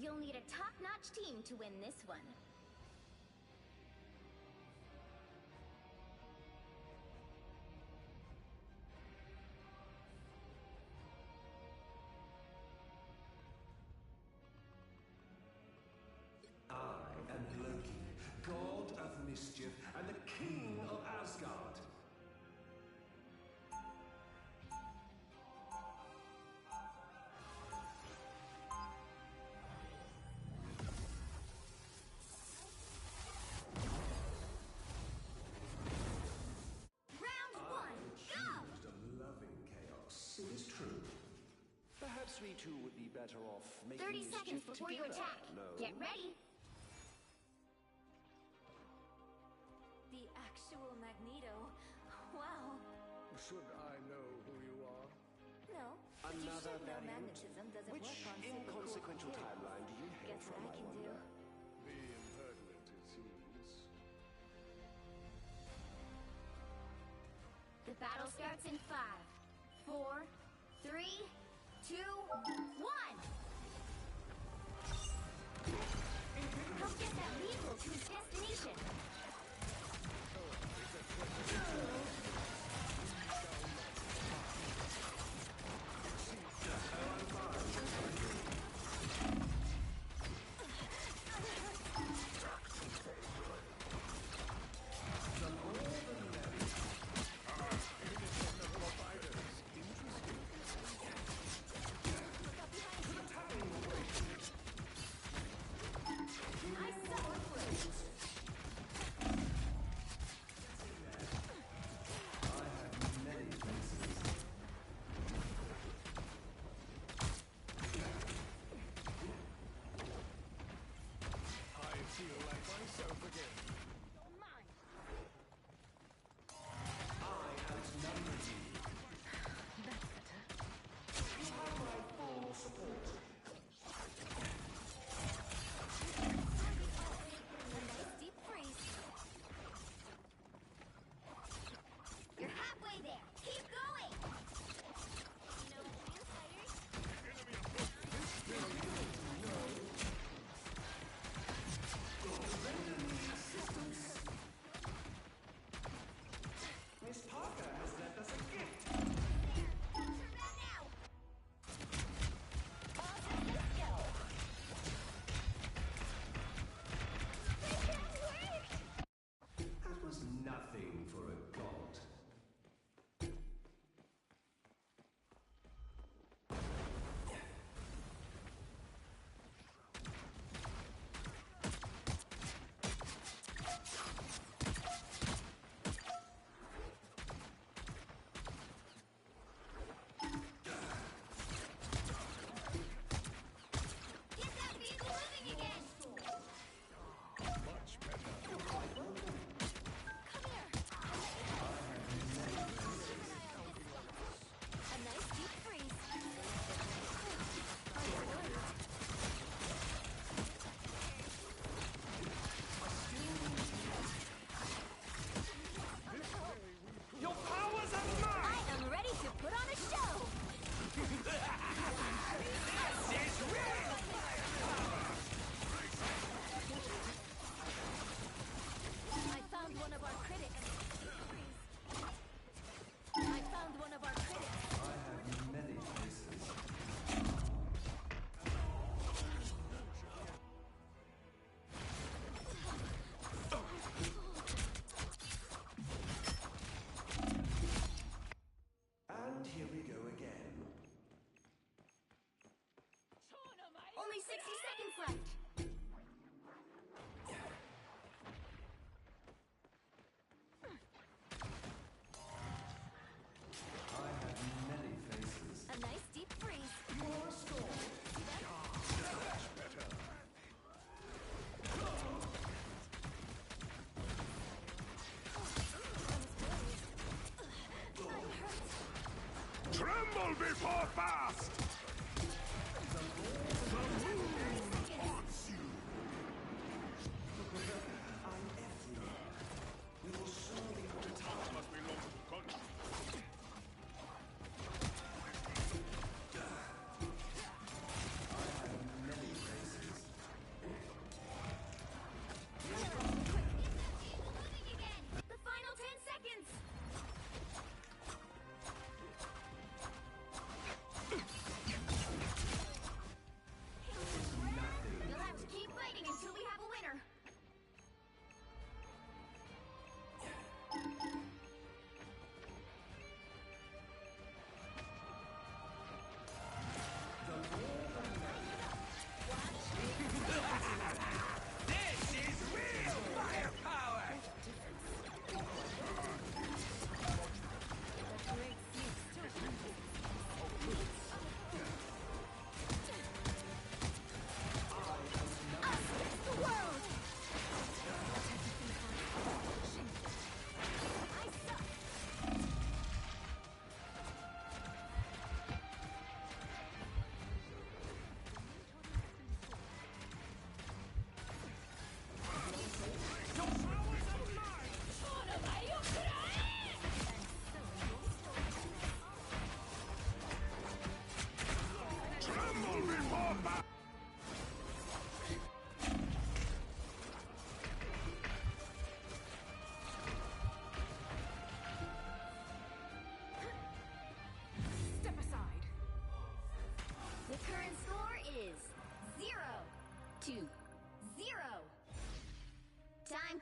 You'll need a top-notch team to win this one. I am Loki, god of mischief and the king of Asgard. Perhaps we two would be better off making 30 seconds before you attack. No. Get ready. The actual Magneto. Wow. Should I know who you are? No, but you Another should know variant? magnetism doesn't Which work on inconsequential super cool timeline do you hail Guess from, what I can do? wonder? The impertinent, it seems. The battle starts in 5, 4, 3, 2, 1! Help get that vehicle to its destination! You're halfway there. Keep going. You know what to do, fighters? Miss Parker has left us a gift. Turn around now. Awesome, let's go. That was nothing for a god. Get that vehicle moving again. Much better. Come here. A nice deep freeze. Your powers are mine! I am ready to put on a show. I found one of our critics. I found one of our critics. I have many faces. And here we go again. Only 60 seconds left. I have many faces. A nice deep freeze. You're restored. Much better. Tremble before fast! I'm everywhere. We will surely put a time. Must be long to conscience. I have many faces.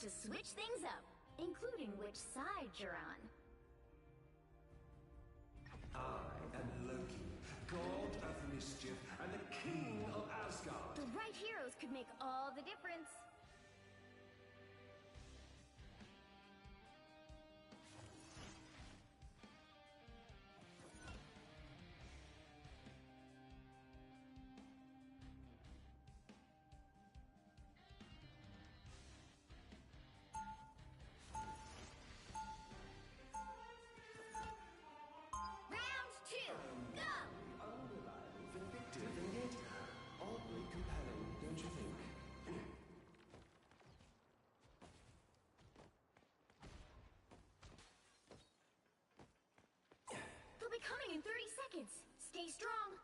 to switch things up, including which side you're on. I am Loki, god of mischief and the king of Asgard. The right heroes could make all the difference. Round 2, go! Unreliable, vindictive, and yet oddly compelling, don't you think? They'll be coming in 30 seconds. Stay strong.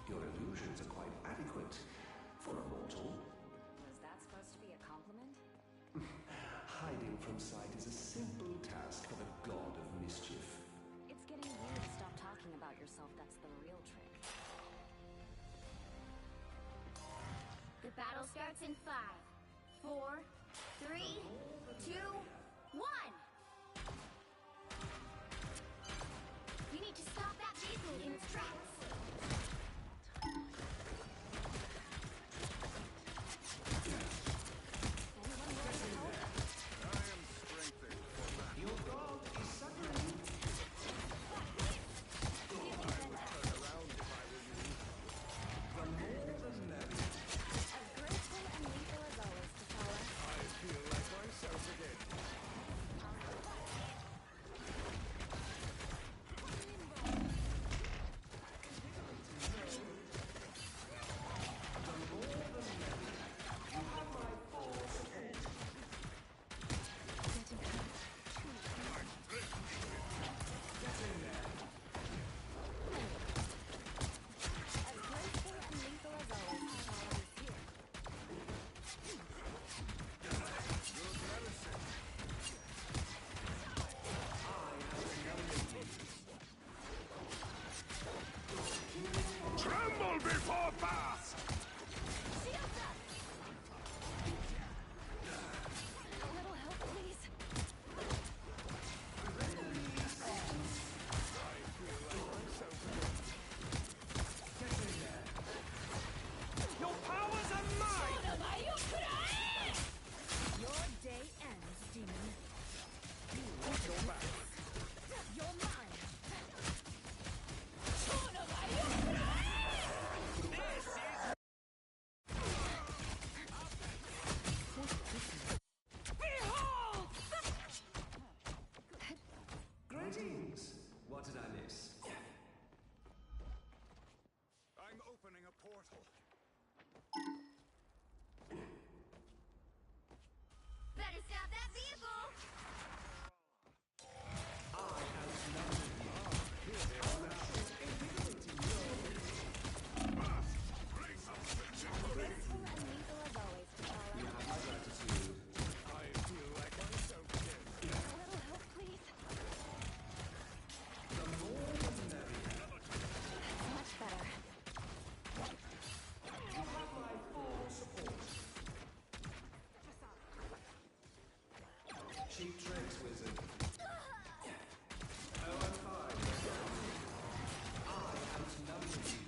Your illusions are quite adequate for a mortal. Was that supposed to be a compliment? Hiding from sight is a simple task for the god of mischief. It's getting weird to stop talking about yourself. That's the real trick. The battle starts in 5, 4, 3, 2, 1. You need to stop that vehicle in its tracks. I am strengthened for battle. Your god is suffering. Turn around if I were you. The more the merrier. As graceful and lethal as always, T'Challa. I feel like myself again. As graceful and lethal as always, T'Challa is here. Tremble before fast! Shields up! A little help, please. Your powers are mine! Your day ends, demon. You're mine. Greetings. What did I miss? I'm opening a portal. Better stop that vehicle. Graceful and lethal as always, T'Challa. You have my gratitude. I feel like myself again. A little help, please. The more the merrier. Much better. You have my full support. Cheap tricks, wizard. Oh, I'm fine. I outnumber you.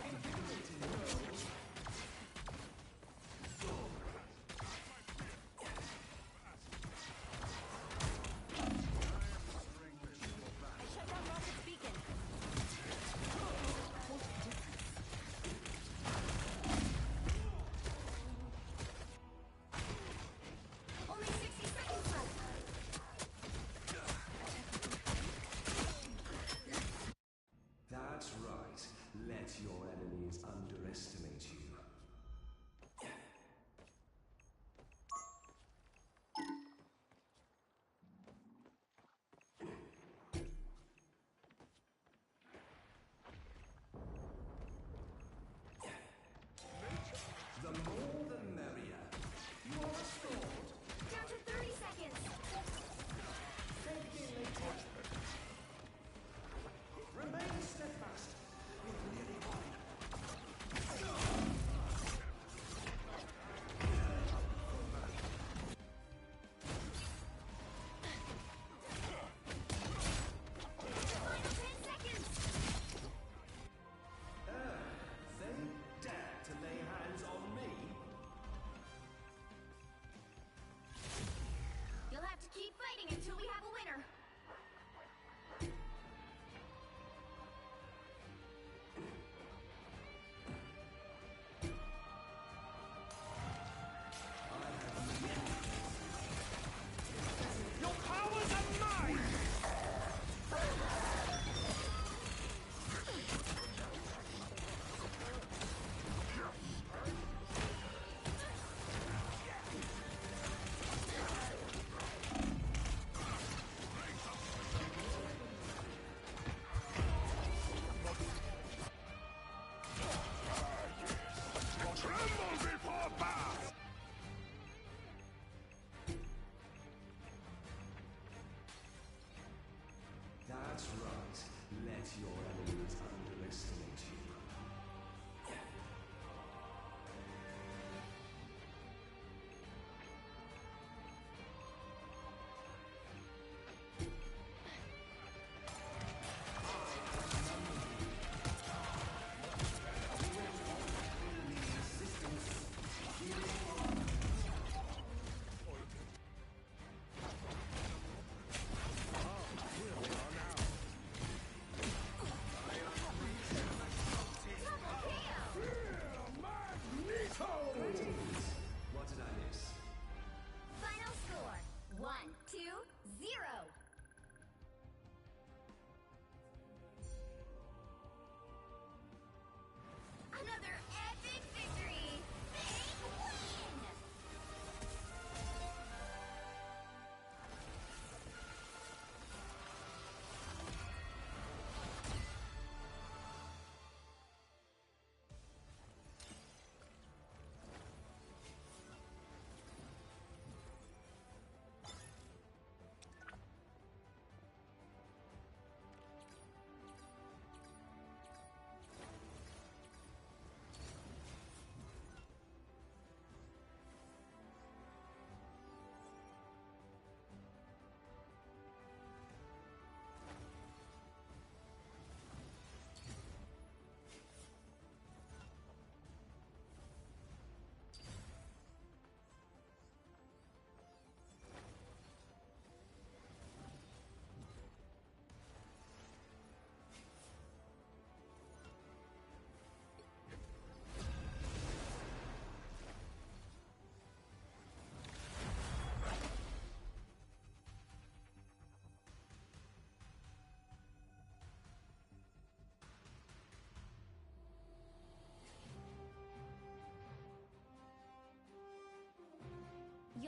Invigorating world. I shut down Rocket's beacon.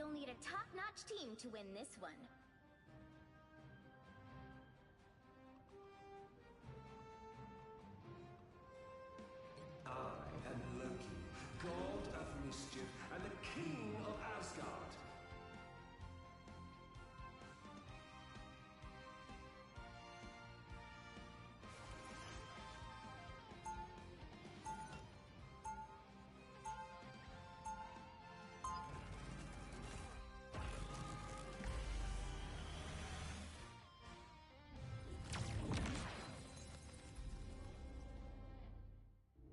You'll need a top-notch team to win this one. I am Loki, god of mischief and the king of Asgard.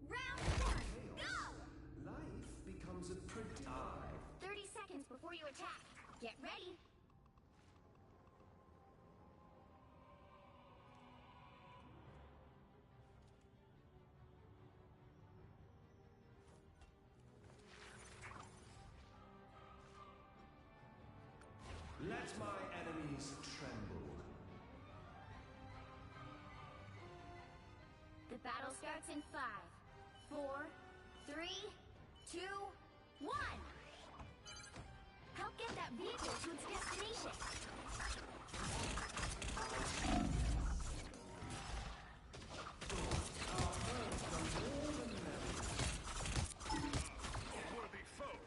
Round one, go! Life becomes a pretty 30 seconds before you attack. Get ready. Let my enemies tremble. The battle starts in 5, 4, 3, 2, 1. Help get that vehicle to its destination. Worthy foe.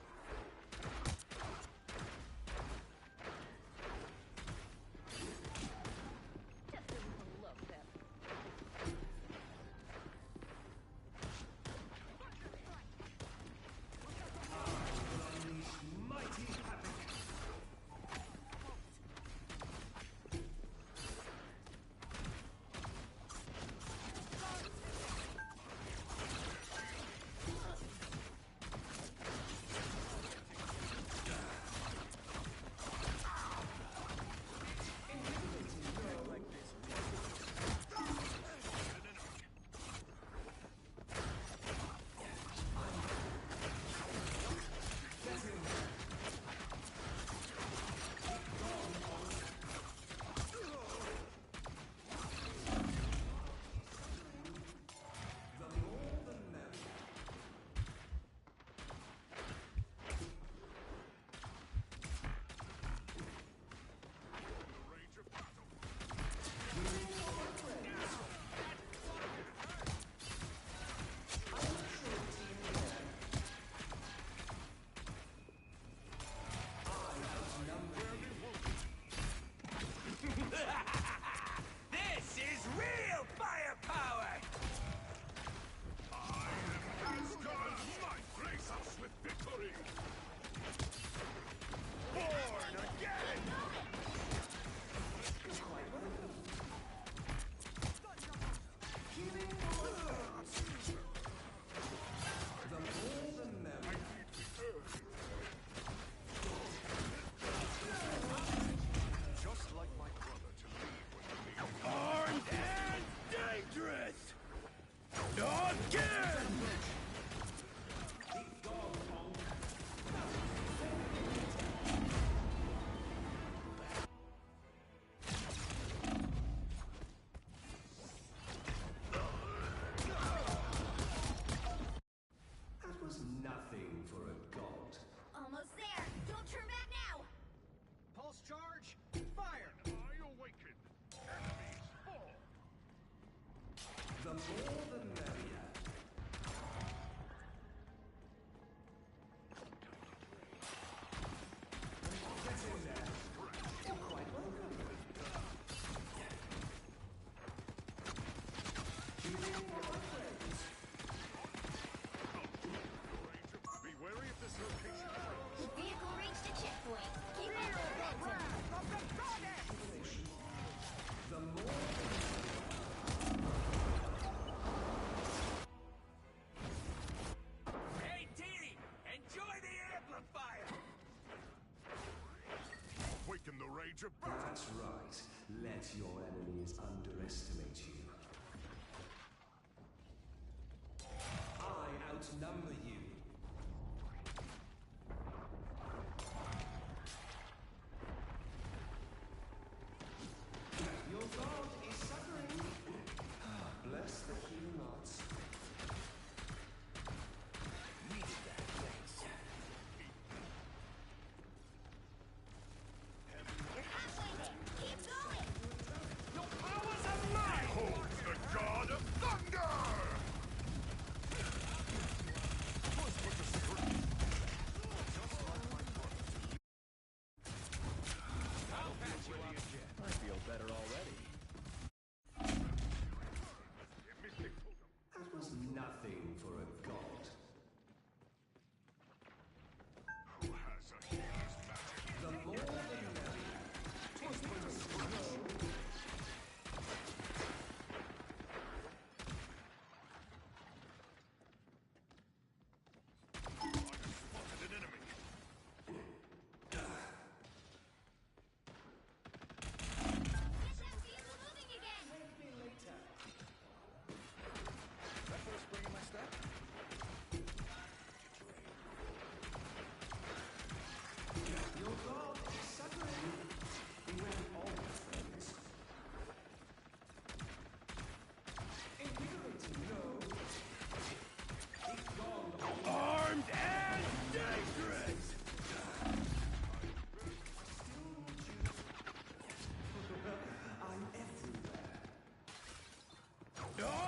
Unleash mighty havoc. The more the merrier. Range of battle. This is real firepower! Asgard might grace us with victory. Born again. The more the merrier. Just like my brother to leave when you leave. Armed and dangerous! Again! Keep going, Honk. That was nothing for a god. Almost there. Don't turn back now. Pulse charge, fire! I awaken. Enemies fall. The more the merrier. Get in there. You're quite welcome. Healing for my friends. Be wary of this location. The vehicle reached a checkpoint. Keep up the momentum. The more Hey, Dee! Enjoy the amplifier! Awaken the rage of battle. That's right. Let your enemies underestimate you. I outnumber you. Your god is suffering. Bless the healing arts. Needed that, thanks.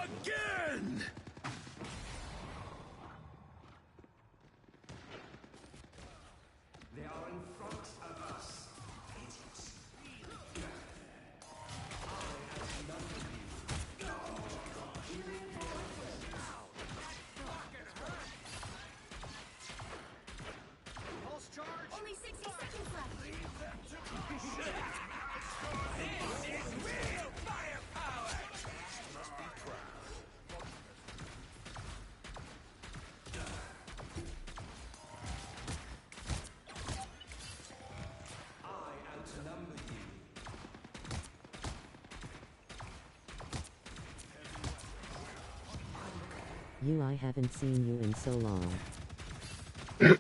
Again! They are in front of us. Pulse charge. Only 60 seconds left. This is real firepower! I outnumber you. I haven't seen you in so long.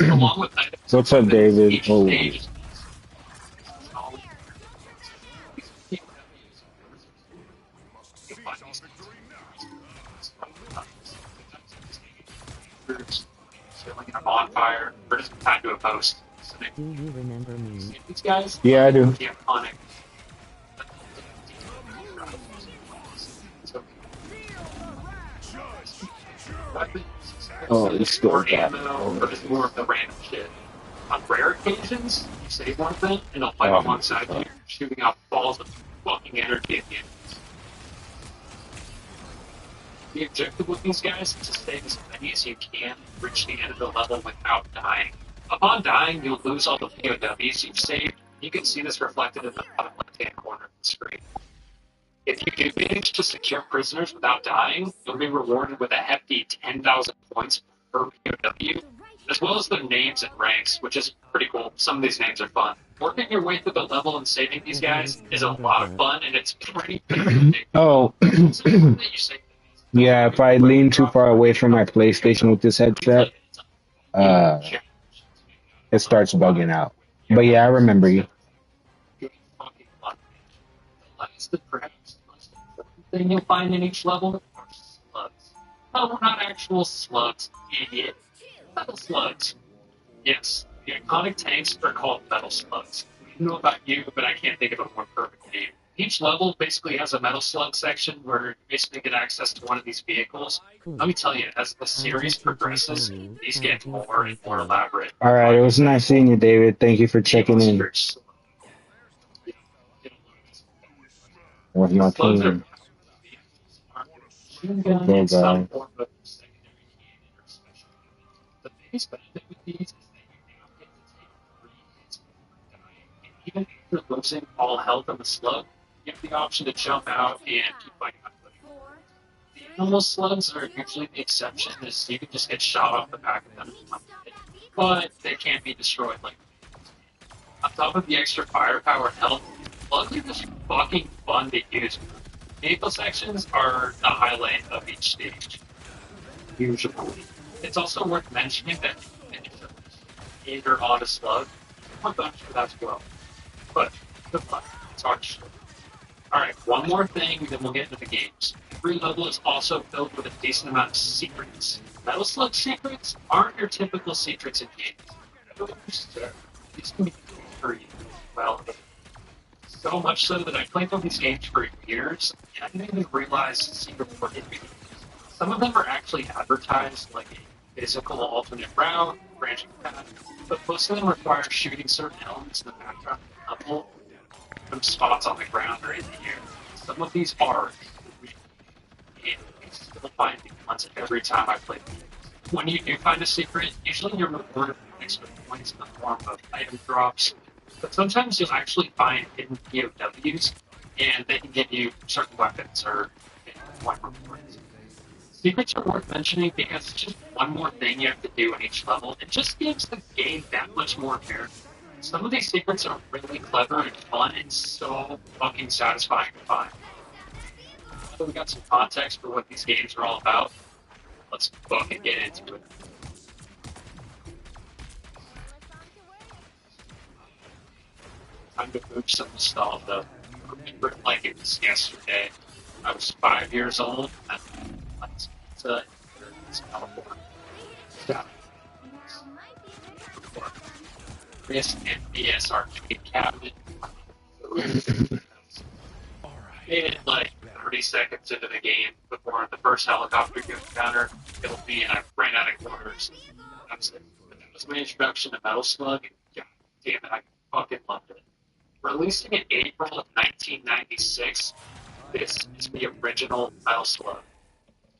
Along with items, What's up, David? each Oh, stage is all filling in a bonfire, or just tied to a post. So they Do you remember me? see these guys. yeah, I do. The iconic. Weapons, Oh, it's still or got ammo, or just more of the random shit. On rare occasions, you save one of them, and they'll fight Oh, alongside you, shooting out balls of fucking energy at you. The objective with these guys is to save as many as you can, reach the end of the level without dying. Upon dying, you'll lose all the POWs you've saved. You can see this reflected in the bottom left-hand corner of the screen. If you do manage to secure prisoners without dying, you'll be rewarded with a hefty 10,000 points per POW, as well as their names and ranks, which is pretty cool. Some of these names are fun. Working your way through the level and saving these guys is a lot of fun, and it's pretty addictive. Oh, It's important that you save yeah. If I lean too far away from my PlayStation with this headset, it starts bugging out. But yeah, I remember you. That's the perhaps most important thing you'll find in each level are slugs. No, not actual slugs, idiot. Metal slugs. Yes, the iconic tanks are called metal slugs. I don't know about you, but I can't think of a more perfect name. Each level basically has a metal slug section where you basically get access to one of these vehicles. Let me tell you, as the series progresses, these get more and more elaborate. All right, it was nice seeing you, David. Thank you for checking in with my Slugs are team. machine gun Okay, and some guys. form of secondary cannon or special. The biggest benefit with these is that you now get to take 3 hits before dying. And even if you're losing all health on the slug, you have the option to jump out and keep fighting up. The normal slugs are usually the exception, as you can just get shot off the back of them, but they can't be destroyed like on top of the extra firepower and health, slugs are just fucking fun to use. Vehicle sections are the highlight of each stage. Usually. It's also worth mentioning that either on a slug, one bunch for that as well. But good luck. It's hard. Alright, one more thing, then we'll get into the games. Every level is also filled with a decent amount of secrets. Metal Slug secrets aren't your typical secrets in games. These can be pretty well. So much so that I played on these games for years, and I didn't even realize secrets were hidden. Some of them are actually advertised like a physical alternate route, branching path, but most of them require shooting certain elements in the background of the level from spots on the ground or in the air. Some of these are, and I still find new ones every time I play them. When you do find a secret, usually you're rewarded with extra points in the form of item drops, but sometimes you'll actually find hidden POWs, and they can give you certain weapons or point rewards. Secrets are worth mentioning because it's just one more thing you have to do in each level. It just gives the game that much more character. Some of these secrets are really clever and fun and so fucking satisfying to find. So we got some context for what these games are all about. Let's fucking get into it. Time to mooch some nostalgia. I remember it like it was yesterday. I was 5 years old. And I was pizza in California. Yeah. Chris MBS arcade cabinet. And like, 30 seconds into the game before the first helicopter gets counter. It'll be, and I ran out of quarters. That's it. But that was my introduction to Metal Slug. God damn it, I fucking loved it. Releasing in April of 1996, this is the original Metal Slug.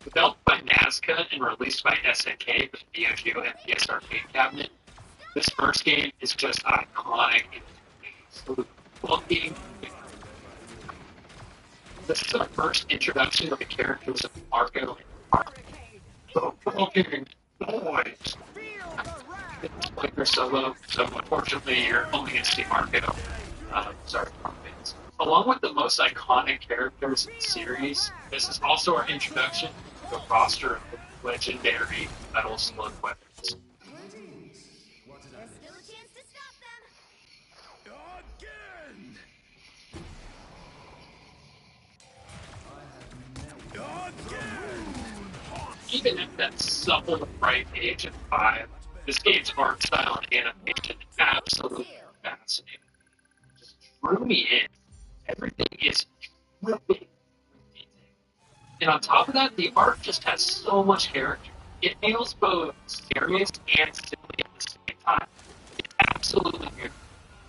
Developed by Nazca and released by SNK for the Neo Geo and PS Arcade cabinet, this first game is just iconic. It's looking. This is our first introduction to the characters of Marco and Mark. The fucking boys. It's player solo, so unfortunately you're only going to see Marco. Sorry, fans. Along with the most iconic characters in the series, this is also our introduction to a roster of legendary Metal Slug weapons. There's still a chance to stop them. Again! Even at that supple bright age of 5, this game's art style and animation is absolutely fascinating. It just drew me in. Everything is dripping with detail. And on top of that, the art just has so much character. It feels both serious and silly at the same time. It's absolutely beautiful.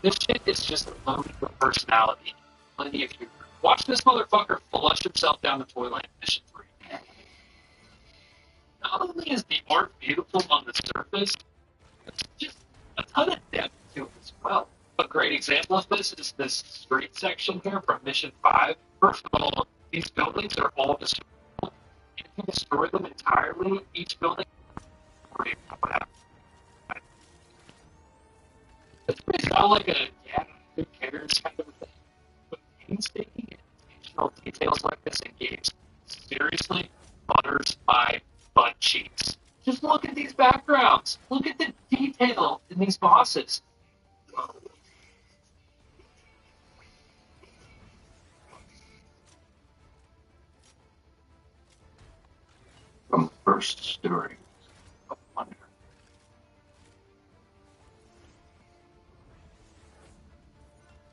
This shit is just loaded with personality. Plenty of humor. Watch this motherfucker flush himself down the toilet in Mission 3. Not only is the art beautiful on the surface, there's just a ton of depth to it as well. A great example of this is this street section here from Mission 5. First of all, these buildings are all destroyable. If you destroy them entirely, each building will have. It's pretty sound like a who cares kind of thing. But painstaking and intentional details like this in games seriously butters my butt cheeks. Just look at these backgrounds. Look at the detail in these bosses. From the first story of wonder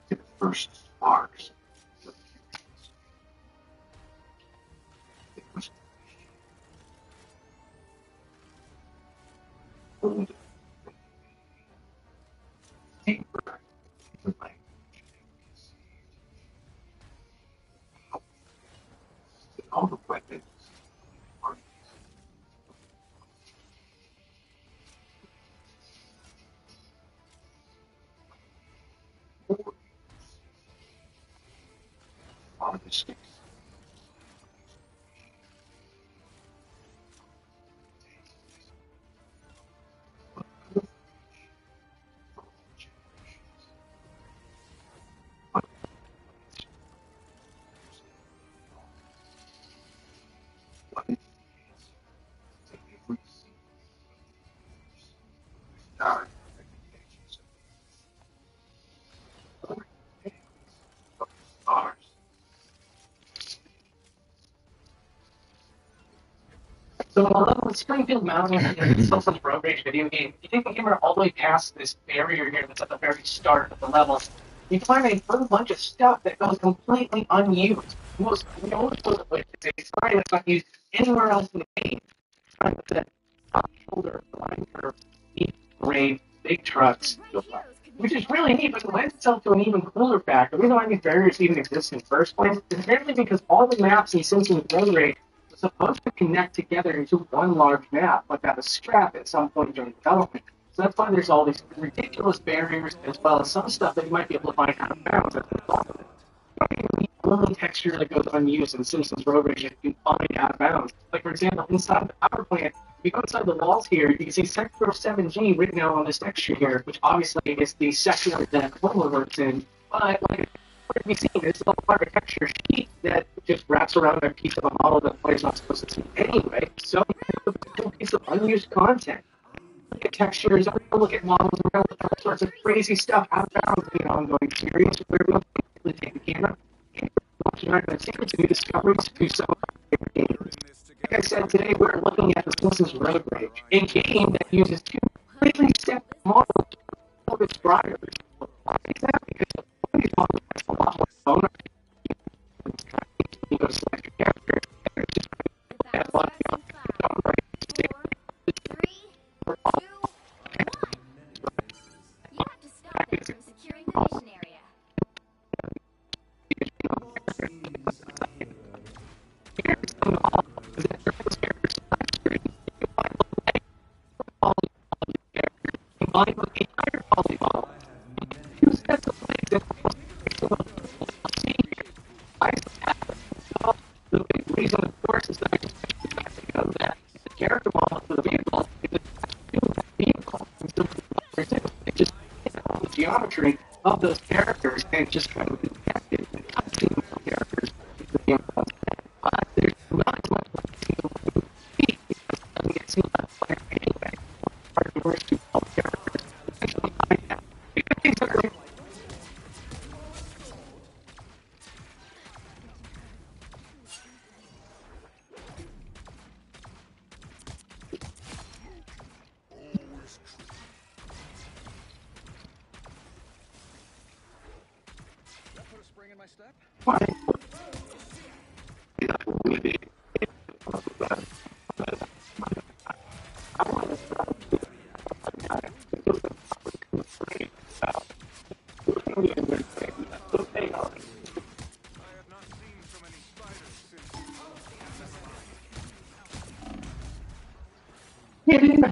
to the first sparks of it was old deeper in the language and all the weapons are on the sticks. So although the Springfield Mountain is still some road rage video game, you take the camera all the way past this barrier here that's at the very start of the level, you find a whole bunch of stuff that goes completely unused. Most notable of which is a sign that's not used anywhere else in the game. The top shoulder line curve, deep grade, big trucks, which is really neat, but it lends itself to an even cooler fact. The reason why these barriers even exist in the first place is apparently because all the maps in Simpsons Road Rage are supposed to connect together into one large map, like at a strap at some point during development. So that's why there's all these ridiculous barriers, as well as some stuff that you might be able to find out of bounds as a result of it. The only texture that goes unused in Simpsons Road Rage is you can find out of bounds. Like, for example, inside the power plant, if you go inside the walls here, you can see Sector 7G written out on this texture here, which obviously is the sector that Clover works in. But, like, what have you seen? This is all part of a texture sheet that just wraps around a piece of a model that the player's not supposed to see anyway. So, it's a piece of unused content. Look at textures, look at models, all sorts of crazy stuff out of bounds in an ongoing series where we'll take the camera and watch an secrets and new discoveries to some of our favorite games. Like I said, today we're looking at the Simpsons Road Rage, a game that uses two completely separate models of its drivers. Why is that? Because one of these models has a lot more bonus. You go to select have to stop them from securing the mission area. Combined with a higher quality model, two sets of legs that the big reason, of course, is that that the character model for the vehicle is a vehicle. And so it just the geometry of those characters and just trying to detect it and cutscene of characters in the game. But there's not as much because it doesn't get seen by the player anyway. Part of the worst two characters. Essentially, I have. That put a spring in my step? Fine. I have not seen so many spiders since.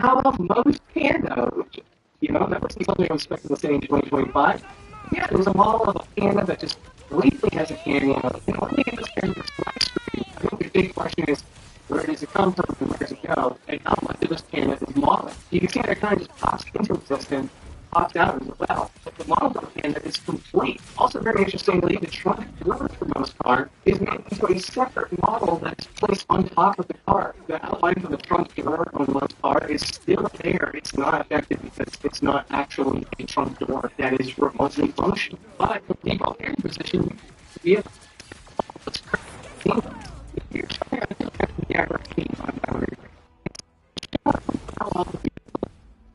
How about most panda? Which, that wasn't something I was expecting to say in 2025. Yeah, there was a model of a panda that just briefly has a cameo. One thing in this character's flat screen, I think the big question is, where does it come from and where does it go? And how much of this panda is modeling? You can see that it kind of just pops into existence, pops out as well. But the model of the panda is complete. Also very interestingly, the trunk door for most car is made into a separate model that's placed on top of the car. The outline for the trunk door on most car is still there. It's not affected because it's not actually a trunk door that is remotely functional. But the default carry position, if you're trying to get the average team on boundary,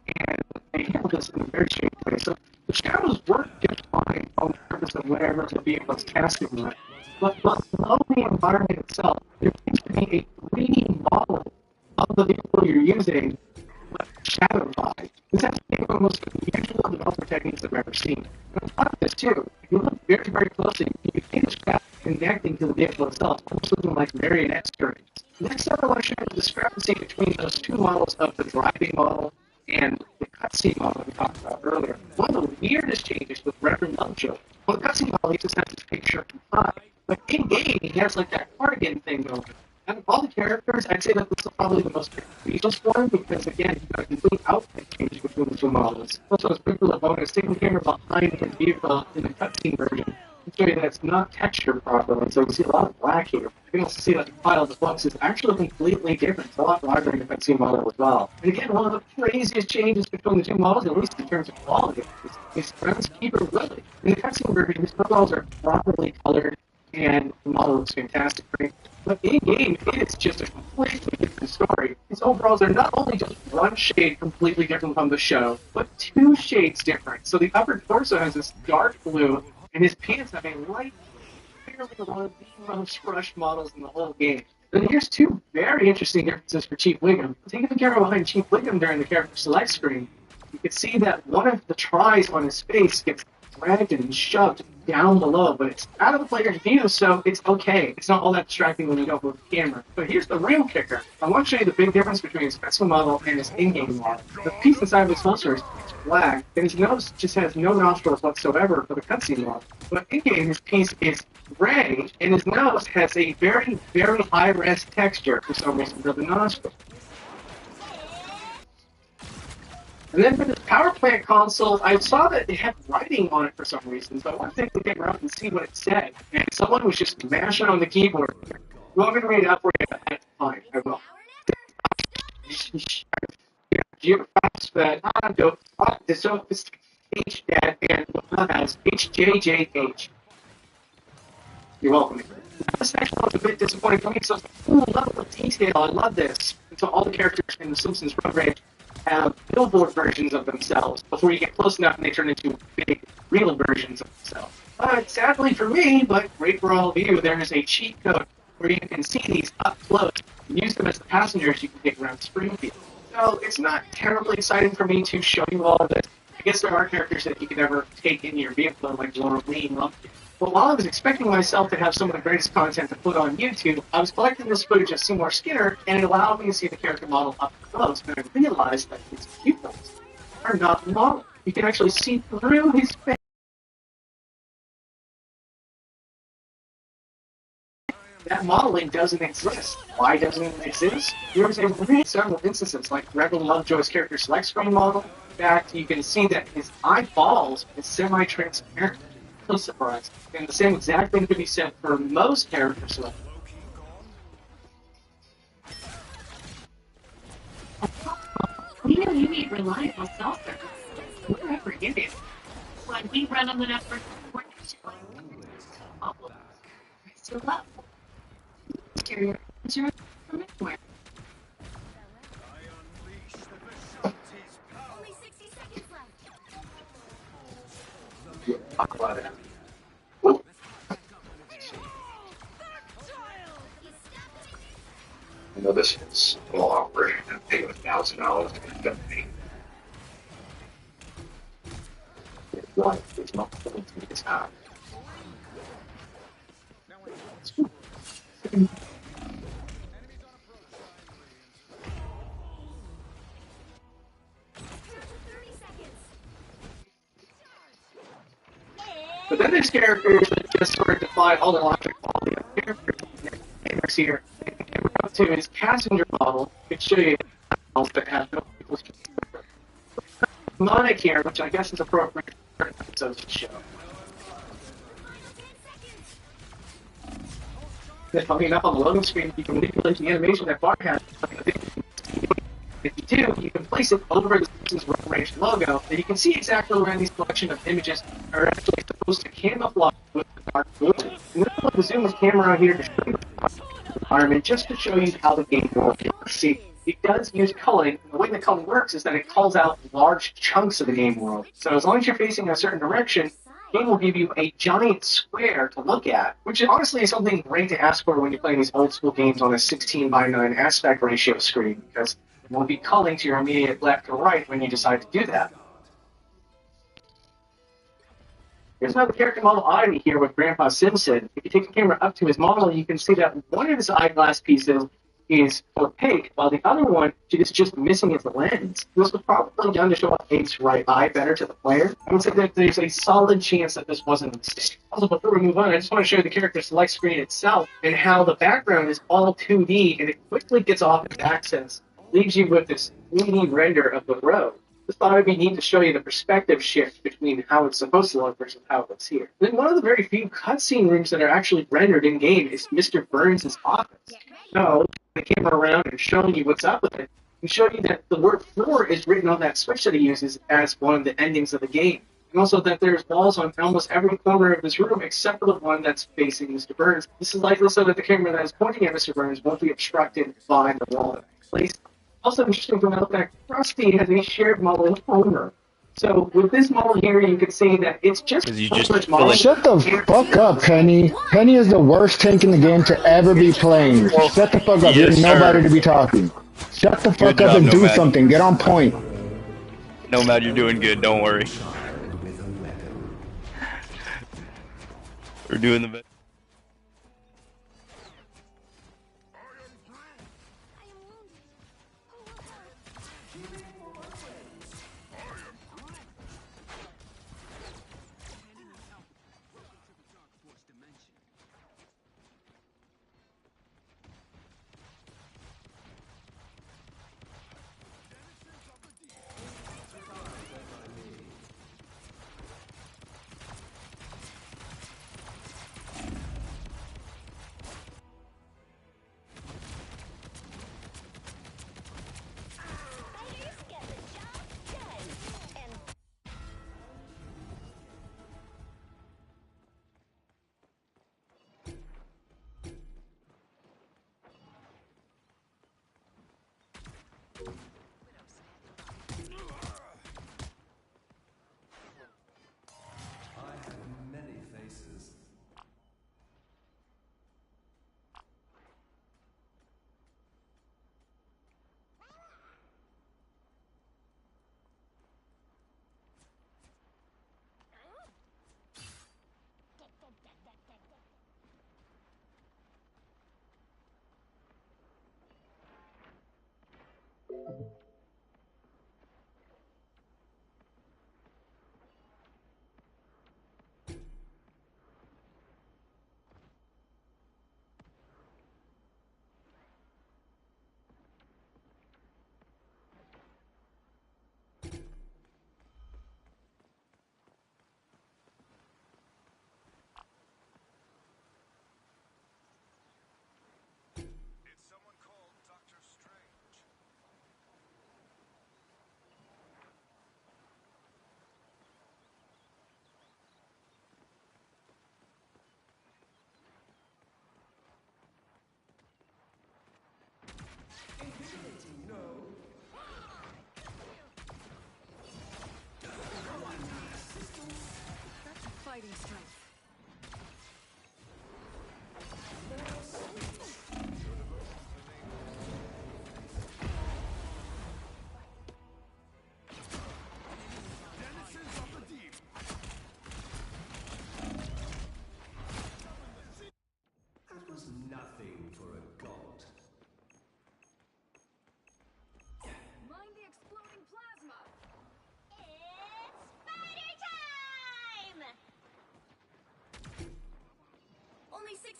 and they handle this in a very strange way. So the shadows work just fine on the purpose of whatever the vehicle is casting with. But below the environment itself, there seems to be a 3D model of the vehicle you're using, but shadowed by. This has to be one of the most unusual developer techniques I've ever seen. And on top of this, too, if you look very, very closely, you can see the shadow connecting to the vehicle itself, almost looking like marionette strings. Next up, I want to show you the discrepancy between those two models of the driving model and the cutscene model we talked about earlier. One of the weirdest changes with Reverend Lovejoy. Well, the cutscene model, he just has his picture compiled. But in-game, he has like that cardigan thing going. Out of all the characters, I'd say that this is probably the most egregious one because, again, you've got a complete outfit change between the two models. Also, as quick little bonus, taking the camera behind the vehicle in the cutscene version to show you that it's not textured properly, so you see a lot of black here. You can also see that the file of the books is actually completely different. It's a lot larger in the cutscene model as well. And again, one of the craziest changes between the two models, at least in terms of quality, is Groundskeeper Willie. In the cutscene version, his profiles are properly colored, and the model looks fantastic. Right? But in-game, it is just a completely different story. His overalls are not only just one shade completely different from the show, but two shades different. So the upper torso has this dark blue, and his pants have a light, clearly one of the most rushed models in the whole game. Then here's two very interesting differences for Chief Wiggum. Taking the camera behind Chief Wiggum during the character select screen, you can see that one of the tries on his face gets dragged and shoved down below, but it's out of the player's view, so it's okay. It's not all that distracting when you go with the camera. But here's the real kicker. I want to show you the big difference between his custom model and his in-game model. The piece inside of his holster is black, and his nose just has no nostrils whatsoever for the cutscene model. But in-game, his piece is gray, and his nose has a very, very high-res texture for some reason for the nostrils. And then for this power plant console, I saw that it had writing on it for some reason, so I wanted to take the camera out and see what it said. And someone was just mashing on the keyboard. You want me to read it out for you? That's fine, I will. The sophisticated and as HJJH. You're welcome. This section was a bit disappointing for me, so cool level of detail. I love this. And so all the characters in the Simpsons program have billboard versions of themselves before you get close enough and they turn into big, real versions of themselves. Sadly for me, but great for all of you, there is a cheat code where you can see these up close and use them as the passengers you can take around Springfield. So it's not terribly exciting for me to show you all of this. I guess there are characters that you can never take in your vehicle, like Laura Lee and Lumpkin. But while I was expecting myself to have some of the greatest content to put on YouTube, I was collecting this footage of Seymour Skinner, and it allowed me to see the character model up close, and I realized that his pupils are not modeled. You can actually see through his face. That modeling doesn't exist. Why doesn't it exist? There's several instances, like Reverend Lovejoy's character select screen model. In fact, you can see that his eyeballs is semi-transparent. No surprise. And the same exact thing could be said for most characters. You know you need reliable cell service. Wherever you do. When we run on the network, we're still up. Carrier from anywhere. Only 60 seconds left. Talk about it. I know this is a small operation. I'm paying $1,000 to conduct me. It's not going to be this hard. But then there's characters that just sort of defy all the logic quality of characters here. And we're up to his passenger model, which show you that has no people's mnemonic here, which I guess is appropriate for episodes of the show. Then coming up on the loading screen, you can manipulate the animation that Bart has. If you do, you can place it over the Simpsons Road Rage logo, and you can see exactly where these collection of images are actually supposed to camouflage with the dark blue. And then I'll put the zoom camera here to show you the environment, just to show you how the game works. See, it does use culling, and the way the culling works is that it calls out large chunks of the game world. So as long as you're facing a certain direction, the game will give you a giant square to look at, which honestly is something great to ask for when you're playing these old school games on a 16:9 aspect ratio screen, because it won't be culling to your immediate left or right when you decide to do that. Here's another character model oddity here with Grandpa Simpson. If you take the camera up to his model, you can see that one of his eyeglass pieces is opaque, while the other one is just missing its lens. This was probably done to show off Abe's right eye better to the player. I would say that there's a solid chance that this wasn't a mistake. Also, before we move on, I just want to show you the character select screen itself and how the background is all 2D and it quickly gets off its axis, leaves you with this 3D render of the road. Just thought it would be neat to show you the perspective shift between how it's supposed to look versus how it looks here. Then one of the very few cutscene rooms that are actually rendered in-game is Mr. Burns' office. So, the camera around and showing you what's up with it, and show you that the word floor is written on that switch that he uses as one of the endings of the game. And also that there's walls on almost every corner of this room except for the one that's facing Mr. Burns. This is likely so that the camera that is pointing at Mr. Burns won't be obstructed by the wall that is placed. Also interesting to note that Krusty has a shared model with Homer. So with this model here, you can see that it's just Homer's model. Shut the fuck up, Penny. Penny is the worst tank in the game to ever be playing. Shut the fuck up. There's nobody to be talking. Shut the fuck up and do something. Get on point. Nomad, you're doing good. Don't worry. We're doing the best.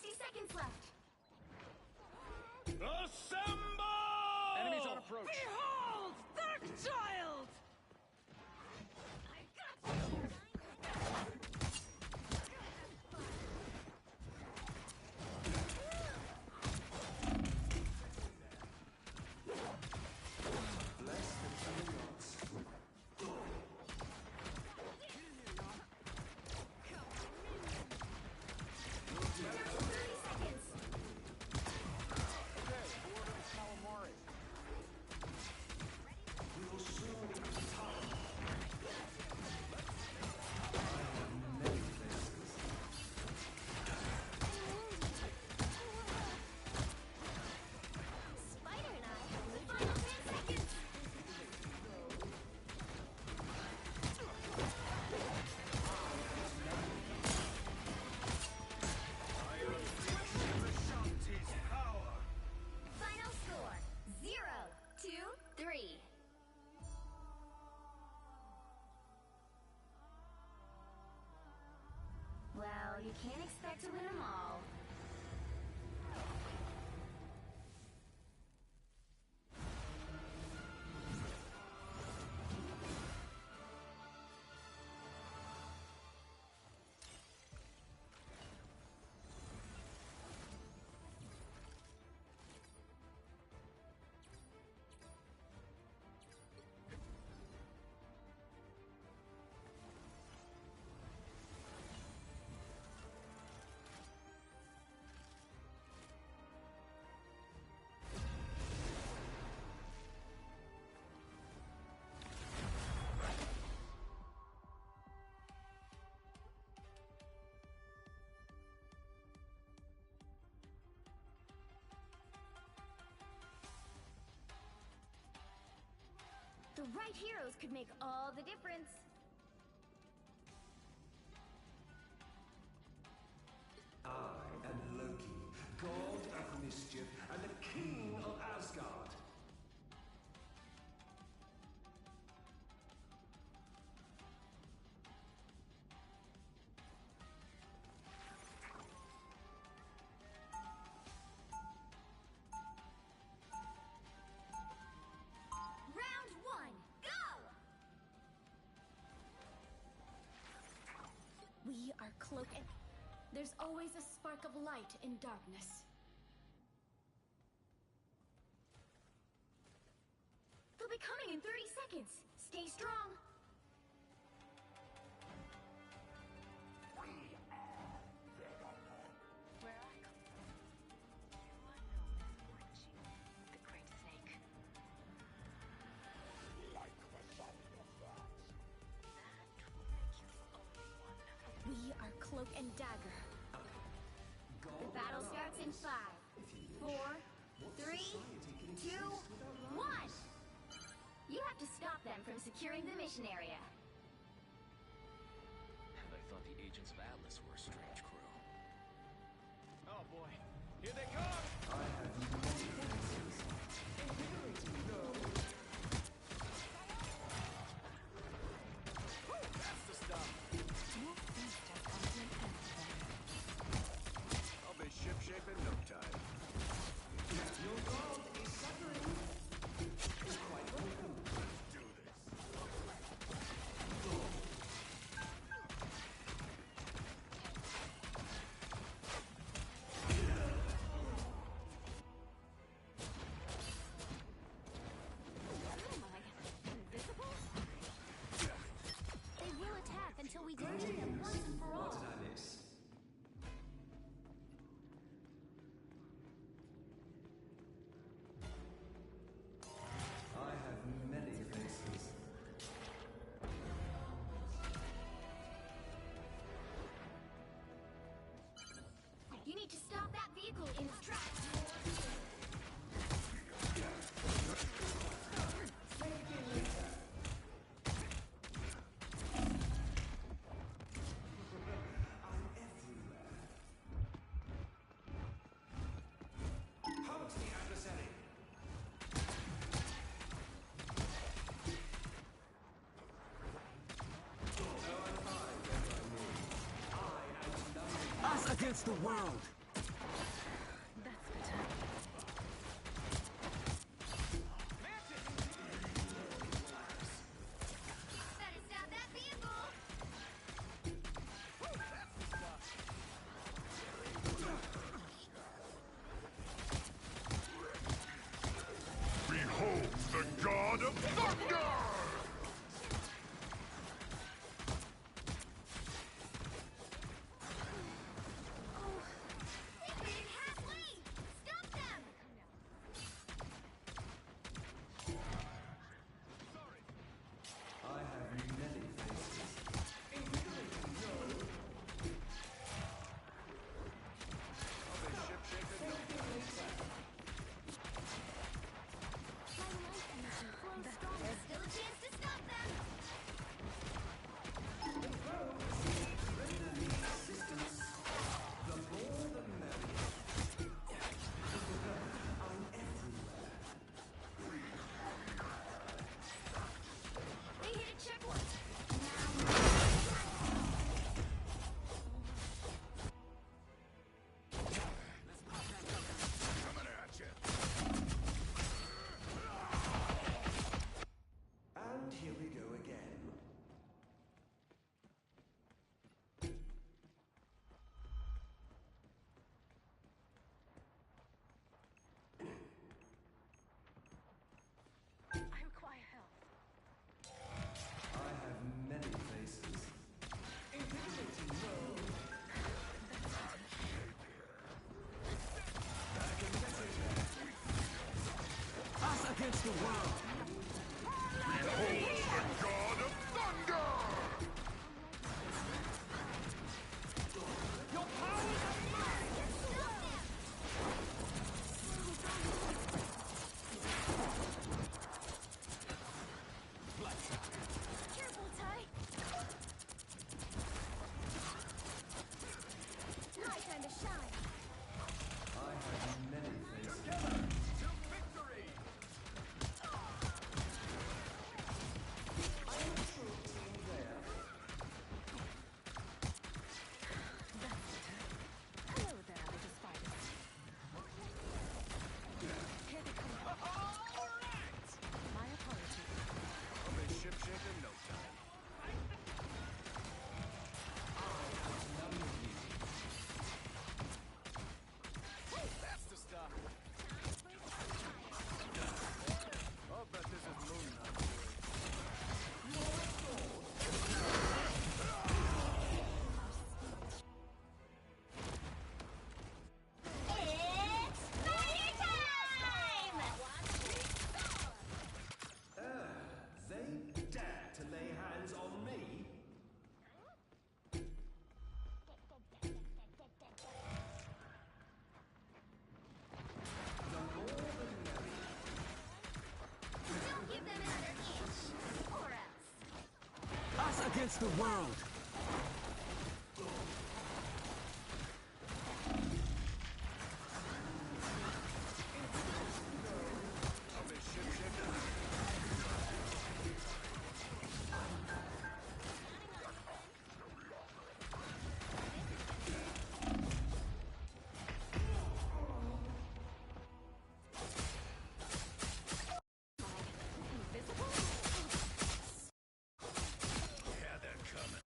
60 seconds left. Assemble! Enemies on approach. Behold, the child! Spider and I have the final 10 seconds. Ashanti's power! Final score 0-3. Well, you can't expect to win them all. The right heroes could make all the difference. I am Loki, god of mischief and the king of Asgard. Round 1, go! We are cloak and... There's always a spark of light in darkness. They'll be coming in 30 seconds. Stay strong. Where I come from, you are known as Orangey, the Great Snake. Like the sound of that. That will make you the only one. We are cloak and dagger. The battle starts in 5, 4, 3, 2, 1. You have to stop them from securing the mission area. And I thought the agents of Atlas were a strange crew. Oh boy, here they come! I have many faces. Invigorating, no. That's the stuff! I'll be shipshape in no time. Your god is suffering. Is quite welcome. Do this. Am I invisible? They will attack until we defeat them once and for What all. did I miss? I have many faces. You need to stop that vehicle in its tracks. I'm everywhere. Halt the adversary! Us against the world! thunder! I have many faces. Intimidating, no. There's still a chance to stop them. The more the merrier. I'm everywhere. They hit a checkpoint. Coming at you. And here we go again. I require help. I have many faces. Intimidating, no. Us against the world. Behold the god of thunder! Your power is Careful, Ty. My time to shine. I have many faces. To victory! I am sure being there. Hello there, little spiders. Here they come. All right! My apologies. I'll be ship-shape in no time. That's the stuff. I'll bet this is Moon Knight's doing. It's spider time! They dare to lay hands on me? The more the merrier. Don't give them another inch, or else. us against the world. I'll be ship-shape in Yeah, they're coming.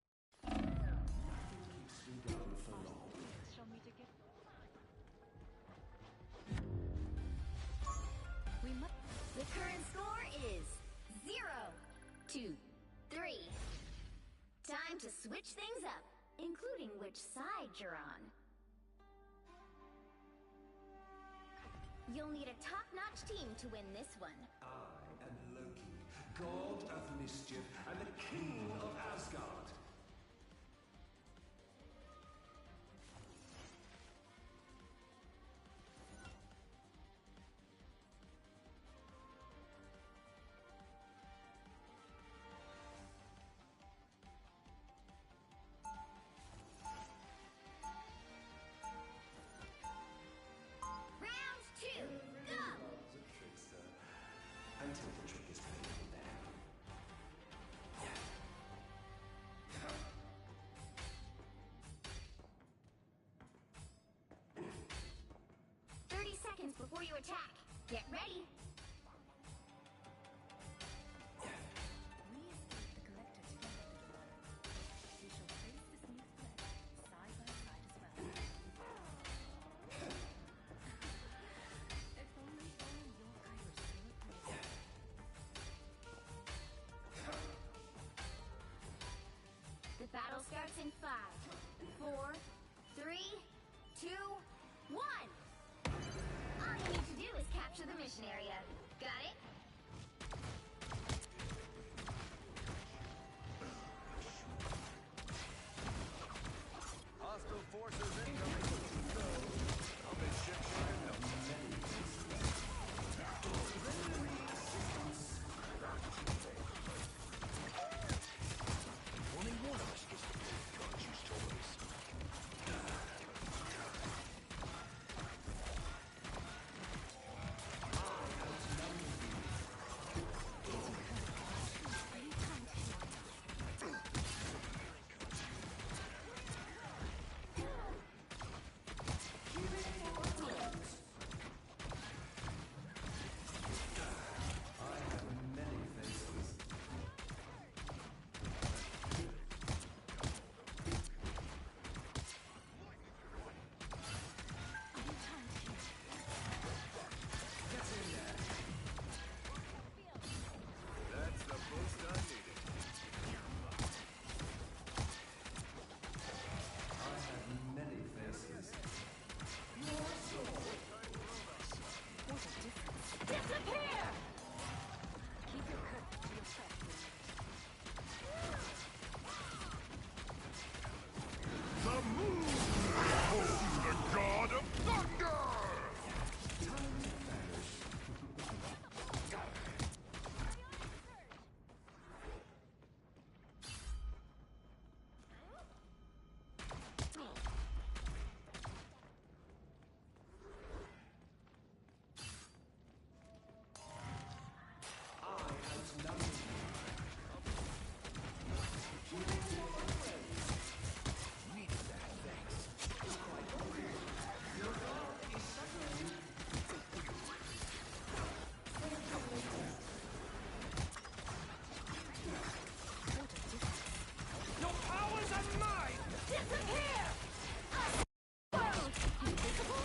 Keeps me down for long. Show me to get. The current score is 0-3. Time to switch things up, including which side you're on. You'll need a top-notch team to win this one. I am Loki, god of mischief and the king of Asgard. Round 2, go! Love's a trickster. Until the trick is played on them. 30 seconds before you attack. Get ready. We escape the collector together, little one. We shall face this new threat side by side as well. If only all your kind were still at peace. mission area. Got it? Hostile forces incoming. I'll be ship shy of only one of us gets to play guns use toys. That's the boost I needed. I have many faces. Disappear! Keep your courage to yourself. The moon beholds the god of thunder! Your powers are mine! Disappear! World! Invisible?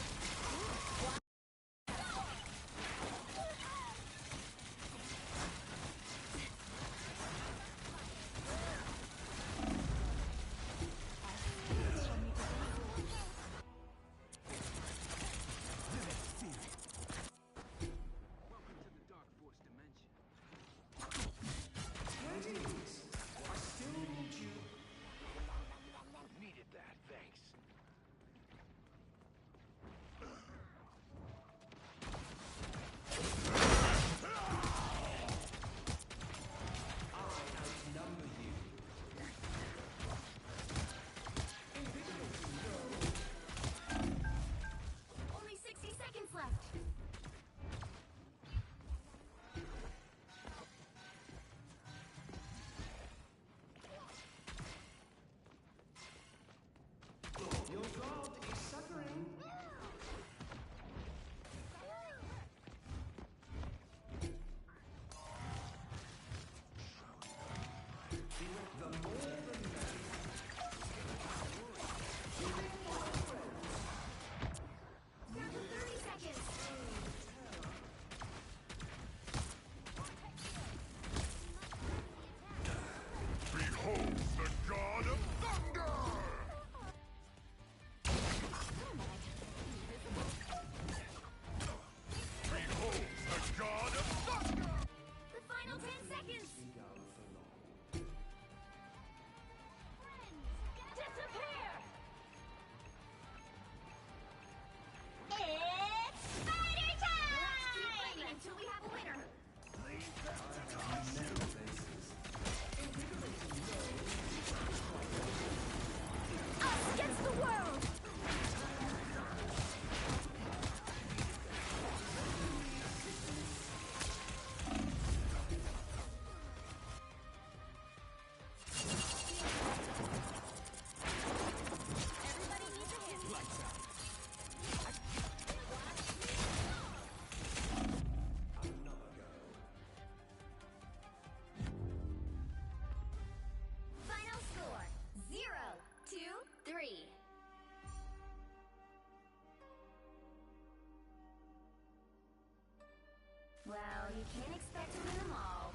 Welcome to the Dark Force dimension. Greetings. I still need you. Needed that, thanks. Outnumber you. Only 60 seconds left. Your god is suffering. The more the Down to 30 seconds. Behold the god of thunder! Behold the god of thunder! The final 10 seconds. Disappear! It's spider time! Let's keep fighting until we have a winner. Us against the world! Everybody needs a hit. Final score 0-3. Well, you can't expect to win them all.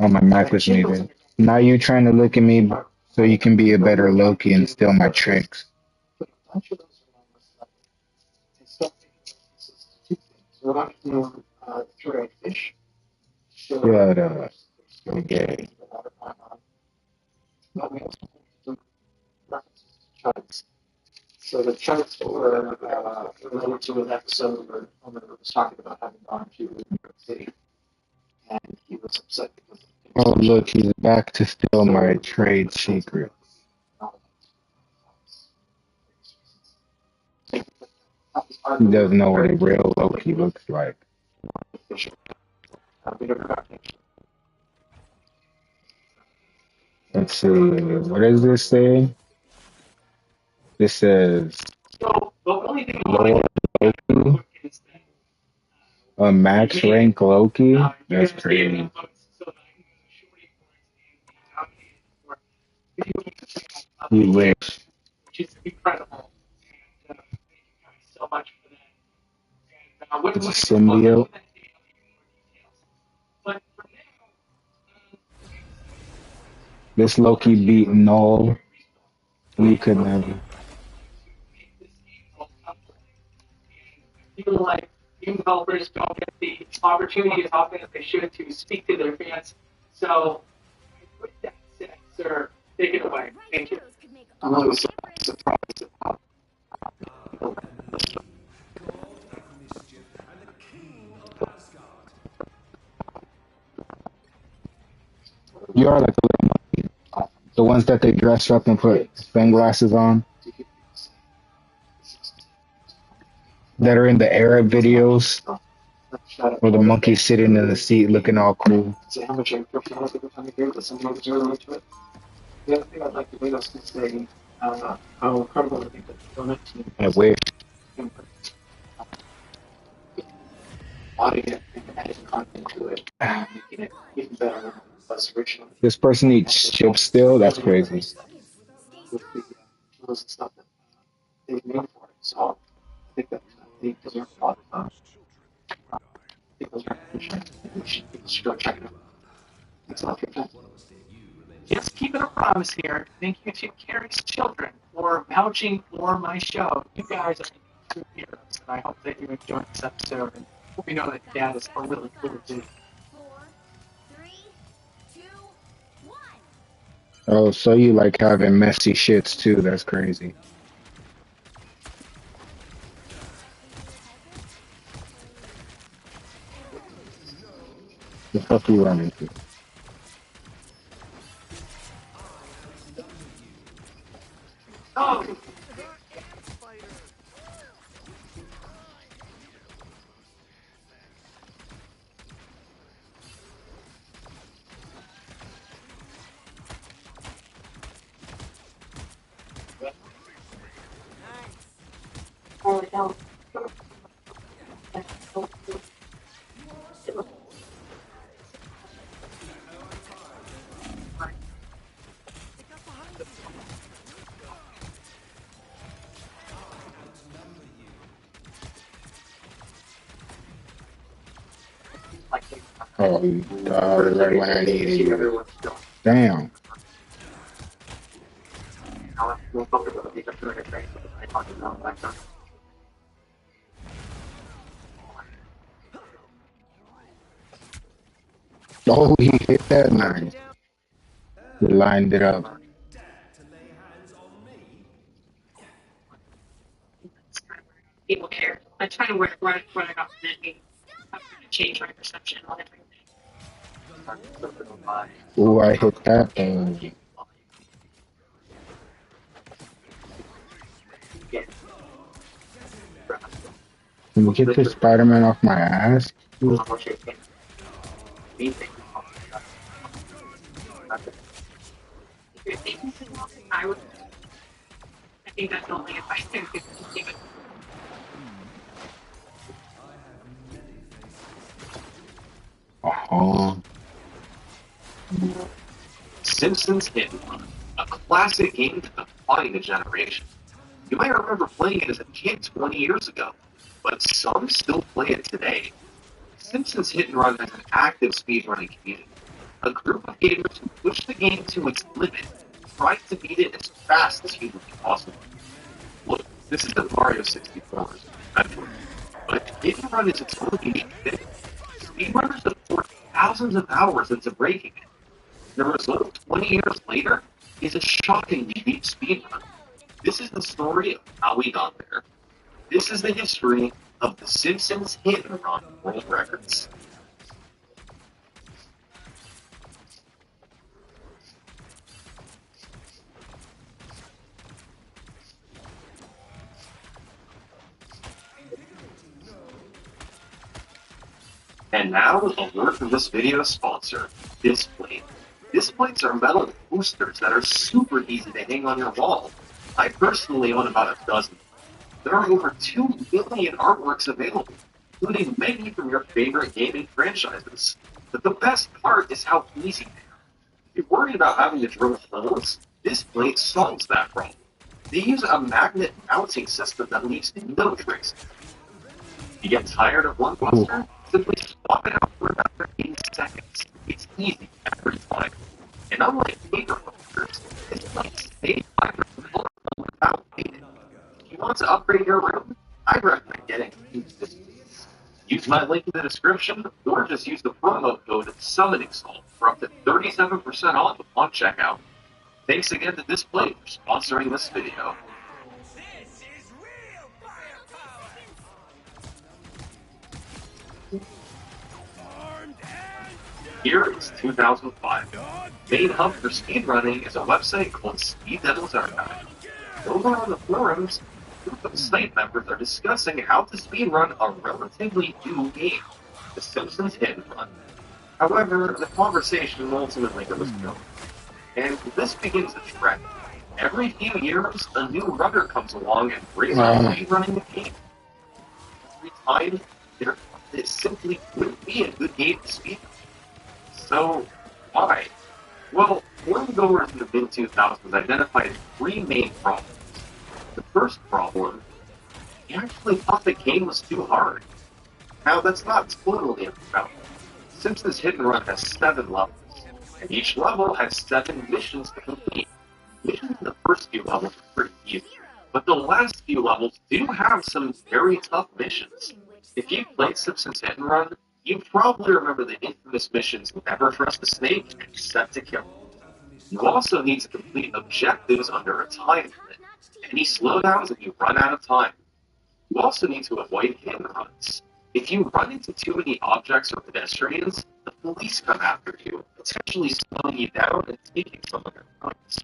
Oh, my mic was muted. Now you trying to look at me so you can be a better Loki and steal my tricks. Shut up. Okay. So the chunks were related to an episode where Homer was talking about having gone to New York City, and he was upset because Oh, look, he's back to steal my trade secret. He doesn't know what a real Loki looks like. Let's see, what does this say? This says Lord Loki, a max rank Loki. That's crazy. You wish. Which is incredible. And, thank you guys so much for that. And, It's a symbiote. But for This Loki beat Null. We could never. I feel like game developers don't get the opportunity as often as they should to speak to their fans. So, with that said, sir, take it away. Thank you. I'm really surprised about You are like a little monkey. The ones that they dress up and put sunglasses on. That are in the Arab videos. Where the monkey's sitting in the seat looking all cool. say how much I appreciate every time I hear it, but sometimes it's really to it. The other thing I'd like to bring us to say how incredible I think that the donut team I wish. modding it and adding content to it, making it even better than it was originally. This person eats chips still? That's crazy. With the tools and stuff that they've made for it. So I think that they deserve a lot of people's recognition. People should go check it out. Thanks a lot for your time. Just keeping a promise here. Thank you to Carrie's children for vouching for my show. You guys are true heroes, and I hope that you enjoyed this episode. And we know that Dad is a really cool dude. 4, 3, 2, 1. Oh, so you like having messy shits too. That's crazy. The fuck you running to? Oh! Oh, you died right when I needed you. Damn. Oh, he hit that line. He lined it up. People care. I try to work what I got from that game. I'm going to change my perception on everything. Ooh, I hit that thing. Can we get this Spider-Man off my ass? I think that's the only advice I could give it. Simpsons Hit and Run, a classic game defining a generation. You might remember playing it as a kid 20 years ago, but some still play it today. Simpsons Hit and Run has an active speedrunning community. a group of gamers who push the game to its limit, trying to beat it as fast as humanly possible. Look, this is the Mario 64 adventure, but Hit and Run is its own unique thing. Speedrunners have poured thousands of hours into breaking it. The result, 20 years later, is a shockingly deep speedrun. This is the story of how we got there. This is the history of The Simpsons Hit and Run World Records. And now, a word from this video's sponsor, Displate. Displates are metal boosters that are super easy to hang on your wall. I personally own about a dozen. There are over 2 million artworks available, including many from your favorite gaming franchises. But the best part is how easy they are. If you're worried about having to drill holes, Displate solves that problem. They use a magnet mounting system that leaves no traces. If you get tired of one booster, simply swap it out for about 15 seconds. It's easy every time. And unlike paper boosters, Displates stay fiber without fading. If you want to upgrade your room, I recommend getting Displates. Use my link in the description, or just use the promo code SummoningSalt for up to 37% off upon checkout. Thanks again to Displate for sponsoring this video. Here is 2005. Main hub for speedrunning is a website called Speed Devil's Archive. Over on the forums, a group of site members are discussing how to speedrun a relatively new game, The Simpsons Hit and Run. However, the conversation ultimately goes nowhere. And this begins a trend. Every few years, a new runner comes along and brings up speedrunning the game. Every time, there simply wouldn't be a good game to speedrun. So, why? Well, forum-goers in the mid-2000s identified 3 main problems. The first problem, they actually thought the game was too hard. Now, that's not totally unfounded. Simpsons Hit and Run has 7 levels, and each level has 7 missions to complete. Missions in the first few levels are pretty easy, but the last few levels do have some very tough missions. If you've played Simpsons Hit and Run, you probably remember the infamous missions Never Trust a Snake and Set to Kill. You also need to complete objectives under a time limit. Any slowdowns if you run out of time. You also need to avoid hit and runs. If you run into too many objects or pedestrians, the police come after you, potentially slowing you down and taking some of your coins.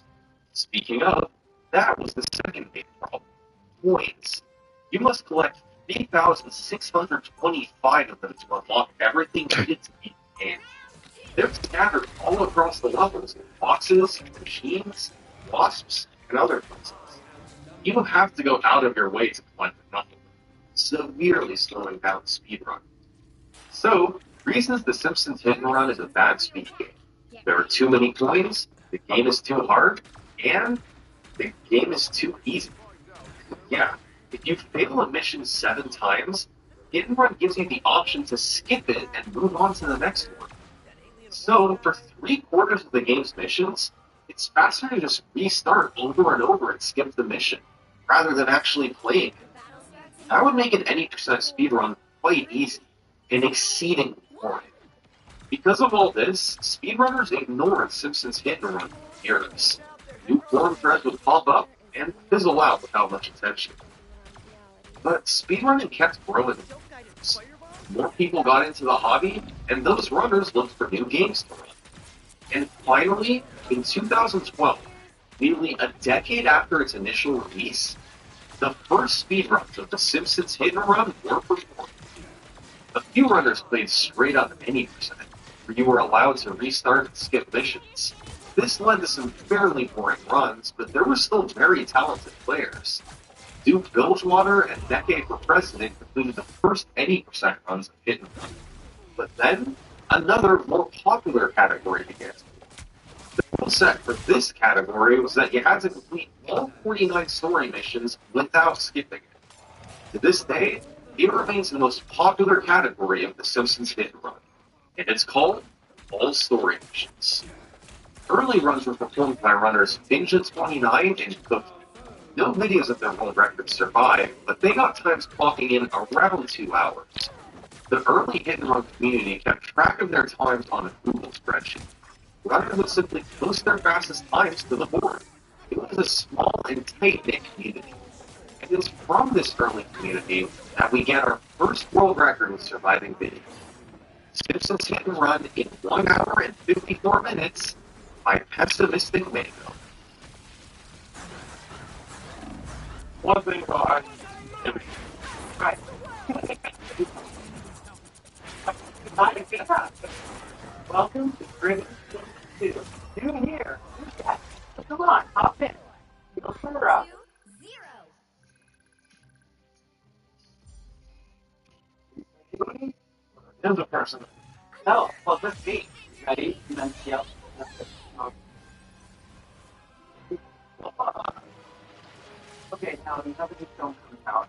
Speaking of, that was the second main problem. Coins. You must collect 3,625 of them to unlock everything needed to beat the game. They're scattered all across the levels in boxes, machines, wasps, and other places. You have to go out of your way to collect enough of them, severely slowing down the speedrun. So, reasons The Simpsons Hit and Run is a bad speed game. There are too many coins, the game is too hard, and the game is too easy. Yeah. If you fail a mission 7 times, Hit and Run gives you the option to skip it and move on to the next one. So, for 3/4 of the game's missions, it's faster to just restart over and over and skip the mission, rather than actually playing it. That would make an 80% speedrun quite easy, and exceedingly boring. Because of all this, speedrunners ignored Simpsons Hit and Run for years. New forum threads would pop up and fizzle out without much attention. But speedrunning kept growing. More people got into the hobby, and those runners looked for new games to run. And finally, in 2012, nearly a decade after its initial release, the first speedruns of The Simpsons Hit and Run were performed. A few runners played straight up 80%, where you were allowed to restart and skip missions. This led to some fairly boring runs, but there were still very talented players. Duke Bilgewater and Decade for President completed the first 80% runs of Hit and Run. But then, another more popular category began. The rule set for this category was that you had to complete all 49 story missions without skipping it. To this day, it remains the most popular category of The Simpsons Hit and Run, and it's called all story missions. Early runs were performed by runners Ninja29 and Cookie. No videos of their world records survived, but they got times clocking in around 2 hours. The early hit and run community kept track of their times on a Google spreadsheet. Runners would simply post their fastest times to the board. It was a small and tight-knit community. And it was from this early community that we get our first world record with surviving video. Simpsons Hit and Run in 1 hour and 54 minutes by Pessimistic Mango. One thing about right. Welcome to Grid 2. New here. Come on, hop in. Go further up. There's a person. No, well, just me. Ready? And then yep. Okay, now the other don't come out.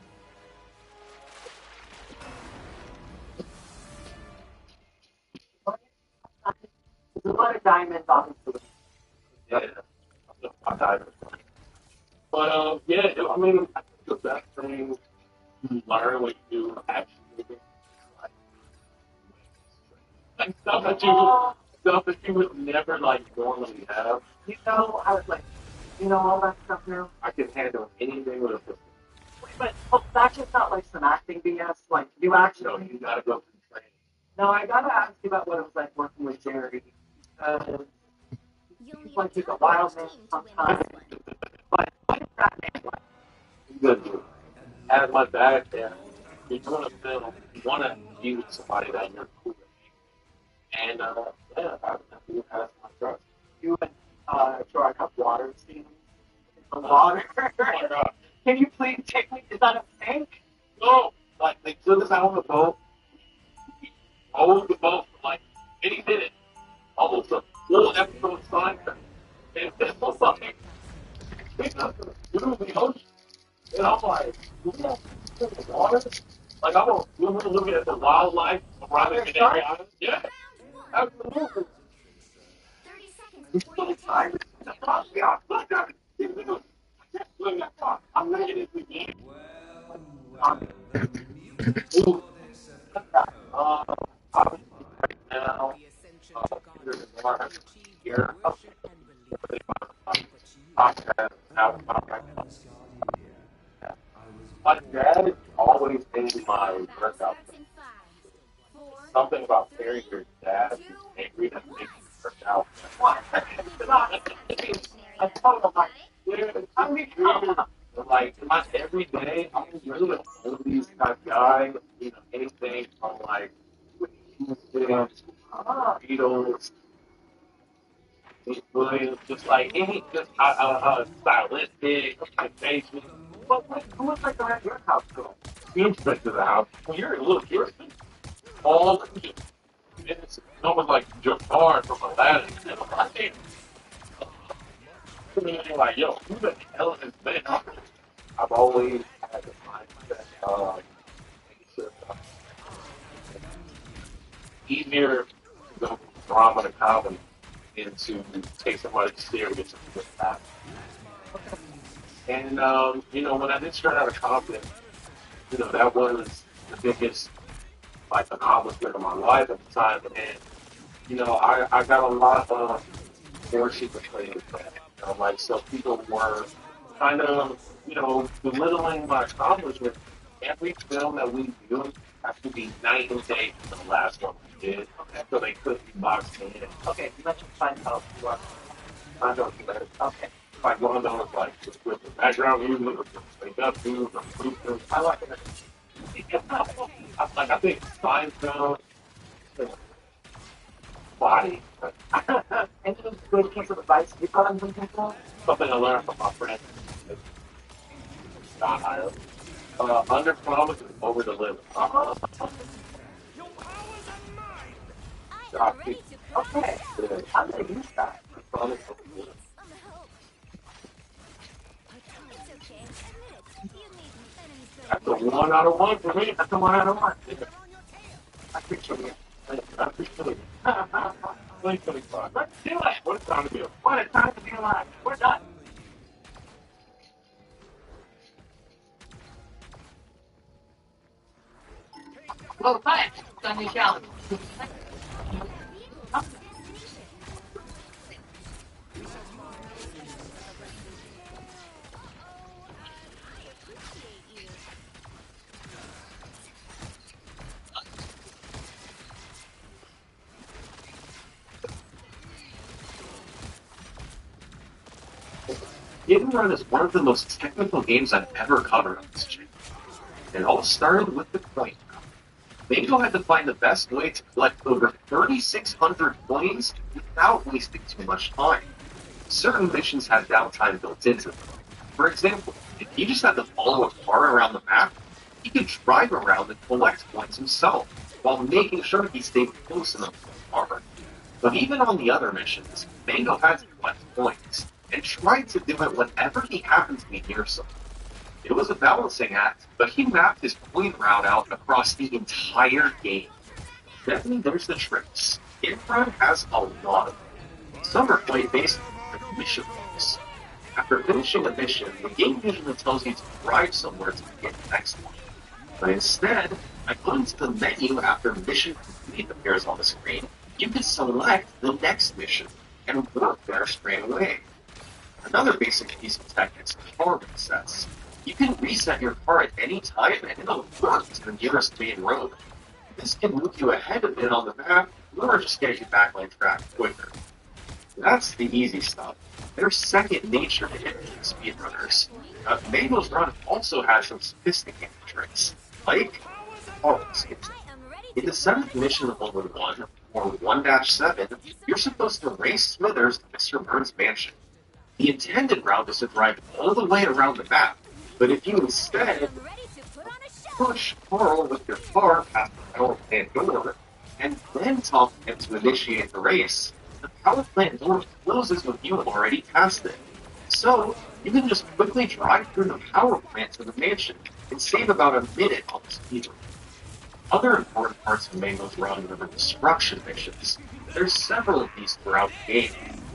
There's a lot of diamonds on the food. Yeah, I died. But yeah, I mean, I think the best thing you learn when you do actually like stuff that you would never like normally have. You know, I was like, you know all that stuff now? I can handle anything with a pistol. Wait, but that's just not like some acting BS. Like, you actually... No, you gotta go through training. No, I gotta ask you about what it was like working with Jerry. He's like, he's a wild man sometimes. But what is that man like? He's good, dude. As my dad there, you're doing a film, you wanna be with somebody that you're cool with. And, yeah, he has my trust. You and, Troy Cup water scene in the water. Oh my God. Can you please take me? Is that a tank? No! Like, they took us out on the boat. He rode the boat for like 80 minutes. Almost a full episode of Seinfeld. And it's so fucking. Pick up the ocean. And I'm like, you know, the water? Like, we're looking at the wildlife around the Canary Islands. Yeah. Absolutely. 30 seconds It's before you so tired. I'm making it again. Obviously, right now, there's more here. My dad always made my workout. Something about carrying your dad who's angry that makes you work out. I told him, like, not every day, I'm really always kind of guy, you know, anything from like, Beatles, Williams, just like any, just stylistic, engagement. who was like around your house girl? You expect to the house. When you're a little kid, all it's almost like Jafar from Aladdin. Like, yo, who the hell is this? I've always had the mindset easier to go from drama to comedy than to take somebody serious and put that. And, you know, when I did start out of confidence, you know, that was the biggest, like, accomplishment of my life at the time. And, you know, I got a lot of worship related to that. You know, like, so people were kind of, you know, belittling my accomplishment. Every film that we do has to be night and day from the last one we did. Okay. So they couldn't be boxed in. Okay, you mentioned Seinfeld. Seinfeld, okay. Like one of those, like, with the background music, with the makeup music, I like it. I think Seinfeld, body. Any good piece of advice you got on some people? Something I learned from my friend. Not higher. Under promise and over deliver. Okay, I'm gonna use that. Promise over deliver. That's a 1 out of 1 for me. That's a 1 out of 1. I appreciate it. I appreciate it. 2025. Let's do it! What a time to be alive. What a time to be alive. We're done. Well, thanks. Done your challenge. Hidden Run is one of the most technical games I've ever covered on this channel. It all started with the coin round. Mango had to find the best way to collect over 3,600 coins without wasting too much time. Certain missions had downtime built into them. For example, if he just had to follow a car around the map, he could drive around and collect coins himself, while making sure he stayed close enough to the car. But even on the other missions, Mango had to collect coins, and tried to do it whenever he happened to be near someone. It was a balancing act, but he mapped his coin route out across the entire game. Then there's the tricks. Hidden Run has a lot of them. Some are played based on mission rules. After finishing a mission, the game usually tells you to drive somewhere to get the next one. But instead, by going to the menu after mission complete appears on the screen, you can select the next mission and work there straight away. Another basic piece of tech is car resets. You can reset your car at any time and it'll work to the nearest main road. This can move you ahead a bit on the map, or just get you back on track quicker. That's the easy stuff. There's second nature to hidden speedrunners. Mango's Run also has some sophisticated tricks, like car skips. In the 7th mission of Level 1, or 1-7, you're supposed to race Smithers to Mr. Burns' mansion. The intended route is to drive all the way around the map, but if you instead push Carl with your car past the power plant door, and then talk him to initiate the race, the power plant door closes with you already past it. So, you can just quickly drive through the power plant to the mansion and save about a minute on the speed run. Other important parts of Mango's Run are the destruction missions. There's several of these throughout the game.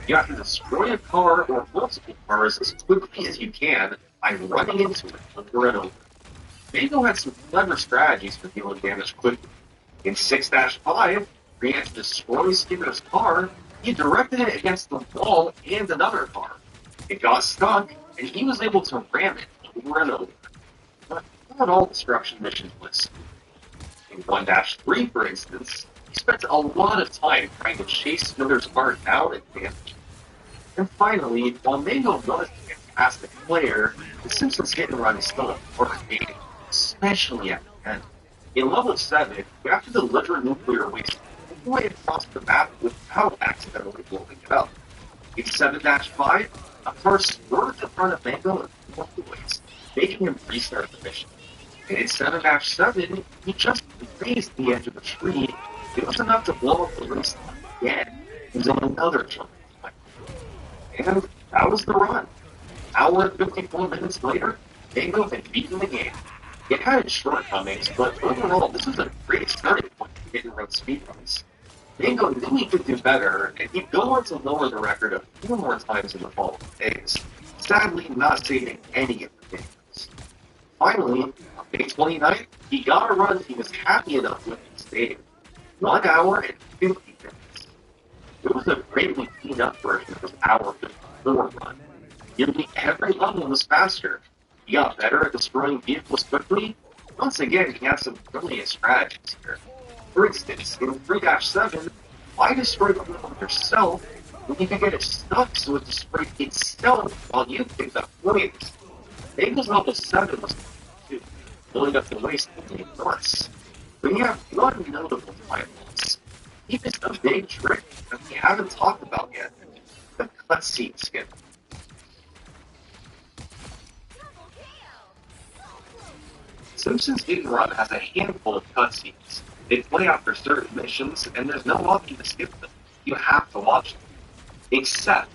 You have to destroy a car or multiple cars as quickly as you can by running into it over and over. Mango had some clever strategies for dealing damage quickly. In 6-5, he had to destroy Skipper's car, he directed it against the wall and another car. It got stuck, and he was able to ram it over and over. But not all destruction missions list. In 1-3, for instance, he spent a lot of time trying to chase Smithers' car down and damage it. And finally, while Mango was a fantastic player, the Simpsons Hidden Run is still a important game, especially at the end. In Level 7, you have to deliver nuclear waste all the way across the map without accidentally blowing it up. In 7-5, a car swerved in front of Mango and blew up the waste, making him restart the mission. And in 7-7, he just grazed the edge of the tree. It was enough to blow up the waste again, using another jump. And that was the run. Hour and 54 minutes later, Mango had beaten the game. It had its shortcomings, but overall, this was a great starting point for Hidden Run speedruns. Mango knew he could do better, and he'd go on to lower the record a few more times in the following days, sadly not saving any of the games. Finally, on May 29th, he got a run he was happy enough with and stayed. 1 hour and 50 minutes. It was a greatly cleaned up version of his hour 54 run. Nearly every level was faster. He got better at destroying vehicles quickly. Once again, he had some brilliant strategies here. For instance, in 3-7, why destroy the vehicle yourself when you can get it stuck so it destroyed itself while you picked up points? Mango's level 7 was too, filling up the waste only once. But you have one notable time loss. He missed a big trick that we haven't talked about yet. The cutscene skip. Simpsons Hidden Run has a handful of cutscenes. They play after certain missions, and there's no option to skip them. You have to watch them. Except,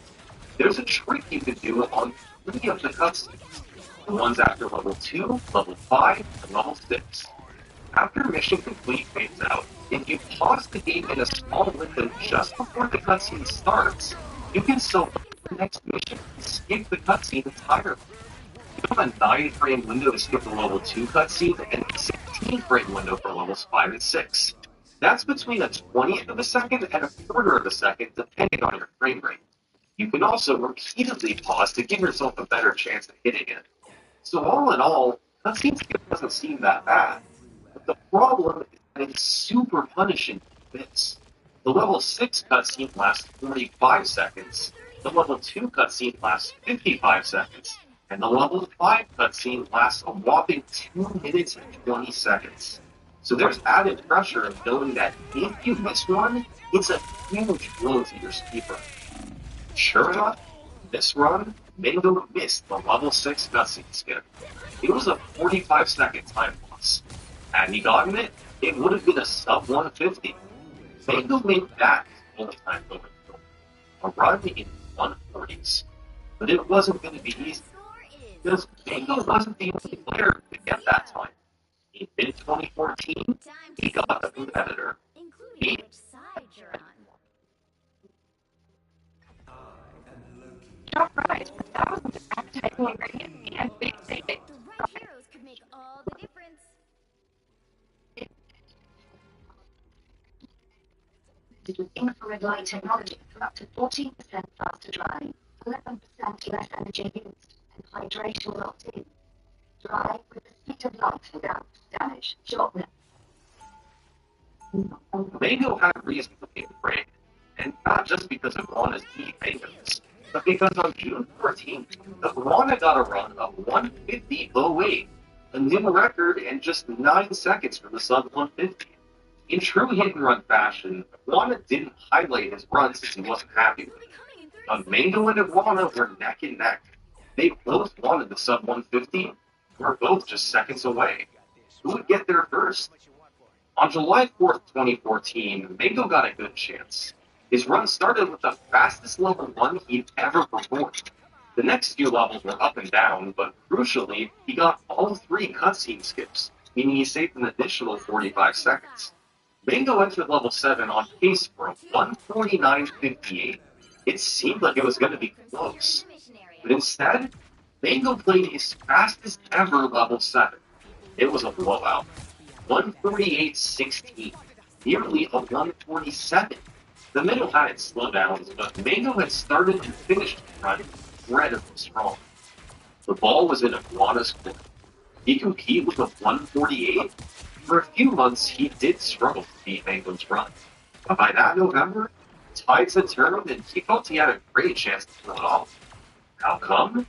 there's a trick you can do on 3 of the cutscenes. The ones after level 2, level 5, and level 6. After mission complete fades out, if you pause the game in a small window just before the cutscene starts, you can select the next mission and skip the cutscene entirely. You have a 9-frame window to skip the level 2 cutscene and a 16-frame window for levels 5 and 6. That's between a 20th of a second and a quarter of a second, depending on your frame rate. You can also repeatedly pause to give yourself a better chance of hitting it. So all in all, cutscene skip doesn't seem that bad. But the problem is that it's super punishing to miss. The level 6 cutscene lasts 45 seconds, the level 2 cutscene lasts 55 seconds, and the level 5 cutscene lasts a whopping 2 minutes and 20 seconds. So there's added pressure of knowing that if you miss one, it's a huge blow to your speed run. Sure enough, this run, Mango missed the level 6 cutscene skip. It was a 45-second time loss. Had he gotten it, it would have been a sub 150. Mango made that his only time going through. A run in 140s. But it wasn't going to be easy. Because Mango wasn't the only player to get that time. In mid-2014, he got a competitor. You're right, but that was an activating ingredient and big thing. The right heroes could make all the difference. With infrared light technology for up to 14% faster drying, 11% less energy used, and hydration locked in. Dry with the speed of light without damage, shortness. Mango had a reason to take a break, and not just because of Juana's deep Mangos, but because on June 14th, Juana got a run of 150.08, a new record in just 9 seconds from the sub 150. In true hit-and-run fashion, Juana didn't highlight his run since he wasn't happy with it. But Mango and Juana were neck and neck. They both wanted the sub 150, were both just seconds away. Who would get there first? On July 4th, 2014, Mango got a good chance. His run started with the fastest level 1 he'd ever performed. The next few levels were up and down, but crucially, he got all 3 cutscene skips, meaning he saved an additional 45 seconds. Mango entered level 7 on pace for a 149.58. It seemed like it was going to be close. But instead, Mango played his fastest ever level 7. It was a blowout. 148.16. Nearly a 147. The middle had its slowdowns, but Mango had started and finished the run incredibly strong. The ball was in Juana's court. He competed with a 148. For a few months, he did struggle to beat Mango's run. But by that November, tides had turned and he felt he had a great chance to pull it off. How come?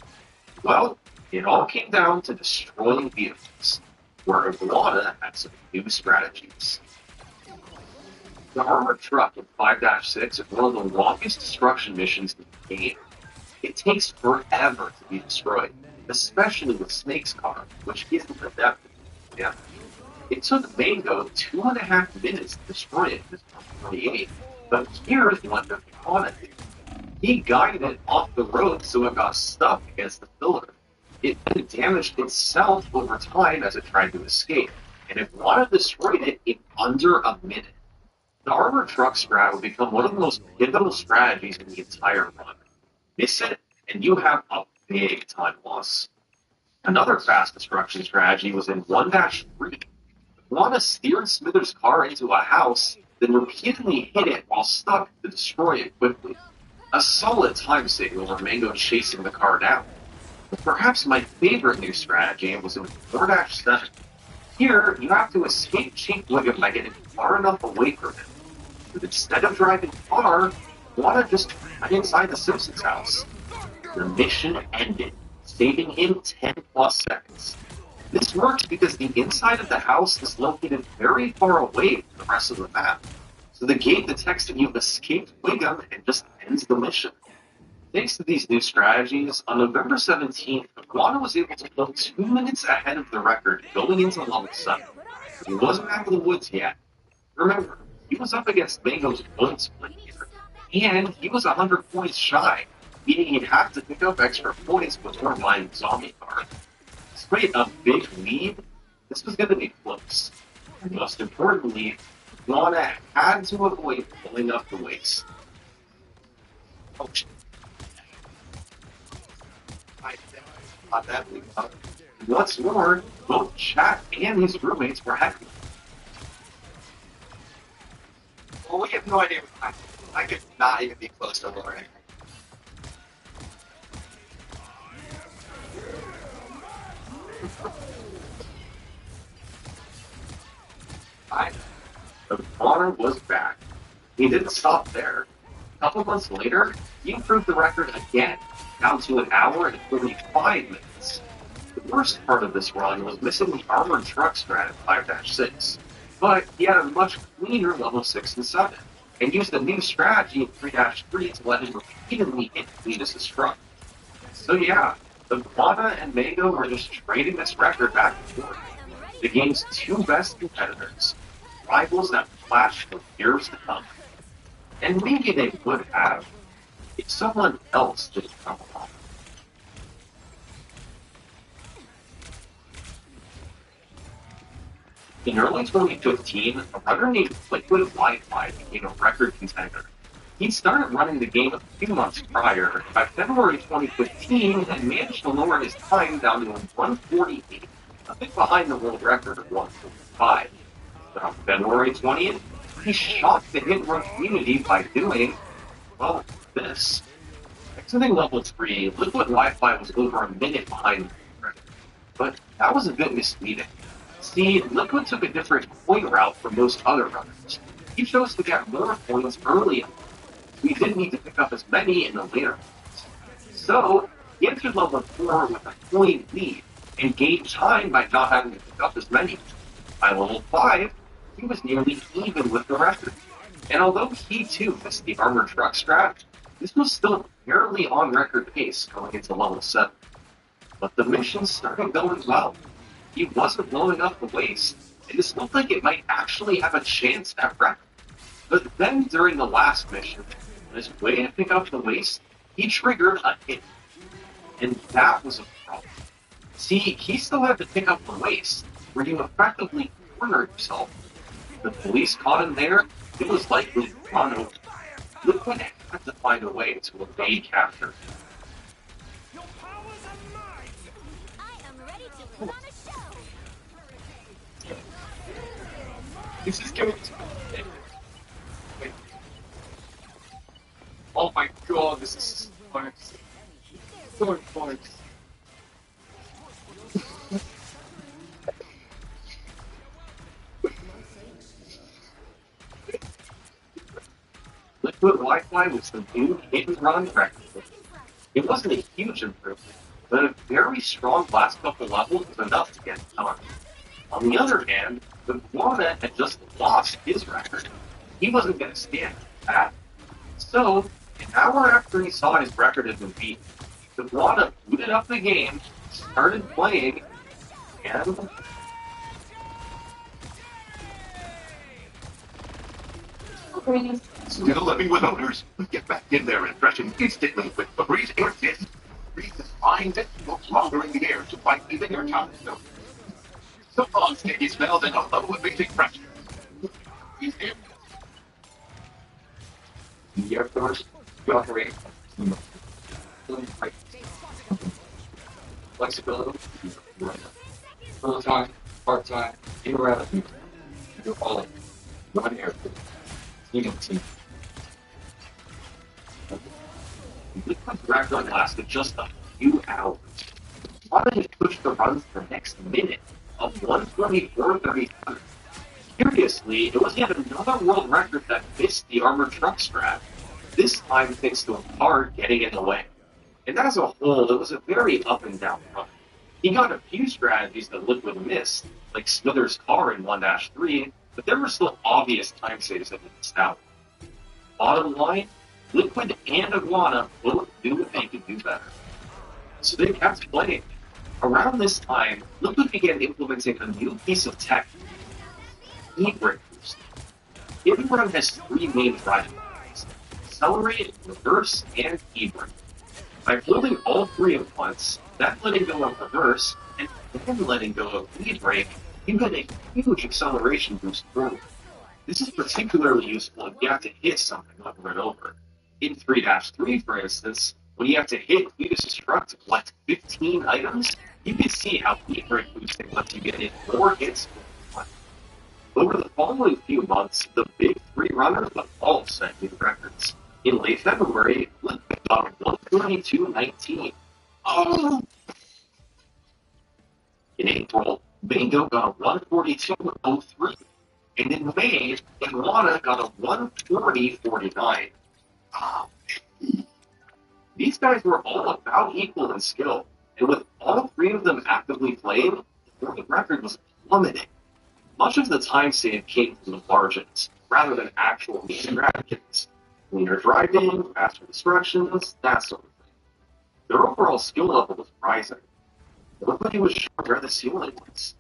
Well, it all came down to destroying vehicles, where Juana had some new strategies. The armored truck in 5-6 is one of the longest destruction missions in the game. It takes forever to be destroyed, especially with Snake's car, which isn't adept at damage. It took Mango 2.5 minutes to destroy it in 148, but here's what Juana did. He guided it off the road so it got stuck against the pillar. It then damaged itself over time as it tried to escape, and if Juana destroyed it in under a minute. The armored truck strat would become one of the most pivotal strategies in the entire run. Miss it, and you have a big time loss. Another fast destruction strategy was in 1-3. Juana steered Smithers' car into a house, then repeatedly hit it while stuck to destroy it quickly. A solid time save over Mango chasing the car down. But perhaps my favorite new strategy was in 4-7. Here, you have to escape Chief Wiggum by getting far enough away from him. But instead of driving far, Juana just ran inside the Simpsons house. The mission ended, saving him 10+ seconds. This works because the inside of the house is located very far away from the rest of the map, so the game detects that you've escaped Wiggum and just ends the mission. Thanks to these new strategies, on November 17th, Juana was able to go 2 minutes ahead of the record going into level 7. He wasn't out of the woods yet. Remember, he was up against Mango's point split here, and he was 100 points shy, meaning he'd have to pick up extra points before buying Zombie Card. Despite a big lead, this was going to be close. And most importantly, Iguana had to avoid pulling up the waist. Oh shit. I thought that we up. What's more, both Jack and his roommates were happy. Well, we have no idea. I could not even be close to Lauren. The Iguana was back. He didn't stop there. A couple months later, he improved the record again, down to an hour and 35 minutes. The worst part of this run was missing the armored truck strat at 5-6, but he had a much cleaner level 6 and 7, and used a new strategy in 3-3 to let him repeatedly hit Cletus's truck. So yeah, the Iguana and Mango were just trading this record back and forth. The game's two best competitors, rivals that flash for years to come. And maybe they would have, if someone else didn't come along. In early 2015, a runner named Liquid Wi-Fi became a record contender. He'd started running the game a few months prior. By February 2015, and managed to lower his time down to 148, a bit behind the world record of 145. But on February 20th, he shocked the hit run community by doing, well, this. Exiting level 3, Liquid Wi-Fi was over a minute behind the record. But that was a bit misleading. See, Liquid took a different point route from most other runners. He chose to get more points early. We didn't need to pick up as many in the later points. So, he entered level 4 with a point lead, and gained time by not having to pick up as many. By level 5, he was nearly even with the record. And although he too missed the armored truck strat, this was still barely on record pace going into level 7. But the mission started going well. He wasn't blowing up the waist, and this looked like it might actually have a chance at record. But then during the last mission, on his way to pick up the waist, he triggered a hit. And that was a problem. See, he still had to pick up the waist, where you effectively cornered yourself. If the police caught him there, it was likely run over. Liquid had to find a way to evade capture. This is going to wait. Oh my god, this is so fun. Liquid Wi-Fi was the new hit-and-run record. It wasn't a huge improvement, but a very strong last couple levels was enough to get it done. On the other hand, the Iguana had just lost his record. He wasn't going to stand for that. So, an hour after he saw his record had been beaten, the Iguana booted up the game, started playing, and... Still living with owners. Get back in there and threaten instantly with Febreze Air Fist. Breathe the fine that floats longer in the air to fight even your top stone. So long, sticky smells and a low amazing pressure. He's here. The Air Force, you operate. Flexibility, full time, part time, immorality. You're falling. One air. Team. Liquid's record lasted just a few hours. Why did he push the runs the next minute of 124.37? Curiously, it was yet another world record that missed the armored truck strat, this time thanks to a car getting in the way. And as a whole, it was a very up and down run. He got a few strategies that Liquid missed, like Smithers' car in 1-3, but there were still obvious time saves that missed out. Bottom line, Liquid and Iguana both knew what they could do better. So they kept playing. Around this time, Liquid began implementing a new piece of tech, E-brake boost. Hit-and-run has three main driving lines: accelerate, reverse, and E-brake. By flipping all three at once, that letting go of reverse, and then letting go of E-brake, you get a huge acceleration boost forward. This is particularly useful if you have to hit something over and over. In 3-3, for instance, when you have to hit Cletus' Struck to collect 15 items, you can see how Heatbreak boosting lets you get in more hits for one. Over the following few months, the big three runners would all set new records. In late February, Liquid got 132.19. Oh! In April, Mango got a 142.03. And in May, Iguana got a 140.49. Oh, these guys were all about equal in skill, and with all three of them actively playing, the point record was plummeting. Much of the time save came from the margins, rather than actual strategies. Cleaner driving, faster destructions, that sort of thing. Their overall skill level was rising. Nobody was sure where the ceiling was.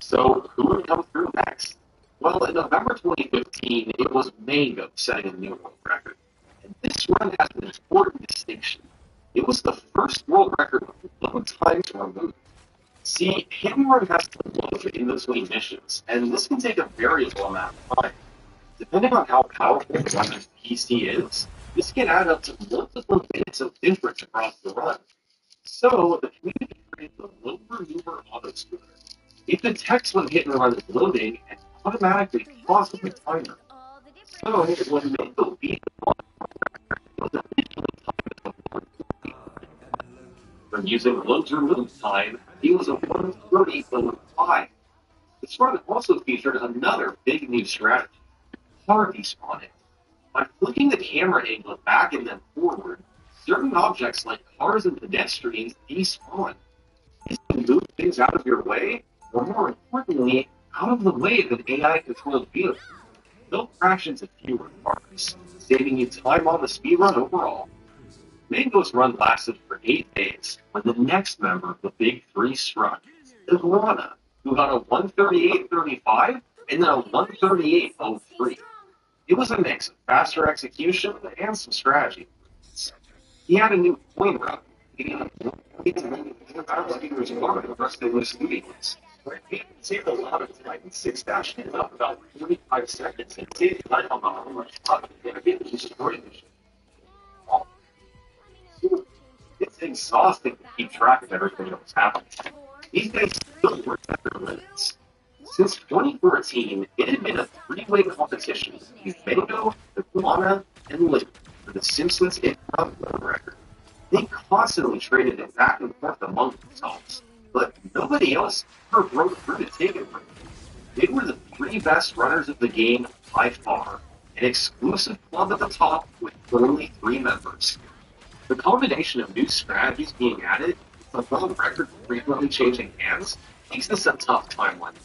So, who would come through next? Well, in November 2015, it was Mango setting a new world record. And this run has an important distinction. It was the first world record with load times removed. See, Hidden Run has to load in between missions, and this can take a variable amount of time. Depending on how powerful the runner's PC is, this can add up to multiple minutes of difference across the run. So, the community created the Load Remover Autoscooter. It detects when Hidden Run is loading and automatically pauses the timer. So, when Mango beat the one, it was initially timed at 140. From using Load's remove time, he was a 130.05. This run also featured another big new strategy, car despawning. By flicking the camera angle back and then forward, certain objects like cars and pedestrians despawn. This can move things out of your way, or more importantly, out of the way of an AI-controlled vehicle. They'll crash into fewer cars, saving you time on the speedrun overall. Mango's run lasted for 8 days, when the next member of the Big Three struck, Iguana, who got a 138.35 and then a 138.03. It was a mix of faster execution and some strategy. He had a new coin route. He saved a lot of time in 6-dash in up about 45 seconds and saved time on the home spot. It's exhausting to keep track of everything that was happening. These guys still work at their limits. Since 2014, it had been a three-way competition between Mango, Iguana, and Liquid for the Simpsons Hidden Run record. They constantly traded it back and forth among themselves, but nobody else ever broke through to take it from them. They were the three best runners of the game by far, an exclusive club at the top with only 3 members. The combination of new strategies being added, the world record frequently changing hands, makes this a tough timeline.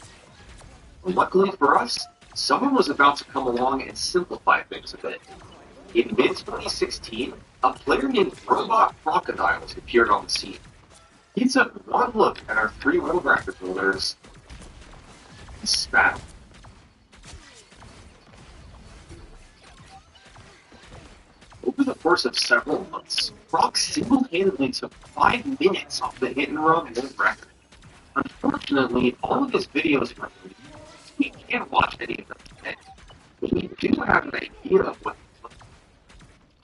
Luckily for us, someone was about to come along and simplify things a bit. In mid-2016, a player named Robot Crocodiles appeared on the scene. He took one look at our 3 world record holders and spat. Over the course of several months, Croc single-handedly took 5 minutes off the Hidden Run world record. Unfortunately, all of his videos were free. We can't watch any of them today, but we do have an idea of what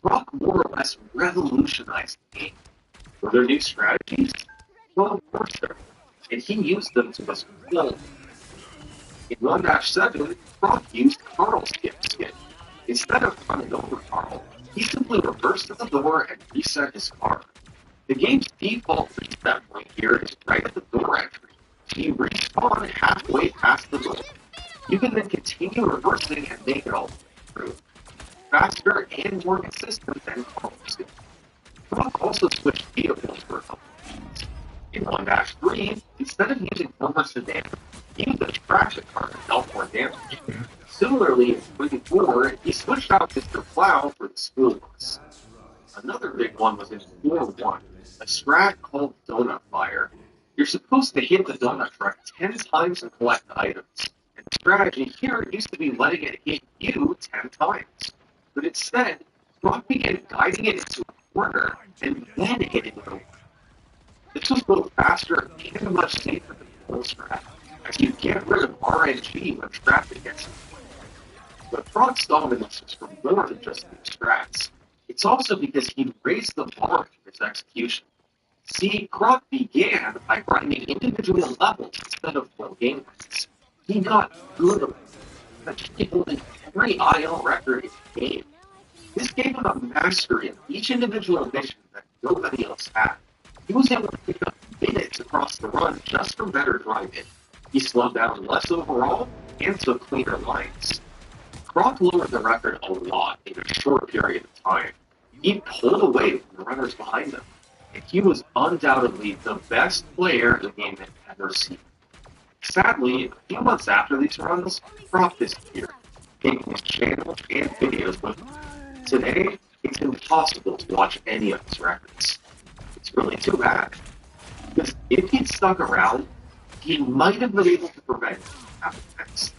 Croc more or less revolutionized the game. Were there new strategies? Well, of course there were, and he used them to his full. In 1-7, Croc used Carl's skip skin. Instead of running over Carl, he simply reversed the door and reset his car. The game's default reset point here is right at the door entry. So you respawn halfway past the door. You can then continue reversing and make it all the way through. Faster and more consistent than Carl's. Croc also switched vehicles for a couple of weeks. In 1-3, instead of using Homer Sedan, he used a traction car to dealt more damage. Similarly, in 3-4, he switched out Mr. Plow for the school bus. Another big one was in 4-1, a strat called Donut Fire. You're supposed to hit the donut truck 10 times to collect items. And the strategy here used to be letting it hit you 10 times. But instead, Croc began guiding it into a corner and then hitting it over. This was both faster and much safer than the full strat, as you get rid of RNG when traffic gets in the way. But Brock's dominance was for more than just the strats. It's also because he raised the bar for his execution. See, Brock began by grinding individual levels instead of full game rates. He got good, achieving every IL record in the game. This gave him a mastery of each individual mission that nobody else had. He was able to pick up minutes across the run just from better driving. He slowed down less overall and took cleaner lines. Brock lowered the record a lot in a short period of time. He pulled away from the runners behind him, and he was undoubtedly the best player the game had ever seen. Sadly, a few months after these runs, Brock disappeared, taking his channel and videos with him. Today, it's impossible to watch any of his records. It's really too bad, because if he'd stuck around, he might have been able to prevent happening next.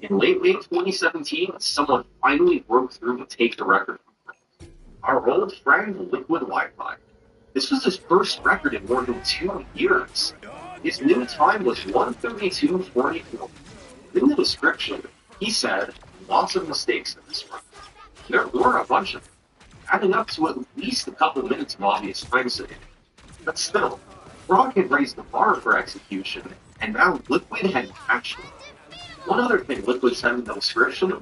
In late 2017, someone finally broke through to take the record from him. Our old friend Liquid Wi-Fi. This was his first record in more than 2 years. His new time was 1:32:44. In the description, he said, lots of mistakes in this run. There were a bunch of them, adding up to at least a couple minutes of obvious time saving. But still, Brock had raised the bar for execution, and now Liquid had matched him. One other thing Liquid said in the description,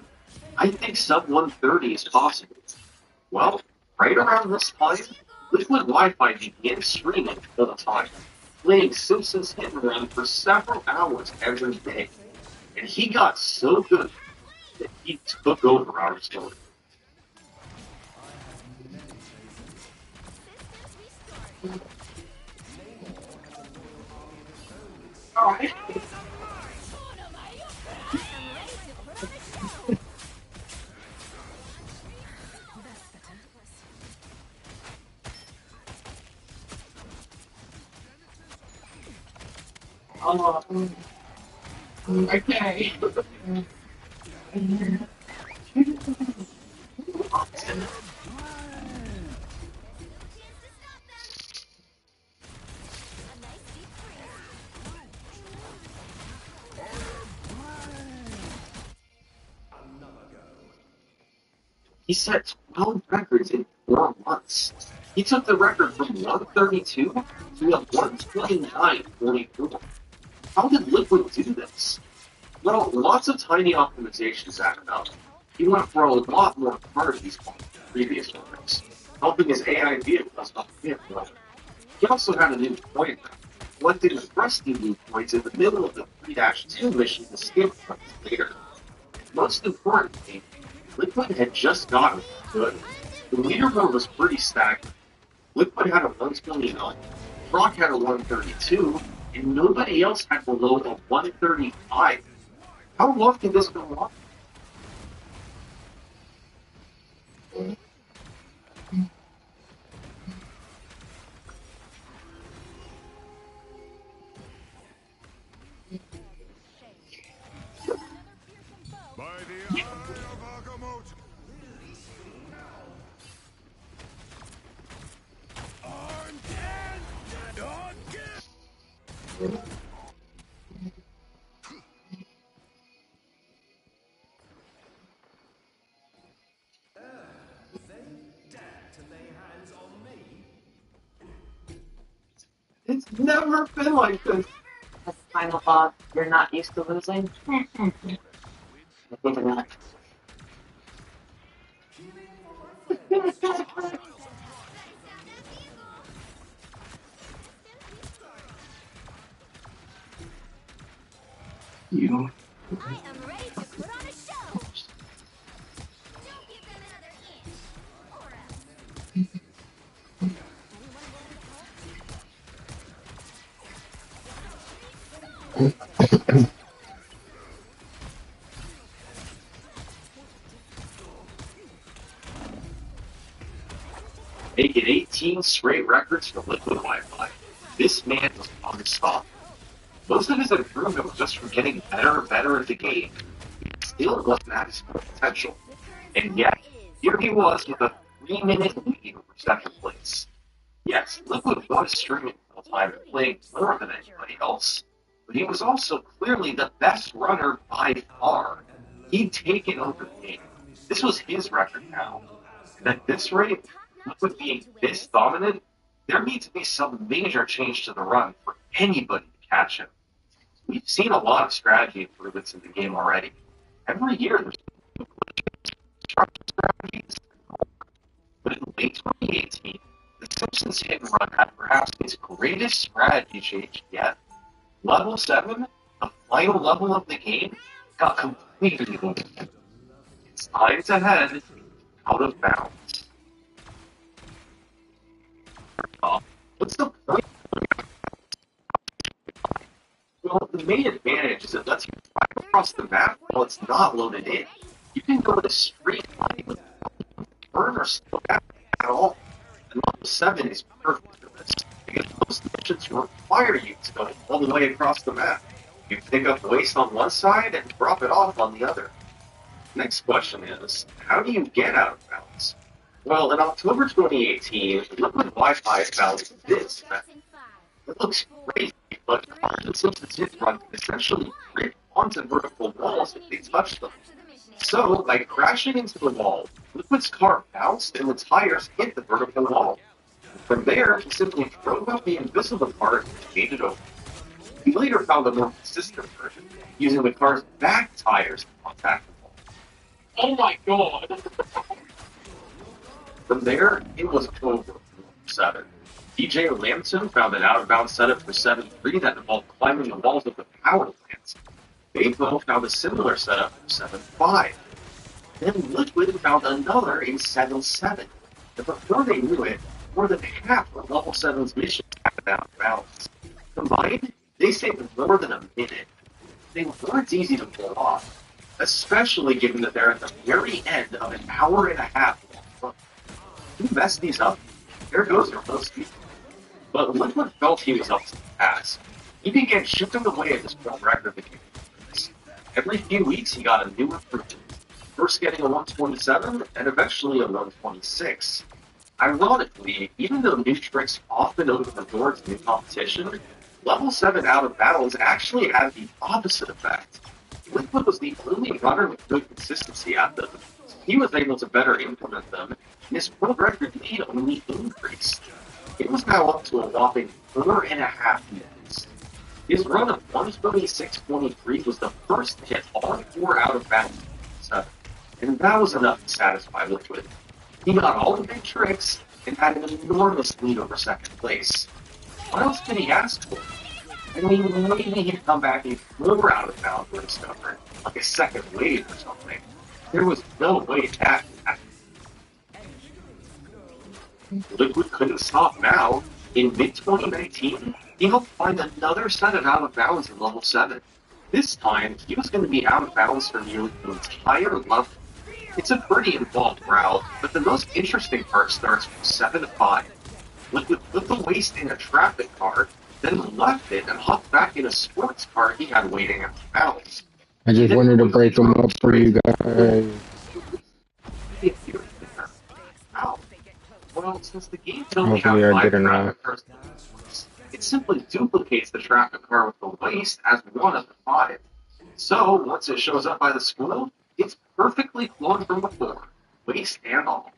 I think sub 130 is possible. Well, right around this time, Liquid Wi-Fi began streaming full time, playing Simpsons Hit and Run for several hours every day. And he got so good that he took over our story. Alright. Okay. He set 12 records in 4 months. He took the record from 132 to a 129.44. How did Liquid do this? Well, lots of tiny optimizations added up. He went for a lot more parties than previous records, helping his AI vehicles not hit well. He also had a new point that collected his rusty new points in the middle of the 3-2 mission to skip points later. Most importantly, Liquid had just gotten good. The leaderboard was pretty stagnant. Liquid had a 129, Brock had a 132, and nobody else had below a 135. How long did this go on? By the eye of Agamotto. I'm dead again. It's never been like this. That's the final boss. You're not used to losing. Maybe not. You. I am ready to put on a show. Don't give them another inch, or else. Making 18 straight records for Liquid Wi-Fi. This man was unstoppable. Most of his improvement was just from getting better and better at the game. He still wasn't at his full potential. And yet, here he was with a 3-minute lead over second place. Yes, Liquid was streaming well time and playing more than anybody else, but he was also clearly the best runner by far. He'd taken over the game. This was his record now. And at this rate, with being this dominant, there needs to be some major change to the run for anybody to catch him. We've seen a lot of strategy improvements in the game already. Every year there's strategies. But in late 2018, the Simpsons hit and run had perhaps its greatest strategy change yet. Level 7, the final level of the game, got completely overhauled. It's times ahead, out of bounds. What's the point? Well, the main advantage is it lets you fly across the map while it's not loaded in. You can go in a straight line with burn or slow down at all. And level 7 is perfect for this, because most missions require you to go all the way across the map. You pick up waste on one side and drop it off on the other. Next question is, how do you get out of bounds? Well, in October 2018, Liquid Wi-Fi found this method. It looks crazy, but cars and Simpsons hit run can essentially rip onto vertical walls if they touch them. So, by crashing into the wall, Liquid's car bounced and the tires hit the vertical wall. From there, he simply drove out the invisible part and made it over. He later found a more consistent version, using the car's back tires to contact the wall. Oh my god! From there, it was over for 7. DJ Lambton found an out-of-bounds setup for 7-3 that involved climbing the walls of the power plants. Baybo found a similar setup for 7-5. Then Liquid found another in 7-7. And before they knew it, more than half of Level 7's missions happened out of bounds. Combined, they saved more than a minute. They weren't easy to pull off, especially given that they're at the very end of an hour and a half long run. If you mess these up, there goes your most people. But Liquid felt he was up to the task. He began chipping away at his world record again. Every few weeks he got a new improvement, first getting a 127 and eventually a 126. Ironically, even though new tricks often open the door to new competition, Level 7 out of bounds actually had the opposite effect. Liquid was the only runner with good consistency at them. He was able to better implement them, and his world record lead only increased. It was now up to a whopping 4.5 minutes. His run of 126.23 was the first to hit all 4 out of bounds, and that was enough to satisfy Liquid. He got all the big tricks and had an enormous lead over second place. What else did he ask for? I mean, maybe he'd come back and further out of bounds were discovered, like a second wave or something. There was no way that could happen. Liquid couldn't stop now. In mid-2019, he helped find another set of out of bounds in Level 7. This time, he was going to be out of bounds for nearly the entire level. It's a pretty involved route, but the most interesting part starts from 7 to 5. Liquid put the waste in a traffic car, then left it and hopped back in a sports car he had waiting at the bounds. I just wanted to break them up for you guys. Well, since the game only has 5 traffic cars, it simply duplicates the traffic car with the waste as one of the 5. So, once it shows up by the school, it's perfectly cloned from before, waste and all.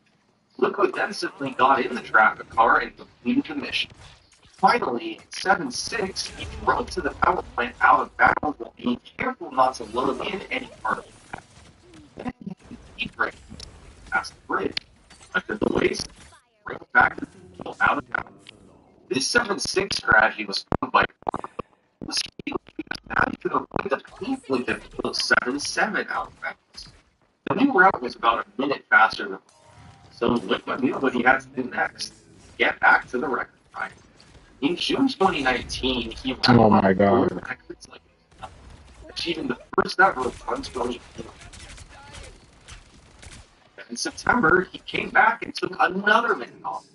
Liquid then simply got in the traffic car and completed the mission. Finally, in 7-6, he drove to the power plant out of bounds while being careful not to load in any part of the map. Then he braked past the bridge, collected the waste, drove back to the field out of bounds. This 7-6 strategy was found by now you could avoid the painfully difficult 7-7 out of bounds. The new route was about a minute faster than so Liquid knew what he had to do next. Get back to the record time. In June 2019, he ran records like achieving the first ever 120. In September, he came back and took another minute off.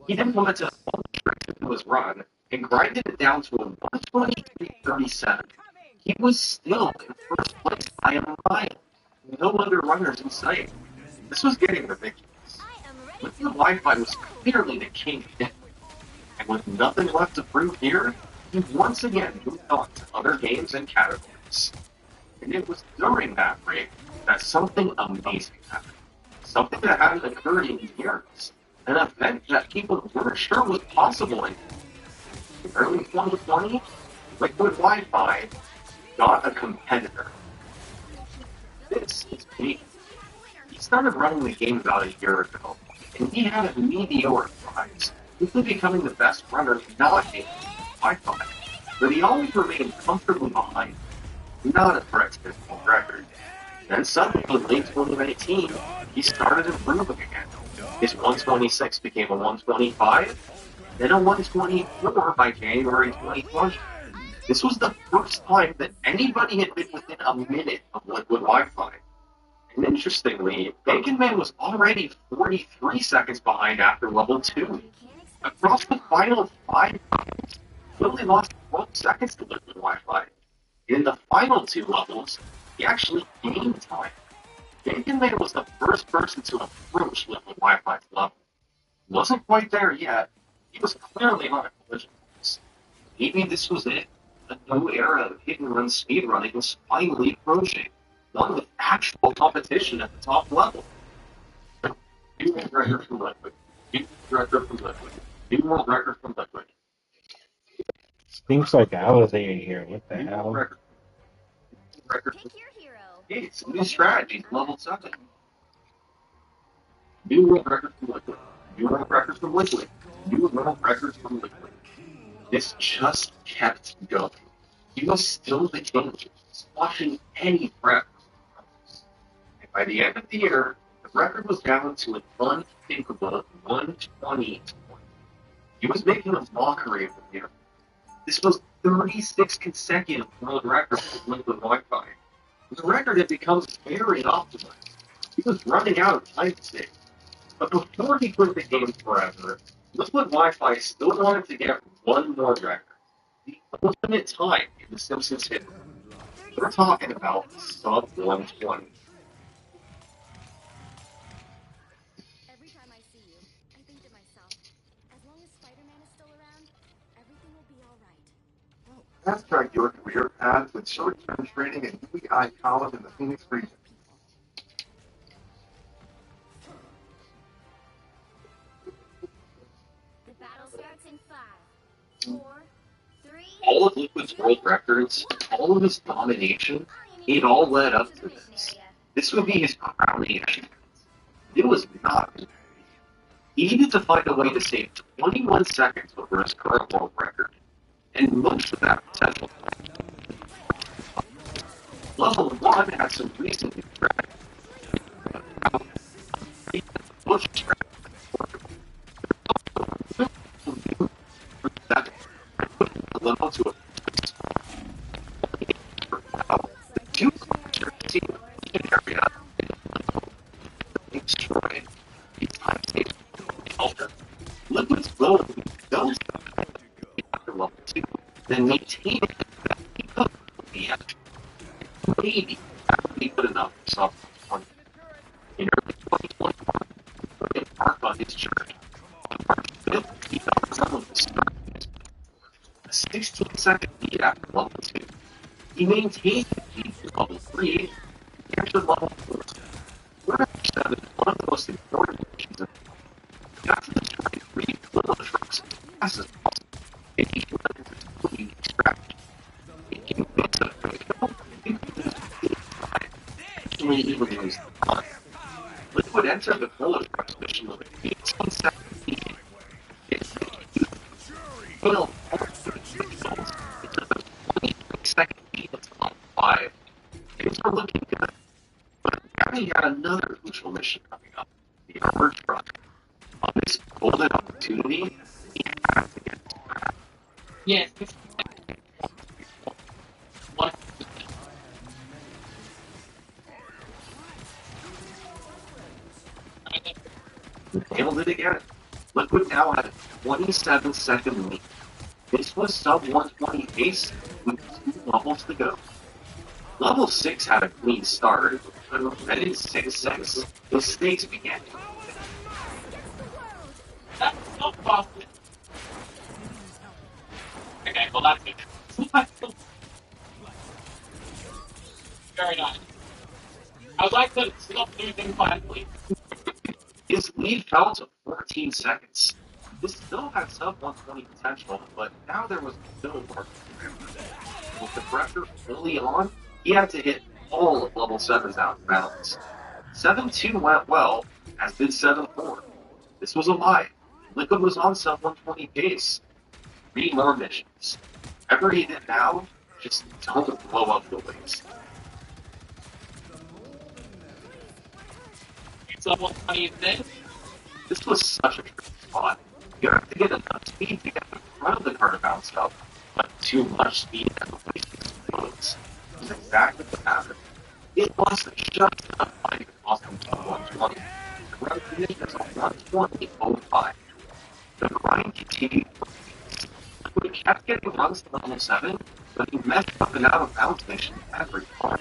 He implemented a full trick into his run and grinded it down to a 123.37. He was still in first place by a mile. No other runners in sight. This was getting ridiculous. Liquid Wi-Fi was clearly the king of it. And with nothing left to prove here, he once again moved on to other games and categories. And it was during that break that something amazing happened. Something that hadn't occurred in years. An event that people weren't sure was possible in early 2020. Liquid Wi-Fi got a competitor. This is me. He started running the game about a year ago, and he had a meteoric rise, quickly becoming the best runner not in Wi-Fi. But he always remained comfortably behind, not a threat to his world record. Then suddenly, in late 2019, he started improving again. His 126 became a 125, then a 124 by January 2020. This was the first time that anybody had been within a minute of Liquid Wi-Fi. And interestingly, Bacon Man was already 43 seconds behind after level 2. Across the final 5 rounds, he only lost 12 seconds to Liquid Wi-Fi. In the final 2 levels, he actually gained time. Bacon Man was the first person to approach Liquid Wi-Fi's level. He wasn't quite there yet. He was clearly on a collision course. Maybe this was it. A new era of hit-and-run speedrunning was finally approaching, one with actual competition at the top level. New world record from Liquid. New world record from Liquid. New world record from Liquid. Seems like I was in here. What the hell? Record from... Hey, it's a new strategy, level 7. New world record from Liquid. New world record from Liquid. New world record from Liquid. This just kept going. He was still the king, squashing any threat. And by the end of the year, the record was down to an unthinkable 120. He was making a mockery of the year. This was 36 consecutive world records with Liquid Wi-Fi. The record had become very optimized. He was running out of time to save. But before he quit the game forever, Liquid Wi-Fi still wanted to get one more record. The ultimate time in the Simpsons history. We're talking about sub 120. Every time I see you, I think to myself, as long as Spider-Man is still around, everything will be alright. Fast track your career path with short-term training at UEI College in the Phoenix region. The battle starts in 5, 4, 3. All of Liquid's world records, all of his domination, it all led up to this. This would be his crowning achievement. It was not easy. He needed to find a way to save 21 seconds over his current world record, and much of that potential. Level 1 had some recent level to a area destroyed. Liquid's goal was to build after level 2, then maintain it that he could maybe that would be good enough for sophomore 20. In early 2021, he embarked on his journey. On March 5th, he found someone to start a 16-second lead after level 2. He maintained the lead to level 3 and entered level 4. Level 7 is one of the most important missions. He got to destroy 3 little trucks as fast as possible, and he led his complete strategy. It can mix up the kill, actually even lose the time. Liquid entered the Village Trucks mission with an 18-second lead. It's failed all of the results. It took a 20-second lead until level 5. Things were looking good. But Gabby had another crucial mission coming up, the Armored Truck. On this golden opportunity, he had to get to that. Yes. What? Nailed it again. Liquid now had a 27-second lead. This was sub 120 pace with 2 levels to go. Level 6 had a clean start, but then in 6-6, the stakes began. That's so possible. Well, that's it. Very nice. I would like to still losing finally. His lead fell to 14 seconds. This still had sub 120 potential, but now there was no more. With the pressure fully on, he had to hit all of level 7's out of balance. 7-2 went well, as did 7-4. This was a lie. Liquid was on sub 120 pace. 3 more missions. Whatever he did now, just don't blow up the waves. Sub 120 thing. This was such a tricky spot. You have to get enough speed to get the front of the car to bounce up, but too much speed and the way it explodes. This is exactly what happened. It was just enough time to cost him to 120. The ground condition is on 120.05. The grind continued for weeks. He kept getting runs to level 7, but he messed up and out of bounds mission every time.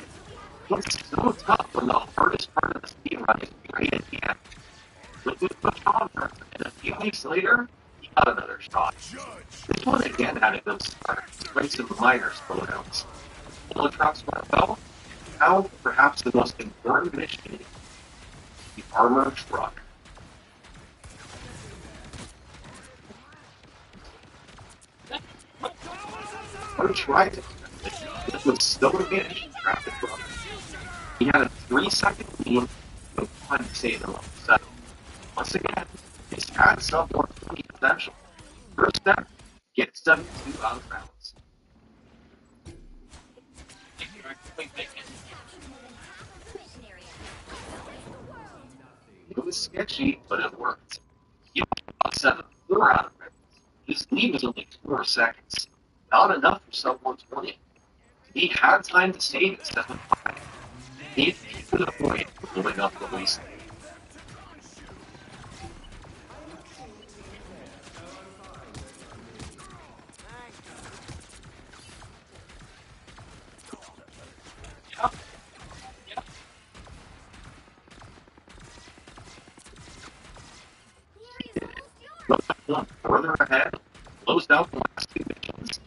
It's so tough when the hardest part of the speed run is right at the end. Liquid pushed on for him, and a few weeks later, he got another shot. This one again had a good start, with some minor slowdowns. Bullet drops went well. Now, perhaps the most important mission, the armor truck. Or tried to. It was still advantage to trap the truck. He had a 3-second lead, no time to save the level 7. Once again, this had sub 120 potential. First step, get 72 out of bounds. It was sketchy, but it worked. He got 7-4 out of bounds. His lead was only 4 seconds. Not enough for sub 120. He had time to save at 7-5. He could avoid blowing up the waste. Further ahead, closed out the last 2 missions,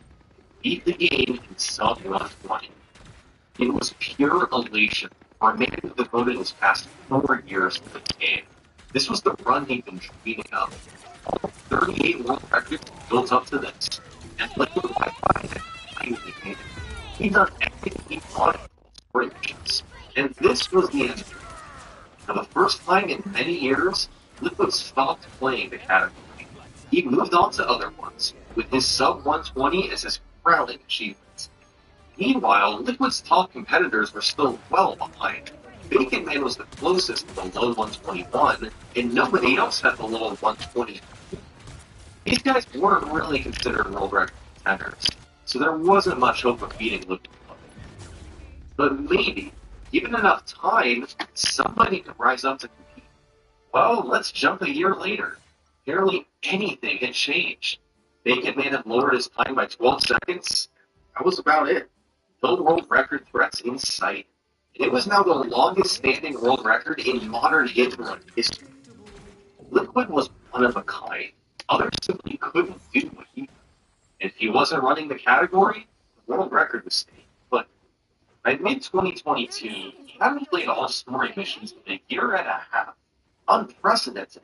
beat the game in sub 120. It was pure elation for a man who devoted his past 4 years to this game. This was the run he'd been dreaming of. All 38 world records built up to this, and Liquid Wi-Fi had finally made it. He'd done everything he wanted for missions, and this was the end. For the first time in many years, Liquid stopped playing the category. He moved on to other ones, with his sub 120 as his crowning achievement. Meanwhile, Liquid's top competitors were still well behind. Bacon Man was the closest to the low 121, and nobody else had the low 120. These guys weren't really considered world record contenders, so there wasn't much hope of beating Liquid. But maybe, given enough time, somebody could rise up to compete. Well, let's jump a year later. Nearly anything had changed. Bacon Man had lowered his time by 12 seconds. That was about it. No world record threats in sight. It was now the longest standing world record in modern hit run history. Liquid was one of a kind. Others simply couldn't do what he did. If he wasn't running the category, the world record was staying put. By mid-2022, he hadn't played all story missions in a year and a half. Unprecedented.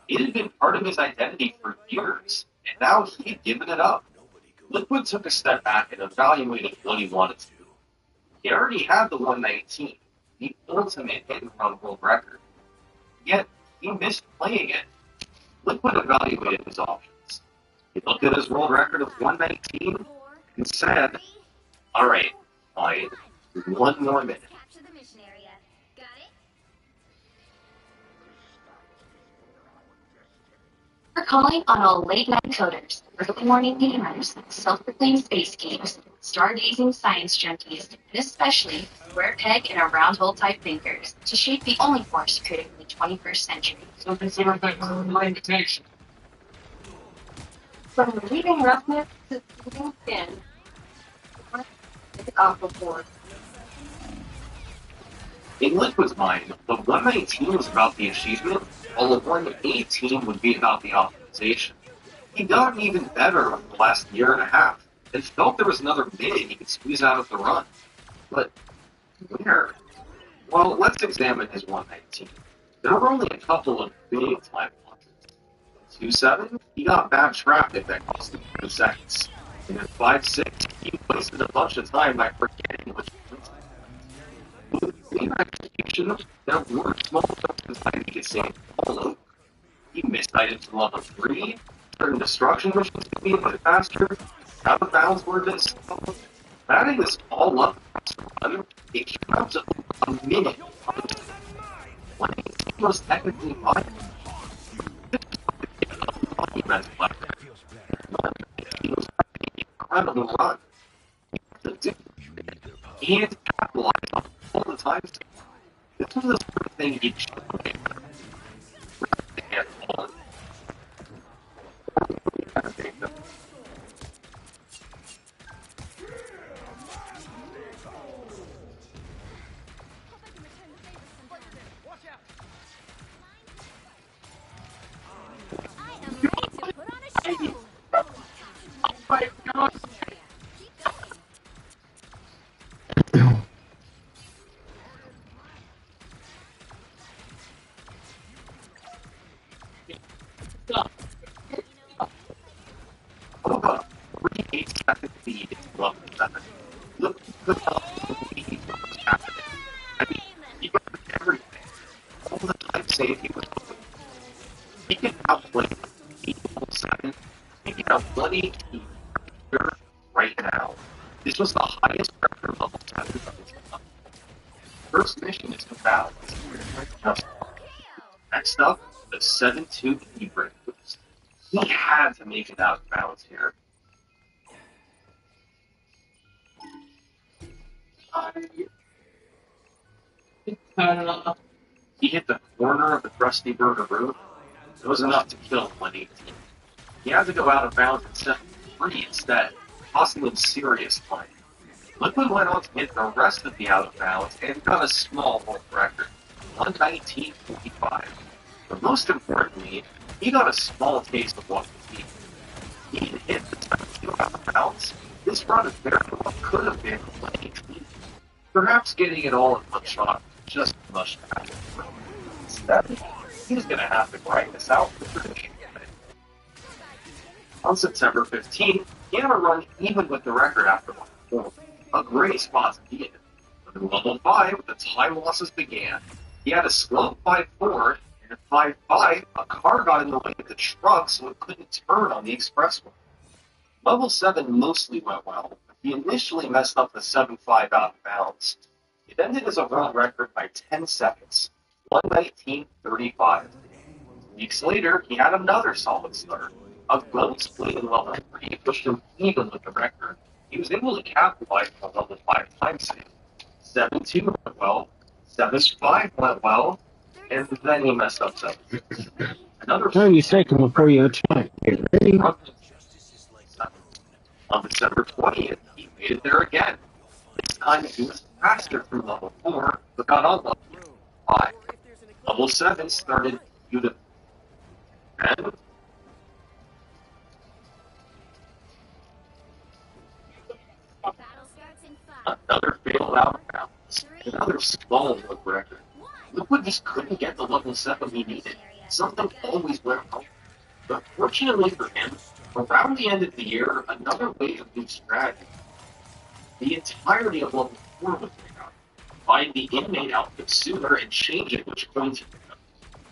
It had been part of his identity for years, and now he had given it up. Liquid took a step back and evaluated what he wanted to do. He already had the 119, the ultimate hit-and-run world record. Yet, he missed playing it. Liquid evaluated his options. He looked at his world record of 119 and said, "Alright, fine, 1 more minute." We're calling on all late-night coders, early morning gamers, self-proclaimed space geeks, stargazing science junkies, and especially square peg and a round hole type thinkers to shape the only force created in the 21st century. So consider that my invitation. From relieving roughness to soothing thin, it's awful board. In Liquid's mind, the 119 was about the achievement, while the 118 would be about the optimization. He'd gotten even better over the last year and a half. and felt there was another minute he could squeeze out of the run. But where? Well, let's examine his 119. There were only a couple of big time losses. 2-7, he got bad traffic that cost him 2 seconds. And at 5-6, he wasted a bunch of time by forgetting which points. With clear execution, there were small chunks of time he could save all over. He missed items in level 3, certain destruction missions could be a bit faster, out of bounds were a bit slow. Adding this all up, it came out to a minute. When he was technically fine. He was incredible run. He had to capitalize on all the time. This was the sort of thing he'd show away. Right now, this was the highest record level of his life. First mission is to balance. Next up, the 7-2 E-Break boost. He had to make it out of balance here. He hit the corner of the Krusty Burger roof. It was enough to kill 118. He had to go out of bounds and set 3 instead, costing him serious time. Liquid went on to hit the rest of the out of bounds and got a small world record, 119.45. But most importantly, he got a small taste of what he needed. He hit the 2 out of bounds. This run of very well could have been 118. Perhaps getting it all in one shot just much faster. Instead, he's going to have to grind this out for tradition. On September 15th, he had a run even with the record after level 4. A great spot to be in. But in level 5, the time losses began. He had a slow 5-4, and at 5-5, a car got in the way of the truck so it couldn't turn on the expressway. Level 7 mostly went well, but he initially messed up the 7-5 out of bounds. It ended as a world record by 10 seconds, 119.35. Weeks later, he had another solid start. A gold split in level 3 pushed him even with the record. He was able to capitalize on a level 5 time save. 7-2 went well, 7-5 went well, and then he messed up 7. Another 30 seconds before your time. Get ready. On December 20th, he made it there again. This time he was faster through level 4, but got on level 5. Level 7 started beautifully. And another failed out of bounds. Another small world record. Liquid just couldn't get the level 7 he needed. Something always went wrong. But fortunately for him, around the end of the year, another wave of new strategy. The entirety of level 4 was picked up. Find the inmate outfit sooner and change it which coins you pick up.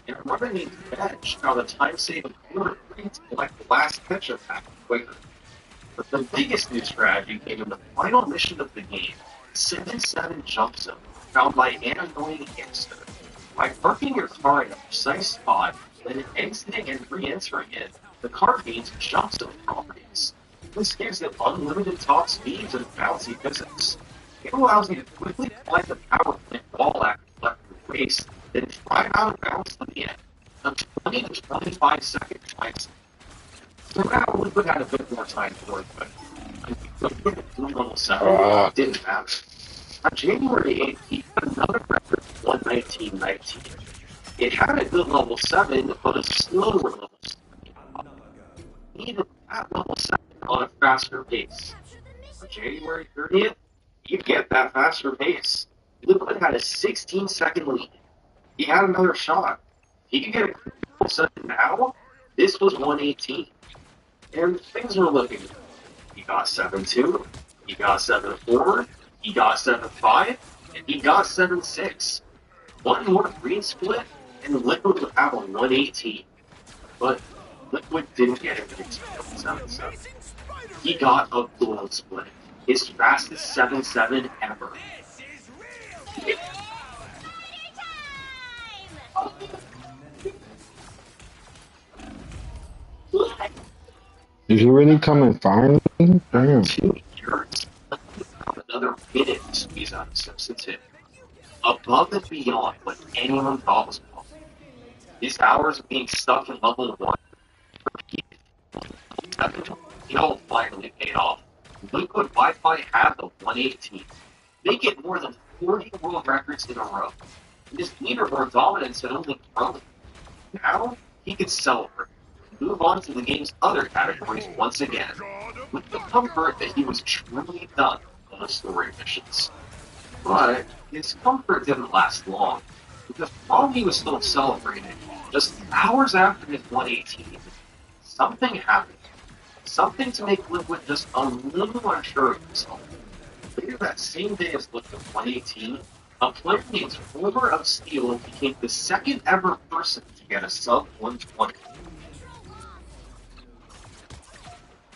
And running into bench got a time save of 4 to collect the last ketchup pack quicker. But the biggest new strategy came in the final mission of the game, 7-7 Jump Zone, found by an annoying hamster. By parking your car in a precise spot, then exiting and re-entering it, the car gains Jump Zone properties. This gives it unlimited top speeds and bouncy physics. It allows you to quickly climb the power plant wall after collecting the race, then fly out of bounds to the end. A 20 to 25 second time. So now Liquid had a bit more time for it, but level 7 didn't matter. On January 8th, he had another record of 119.19. It had a good level 7, but a slower level 7. Even at level 7 on a faster pace. On January 30th, you get that faster pace. Liquid had a 16-second lead. He had another shot. He could get a second now. This was 118. And things were looking good. He got 7-2. He got 7-4. He got 7-5. And he got 7-6. One more green split, and Liquid would have a 118. But Liquid didn't get it with 7-7. He got a gold split. His fastest 7-7 ever. Did you really come and find me? Damn. 2 years. Another minute to squeeze out of Simpson's hit. Above and beyond what anyone thought was possible. His hours of being stuck in level 1 it all finally paid off. Liquid Wi-Fi had the 118, making more than 40 world records in a row. And his leaderboard dominance had only grown. Now he could celebrate and move on to the game's other categories once again, with the comfort that he was truly done on the story missions. But his comfort didn't last long, because while he was still celebrating, just hours after his 118, something happened. Something to make Liquid just a little unsure of himself. Later that same day as Liquid 118, a player named Homer of Steel became the second ever person to get a sub 120.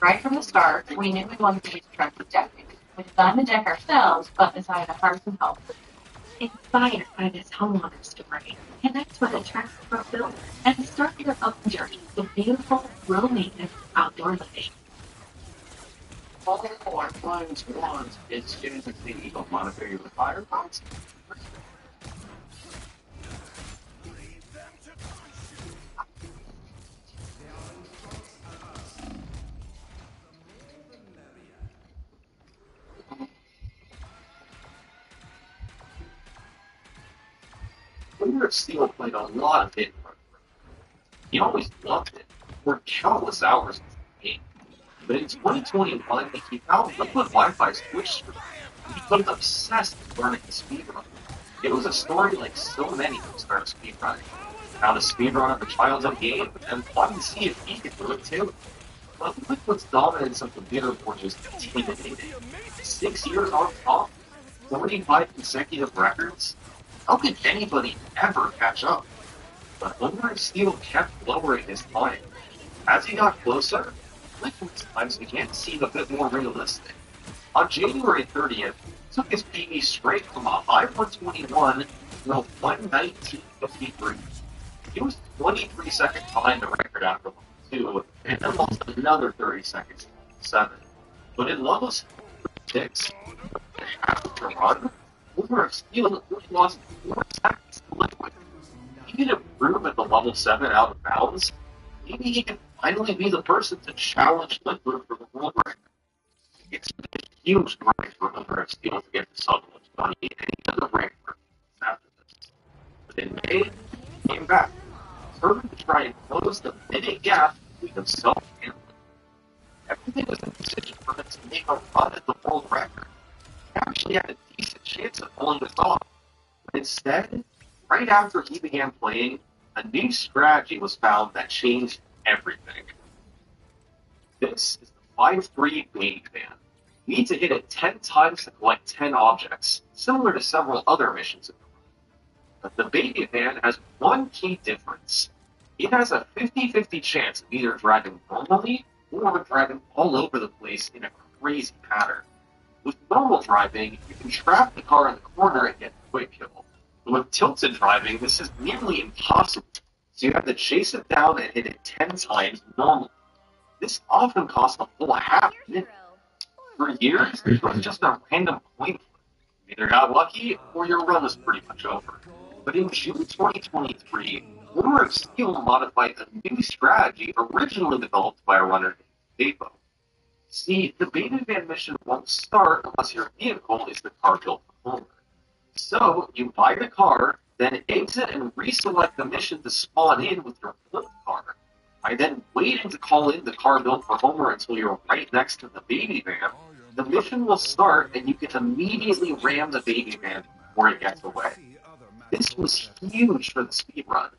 Right from the start, we knew we wanted to use track with deck. We designed the deck ourselves, but decided to hire some help. Inspired by this homeowner story, connect with a track pro builder and start your own journey with beautiful, low-maintenance outdoor living. All our clients want is genetically equal monetary with fire pots. Homer of Steel played a lot of it. He always loved it, for countless hours of the game. But in 2021, he found Liquid Wi-Fi's Twitch stream. He became obsessed with learning the speedrun. It was a story like so many who start speedrunning. Found a speedrun of a childhood game, and wanted to see if he could do it too. But Liquid's dominance of the leaderboard was intimidating. 6 years on top, 45 consecutive records. How could anybody ever catch up? But Homer of Steel kept lowering his time. As he got closer, Liquid's times began to seem a bit more realistic. On January 30th, he took his PB straight from a high 121 to a 119.53. He was 23 seconds behind the record after level 2, and then lost another 30 seconds to 7. But in level 6, after the run, Homer of Steel only lost 4 seconds to Liquid. He could improve at the level 7 out of bounds. Maybe he can finally be the person to challenge Liquid for the world record. It's a huge break for Homer of Steel to get to sub 120 and he doesn't rank for after this. But in May, he came back, determined to try and close the minute gap between himself and Liquid. Everything was in position for him to make a run at the world record. He actually had a decent chance of pulling this off. But instead, right after he began playing, a new strategy was found that changed everything. This is the 5-3 Baby Van. You need to hit it 10 times to collect 10 objects, similar to several other missions in the room. But the Baby Van has one key difference. It has a 50-50 chance of either driving normally or driving all over the place in a crazy pattern. With normal driving, you can trap the car in the corner and get a quick kill. But with tilted driving, this is nearly impossible, so you have to chase it down and hit it 10 times normally. This often costs a full half minute. For years, it was just a random coin flip. You either got lucky, or your run was pretty much over. But in June 2023, Homer of Steel modified a new strategy originally developed by a runner named Davo. See, the Baby Van mission won't start unless your vehicle is the car built for Homer. So, you buy the car, then exit and reselect the mission to spawn in with your flip car. By then waiting to call in the car built for Homer until you're right next to the Baby Van, the mission will start and you can immediately ram the baby man before it gets away. This was huge for the speedrun.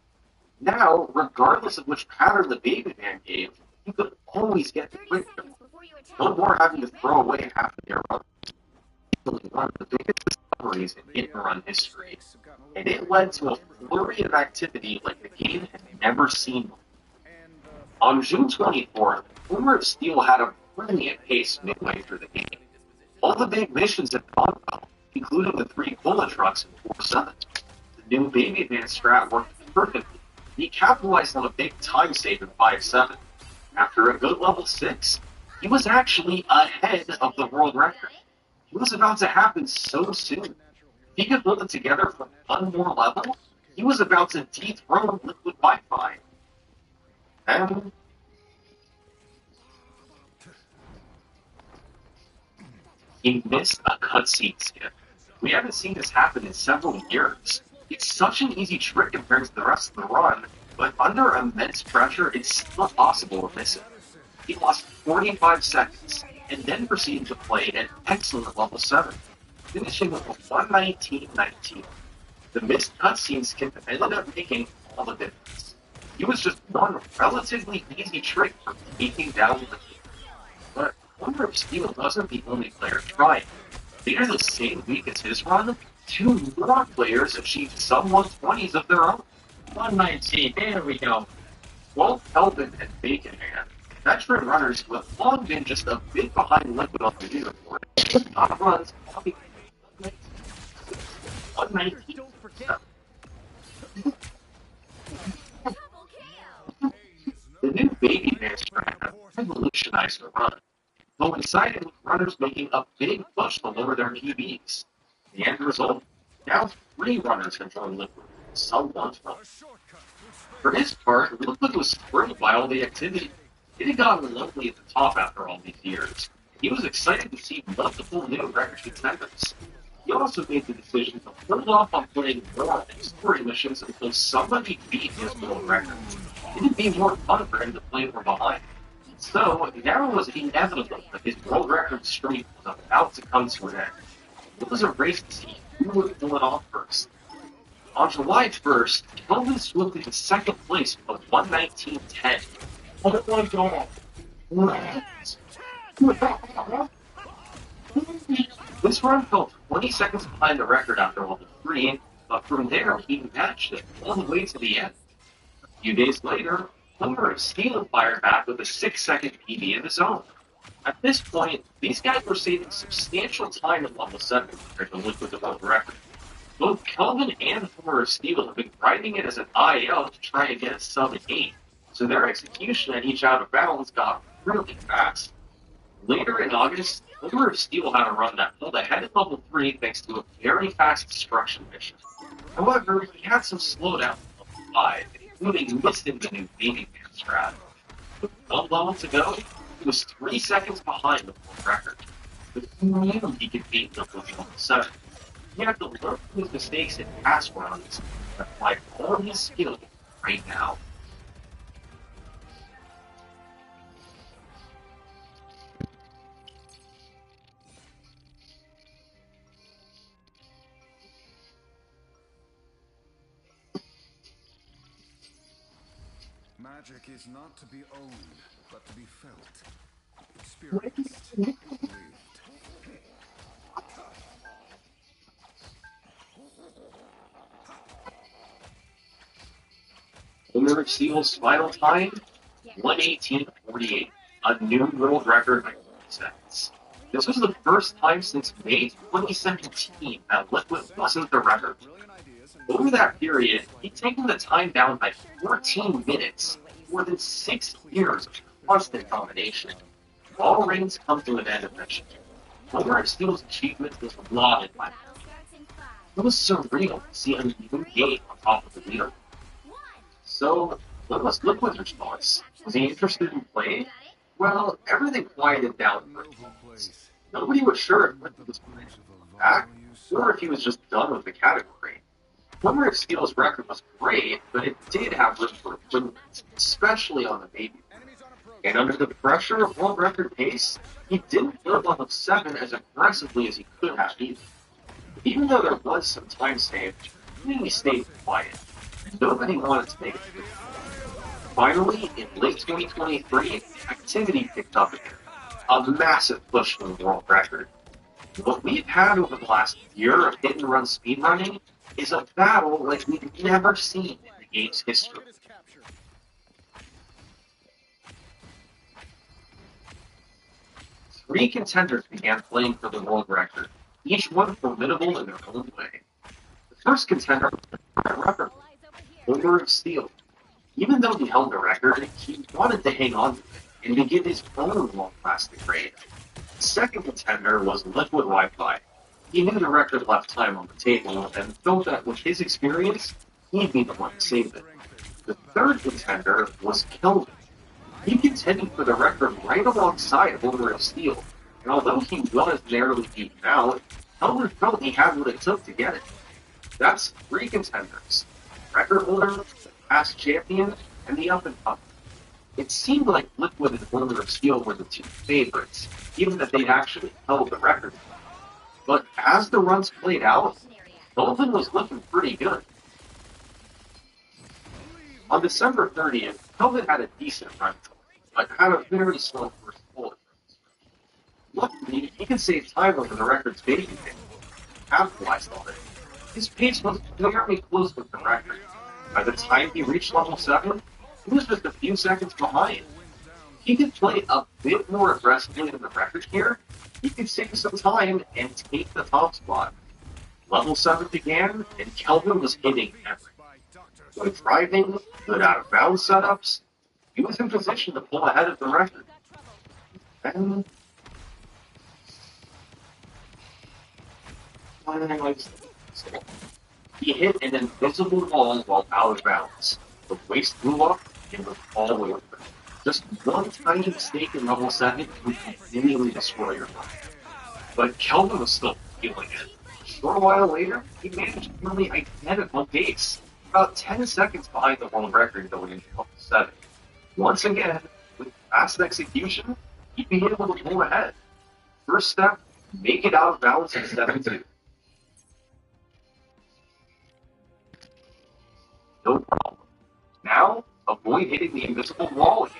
Now, regardless of which pattern the baby man gave, you could always get the quick kill. No more having to throw away half of their run. One of the biggest discoveries in hit-and-run history, and it led to a flurry of activity like the game had never seen. On June 24th, Homer of Steel had a brilliant pace midway through the game. All the big missions had gone well, including the 3 Cola trucks in 4-7. The new Baby Man strat worked perfectly. He capitalized on a big time save in 5-7. After a good level 6, he was actually ahead of the world record. It was about to happen so soon. If he could hold it together for one more level, he was about to dethrone Liquid Wi-Fi. And he missed a cutscene skip. We haven't seen this happen in several years. It's such an easy trick compared to the rest of the run, but under immense pressure, it's still possible to miss it. He lost 45 seconds, and then proceeded to play an excellent level 7, finishing with a 119.19. The missed cutscene skip ended up making all the difference. He was just one relatively easy trick for taking down the game. But Homer of Steel wasn't the only player trying. Later the same week as his run, 2 more players achieved some 120s of their own. 119, there we go. Walt Kelvin and Bacon Man, veteran runners who have long been just a bit behind Liquid on the leaderboard, top runs 119. The new Baby Man strat revolutionized the run, coinciding with runners making a big push to lower their PBs. The end result? Now 3 runners have joined Liquid, some 120. For his part, Liquid was thrilled by all the activity. It had gotten lonely at the top after all these years. He was excited to see multiple new record contenders. He also made the decision to hold off on playing more story missions until somebody beat his world record. It'd be more fun for him to play from behind. So, now it was inevitable that his world record streak was about to come to an end. It was a race to see who would pull it off first. On July 1st, Kelvin swooped into second place with a 119.10. Oh my god. This run fell 20 seconds behind the record after level 3, but from there he matched it all the way to the end. A few days later, Homer of Steel fired back with a 6-second PB of his own. At this point, these guys were saving substantial time at level 7 compared to Liquid's world record. Both Kelvin and Homer of Steel have been grinding it as an IL to try and get a sub 8, so their execution at each out of bounds got really fast. Later in August, Homer of Steel had a run that pulled ahead at level 3 thanks to a very fast destruction mission. However, he had some slowdown at level 5, including missing the new Baby Man strat. With 1 level to go, he was 3 seconds behind the world record, but he knew he could beat the level 7. He had to learn from his mistakes in past runs and apply all his skill right now. Magic is not to be owned, but to be felt. Experienced. Lived. Homer of Steel's final time? 118.48. A new world record by 20 seconds. This was the first time since May 2017 that Liquid wasn't the record. Over that period, he'd taken the time down by 14 minutes, more than 6 years of constant domination. All reigns come to an end eventually. Homer of Steel's achievement was lauded by them. It was surreal to see a new game on top of the leader. So, what was Liquid's response? Was he interested in playing? Well, everything quieted down for a few months. Nobody was sure if Liquid was going to come back, or if he was just done with the category. Homer of Steel's record was great, but it did have room for improvement, especially on the baby. And under the pressure of world record pace, he didn't build level 7 as aggressively as he could have either. Even though there was some time saved, he stayed quiet. Nobody wanted to make it through. Finally, in late 2023, activity picked up again. A massive push for the world record. What we've had over the last year of hit-and-run speedrunning is a battle like we've never seen in the game's history. Three contenders began playing for the world record, each one formidable in their own way. The first contender was the record, Homer of Steel. Even though he held the record, he wanted to hang on to it and begin his own long-lasting reign. The second contender was Liquid Wi-Fi. He knew the record left time on the table and felt that with his experience, he'd be the one to save it. The third contender was Kelvin. He contended for the record right alongside Homer of Steel, and although he was narrowly beaten out, Kelvin felt he had what it took to get it. That's three contenders: record holder, the past champion, and the up-and-up. It seemed like Liquid and Homer of Steel were the two favorites, even if they'd actually held the record. But as the runs played out, Kelvin was looking pretty good. On December 30th, Kelvin had a decent run, but had a very slow first bullet. Luckily, he could save time over the record's baby pin. Capitalized on it. His pace was very close with the record. By the time he reached level 7, he was just a few seconds behind. He could play a bit more aggressively than the record here. He could save some time and take the top spot. Level 7 began, and Kelvin was hitting everything. Good driving, good out-of-bounds setups. He was in position to pull ahead of the record. And he hit an invisible wall while out of bounds. The waist blew up and was all over. Just one tiny mistake in level 7 would completely destroy your life. But Kelvin was still feeling it. A short while later, he managed nearly identical pace, about 10 seconds behind the world record going into level 7. Once again, with fast execution, he'd be able to pull ahead. First step, make it out of bounds in 7-2. No problem. Now, avoid hitting the invisible wall again.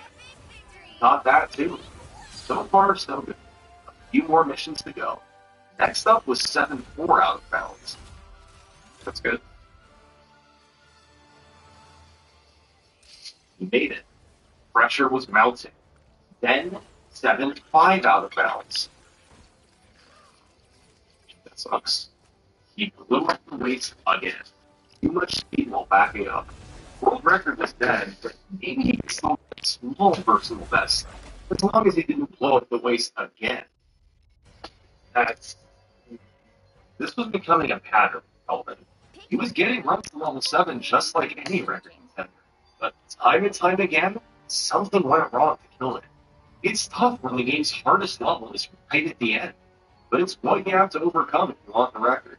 Not that too. So far, so good. A few more missions to go. Next up was 7-4 out of bounds. That's good. He made it. Pressure was mounting. Then 7-5 out of bounds. That sucks. He blew up the waist again. Too much speed while backing up. World record was dead, but maybe he could still get a small personal best, as long as he didn't blow up the waist again. This was becoming a pattern for Kelvin. He was getting runs to level 7 just like any record contender, but time and time again, something went wrong to kill it. It's tough when the game's hardest level is right at the end, but it's what you have to overcome if you want the record.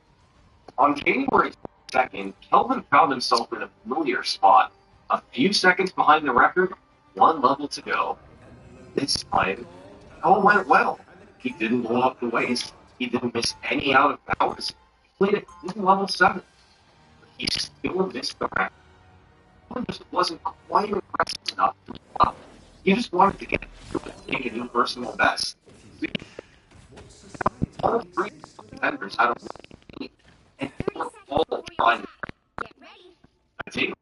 On January 2nd, Kelvin found himself in a familiar spot, a few seconds behind the record, one level to go. This time, it all went well. He didn't blow up the waist, he didn't miss any out of bounds, he played at clean level 7. But he still missed the record. He just wasn't quite aggressive enough to blow up. He just wanted to get through and take a new personal best. All three contenders had a lead, and they were all trying to I think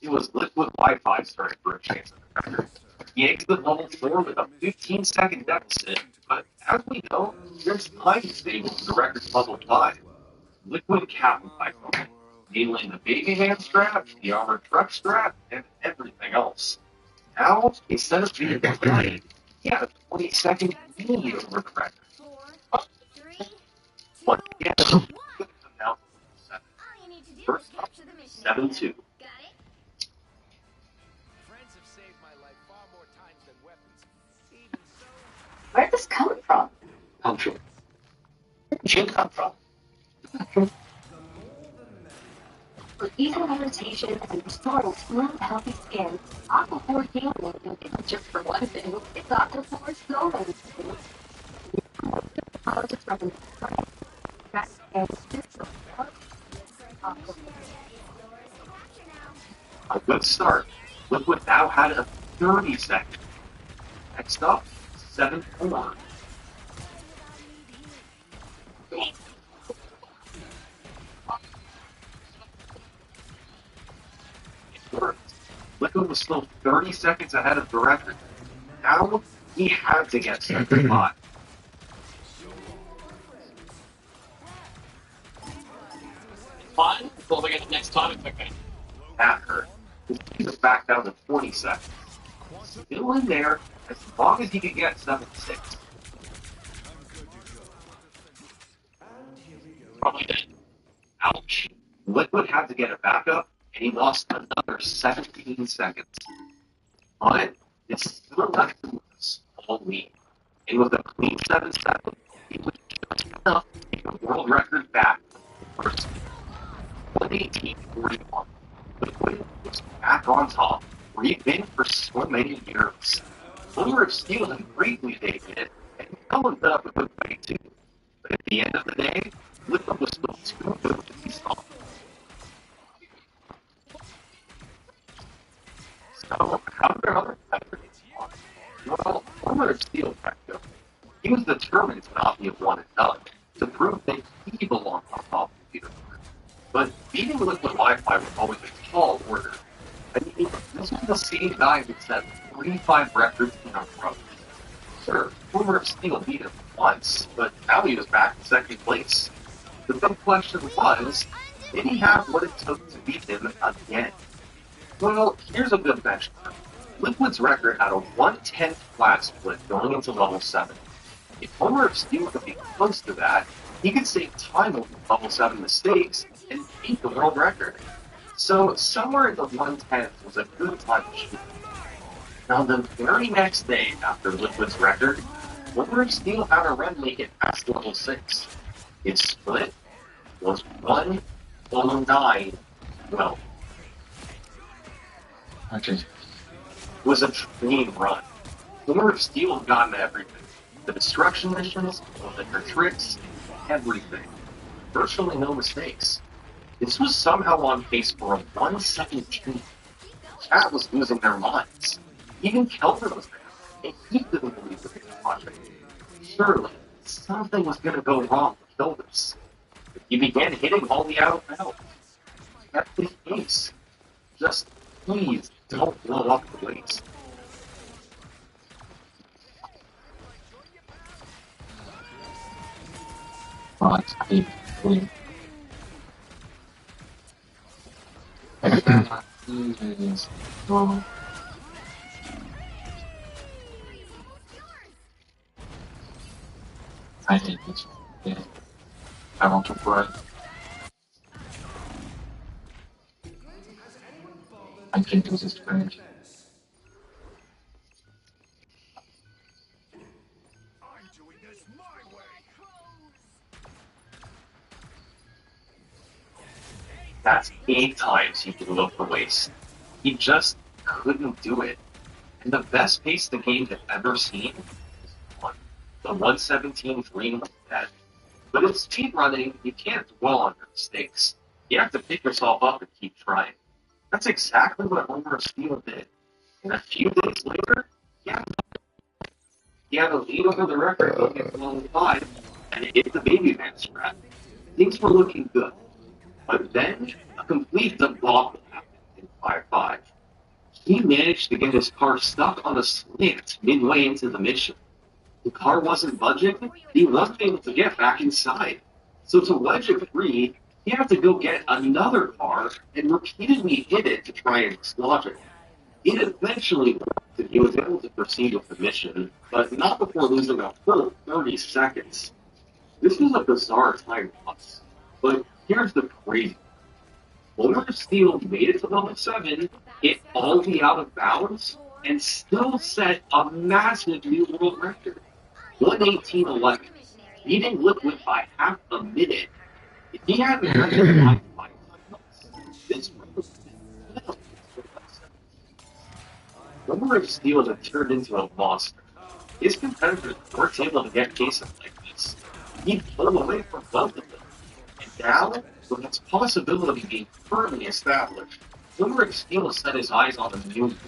it was Liquid Wi-Fi starting for a chance at the record. He exited level 4 with a 15-second deficit, but as we know, there's time stable to the record's level 5. Liquid capitalized on it, nailing the baby man strap, the armored truck strap, and everything else. Now, instead of being behind, he had a 20-second lead over the record. Once again, now 7. First up, 7-2. Where did this come from? Punctual. Where did you come from? For easy meditation and restoring smooth, healthy skin, Aquaphor Healing isn't just for one thing, it's Aquaphor Soul too. Dermatologist recommends that and physical A good start. Liquid now had a 30 second. Next up, 7-4. Liquid was still 30 seconds ahead of the record. Now he had to get 7-5. Fine. Well, we get the next time. Okay. That hurt. He was back down to 20 seconds. Still in there as long as he could get 7-6. Probably dead. Ouch. Liquid had to get it back up, and he lost another 17 seconds. But it's still left him with a small lead. And with a clean 7-7, he was just enough to take the world record back first. 118.41. Liquid was back on top, where he'd been for so many years. Owner of Steel had greatly taken it, and followed up a good way too. But at the end of the day, Liquid was still too good to be stopped. So, how did their other competitors respond? Well, Owner of Steel backed up. He was determined to not be a one and done, to prove that he belonged on top of the leaderboard. But beating Liquid Wi-Fi was always a tall order. I mean, this was the same guy who set 45 records in a row. Sure, Owner of Steel beat him once, but now he was back in second place. The big question was, did he have what it took to beat him again? Well, here's a good benchmark. Liquid's record had a 1/10 flat split going into level 7. If Owner of Steel could be close to that, he could save time with level 7 mistakes and beat the world record. So somewhere in the 1/10 was a good time to shoot. Now the very next day after Liquid's record, Owner of Steel had a run make it past level 6. His split was 1:09. It was a dream run. Owner of Steel had gotten everything. The destruction missions, the tricks, everything. Virtually no mistakes. This was somehow on pace for a 117. Chat was losing their minds. Even Kelvin was there, and he couldn't believe the project. Surely, something was going to go wrong with Kelvis. He began hitting all the out of bounds. Kept his pace. Just please don't blow up the waste. Right, I hate this. Yeah. I want to cry. I think this is great. That's 8 times he blew up the waist. He just couldn't do it. And the best pace the game had ever seen was the 117 dream like that. But in speedrunning, you can't dwell on your mistakes. You have to pick yourself up and keep trying. That's exactly what Owner of Steel did. And a few days later, he had a lead over the record going into level 5, and it hit the baby man strap. Things were looking good. But then, a complete debacle happened in 5-5. He managed to get his car stuck on a slant midway into the mission. The car wasn't budging, he wasn't able to get back inside. So to wedge it free, he had to go get another car and repeatedly hit it to try and dislodge it. It eventually worked and he was able to proceed with the mission, but not before losing a full 30 seconds. This was a bizarre time loss. But here's the crazy. Owner of Steel made it to level 7, hit all the out of bounds, and still set a massive new world record. 118.11, beating Liquid by half a minute. If he hadn't done it by 5 minutes, This Homer of Steel had turned into a monster. His competitors weren't able to get cases like this. He'd pulled away from both of them. And now, with its possibility being firmly established, Homer of Steel set his eyes on a new one.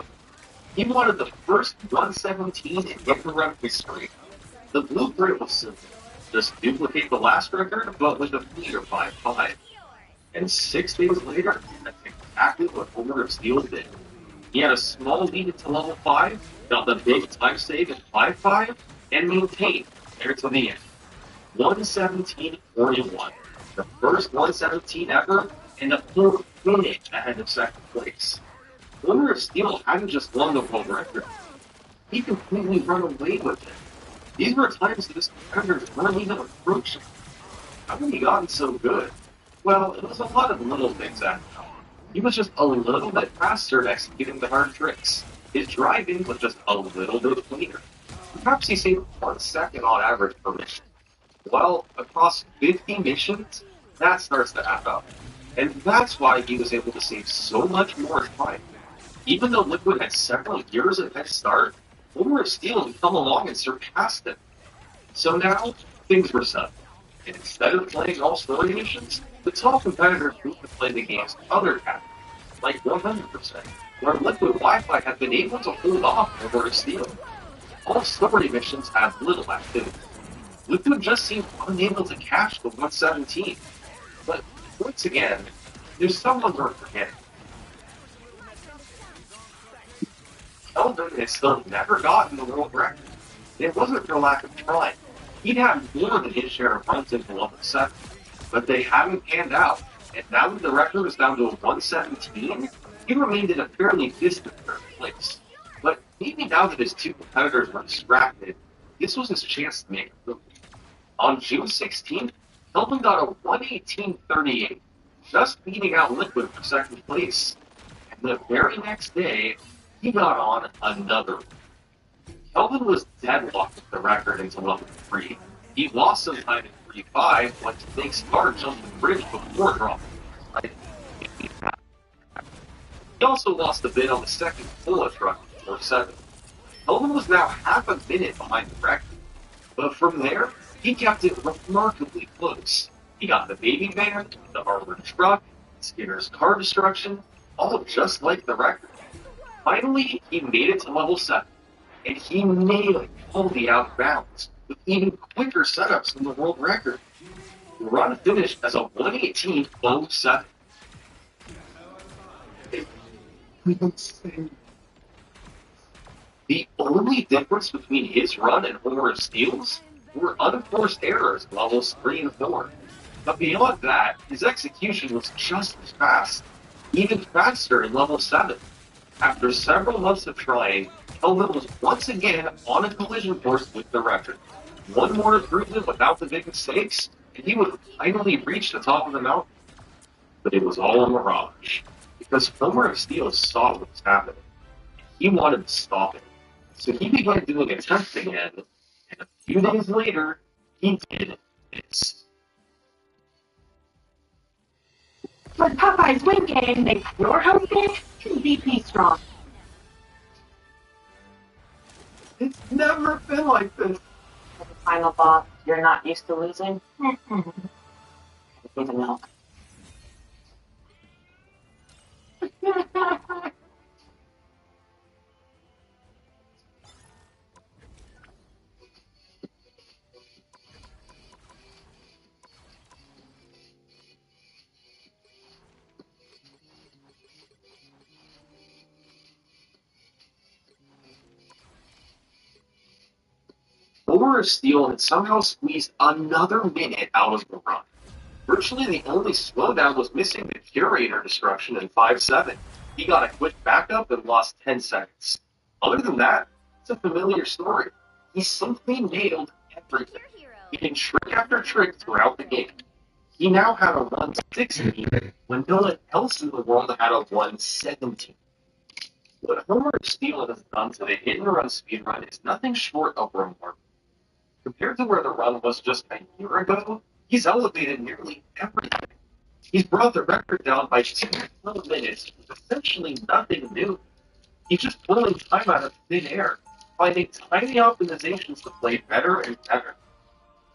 He wanted the first 117 in hit-and-run history. The blueprint was simple. Just duplicate the last record, but with a meter 5-5. And 6 days later, that's exactly what Homer of Steel did. He had a small lead to level 5, got the big time save at 5-5, and maintained there to the end. 117-41. The first 117 ever, and a full minute ahead of second place. Homer of Steel hadn't just won the world record. He completely run away with it. These were times that his competitors weren't even approaching. How had he gotten so good? Well, it was a lot of little things after all. He was just a little bit faster at executing the hard tricks. His driving was just a little bit cleaner. Perhaps he saved 1 second on average per mission. Well, across 50 missions, that starts to add up. And that's why he was able to save so much more time. Even though Liquid had several years of head start, Homer of Steel had come along and surpassed him. So now, things were settled. And instead of playing all story missions, the top competitors moved to play the game's other categories, like 100%, where Liquid Wi-Fi had been able to hold off Homer of Steel. All story missions had little activity. Liquid just seemed unable to catch the 117. But once again, there's someone we're forgetting. Kelvin had still never gotten the world record. It wasn't for lack of trying. He'd had more than his share of runs into level 7, but they hadn't panned out, and now that the record was down to a 117, he remained in a fairly distant third place. But maybe now that his two competitors were distracted, this was his chance to make a move. On June 16th, Kelvin got a 118.38, just beating out Liquid for second place. And the very next day, he got on another one. Kelvin was deadlocked with the record into level 3. He lost some time in 3-5 when Snake Star jumped the bridge before dropping. He also lost a bit on the second bullet run before 7. Kelvin was now half a minute behind the record. But from there, he kept it remarkably close. He got the baby van, the armored truck, Skinner's car destruction, all just like the record. Finally, he made it to level 7, and he nailed all the out of bounds, with even quicker setups than the world record. The run finished as a 118.07. The only difference between his run and Homer of Steel's were unforced errors in levels 3 and 4. But beyond that, his execution was just as fast, even faster in level 7. After several months of trying, Kelvin was once again on a collision course with the record. One more improvement without the big mistakes, and he would finally reach the top of the mountain. But it was all a mirage, because Homer of Steel saw what was happening. He wanted to stop it. So he began doing a test again, and a few days later, he did this. For Popeye's win game, they your hosting VP strong. It's never been like this. For the final boss, you're not used to losing? Even milk. Homer of Steel had somehow squeezed another minute out of the run. Virtually the only slowdown was missing the Curator destruction in 5-7. He got a quick backup and lost 10 seconds. Other than that, it's a familiar story. He simply nailed everything. He did trick after trick throughout the game. He now had a 116 when no one else in the world had a 117. What Homer of Steel has done to the hit-and-run speedrun is nothing short of remarkable. Compared to where the run was just a year ago, he's elevated nearly everything. He's brought the record down by 12 minutes with essentially nothing new. He's just pulling time out of thin air, finding tiny optimizations to play better and better.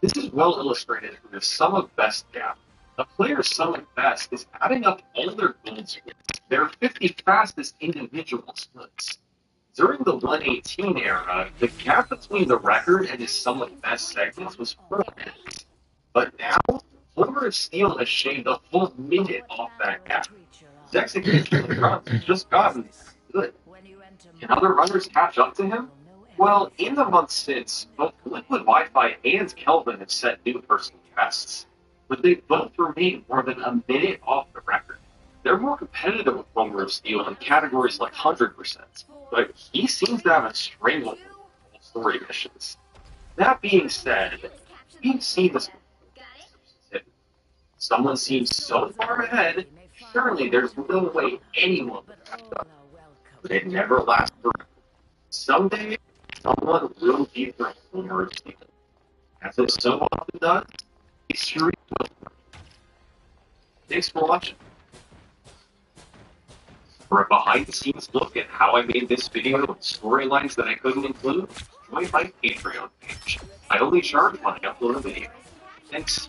This is well illustrated in the sum of best gap. A player's sum of best is adding up all their gold splits, their 50 fastest individual splits. During the 118 era, the gap between the record and his sum of best segments was 4 minutes. But now, Homer of Steel has shaved a full minute off that gap. His execution of the runs has just gotten good. Can other runners catch up to him? Well, in the months since, both Liquid Wi-Fi and Kelvin have set new personal bests, but they both remain more than a minute off the record. They're more competitive with Homer of Steel in categories like 100%, but he seems to have a stranglehold on story missions. That being said, we've seen this before. Someone seems so far ahead, surely there's no way anyone would catch up. But it never lasts forever. Someday, someone will be the Homer of Steel. As it so often does, history will. Thanks for watching. For a behind-the-scenes look at how I made this video with storylines that I couldn't include, join my Patreon page. I only charge when I upload a video. Thanks.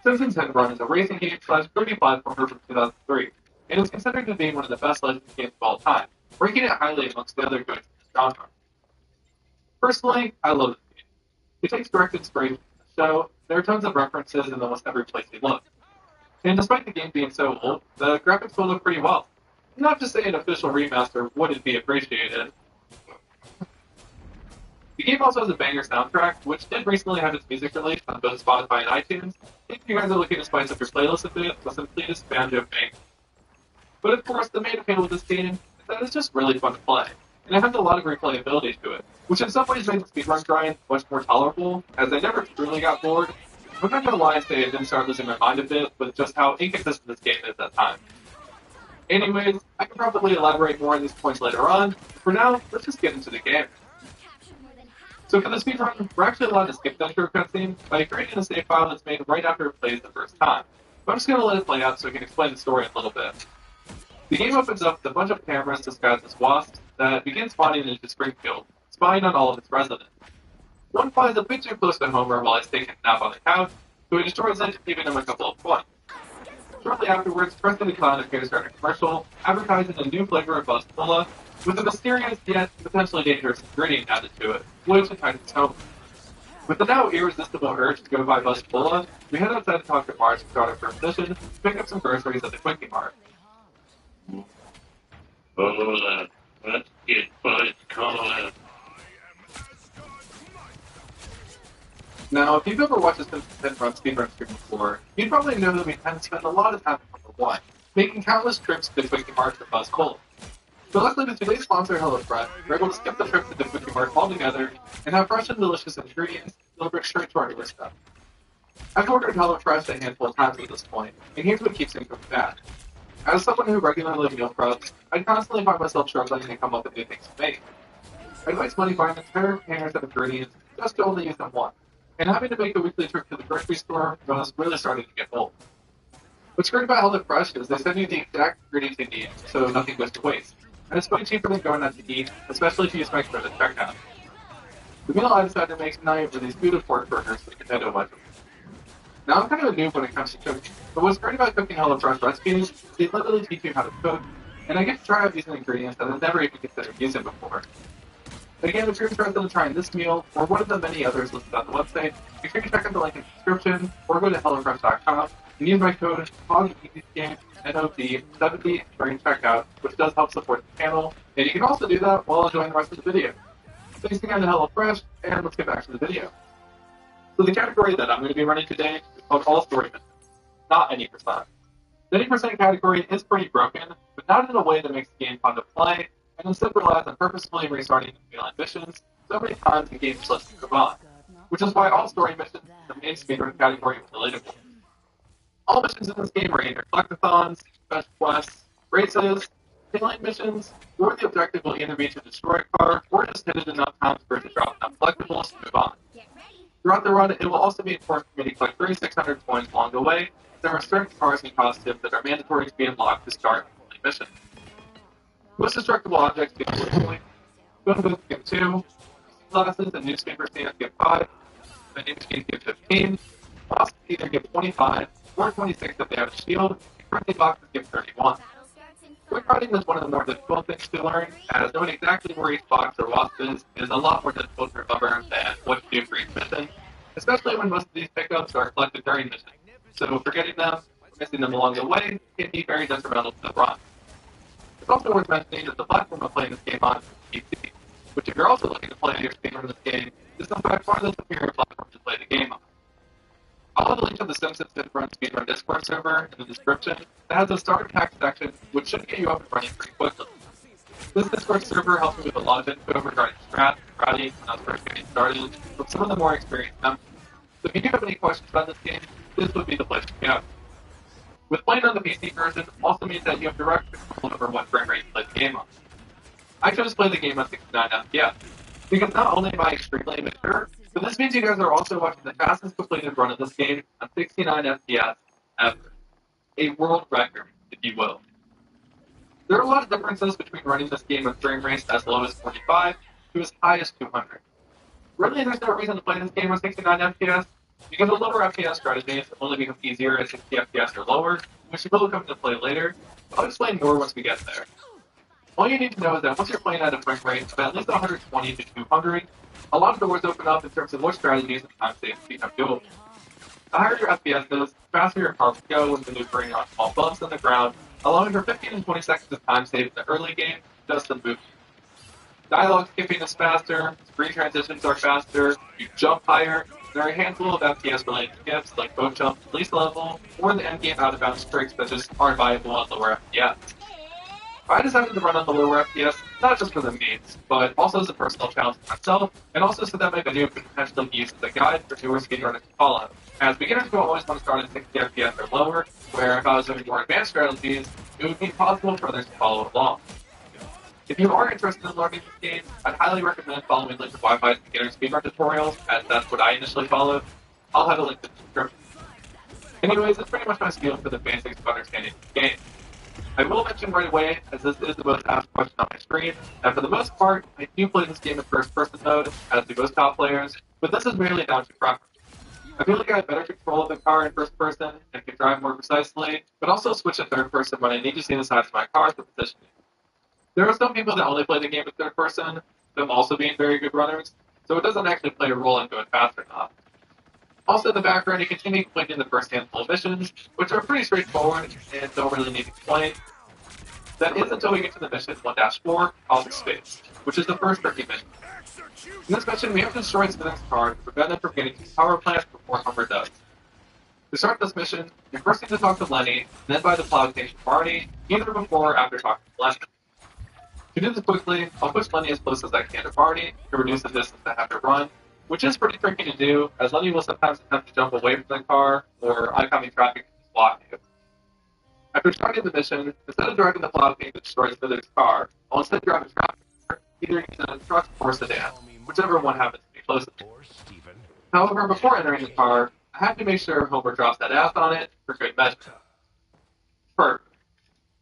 Simpsons Hit Run is a racing game / 3D platformer from 2003, and is considered to be one of the best legend games of all time, ranking it highly amongst the other goods in this genre. Personally, I love this game. It takes direct inspiration from the show, there are tons of references in almost every place you look. And despite the game being so old, the graphics will look pretty well. Not to say an official remaster wouldn't be appreciated. The game also has a banger soundtrack, which did recently have its music released on both Spotify and iTunes. If you guys are looking to spice up your playlist a bit, listen to this banjo bang. But of course, the main appeal of this game is that it's just really fun to play, and it has a lot of replayability to it, which in some ways made the speedrun grind much more tolerable, as I never truly got bored. I'm not gonna lie and say I didn't start losing my mind a bit with just how inconsistent this game is at times. Anyways, I can probably elaborate more on these points later on. For now, let's just get into the game. So for the speedrun, we're actually allowed to skip the intro cutscene by creating a save file that's made right after it plays the first time. But I'm just going to let it play out so I can explain the story a little bit. The game opens up with a bunch of cameras disguised as wasps that begin spawning into Springfield, spying on all of its residents. One flies a bit too close to Homer while he's taking a nap on the couch, so he destroys it, giving him a couple of points. Shortly afterwards, Krusty the Clown appears during a commercial, advertising a new flavor of Buzz Cola, with a mysterious yet potentially dangerous ingredient added to it, which entices Homer. With the now irresistible urge to go buy Buzz Cola, we head outside to talk to Marge and start our first mission to pick up some groceries at the Quickie Mart. Cola, let's get Buzz Cola. Now, if you've ever watched a Simpsons Run speedrun stream before, you'd probably know that we tend to spend a lot of time on number 1, making countless trips to the Quickie Mart for Buzz Cola. So luckily with today's sponsor, HelloFresh, we're able to skip the trip to the Quickie Mart altogether and have fresh and delicious ingredients delivered straight to our doorstep. I've ordered HelloFresh a handful of times at this point, and here's what keeps things from bad. As someone who regularly meal preps, I constantly find myself struggling to come up with new things to make. I'd waste money buying entire containers of ingredients just to only use them once, and having to make a weekly trip to the grocery store was really starting to get old. What's great about HelloFresh is they send you the exact ingredients you need, so nothing goes to waste. And it's way cheaper than going out to eat, especially if you use my code at checkout. The meal I decided to make tonight were these beautiful pork burgers with potato wedges. Now I'm kind of a noob when it comes to cooking, but what's great about cooking HelloFresh recipes is they literally teach you how to cook, and I get to try out using ingredients that I've never even considered using before. Again, if you're interested in trying this meal, or one of the many others listed on the website, make sure you check out the link in the description, or go to HelloFresh.com, and use my code NOB70 during checkout, which does help support the channel, and you can also do that while enjoying the rest of the video. Thanks again to HelloFresh, and let's get back to the video. So the category that I'm going to be running today is called All Story Missions, not any percent. The 80% category is pretty broken, but not in a way that makes the game fun to play, and instead relies on purposefully restarting the mainline missions so many times the game just lets you move on, which is why all story missions in the main speedrun category with the leaderboard. All missions in this game are either collectathons, special quests, races, mainline missions, or the objective will either be to destroy a car or just hit it enough times for it to drop enough collectibles to move on. Throughout the run, it will also be important for me to collect 3,600 coins along the way. There are certain cars and costumes that are mandatory to be unlocked to start the mission. Most destructible objects give 1 point, phone booths give 2, glasses and newspaper stands give 5, vending machines give 15, bosses either give 25 or 26 if they have a shield, and currency boxes give 31. Quick riding is one of the more difficult things to learn, as knowing exactly where each box or wasp is a lot more difficult to remember than what to do for each mission, especially when most of these pickups are collected during missions. So forgetting them or missing them along the way can be very detrimental to the run. It's also worth mentioning that the platform I'm playing this game on is PC, which if you're also looking to play your speedrun this game, is in fact one of the superior platforms to play the game on. I'll have a link to the Simpsons Run Speedrun Discord server in the description that has a starter pack section which should get you up and running pretty quickly. This Discord server helps me with a lot of info regarding strat and routing when I was first getting started with some of the more experienced members. So if you do have any questions about this game, this would be the place to go. With playing on the PC version also means that you have direct control over what frame rate you play the game on. I chose to play the game on 69 FPS, because not only am I extremely immature, but this means you guys are also watching the fastest completed run of this game on 69 FPS ever. A world record, if you will. There are a lot of differences between running this game with frame rates as low as 45 to as high as 200. Really, there's no reason to play this game with 69 FPS, because the lower FPS strategies only become easier at 60 FPS or lower, which will come into play later. I'll explain more once we get there. All you need to know is that once you're playing at a frame rate of at least 120 to 200, a lot of doors open up in terms of what strategies and time saves become doable. The higher your FPS is, the faster your car will go when maneuvering on small bumps on the ground, allowing for 15 and 20 seconds of time saved in the early game just in movement. Dialogue skipping is faster, screen transitions are faster, you jump higher. There are a handful of FPS-related skips like boat jump, release level, or the endgame out-of-bounds tricks that just aren't viable on lower FPS. I decided to run on the lower FPS, not just for the memes, but also as a personal challenge for myself, and also so that my video could potentially be used as a guide for newer speedrunners to follow. As beginners will always want to start at 60 FPS or lower, where if I was doing more advanced strategies, it would be possible for others to follow along. If you are interested in learning this game, I'd highly recommend following Liquid Wi-Fi's beginner speedrun tutorials, as that's what I initially followed. I'll have a link in the description. Anyways, that's pretty much my spiel for the basics of understanding the game. I will mention right away, as this is the most asked question on my screen, that for the most part, I do play this game in first-person mode, as do most top players, but this is merely down to preference. I feel like I have better control of the car in first person, and can drive more precisely, but also switch to third person when I need to see the sides of my car for positioning. There are some people that only play the game in third person, them also being very good runners, so it doesn't actually play a role in going fast or not. Also in the background, you continue completing the first handful of missions, which are pretty straightforward and don't really need to explain. That is until we get to the mission 1-4, Cosmic Space, which is the first tricky mission. In this mission, we have to destroy Smith's car to prevent them from getting to the power plant before Homer does. To start this mission, you first need to talk to Lenny, and then by the Cloud Station Barney, either before or after talking to Lenny. To do this quickly, I'll push Lenny as close as I can to Barney to reduce the distance I have to run, which is pretty tricky to do, as Lenny will sometimes attempt to jump away from the car, or oncoming traffic can just block you. After starting the mission, instead of driving the plow thing that destroys Smithers' car, I'll instead drive a tractor, either using a truck or sedan, whichever one happens to be closest. However, before entering the car, I have to make sure Homer drops that ass on it for good measure. Perfect.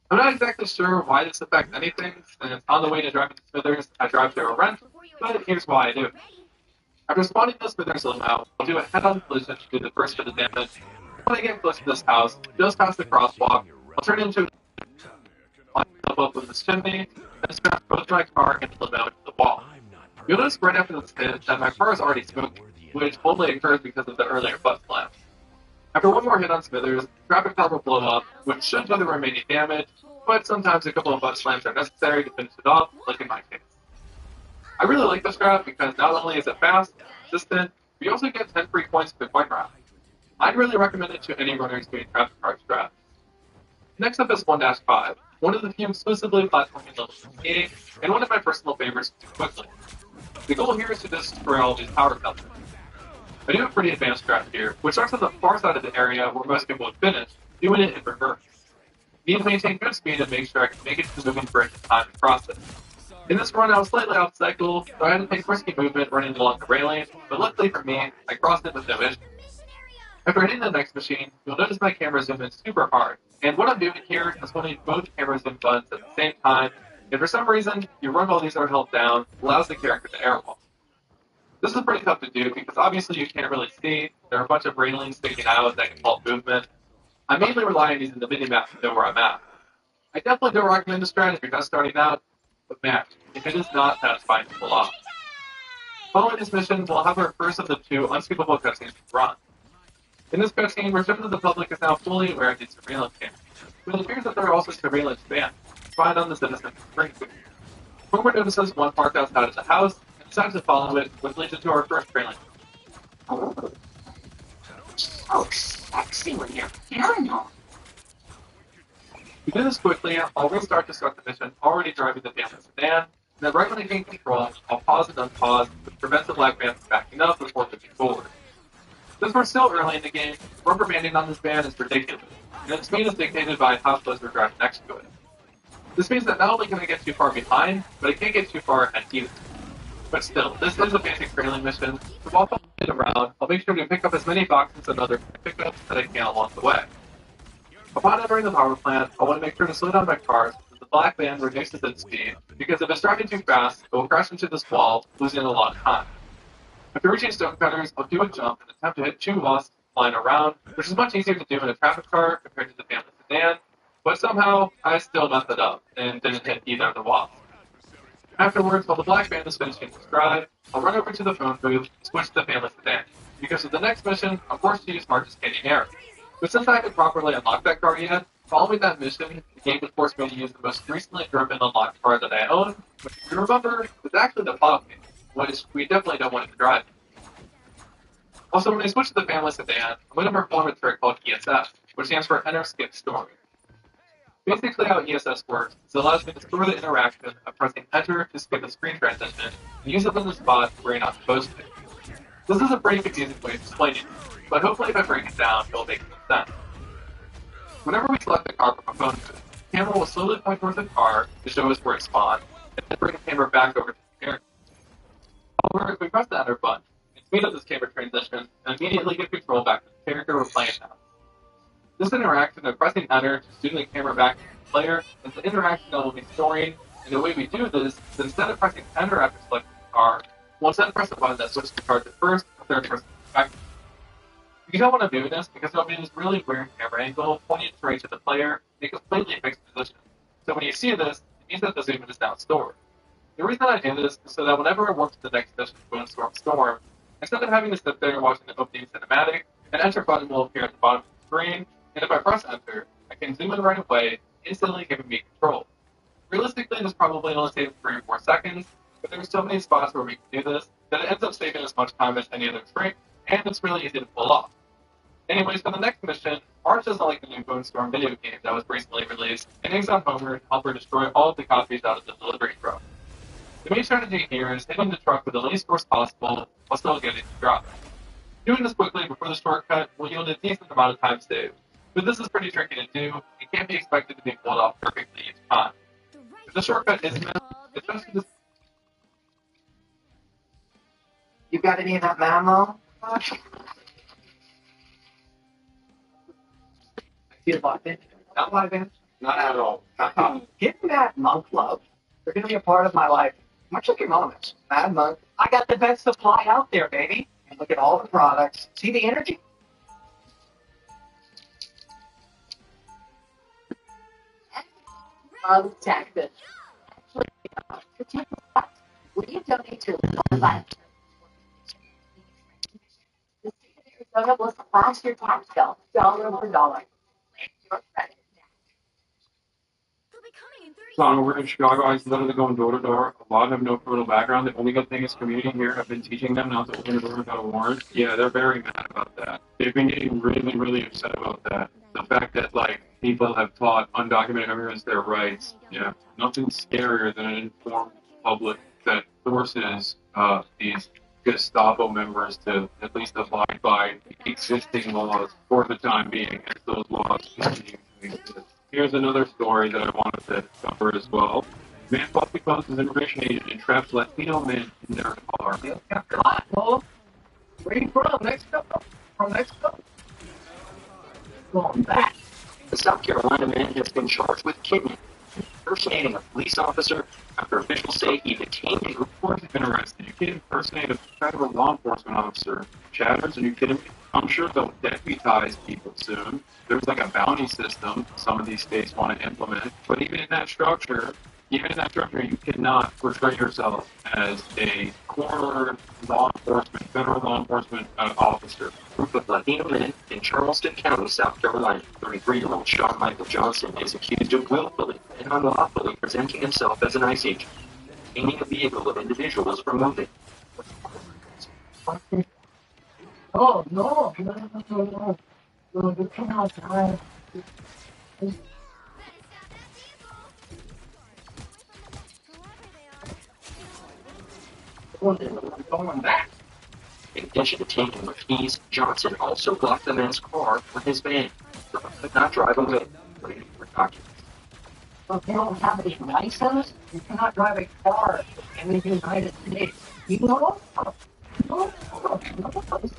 I'm not exactly sure why this affects anything, since on the way to driving to Smithers, I drive through a rent, but here's why I do. After spawning the Smithers limo, I'll do a head-on collision to do the first bit of damage. When I get close to this house, just past the crosswalk, I'll turn into a myself up with this chimney, and scratch both my car and the limo into the wall. You'll notice right after this hit that my car is already smoking, which only occurs because of the earlier butt slap. After one more hit on Smithers, traffic cloud will blow up, which should do the remaining damage, but sometimes a couple of butt slams are necessary to finish it off, like in my case. I really like this strat because not only is it fast and consistent, we also get 10 free points per coin round. I'd really recommend it to any runners doing traffic car strats. Next up is 1-5. one of the few exclusively platforming levels in the game, and one of my personal favorites to do quickly. The goal here is to destroy all these power counters. I do a pretty advanced strategy here, which starts on the far side of the area where most people would finish, doing it in reverse. Need to maintain good speed and make sure I can make it to the moving bridge in time to cross it. In this run, I was slightly off cycle, so I had to take risky movement running along the railing, but luckily for me, I crossed it with no issue. After hitting the next machine, you'll notice my camera zoom in super hard, and what I'm doing here is holding both camera zoom buttons at the same time, and for some reason, you run while these are held down, allows the character to airwalk. This is pretty tough to do because obviously you can't really see, there are a bunch of railings sticking out that can halt movement. I mainly rely on using the minimap to know where I'm at. I definitely don't recommend this strategy if you're just starting out, but man, if it is not satisfying to pull off. Following this mission, we'll have our first of the two unskippable cutscenes run. In this cutscene, we're shown that the public is now fully aware of these surveillance cameras, but it appears that there are also surveillance vans spied on the citizens of Springfield. Homer notices one parked outside of the house and decides to follow it, which leads into our first trailing. Oh, so sexy when you're paranoid. To do this quickly, I'll restart to start the mission already driving the family sedan, and then right when I gain control, I'll pause and unpause, which prevents the black van from backing up before moving forward. Since we're still early in the game, rubber banding on this van is ridiculous, and its speed is dictated by how close we're driving next to it. This means that not only can I get too far behind, but I can't get too far ahead either. But still, this is a basic trailing mission, so while following it around, I'll make sure to pick up as many boxes and other pickups that I can along the way. Upon entering the power plant, I want to make sure to slow down my car so that the black van reduces its speed, because if it's driving too fast, it will crash into this wall, losing a lot of time. After reaching Stonecutters, I'll do a jump and attempt to hit two wasps flying around, which is much easier to do in a traffic car compared to the family sedan, but somehow I still messed it up and didn't hit either of the wasps. Afterwards, while the black van is finishing its drive, I'll run over to the phone booth and switch to the family sedan, because with the next mission, I'm forced to use March's Candy Air. But since I haven't properly unlocked that car yet, following that mission, the game would force me to use the most recently driven unlocked car that I own, which if you remember, is actually the Pop game, which we definitely don't want it to drive. Also, when I switch to the family sedan, I'm going to perform a trick called ESS, which stands for Enter Skip Story. Basically how ESS works is it allows me to store the interaction of pressing Enter to skip a screen transition and use it in the spot where you're not supposed to. This is a pretty confusing way of explaining it, but hopefully if I break it down, it'll make some sense. Whenever we select the car from a phone booth, the camera will slowly point towards the car to show us where it spawned, and then bring the camera back over to the character. However, if we press the Enter button, we speed up this camera transition and immediately give control back to the character we're playing now. This interaction of pressing Enter to zoom the camera back to the player is the interaction that we'll be storing, and the way we do this is instead of pressing Enter after selecting the car, we'll instead press a button that switches the car to first or third person perspective. You don't want to do this because it'll be this really weird camera angle pointing straight to the player in a completely fixed position. So when you see this, it means that the zoom in is now stored. The reason I do this is so that whenever I work to the next mission to Storm, instead of having to sit there watching the opening cinematic, an Enter button will appear at the bottom of the screen, and if I press Enter, I can zoom in right away, instantly giving me control. Realistically, this probably only saves 3 or 4 seconds, but there are so many spots where we can do this that it ends up saving as much time as any other trick, and it's really easy to pull off. Anyways, for the next mission, Marge doesn't like the new Bone Storm video game that was recently released, and eggs on Homer to help her destroy all of the copies out of the delivery truck. The main strategy here is hitting the truck with the least force possible while still getting the drop. Doing this quickly before the shortcut will yield a decent amount of time saved, but this is pretty tricky to do and can't be expected to be pulled off perfectly each time. If the shortcut is missed, it's best to just... You got any of that mammo? You locked in? Not locked in? Not at all. Give me that monk love. They're going to be a part of my life. Much like your moments. Mad Monk. I got the best supply out there, baby. And look at all the products. See the energy? Texas. Will you donate to Life? The state of Arizona will slash your tax bill dollar for dollar. Your credit. They'll be coming in 30 gone over in Chicago. I was literally going door to door. A lot have no criminal background. The only good thing is community here have been teaching them not to open a door without a warrant. Yeah, they're very mad about that. They've been getting really, really upset about that. The fact that, like, people have taught undocumented immigrants their rights. Yeah, nothing scarier than an informed public that forces these Gestapo members to at least abide by existing laws for the time being, as those laws continue to exist. Here's another story that I wanted to cover as well. Man falsely poses as immigration agent and traps Latino men in their car. Where are you from? Mexico? From Mexico? Going back. The South Carolina man has been charged with kidnapping, impersonating a police officer after officials say he detained a Of course he's been arrested. You can't impersonate a federal law enforcement officer. Chatters, are you kidding me? I'm sure they'll deputize people soon. There's like a bounty system some of these states want to implement. But even in that structure, you cannot portray yourself as a cornered law enforcement, federal law enforcement officer. A group of Latino men in Charleston County, South Carolina. 33-year-old Sean Michael Johnson is accused of willfully and unlawfully presenting himself as an ICE agent, aiming a vehicle of individuals for moving. Oh, no. No, you cannot drive. Going back. In addition to taking the keys, Johnson also blocked the man's car with his van, so he could not drive away, waiting for documents. So if you don't have a license, you cannot drive a car in the United States. You know? No,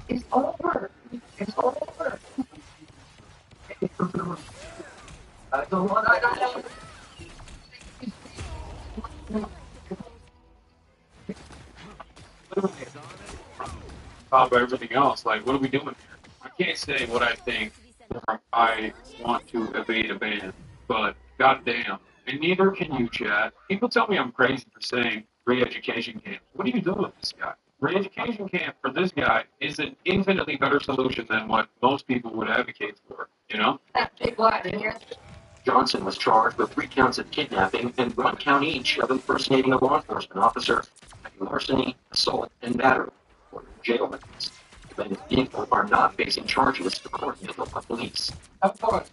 it's over. It's over. I don't want to. Top of everything else, like, what are we doing here? I can't say what I think or I want to evade a ban, but goddamn, and neither can you, Chad. People tell me I'm crazy for saying re-education camp. What are you doing with this guy? Re-education camp for this guy is an infinitely better solution than what most people would advocate for, you know? Johnson was charged with 3 counts of kidnapping and 1 count each of impersonating a law enforcement officer, larceny, assault, and battery. Jail members. The men in vehicle are not facing charges according to local police. Of course.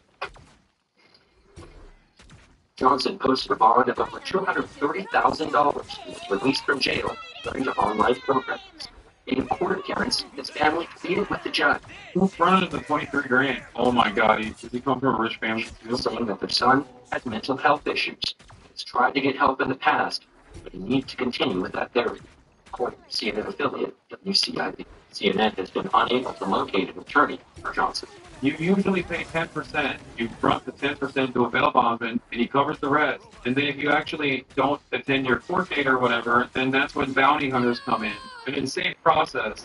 Johnson posted a bond of over $230,000 and was released from jail during the online programs. In a court appearance, his family pleaded with the judge. Who fronted the 23 grand? Oh my God, does he come from a rich family? Saying that their son had mental health issues. He's tried to get help in the past, but he needs to continue with that therapy. According to CNN affiliate WCIB, CNN has been unable to locate an attorney for Johnson. You usually pay 10%. You front the 10% to a bail bondsman, and he covers the rest. And then if you actually don't attend your court date or whatever, then that's when bounty hunters come in. An insane process.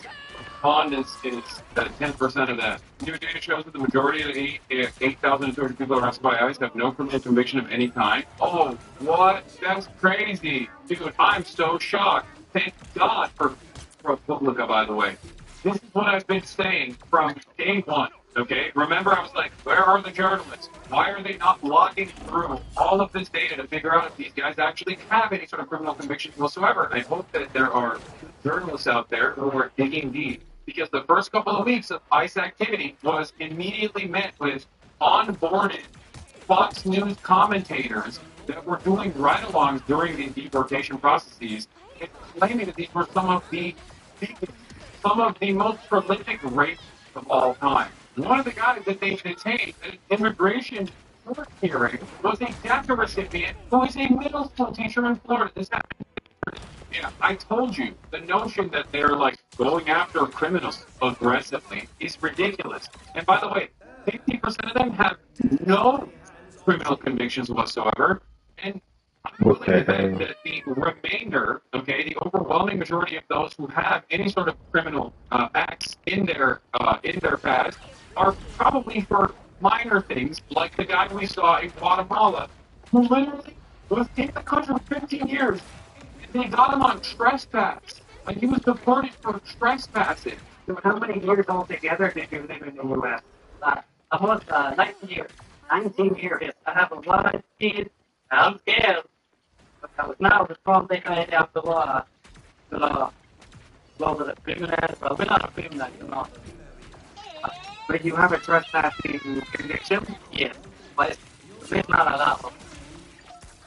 Bond is 10% of that. New data shows that the majority of the 8,200 people arrested by ICE have no criminal conviction of any kind. Oh, what? That's crazy. Dude, I'm so shocked. Thank God for ProPublica, by the way. This is what I've been saying from day one, okay? Remember, I was like, where are the journalists? Why are they not logging through all of this data to figure out if these guys actually have any sort of criminal convictions whatsoever? I hope that there are journalists out there who are digging deep, because the first couple of weeks of ICE activity was immediately met with onboarded Fox News commentators that were doing ride-alongs during these deportation processes, and claiming that these were some of the most prolific rapes of all time. One of the guys that they detained at an immigration court hearing was a DACA recipient who is a middle school teacher in Florida. This happened. Yeah, I told you, the notion that they're like going after criminals aggressively is ridiculous. And by the way, 50% of them have no criminal convictions whatsoever, and I believe that the remainder, okay, the overwhelming majority of those who have any sort of criminal acts in their past are probably for minor things, like the guy we saw in Guatemala, who literally was in the country for 15 years, and they got him on trespass. Like, he was deported for trespassing. So how many years altogether did you live in the U.S.? Almost 19 years. 19 years. I have a lot of kids. I'm scared. Now the problem they have the criminal, well, we're not a criminal, you know. But you have a trespassing conviction? Yes. But it's not allowed.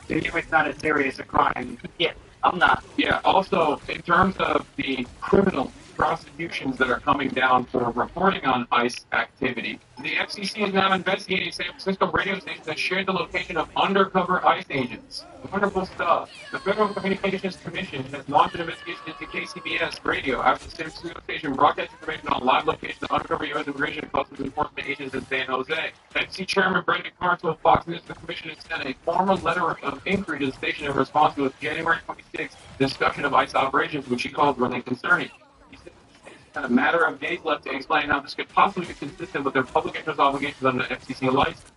If it's not as serious a crime, yes, I'm not. Yeah, also, in terms of the criminal prosecutions that are coming down for reporting on ICE activity, the FCC is now investigating San Francisco radio stations that shared the location of undercover ICE agents. Wonderful stuff. The Federal Communications Commission has launched an investigation into KCBS radio after the San Francisco station broadcast information on live locations of undercover U.S. immigration and customs enforcement agents in San Jose. FCC Chairman Brendan Carr told Fox News the Commission has sent a formal letter of inquiry to the station in response to its January 26th discussion of ICE operations, which he called really concerning. He said it's a matter of days left to explain how this could possibly be consistent with their public interest obligations under the FCC license.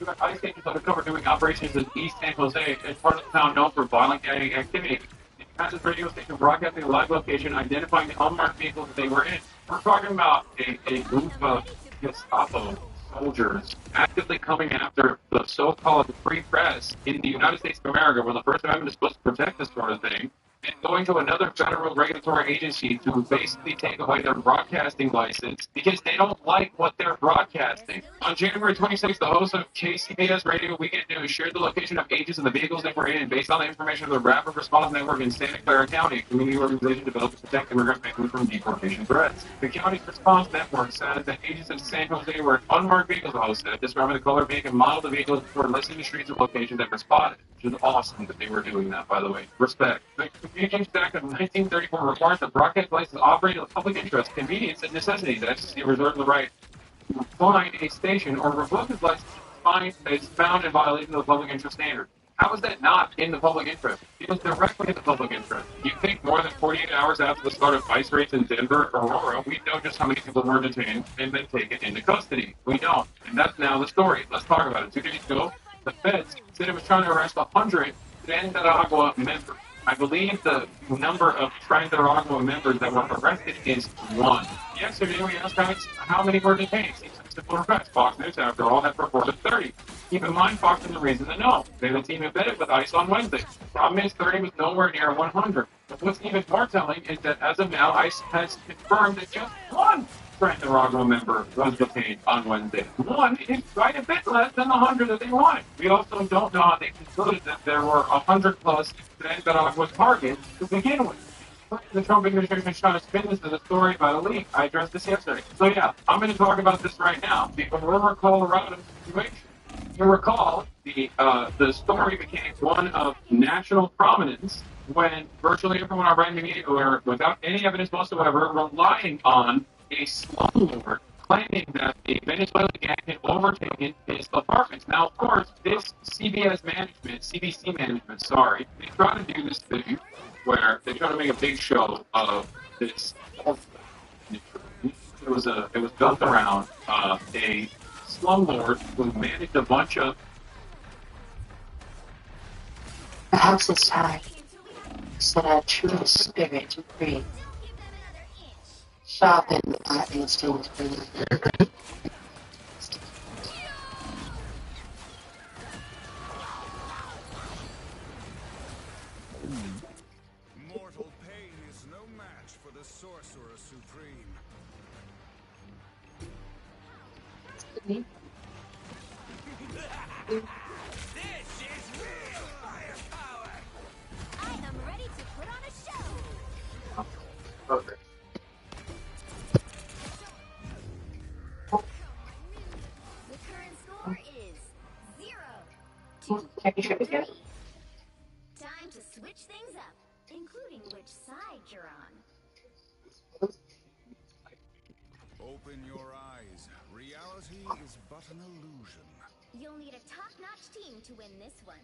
U.S. ICE agents undercover doing operations in East San Jose as part of the town known for violent gang activity. The Kansas radio station broadcasting a live location identifying the unmarked vehicles that they were in. We're talking about a group of Gestapo soldiers actively coming after the so-called free press in the United States of America, where the First Amendment is supposed to protect this sort of thing, and going to another federal regulatory agency to basically take away their broadcasting license because they don't like what they're broadcasting. On January 26th, the host of KCBS Radio Weekend News shared the location of agents and the vehicles they were in based on the information of the Rapid Response Network in Santa Clara County, a community organization developed to protect immigrant families from deportation threats. The county's response network said that agents in San Jose were unmarked vehicles, the host said, describing the color, make, and model of the vehicles before listing the streets and locations that were spotted. Which is awesome that they were doing that, by the way. Respect. The Communications Act of 1934 requires that broadcast license operate in the public interest, convenience, and necessity. The FCC reserves the right to find a station or revoke its license if it's found in violation of the public interest standard. How is that not in the public interest? It was directly in the public interest. You think more than 48 hours after the start of ICE raids in Denver or Aurora, we know just how many people were detained and then taken into custody. We don't. And that's now the story. Let's talk about it. 2 days ago, the feds said it was trying to arrest 100 Nicaragua members. I believe the number of Nicaragua members that were arrested is 1. Yesterday, we asked how many were detained. Simple facts. Fox News, after all, had reported 30. Keep in mind, Fox has a reason to know. They had a team embedded with ICE on Wednesday. Problem is, 30 was nowhere near 100. But what's even more telling is that as of now, ICE has confirmed that just 1 Nicaragua member was detained on Wednesday. 1 is quite a bit less than the 100 that they wanted. We also don't know how they concluded that there were 100 plus Nicaragua targets to begin with. The Trump administration is trying to spin this as a story about a leak. I addressed this yesterday. So yeah, I'm going to talk about this right now. The Aurora, Colorado situation. You recall, the story became one of national prominence when virtually everyone on right media were, without any evidence whatsoever, relying on a slumlord claiming that the Venezuelan gang had overtaken his apartments. Now, of course, this CBC management, they try to do this thing where they try to make a big show of this. It was built around a slumlord who managed a bunch of. Perhaps it's time set our true spirit free. Sharpen our instinct for Mortal pain is no match for the Sorcerer Supreme. This is real firepower! I am ready to put on a show! Perfect. The current score is 0-3. Time to switch things up, including which side you're on. Open your eyes. Reality is but an illusion. You'll need a top-notch team to win this one.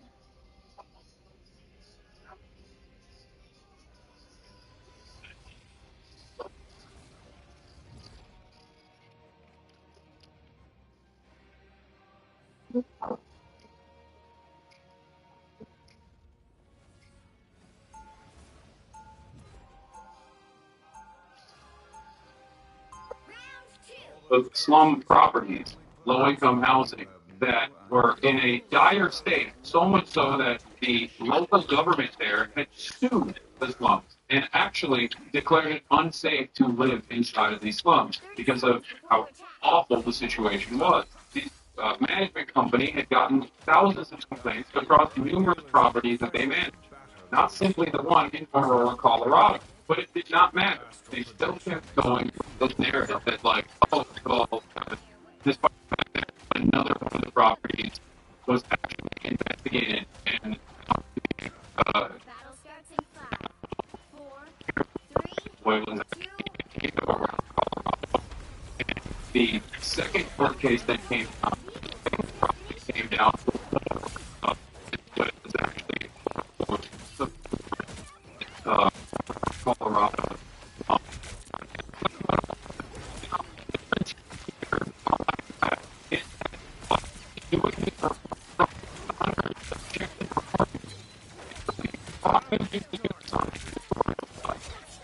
Of slum properties, low-income housing, that were in a dire state, so much so that the local government there had sued the slums and actually declared it unsafe to live inside of these slums because of how awful the situation was. The management company had gotten thousands of complaints across numerous properties that they managed, not simply the one in Aurora, Colorado. But it did not matter. They still kept going with this narrative that, like, oh, well, despite the fact that another one of the properties was actually investigated and the second court case that came out came down but it was actually Colorado.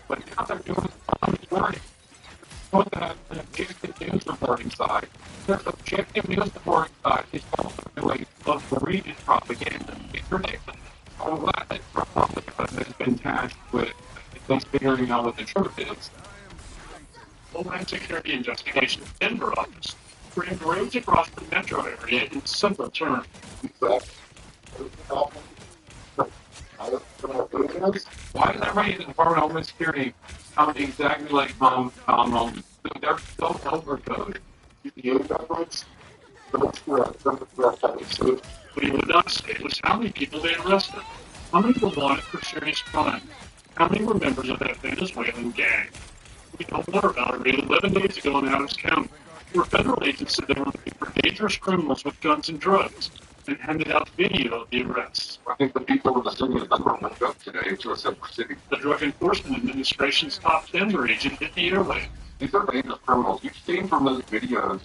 But now they're doing reporting. On the objective news reporting side, their objective news reporting side is also doing egregious propaganda. It's ridiculous. All that has been tasked with at least figuring out what the truth is. Homeland Security Investigations Denver office framed raids across the metro area in simple terms. Why is everybody in the Department of Homeland Security sounding exactly like Tom? They're so overcoded. What he would not say was how many people they arrested, how many were wanted for serious crime, how many were members of that Venezuelan gang. We know more about a raid 11 days ago in Adams County, where federal agents said they were looking for dangerous criminals with guns and drugs, and handed out video of the arrests. I think the people of the city of Denver went up today to a separate city. The Drug Enforcement Administration's top Denver agent hit the airway. These are dangerous criminals. You've seen from those videos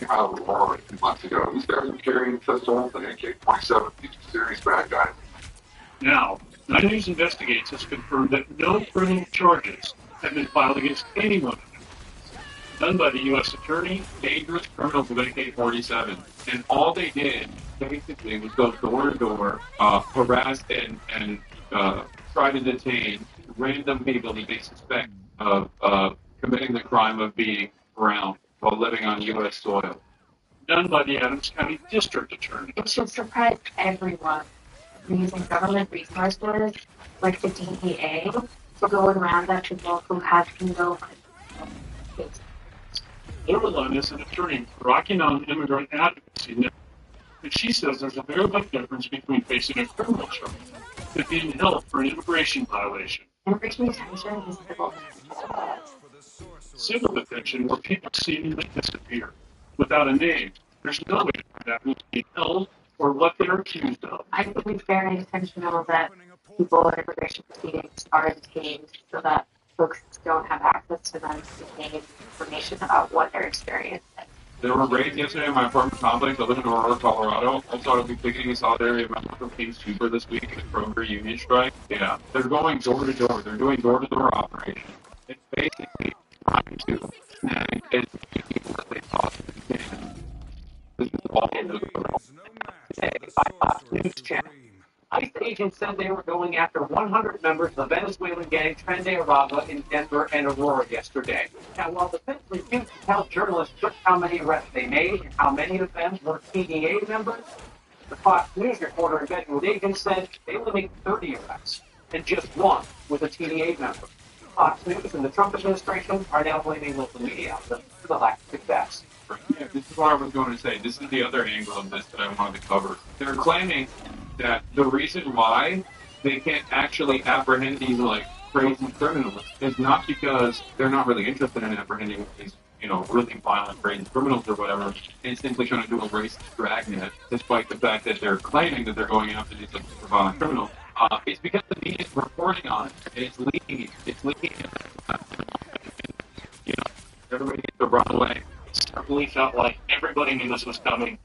how Aurora 2 months ago. He started carrying pistols and AK-47. These are serious bad guys. Now, 9 News Investigates has confirmed that no criminal charges have been filed against anyone. Done by the U.S. Attorney, dangerous criminals with AK-47. And all they did, basically, was go door to door, harass and try to detain random people that they suspect of committing the crime of being around while living on U.S. soil. Done by the Adams County District Attorney. It should surprise everyone. Using government resources like the DEA to go around at people who have no case. Lorelyn is an attorney working on immigrant advocacy now, and she says there's a very big difference between facing a criminal charge and being held for an immigration violation. Immigration detention is civil. Civil detention, where people seemingly disappear without a name. There's no way to find out who's being held or what they're accused of. I think it's very intentional that people in immigration proceedings are detained so that folks don't have access to them to gain information about what their experience is. There were raids yesterday in my apartment complex. I live in Aurora, Colorado. Also, I'll be picking a solidarity member from King Super this week in the Kroger union strike. Yeah, they're going door to door. They're doing door-to-door operations. It's basically trying to snag as many people as they possibly can. This is all in the News Channel. ICE agents said they were going after 100 members of the Venezuelan gang Tren de Aragua in Denver and Aurora yesterday. Now, while the Fed refused to tell journalists just how many arrests they made and how many of them were TDA members, the Fox News reporter embedded with agents said they only made 30 arrests, and just one was a TDA member. Fox News and the Trump administration are now blaming local media outlets for the lack of success. Yeah, this is what I was going to say. This is the other angle of this that I wanted to cover. They're claiming that the reason why they can't actually apprehend these like crazy criminals is not because they're not really interested in apprehending these, really violent crazy criminals or whatever. It's simply trying to do a racist dragnet, despite the fact that they're claiming that they're going after these super violent criminals. It's because the media is reporting on it. It's leaking. Everybody gets to run away. It certainly felt like everybody knew this was coming.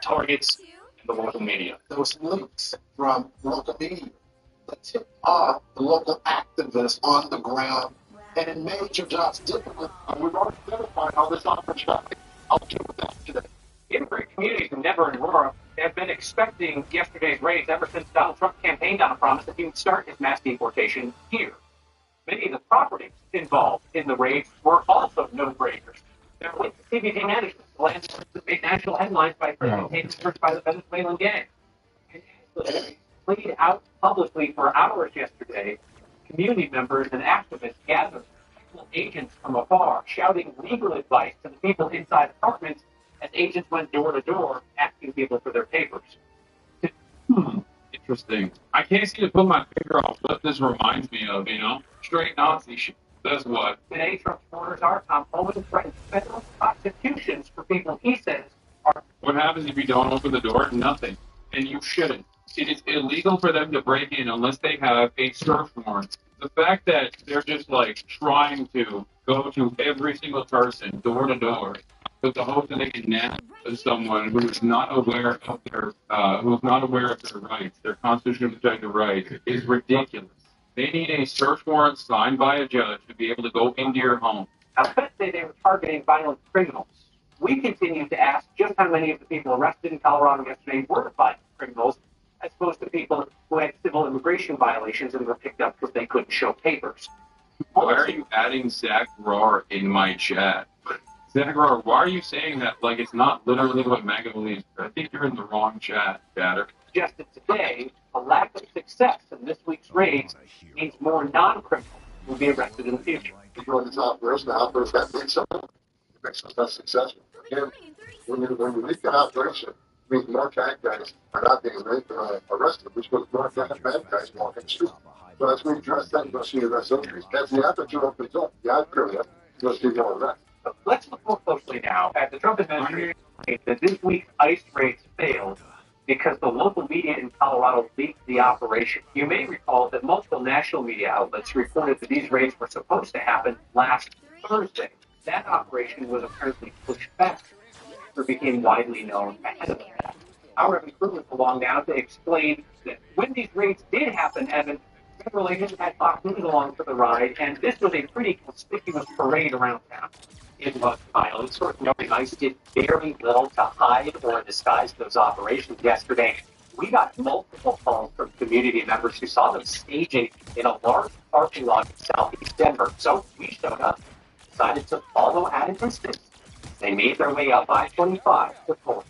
Targets and the local media. There was links from local media that tipped off the local activists on the ground, and it made your jobs difficult. And we've already verified how this operation. I'll deal with that today. Immigrant communities in Denver and Aurora have been expecting yesterday's raids ever since Donald Trump campaigned on a promise that he would start his mass deportation here. Many of the properties involved in the raids were also no-breakers. They're linked to CBD management, the land that made national headlines by taking search by the Venezuelan gang. And as the played out publicly for hours yesterday, community members and activists gathered agents from afar, shouting legal advice to the people inside apartments as agents went door to door asking people for their papers. Interesting. I can't seem to put my finger on what this reminds me of, you know? Straight Nazi shit. That's what. Today, Trump supporters are Tom Homan threatens federal prosecutions for people he says are. What happens if you don't open the door? Nothing. And you shouldn't. It is illegal for them to break in unless they have a search warrant. The fact that they're just like trying to go to every single person door to door with the hope that they can nab someone who is not aware of their rights, their constitutionally protected rights, is ridiculous. They need a search warrant signed by a judge to be able to go into your home. Now, Feds say they were targeting violent criminals. We continue to ask just how many of the people arrested in Colorado yesterday were violent criminals, as opposed to people who had civil immigration violations and were picked up because they couldn't show papers. Why are you adding Zach Rohr in my chat? Zach Rohr, why are you saying that like it's not literally what MAGA believes? I think you're in the wrong chat, chatter. Suggested today, a lack of success in this week's raids means more non-criminals will be arrested in the future. When it's operation, that makes something. It makes us less successful. And when you make an operation, it means more bad guys are not being arrested, which means more bad guys walking the street. So as we address that, you'll see the rest of it. As the aperture opens up, the area, you'll see more of that. So let's look more closely now at the Trump administration that this week's ICE raids failed because the local media in Colorado leaked the operation. You may recall that multiple national media outlets reported that these raids were supposed to happen last Thursday. That operation was apparently pushed back, or became widely known ahead of that. Our Evan Kruger along now to explain that when these raids did happen, Evan, federal agents had Fox News along for the ride, and this was a pretty conspicuous parade around town. It was violence, or knowing ICE did very little to hide or disguise those operations yesterday. We got multiple calls from community members who saw them staging in a large parking lot in southeast Denver. So we showed up, decided to follow at a distance. They made their way up I-25 to Fort.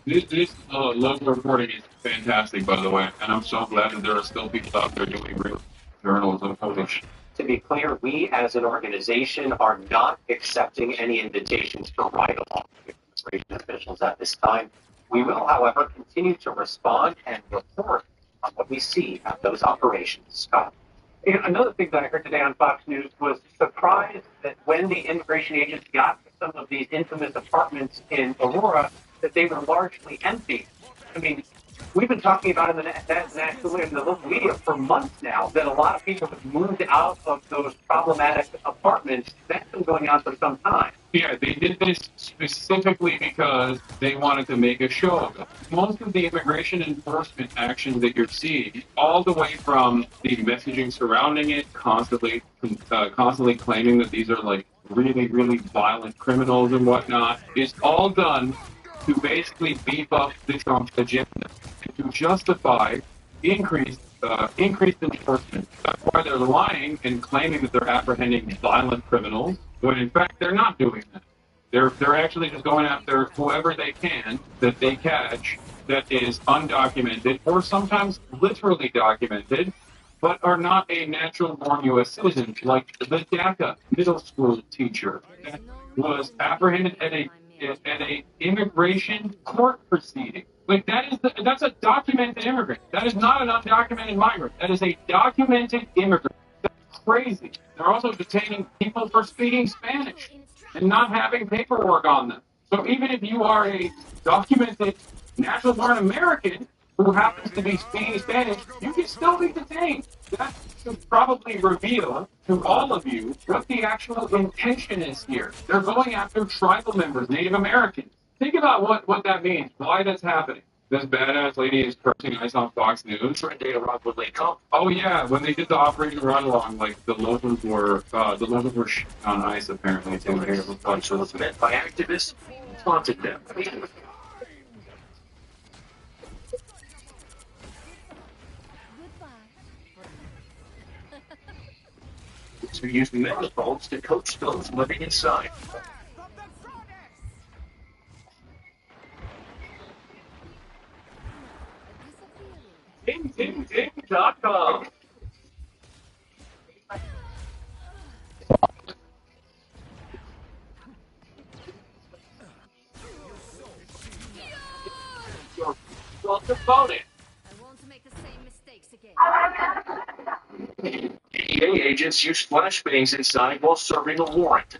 This local reporting is fantastic, by the way, and I'm so glad that there are still people out there doing real journalism. Holy shit. To be clear, we as an organization are not accepting any invitations to ride along with administration officials at this time. We will, however, continue to respond and report on what we see at those operations. Scott. Another thing that I heard today on Fox News was surprised that when the immigration agents got to some of these infamous apartments in Aurora, that they were largely empty. I mean, we've been talking about in the national and the local media for months now that a lot of people have moved out of those problematic apartments. That's been going on for some time. Yeah, they did this specifically because they wanted to make a show of it. Most of the immigration enforcement actions that you're seeing, all the way from the messaging surrounding it, constantly claiming that these are like really, really violent criminals and whatnot, is all done to basically beef up the Trump agenda, to justify increased enforcement. That's why they're lying and claiming that they're apprehending violent criminals, when in fact they're not doing that. They're actually just going after whoever they can that they catch that is undocumented or sometimes literally documented, but are not a natural-born U.S. citizen, like the DACA middle school teacher that was apprehended at a immigration court proceeding. Like that's a documented immigrant. That is not an undocumented migrant. That is a documented immigrant. That's crazy. They're also detaining people for speaking Spanish and not having paperwork on them. So even if you are a documented natural-born American who happens to be speaking Spanish, you can still be detained. That should probably reveal to all of you what the actual intention is here. They're going after tribal members, Native Americans. Think about what that means, why that's happening. This badass lady is cursing ICE on Fox News. Oh yeah, when they did the Operation Run Along, like the locals were shit on ICE apparently too. So it's meant by activists who taunted them. agents who use megaphones to coach those living inside. Ting.com. About it. I won't make the same mistakes again. DEA agents used flashbangs inside while serving a warrant.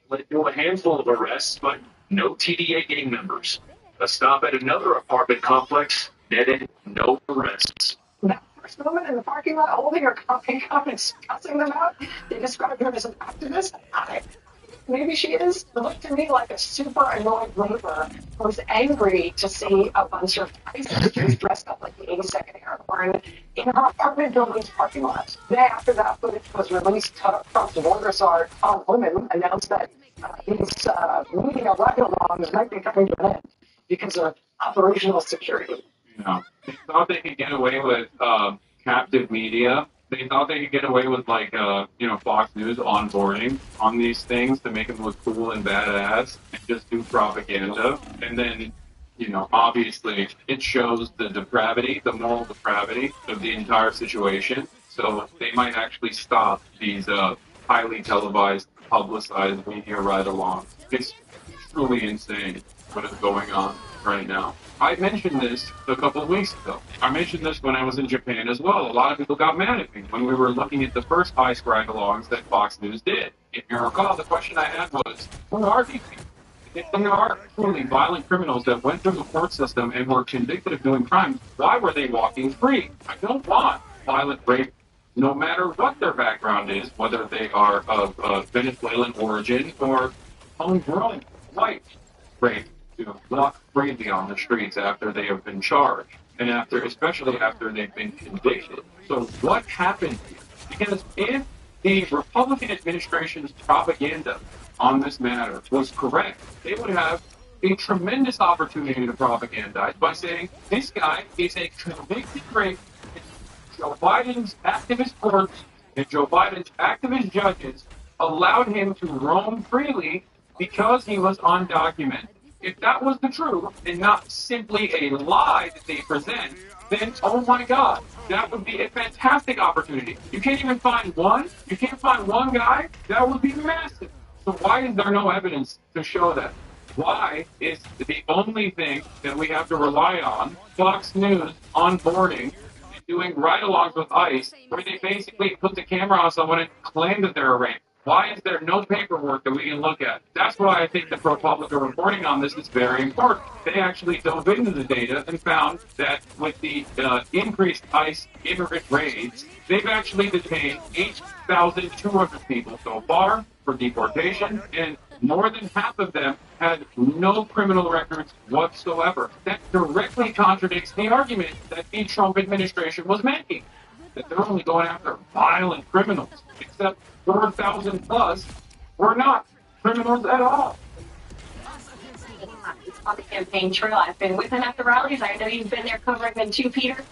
Led to a handful of arrests, but no TDA gang members. A stop at another apartment complex netted no arrests. That first moment in the parking lot holding her coffee cup and cussing them out, they described her as an activist. Maybe she is. It looked to me like a super annoyed neighbor who was angry to see a bunch of ICE dressed up like the 82nd Air Corps in her apartment building's parking lot. The day after that footage was released, Trump's border czar Tom Lemon announced that these media ride-alongs might be coming to an end because of operational security. Yeah. They thought they could get away with captive media. They thought they could get away with, like, Fox News onboarding on these things to make them look cool and badass and just do propaganda. And then, obviously it shows the depravity, the moral depravity of the entire situation. So they might actually stop these highly televised, publicized media ride-alongs. It's truly insane what is going on right now. I mentioned this a couple of weeks ago. I mentioned this when I was in Japan as well. A lot of people got mad at me when we were looking at the first ICE ride-alongs that Fox News did. If you recall, the question I had was, who are these people? If they are truly violent criminals that went through the court system and were convicted of doing crimes, why were they walking free? I don't want violent rape, no matter what their background is, whether they are of Venezuelan origin or homegrown white rape, to walk freely on the streets after they have been charged, and especially after they've been convicted. So what happened here? Because if the Republican administration's propaganda on this matter was correct, they would have a tremendous opportunity to propagandize by saying, this guy is a convicted rapist. Joe Biden's activist courts and Joe Biden's activist judges allowed him to roam freely because he was undocumented. If that was the truth and not simply a lie that they present, then, oh my God, that would be a fantastic opportunity. You can't even find one? You can't find one guy? That would be massive. So why is there no evidence to show that? Why is the only thing that we have to rely on Fox News onboarding and doing ride-alongs with ICE, where they basically put the camera on someone and claim that they're a rape? Why is there no paperwork that we can look at? That's why I think the ProPublica reporting on this is very important. They actually dove into the data and found that with the increased ICE immigrant raids, they've actually detained 8,200 people so far for deportation, and more than half of them had no criminal records whatsoever. That directly contradicts the argument that the Trump administration was making, that they're only going after violent criminals, except 4,000 plus were not criminals at all. On the campaign trail, I've been with him at the rallies. I know you've been there covering them too, Peter.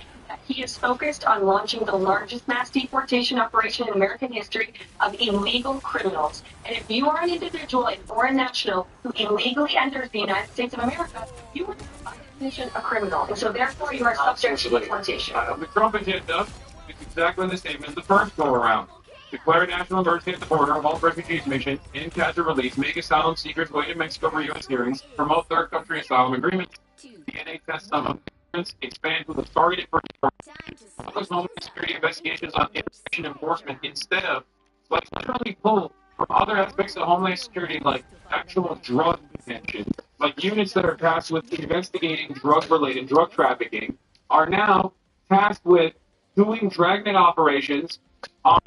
He is focused on launching the largest mass deportation operation in American history of illegal criminals. And if you are an individual, a foreign national, who illegally enters the United States of America, you are by definition a criminal. And so therefore you are subject to deportation. The Trump agenda is exactly the same as the first go-around. Declare a national emergency at the border, halt refugees mission, end capture release, make asylum seekers wait in Mexico for U.S. hearings, promote third country asylum agreements, DNA test some immigrants, expand with a targeted focus Homeland Security investigations on immigration enforcement instead of, literally pull from other aspects of Homeland Security, like actual drug detention, like units that are tasked with investigating drug-related drug trafficking, are now tasked with doing dragnet operations on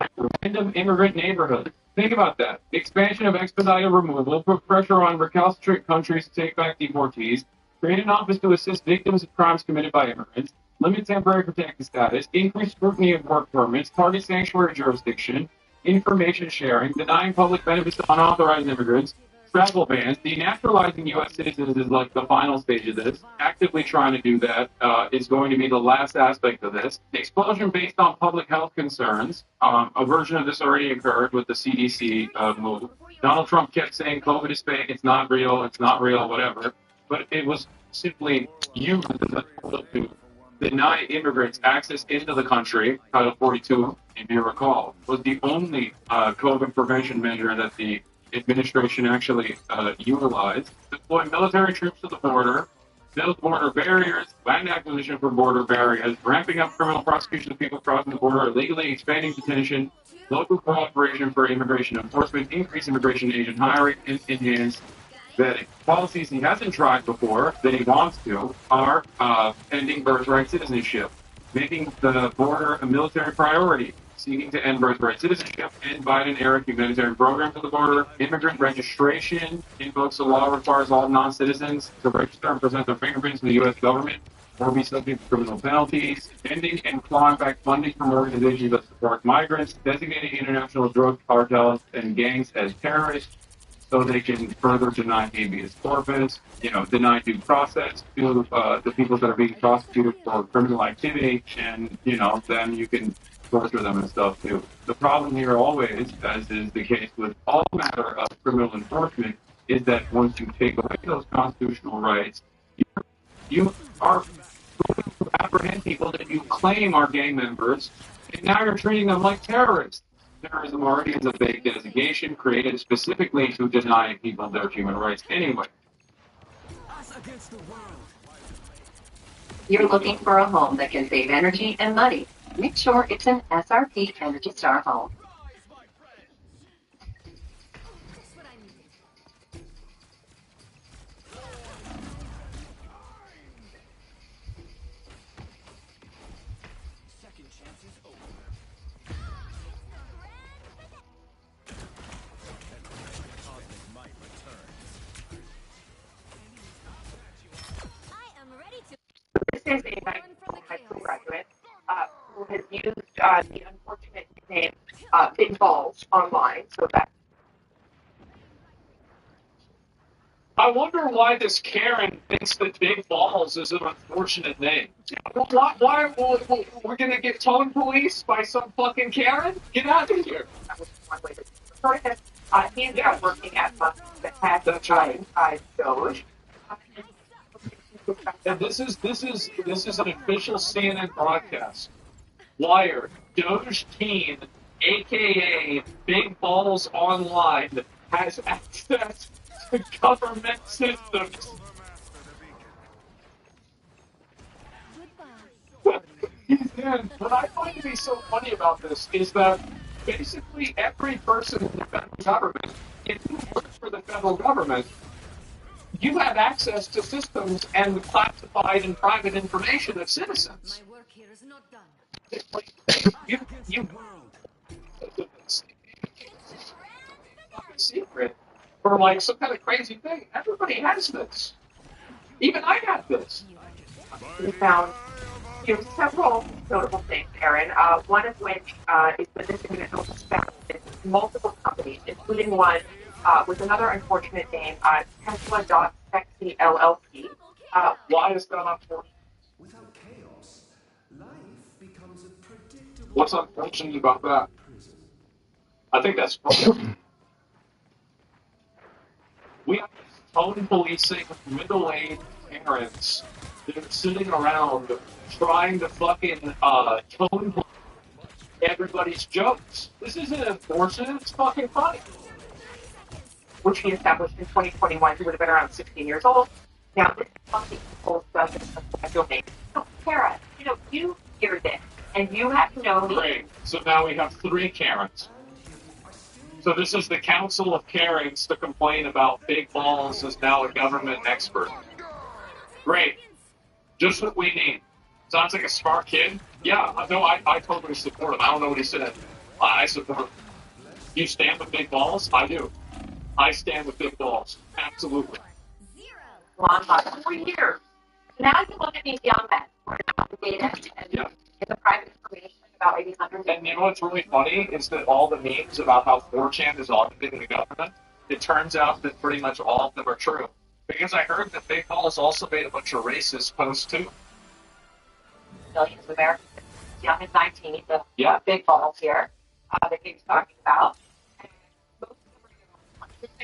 random immigrant neighborhoods. Think about that. Expansion of expedited removal, put pressure on recalcitrant countries to take back deportees, create an office to assist victims of crimes committed by immigrants, limit temporary protected status, increase scrutiny of work permits, target sanctuary jurisdiction, information sharing, denying public benefits to unauthorized immigrants, travel bans. Denaturalizing U.S. citizens is like the final stage of this. Actively trying to do that is going to be the last aspect of this. The explosion based on public health concerns. A version of this already occurred with the CDC move. Donald Trump kept saying COVID is fake, it's not real, whatever. But it was simply used to deny immigrants access into the country. Title 42, if you recall, was the only COVID prevention measure that the administration actually utilized. Deploy military troops to the border, build border barriers, land acquisition for border barriers, ramping up criminal prosecution of people crossing the border illegally, expanding detention, local cooperation for immigration enforcement, increase immigration agent hiring, and enhance vetting. Policies he hasn't tried before that he wants to are ending birthright citizenship, making the border a military priority, seeking to end birthright citizenship, end Biden-era humanitarian programs at the border, immigrant registration, invokes the law requires all non-citizens to register and present their fingerprints to the U.S. government or be subject to criminal penalties, ending and clawing back funding from organizations that support migrants, designating international drug cartels and gangs as terrorists, so they can further deny habeas corpus, deny due process to the people that are being prosecuted for criminal activity, and, then you can torture them and stuff too. The problem here always, as is the case with all matter of criminal enforcement, is that once you take away those constitutional rights, you are going to apprehend people that you claim are gang members, and now you're treating them like terrorists. Terrorism already is a vague designation created specifically to deny people their human rights anyway. Us against the world. You're looking for a home that can save energy and money. Make sure it's an SRP Energy Star home. This is a high school graduate who has used the unfortunate nickname Big Balls online. So that. I wonder why this Karen thinks that Big Balls is an unfortunate name. Why we're going to get tone police by some fucking Karen? Get out of here. That was one way to start this. He ended up working at Musk that had Doge. And this is an official CNN broadcast. Wired, Doge Teen, aka Big Balls Online, has access to government systems. What I find to be so funny about this is that basically every person in the federal government, if you work for the federal government, you have access to systems and classified and private information of citizens. My work here is not done. Secret or like some kind of crazy thing. Everybody has this. Even I got this. We found several notable things, Aaron. One of which is that this individual was found in multiple companies, including one with another unfortunate name, Tesla.Sexy LLC. Why is that unfortunate? Without chaos, life becomes a predictable. What's unfortunate about that? I think that's funny. We have tone policing middle-aged parents that are sitting around trying to fucking tone police everybody's jokes. This isn't enforcement, it's fucking funny. Which he established in 2021. He would have been around 16 years old. Now, this fucking whole stuff is a domain. So, Kara, you hear this, and you have to know... Great. So now we have 3 Karens. So this is the Council of Karens to complain about Big Balls is now a government expert. Great. Just what we need. Sounds like a smart kid. Yeah, no, I totally support him. I don't know what he said. I support him. You stand with Big Balls? I do. I stand with Big Balls. Absolutely. Long by 4 years. Now you look at these young men who are now the data and the private information about maybe hundreds. And you know what's really funny is that all the memes about how 4chan is auditing the government, it turns out that pretty much all of them are true. Because I heard that Big Balls also made a bunch of racist posts too. Millions of Americans, young as 19, the Yeah. big balls here that he was talking about. And most of them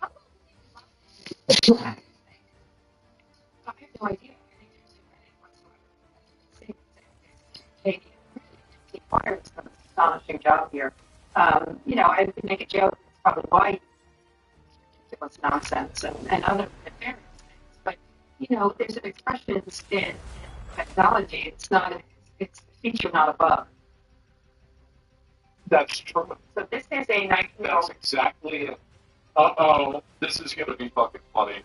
are I have no idea. He acquired an astonishing job here. I would make a joke. It's probably why it was nonsense and other things. But there's an expressions in technology. It's a feature, not a bug. That's true. So this is a 19-year-old. That's exactly it. Uh-oh, this is going to be fucking funny.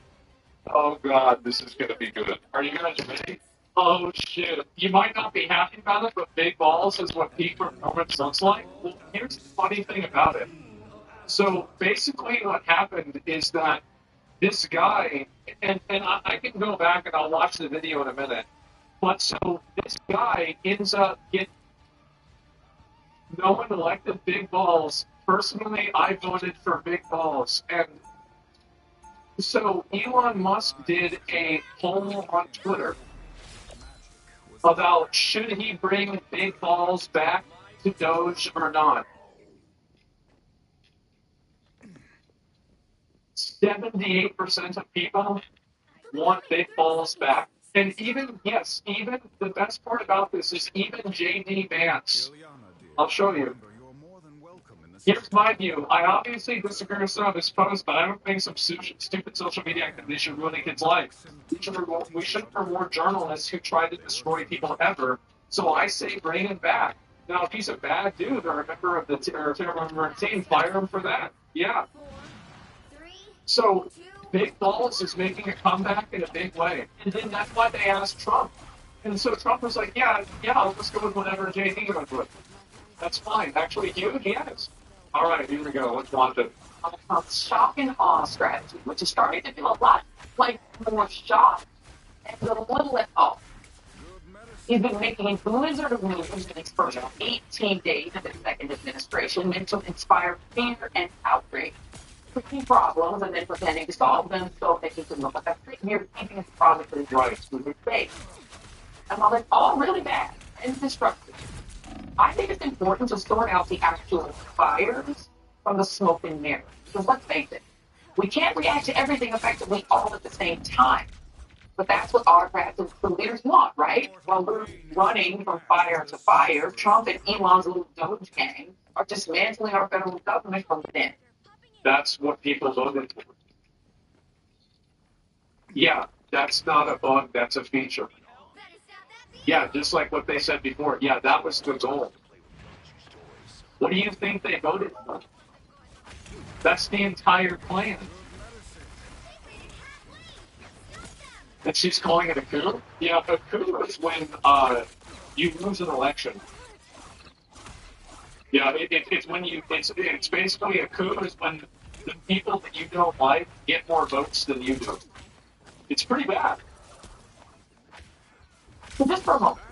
Oh, God, this is going to be good. Are you guys ready? Oh, shit. You might not be happy about it, but Big Balls is what peak performance looks like. Well, here's the funny thing about it. So, basically what happened is that this guy, and I can go back and I'll watch the video in a minute, but so this guy ends up getting... No one elected Big Balls. Personally, I voted for Big Balls. And so Elon Musk did a poll on Twitter about should he bring Big Balls back to Doge or not. 78% of people want Big Balls back. And even the best part about this is even JD Vance. I'll show you. Here's my view. I obviously disagree with some of his posts, but I don't think some stupid social media activity should ruin a kid's life. We shouldn't reward journalists who try to destroy people ever. So I say bring him back. Now, if he's a bad dude or a member of the team, fire him for that. Yeah. So Big Balls is making a comeback in a big way. And then that's why they asked Trump. And so Trump was like, yeah, I'll just go with whatever JD went with. That's fine. Actually, yes. All right, here we go. Let's watch it. Shock and awe strategy, which is starting to do a lot like more shock and a little less awe. He's been making blizzard moves in his first 18 days of his second administration meant to inspire fear and outrage, fixing problems and then pretending to solve them so they can look like a figure keeping his promises right through his face. And while it's all really bad and destructive, I think it's important to sort out the actual fires from the smoke and mirrors. Because let's face it, we can't react to everything effectively all at the same time. But that's what autocrats and leaders want, right? While we're running from fire to fire, Trump and Elon's little Doge gang are dismantling our federal government from within. That's what people voted for. Yeah, that's not a bug, that's a feature. Yeah, just like what they said before. Yeah, that was the goal. What do you think they voted for? That's the entire plan. And she's calling it a coup? Yeah, a coup is when you lose an election. Yeah, it's when it's basically a coup is when the people that you don't like get more votes than you do. It's pretty bad. So just for a moment,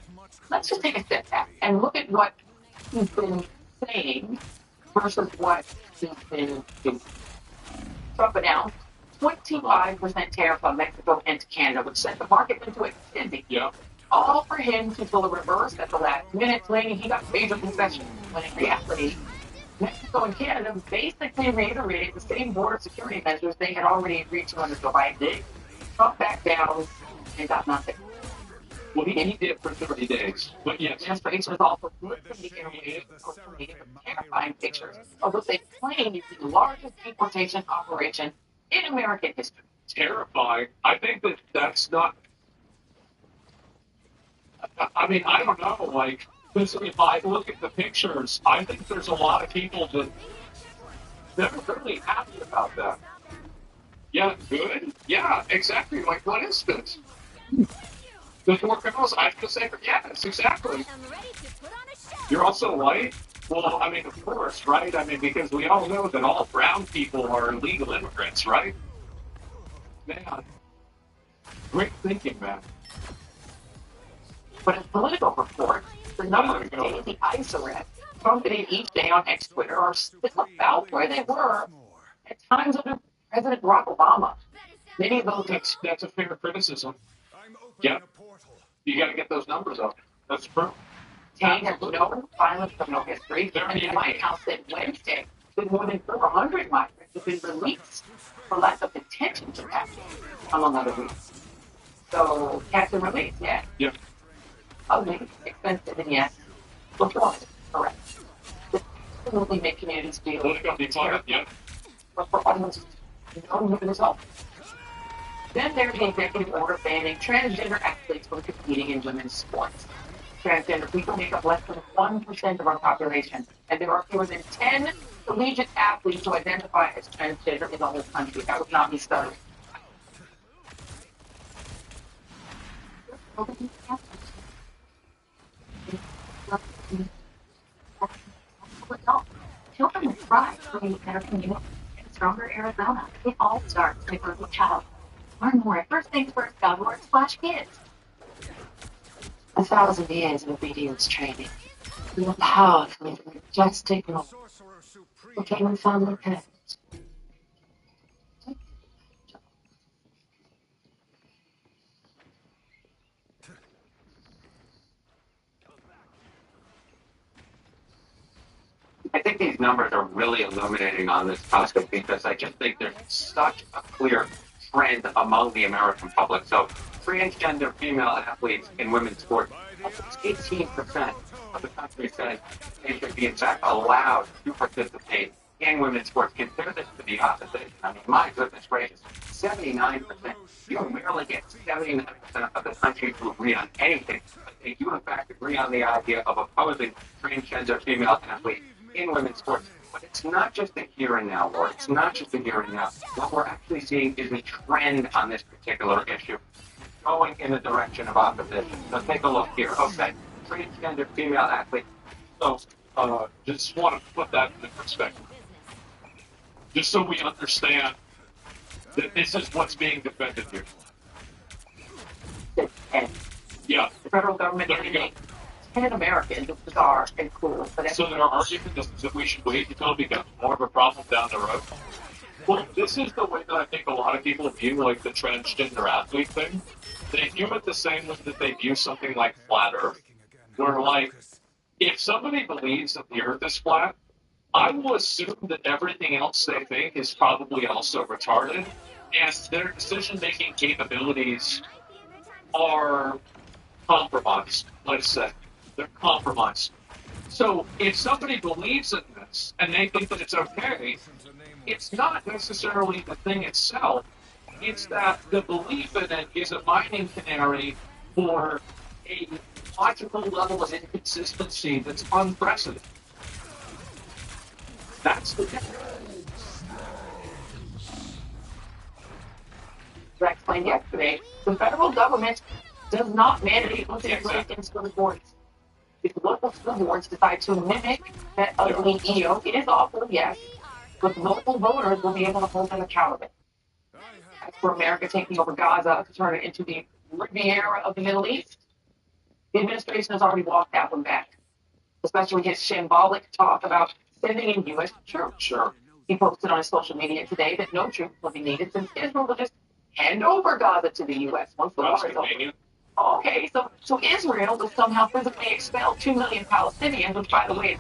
let's just take a step back and look at what he's been saying versus what he's been doing. Trump announced 25% tariff on Mexico and Canada, which sent the market into a frenzy. Yeah. All for him to pull a reverse at the last minute, claiming he got major concessions, when in reality, Mexico and Canada basically reiterated the same border security measures they had already agreed to under Joe Biden. Trump backed down and got nothing. Well, he did for 30 days. But yes. Administration is also good for the area of terrifying pictures of what they claim is the largest deportation operation in American history. Terrifying. I think that's not... I mean, I don't know, like, because if I look at the pictures, I think there's a lot of people that are really happy about that. Yeah, good? Yeah, exactly. Like, what is this? There's more criminals. I have to say, yes, exactly. You're also white? Well, I mean, of course, right? I mean, because we all know that all brown people are illegal immigrants, right? Man, great thinking, man. But in political reports, the number of daily ICE arrests trumpeting each day on X Twitter are still about where they were at times under President Barack Obama. Many of those. That's a fair criticism. Yeah. You got to get those numbers up. That's true. Tang has no violent criminal history, and the White House said Wednesday that more than 400 migrants have been released for lack of detention capacity, among other reasons. So, catch and release, yeah. Yeah. Ugly, expensive, and yes, performative, correct. This absolutely make communities feel yeah. But for almost no result. Then there's the executive order banning transgender athletes from competing in women's sports. Transgender people make up less than 1% of our population, and there are fewer than 10 collegiate athletes who identify as transgender in the whole country. That would not be studied. Children will thrive for a better community and stronger Arizona. It all starts with a child. Learn more at firstthingfirst.org /kids. 1,000 years of obedience training. We are powerfully majestic and became a family parents. I think these numbers are really illuminating on this topic because I just think there's such a clear trend among the American public. So, transgender female athletes in women's sports, 18% of the country said they should be, in fact, allowed to participate in women's sports. Consider this to be opposition. I mean, my goodness gracious, 79%. You rarely get 79% of the country to agree on anything. But they do, in fact, agree on the idea of opposing transgender female athletes in women's sports. But it's not just the here and now, Lord. It's not just the here and now. What we're actually seeing is a trend on this particular issue going in the direction of opposition. So take a look here. Okay, transgender female athlete. So, just want to put that into perspective. Just so we understand that this is what's being defended here. Yeah. The federal government is 10 Americans, it's bizarre and cool. But so their argument is that we should wait until it becomes more of a problem down the road. Well, this is the way that I think a lot of people view like the transgender athlete thing. They view it the same way that they view something like flat Earth. Where like, if somebody believes that the Earth is flat, I will assume that everything else they think is probably also retarded, and their decision-making capabilities are compromised, let's say. They're compromised. So if somebody believes in this and they think that it's okay, it's not necessarily the thing itself. It's that the belief in it is a mining canary for a logical level of inconsistency that's unprecedented. That's the difference. As I explained yesterday, the federal government does not mandate multi-ethnic in school boards. If local school boards decide to mimic that ugly EO, it is awful, yes, but local voters will be able to hold them accountable. As for America taking over Gaza to turn it into the Riviera of the Middle East, the administration has already walked that one back, especially his shambolic talk about sending in U.S. troops. Sure. He posted on his social media today that no troops will be needed since Israel will just hand over Gaza to the U.S. once the war is over. Okay, so Israel will somehow physically expel 2 million Palestinians, which, by the way, is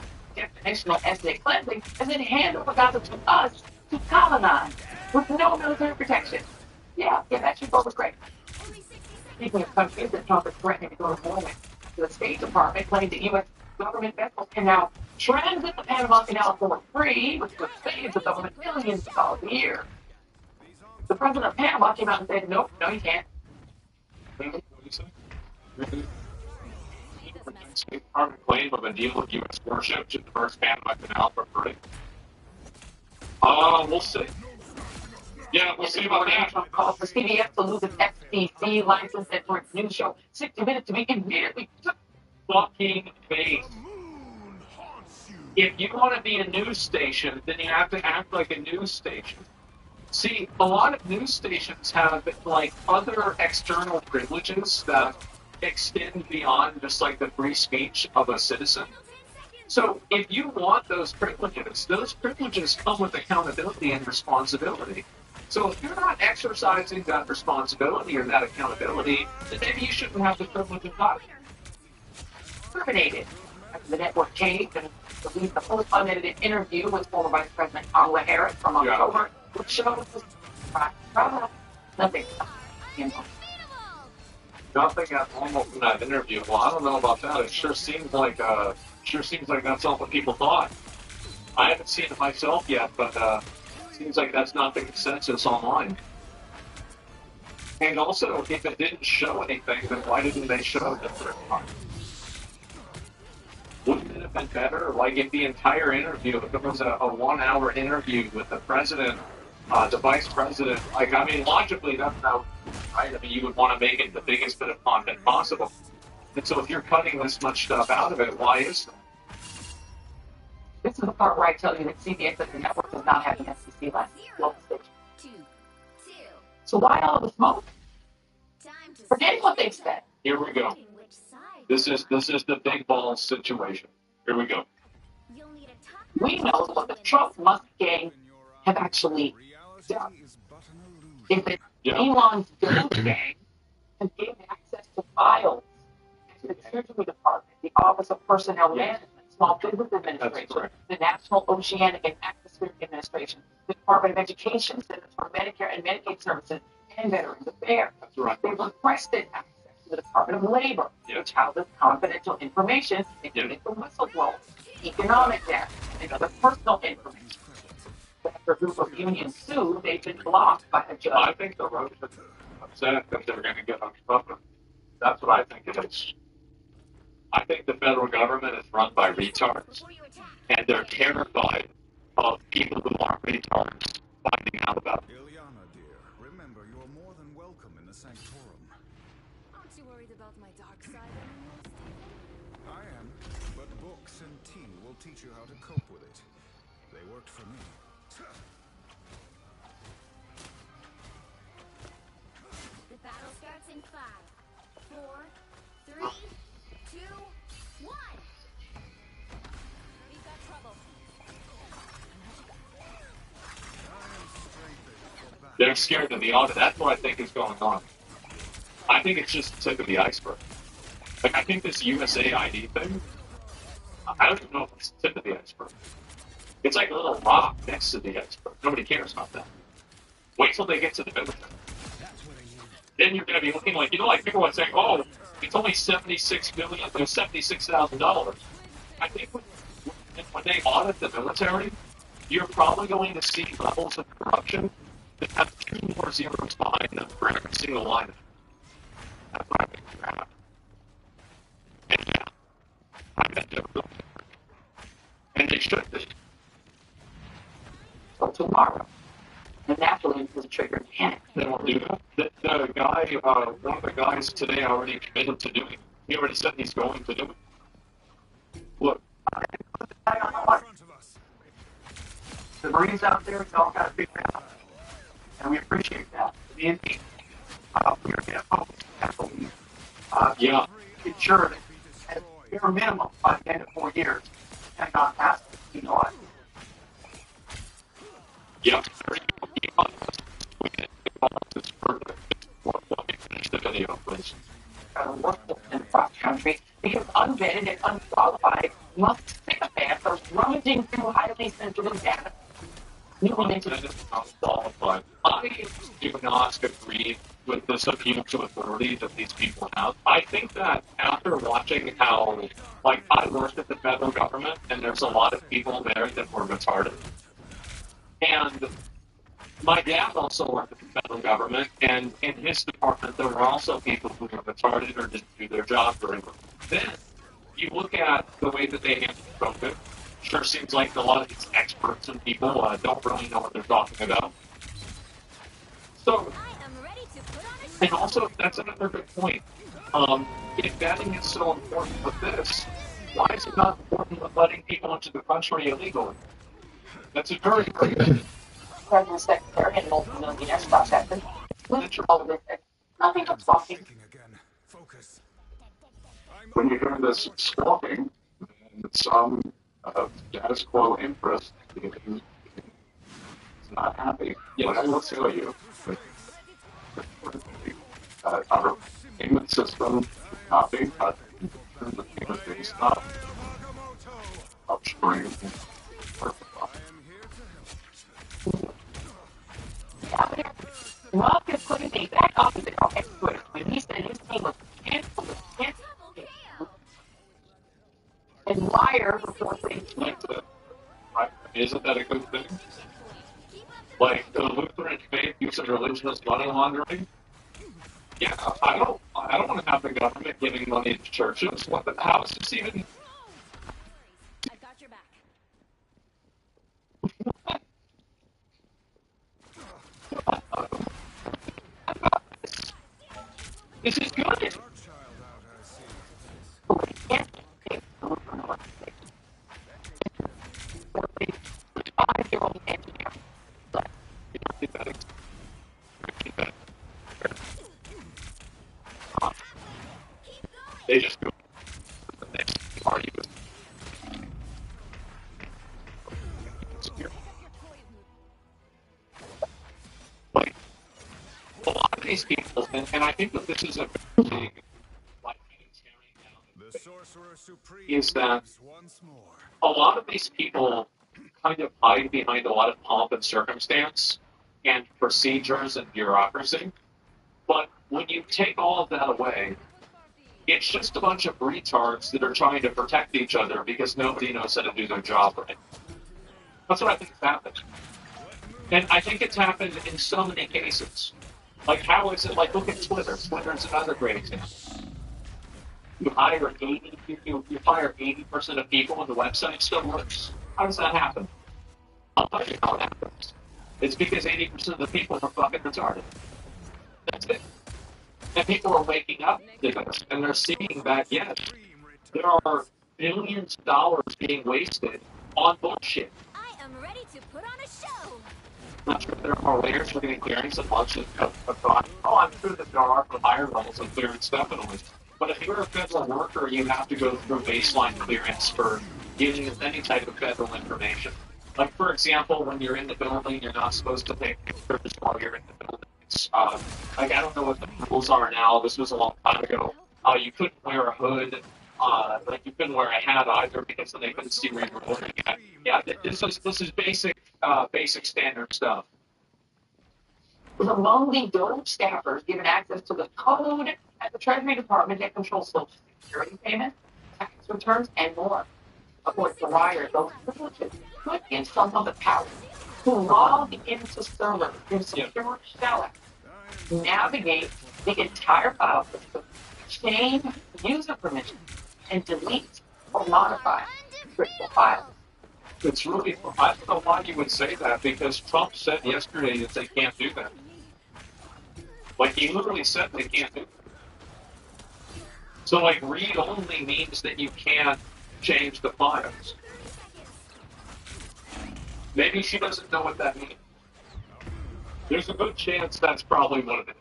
definitional ethnic cleansing, and then hand over Gaza to us to colonize with no military protection. Yeah, that should go with great. Speaking of countries that Trump is threatening to go to war with, the State Department claimed that U.S. government vessels can now transit the Panama Canal for free, which would save the government millions of dollars a year. The president of Panama came out and said, nope, no, you can't. Our claim of a deal with U.S. warships to diverse Panama Canal for free. We'll see. Yeah, we'll see about that. Trump called for CBS to lose its FCC license and for its news show 60 Minutes to be immediately fucking face. If you want to be a news station, then you have to act like a news station. See, a lot of news stations have like other external privileges that extend beyond just like the free speech of a citizen. So if you want those privileges come with accountability and responsibility. So if you're not exercising that responsibility or that accountability, then maybe you shouldn't have the privilege of God. Terminated after the network changed and released a full unedited interview with former Vice President Kamala Harris from October, which shows nothing. Nothing at almost in that interview. Well, I don't know about that. It sure seems like that's all what people thought. I haven't seen it myself yet, but it seems like that's not the consensus online. And also, if it didn't show anything, then why didn't they show the third part? Wouldn't it have been better, like if the entire interview, if it was a 1 hour interview with the president, the vice president, like, I mean, logically, that's not right. I mean, you would want to make it the biggest bit of content possible. And so if you're cutting this much stuff out of it, why is that? This is the part where I tell you that CBS as the network does not have an FCC license. So why all the smoke? Forgetting what they've said. Here we go. This is the big balls situation. Here we go. We know what the Trump Musk gang have actually done. If it's Elon's Doge gang has gained access to files to the Treasury Department, the Office of Personnel Management, Small Business Administration, the National Oceanic and Atmospheric Administration, the Department of Education, Centers for Medicare and Medicaid Services, and Veterans Affairs. That's right. They've requested access to the Department of Labor, which houses confidential information, including the whistleblowers, economic data, and other personal information. After a group of unions sued, they've been blocked by a judge. I think the Russians are upset that they're going to get on Trump. That's what I think it is. I think the federal government is run by retards, and they're terrified of people who aren't retards finding out about it. Ilyana, dear, remember you're more than welcome in the Sanctorum. Aren't you worried about my dark side anymore, Stephen? I am, but books and tea will teach you how to cope with it. They worked for me. The battle starts in 5, 4, 3, 2, 1. We've got trouble. They're scared of the audit. That's what I think is going on. I think it's just the tip of the iceberg. Like, I think this USAID thing, I don't even know if it's the tip of the iceberg. It's like a little rock next to the iceberg. Nobody cares about that. Wait till they get to the military. Then you're going to be looking like, like people are saying, oh, it's only $76 million, there's $76,000. I think when they audit the military, you're probably going to see levels of corruption that have 2 more zeros behind them for every single line. That's what I think is happening. And yeah, I bet they're really. And they should be. So tomorrow, the naturally was triggered panic. They won't do that. The guy, one of the guys today already committed to doing it. He already said he's going to do it. Look. The Marines out there, it's all got to figure it out. And we appreciate that. We are going to focus heavily. Ensure that at bare minimum by the end of 4 years, and not past it, what? Yeah. Let me finish the video, please. Workforce in cross country because unvetted and unqualified sycophants are rummaging through highly sensitive data. Unqualified. I do not agree with this appeal to authority that these people have. I think that after watching how, like, I worked at the federal government, and there's a lot of people there that were retarded. And my dad also worked at the federal government, and in his department there were also people who were retarded or didn't do their job very well. Then you look at the way that they handle COVID. Sure seems like a lot of these experts and people don't really know what they're talking about. So, and also that's another good point. If vetting is so important with this, why is it not important with letting people into the country illegally? That's a very good. President Secretary and multi-millionaire stock sector. Nothing but talking. When you hear this squawking, it's status quo interest. He's not happy. Yes, I will tell you. Our payment system is not being cut. The payment being stopped. Upstream. Rob is putting the exact opposite of expert when he said his team was canceled. And Wire reports that he's Right? Isn't that a good thing? Like the Lutheran faith using religion as money laundering? Yeah, I don't want to have the government giving money to churches. How is this even? I've got your back. This is good. They just go to the next party. Like, a lot of these people, and I think that this is a big, like, is that a lot of these people kind of hide behind a lot of pomp and circumstance and procedures and bureaucracy. But when you take all of that away, it's just a bunch of retards that are trying to protect each other because nobody knows how to do their job right. That's what I think has happened. And I think it's happened in so many cases. Like, how is it, like, look at Twitter. Twitter's another great example. You hire 80% of people and the website still works. How does that happen? I'll tell you how it happens. It's because 80% of the people are fucking retarded. That's it. And people are waking up to this, and they're seeing that, yes, there are billions of dollars being wasted on bullshit. I am ready to put on a show. I'm not sure if there are more layers for getting clearance and bunch of thought, I'm sure that there are for higher levels of clearance, definitely. But if you're a federal worker, you have to go through baseline clearance for getting any type of federal information. Like, for example, when you're in the building, you're not supposed to take pictures while you're in the building. Like, I don't know what the rules are now. This was a long time ago. You couldn't wear a hood. Like, you couldn't wear a hat either because then they couldn't see where you were working at. Yeah, this is basic standard stuff. Was among the Doge staffers given access to the code at the Treasury Department that controls Social Security payments, tax returns, and more. According to Wire, those privileges could give some of the power to log into servers in secure shell, navigate the entire file system, change user permissions, and delete or modify critical files. It's really, I don't know why you would say that, because Trump said yesterday that they can't do that. Like, he literally said they can't do that. So, like, read only means that you can't change the files. Maybe she doesn't know what that means. There's a good chance that's probably what it is.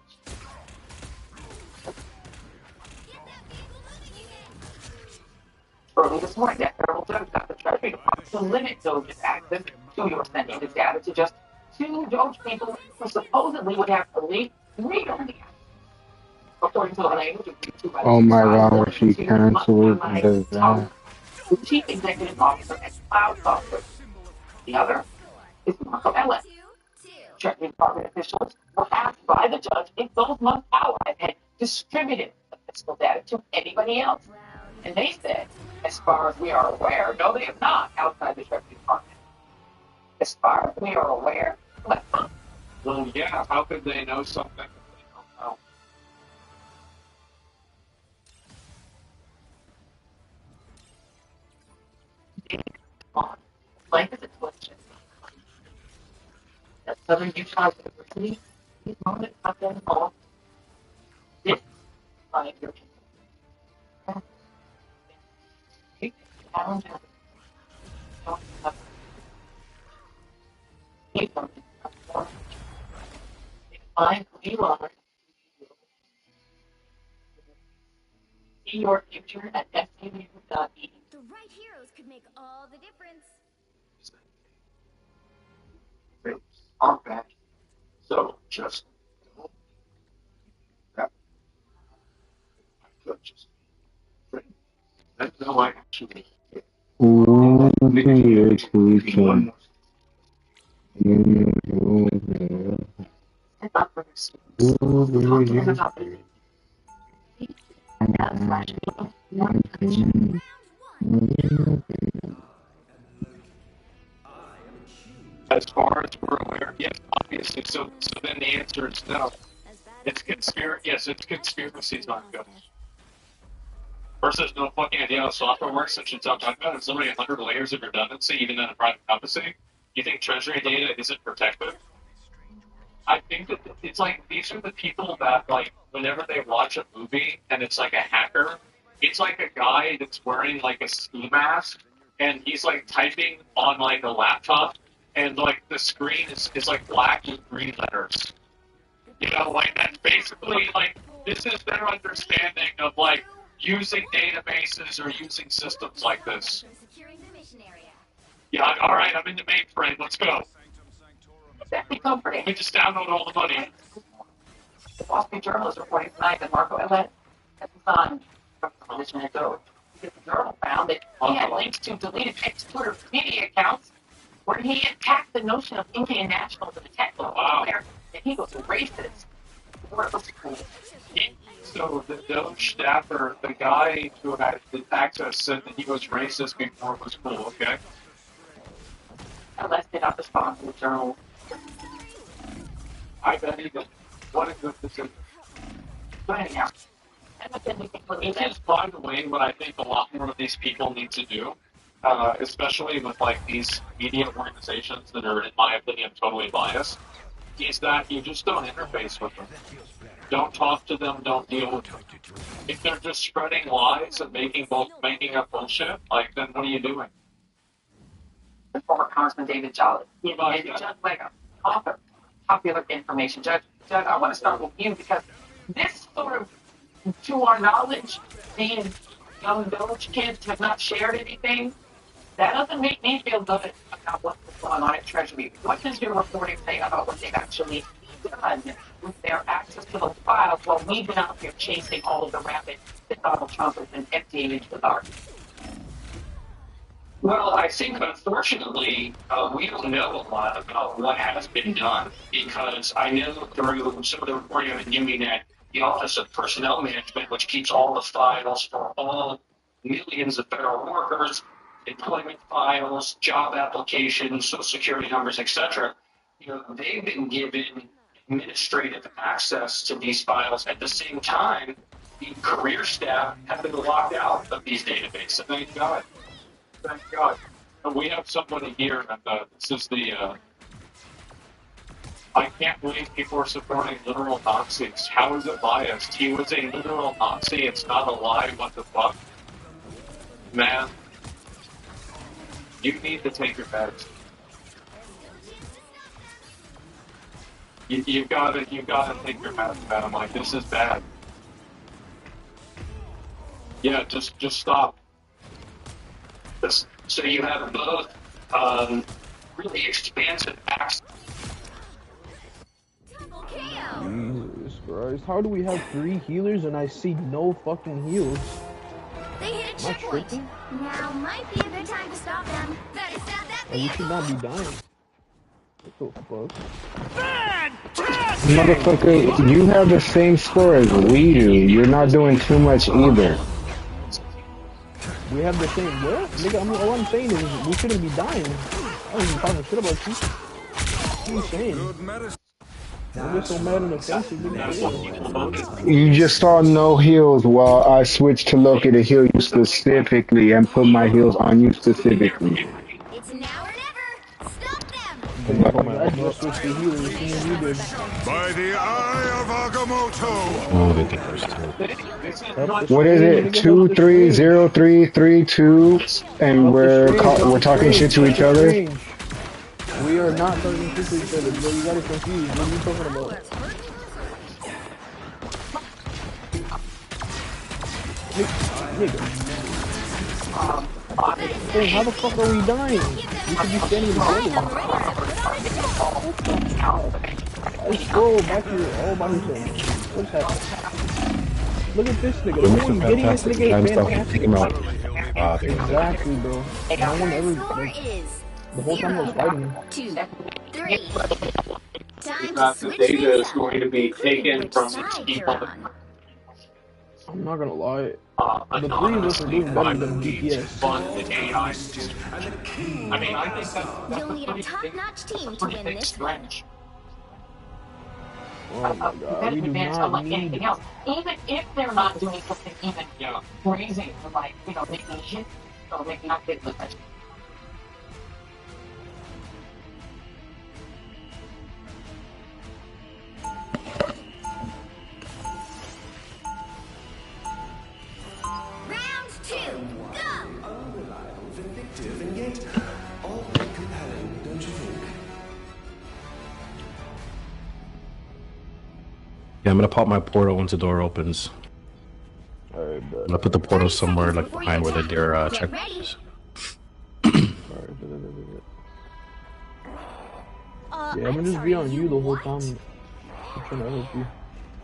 Early this morning, that federal judge got the Treasury Department to limit Doge's access to your sensitive data to just 2 Doge people who supposedly would have to read on the app. According to the language agreed to by Oh my god, where she cancels and does that. the chief executive officer at Cloud Software. The other is Marco Ellis. Treasury Department officials were asked by the judge if those Musk allies had distributed the fiscal data to anybody else. And they said, as far as we are aware, no, they have not outside the Treasury Department. As far as we are aware, what? Well, yeah, how could they know something that they don't know? Life is a question. At Southern Utah University, these moments have been called this by your challenge find who you are. See your future at SUU.edu. The right right heroes could make all the difference. Aren't back. So just that I could just that's no I actually Ooh, as far as we're aware, yes, obviously. So then the answer is no. It's conspiracy. Yes, it's conspiracies not good. First, there's no fucking idea how software works, since you're talking about it. There's literally 100 layers of redundancy, even in a private company. You think treasury data isn't protected? I think that it's like, these are the people that, like, whenever they watch a movie and it's like a hacker, it's like a guy that's wearing like a ski mask and he's like typing on like a laptop and like the screen is like black with green letters. You know, like that's basically like, this is their understanding of like using databases or using systems like this. Yeah, alright, I'm in the mainframe, let's go. Exactly comforting. We just download all the money. The Wall Street Journal is reporting tonight that Marco Ellet has resigned from the position ago because the journal found that he had links to deleted ex-Twitter media accounts where he attacked the notion of Indian nationals in the tech world. That he was a racist. So the Doge staffer, the guy who had the access said that he was racist before it was cool, okay? Unless did not respond to the journal. I bet he did. What a good decision. But anyhow, it is, by the way, what I think a lot more of these people need to do, especially with like these media organizations that are, in my opinion, totally biased, is that you just don't interface with them. Don't talk to them, don't deal with them. If they're just spreading lies and making up bullshit, like, then what are you doing? The former Congressman David Jolly. Judge Lego, author, popular information. Judge, I want to start with you because this sort of, to our knowledge, these young village kids have not shared anything. That doesn't make me feel good about what's going on at Treasury. What does your reporting say about what they've actually done with their access to those files while we've been out here chasing all of the rabbits that Donald Trump has been emptying into the dark? Well, I think, unfortunately, we don't know a lot about what has been done, because I know through some of the reporting I've been doing at the Office of Personnel Management, which keeps all the files for all millions of federal workers, employment files, job applications, social security numbers, etc., they've been given administrative access to these files. At the same time, the career staff have been locked out of these databases. Thank God. Thank God. We have somebody here, and this is the, I can't believe people are supporting literal Nazis. How is it biased? He was a literal Nazi, it's not a lie, what the fuck? Man, you need to take your meds. You've got to take your meds, man. I'm like, this is bad. Yeah, just stop. So you have both really expansive access. Jesus Christ, how do we have 3 healers and I see no fucking heals? They hit a checkpoint. Now might be a good time to stop them. Better stop that vehicle. You should not be dying. What the fuck? Motherfucker, you have the same score as we do. You're not doing too much either. We have the same what? Nigga, all I'm saying is we shouldn't be dying. I wasn't even talking shit about you. What are you saying? I get so mad in the face. You just saw no heals while I switched to Loki to heal you specifically and put my heals on you specifically. It's now or never. Stop them. I just switched to healer as soon as you did. By the eye of Agamotto. What is it? 230332, and we're talking shit to each other. We are not talking shit to each other, bro. You got it confused. What are you talking about? Nigga. Dang, how the fuck are we dying? We should be standing together. Let's go back here all by himself. What's happening? Look at this nigga. No one's getting this nigga fantastic. Take him out. Exactly, bro. No one ever, like, the whole time I was fighting him. 2, 3. Time to The switch data things is up. going to be taken Which from side its you're people. on? I'm not gonna lie. The three of us are doing better than DPS. Fun the AI. I mean, I think that's You'll need a top-notch team to win this one. Oh my god, we do not need... anything else. Even if they're not doing something even crazy, like, making shit or making not getting the best. Round 2, go! Unreliable, vindictive, and yet all very compelling, don't you think? Yeah, I'm gonna pop my portal once the door opens. Alright, I'm gonna put the portal somewhere like behind where the deer checkpoint is. Yeah, I'm gonna just be on you the whole time. I'm trying to help you.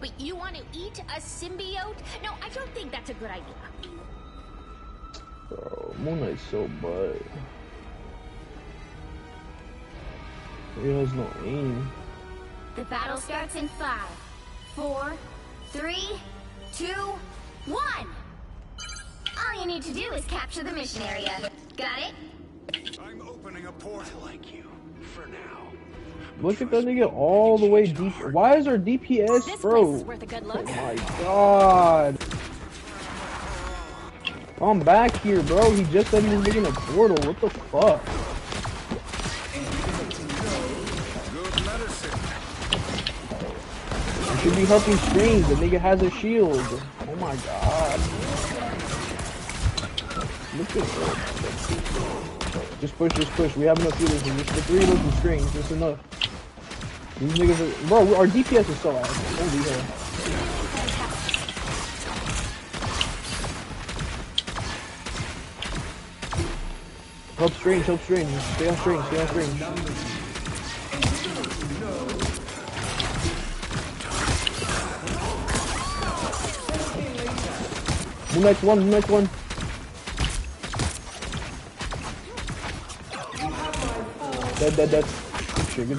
Wait, you want to eat a symbiote? No, I don't think that's a good idea. Bro, Moon Knight's so butt. He has no aim. The battle starts in 5, 4, 3, 2, 1. All you need to do is capture the mission area. Got it? I'm opening a portal like you, for now. Look at that nigga all the way deep. Why is our DPS, bro? Oh my god. I'm back here, bro. He just said he was making a portal. What the fuck? You should be helping Strange. The nigga has a shield. Oh my god. Look at that. Just push. We have enough healers. Just the three of us and Strange. That's enough. These niggas are... Bro, our DPS is so ass. Holy hell. Help Strange. Stay on Strange. Moon Knight's one. Dead. Good shit. Get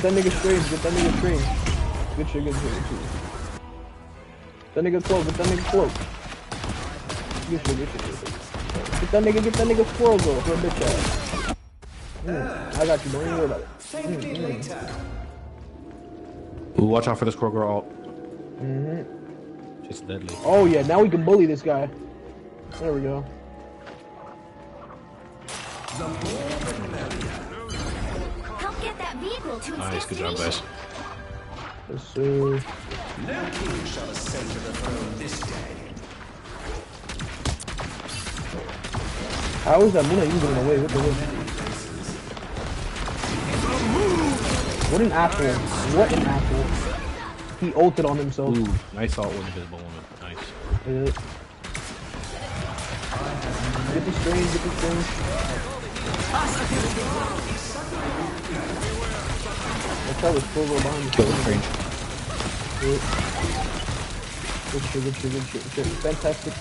that nigga Strange. Good shit. That nigga cloak. Good shit. Get that nigga squirrel girl for a bitch ass. I got you, don't even worry about it. Ooh, watch out for the squirrel girl ult. She's deadly. Oh yeah, now we can bully this guy. There we go. Help get that vehicle to its Nice, good job, guys. Yes, sir. No king shall ascend to the throne this day. How is that Moon even getting away? What the hell? What an asshole. He ulted on himself. Ooh, nice ult with invisible woman. Nice. Get the Strange. That's how this full go behind. Kill the Strange. Good shit. Fantastic.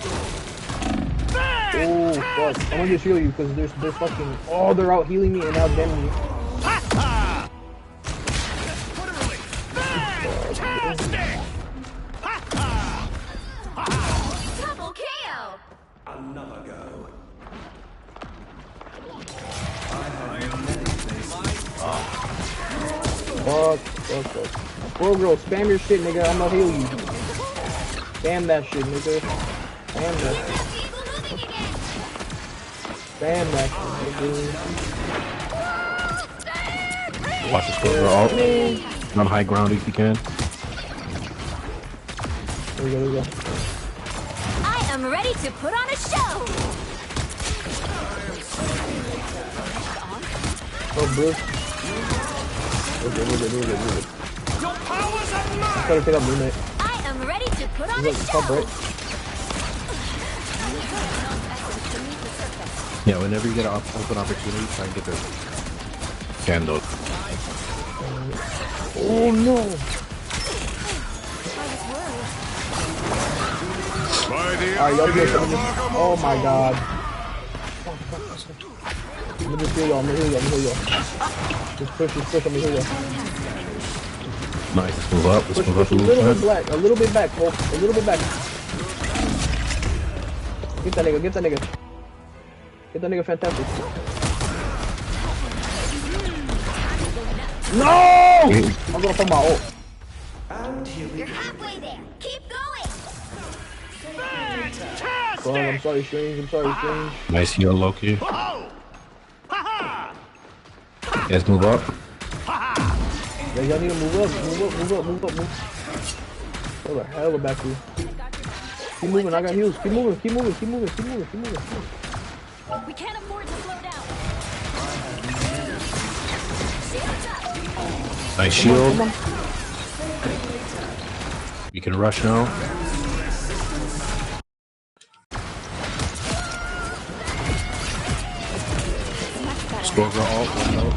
Oh fuck. I'm gonna just heal you because they're fucking... Oh, they're out healing me and out damning me. Double KO. Another go. Fuck. Bro, girl, spam your shit, nigga. I'ma heal you. Spam that shit, nigga. Spam that shit, nigga. Watch the squirrel girl ult. On high ground if you can. There we go. I am ready to put on a show. Oh, Bruce. We're good. I'm trying to pick up Moon Knight. I am ready to put on a show! Yeah, whenever you get an open opportunity, try and get the candle. Oh no! Alright, y'all get some. Oh my god. Let me just heal y'all, let me heal y'all. Just push, I'm gonna heal y'all. Nice, let's move up, Push a little bit back, a little bit back, folks. A little bit back. Get that nigga. Get that nigga fantastic. No! I'm gonna put my ult. You're halfway there. Keep going. Bro, I'm sorry, Strange. Nice heal, Loki. Guys, move up. Yeah, y'all need to move up. There's a hell of back here. Keep moving, I got heals. Keep moving. We can't afford to slow down. Nice shield. We can rush now. Stronger ult, one out.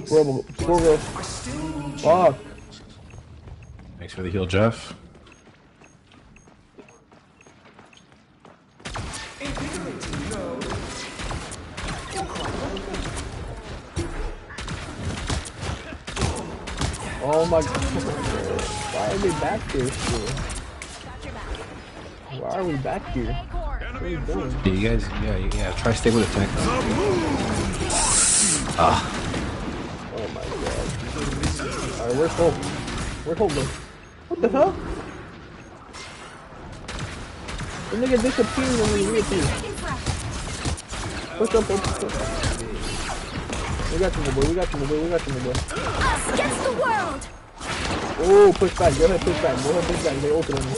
Bro. Fuck. Thanks for the heal, Jeff. Oh my god. Why are we back here still? Why are we back here? What are we doing? Yeah, you guys, yeah, try to stay with the tank. Ah. Oh my god. Alright, where's Hope? Where's Hope though? What the hell? The nigga disappeared when we reappeared. Push up. We got you, my boy. Us against the world! Oh, push back. Go ahead, push back. They open on me.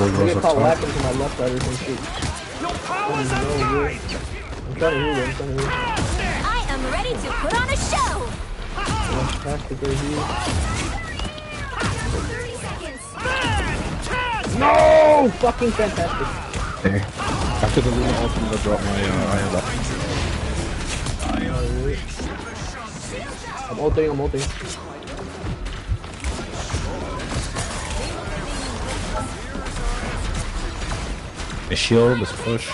I get caught lacking to my left side or some shit. I'm trying to heal them. I am ready to put on a show! Fantastic right here. 30 seconds! No! Fucking fantastic. Okay. After the Luna ult, I'm gonna drop my iron up. I'm ulting. A shield, let's push.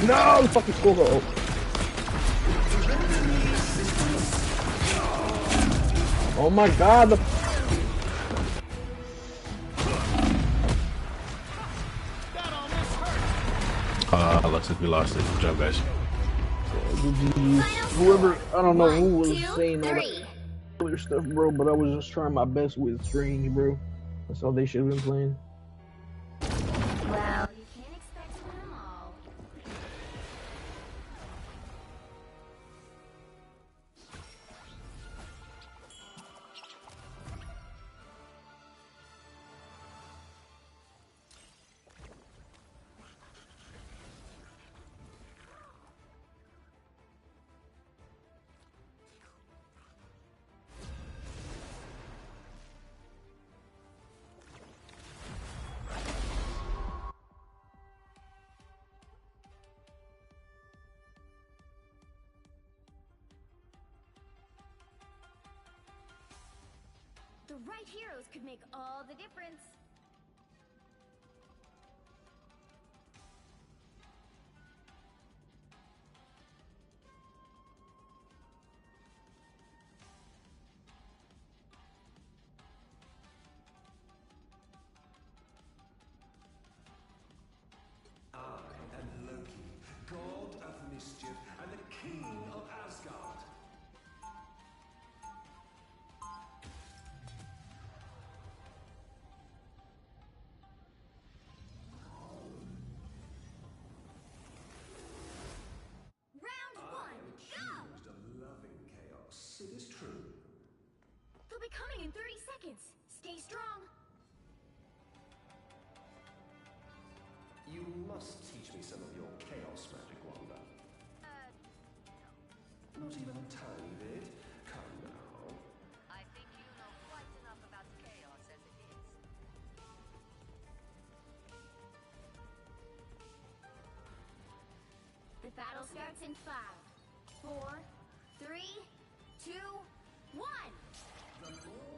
No! Fucking Scorgo ult. Oh my god, Looks like we lost it. Good job, guys. Whoever, I don't know who was saying all that other stuff, bro, but I was just trying my best with Strange, bro. That's all they should have been playing. Well, you can't expect to win them all. The right heroes could make all the difference. I am Loki, god of mischief and the king of Asgard. You must teach me some of your chaos magic, Wanda. Not even a tiny bit. Come now. I think you know quite enough about chaos as it is. The battle starts in 5, 4, 3, 2, 1!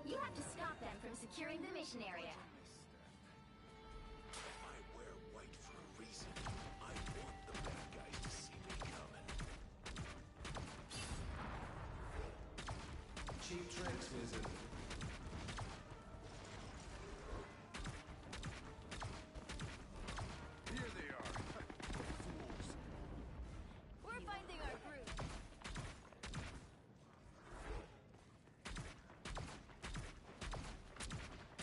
You have to stop them from securing the mission area. I wear white for a reason. I want the bad guys to see me coming. Cheap tricks, wizard. Here they are. Fools. We're finding our groove.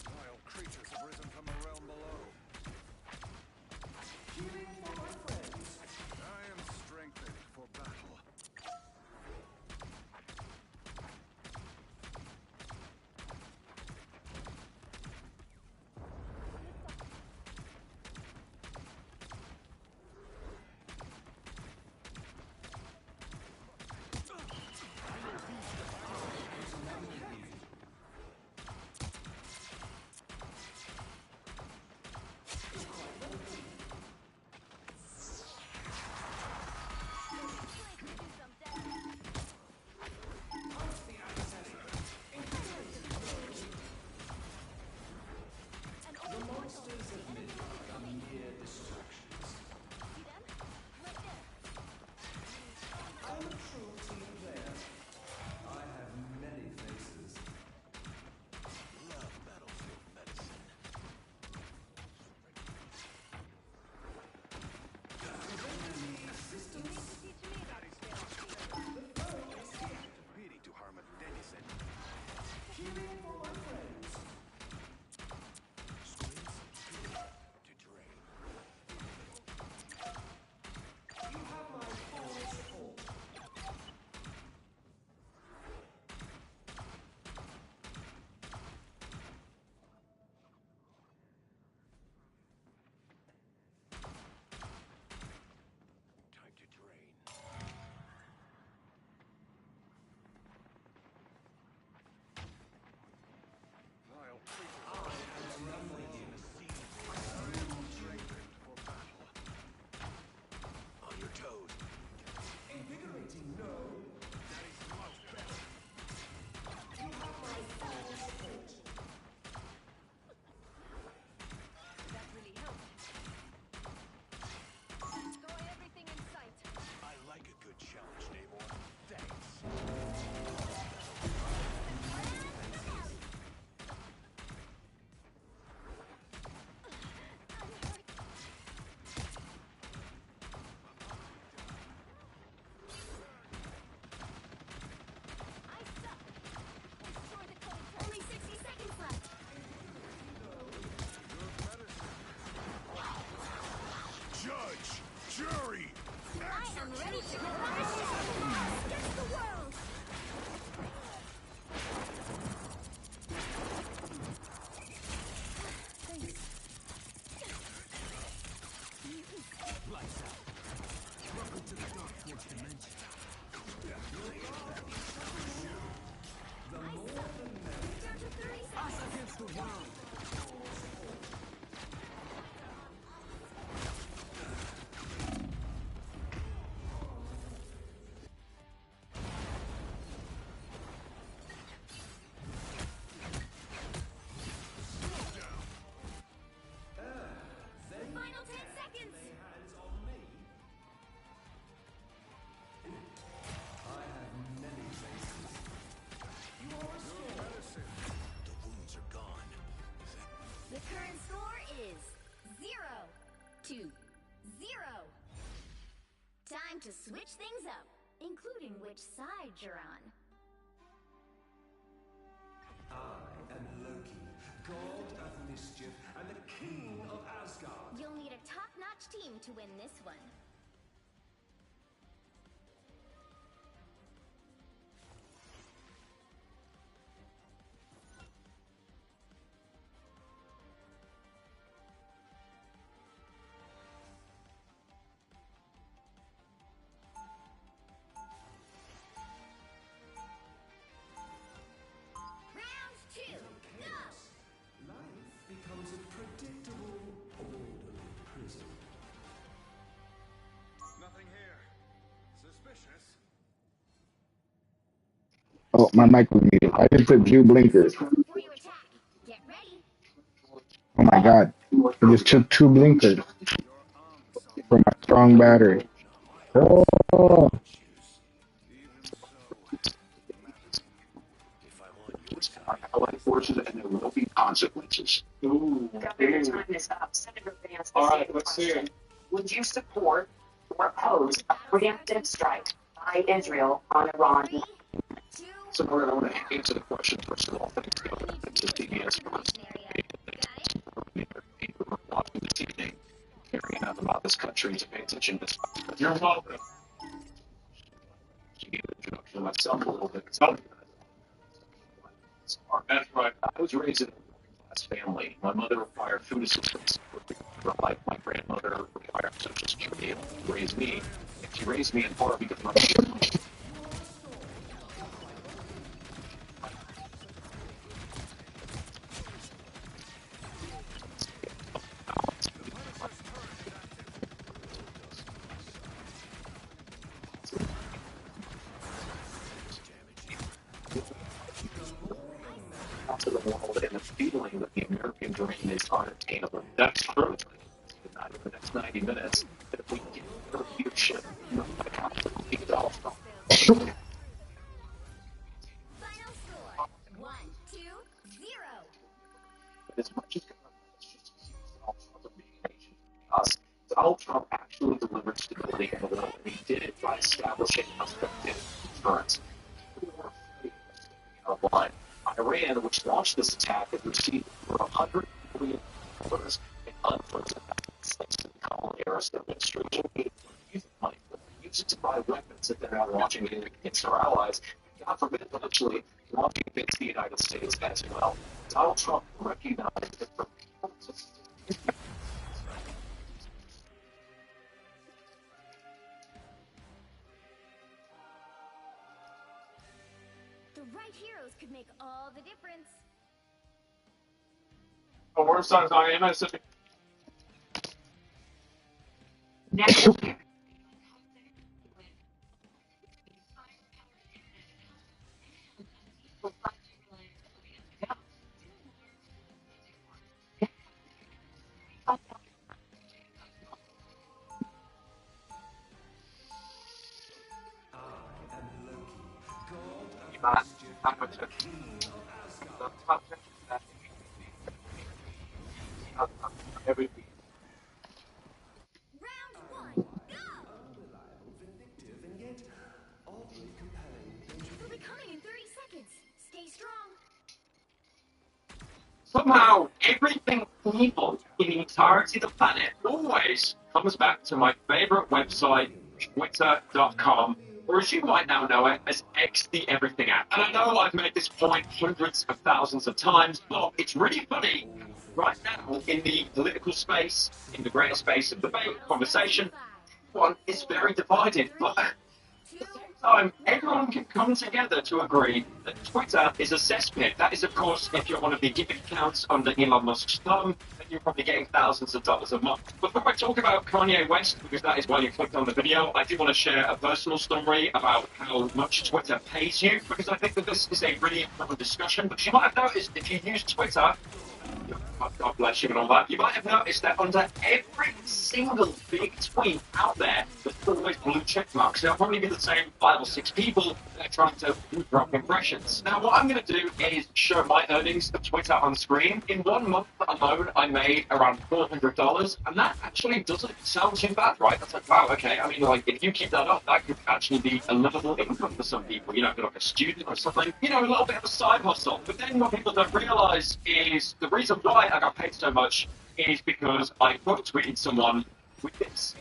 Wild creatures have risen from the realm below. Healing for my friends. I am strengthened for battle. The monsters of Midgard are mere distractions. See them? Right there. I'm a true team player. I have many faces. Love battlefield medicine. You need to teach me about It's a pity to harm a denizen. Healing for my friends. To drain. You have my full support. Time to drain. Vile creatures. I am rumbling you. I am strengthened for battle. On your toes. Invigorating, no. That is much better. You have my full support. that really helped. Destroy everything in sight. I like a good challenge, Namor. Thanks. I suck. Destroy the code. Only 60 seconds left! Judge! Jury! I am ready to demolish against the world! Lights out. Welcome to the Dark Force dimension. The more the merrier. Down to 30 seconds! Us against the world. Final 10 seconds! Hands on me. I have many faces. You are restored. The wounds are gone. The current score is 0 to 0. Time to switch things up, including which side you're on. I am Loki, god of mischief and the king of Asgard. You'll need a top-notch team to win this one. my mic was muted. I just took 2 blinkers. Oh my god. I just took 2 blinkers from my strong battery. Oh. Allied forces, and there will be consequences. Governor, your time is up. Senator Vance, All right, let's see it. would you support or oppose a preemptive strike by Israel on Iran? So, Maria, I want to answer the question first of all. Thanks to TBS for watching the TV, hearing enough about this country to pay attention to this. You're welcome. To give an introduction to myself a little bit. That's right. I was raised in a class family. My mother required food assistance for life. My grandmother required Social Security to raise me. And she raised me in part because my to the world and the feeling that the American dream is unattainable. That's true. In the next 90 minutes, if we get the leadership, I can't beat it all from. Final score 1-2-0. As much as Donald Trump actually delivered stability in the world, and he did it by establishing effective deterrence. Line. Iran, which launched this attack, has received over $100 billion in unfunded thanks to the Kamala Harris administration. Use money, use it to buy weapons that they're now launching against our allies. God forbid, eventually launching against the United States as well. Donald Trump recognized that for people to The right heroes could make all the difference. The worst songs on MSC. Next. Every week. They'll be coming in 30 seconds. Stay strong. Somehow, everything evil in the entirety of the planet always comes back to my favorite website, Twitter.com, or as you might now know it, as X the Everything app. And I know I've made this point hundreds of thousands of times, but it's really funny. Right now, in the political space, in the greater space of debate, conversation, one is very divided. But at the same time, everyone can come together to agree that Twitter is a cesspit. That is, of course, if you're one of the giving accounts under Elon Musk's thumb, then you're probably getting thousands of dollars a month. But before I talk about Kanye West, because that is why you clicked on the video, I do want to share a personal story about how much Twitter pays you, because I think that this is a really important discussion. But you might have noticed if you use Twitter, God bless you and all that, you might have noticed that under every single big tweet out there, there's always blue check marks. There'll probably be the same 5 or 6 people that are trying to drop impressions. Now, what I'm going to do is show my earnings of Twitter on screen. In 1 month alone, I made around $400, and that actually doesn't sound too bad, right? That's like, wow, okay. I mean, like, if you keep that up, that could actually be a livable income for some people, you know, like a student or something, you know, a little bit of a side hustle. But then what people don't realize is the reason why I got paid so much is because I quote tweeted someone with this.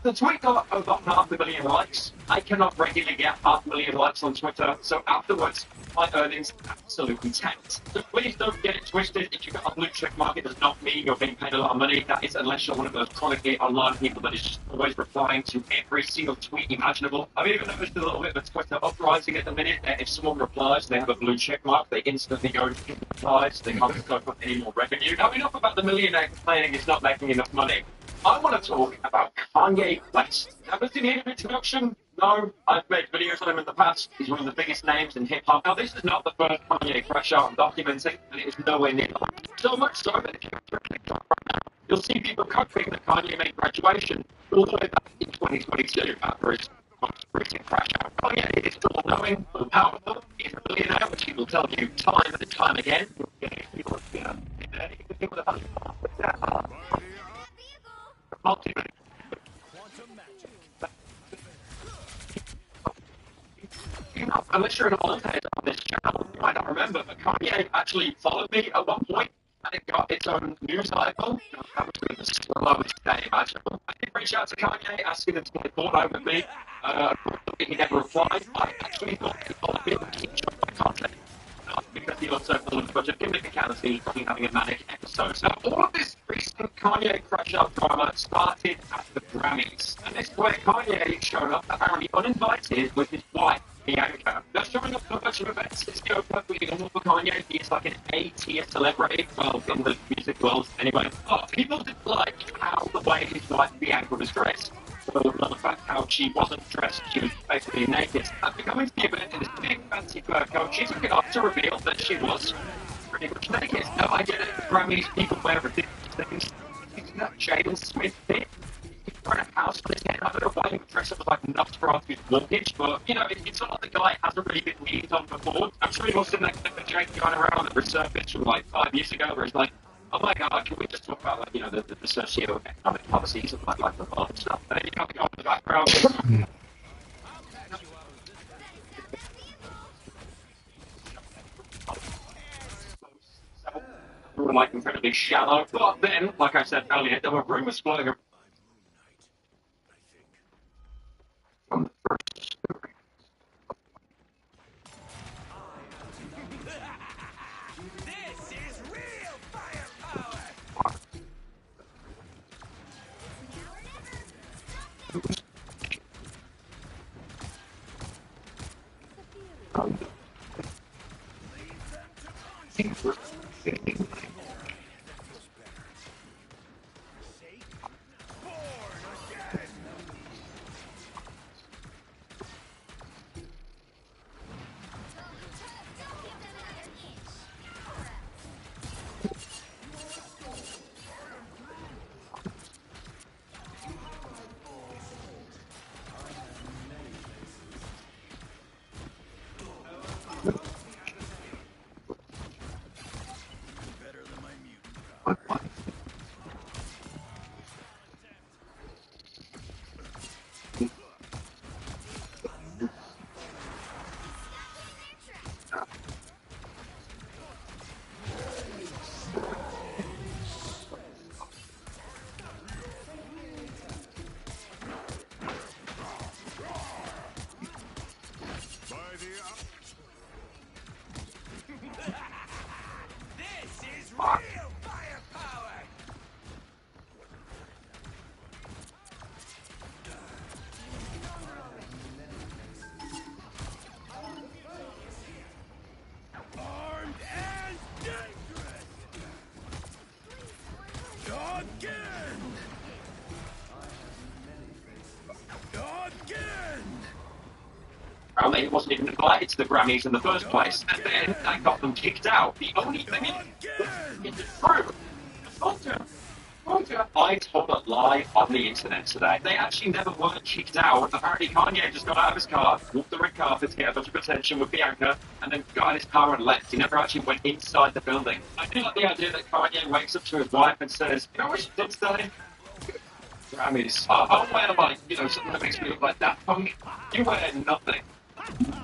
The tweet got over 500,000 likes. I cannot regularly get 500,000 likes on Twitter, so afterwards, my earnings absolutely tanked. So please don't get it twisted. If you've got a blue check mark, it does not mean you're being paid a lot of money. That is unless you're one of those chronically online people that is just always replying to every single tweet imaginable. I've even noticed a little bit of a Twitter uprising at the minute. If someone replies, they have a blue check mark, they instantly go to replies, they can't go for any more revenue. Now, enough about the millionaire complaining he's not making enough money. I want to talk about Kanye West. Now, just in the introduction, No, I've made videos on him in the past. He's one of the biggest names in hip hop. Now, this is not the first Kanye crash out I'm documenting, and it is nowhere near the last. So much so that if you go to TikTok right now, you'll see people copying that Kanye made graduation all the way back in 2022 after his most recent crash out. Kanye is still knowing, all powerful. He's a billionaire, which he will tell you time and time again. People, you know, people that multi-million. Unless you're an old head on this channel, you might not remember, but Kanye actually followed me at one point, and it got its own news article. That was the slowest day imaginable. I did reach out to Kanye, asking him to play Fortnite with me. He never replied. I actually thought he followed me to keep showing my content. Because he also followed a bunch of gimmick accounts, he was probably having a manic episode. So all of this recent Kanye crash out drama started at the Grammys. And this is where Kanye showed up apparently uninvited with his wife, Bianca. They're showing up for a bunch of events. It's perfectly normal for Kanye. He's like an A-tier celebrity, well, in the music world anyway. But people didn't like how the way his wife Bianca was dressed. So the fact how she wasn't dressed, she was basically naked. After coming to the event in this big fancy fur coat, she took it off to reveal that she was pretty much naked. No, I get it. The Grammys, people wear ridiculous things. Isn't that Jaden Smith did? He's wearing a house on his head. I don't know why he would dress up like nuts for after his mortgage, but, you know, it's not like the guy hasn't really been leaned on before. I'm sure he must have seen that Jake going around that resurfaced from like 5 years ago, where he's like, oh my god, can we just talk about, like, you know, the socio-economic policies of like the world and stuff? And then you got the the background. We were like incredibly shallow, but then, like I said earlier, there were rumors floating from the first story. This is real firepower! Apparently, he wasn't even invited to the Grammys in the first place, and then I got them kicked out. The only thing is true. I told a lie on the internet today. They actually never were kicked out. Apparently, Kanye just got out of his car, walked the red carpet to get a bunch of attention with Bianca, and then got in his car and left. He never actually went inside the building. I do like the idea that Kanye wakes up to his wife and says, you know what she did today? Grammys. I'll wear, like, you know, something that makes me look like that punk. You wear nothing.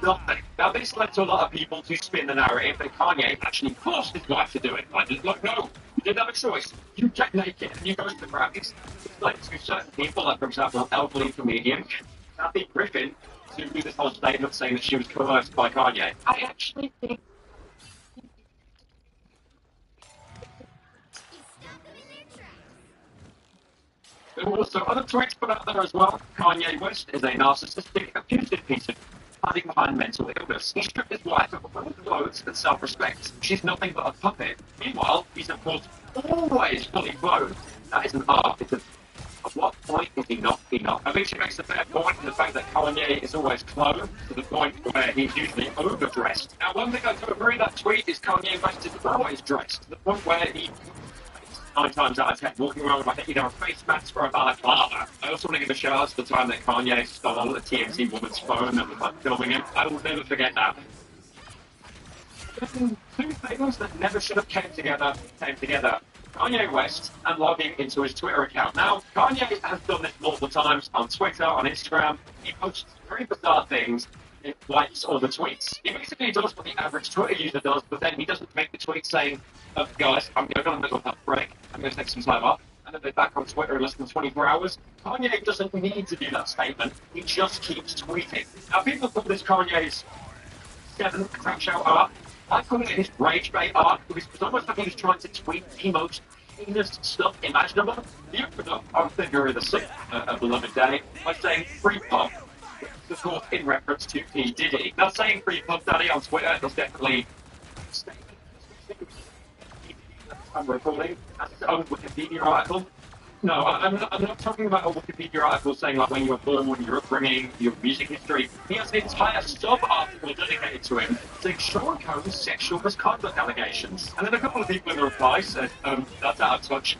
Nothing. Now, this led to a lot of people to spin the narrative that Kanye actually forced his wife to do it. Like, no, you didn't have a choice. You get naked and you go to the Grammys. It's like to certain people, like, for example, an elderly comedian, Kathy Griffin, to do this whole statement saying that she was coerced by Kanye. I actually think. There were also other tweets put out there as well. Kanye West is a narcissistic, abusive piece of hiding behind mental illness. He stripped his wife of all clothes and self-respect. She's nothing but a puppet. Meanwhile, he's of course always fully clothed. That is an art. It's a At what point is enough enough? I think she makes a fair point in the fact that Kanye is always clothed to the point where he's usually overdressed. Now, one thing I do agree with that tweet is Kanye West is always dressed to the point where he 9 times out of 10 walking around with like either a face mask or a balaclava. I also want to give a shout out to the time that Kanye stole a TMZ woman's phone that was like filming him. I will never forget that. Two things that never should have came together. Kanye West and logging into his Twitter account. Now, Kanye has done this multiple times on Twitter, on Instagram. He posts very bizarre things. It wipes all the tweets. He basically does what the average Twitter user does, but then he doesn't make the tweet saying, guys, I'm going on a mental health break. I'm going to take some time off. And then they're back on Twitter in less than 24 hours. Kanye doesn't need to do that statement. He just keeps tweeting. Now, people call this Kanye's 7th crash out art. I call it his rage bait art because it's almost like he's trying to tweet the most heinous stuff imaginable. He opened up on February the 6th, a beloved day, by saying free pop, of course in reference to P. Diddy. Now saying free pop daddy on Twitter is definitely a statement. I'm recording as its own Wikipedia article. No, I'm not talking about a Wikipedia article saying like when you were born, your upbringing, your music history. He has an entire sub-article dedicated to him, saying Sean Combs' sexual misconduct allegations. And then a couple of people in the reply said, that's out of touch,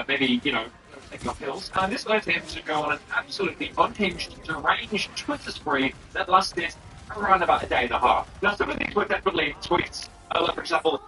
maybe, take your pills. And this led him to go on an absolutely unhinged, deranged Twitter spree that lasted around about a day and a half. Now, some of these were definitely tweets. Like, for example,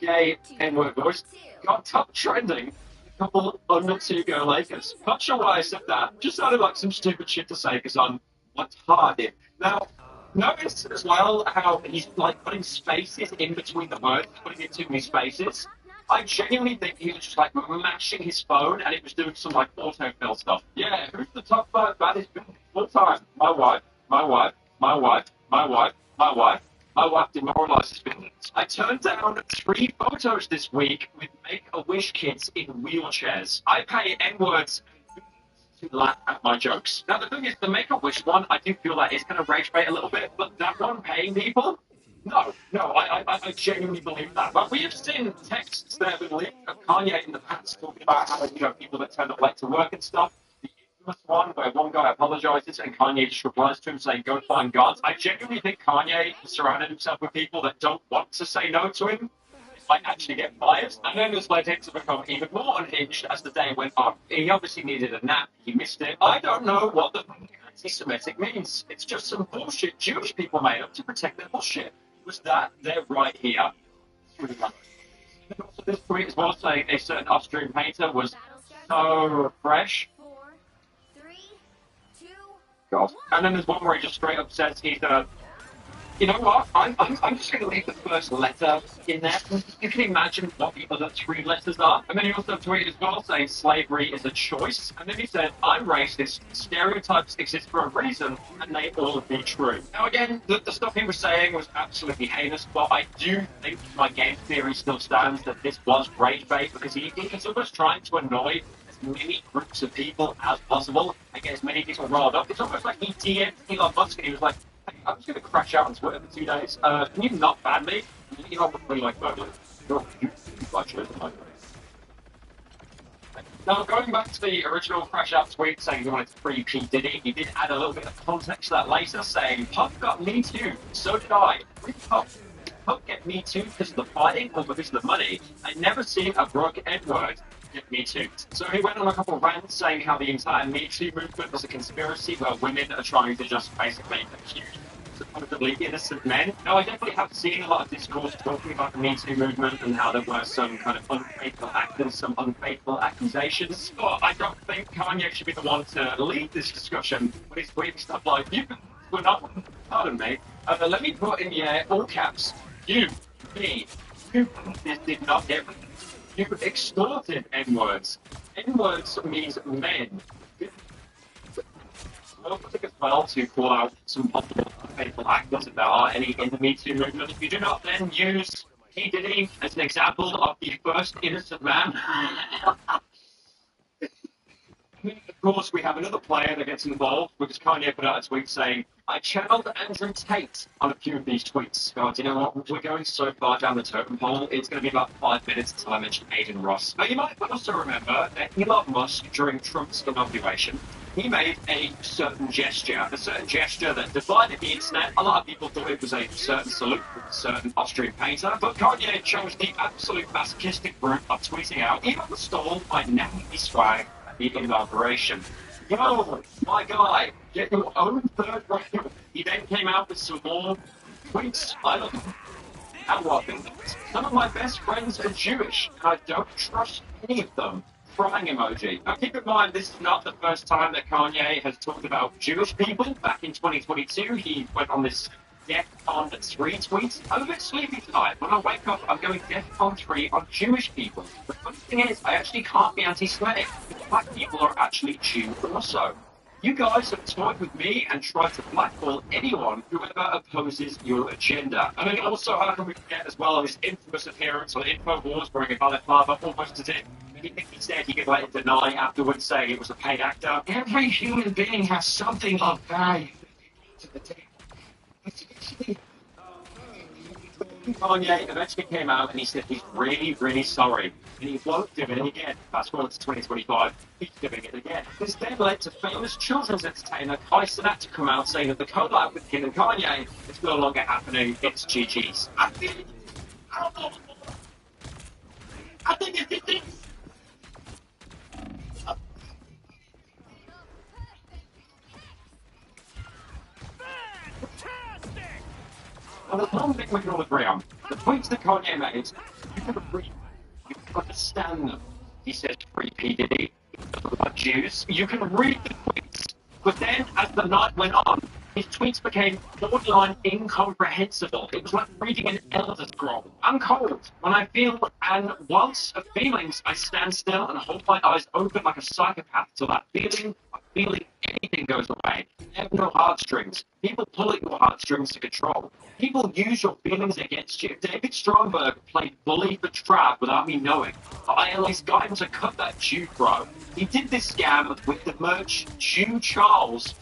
gay N-word voice got top trending. Couple under 2 go Lakers. Not sure why I said that. Just sounded like some stupid shit to say because I'm retarded. Now, notice as well how he's like putting spaces in between the words, putting it too many spaces. I genuinely think he was just like mashing his phone and it was doing some like autofill stuff. Yeah, who's the top 5 baddest full time? My wife, my wife, my wife, my wife, my wife. My wife demoralizes me. I turned down 3 photos this week with Make-A-Wish kids in wheelchairs. I pay N-words to laugh at my jokes. Now, the thing is, the Make-A-Wish one, I do feel like it's going to rage bait a little bit, but that one paying people? No, I genuinely believe that. But we have seen texts that have been leaked of Kanye in the past talking about how, people that turn up late to work and stuff. One where one guy apologizes and Kanye just replies to him saying, go find God. I genuinely think Kanye has surrounded himself with people that don't want to say no to him. It might actually get fired. And then this led him to become even more unhinged as the day went on. He obviously needed a nap. He missed it. I don't know what the anti-Semitic means. It's just some bullshit Jewish people made up to protect their bullshit. Was that they're right here? It's really and also this tweet as well saying a certain Austrian painter was so fresh. God. And then there's one where he just straight up says he's you know what? I'm just going to leave the first letter in there. You can imagine what the other 3 letters are. And then he also tweeted as well saying slavery is a choice. And then he said, I'm racist. Stereotypes exist for a reason, and they all be true. Now again, the stuff he was saying was absolutely heinous, but I do think my game theory still stands that this was rage bait because he's almost trying to annoy many groups of people as possible and get as many people riled up. It's almost like he DM'd Elon Musk and he was like, hey, I'm just going to crash out on Twitter for 2 days. Can you not ban me? And Elon was really like, you're Now, going back to the original crash out tweet saying he wanted to free P. Diddy, he did add a little bit of context to that later saying, Puff got me too, so did I. Free Puff. Puff get me too because of the fighting or because of the money. I never seen a broke N-word get Me Too. So he went on a couple of rants saying how the entire Me Too movement was a conspiracy where women are trying to just basically accuse supposedly innocent men. Now, I definitely have seen a lot of discourse talking about the Me Too movement and how there were some kind of unfaithful actors, some unfaithful accusations. But I don't think Kanye should be the one to lead this discussion when he's tweeting stuff like, we're not, pardon me, let me put in the air all caps, you, me, you, this did not get you extorted N-words. N-words means men. I think as well to call out some possible unfaithful actors if there are any in the Me Too movement. If you do not then use P. Diddy as an example of the first innocent man. Of course, we have another player that gets involved because Kanye put out a tweet saying, I channeled Andrew Tate on a few of these tweets. God, you know what? We're going so far down the totem pole, it's going to be about 5 minutes until I mention Aiden Ross. Now, you might also remember that Elon Musk, during Trump's inauguration, he made a certain gesture that divided the internet. A lot of people thought it was a certain salute with a certain Austrian painter, but Kanye chose the absolute masochistic route of tweeting out, "Elon stole my Nike swag at the inauguration." Yo, my guy, get your own third round. He then came out with some more tweets. I don't know how I think. Some of my best friends are Jewish, and I don't trust any of them. Crying emoji. Now keep in mind, this is not the first time that Kanye has talked about Jewish people. Back in 2022, he went on this DEFCON 3 tweet. I'm a bit sleepy tonight. When I wake up, I'm going DEFCON 3 on Jewish people. The funny thing is, I actually can't be anti-Semitic. Black people are actually Jew also. You guys have toyed with me and tried to blackball anyone who ever opposes your agenda. I mean, also, how can we forget as well his infamous appearance on InfoWars wearing a balaclava almost as if he said he could later deny afterwards, saying it was a paid actor. Every human being has something of value to the table. Kanye eventually came out and he said he's really, really sorry. And he won't do it again. Fast forward to 2025, he's doing it again. This then led to famous children's entertainer Kai Cenat to come out saying that the collab with him and Kanye is no longer happening. It's GG's. I think it's Well, there's one thing we can all agree on. The tweets that Kanye made, you can read, you can understand them. He says free P. Diddy, about Jews. You can read the tweets. But then, as the night went on, his tweets became borderline incomprehensible. It was like reading an Elder Scroll. I'm cold. When I feel and want of feelings, I stand still and hold my eyes open like a psychopath till that feeling of feeling anything goes away. I have no heartstrings. People pull at your heartstrings to control. People use your feelings against you. David Stromberg played bully for Trav without me knowing. I at least got him to cut that Jew bro. He did this scam with the merch Jew Charles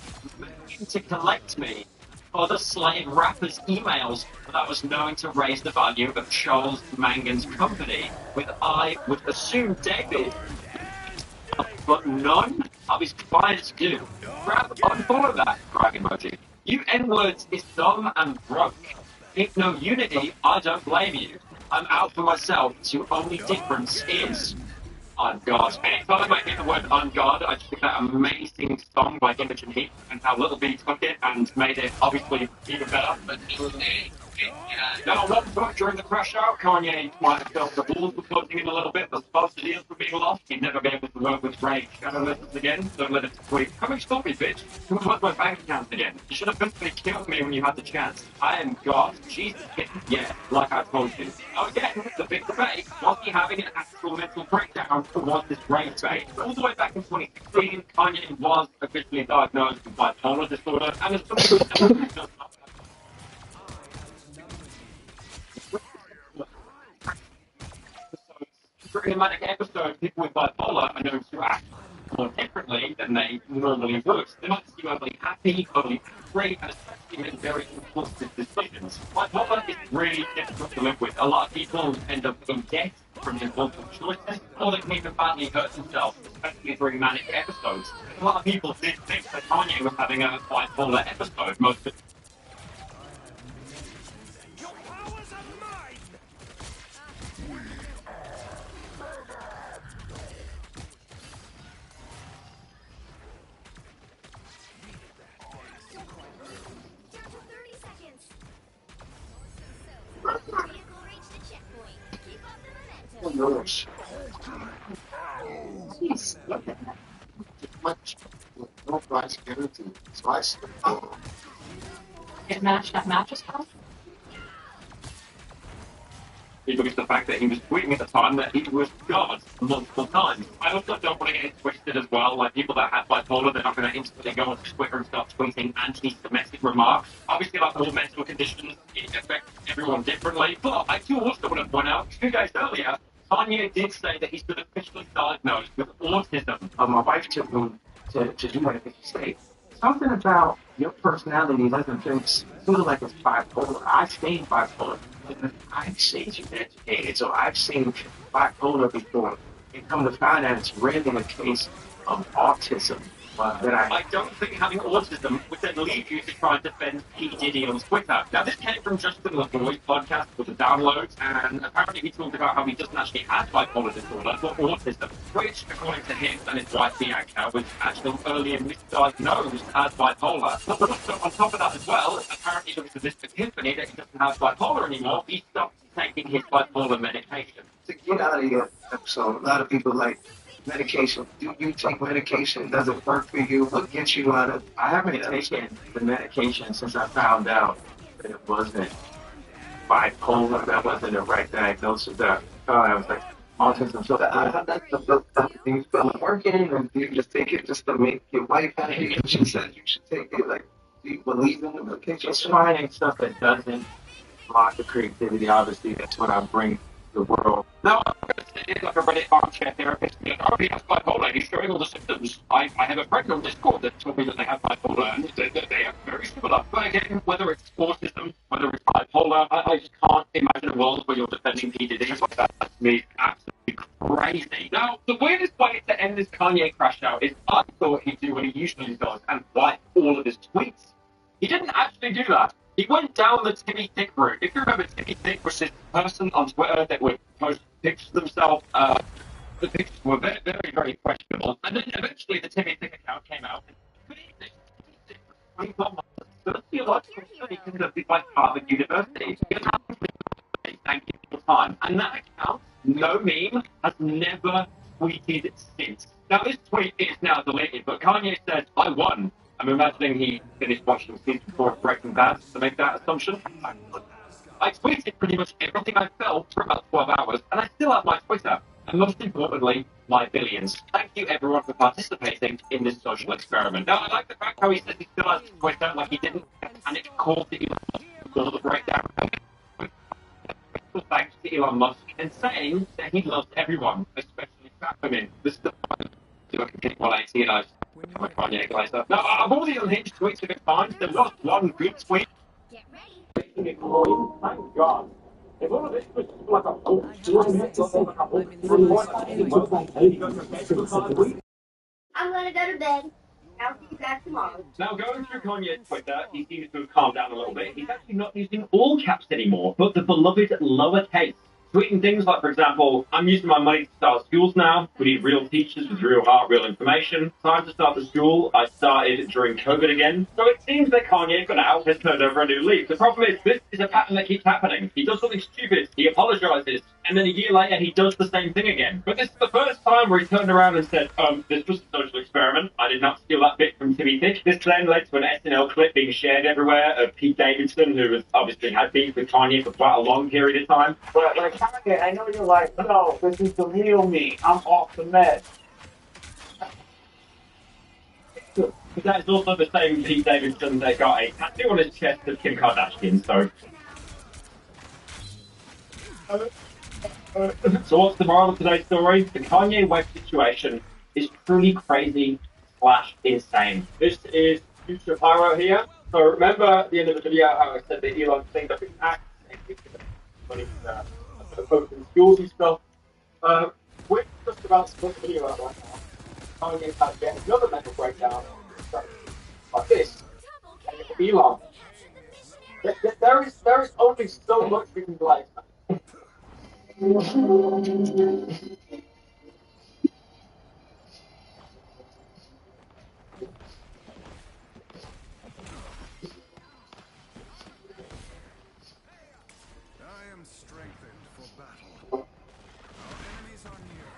to collect me for the slave rapper's emails that was known to raise the value of Charles Mangan's company, with I would assume David, but none of his clients do. Grab unfollow that, crying emoji. You N-words is dumb and broke. If no unity, I don't blame you. I'm out for myself, so only difference is on God. Anytime I hear the word on God, I just think that amazing song by Imogen Heap and how Little B took it and made it obviously even better. Now, what point during the crash out, Kanye might have felt the balls were closing in a little bit, the sponsor deals were being lost. He'd never be able to work with Ray Shadowless again, so let it tweet. Come and stop me, bitch. Come and my bank account again. You should have simply killed me when you had the chance. I am God. Jesus, yeah, like I told you. Now again, the big debate, was he having an actual mental breakdown or was this Ray fake? All the way back in 2016, Kanye was officially diagnosed with bipolar disorder, and as someone who during a manic episode, people with bipolar are known to act more differently than they normally would. They might seem overly happy, overly angry, and especially make very impulsive decisions. Bipolar is really difficult to live with. A lot of people end up in debt from impulsive choices, or they can even badly hurt themselves, especially during manic episodes. A lot of people did think that Kanye was having a bipolar episode. Most of yours. Please, look at that. Much with no price guarantee. So I said, oh. It matched that mattress house? He look at the fact that he was tweeting at the time that he was God multiple times. I also don't want to get it twisted as well. Like people that have bipolar, they're not going to instantly go on Twitter and start tweeting anti-Semitic remarks. Obviously, like all mental conditions, it affects everyone differently. But I do also want to point out, 2 days earlier, Kanye did say that he's been officially diagnosed with autism. My wife took him to do what I think he said. something about your personality doesn't just feel like it's bipolar. I've seen bipolar. I've seen you educated, so I've seen bipolar before. And come to find out it's really a case of autism. I don't think having autism would then lead you to try and defend P. Diddy on Twitter. Now, this came from Justin LaVoy's podcast with the downloads, and apparently he talked about how he doesn't actually have bipolar disorder, but autism, which, according to him and his wife Bianca, was actually earlier misdiagnosed as bipolar. But also, on top of that as well, apparently because of this epiphany that he doesn't have bipolar anymore, he stopped taking his bipolar medication. To get out of your episode, a lot of people like medication. Do you take medication? Does it work for you? What gets you out of? I haven't taken the medication since I found out that it wasn't bipolar. That wasn't the right diagnosis. That I was like autism. So that's the first time things been working, or do you just take it just to make your wife happy? And she said you should take it. Like, do you believe in the medication? It's finding stuff that doesn't block the creativity. Obviously, that's what I bring to the world. No, I'm going to say like a Reddit armchair therapist. Oh, he has bipolar. He's showing all the symptoms. I have a friend on Discord that told me that they have bipolar, and they are very similar. But again, whether it's autism, whether it's bipolar, I just can't imagine a world where you're defending PDD like that. That's me absolutely crazy. Now, the weirdest way to end this Kanye crash out is I thought he'd do what he usually does and wipe all of his tweets. He didn't actually do that. He went down the Timmy Thick route. If you remember, Timmy Thick was this person on Twitter that would post pictures of themselves. The pictures were very, very, very questionable. And then eventually the Timmy Thick account came out. Good evening. 24 months. The theological study conducted by Harvard University. Thank you for your time. And that account, no meme, has never tweeted since. Now, this tweet is now deleted, but Kanye said, I won. I'm imagining he finished watching season 4 of Breaking Bad to make that assumption. I tweeted pretty much everything I felt for about 12 hours, and I still have my Twitter. And most importantly, my billions. Thank you everyone for participating in this social experiment. Now, I like the fact how he says he still has Twitter, like he didn't panic call to Elon Musk for the breakdown. Thanks to Elon Musk, and saying that he loves everyone, especially fat women. This is the point to a complete 180, and I'm a Kanye later. Now, of all the unhinged tweets of it fine, there was one good tweet. Get ready. Making it glowing. Thank God. If all of this was like a whole I'm gonna go to bed. I'll see you back tomorrow. Now, going through Kanye's Twitter, he seems to have calmed down a little bit. He's actually not using all caps anymore, but the beloved lowercase. Tweeting things like, for example, I'm using my money to start schools now. We need real teachers with real heart, real information. Time to start the school. I started during COVID again. So it seems that Kanye for now has turned over a new leaf. The problem is, this is a pattern that keeps happening. He does something stupid, he apologizes, and then a year later he does the same thing again. But this is the first time where he turned around and said, this was a social experiment. I did not steal that bit from Timmy Thick. This then led to an SNL clip being shared everywhere of Pete Davidson, who has obviously had beef with Kanye for quite a long period of time. But like, Kanye, I know you're like, no, this is the real me. I'm off the meds. But that is also the same Pete Davidson that got a tattoo on his chest of Kim Kardashian, so... So what's the moral of today's story? The Kanye West situation is truly crazy / insane. This is Future Pyro here. So remember at the end of the video how I said that Elon cleaned up his act and he took money for open schools and stuff. We're just about to put the video out right now. Kanye's had to get another mental breakdown like this. And Elon. There is only so much we can blame. I am strengthened for battle. Our enemies are near.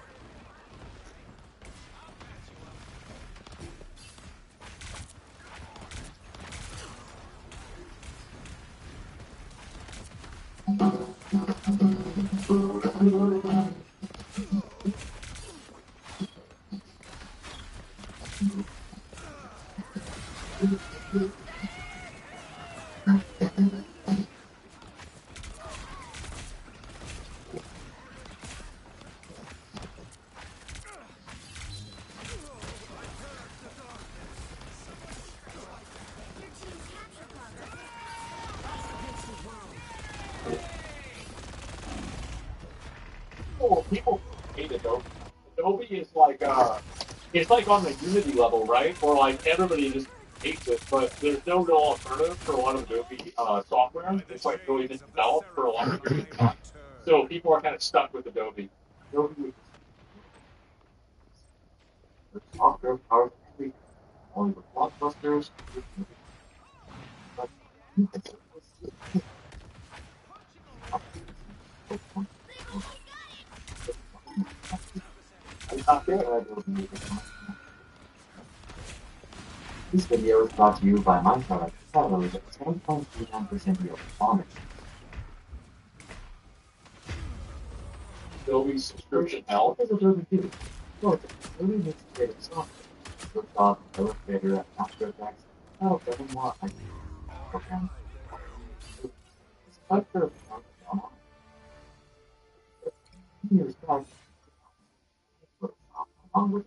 people hate Adobe. Adobe is like it's like on the Unity level, right? Or like everybody just hates it, but there's no real alternative for a lot of Adobe software. It's like really been developed for a long period of time. So people are kind of stuck with Adobe. Adobe the software powers everything. Only the blockbusters. This video is brought to you by my product, Salary at 10.39% real performance. Adobe subscription hell. What does Adobe do? Well, Adobe makes creative software. Photoshop, Illustrator, After Effects, Final Cut more programs. It's quite fair. Years back, along with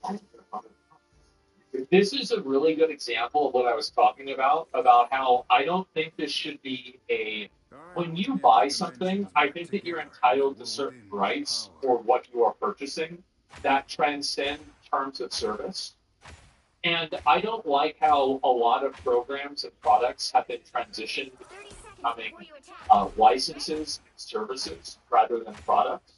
This is a really good example of what I was talking about how I don't think this should be when you buy something, I think that you're entitled to certain rights for what you are purchasing that transcend terms of service. And I don't like how a lot of programs and products have been transitioned to becoming licenses and services rather than products.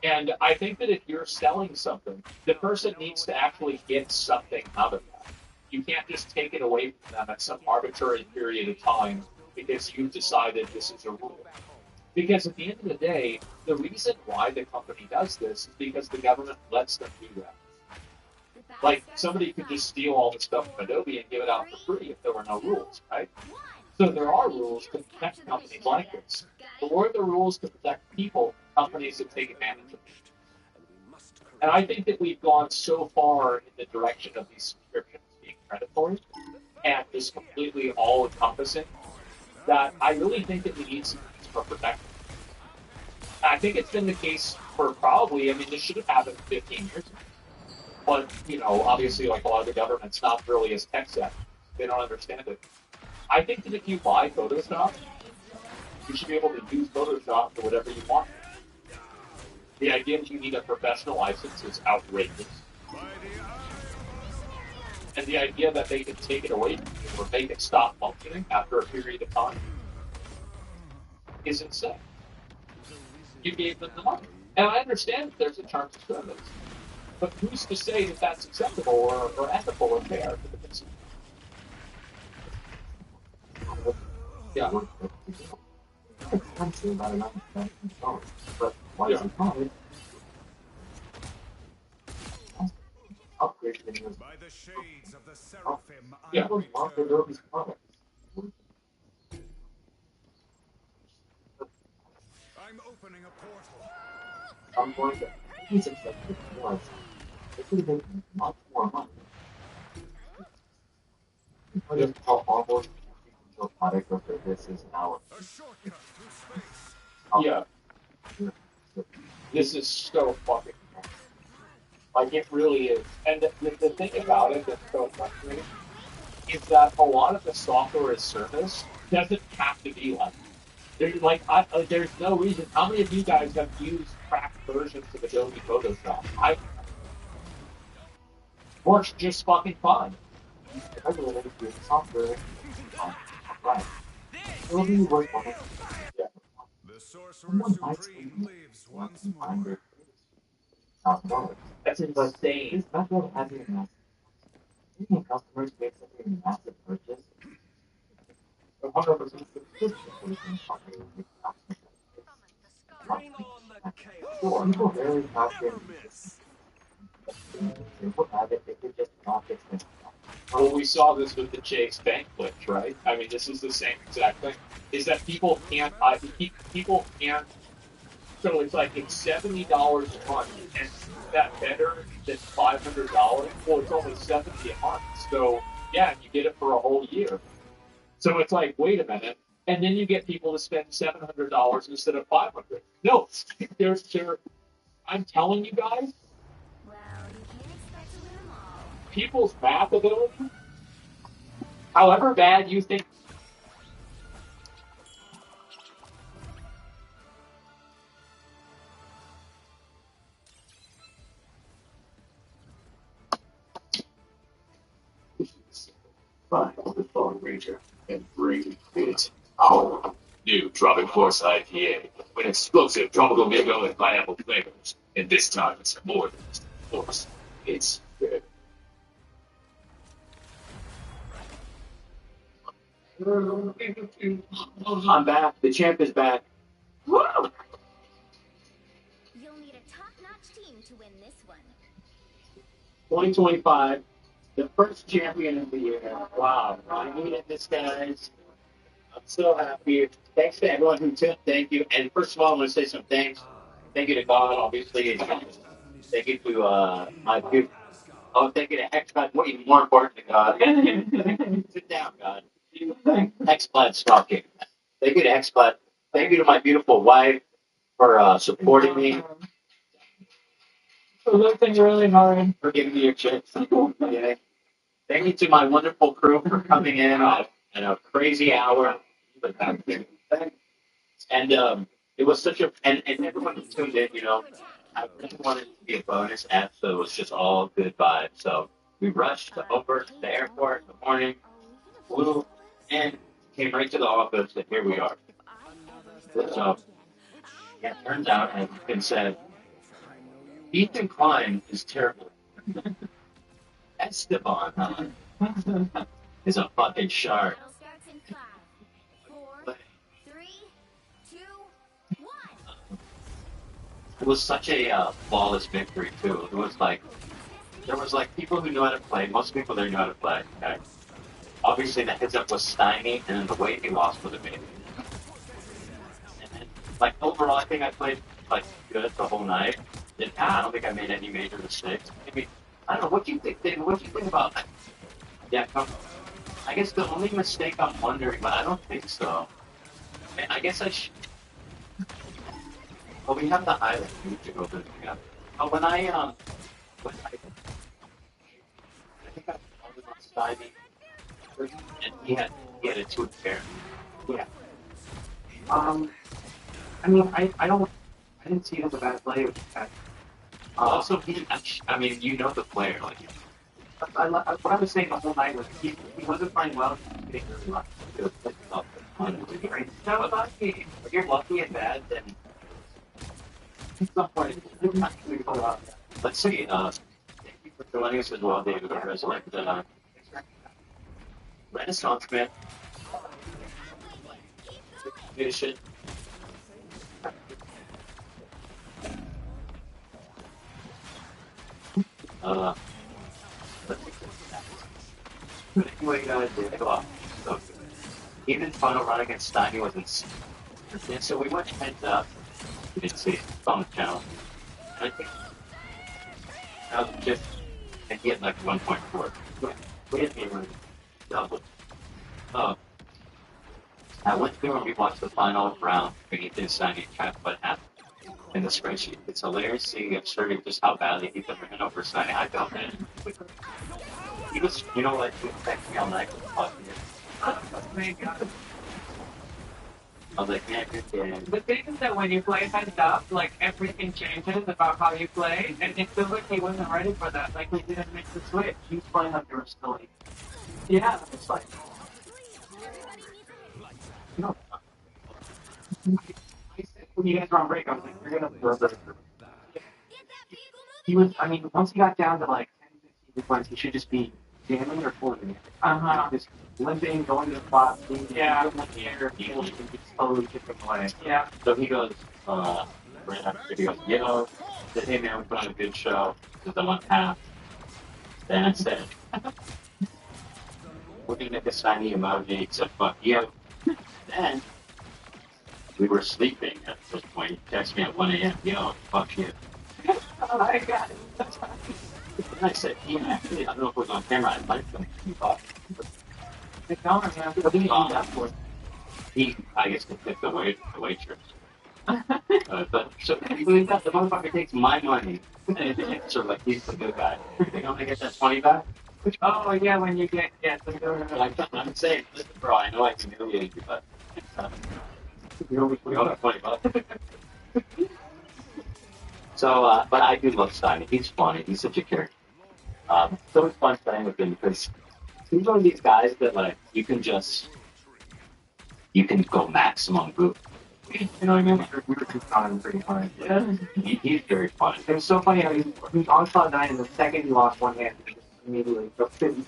And I think that if you're selling something, the person needs to actually get something out of that. You can't just take it away from them at some arbitrary period of time because you've decided this is a rule. Because at the end of the day, the reason why the company does this is because the government lets them do that. Like, somebody could just steal all the stuff from Adobe and give it out for free if there were no rules, right? So there are rules to protect companies like this. But what are the rules to protect people, companies that take advantage of it? And I think that we've gone so far in the direction of these subscriptions being predatory and just completely all-encompassing that I really think that we need some things for protection. I think it's been the case for probably, I mean, this should have happened 15 years ago. But, you know, obviously, like a lot of the government's not really as tech-savvy. They don't understand it. I think that if you buy Photoshop, you should be able to use Photoshop for whatever you want. The idea that you need a professional license is outrageous. And the idea that they can take it away from you or make it stop functioning after a period of time is insane. You gave them the money. And I understand that there's a terms of service. But who's to say that that's acceptable or ethical or fair to the consumer? Yeah. But why is it hard? Upgrade videos. By the shades of the seraphim, People want Adobe's products. I'm opening a portal. I'm going to use it once. It could have been much more money. Just how almost a product of this is now. A shortcut through space. Yeah. This is so fucking nice. Like, it really is. And the thing about it that's so frustrating is that a lot of the software as service doesn't have to be like that. There's no reason. How many of you guys have used cracked versions of Adobe Photoshop? Works just fucking fine. I really like the software. Right. Adobe was one of The Sorcerer Supreme lives once more. That's insane. This method has been massive. Even customers make such a massive purchase. 100% subscription company with people rarely factor in simple habit they could just not get them. Well, we saw this with the Chase Bank glitch, right? I mean, this is the same exact thing. Is that people can't, so it's like it's $70 a month, and is that better than $500? Well, it's only $70 a month, so yeah, you get it for a whole year. So it's like, wait a minute, and then you get people to spend $700 instead of $500. No, I'm telling you guys, people's math ability, however bad you think. Find the Fallen Ranger and bring it home. New Tropic Force IPA with explosive tropical mango and pineapple flavors. And this time it's more than just a force. It's good. I'm back. The champ is back. Woo! You'll need a top-notch team to win this one. 2025, the first champion of the year. Wow, I needed this, guys. I'm so happy. Thanks to everyone who tuned. Thank you. And first of all, I want to say some thanks. Thank you to God, obviously. Thank you to my good. Oh, thank you to XBlad. What even more important to God? Sit down, God. XBlad stalking. Thank you to XBlad. Thank you to my beautiful wife for supporting me. For looking really hard. For giving me your chips. Yeah. Thank you to my wonderful crew for coming in at a crazy hour. And it was such a and everyone who tuned in, you know, I really wanted it to be a bonus episode. It was just all good vibes. So we rushed over to the airport in the morning, flew, and came right to the office, and here we are. So yeah, it turns out, as it's been said, Ethan Klein is terrible. Esteban is a fucking shark. Battle starts in 5, 4, 3, 2, 1. It was such a flawless victory too. It was like there was like people who knew how to play. Most people there knew how to play. Okay? Obviously, the heads up was stymied, and then the way he lost was amazing. And then, like overall, I think I played like good the whole night. And I don't think I made any major mistakes. Maybe I don't know. What do you think, David? What do you think about that? Yeah, I guess the only mistake I'm wondering, but I don't think so. I guess I should. Well, we have the highlight. We need to go through it together. Oh, when I think I was on Stymie, and he had a tooth fairy. Yeah. I mean, I didn't see it as a bad player. Also, I mean, you know the player, like. What I was saying the whole night was he wasn't playing well. He was getting really lucky. So lucky. If you're lucky and bad, then at some point, let's see. Thank you for joining us as well, David. Renaissance Man. Mission. Anyway, guys, so even final run against Stymie was insane. And so we went heads up. You didn't see it on the channel. And I think that was just, and he had like 1.4. We didn't even double. I went through and we watched the final round between Ethan and Stymie and tracked what happened in the spreadsheet. It's hilarious seeing the absurdity of just how badly Ethan ran over Stymie. I felt that. He was, you know, like, he was texting me all night with I was like, man, good game. The thing is that when you play heads up, like, everything changes about how you play, and it feels like he wasn't ready for that. Like, he didn't make the switch. He's playing like there was still Yeah. It's like, you know, when you guys were on break, I was like, you're gonna throw the. He was, I mean, once he got down to like 10, 15 points, he should just be jamming or forwarding it. Just limping, going to the spot, yeah, in the air, people should be slowly chipping away. Yeah. So he goes, right after he goes, yo, said, hey man, we put on a good show, because I'm on half. Then I said, we're gonna make a Stymie emoji, except fuck you. Then, we were sleeping at this point. He texted me at 1 a.m., yo, fuck you. Oh my god. And I said, yeah, actually, I don't know if it was on camera, I might have been off. He, I guess, could tip the waitress. But so we got the motherfucker takes my money. So like he's the good guy. They don't get that 20 back. Oh yeah, when you get I'm saying, listen, bro, I know I humiliated you, but we all have 20 bucks. So, but I do love Stymie. He's funny. He's such a character. So it's fun playing with him because He's one of these guys that like you can go maximum group. You know what I mean? We were just on him pretty hard. Yeah. He's very fun. It was so funny how he was on Cloud 9 and the second he lost one hand, he just immediately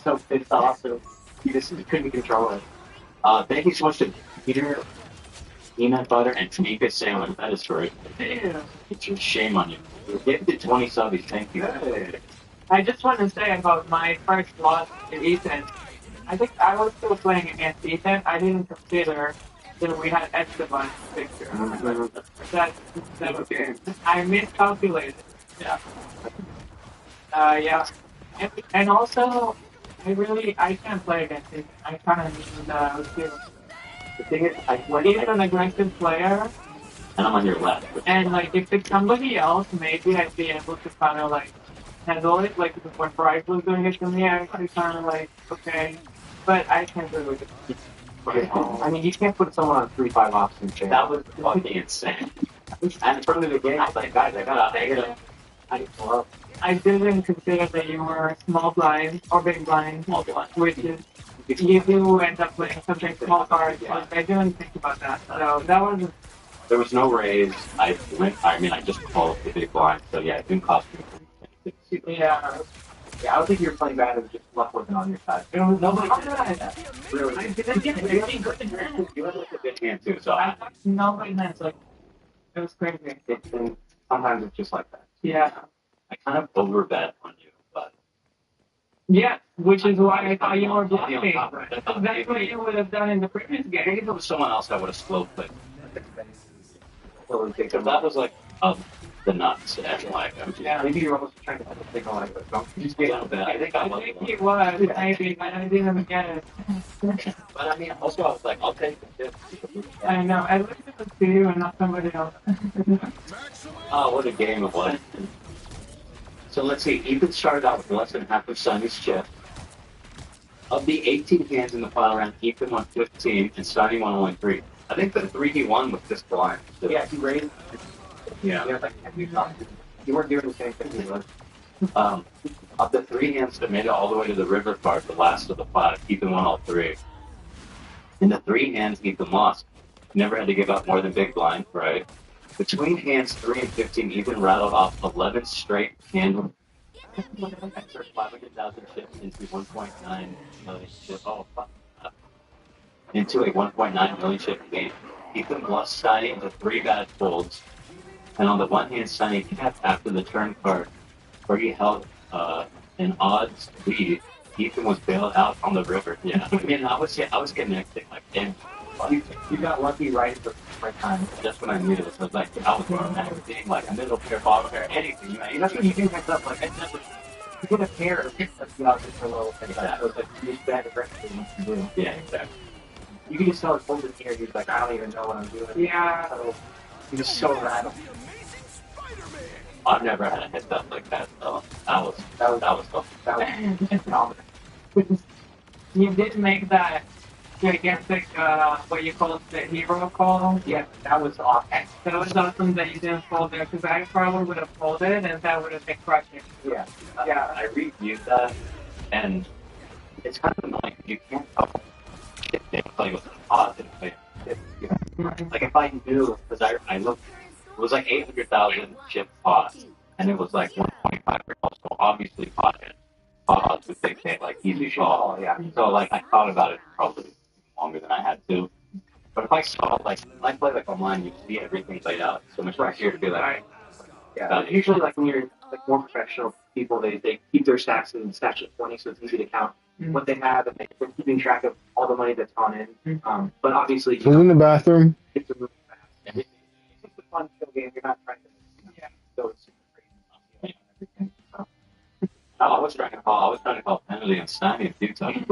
so pissed off, so he couldn't control it. Thank you so much to Peter, Peanut Butter, and Tamika Sandler. That is great. Yeah. It's a shame on you. Get the 20 subbies. Thank you. I just want to say about my first loss to Ethan. I think I was still playing against Ethan. I didn't consider that we had Esteban picture. That was I miscalculated. Yeah. Yeah. And also, I can't play against him. I kind of need skill. The thing is, He's an aggressive player. And I'm on your left. And like, if it's somebody else, maybe I'd be able to kind of like handle it. Like when Bryce was doing it to me, I was kind of like, okay, but I can't do it. I mean, you can't put someone on 3-5 ops in chain. That was fucking insane. And in front of the game, I was like, guys, I got it. I didn't consider that you were small blind or big blind, which is you do end up playing something small cards. But I didn't think about that. So that was. There was no raise. I just called the big blind. So yeah, it didn't cost me. Yeah. Yeah, I don't think you were playing bad. It was just luck wasn't on your side. Nobody did that. Really. I didn't get it. You had like a good hand too, so Nobody meant like it was crazy. And sometimes it's just like that. Yeah. I kind of overbet on you, but yeah, which is why I thought you were bluffing. That's what you would have done in the previous game. if it was someone else, I would have slow played. Because that was like the nuts and like yeah, maybe you're almost trying to think on it, but don't just get out of that. I think it was maybe, but I didn't get it. But I mean, also I was like, I'll take the tip. I know. I looked at it to you and not somebody else. Oh, what a game it was. So let's see. Ethan started out with less than half of Sonny's chip. Of the 18 hands in the final round, Ethan won 15 and Sonny won only 3. I think the 3 he won was just blind. So. Yeah, he raised. Yeah. You weren't doing the same thing he was. Of the 3 hands that made it all the way to the river card, the last of the 5, Ethan won all 3. In the 3 hands Ethan lost, he never had to give up more than big blind, right? Between hands 3 and 15, Ethan rattled off 11 straight hand 500,000 chips into 1.9 million chip. Oh, fuck. Into a 1.9 million chip game. Ethan lost Steiny into 3 bad folds. And on the one hand, Steiny kept after the turn card, where he held an odds lead. Ethan was bailed out on the river. Yeah, I mean, I was getting everything like, damn. You got lucky right at the right time. That's what I needed. It was like I was going to everything, like a middle pair, bottom pair, anything. You know, that's what you do heads up. Like I never. You get a pair of you know, just a little thing. Exactly. It was like you just had to recognize what you do. Yeah, exactly. You can just tell it's holding here. You're like, I don't even know what I'm doing. Yeah. So, you're just so rattled. I've never had a heads up like that. So that was phenomenal. You did make that gigantic, what you call it, the hero call. Yeah, that was awesome. That was awesome that you didn't fold there, because I probably would have folded, and that would have been crushing. Yeah. Yeah, I reviewed that, and it's kind of annoying. You can't help it play with positive. Like if I knew, because I looked, it was like 800,000 chip cost, and it was like 1.5 so obviously pot would dictate like easy call. Yeah. So like I thought about it probably longer than I had to. But if I saw like when I play like online, you see everything played out. So much easier to be like, yeah. Usually like when you're like more professional people, they keep their stacks in stash of 20, so it's easy to count what they have, and they're keeping track of all the money that's gone in. But obviously, Who's in the bathroom? It's a move fast. It's a fun chill game. You're not trying to go super crazy. Everything. So. I was trying to call penalty on Steiny a few times.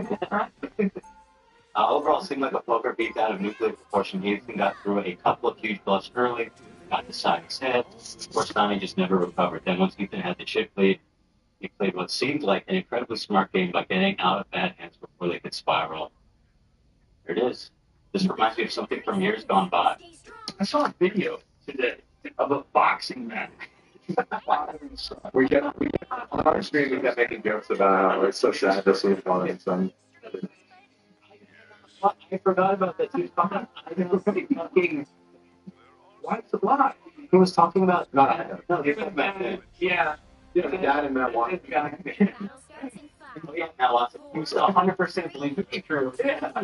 Overall, it seemed like a poker beat out of nuclear proportion. Ethan got through a couple of huge bluffs early, got to Steiny's head. Of course, Steiny just never recovered. Then once Ethan had the chip lead, he played what seemed like an incredibly smart game by getting out of bad hands before they could spiral. Here it is. This reminds me of something from years gone by. I saw a video today of a boxing match. We get on our stream, we kept making jokes about how it's so sad to see falling and son. I forgot about that. He was talking. I was fucking. Why is it live? He was talking about. No, he was Matt. Yeah. Yeah, the dad and Matt Watson. Oh, yeah, Matt Watson. He was 100% believe it true. Yeah. I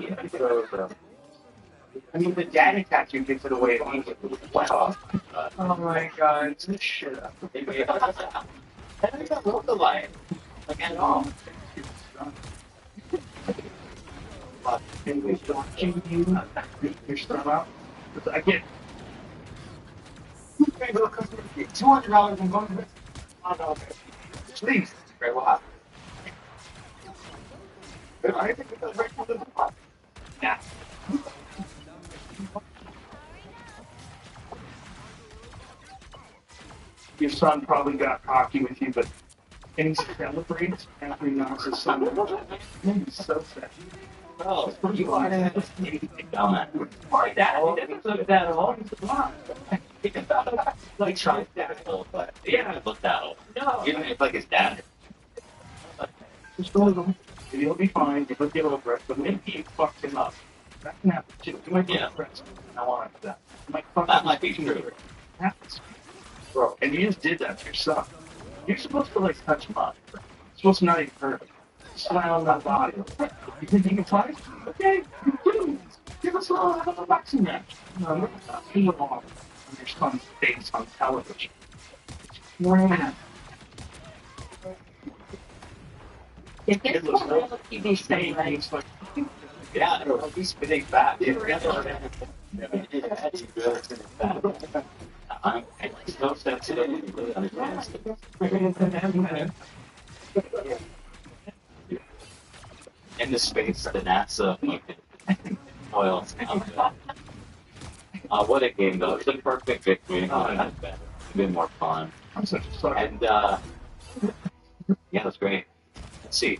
mean, the daddy tattoo gives it away immediately. Wow. Oh my god. Shit up. That doesn't look alike. Like at all. You're still out? I get $200 and going to this. Oh, no, okay. Please. Very well. I think it's right for the pot. Yeah. Your son probably got cocky with you, but and he celebrates after he knocks his son. He's so sad. Oh, you are a dumbass. My dad, he doesn't look that old. He's a mom. Like, tries that old, but he doesn't look that old. No. Even if, like, his dad. Just go with him. He'll be fine. He'll get over it, but maybe he fucks him up. That can happen, too. You might be depressed. I want that. That might be true. Happens. Bro, and you just did that to yourself. You're supposed to, like, touch mud. You're supposed to not even hurt him. Slam on that body. You think you can fight? Okay, please. Give us a boxing match. No, you off on your son's face on television. Man. It looks like he's saying things like, yeah, he's spitting back. I'm so sensitive. In the space, the NASA oil. What a game, though. It's a perfect victory. It's been more fun. And, yeah, it was great. Let's see.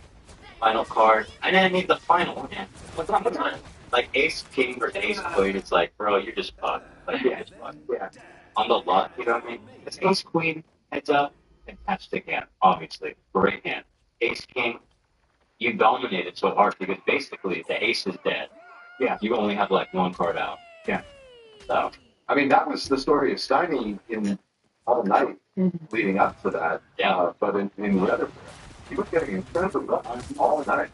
Final card. I didn't need the final one. What's on? Like Ace King versus Ace Queen, it's like, bro, you're just fucked. Like, you're just fucked. Yeah. On the luck, you know what I mean? It's Ace Queen, heads up, fantastic hand, obviously. Great hand. Ace King, you dominated so hard because basically the ace is dead. Yeah. You only have like one card out. Yeah. So. I mean, that was the story of Steiny in all night leading up to that. Yeah. But in the other, he was getting incredibly lucky all night.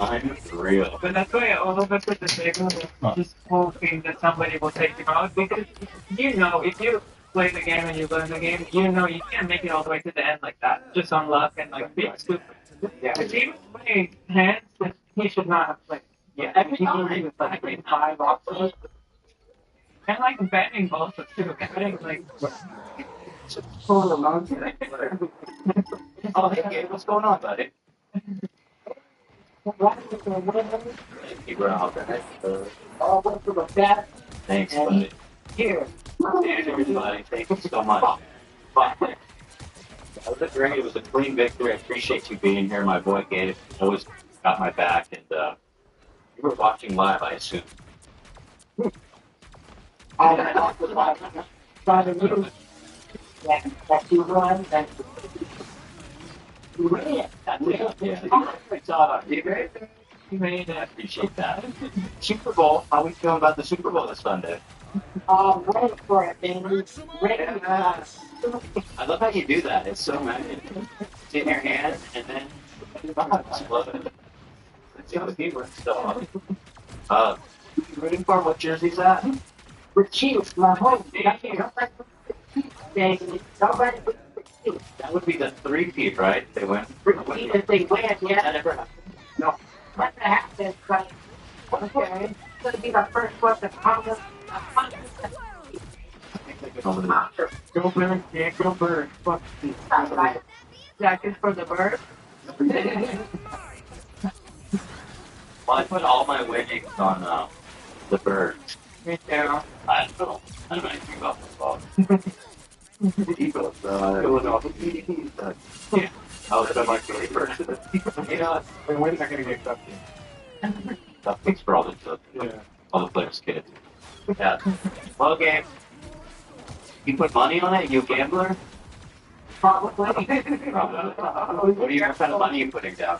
I'm real. But that's why all of us at the table just hoping that somebody will take him out because you know if you play the game and you learn the game, you know you can't make it all the way to the end like that. Just on luck and like being stupid. Yeah. If he was playing hands that he should not have played. Yeah. Every time he was like playing 5 options. And like betting also too. Betting like full amounts. Oh hey, what's going on, buddy? Thanks, buddy. Here. Everybody, thank you so much. It was a clean victory. I appreciate you being here. My boy Gabe always got my back, and you were watching live, I assume. You made it. Appreciate that. Super Bowl. How we feeling about the Super Bowl this Sunday? Ready for it, baby. Ready. I love how you do that. It's so magic. It's in your hand, and then explode it. Let's see how the people are still up. You ready for what jersey's at? With Chiefs, my home. Baby. Nobody with the Chiefs. That would be the 3-peat, right? They win. If they win, yeah. That never happened. No. What's gonna happen? But okay, it's gonna be the first one to come. Go bird, yeah, go bird. Fuck. Jacket for the bird. Well, I put all my winnings on the bird. Me too. I don't know anything about football. Eagles, Philadelphia. Yeah. I was my favorite person. You know, When is that going to get accepted? that thing's for all the players' kids. Yeah. Well, game. You put money on it? You a gambler? Probably. Probably. What kind of money are you putting down?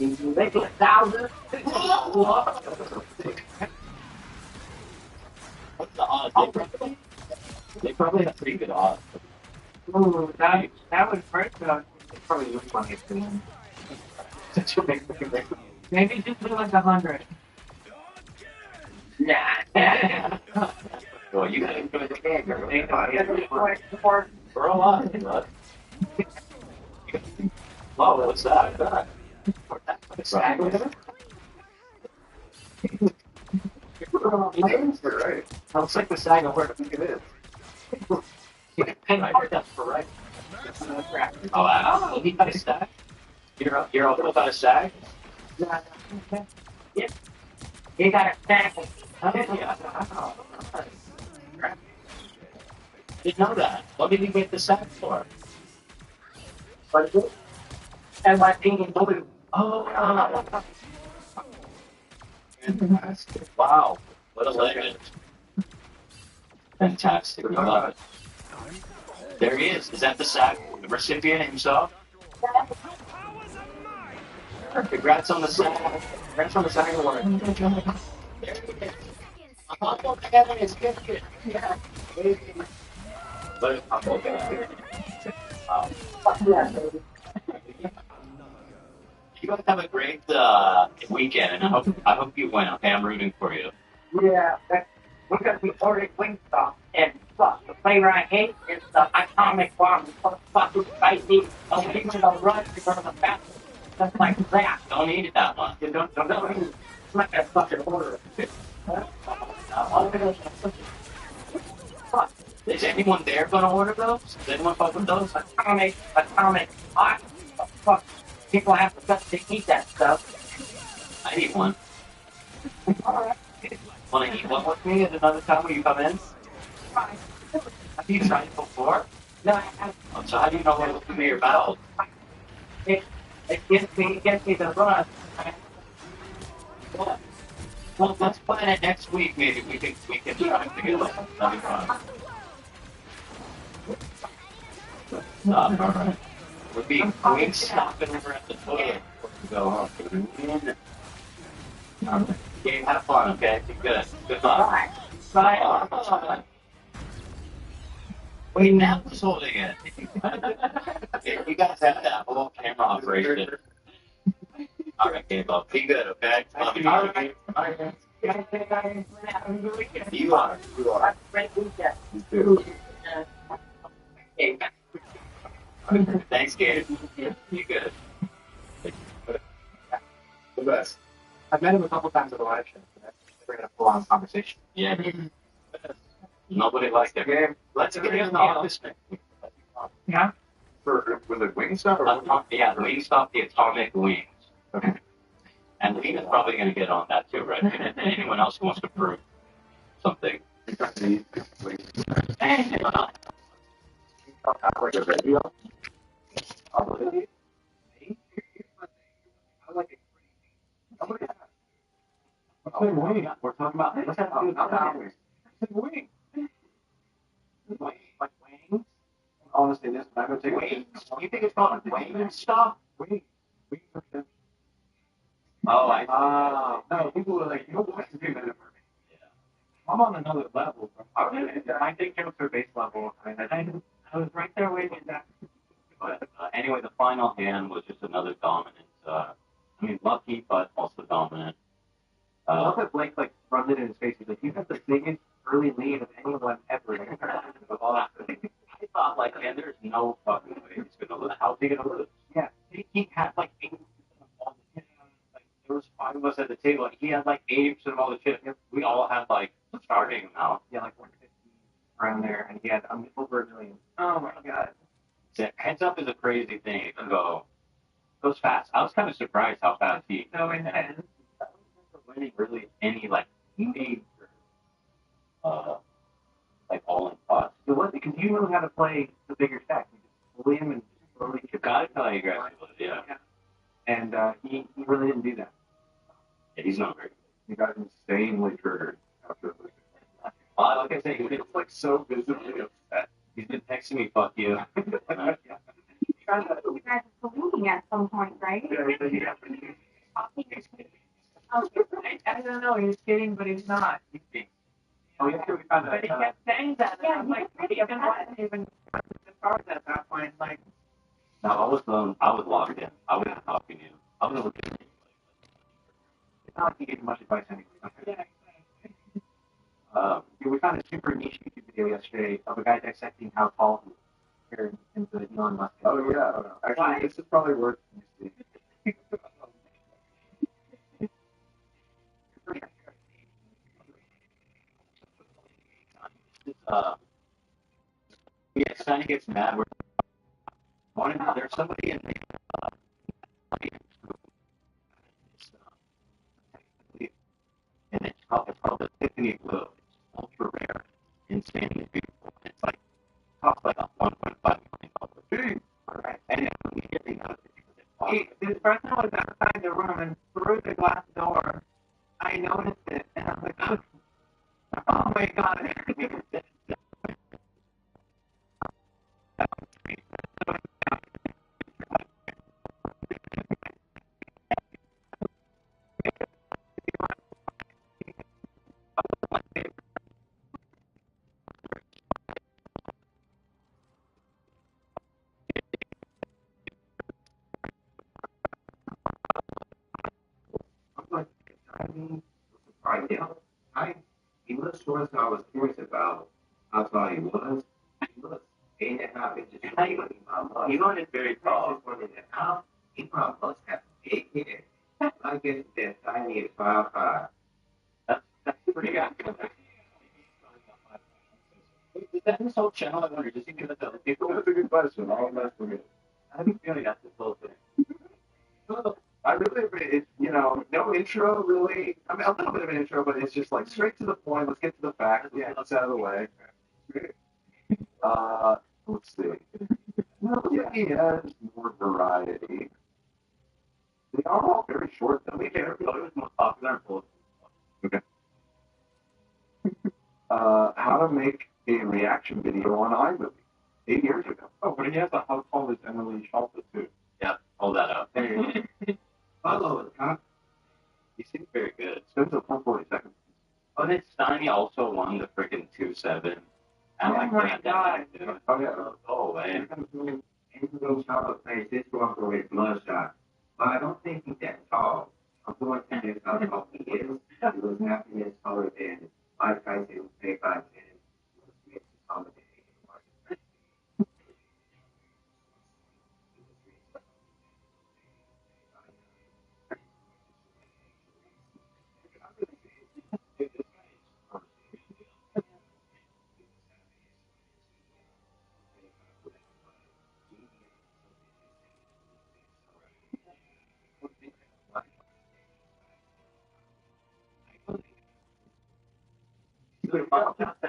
Make it 1,000. What's the odds? They probably have pretty good odds. Ooh, that would hurt. It's probably the funniest thing. Maybe just do like 100. Nah. Well, you gotta enjoy the game, girl. We're all on, bud. Oh, what's that? Right. Looks like the side of where I think it is. That's for right. Oh, wow. You got a stack? You're all about a stack? Yeah. You got a stack. Didn't know that. What did you get the sack for? What is it? And my pink and blue. Oh, fantastic. Wow. What a legend. Fantastic. We love it. There he is. Is that the sack recipient himself? Congrats on the sack. Congrats on the sack award. There he is. Oh, Kevin is gifted. Yeah. But I'm okay. You guys have a great weekend, and I hope you win. Okay, I'm rooting for you. Yeah, we're gonna be ordering Wingstop, and the flavor I hate is the atomic bomb. It's fucking spicy. I'm even gonna run because of the fat. That's like that. Don't eat it that much. You don't eat. It's like a fucking order. Is anyone there gonna order those? Is anyone fuck with those? Atomic, hot. Fuck. People have the guts to eat that stuff. I need one. Want to eat one with me at another time when you come in? Have you tried it before? No, I haven't. Oh, so how do you know what to be your battle? It gets me the run. Well, let's plan it next week. Maybe we can try it together. That'd be fun. All right. We'll be stopping over at the toilet before we go home. All right. Game, have fun, okay? Be good. Good luck. Bye. Wait, Nat was holding it. Okay, you guys have that whole camera operation. All right, Gabe, be good, okay? Love you. All right. You are. You too. Thanks, Gabe. You good. The best. I've met him a couple times at the live show. We're gonna full on conversation. Yeah. Nobody likes it. Yeah. Let's get in the office. Yeah. Was it Wingstop or? Yeah, Wingstop, the Atomic Wings. Okay. And Lena's probably going to get on that too, right? And anyone else who wants to prove something. We're talking about wings. Like wings? Honestly, this I'm going to take wings. You think it's called wings stuff? Wings. Oh, no, people are like, you don't want to do that for me. Yeah. I'm on another level, bro. I think jokes are base level. I was right there waiting that. But anyway, the final hand was just another dominant. Lucky, but also dominant. I love that Blake rubbed it in his face. He's like, you have the biggest early lead of anyone ever. I thought, man, there's no fucking way he's gonna lose. How's he gonna lose? Yeah, he had 80% of all the chips. There was 5 of us at the table, and he had 80% of all the chips. We all had starting amount. Yeah, 150 around there, and he had over $1 million. Oh my god. Heads up is a crazy thing. It can goes fast. I was kind of surprised how fast he. No, in the end. Winning really any major all in pots. It was because you knew how to play the bigger stack. You just swim and slowly chip. Gotta tell you guys, yeah. And he really didn't do that. Yeah, he's not very good. He got insanely triggered after the like I say, he was so visibly upset. He's been texting me, fuck you. You guys are colluding at some point, right? Yeah, I don't know. He's kidding, but he's not. He's kidding. Oh, yeah, we found that. But he kept saying that. And I'm like, he wasn't even the cars at that point. Like, No, I was locked in. I wasn't talking to you. I was looking at you. it's not like he gave much advice anyway. Yeah. We found a super niche YouTube video yesterday of a guy dissecting how tall he is compared into Elon Musk. Oh, yeah. Actually, this is probably worth seeing. Yeah, Sonny gets mad. There's somebody in the and it's called the Tiffany Blue. It's ultra rare, insanely beautiful. It's like costs like $1.5 million. Right. And when you get the This person was outside the room and through the glass door. I noticed it, and I was like, oh my god. He was source I was curious about. How tall he was. He was 8.5 inches. Elon is very tall. He probably must have a big head. I guess that tiny is 5'5". That's pretty good. Is that his whole channel? I wonder, does he give it to other people? That's a good question. I'll mess with it. I have a feeling that's his whole thing. I really, it's, no intro really. I mean, a little bit of an intro, but it's just like straight to the point. Let's get to the facts. Yeah, let's out of the way. Let's see. Yeah, he has more variety. They are all very short, though. We can't really was most popular in both. Okay. How to make a reaction video on iMovie 8 years ago. Oh, but he has a how tall is Emily Shalta too. Yeah, hold that up. Follow it, huh? He seems very good. Spends a full 40 seconds. Oh, then Steiny also won the freaking 2-7. I like my god. Oh, yeah. Oh, man. Angelo Shalta plays this walker with Bloodshot. But I don't think he's that tall. I'm going to say how tall he is. He was happiness taller than Mike Tyson, Jay Tyson, Smith, taller than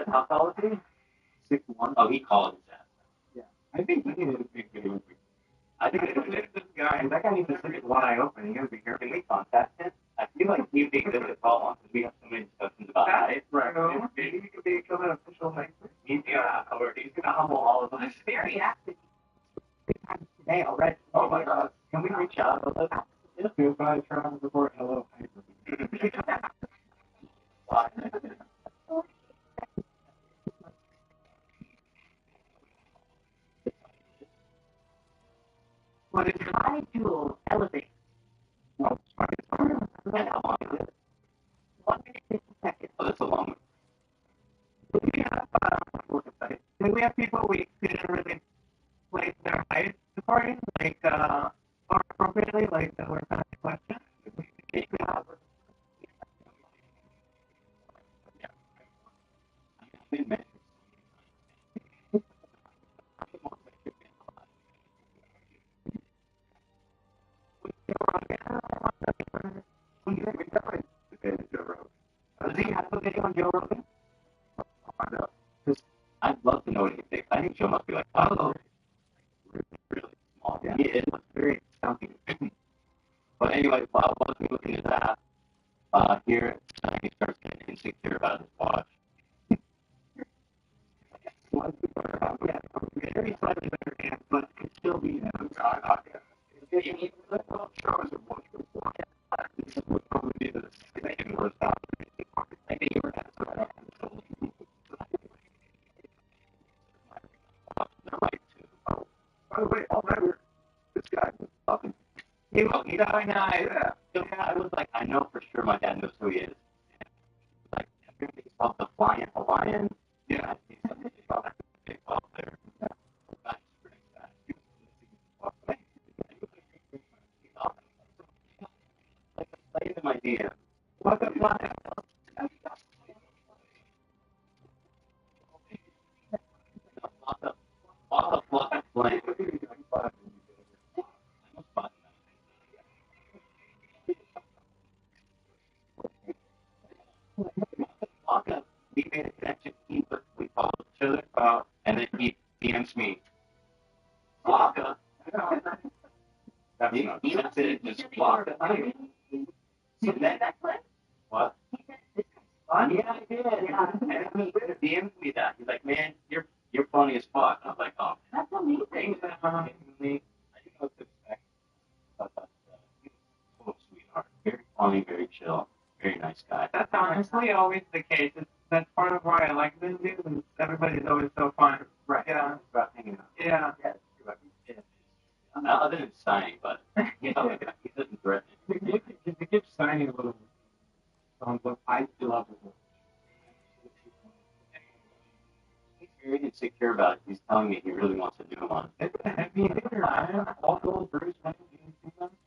How tall is he? 6'1". Oh, he called his ass. Yeah. I think he needs a big video. I think this guy, that guy needs to sleep with one eye open. He's going to be here. Can we contact him? I feel like he'd be good to call on because we have so many discussions about height. Right. Maybe he could become an official height. He's going to humble all of us. Very active. Today already. Oh my god. Can we reach out a little? Just feel fine trying to report hello. What is trying to elevate? And how long is it? 1 minute 50 seconds. Oh, that's a long one. We have people we couldn't really place their height according, like, or appropriately, like, we're kind of question. Does he have a video on Joe Rogan? I'd love to know what he thinks. I think Joe must be like, oh, really small. Yeah. It looks very astounding. But anyway, while we looking at that, here he starts getting insecure about his watch. Very slightly better hand, but could still be. Shows it once before. would probably be the second worst option. I think you were at the right Oh, by the way, all night this guy was fucking. He died nice. Yeah. I was like, I know for sure my dad knows who he is. Like, everything's called the Flying Hawaiian. Yeah. He's a big ball player. Yeah. Like, play him idea. What the fuck? We made a connection. We followed each other, and then he DMs me. Flocka. He sent it just Flocka. You met that clip? What? Yeah, I did. Yeah. And he DMs me that. He's like, man, you're funny as fuck. I was like, oh, that's amazing. I didn't know what to expect. But he's a total sweetheart. Very funny, very chill, very nice guy. That's honestly always the case. That's part of why I like this dude. And everybody's always so fun. Right. Yeah. It's about hanging out. Yeah. Other than signing, but he doesn't threaten. He keeps signing a little songs, but I love it. He's very insecure about it. He's telling me he really wants to do one. It's a heavy hitter, man. All those Bruce Wayne games,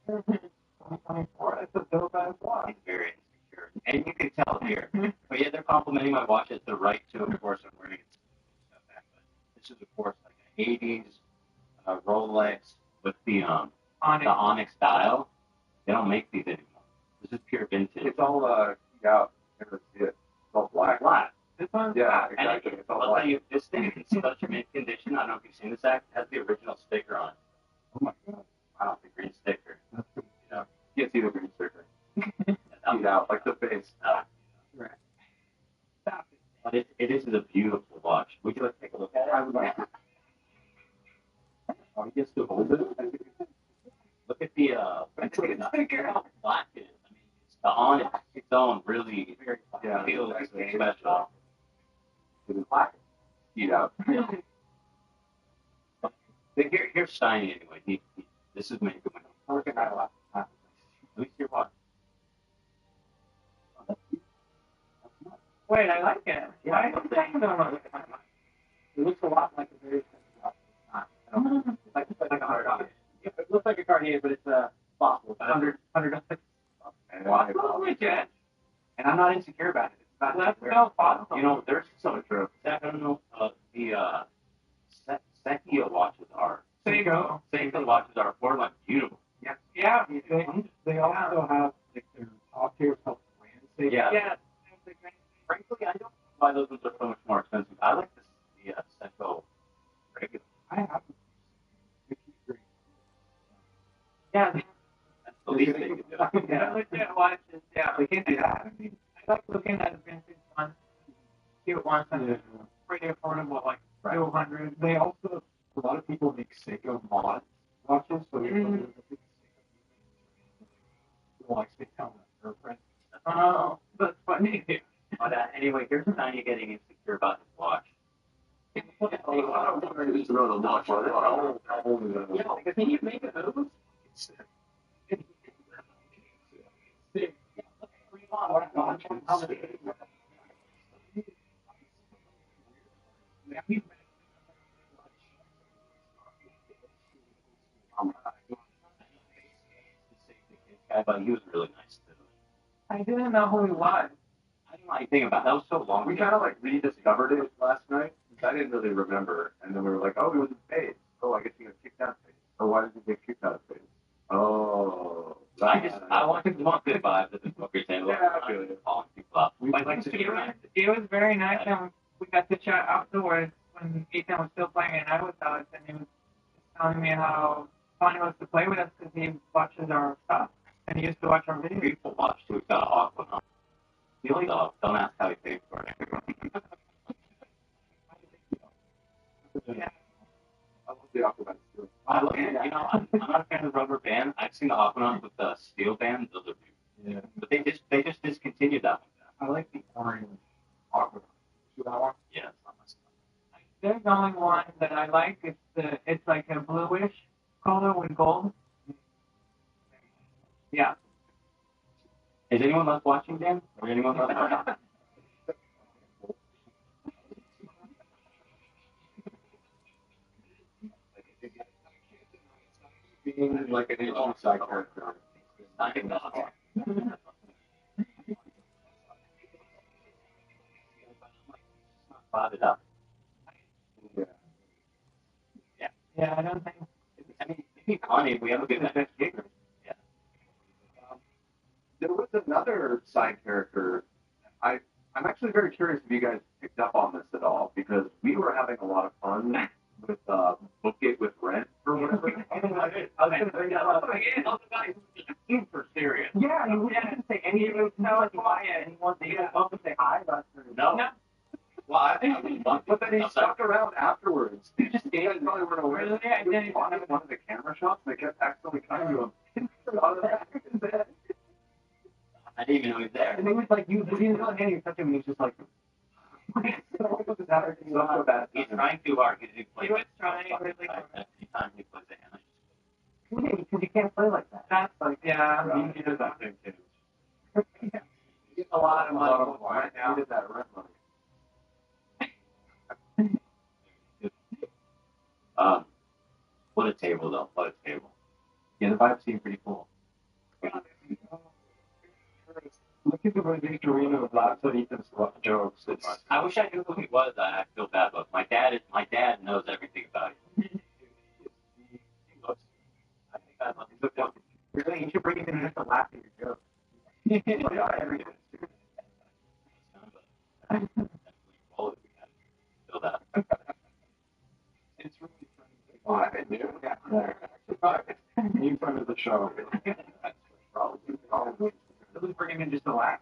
2024. That's a dope ass watch. He's very insecure. And you can tell here. But yeah, they're complimenting my watch at the right too. Of course, I'm wearing stuff back. But this is, of course, like an 80s Rolex with the Onyx dial. They don't make these anymore. This is pure vintage. It's all yeah, never see it. It's all black. Black. This one's Yeah, And exactly. It's all I'll black. tell you, this thing is in such mint condition. I don't know if you've seen this act. It has the original sticker on it. Oh my god. Wow, the green sticker. That's cool. You know, You can't see the green sticker. Eat out like the face. Right. But it is a beautiful watch. Would you like to take a look at it? I would like to. Oh, he gets to hold it. Look at the sticker. How black it is. I mean, it's the Onyx. Its own really feels special. It is black. Eat out. But here's shiny anyway. This is making my own. Working out a lot. Let me see your watch. Wait, I like it. Why are you saying that? It looks a lot like a very expensive watch. It's not. It's like $100. It looks like a Cartier, but it's a fossil. $100. Wow. Legit. And I'm not insecure about it. It's about Let's go fossil. You know, there's so true. I don't know. The Seiko watches are. Seiko watches are more like beautiful. Yeah. They also have like their top tier stuff. Yeah. Yeah. Frankly, I don't know why those ones are so much more expensive. I like the Seiko regular. I have Yeah. That's the least they can do. Yeah, legit watches. Yeah. They can't do that. I mean, I like looking at vintage ones, cute ones, and yeah. pretty affordable, like 200. They also, a lot of people make Seiko mod watches, so you're Mhm. like stick down with her friend. Oh, that's funny. But anyway, here's Tiny getting insecure about his watch. It's another watch. Yeah, because can you make a move? But he was really nice too. I didn't know who he was. I don't know anything about that. Was so long We ago. kind of like rediscovered it last night. I didn't really remember, and then we were like, "Oh, he was in Spades. Oh, I guess he got kicked out of Spades. Oh, why did he get kicked out of Spades? Oh, I want good vibes at the poker table. Yeah, I feel it. Calling people up. It was very nice, and we got to chat afterwards when Ethan was still playing and I was out, and he was telling me how fun it was to play with us because he watches our stuff, and he used to watch our videos. People watch too. He's got an Aquanaut. The only dog. Don't ask how he paid for it. Yeah. I love the Aquaman too. I look at, I'm not a fan of rubber band. I've seen the Aquanaut with the steel band. Those are beautiful. Yeah. they just discontinued that one. I like the orange aqua. 2 hour. Yeah, it's not much fun. There's only one that I like. It's like a bluish color with gold. Yeah. Is anyone left watching, Dan? Or anyone left watching? Being like an HD side character. Brought it up. Yeah. Yeah. Yeah, I don't think. I mean, it'd be funny if we have a good investigator. Yeah. There was another side character. I'm actually very curious if you guys picked up on this at all, because we were having a lot of fun with Book It with Rent or whatever. I was going to bring that up. Super serious. Yeah, he didn't say anything. He was so quiet. He wanted to come up and say hi. No. Well, I but then he stuck around afterwards. He just probably weren't aware that he was on one of the camera shots, and they kept accidentally cutting to him. I didn't even know he was there. And he was like, you didn't know anything. He was touching me. He was just like, he's trying too hard. He was trying really hard. Every time he plays the hand, because you can't play like that. That's like, yeah. He did that thing too. He gets a lot of money right now. He did that rent money. What a table, though. What a table. Yeah, the vibe seemed pretty cool. Look at the way Victorino laughs at Ethan's jokes. I wish I knew who he was. I feel bad, but my dad knows everything about him. I think I love him. Really, you should bring him in just to laugh at your jokes. Yeah, everything. Feel that. It's really funny. Oh, I knew. Yeah. You friend of the show. Probably. Let's bring him in just to laugh.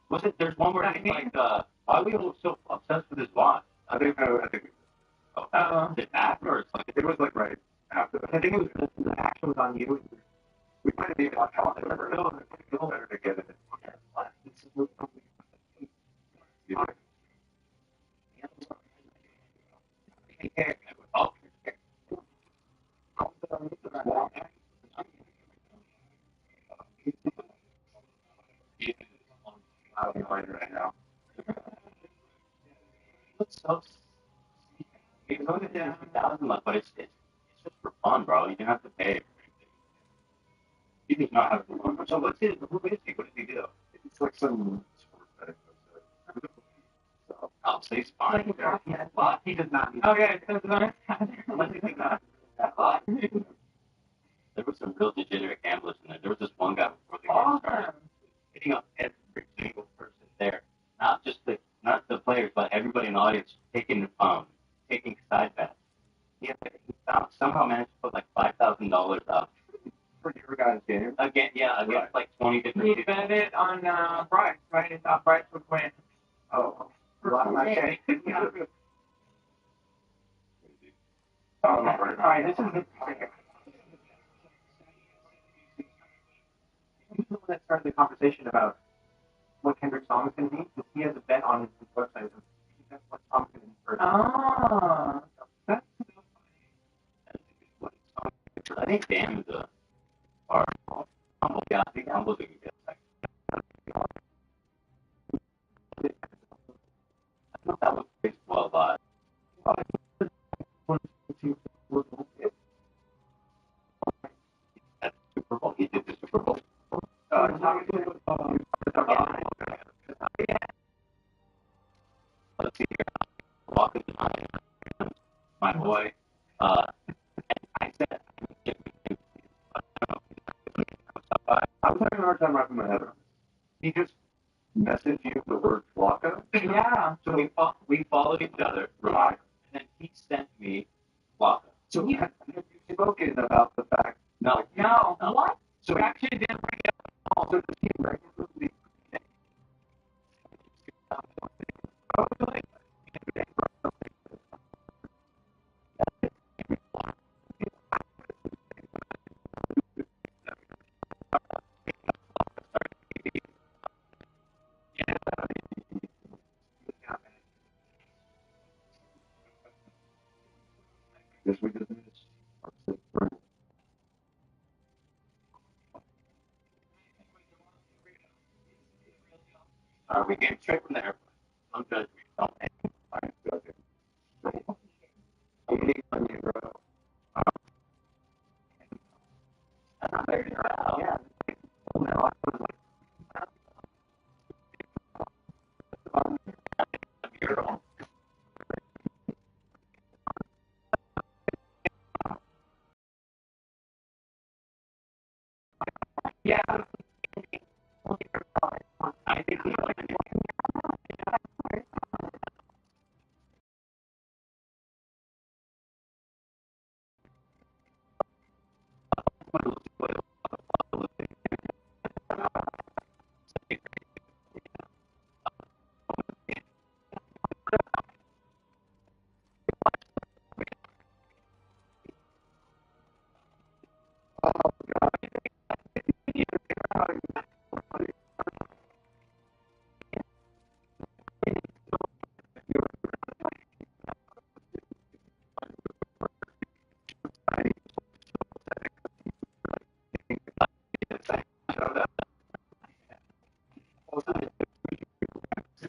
Was it? There's one where he's like, why are we all so obsessed with his watch? I think. Is it after or it's like? It was like right after. I think it was the action was on you. We might have even watched all of it. It's better to get it. Out of my mind right now. It's so. It's only $50,000, but it's just for fun, bro. You don't have to pay. You do not have to fun. So what's his? Who is he? What does he do? It's like some sports betting. So I'll say it's fine. Well, he does not. Okay, so there were some real degenerate gamblers in there. There was this one guy before the game started, hitting up every single person there. Not the players, but everybody in the audience taking side bets. He somehow managed to put like $5,000 up. For your guys' game? Against like 20 different people. He bet it on Bryce, right? He thought Bryce would win. Oh. Okay. All right, this is the He's the one that started the conversation about what Kendrick's song is going to be, because he has a bet on his website. That's what song's going to be first. Oh. That's I think Dan is Humble. Yeah, I think Humble's a good guess. I thought that was pretty well thought. That's Super Bowl. He did the Super Bowl. Let's see here. Walking to my boy. I said, I was having a hard time wrapping my head around. He just messaged you the word Flocka? Yeah. So we followed each other, right? And then he sent me Flocka. So he had spoken about the fact. No. What? So we actually didn't bring it up at all. So the team regularly. This week is this. We came straight from the airport. I'm judging. I'm judging. Yeah. Yeah. I think he liked it.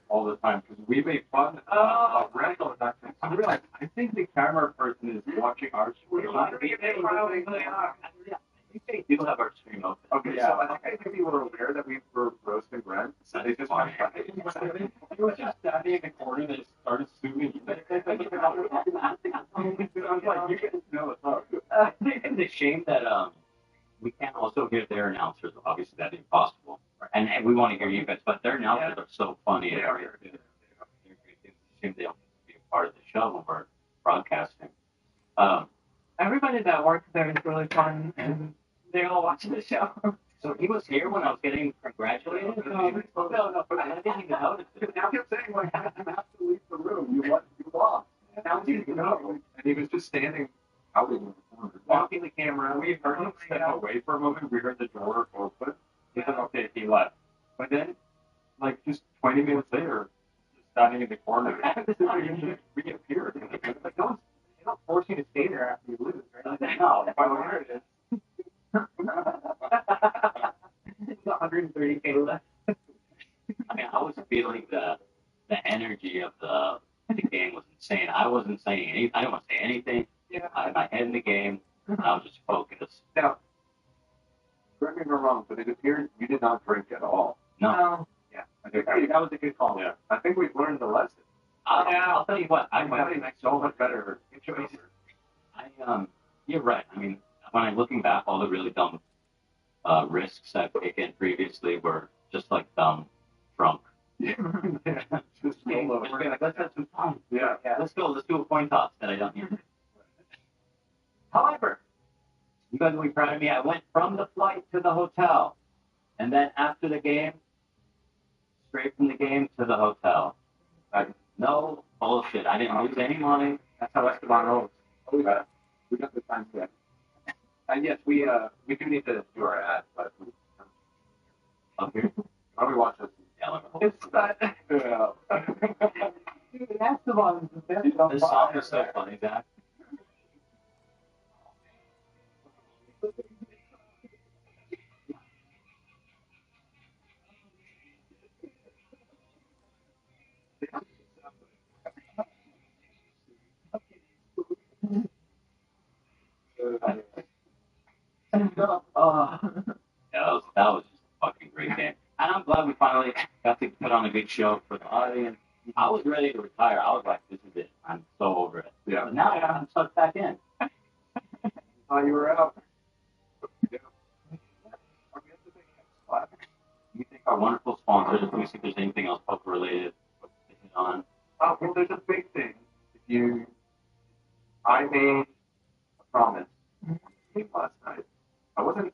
All the time because we made fun of rental. I realized I think the camera person is watching our stream. They do have our stream open. Okay, yeah. So I think people were aware that we were roasting Brent, so they just wanted to. He was just standing in the corner. They started zooming. I was like, you guys know it's not good. I think it's a shame that we can't also hear their announcers. Obviously, that's impossible. And we want to hear you guys, but their announcers are so funny. It's a shame they don't be a part of the show when we're broadcasting. Everybody that works there is really fun, and they're all watching the show. So he was here when I was getting congratulated? No, I didn't even notice it. Now you're saying, like, you have to leave the room. You lost. Now you know. And he was just standing out in the corner, walking the camera. We heard him step away for a moment. We heard the door open. He said, okay, he left. But then, like, just 20 minutes later, just standing in the corner, reappeared. Like, no one's not forcing you to stay there after you lose, right? No, if I learned it. It's 130K left. I mean, I was feeling the energy of the game was insane. I wasn't saying anything. I didn't want to say anything. Yeah. I had my head in the game. And I was just focused. Now, correct me if I'm wrong, but it appears you did not drink at all. No. Yeah. I think that was a good call. Yeah. I think we've learned the lesson. I'll tell you what. I'm having so much better choices. You're right. I mean, when I'm looking back, all the really dumb risks I've taken previously were just like dumb drunk. Yeah. Just we're like, let's have some fun. Yeah. Let's go. Let's do a coin toss that I don't need. However, you guys will be proud of me. I went from the flight to the hotel, and then after the game, straight from the game to the hotel. No bullshit. I didn't lose any money. That's how Esteban rolls. We got the time for that. And yes, we do need to do our ad, but okay. Why don't we watch this? It's not. Esteban is the best. This song is so funny, Zach. That was just a fucking great game. And I'm glad we finally got to put on a good show for the audience. I was ready to retire. I was like, this is it. I'm so over it. Yeah. But now I'm stuck back in. Oh, you were out. Yeah. You think our wonderful sponsors, let me see if there's anything else poker related on. Oh, well, there's a big thing. I made a promise last night. I wasn't.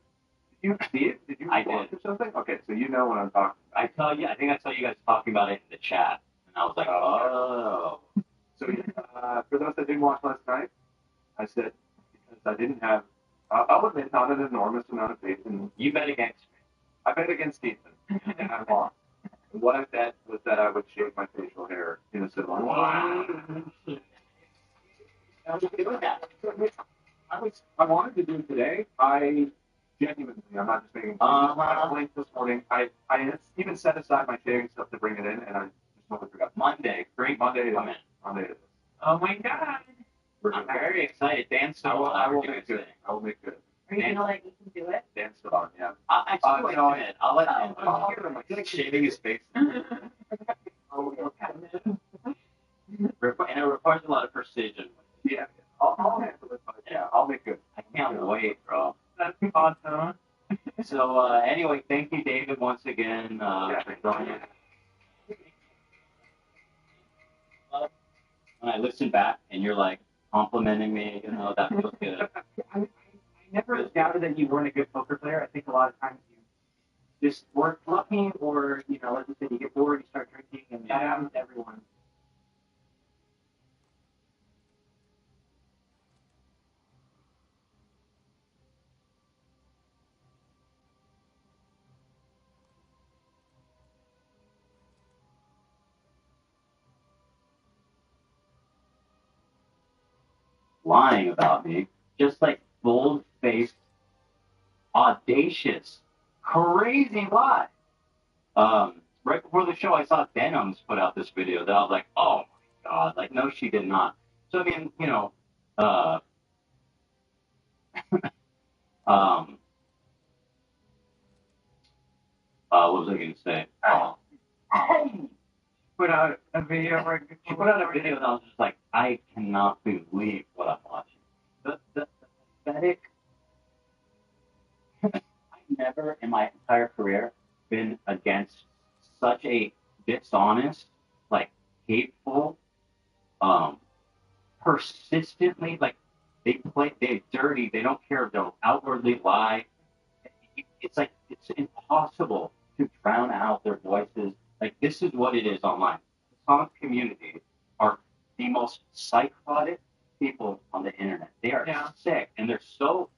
Did you see it? Did you watch it or something? Okay, so you know what I'm talking about. I think I saw you guys talking about it in the chat, and I was like, oh. So for those that didn't watch last night, I said because I didn't have. I'll admit, not an enormous amount of faith in. You bet against me. I bet against Ethan, and I lost. What I bet was that I would shave my facial hair in a salon. Wow. I was okay with that. I wanted to do it today. I genuinely, I'm not just making. I blinked this morning. I had even set aside my shaving stuff to bring it in, and I just totally forgot. Monday, great Monday. Monday. It is. Oh my god. I'm very excited. Dan still I will make good. I will make good. Are you gonna let Ethan do it? Dan still on, yeah. Actually, no, I'll let him. I'll hear him like shaving his face. And it requires a lot of precision. Yeah. I'll handle it. Yeah, I'll make good. I can't wait, bro. That's awesome. So, anyway, thank you, David, once again, for joining. When I listen back and you're like complimenting me, you know, that feels good. I never doubted that you weren't a good poker player. I think a lot of times you just weren't lucky, or, you know, like you said, you get bored, you start drinking, and that happens to everyone. Lying about me, just like bold-faced, audacious, crazy lie. Right before the show, I saw Denims put out this video that I was like, oh my god, like, no, she did not. So, I mean, you know, what was I going to say? Put out a video where She put out a video and I was just like, I cannot believe what I'm watching. The pathetic. I've never in my entire career been against such a dishonest, like hateful, persistently, like they're dirty, they don't care if they'll outwardly lie. It's like it's impossible to drown out their voices. Like, this is what it is online. The Sonic community are the most psychotic people on the internet. They are sick, and they're so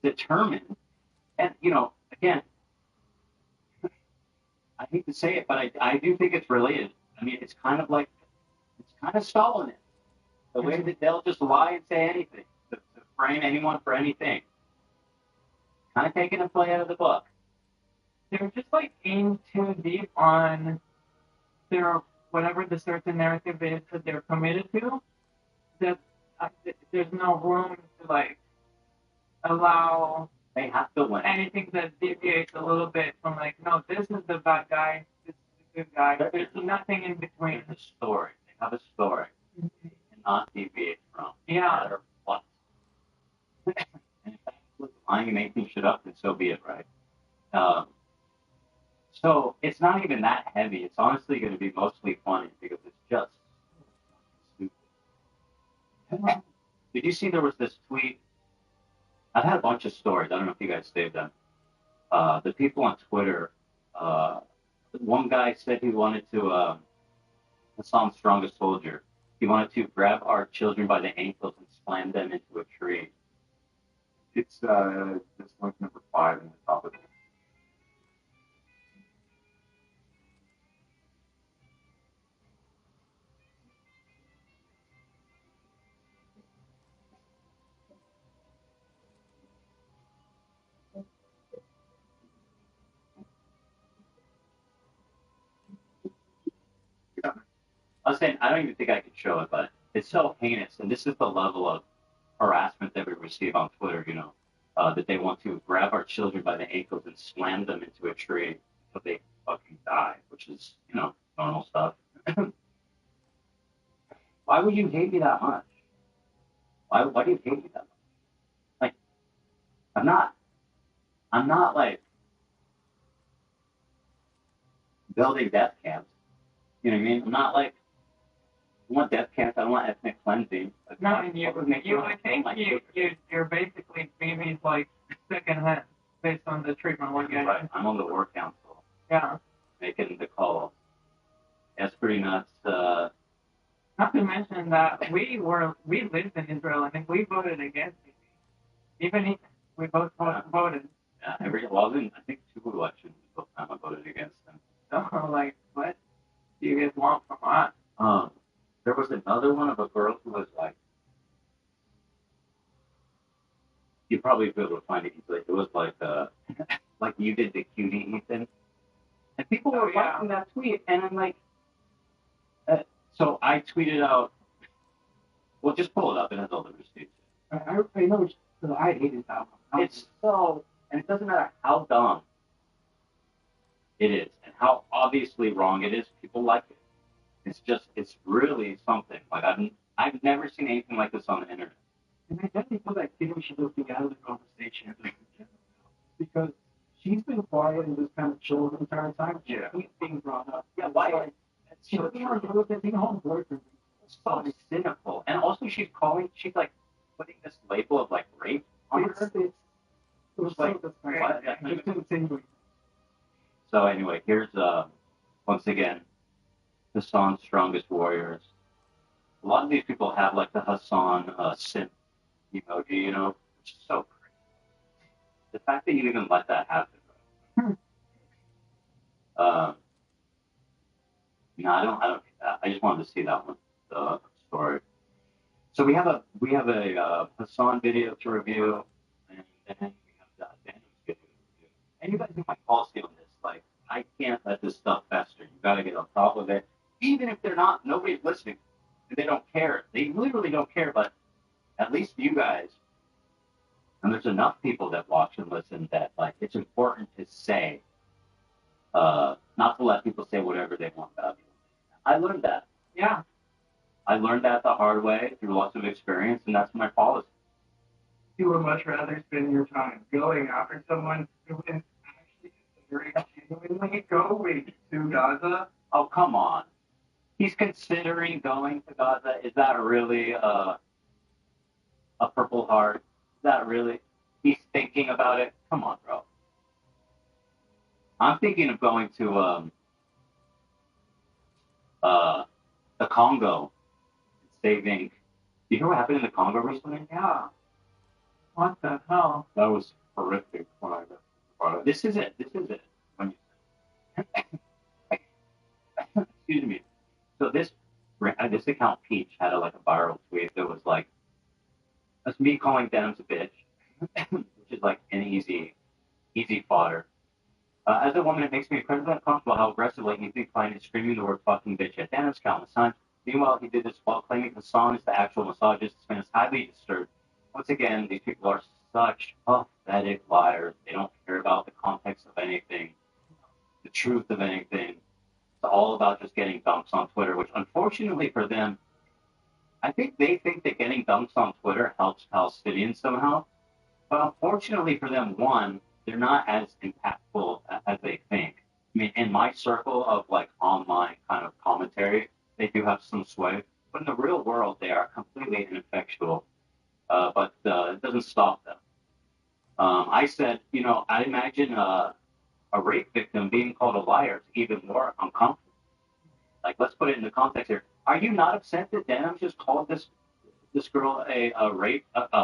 determined. And, you know, again, I hate to say it, but I do think it's related. I mean, it's kind of like, it's kind of Stalinist. The way that they'll just lie and say anything to frame anyone for anything. Kind of taking a play out of the book. They're just like in too deep on their whatever the certain narrative is that they're committed to. That there's no room to like allow they have to win anything that deviates a little bit from like, no, this is the bad guy, this is the good guy. There's nothing in between. There's a story. They have a story. They cannot deviate from. Yeah. No matter what. And if that's lying and making shit up, then so be it, right? So it's not even that heavy. It's honestly going to be mostly funny because it's just stupid. Did you see there was this tweet? I've had a bunch of stories. I don't know if you guys saved them. The people on Twitter, one guy said he wanted to, the song Strongest Soldier, he wanted to grab our children by the ankles and slam them into a tree. It's this link number 5 in the top of it. I was saying, I don't even think I could show it, but it's so heinous, and this is the level of harassment that we receive on Twitter, you know, that they want to grab our children by the ankles and slam them into a tree until they fucking die, which is, you know, normal stuff. Why would you hate me that much? Why do you hate me that much? Like, I'm not like building death camps. You know what I mean? I'm not like, I want death camps. I don't want ethnic cleansing. Like, no, and I think you're basically babies like secondhand based on the treatment we're getting. Right. I'm on the war council. Yeah. Making the call. That's pretty nuts. Not to mention that we lived in Israel and we voted against it. Even we both voted. Yeah, I think 2 elections both time I voted against them. So like, what do you guys want from us? There was another one of a girl who was like You probably be able to find it easily. It was like you did the cutie, Ethan. And people were liking that tweet, and I'm like, so I tweeted out, well, just pull it up, it has all the receipts. I know, because I hated that one. It's so, and it doesn't matter how dumb it is, and how obviously wrong it is, people like it. It's really something. Like, I've never seen anything like this on the internet. And I definitely feel like Kitty should have been out of the conversation because she's been quiet and just kind of chill the entire time. Yeah. She's being brought up. Yeah, why? She's being home boyfriend. So cynical. And also she's like putting this label of like rape on her. It was like, what? So anyway, here's once again Hassan's strongest warriors. A lot of these people have like the Hassan simp emoji, you know, which is so crazy. The fact that you even let that happen. No, I don't need that. I just wanted to see that one, the story. So we have a Hassan video to review, and then we have that Dan's video to review. And you guys do my policy on this. Like, I can't let this stuff fester. You got to get on top of it, even if nobody's listening, and they don't care. They literally don't care. But at least you guys, and there's enough people that watch and listen that like it's important to say, not to let people say whatever they want about you. I learned that. Yeah. I learned that the hard way through lots of experience, and that's my policy. You would much rather spend your time going after someone who is actually genuinely going to Gaza? Oh, come on. He's considering going to Gaza. Is that really a Purple Heart? Is that really? He's thinking about it? Come on, bro. I'm thinking of going to the Congo, saving. You hear what happened in the Congo recently? Yeah. What the hell? That was horrific when I brought it. This is it. When you... Excuse me. So this account Peach had a viral tweet that was like, that's me calling Denims a bitch, which is like an easy fodder. As a woman, it makes me incredibly uncomfortable how aggressively Ethan Klein is screaming the word fucking bitch at Denim's countless times. Meanwhile, he did this while claiming Hassan is the actual misogynist and is highly disturbed. Once again, these people are such pathetic liars. They don't care about the context of anything, the truth of anything. It's all about just getting dunks on Twitter, which unfortunately for them, I think they think that getting dunks on Twitter helps Palestinians somehow. But unfortunately for them, one, they're not as impactful as they think. I mean, in my circle of like online kind of commentary, they do have some sway. But in the real world, they are completely ineffectual. But it doesn't stop them. I said, I imagine a rape victim being called a liar is even more uncomfortable. Like, let's put it into context here. Are you not upset that Denim just called this girl a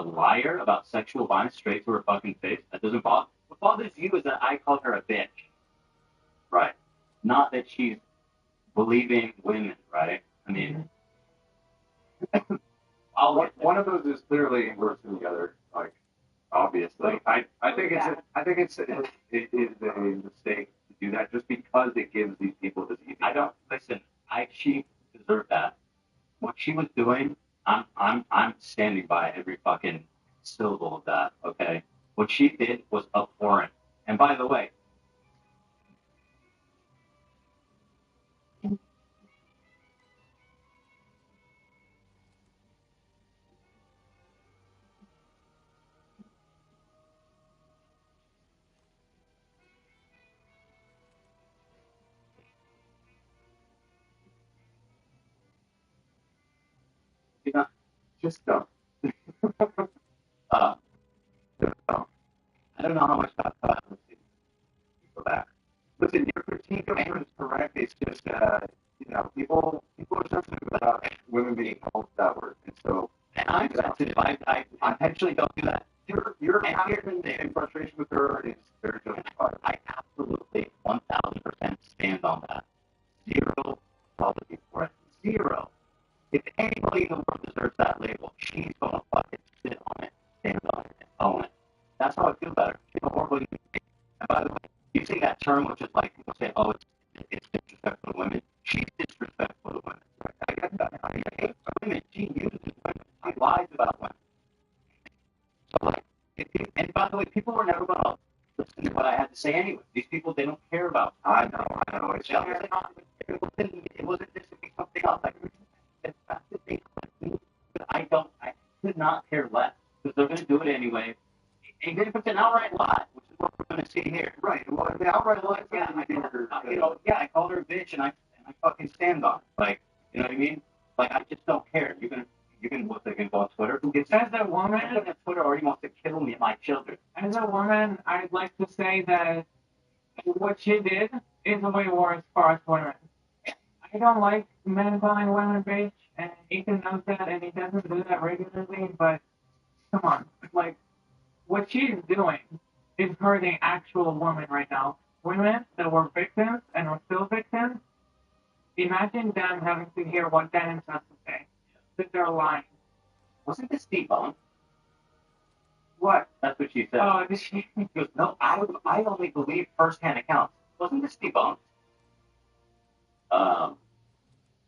liar about sexual violence straight to her fucking face? That doesn't bother. What bothers you is that I called her a bitch, right? Not that she's believing women, right? I mean, one of those is clearly worse than the other. Like, obviously, I think it's a mistake to do that just because it gives these people this easy. I don't listen. She deserved that. What she was doing, I'm standing by every fucking syllable of that. Okay, what she did was abhorrent. And by the way, just dumb. I don't know how much that. Go back. Listen, your critique of her is correct. It's just, people are sensitive about women being called that word, and so. And I'm sensitive. I intentionally don't do that. Your passion and frustration with her is very justified. I absolutely 1,000% stand on that. Zero apology for it. Zero. If anybody in the world deserves that label, she's going to fucking sit on it, stand on it, and own it. term, which is like people say, oh, it's disrespectful to women. She's disrespectful to women. Right? I get that. I hate women. She uses women. She lies about women. So like, and by the way, people were never going to listen to what I had to say anyway. These people, they don't care about. I know. It's just, it wasn't just to be something else. Like, it's not the thing. I could not care less because they're going to do it anyway. Even if it's an outright lie, which is what we're going to see here. Right. Well, the outright lie, yeah, I called her a bitch and I fucking stand on it. Like, you know what I mean? Like, I just don't care. You're gonna what they're gonna go on Twitter. Who gets as a woman on Twitter already wants to kill me and my children. As a woman, I'd like to say that what she did is way worse for us women. I don't like men calling women bitch, and Ethan knows that, and he doesn't do that regularly. But come on, like what she's doing is hurting actual women right now. Women that were victims and are still victims. Imagine them having to hear what Dennis has to say. That they're lying. Wasn't this debunked? What? That's what she said. Oh, she goes, no, I only believe first-hand accounts. Wasn't this debunked?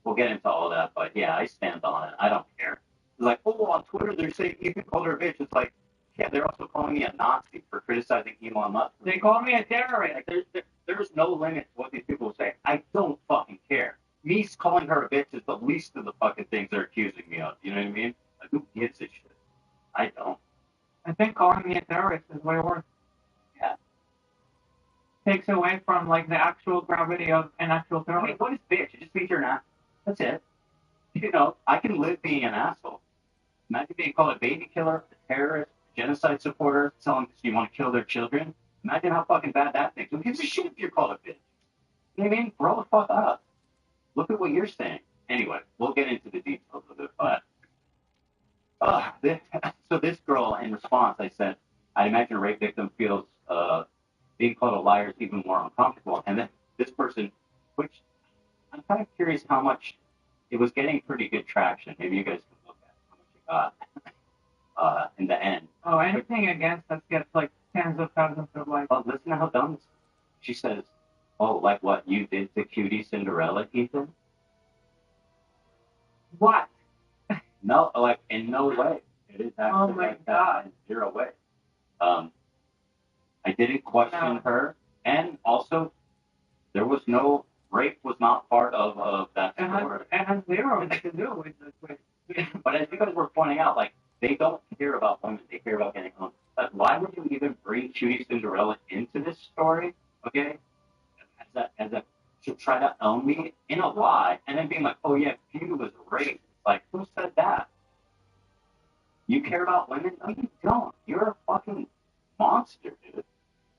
We'll get into all that, but yeah, I stand on it. I don't care. It's like, oh, on Twitter they're saying you can call her a bitch. It's like, yeah, they're also calling me a Nazi for criticizing Elon Musk. They call me a terrorist. Like, there's no limit to what these people say. I don't fucking care. Me calling her a bitch is the least of the fucking things they're accusing me of. You know what I mean? Like, who gives a shit? I don't. I think calling me a terrorist is way worse. Yeah. Takes away from, like, the actual gravity of an actual terrorist. I mean, what is bitch? It just means you're an asshole. That's it. You know, I can live being an asshole. Imagine being called a baby killer, a terrorist, a genocide supporter, telling them you want to kill their children. Imagine how fucking bad that thing is. Who gives a shit if you're called a bitch? You know what I mean? Grow the fuck up. Look at what you're saying. Anyway, we'll get into the details of it, but so this girl, in response, I said, I imagine a rape victim feels being called a liar is even more uncomfortable. And then this person, which I'm kind of curious how much it was getting pretty good traction. Maybe you guys can look at how much it got in the end. Oh, anything against us gets like tens of thousands of likes. But listen to how dumb this is. She says, oh, like what you did to Cutie Cinderella, Ethan? What? No, like in no way. It is actually like that in zero way. I didn't question her, and also there was no rape was not part of that story. It has zero to do with this. But as you guys were pointing out, like they don't care about women; they care about getting home. Like, why would you even bring Cutie Cinderella into this story? Okay, as a to try to own me in a lie, and then being like, oh yeah, Cutie was raped. Like, who said that? You care about women? No, you don't. You're a fucking monster, dude.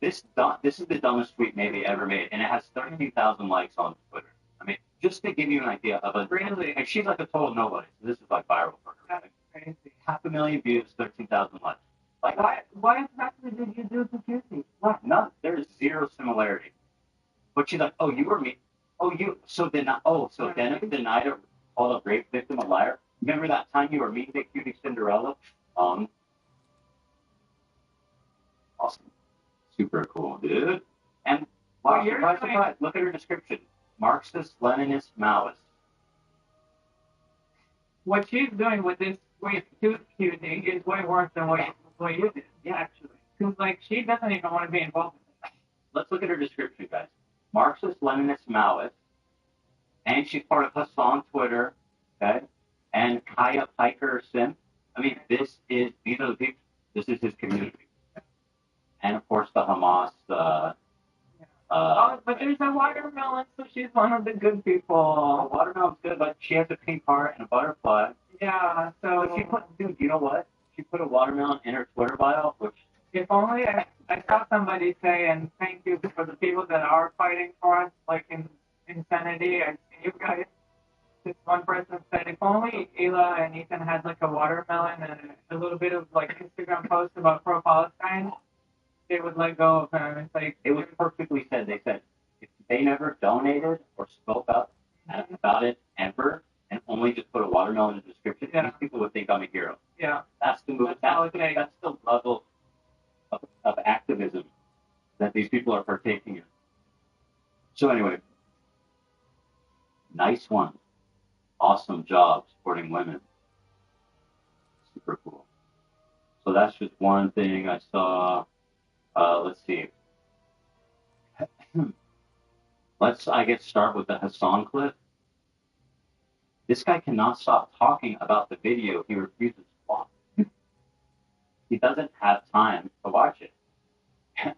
This is the dumbest tweet maybe ever made, and it has 13,000 likes on Twitter. I mean, just to give you an idea of a really, and she's like a total nobody. So this is like viral for her. Like, crazy. 500,000 views, 13,000 likes. Like, why exactly did you do to Cutie? What? None. There's zero similarity. But she's like, oh, you were me. Oh, you. So Dennis denied her, called a rape victim a liar. Remember that time you were mean to Cutie Cinderella? Awesome. Super cool, dude. And wow, surprise. Look at her description. Marxist, Leninist, Maoist. What she's doing with this Cutie is way worse than what you did. Yeah, actually. Because, like, she doesn't even want to be involved in it. Let's look at her description, guys. Marxist, Leninist, Maoist. And she's part of Hassan Twitter, okay? And Kaya Piker Sim. I mean, these are the people. This is his community. And of course, the Hamas. But there's a watermelon, so she's one of the good people. A watermelon's good, but she has a pink heart and a butterfly. Yeah, so. But she put, dude, you know what? She put a watermelon in her Twitter bio, which. If only I saw somebody say, and thank you for the people that are fighting for us, like in Insanity, I see you guys. This one person said, if only Ela and Ethan had like a watermelon and a little bit of like Instagram posts about pro-Palestine, they would let go of him. It's like it was perfectly said. They said if they never donated or spoke up about it ever, and only just put a watermelon in the description, these people would think I'm a hero. Yeah, that's the move. That's the level of activism that these people are partaking in. So anyway, nice one. Awesome job supporting women. Super cool. So that's just one thing I saw. Let's see. I guess, start with the Hassan clip. This guy cannot stop talking about the video he refuses to watch. He doesn't have time to watch it.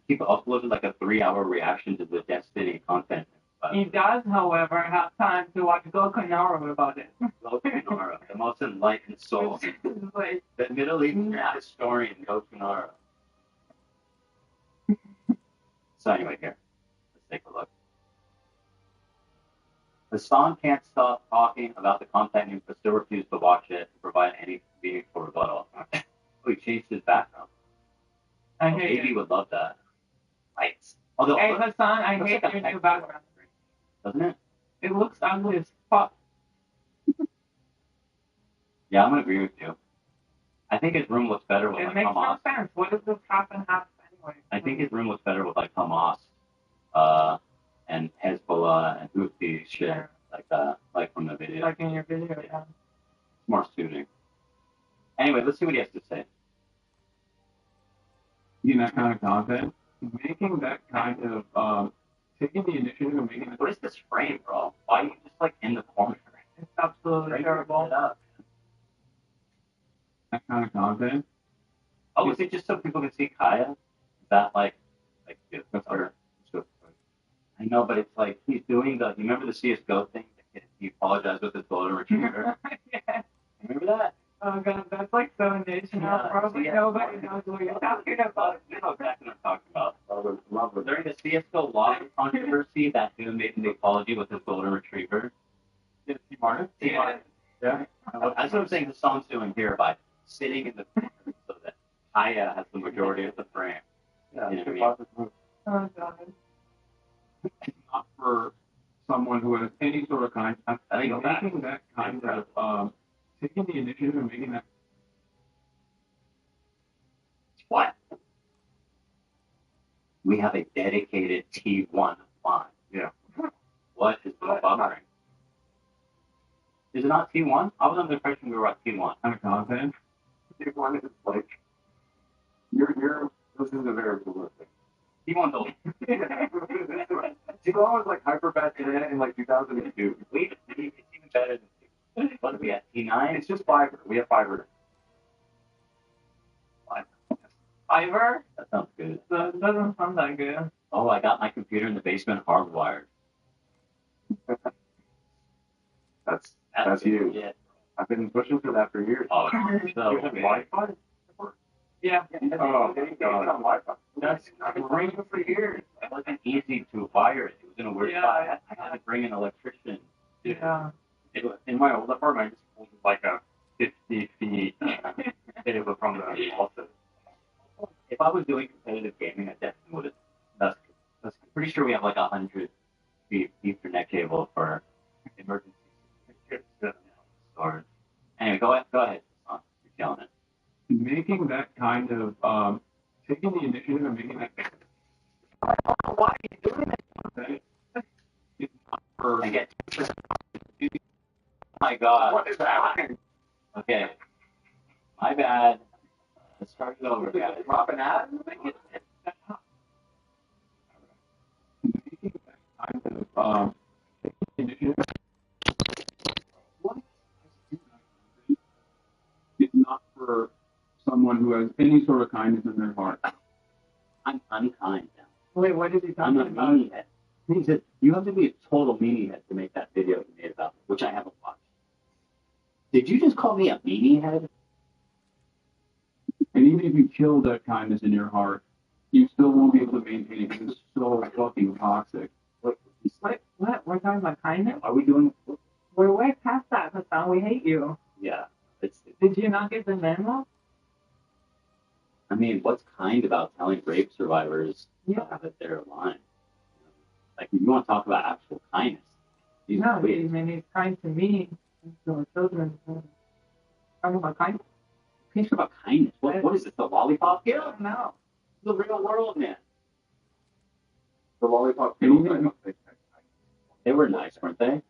People uploaded like a 3-hour reaction to the Destiny content. He does, however, have time to watch Gokanara about it. Gokanara, the most enlightened soul. The Middle Eastern historian Gokanara. So anyway, here, let's take a look. Hassan can't stop talking about the content news, but still refuses to watch it and provide any meaningful rebuttal. Oh, he changed his background. Maybe would love that. Right. Although, hey, Hassan, I hate your new background. Doesn't it? It looks ugly as fuck. Yeah, I'm gonna agree with you. I think his room looks better with it like makes Hamas. no sense. What does this happen anyway? I think his room looks better with like Hamas, and Hezbollah and Houthi shit, Yeah. like that, like from the video. Like in your video, yeah. It's more suiting. Anyway, let's see what he has to say. Making that kind of content, making that kind of, taking the initiative and making it. What is this frame, bro? Why are you just like in the corner? It's absolutely terrible. That kind of content. Oh, is it just so people can see Kaya? Is that like That's fair. I know, but it's like he's doing the. You remember the CS:GO thing? He apologized with his golden retriever. Yeah. Remember that? Oh god, that's like so niche now. Probably nobody knows what you're talking about. You know exactly what I'm talking about. During the CS:GO lobby controversy, that dude made the apology with his golden retriever. Yeah, T. Martin. Yeah. Yeah. That's what I'm saying. The song's doing here by sitting in the corner so that Kaya has the majority of the frame. Yeah. You know what I mean? Oh god. Not for someone who has any sort of kind. I think making that kind of taking the initiative and making that. What? We have a dedicated T1 line. Yeah. What is the buffering? Is it not T1? I was under the impression we were at T1. Kind of content. T1 is like this is a very cool thing. T1's old. T1 was like hyper fast internet in like 2002. It's even better than T1. What are we at? T9? It's just fiber. We have fiber. Fiverr? That sounds good. That doesn't sound that good. Oh, I got my computer in the basement hardwired. That's you. Yeah. I've been pushing for that for years. Oh, so You have Wi-Fi? Yeah. Oh, God. Wi-Fi. That's I've been bringing it for years. It wasn't easy to wire it. It was in a weird spot. I had to bring an electrician. Yeah. In my old apartment, I just pulled like a 50 feet cable from the office. If I was doing competitive gaming, I definitely would have. That's pretty sure we have like 100 feet Ethernet cable for emergency storage. Anyway, go ahead. You're killing it. Making that kind of taking the initiative and making that. Why are you doing Okay. I get. Oh my God. What is happening? Okay. My bad. Let's start it over, guys. Dropping out? Making that kind of taking the initiative. It's not for someone who has any sort of kindness in their heart. I'm unkind now. Wait, what is he I'm talking a about? meanie head. He said, you have to be a total meanie head to make that video you made about me, which I haven't watched. Did you just call me a meanie head? And even if you kill that kindness in your heart, you still won't be able to maintain it because it's so fucking toxic. What? We're talking about kindness? Are we doing? We're way past that, Hassan. We hate you. Yeah. Did you not get the memo? I mean, what's kind about telling rape survivors that they're lying? Like, if you want to talk about actual kindness, No, he's kind to me, to our children. Talking about kindness. Think about kindness. What is it? The lollipop? I don't know. The real world, man. The lollipop. And even They were nice, weren't they?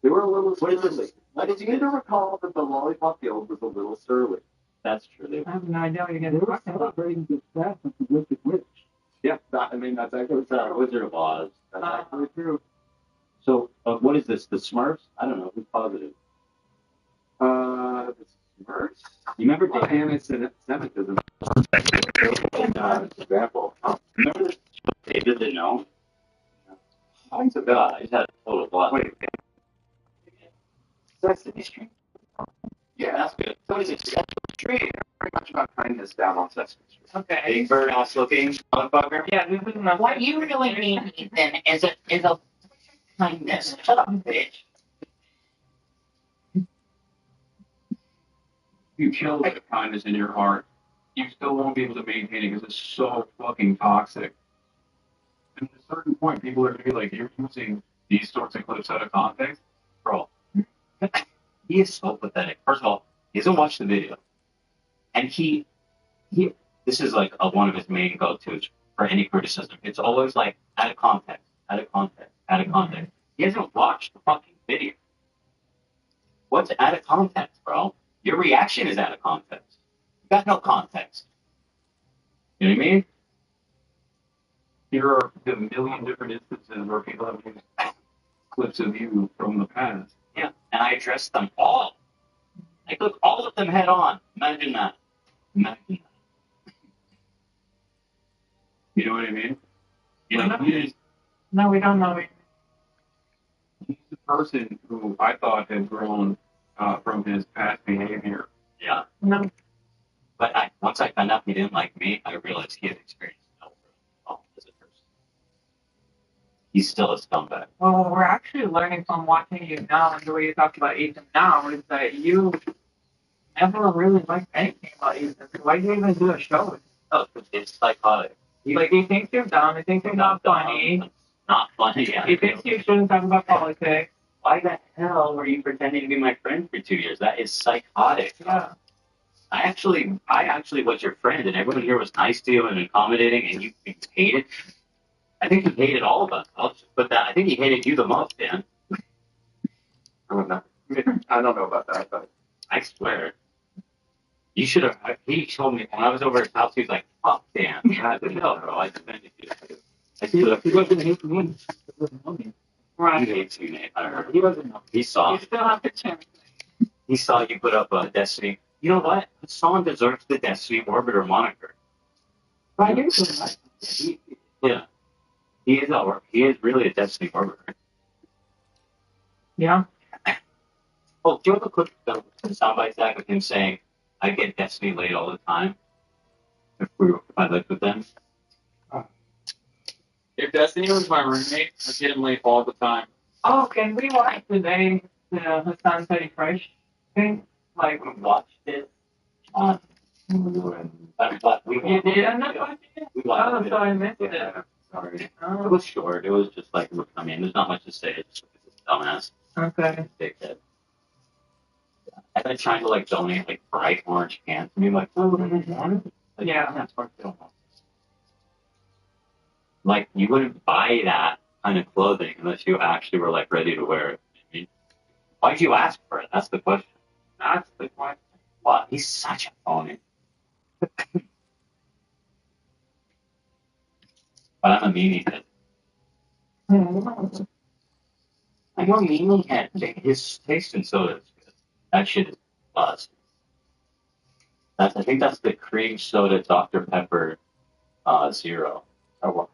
They were a little What is surly. this? I seem to recall that the Lollipop Guild was a little surly. That's true. They I have no idea what you're They going to were talk about. celebrating the death of the Wicked Witch. Yeah, that's actually It's Wizard of Oz. That's actually true. So, what is this? The Smurfs? I don't know. Who's positive? The Smurfs? You remember Anti-Semitism. Example. Remember this? David the Gnome? I said God, he's had a total blast. Wait. Sesame Street? Yeah, That's good. So is it Sesame Street? Very much about kindness down on Sesame Street. Okay. Big bird ass looking motherfucker. Yeah, we wouldn't know. What you really mean, Ethan, is a kindness. Shut up, bitch. You kill the kindness in your heart, you still won't be able to maintain it because it's so fucking toxic. And at a certain point, people are going to be like, you're using these sorts of clips out of context? Bro, he is so pathetic. First of all, he hasn't watched the video. And this is like one of his main go-tos for any criticism. It's always like, out of context, out of context, out of context. He hasn't watched the fucking video. What's out of context, bro? Your reaction is out of context. You got no context. You know what I mean? Here are the million different instances where people have used clips of you from the past. Yeah, and I addressed them all. I took all of them head on. Imagine that. Imagine that. You know what I mean? You know, No, we don't know. he's the person who I thought had grown from his past behavior. Yeah. No. But once I found out he didn't like me, I realized he had experienced no as a person. He's still a scumbag. Well, what we're actually learning from watching you now and the way you talk about Ethan now is that you never really liked anything about Ethan. Why do you even do a show with him? Oh, it's psychotic. Like, he thinks you're dumb, he thinks you're not funny. Not funny, yeah. He thinks you shouldn't talk about politics. Why the hell were you pretending to be my friend for 2 years? That is psychotic. Yeah. I actually was your friend, and everyone here was nice to you and accommodating, and you hated. I think he hated all of us. I'll just put that. I think he hated you the most, Dan. I don't know. I don't know about that, but I swear. You should have. He told me when I was over at his house, he was like, "Fuck, Dan." I said, "No, bro, I defended you." he wasn't hating me. He wasn't know me. Right. He hates you, Nate. I heard. He doesn't know. He saw. You still have to check. He saw you put up Destiny. You know what? Someone deserves the Destiny Orbiter moniker. Right. Yeah. He is really a Destiny Orbiter. Yeah. Oh, do you have a quick soundbite Zach of him saying, "I get Destiny late all the time"? If I lived with them. If Destiny was my roommate, I'd get him late all the time. Oh, can we watch today the Hassan Petty Fresh thing? Like, We watched it. But we you did end up watching it? We watched Oh, it. so I missed it. Yeah, sorry. It Oh, was short. It was just like, I mean, there's not much to say. It's just dumbass. okay. Dickhead. And then trying to like donate like bright orange cans. I mean, like, oh, like, Yeah. that's hard to do. Like, you wouldn't buy that kind of clothing unless you actually were like ready to wear it. I mean, why'd you ask for it? That's the question. That's the question. Wow, he's such a phony. But I'm a meanie head. I'm a meanie head. His taste in soda is good. That shit is buzz. I think that's the cream soda Dr. Pepper Zero. Or what?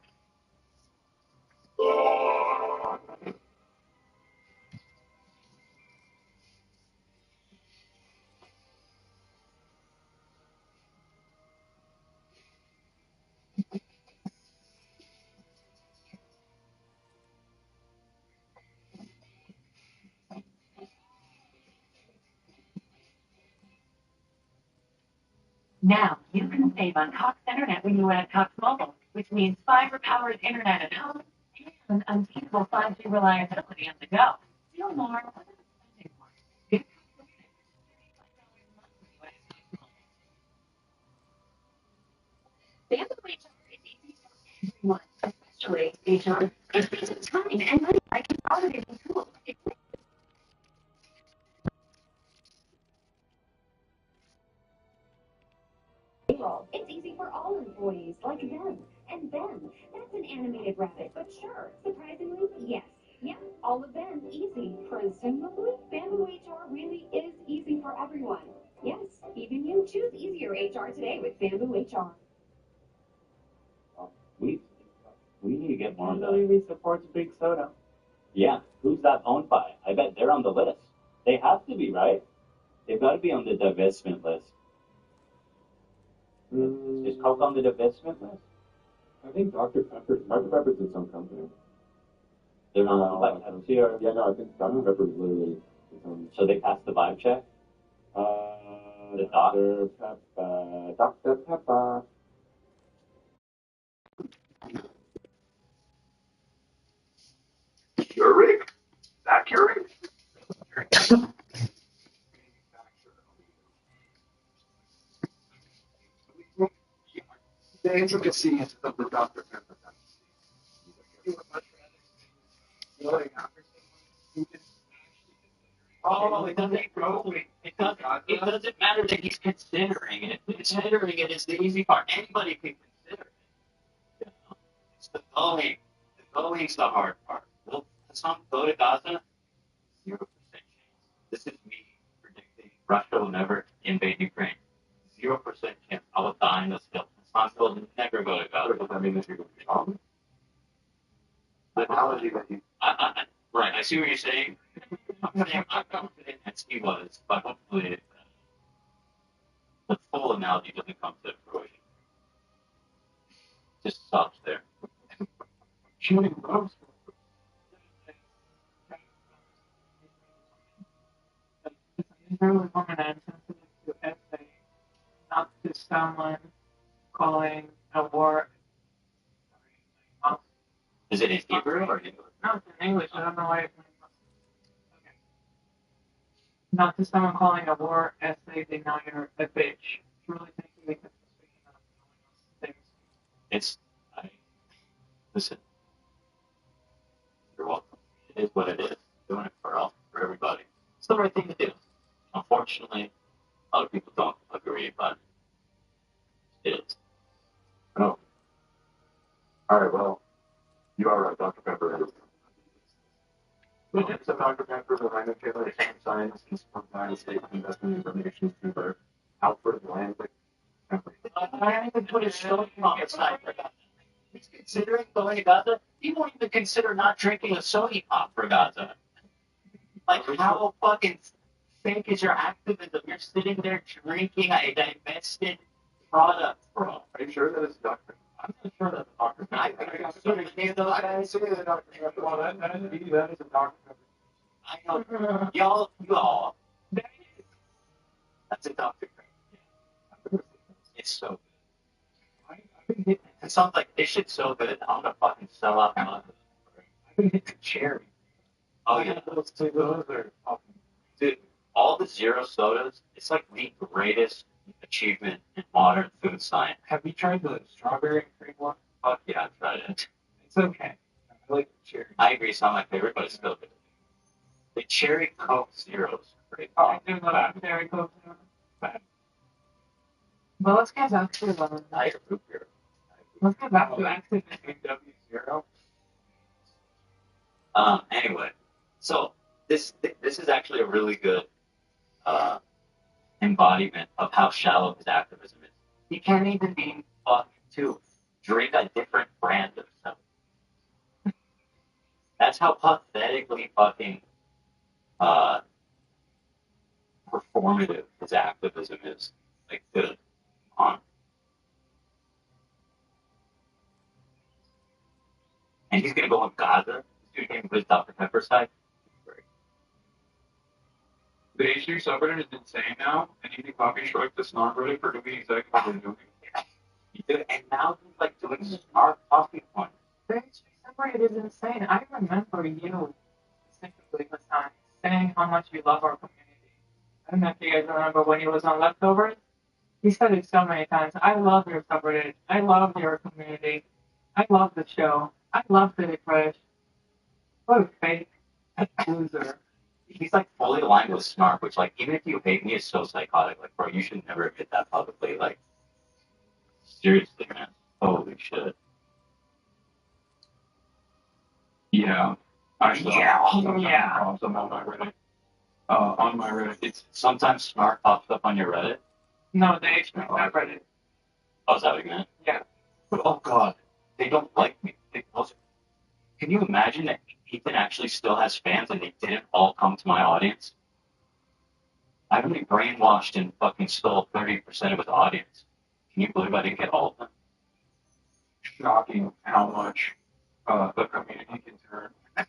Now, you can save on Cox Internet when you add Cox Mobile, which means fiber-powered internet at home and unbeatable 5G reliability on the go. Feel more. Especially, It's time and money I can positive tool. Payroll. It's easy for all employees, like them. And Ben, that's an animated rabbit, but sure, surprisingly, yes. Yeah, all of them, easy. Presumably, Bamboo HR really is easy for everyone. Yes, even you. Choose easier HR today with Bamboo HR. We need to get more of those. Really supports Big Soda. Yeah, who's that owned by? I bet they're on the list. They have to be, right? They've got to be on the divestment list. Is Coke on the divestment list? I think Dr. Pepper's in some company. They're not on like Pepsi or... Yeah, no, I think Dr. Pepper's literally its own. So they passed the vibe check? The doc? Dr. Pepper. Keurig? That Keurig? The intricacies of the Dr. Pepper. Oh, it doesn't matter that he's considering it. Considering it is the easy part. Anybody can consider it. You know? It's the going. The going's the hard part. Well, let's not go to Gaza. 0% chance. This is me predicting Russia will never invade Ukraine. 0% chance. I will die in the still. It's not going to never go to Gaza. I mean, if you're going to the analogy that you... Right, I see what you're saying. I'm saying I'm confident as he was, but hopefully the full analogy doesn't come to fruition. Just stops there. Shooting bombs. Really woman and sensitive to essay, not to someone calling a war. Is it in Hebrew or English? No, it's in English. I don't know why it's in English. Okay. Not to someone calling a war essay denier a bitch. It's really thinking because we're speaking of things. Listen. You're welcome. It is what it is. Doing it for everybody. It's the right thing to do. Unfortunately, a lot of people don't agree, but it is. No. All right, well, you are right, Dr. Pepper is. It's a Dr. Pepper, the line of Taylor science and combined state investment information to their Alfred Landwick. I don't even put his soda pop aside for Gaza. He's considering going to Gaza. He won't even consider not drinking a soda pop for Gaza. Like, how fucking fake is your activism? You're sitting there drinking a divested product, bro. Are you sure that it's Dr. I'm not sure that's Dr. Pepper. I didn't say that Dr. Pepper. Well, that is a Dr. Pepper. I know. Y'all. That's a Dr. Pepper. It's so good. It sounds like this shit's so good. I'm gonna fucking sell out my life. I've been hitting cherry. Oh yeah, those are awesome. Dude, all the zero sodas, it's like the greatest achievement in modern food science. Have you tried the strawberry cream one? Fuck yeah, I've tried it. It's okay. I like the cherry. I agree, it's not my favorite, but it's still good. The cherry Coke Zeros. Great. Oh, I do love cherry Coke. But let's get back to I root beer. Let's get back to active W0. Anyway, so this is actually a really good embodiment of how shallow his activism is. He can't even be fucked to drink a different brand of stuff. That's how pathetically fucking performative his activism is. Like, good on. And he's gonna go on Gaza. He's doing his Dr. Pepper side. Great. The H3 subreddit is insane now, and you can copy strike the snark Reddit for doing exactly what they're doing. And now he's like doing snark coffee points. The H3 subreddit is insane. I remember you specifically this time saying how much you love our community. I don't know if you guys remember when he was on Leftovers. He said it so many times. I love your subreddit. I love your community. I love the show. I love Pretty Fresh. What a fake loser. He's like fully aligned with Snark, which like even if you hate me, it's so psychotic. Like, bro, you should never admit that publicly. Like, seriously, man. Holy shit. Yeah. I saw Yeah. problems on my Reddit. It's Sometimes Snark pops up on your Reddit. No, they not Reddit. Oh, is that what you meant? Yeah. But, oh god, they don't like me. Can you imagine that Ethan actually still has fans and they didn't all come to my audience? I've been brainwashed and fucking stole 30% of his audience. Can you believe I didn't get all of them? shocking how much the community can turn in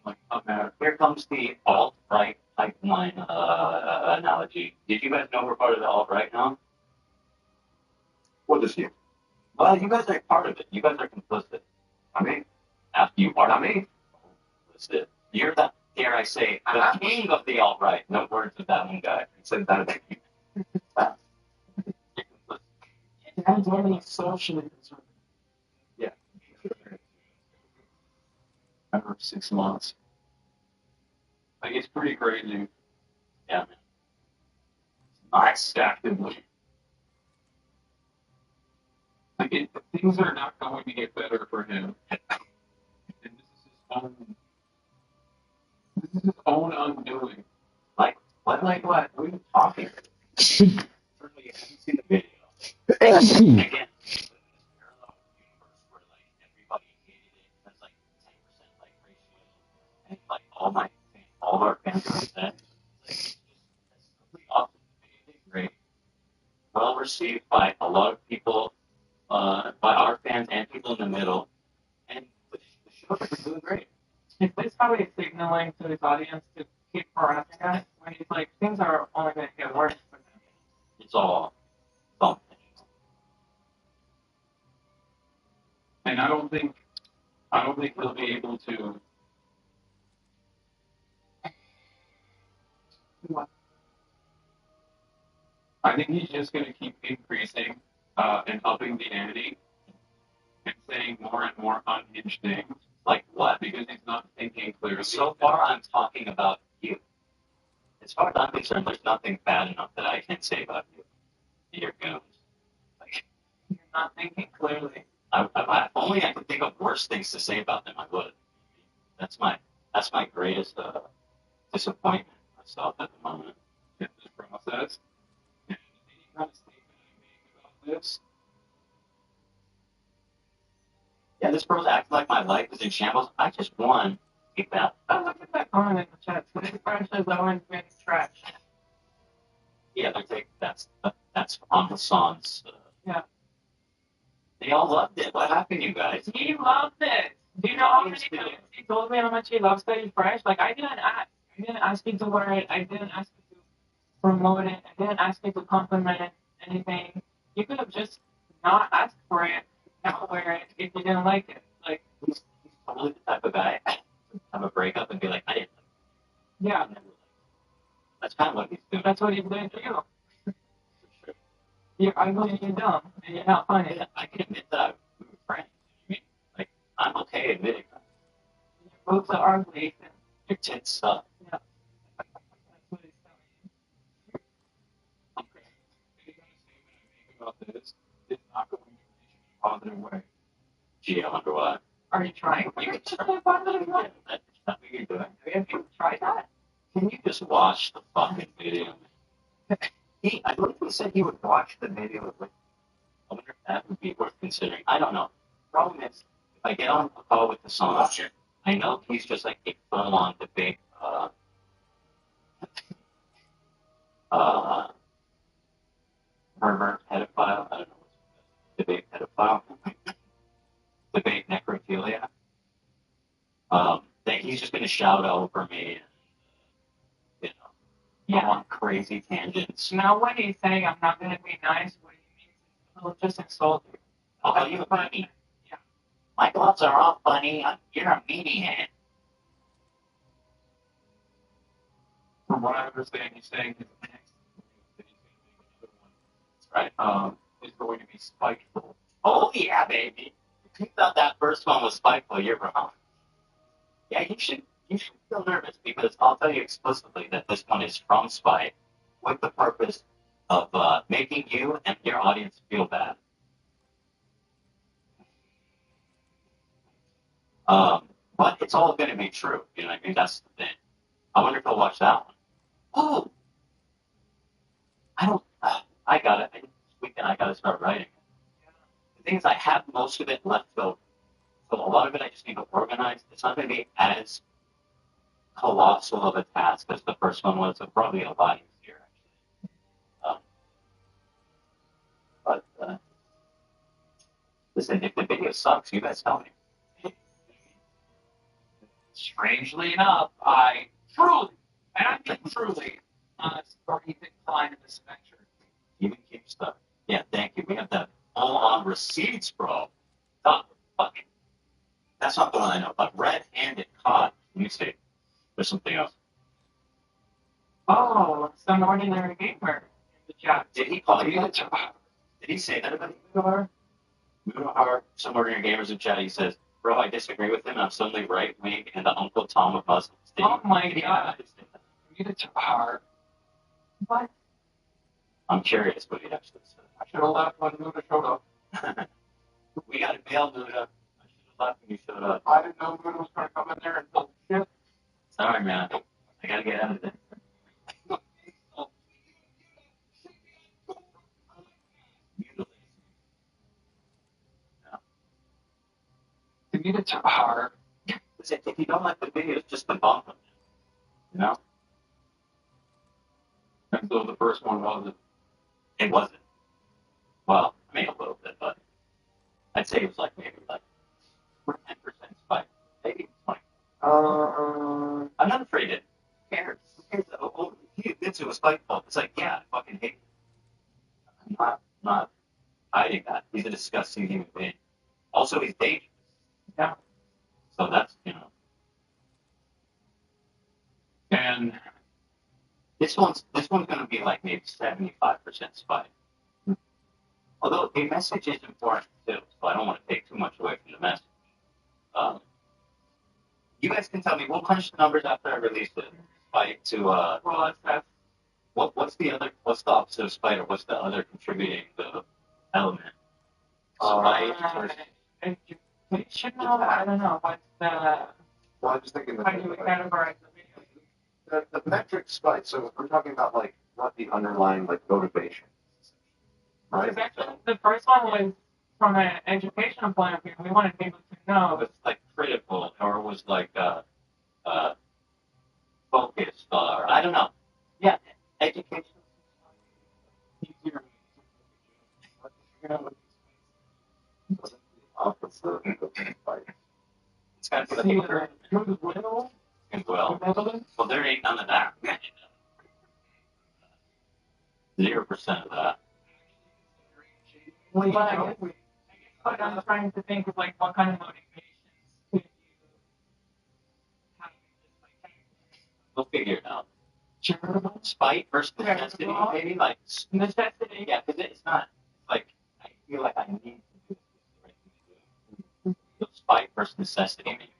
like a matter. Here comes the alt-right pipeline analogy. Did you guys know we're part of the alt-right now? What is you? Well, you guys are part of it. You guys are complicit. I mean, After you are I mean, complicit. You're the, dare I say, the king of the alt-right. No words of that one guy. He said that about you. It depends on any socially conservative. yeah. After 6 months. Like, it's pretty crazy. Yeah, man. Nice. Actively. Like, things are not going to get better for him. And this is his own undoing. Like, what? Like what? What are you talking about? Certainly, you haven't seen the video. Again, this parallel universe where, like, everybody hated it. That's like 10% like ratio. And, like, all our fans are upset. Like, it's just, that's complete opposite. Great. Well received by a lot of people, by our fans and people in the middle. And the show is doing great. Is this how he's signaling to his audience to keep harassing us? When he's like, things are only going to get worse for them. It's all intentional. And I don't think he'll be able to. What? I think he's just going to keep increasing and upping the ante and saying more and more unhinged things. Like what? Because he's not thinking clearly. So far, I'm talking about you. As far as I'm concerned, there's nothing bad enough that I can say about you. You're goons. Like, You're not thinking clearly. I only I could think of worse things to say about them. I would. That's my greatest disappointment myself at the moment. In this process. And any kind of statement I make about this. Yeah, this bro's acting like my life is in shambles. I just won a battle. Oh, look at that comment in the chat. So this French is Owen's being trash. Yeah, that's on Hassan's. Yeah. They all loved it. What happened, you guys? He loved it. Do you know how many times he told me how much he loves Study Fresh? Like, I didn't ask. I didn't ask you to wear it. I didn't ask you to promote it. I didn't ask you to compliment anything. You could have just not asked for it, not wear it if you didn't like it. Like, He's totally the type of guy to have a breakup and be like, I didn't like it. yeah, That's kind of what he's doing. that's what he's doing to you. You're ugly and you're dumb and you're not funny. Yeah, I can admit that we were friends. I mean, like, I'm okay admitting that. Your boobs are ugly. And Your tits suck. yeah, that's what he's telling you. Okay. Any kind of statement I make about this is not going to reach in a positive way. Gee, I wonder what. Are you trying to get to a positive one? That's not what you're doing. Have you tried that? Can you just watch the fucking video? I believe he said he would watch the video. Like, I wonder if that would be worth considering. I don't know. Problem is, if I get on a call with the song, I know he's just like a full-on debate. Murmur pedophile. I don't know what's debate pedophile. Debate necrophilia. That he's just going to shout over me. And, go on crazy tangents. Now, when he's saying I'm not going to be nice, what he means is he'll just insult you. Oh, you funny? Yeah. My gloves are all funny. You're a meathead. From what I understand, he's saying his next move that he's going to make another one That's right. is going to be spiteful. Oh, yeah, baby. you thought that first one was spiteful, you're wrong. Yeah, you should feel nervous because I'll tell you explicitly that this one is from spite with the purpose of making you and your audience feel bad. But it's all going to be true. You know what I mean? That's the thing. I wonder if I'll watch that one. Oh, I got it. This weekend I got to start writing. The thing is, I have most of it left over. So a lot of it I just need to organize. It's not going to be as colossal of a task as the first one was. It's probably a lot easier, actually. But listen, if the video sucks, you guys tell me. Strangely enough, I truly, and I mean truly, starting to decline in this venture. Even keep stuff. Yeah, thank you. We have that all on receipts, bro. Oh, fucking. That's not the one I know, but red-handed cod. Let me see. There's something else. Oh, some ordinary gamer in the chat. Did he call you? Did he say that about you, Munohar? Some ordinary gamers in chat, he says, bro, I disagree with him. I'm suddenly right-wing and the Uncle Tom of Muslims. Oh my god. You did hard. What? I'm curious what he actually said. I should have left when Muda showed up. We got to bail Muda. I should have left when you showed up. I didn't know Muda was going to come in there and build shit. Sorry, man. I got to get out of this. You need to hard. If you don't like the video, it's just the bump. You know? And so the first one wasn't. It wasn't. Well, I mean a little bit, but I'd say it was like maybe like 10% spike. Maybe 20. I'm not afraid it. Who cares? Who cares? Oh, he admits it was spiteful. It's like, yeah, I fucking hate it. I'm not hiding that. He's a disgusting human being. Also, he's dangerous. Yeah. So that's, you know. And this one's going to be like maybe 75% spike. Although the message is important too, so I don't want to take too much away from the message. You guys can tell me, we'll punch the numbers after I release it. Spite to what's the opposite of spite, or what's the other contributing element? Spite Education? I don't know. What's the... Well, I'm just thinking how do you categorize the video? The metric spike. So we're talking about like what the underlying like motivation, right? Actually, the first one was from an educational point of view. We wanted people to know. It was like critical, or it was like focused, or I don't know. Yeah, education. Easier. It's kind of well, there ain't none of that. 0% of that. Well, I guess I'm trying to think of like what kind of motivations could you have We'll figure it out. Spite versus necessity, maybe like necessity. Yeah, because it's not like I feel like I need to do this. So spite versus necessity, maybe.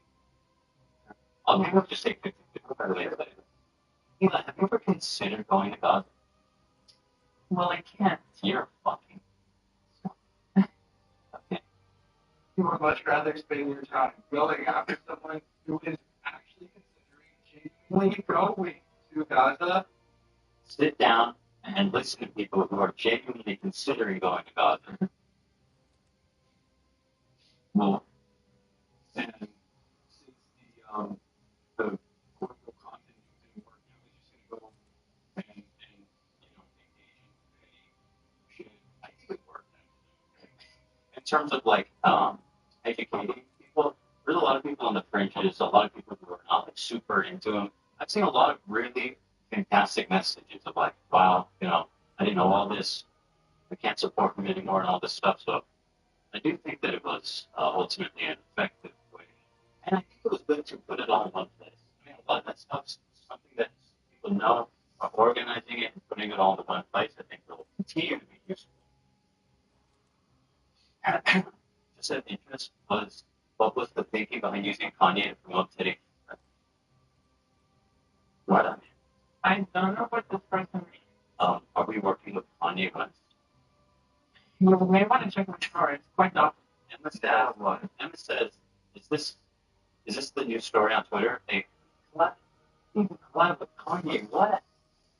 I'll just say 50-50 later. Eli, have you ever considered going to God? Well, I can't. You're fucking. Okay. You would much rather spend your time going after someone who is actually considering genuinely going to Gaza. Sit down and listen to people who are genuinely considering going to Gaza. Well, and since the political content didn't work out, it's just going to go and engage in I think it worked. In terms of like educating people, there's a lot of people on the fringes, a lot of people who are not like super into them. I've seen a lot of really fantastic messages of like, wow, I didn't know all this. I can't support him anymore and all this stuff. So I do think that it was ultimately an effective way. And I think it was good to put it all in one place. I mean, a lot of that stuff's something that people know, organizing it and putting it all in one place, I think will continue to be useful. Just out of interest, what was the thinking behind using Kanye to promote Teddy? What? I don't know what this person means. Are we working with Kanye West? You may want to check my story. It's quite awesome. Emma says, is this the new story on Twitter? Hey, what? Even collab with Kanye West.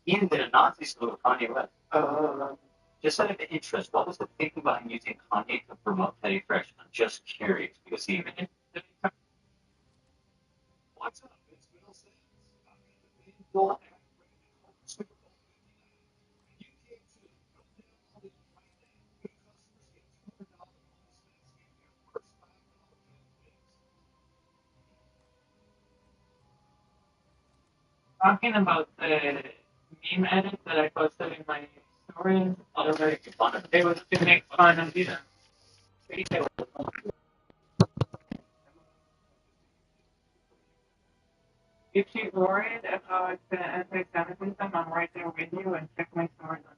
Ian did a Nazi salute with Kanye West. Just out of interest, what was the thinking behind using Kanye to promote Teddy Fresh? I'm just curious because he. What's up? It's Bill Simmons. Talking about the meme edit that I posted in my stories, it was to make fun of you. If she's worried about the anti-Semitism, I'm right there with you and check my stories on Instagram.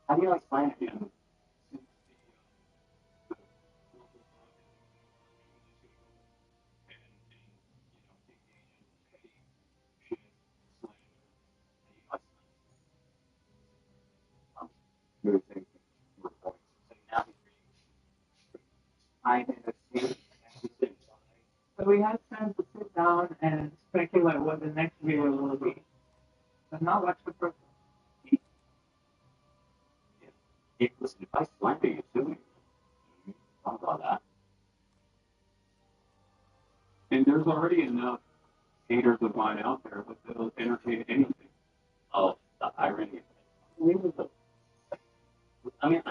How do you explain it to him? So we had time to sit down and speculate what the next video will be. But not watch the first one. Listen, if I slander you too, talk about that. And there's already enough haters of mine out there that they'll entertain anything. Oh, the irony. I mean,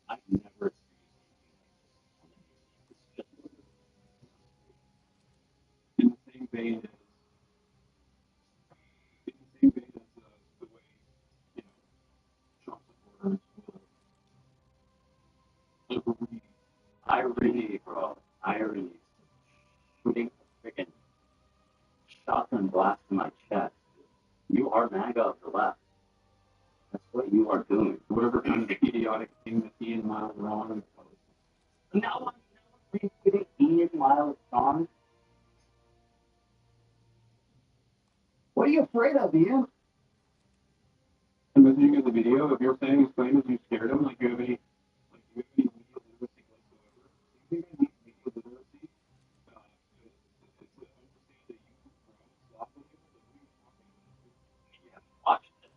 I've never in the same vein as the way, Trump supporters will agree. irony, bro. Irony. Shooting a freaking shotgun blast in my chest. You are MAGA of the left. That's what you are doing. Whatever kind of idiotic thing that Ian Miles wrong. Now I'm retweeting Ian Miles song. What are you afraid of, Ian? I'm listening to the video. If you're saying his claim is you scared him, like you have any media literacy whatsoever, do you think I need media literacy to understand that you grow off of him? Yeah, watch it.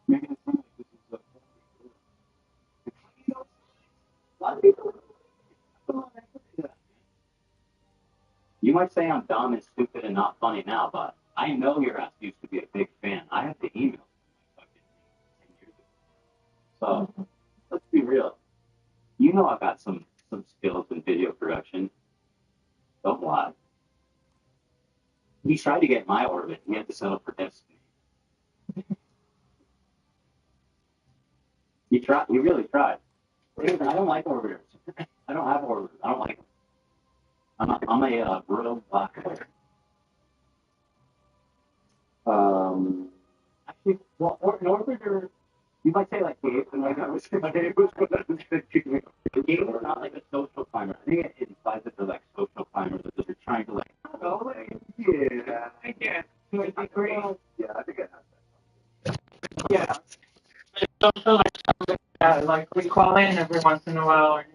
Making it seem like this is a A lot of people. You might say I'm dumb and stupid and not funny now, but I know your ass used to be a big fan. I have the email from 10 years ago. So let's be real. You know I've got some skills in video production. Don't lie. He tried to get in my orbit. He had to settle for destiny. He tried. He really tried. I don't like orbiters. I don't have orbiters. I don't like them. I'm a brutal black hole. Actually, well, an orbiter, you might say like Gabe, and like I was saying, Gabe is not like a social climber. I think it implies that they're like social climbers, that they're trying to like, yeah, I guess. To a degree. Yeah, I think I have that. Yeah. It's also like we call in every once in a while and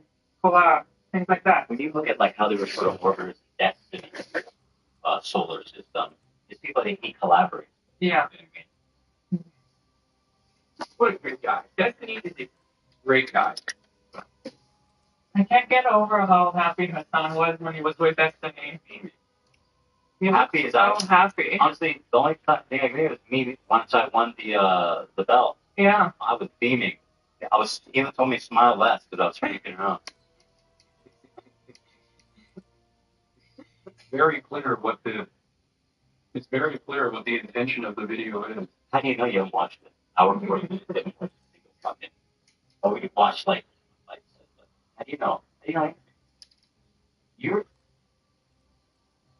pull out things like that. When you look at like how they refer to orbiters, Destiny, solar system, it's people that he collaborates. Yeah. What a great guy. Destiny is a great guy. I can't get over how happy Hassan was when he was with Destiny. He Happy was as so happy. Honestly, the only thing I agree with me once I won the belt, Yeah. I was beaming. He even told me to smile less because I was freaking out. It's very clear what the intention of the video is. How do you know you haven't watched it? I would have watched it. Or we could watch like how do you know?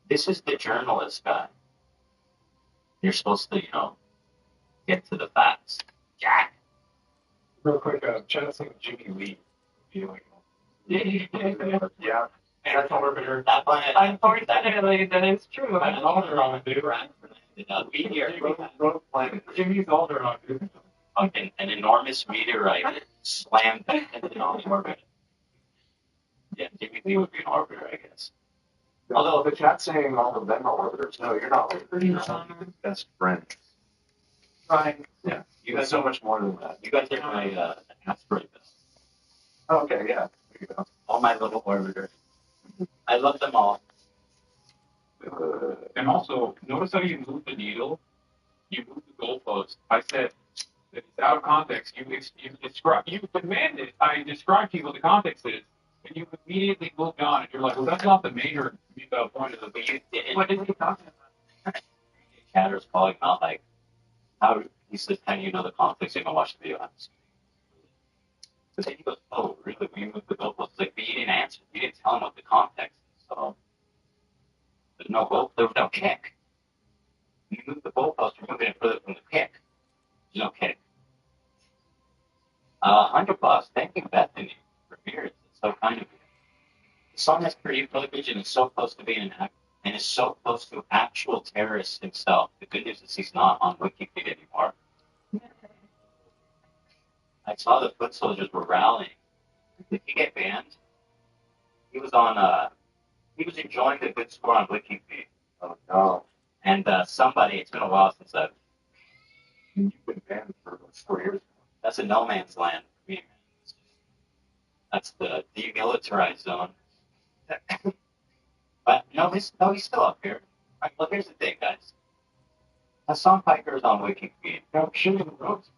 This is the journalist guy. You're supposed to, get to the facts. Jack. Real quick, chat some Jimmy Lee viewing. Yeah. And Orbiter. Unfortunately, that is true. I'm Alderon, dude. Jimmy's Alderon, dude. An enormous meteorite slammed into the orbit. Yeah, Jimmy Lee would be an orbiter, I guess. Although the chat's saying all of them are orbiters. No, you're not orbiters. You're best friends. Right. Yeah. You got so much more than that. You guys are my asteroid belt. Oh, okay, yeah. There you go. All my little orbiters. I love them all. And also, notice how you move the needle? You move the goalpost. I said that it's out of context. You demanded I describe to you what the context is, and you immediately moved on, and you're like, well, that's not the major point of the video. What is he talking about? Chatter's calling out like, how he says, "Can you know the context? You can watch the video." But then he goes, "Oh, really? We moved the goalpost." Like, but you didn't answer. You didn't tell him what the context is. So there's no goal. There was no kick. You move the goalpost. You're moving it further from the kick. There's no kick. $100. Thank you, Bethany, for beers. It's so kind of you. The song has pretty footage and is so close to being an act, and is so close to actual terrorist himself. The good news is he's not on Wikipedia anymore. I saw the foot soldiers were rallying. Did he get banned? He was enjoying the good score on Wikipedia. Oh no. And somebody, it's been a while since I've. You've been banned for 4 years. That's a no man's land for me, man. That's the demilitarized zone. But he's still up here. Right, well, here's the thing, guys. Hassan Piker is on Wikipedia. No, shooting the roads.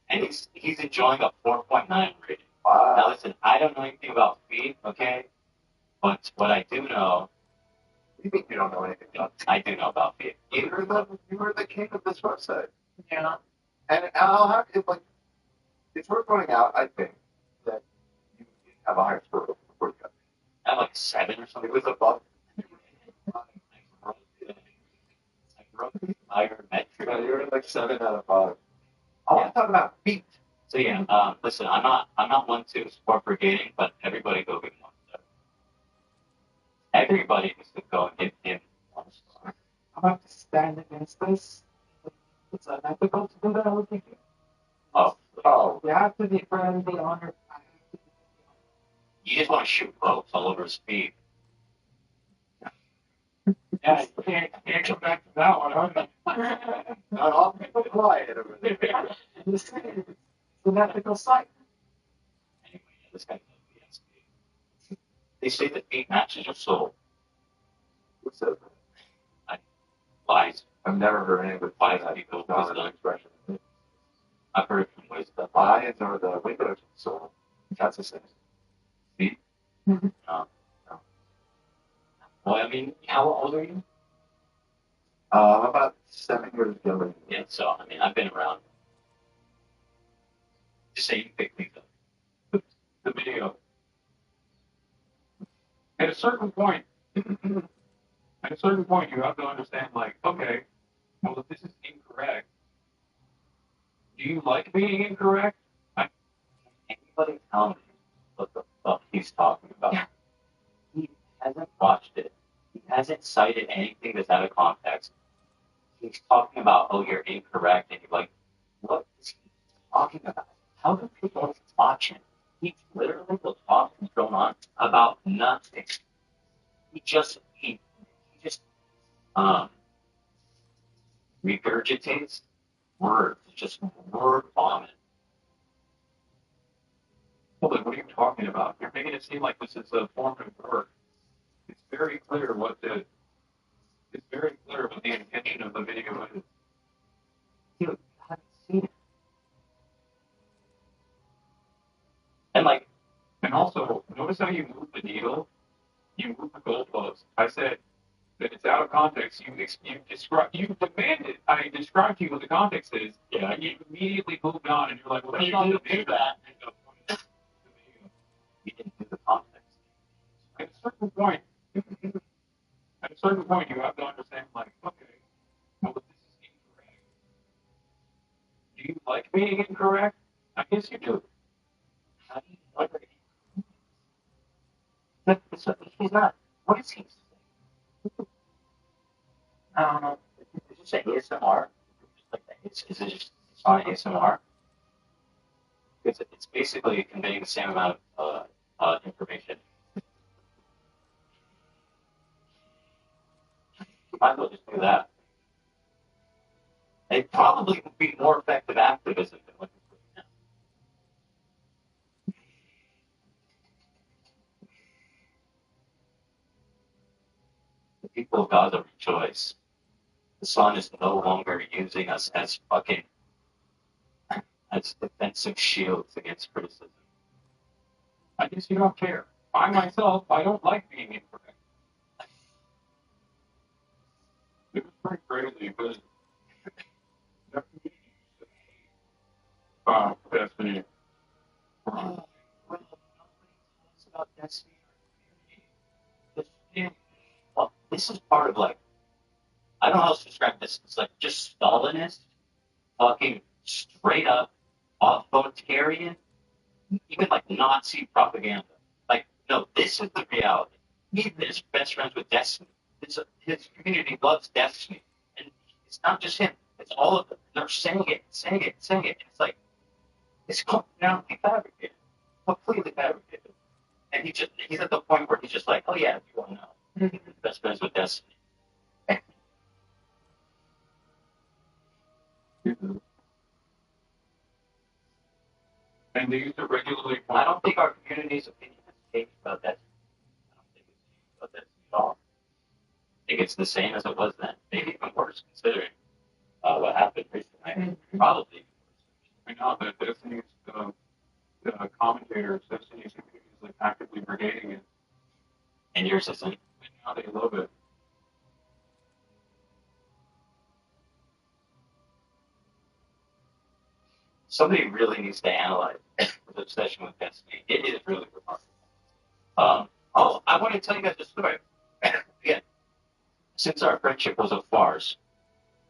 And he's enjoying a 4.9 rating. Wow. Now listen, I don't know anything about feet, okay? But what I do know. You think you don't know anything about feet? I do know about feet. You were the king of this website. Yeah. And I'll have to, it's worth pointing out, I think, that you have a higher score before you got I have like 7 or something. It was above. Yeah, you're like 7 out of 5. I want to talk about feet. So yeah, listen, I'm not one to support brigading, but everybody go give him 1 star. Everybody needs to go and give him 1 star. I'm about to stand against this. It's unethical to do that with you. Oh. You have to defend the honor. You just want to shoot boats all over his feet. Yeah, you can't come back to that one, huh? Not all people quiet over there. It's an ethical site. Anyway, this guy knows BSB. They say that feet matches your soul. Who says that? Lies. I've never heard anybody Lies that people dominant expression. I've heard it from ways that Lions are the windows of the soul. That's the same. feet. No. Well, I mean, how old are you? I'm about 7 years younger. Yeah, so, I mean, I've been around. Just say you pick me up. The video. At a certain point, you have to understand, like, okay, well, if this is incorrect, do you like being incorrect? Anybody tell me what the fuck he's talking about? Yeah. He hasn't watched it. He hasn't cited anything that's out of context. He's talking about, oh, you're incorrect, and you're like, what is he talking about? How do people watch him? He literally will talk and go on about nothing. He just regurgitates words, just word vomit. Well, then what are you talking about? You're making it seem like this is a form of work. It's very clear what the It's very clear what the intention of the video is. Dude, you haven't seen it. And also, notice how you move the needle? You move the goalpost. I said that it's out of context. You demanded I described to you what the context is. Yeah. And you immediately moved on, and you're like, well, that's not the do that. You didn't do the context. At a certain point, you have to understand, like, okay, well, this is incorrect. Do you like being incorrect? I guess you do. How do you like it? He's not. What is he saying? I don't know. Is it just ASMR? Is it just on ASMR? It's basically conveying the same amount of information. You might as well just do that. It probably would be more effective activism than what you're doing now. The people of Gaza rejoice. The sun is no longer using us as fucking as defensive shields against criticism. I guess you don't care. I myself, I don't like being incorrect. It was pretty crazy, but Destiny. About Destiny. Well, this is part of like, I don't know how else to describe this. It's like just Stalinist, fucking straight up authoritarian, even like Nazi propaganda. Like, no, this is the reality. He is best friends with Destiny. His community loves Destiny. And it's not just him, it's all of them. They're saying it. And it's like, it's completely fabricated. Completely fabricated. And he's at the point where he's just like, oh yeah, you want to know. He's best friends with Destiny. And they used to regularly. I don't think our community's opinion has changed about that. I don't think it's changed about that at all. I think it's the same as it was then. Maybe even worse, considering what happened recently. Probably. I know that Destiny's commentators, Destiny's community is like actively brigading it. And yours isn't. And now they love it. Somebody really needs to analyze the obsession with Destiny. It is really remarkable. I want to tell you guys a story. Again, since our friendship was a farce,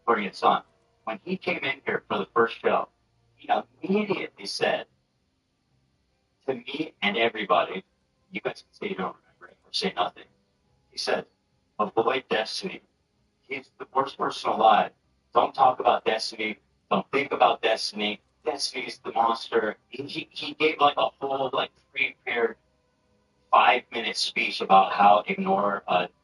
according to Son, when he came in here for the first show, he immediately said to me and everybody, you guys can say you don't remember it or say nothing. He said, avoid Destiny. He's the worst person alive. Don't talk about Destiny. Don't think about Destiny. Destiny's the monster. He gave like a whole like prepared 5-minute speech about how ignore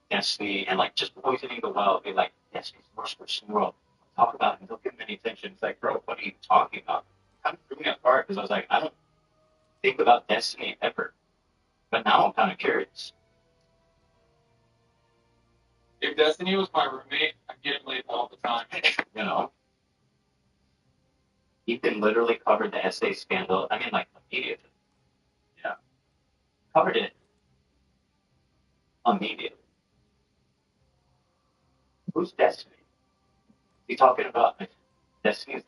Destiny and like just poisoning the well. Be like, Destiny's the worst person in the world. Talk about him. Don't give him any attention. It's like, bro, what are you talking about? Kind of threw me apart because I was like, I don't think about Destiny ever. But now I'm kind of curious. If Destiny was my roommate, I'd get him late all the time. You know? Ethan literally covered the essay scandal. I mean, like, immediately. Yeah. Covered it immediately. Who's Destiny? Is he talking about Destiny? Is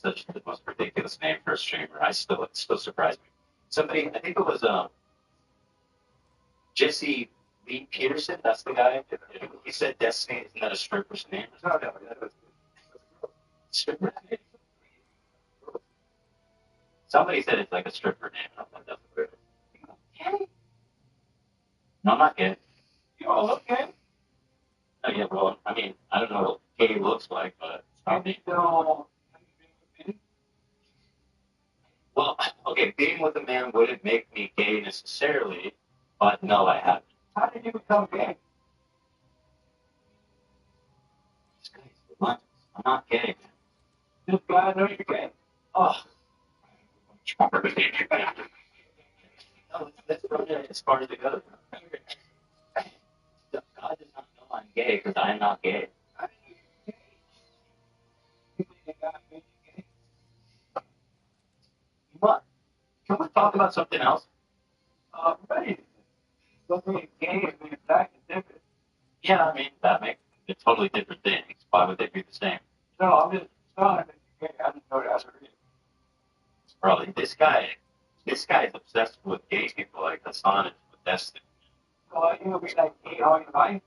the most ridiculous name for a streamer. It still surprised me. Somebody, I think it was Jesse Lee Peterson. That's the guy. He said Destiny. Isn't that a stripper's name? No. Stripper name. Somebody said it's like a stripper name. I don't think that's weird. Gay? No, I'm not gay. You all look gay. Oh, yeah, well, I mean, I don't know what gay looks like, but it's not me. Well, okay, being with a man wouldn't make me gay necessarily, but no, I haven't. How did you become gay? What? I'm not gay. This guy knows you're gay. Oh. No, that's as far as it goes. God does not know I'm gay because I am not gay. What? Can we talk about something else? Right. Something gay and being black is different. Yeah, I mean, that makes it totally different things. Why would they be the same? No, I'm just trying to gay. I didn't know that's what it is. Bro, this guy is obsessed with gay people like Hassan is with Destiny. Well, you know, we like gay all your life.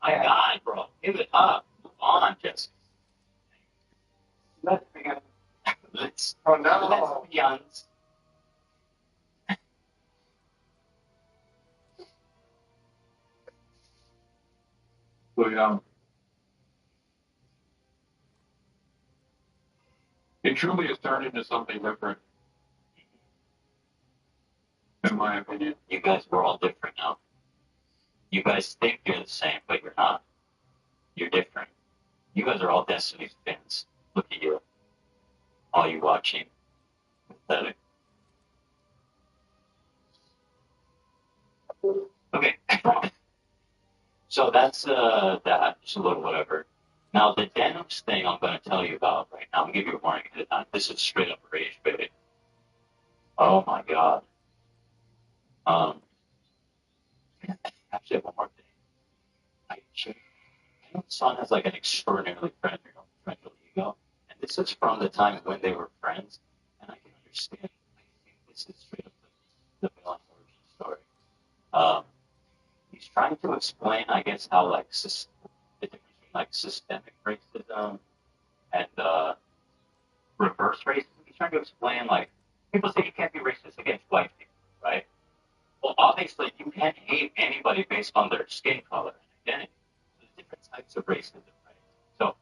My God, bro, give it up. Move on, Jesse. Lesbians. Lesbians. So, it truly has turned into something different, in my opinion. You guys are all different now. You guys think you're the same, but you're not. You're different. You guys are all Destiny's fans. Look at you. All you watching. Pathetic. Okay. So that's that. Just a little whatever. Now the denims thing I'm going to tell you about right now. I'm going to give you a warning ahead of time. This is straight up rage, baby. Oh my God. Actually, one more thing. I know Son has like an extraordinarily friendly ego, and this is from the time when they were friends, and I can understand. I think this is straight up the villain origin story. He's trying to explain, I guess, how like the difference between like systemic racism and reverse racism. He's trying to explain like people say you can't be racist against white people, right? Well, obviously you can't hate anybody based on their skin color and identity. There's different types of racism, right? So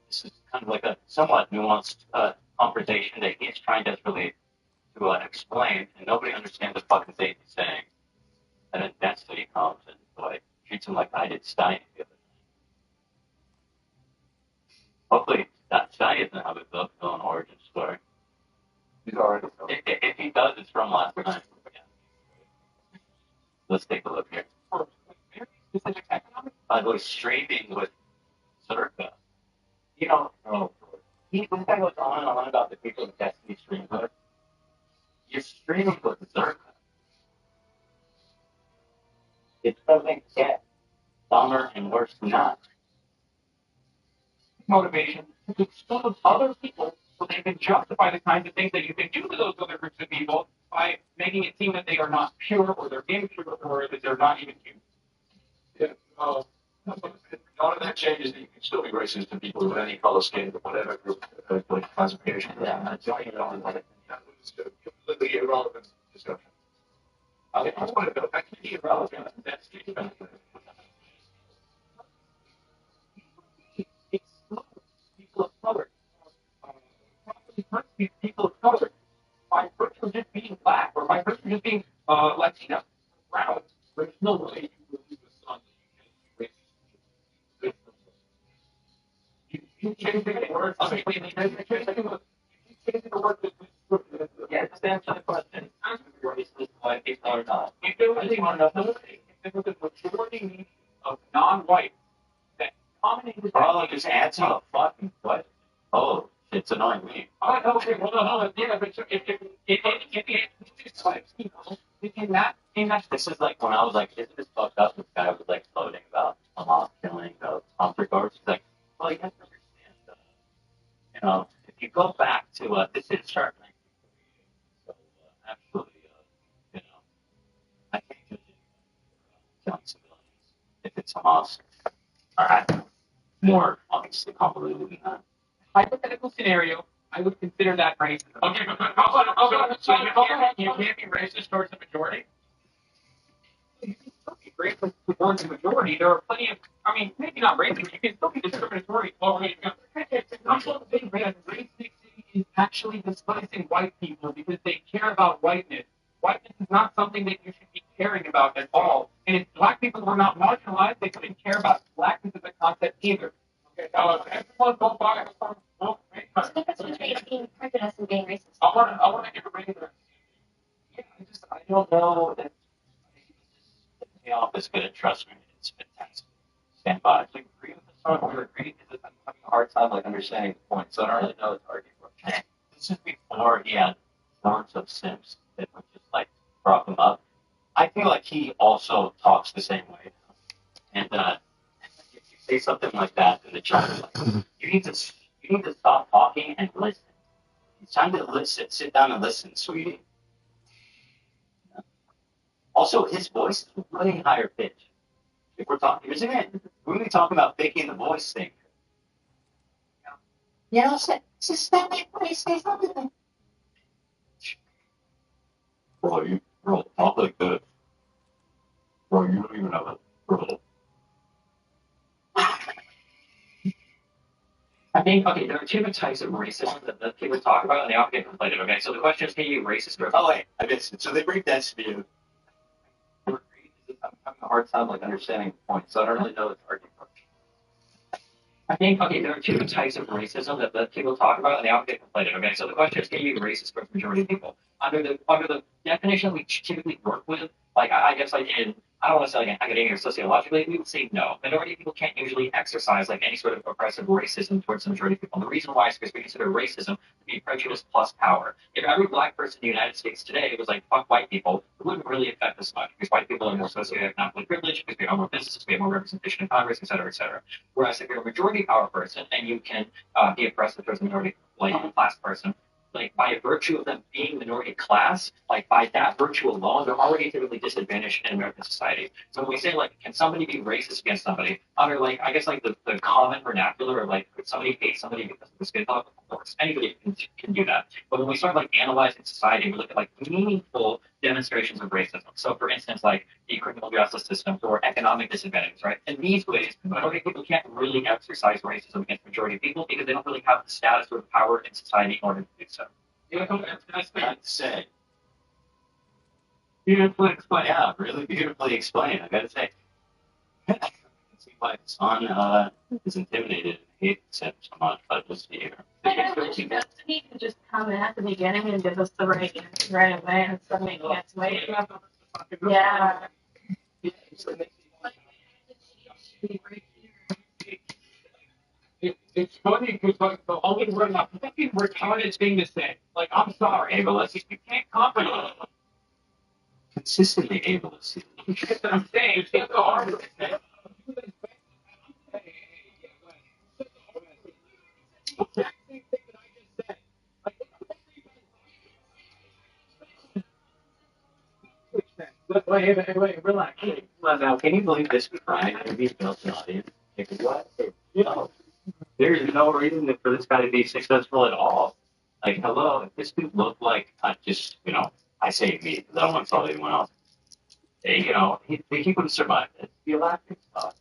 this is kind of like a somewhat nuanced conversation that he's trying desperately to explain, and nobody understands the fucking thing he's saying. And then Destiny comes and like treats him like I did Stein the other night. Hopefully that Stein doesn't have a villain origin story. He's already. If he does, it's from last night. Let's take a look here. By the way, streaming with Zerka. You know, this guy goes on and on about the people of Destiny stream with. You're streaming with Zerka. It doesn't get dumber and worse than that. Motivation to expose other people so they can justify the kinds of things that you can do to those other groups of people by making it seem that they are not pure or they're impure or that they're not even human. Yeah, none of that changes that you can still be racist to people with any color, skin, or whatever group classification. Yeah, that's That was a completely irrelevant discussion. I want to know, that can be irrelevant. That's people of color. People of color by virtue of just being black or by virtue of just being Latino, brown. There's no way you will be the son that you can be racist. You change the words. I mean, you change the words. Yeah, just answer the question. Racist white people or not? You do really want to know if there was a majority of non-white that dominated. Bro, just answer the fucking question. Oh, it's annoying me. Oh, okay, well, yeah, but it's like, you know, this is like when I was like, isn't this fucked up? This guy was like floating about Hamas killing Tom guards. He's like, well, you have to understand, you know, if you go back to, this is sharp 1948, so actually, you know, I can't judge anybody for killing civilians if it's Hamas. All right. More obviously convoluted than that. Hypothetical scenario, I would consider that racist. Okay, but so you can't be racist towards the majority? You can still be racist towards the majority. There are plenty of, I mean, maybe not racist, you can still be discriminatory. Racist is actually displacing white people because they care about whiteness. Whiteness is not something that you should be caring about at all. And if black people were not marginalized, they couldn't care about blackness as a concept either. Okay, everyone go by. What's the difference between being prejudiced and being racist? I want to give a rating. Yeah, I don't know that The office couldn't trust me. It's fantastic. stand by. So you agree with the song or agree because I'm having a hard time like understanding the point. So I don't really know it's arguing for. This is before he had hordes of simps that would just like prop him up. I feel like he also talks the same way. And if you say something like that in the chat, like, you need to stop talking and listen. It's time to listen. Sit down and listen, sweetie. Also, his voice is way higher pitch. If we're talking, isn't it? We're really talking about faking the voice thing. Yeah, systemic racism. Bro, you talk like that. Bro, you don't even have a bro. I think, okay, there are two different types of racism that people talk about, and they all get conflated, okay? So the question is, can you be racist or... Oh, wait, I missed it. So they bring density in. I'm having a hard time, like, understanding the point, so I don't really know what the argument is. I think, okay, there are two different types of racism that people talk about, and they all get conflated, okay? So the question is, can you be racist for the majority of people? Under the definition we typically work with, like, I guess, like, I don't want to say like in academia or sociologically, we would say no. Majority of people can't usually exercise like any sort of oppressive racism towards the majority of people. And the reason why is because we consider racism to be prejudice plus power. If every black person in the United States today was like, fuck white people, it wouldn't really affect us much because white people are more socioeconomically privileged, because we have more businesses, we have more representation in Congress, et cetera, et cetera. Whereas if you're a majority power person and you can be oppressive towards a minority like class person, like by virtue of them being minority class, like by that virtue alone, they're already typically disadvantaged in American society. So when we say like, can somebody be racist against somebody, under like, I guess like the common vernacular of like, could somebody hate somebody because of the skin color? Of course, anybody can do that. But when we start like analyzing society, we look at like meaningful demonstrations of racism. So for instance, like the criminal justice system or economic disadvantages, right? In these ways, minority people can't really exercise racism against majority people because they don't really have the status or the power in society in order to do so. Yeah, that's bad to say. Beautifully explained. Yeah, really beautifully explained, I gotta say. It seems like Son is intimidated and hates him so much, but just here. I wish Destiny could just come in at the beginning and give us the right answer right away instead of making us wait. Yeah. It's funny because like the only fucking retarded thing to say, like, I'm sorry, ableist, you can't comprehend. Consistently ableist. That's what I'm saying. It's not the hard Wait, relax. Now, can you believe this was Brian and he built an audience? Like, what? No. There's no reason for this guy to be successful at all. Like, hello, if this dude looked like, just, I say me, because I don't want to tell anyone else. He would have survived it. Be a laughing stock.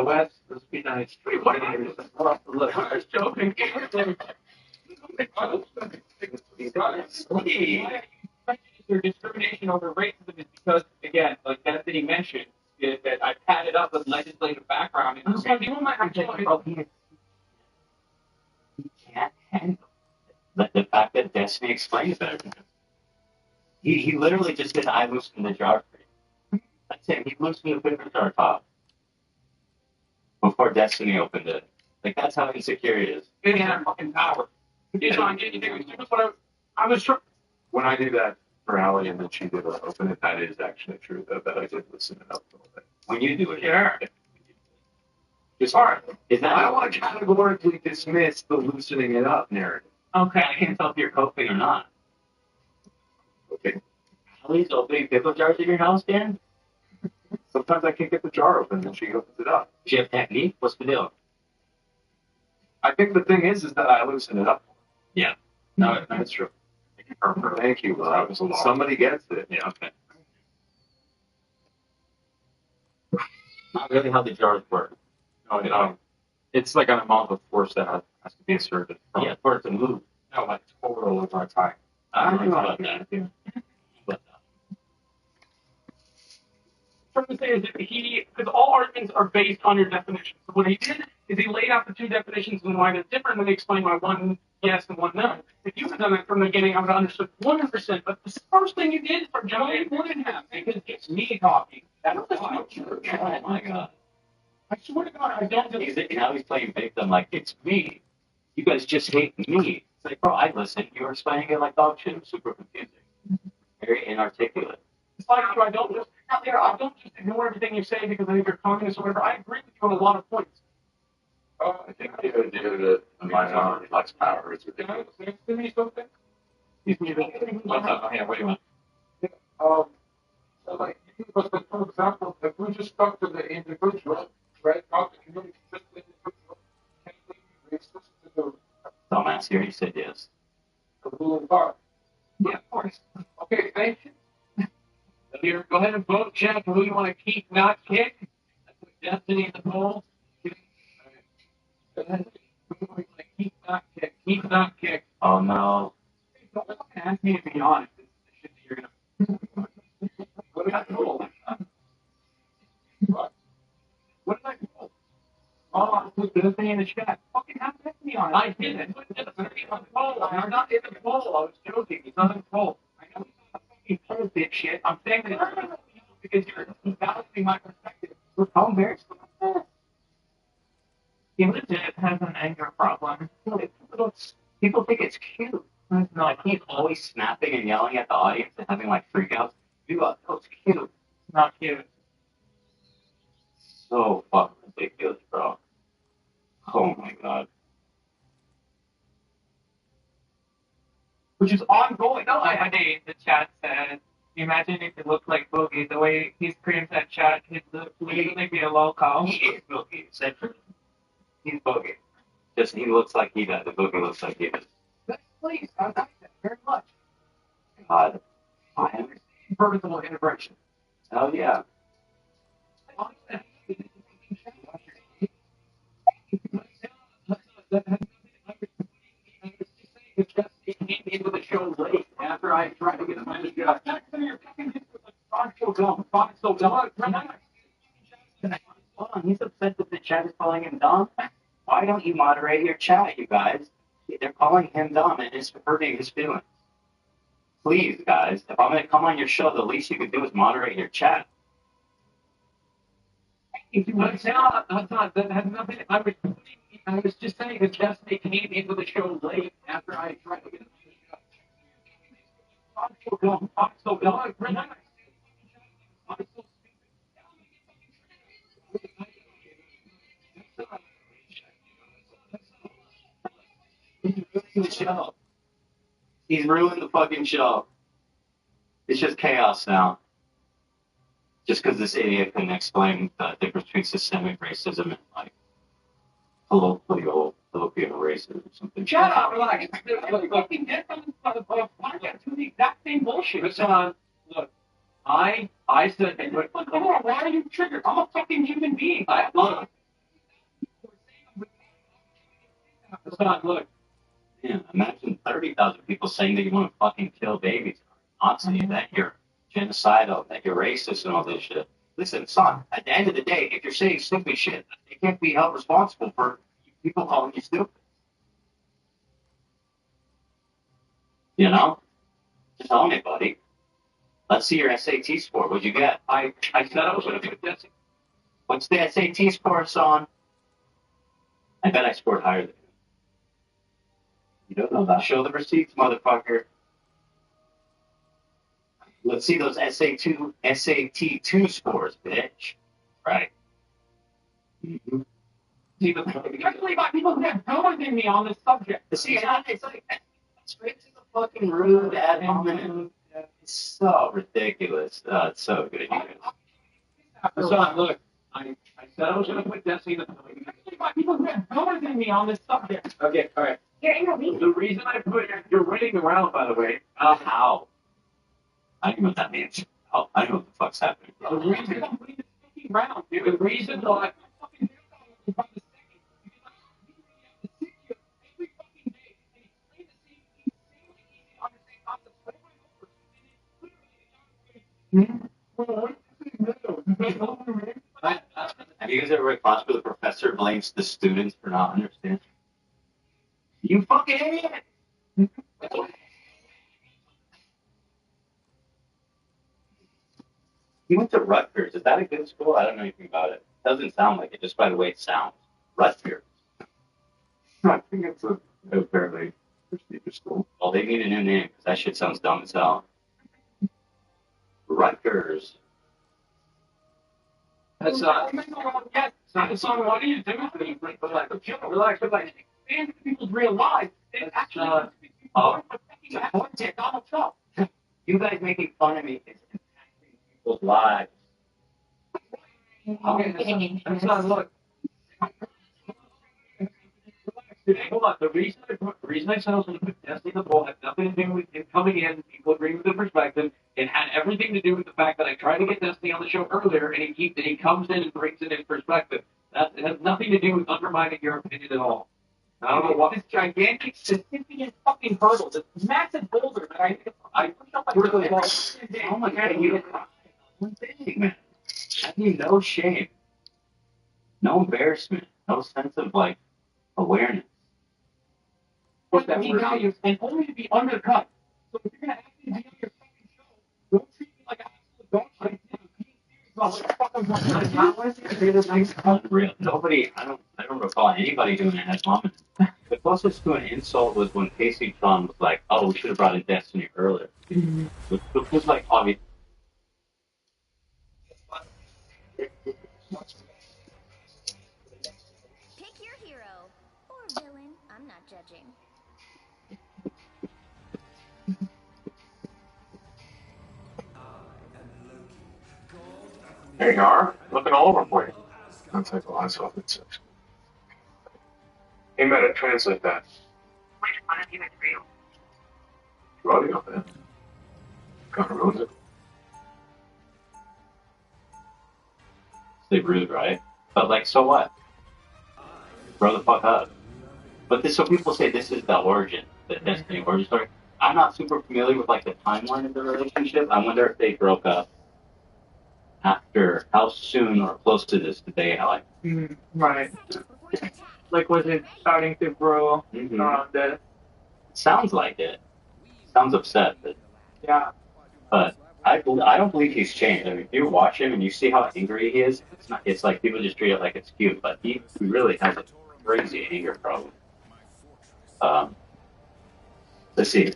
Wes, this would be nice. Look, I was joking. Their discrimination over racism is because, again, like Destiny mentioned, is that I padded up with legislative background. And some people might have he can't handle the fact that Destiny explains better to him. He literally just said, I loosened the jar for you. That's it. He loosened the jar top before Destiny opened it. Like, that's how insecure he is. He had fucking power. I was sure. When I do that for Allie and then she did open it, that is actually true, though, that I did listen it up a little bit. When you do it, sure. It's hard. Is that I want to categorically dismiss the loosening it up narrative. Okay, I can't tell if you're coping or not. Okay. Allie's opening pickle jars in your house, Dan? Sometimes I can't get the jar open and she opens it up. Do you have technique? What's the deal? I think the thing is that I loosen it up. Yeah. No, that's true. Thank you. Somebody gets it. Yeah, okay. Not really how the jars work. No, it's like an amount of force that has to be asserted. Yeah, for it to move. No, like total over time. I don't know about that. What I'm trying to say is that because all arguments are based on your definition. So what he did is he laid out the two definitions and why they're different, and then he explained why one yes and one no. If you had done that from the beginning, I would have understood 100%. But the first thing you did for Joey wouldn't have, because it's me talking. That's why. Oh my god. I swear to God, I don't. Now he's playing victim like it's me. You guys just hate me. It's like, bro, I listen. You were explaining it like dog shit. Super confusing. Very inarticulate. It's like I don't just ignore everything you say because I think you're communist or whatever. I agree with you on a lot of points. I think due to the minority less power, it's ridiculous. Can you something? What's up? Yeah, what do you want? So like, for example, if we just talk to the individual, right? Talk to the community, just the individual, can we be racist to the Dumbass here, he said yes. ruling party? Yeah, of course. Okay, thank you. Here, go ahead and vote, Jack, who you want to keep, not kick. Put Destiny in the poll. Go ahead. Who you want to keep, not kick. Keep, not kick. Oh no. Don't ask me to be honest. This is the shit that you're gonna. What did I roll? What? What did I roll? Oh, I put Destiny in the chat. Fucking have Destiny on it. I didn't put Destiny on the poll. I'm not in the poll. I was joking. It's not in the poll. I know it's not a fucking poll, bitch shit. I'm saying that because you're balancing my perspective. We're how embarrassed about that. He legit has an anger problem. People think it's cute. Like he's always snapping and yelling at the audience and having like freakouts. You go, oh, it's cute. It's not cute. So fucking ridiculous, bro. Oh my god. Which is ongoing. No, I mean, the chat said, imagine if it looked like Boogie. The way he screams at chat, he'd literally be a local. He is Boogie. He's Boogie. Just he looks like he does. The Boogie looks like he does. Please, I like that very much. God. I understand vertical integration. Oh yeah. Into the show late after I tried to get him to job. Hold on, he's upset that the chat is calling him dumb. Why don't you moderate your chat, you guys? They're calling him dumb and it's hurting his feelings. Please, guys, if I'm going to come on your show, the least you can do is moderate your chat. That has nothing. I was just saying that Destiny came into the show late after I tried to get him to job. I'm so dumb. The show. He's ruined the fucking show. It's just chaos now. Just because this idiot couldn't explain the difference between systemic racism and like colloquial racism or something. Shut up, relax. Fucking get from the to the exact same bullshit. Listen, look, I said, come on, why are you triggered? I'm a fucking human being. Look. Look. Yeah, imagine 30,000 people saying that you want to fucking kill babies. Nazi, that you're genocidal, that you're racist and all this shit. Listen, son, at the end of the day, if you're saying stupid shit, you can't be held responsible for people calling you stupid. You know? Just own it, buddy. Let's see your SAT score. What'd you get? I said I was going to do this. What's the SAT score, son? I bet I scored higher than you. You don't know that. Show the receipts, motherfucker. Let's see those SAT2 scores, bitch. Right. Mm-hmm. See, but especially about people who have dumber than me on this subject. See, it's like straight to the fucking rude ad hominem. It's so ridiculous. It's so good. Son, look, I said I was going to put Destiny in the especially about people who have dumber than me on this subject. Okay, all right. The reason I put you're winning the round, by the way. How? I don't know what that means. Oh, I don't know what the fuck's happening. The reason I'm winning the fucking round, dude. The reason why. Have you guys ever read class where the professor blames the students for not understanding? You fucking idiot! He went to Rutgers. Is that a good school? I don't know anything about it. doesn't sound like it just by the way it sounds. Rutgers. I think it's a fairly prestigious school. Well, they need a new name because that shit sounds dumb as hell. Rutgers. That's not the song I want you to do with me, but like, relax, but like, fans of people's real lives. It's actually Donald Trump. You guys making fun of me is impacting people's lives. That's not look. Hold on. The reason I said I was going to put Destiny the Bull had nothing to do with him coming in, people agreeing with the perspective. It had everything to do with the fact that I tried to get Destiny on the show earlier, and he comes in and brings it in perspective. It has nothing to do with undermining your opinion at all. I don't know what this gigantic, significant fucking hurdle, this massive boulder that I pushed up my really wall. Oh my god, you man. Have you no shame, no embarrassment, no sense of like awareness? What that means values and only to be undercut. So if you're gonna actually be on your fucking show, don't treat me like an absolute dog shit. Unreal. Nobody, I don't recall anybody doing it at the moment. The closest to an insult was when Casey Tron was like, "Oh, we should have brought in Destiny earlier." Which was like obvious. Pick your hero or villain. I'm not judging. There you are, looking all over for you. That's like the last open section. Hey, Meta, translate that. Which one of you is real? Your audio, man. Kind of ruins it. They rude, right? But like, so what? Grow the fuck up. But this, so people say this is the origin, the Destiny origin story. I'm not super familiar with like the timeline of the relationship. I wonder if they broke up after, how soon or close to this did they like? Right. Like, was it starting to grow around that? Sounds like it. Sounds upset, but yeah. But I don't believe he's changed. I mean, if you watch him and you see how angry he is, it's like people just treat it like it's cute, but he really has a crazy anger problem. Let's see.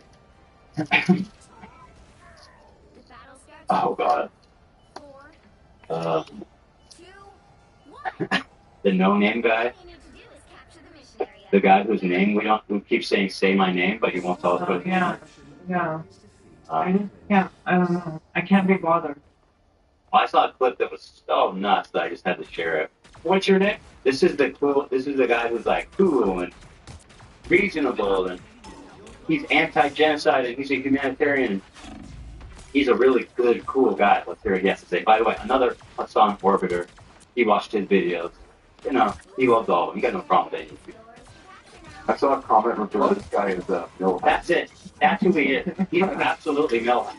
Oh god. The no-name guy. The guy whose name who keeps saying "say my name," but he won't tell us what. Yeah. I don't know. I can't be bothered. I saw a clip that was so nuts that I just had to share it. What's your name? This is the guy who's like cool and reasonable, and he's anti-genocide, and he's a humanitarian. He's a really good, cool guy. Let's hear what he has to say. By the way, another Hassan Orbiter. He watched his videos. You know, he loves all of them. He got no problem with it. I saw a comment from this guy is Mill. That's it. That's who he is. He's absolutely Mill.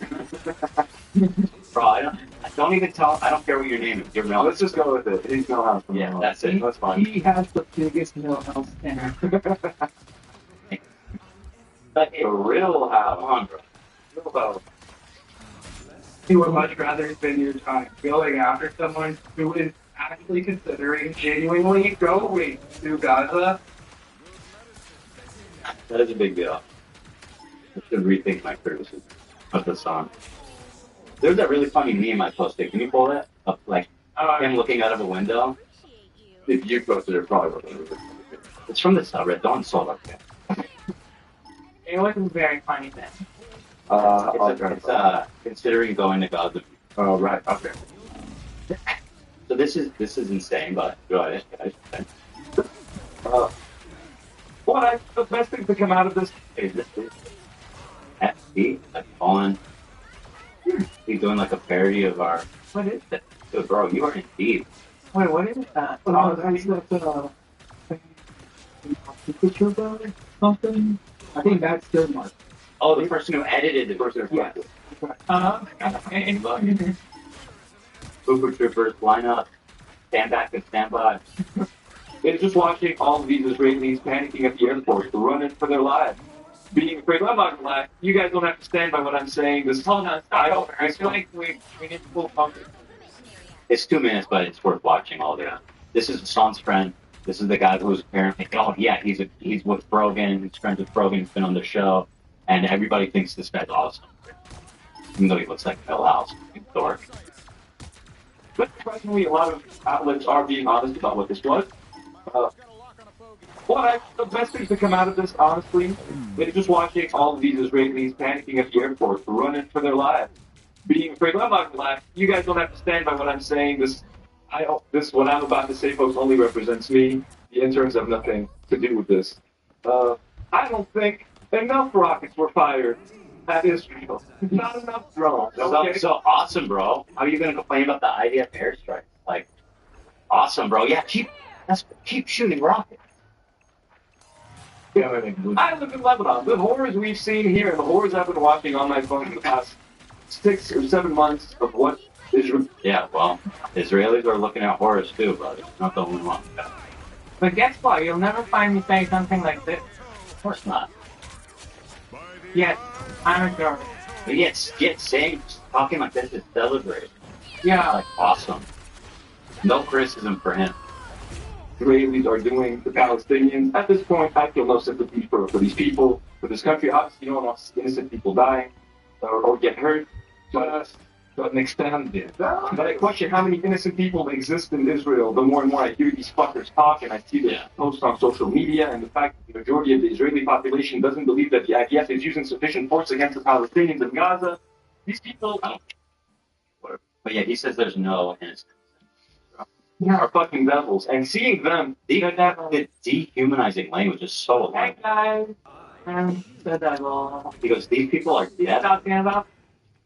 Bro, I don't even tell. I don't care what your name is. You're Mill. Let's just go with it. He's Millhouse. Yeah, that's it. That's fine. He has the biggest Millhouse fan. But a real house. Come on, bro. Real house. He would much rather spend your time going after someone who is actually considering genuinely going to Gaza. That is a big deal. I should rethink my criticism of the song. There's that really funny meme I posted. Can you pull that up? Like him looking out of a window. If you posted it, probably wasn't. It's from the subreddit. Don't insult up there. It was a very funny thing. It's considering going to Gaza. Oh right. Okay. So this is insane, but go ahead, guys. The best thing to come out of this is this FD, like Fallen. He's doing like a parody of our. What is that? So, bro, you are indeed. Wait, what is that? Oh, that's picture about it? Something? I think that's good, Mark. Oh, the person who edited the person who Yes. Super Troopers, line up. Stand back and stand by. It's just watching all of these Israelis panicking at the airport, running for their lives, being afraid. I'm not gonna lie. You guys don't have to stand by what I'm saying. This Hold on, stop over. I feel like we need to pull focus. It's 2 minutes, but it's worth watching all day. This is Sean's friend. This is the guy who's apparently, oh yeah, he's with Brogan. He's friends with Brogan. He's been on the show, and everybody thinks this guy's awesome, even though he looks like Phil House, dork. But surprisingly, a lot of outlets are being honest about what this was. The best things to come out of this, honestly, is just watching all of these Israelis panicking at the airport, running for their lives, being afraid. Well, I'm not gonna lie. You guys don't have to stand by what I'm saying. What I'm about to say, folks, only represents me. The interns have nothing to do with this. I don't think enough rockets were fired at Israel. Not enough drones. Okay? So awesome, bro. How are you gonna complain about the IDF airstrike? Like, awesome, bro. Yeah, keep shooting rockets. I live in Lebanon. The horrors we've seen here, and the horrors I've been watching on my phone for the past 6 or 7 months of what Israel. Yeah, well, Israelis are looking at horrors too, brother. Not the only one. But guess what? You'll never find me saying something like this. Of course not. Yes, I'm a jerk. But yet talking like this is celebrated. Yeah. Like, awesome. No criticism for him. Israelis are doing the Palestinians. At this point, I feel no sympathy for these people, for this country. Obviously, you don't want innocent people dying or get hurt, but to an extent, but I question how many innocent people exist in Israel. The more and more I hear these fuckers talk, and I see the posts on social media, and the fact that the majority of the Israeli population doesn't believe that the IDF is using sufficient force against the Palestinians in Gaza. These people, but yeah, he says there's no innocent. Are fucking devils, and seeing them, the dehumanizing language is so Hey guys, the devil. Because these people are dead. Talking about?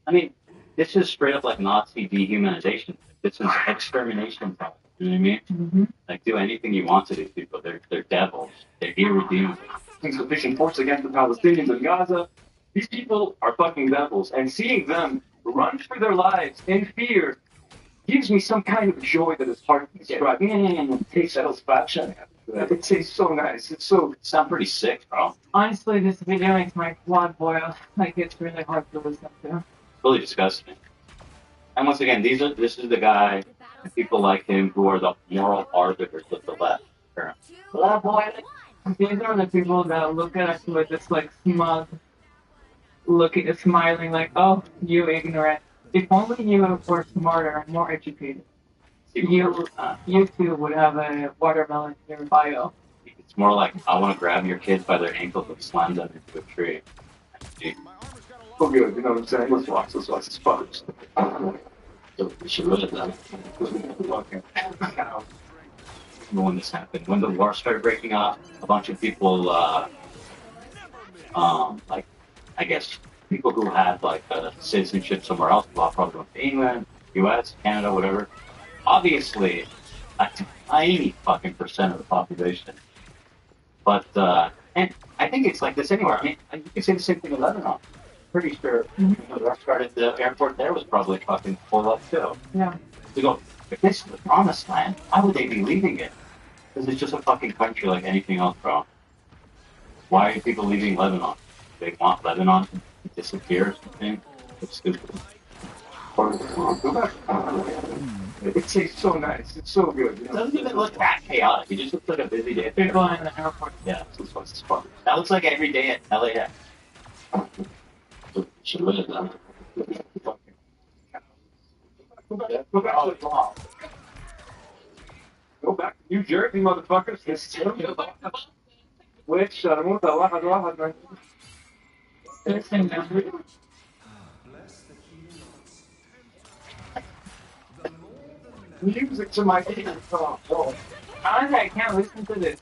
I mean, this is straight up like Nazi dehumanization. This is extermination. You know what I mean? Mm-hmm. Like, do anything you want to these people. They're devils. They're irredeemable. Insufficient force against the Palestinians in Gaza. These people are fucking devils, and seeing them run for their lives in fear gives me some kind of joy that is hard to describe. Take satisfaction. It's so nice. It sounds pretty sick, bro. Honestly, this video makes my blood boil. Like, it's really hard to listen to. Really disgusting. And once again, this is the guy and people like him who are the moral arbiters of the left. Blood boil. These are the people that look at us with this, like, smug, smiling, like, oh, you ignorant. If only you were smarter and more educated, you too would have a watermelon in your bio. It's more like, I want to grab your kids by their ankles and slam them into a tree. Oh, good, you know what I'm saying? Let's watch this footage. We should really do that. When this happened, when the war started breaking out, a bunch of people, like, I guess, people who had like citizenship somewhere else, probably went to England, U.S., Canada, whatever. Obviously, a tiny fucking percent of the population. But and I think it's like this anywhere. I mean, you can say the same thing in Lebanon. Pretty sure the airport there was probably fucking full up too. Yeah. To go, if this is the promised land, why would they be leaving it? Because it's just a fucking country like anything else, bro. Why are people leaving Lebanon? They want Lebanon to disappear or something? It's stupid. It's so nice. It's so good. It doesn't even look that chaotic. It just looks like a busy day. People in the airport. Yeah. That looks like every day at LAX. Should look at that. Go back to New Jersey, motherfuckers. Which, واحد music to my ears. Honestly, I can't listen to this.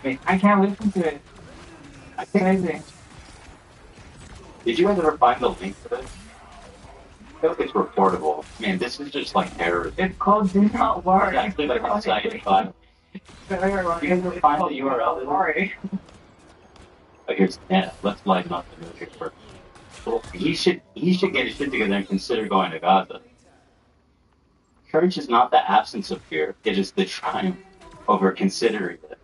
I can't listen to it. It's crazy. Did you guys ever find the link to this? I feel like it's reportable. Man, this is just like terrorism. It's called Do Not Worry. It's actually like anxiety file. You ever find the URL? Worry. But here's, yeah, let's lighten up the military first. Well, he should get his shit together and consider going to Gaza. Courage is not the absence of fear; it is the triumph over considering it.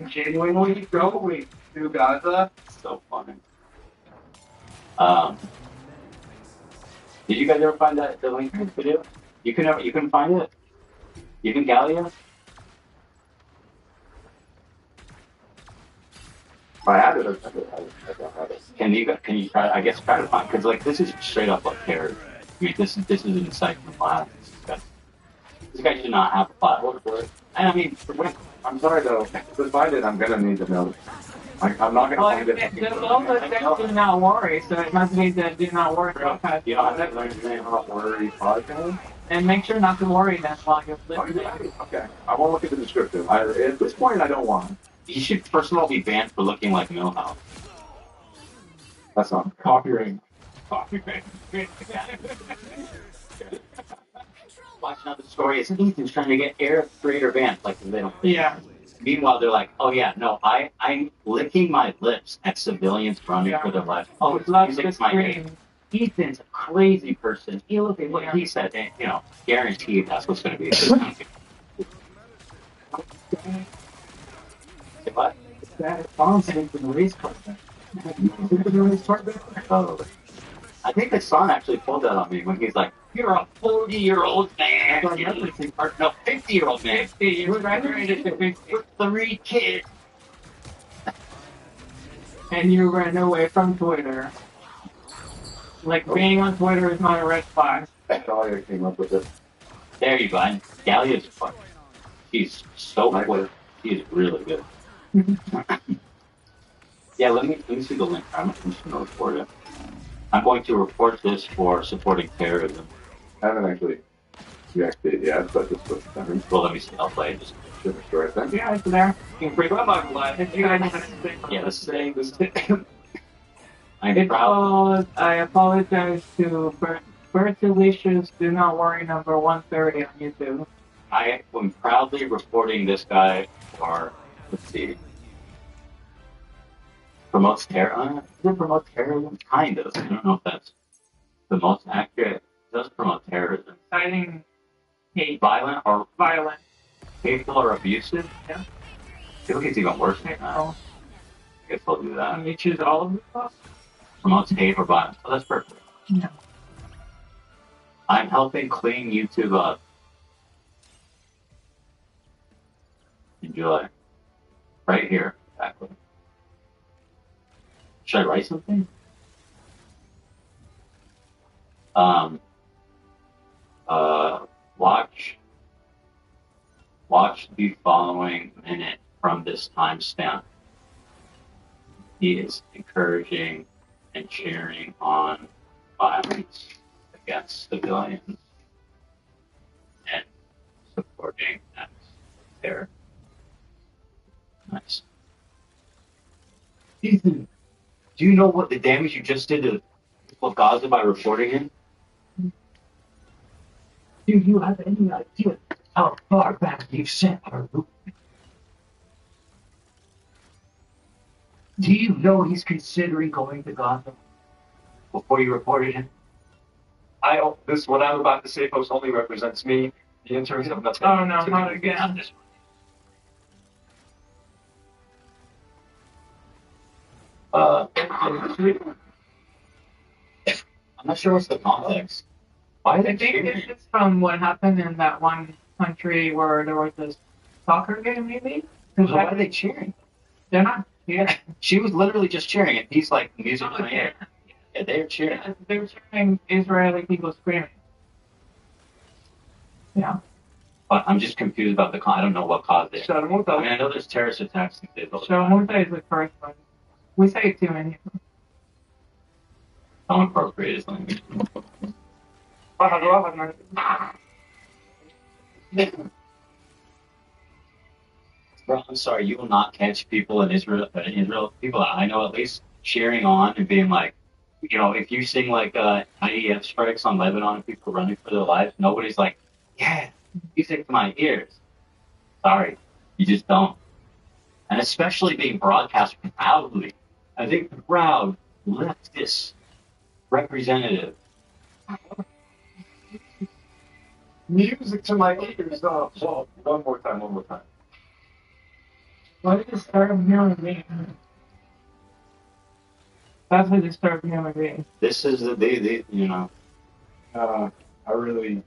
Genuinely going to Gaza. So funny. Did you guys ever find the link to the video? You can find it. Even Gallia. If I had it, I don't have it. Can you try? I guess try to find because like this is straight up like terror. I mean, this is an incitement class. This guy should not have a platform for it. And I mean, I'm sorry though. To find it, I'm gonna need to know. I'm not gonna find it. The logo says do not worry, so it must be the do not worry podcast. You don't have to learn your name. Not worry podcast. And make sure not to worry then while you're listening. Okay. I won't look at the description. At this point, I don't want. You should first of all be banned for looking like Millhouse. That's not copyright. Copyright. Watching out the story is Ethan's trying to get air freighter banned, like they don't. Yeah. Meanwhile, they're like, oh yeah, no, I'm licking my lips at civilians running for their life. Oh, it's music's my name. Ethan's a crazy person. You look at what he said, and, you know, guaranteed that's what's going to be. What? That song from the race car. Oh. I think the son actually pulled that on me when he's like, you're a 40-year-old man. Or no, 50-year-old man. 50. You graduated to 50 with 3 kids. And you ran away from Twitter. Like, being on Twitter is not a red flag. Gallia came up with it. There you go. And Gallia's fun. She's so quick. She's really good. Yeah, let me see the link. I'm just going to report it. I'm going to report this for supporting terrorism. I haven't actually reacted yet, but this was done. Well, let me see. I'll play it. Just should restore it then. Yeah, it's there. You can bring up my blood. yeah, this is I apologize to Bertilicious Do Not Worry number 130 on YouTube. I am proudly reporting this guy for, let's see, promotes terror. Does it promote terrorism? Kind of. I don't know if that's the most accurate. It does promote terrorism. Citing hate. Violent, hateful, or abusive? Yeah. I feel like it's even worse than that. I guess I'll do that. Can you choose all of the Promotes hate or violence. Oh, that's perfect. Yeah. I'm helping clean YouTube up. Enjoy. Right here. Exactly. Should I write something? Watch the following minute from this timestamp. He is encouraging and cheering on violence against civilians and supporting acts of terror. Nice. Ethan, do you know what the damage you just did to Gaza by reporting him? Do you have any idea how far back you've sent our movement? Do you know he's considering going to Gaza before you reported him? This what I'm about to say, folks, only represents me. The interns have nothing. Oh no, not again. I'm not sure what's the context. Why I think it's from what happened in that one country where there was this soccer game, maybe? Why are they cheering? They're not. Yeah. She was literally just cheering, and he's like, music playing. Yeah, they're cheering. Yeah, they were cheering Israeli people screaming. Yeah. But I'm just confused about I don't know what caused it. Sharmuta. I mean, I know there's terrorist attacks in Israel. Sharmuta is the first one. We say it too many. Don't appropriate his language. Bro, I'm sorry, you will not catch people in Israel, people that I know at least, cheering on and being like, you know, if you sing like IDF strikes on Lebanon and people running for their lives, nobody's like, yeah, music to my ears. Sorry, you just don't. And especially being broadcast proudly. I think the proud leftist representative. Music to my ears. Oh, well, one more time. What is disturbing human being? That's what disturbing human being. This is the you know. I really